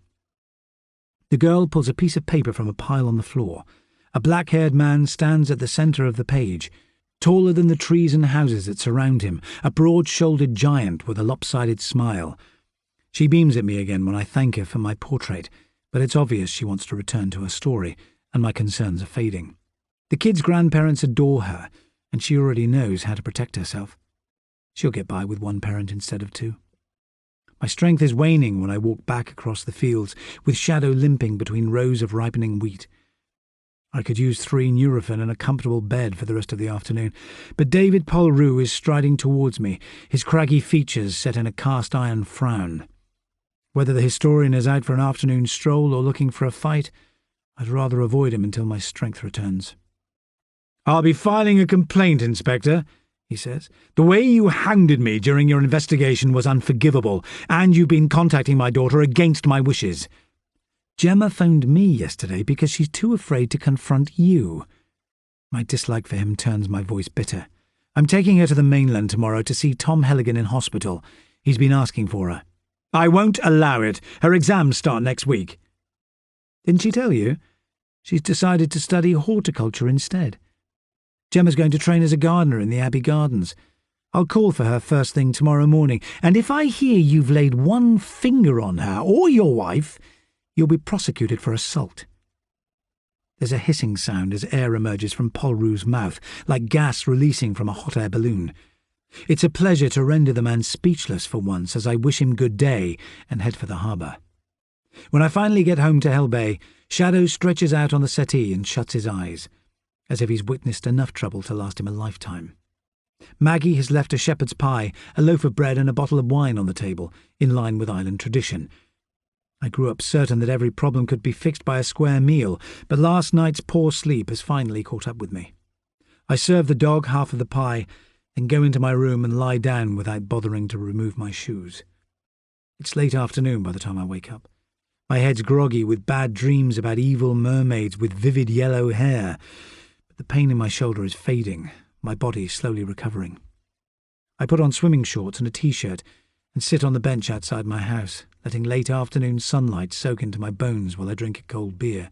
The girl pulls a piece of paper from a pile on the floor. A black-haired man stands at the centre of the page, taller than the trees and houses that surround him, a broad-shouldered giant with a lopsided smile. She beams at me again when I thank her for my portrait, but it's obvious she wants to return to her story, and my concerns are fading. The kid's grandparents adore her, and she already knows how to protect herself. She'll get by with one parent instead of two. My strength is waning when I walk back across the fields, with Shadow limping between rows of ripening wheat. I could use 3 Nurofen and a comfortable bed for the rest of the afternoon, but David Polrue is striding towards me, his craggy features set in a cast-iron frown. Whether the historian is out for an afternoon stroll or looking for a fight, I'd rather avoid him until my strength returns. "I'll be filing a complaint, Inspector," he says. "The way you hounded me during your investigation was unforgivable, and you've been contacting my daughter against my wishes." "Gemma phoned me yesterday because she's too afraid to confront you." My dislike for him turns my voice bitter. "I'm taking her to the mainland tomorrow to see Tom Helligan in hospital. He's been asking for her." "I won't allow it. Her exams start next week." "Didn't she tell you? She's decided to study horticulture instead. Gemma's going to train as a gardener in the Abbey Gardens. I'll call for her first thing tomorrow morning, and if I hear you've laid one finger on her or your wife, you'll be prosecuted for assault." There's a hissing sound as air emerges from Polru's mouth, like gas releasing from a hot air balloon. It's a pleasure to render the man speechless for once as I wish him good day and head for the harbour. When I finally get home to Hell Bay, Shadow stretches out on the settee and shuts his eyes, as if he's witnessed enough trouble to last him a lifetime. Maggie has left a shepherd's pie, a loaf of bread and a bottle of wine on the table, in line with island tradition. I grew up certain that every problem could be fixed by a square meal, but last night's poor sleep has finally caught up with me. I serve the dog half of the pie, then go into my room and lie down without bothering to remove my shoes. It's late afternoon by the time I wake up. My head's groggy with bad dreams about evil mermaids with vivid yellow hair, but the pain in my shoulder is fading, my body slowly recovering. I put on swimming shorts and a t-shirt and sit on the bench outside my house, letting late afternoon sunlight soak into my bones while I drink a cold beer.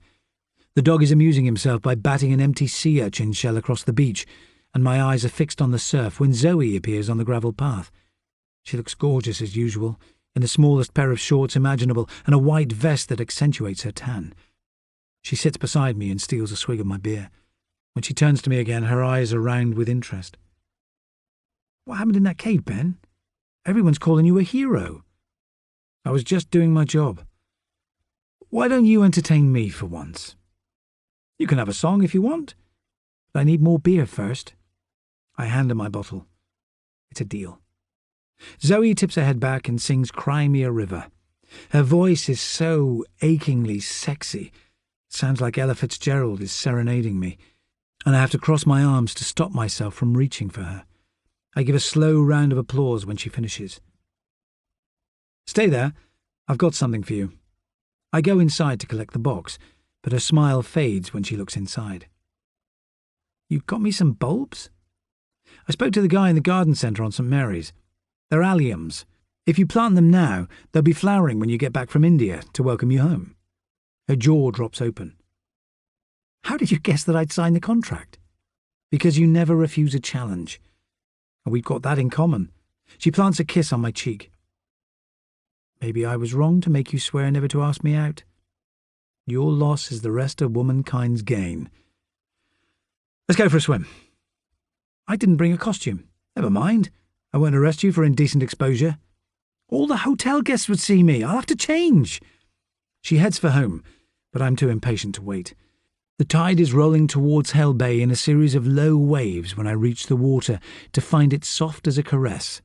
The dog is amusing himself by batting an empty sea urchin shell across the beach, and my eyes are fixed on the surf when Zoe appears on the gravel path. She looks gorgeous as usual, in the smallest pair of shorts imaginable and a white vest that accentuates her tan. She sits beside me and steals a swig of my beer. When she turns to me again, her eyes are round with interest. "What happened in that cave, Ben? Everyone's calling you a hero." "I was just doing my job. Why don't you entertain me for once?" "You can have a song if you want, but I need more beer first." I hand her my bottle. It's a deal. Zoe tips her head back and sings Cry Me a River. Her voice is so achingly sexy. It sounds like Ella Fitzgerald is serenading me, and I have to cross my arms to stop myself from reaching for her. I give a slow round of applause when she finishes. "Stay there. I've got something for you." I go inside to collect the box, but her smile fades when she looks inside. "You've got me some bulbs?" "I spoke to the guy in the garden centre on St. Mary's. They're alliums. If you plant them now, they'll be flowering when you get back from India to welcome you home." Her jaw drops open. "How did you guess that I'd sign the contract?" "Because you never refuse a challenge. And we've got that in common." She plants a kiss on my cheek. "Maybe I was wrong to make you swear never to ask me out. Your loss is the rest of womankind's gain. Let's go for a swim." "I didn't bring a costume." "Never mind. I won't arrest you for indecent exposure." "All the hotel guests would see me. I'll have to change." She heads for home, but I'm too impatient to wait. The tide is rolling towards Hell Bay in a series of low waves when I reach the water to find it soft as a caress.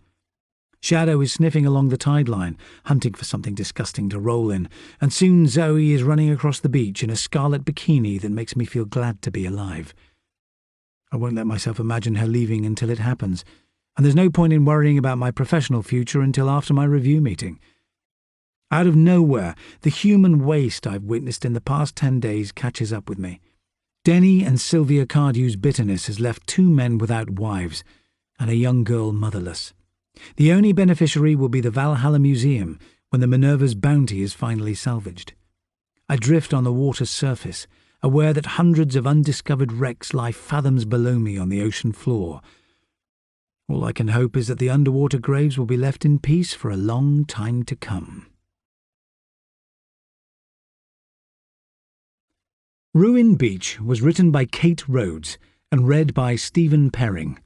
Shadow is sniffing along the tide line, hunting for something disgusting to roll in, and soon Zoe is running across the beach in a scarlet bikini that makes me feel glad to be alive. I won't let myself imagine her leaving until it happens, and there's no point in worrying about my professional future until after my review meeting. Out of nowhere, the human waste I've witnessed in the past 10 days catches up with me. Denny and Sylvia Cardew's bitterness has left 2 men without wives and a young girl motherless. The only beneficiary will be the Valhalla Museum when the Minerva's bounty is finally salvaged. I drift on the water's surface, aware that hundreds of undiscovered wrecks lie fathoms below me on the ocean floor. All I can hope is that the underwater graves will be left in peace for a long time to come. Ruin Beach was written by Kate Rhodes and read by Stephen Perring.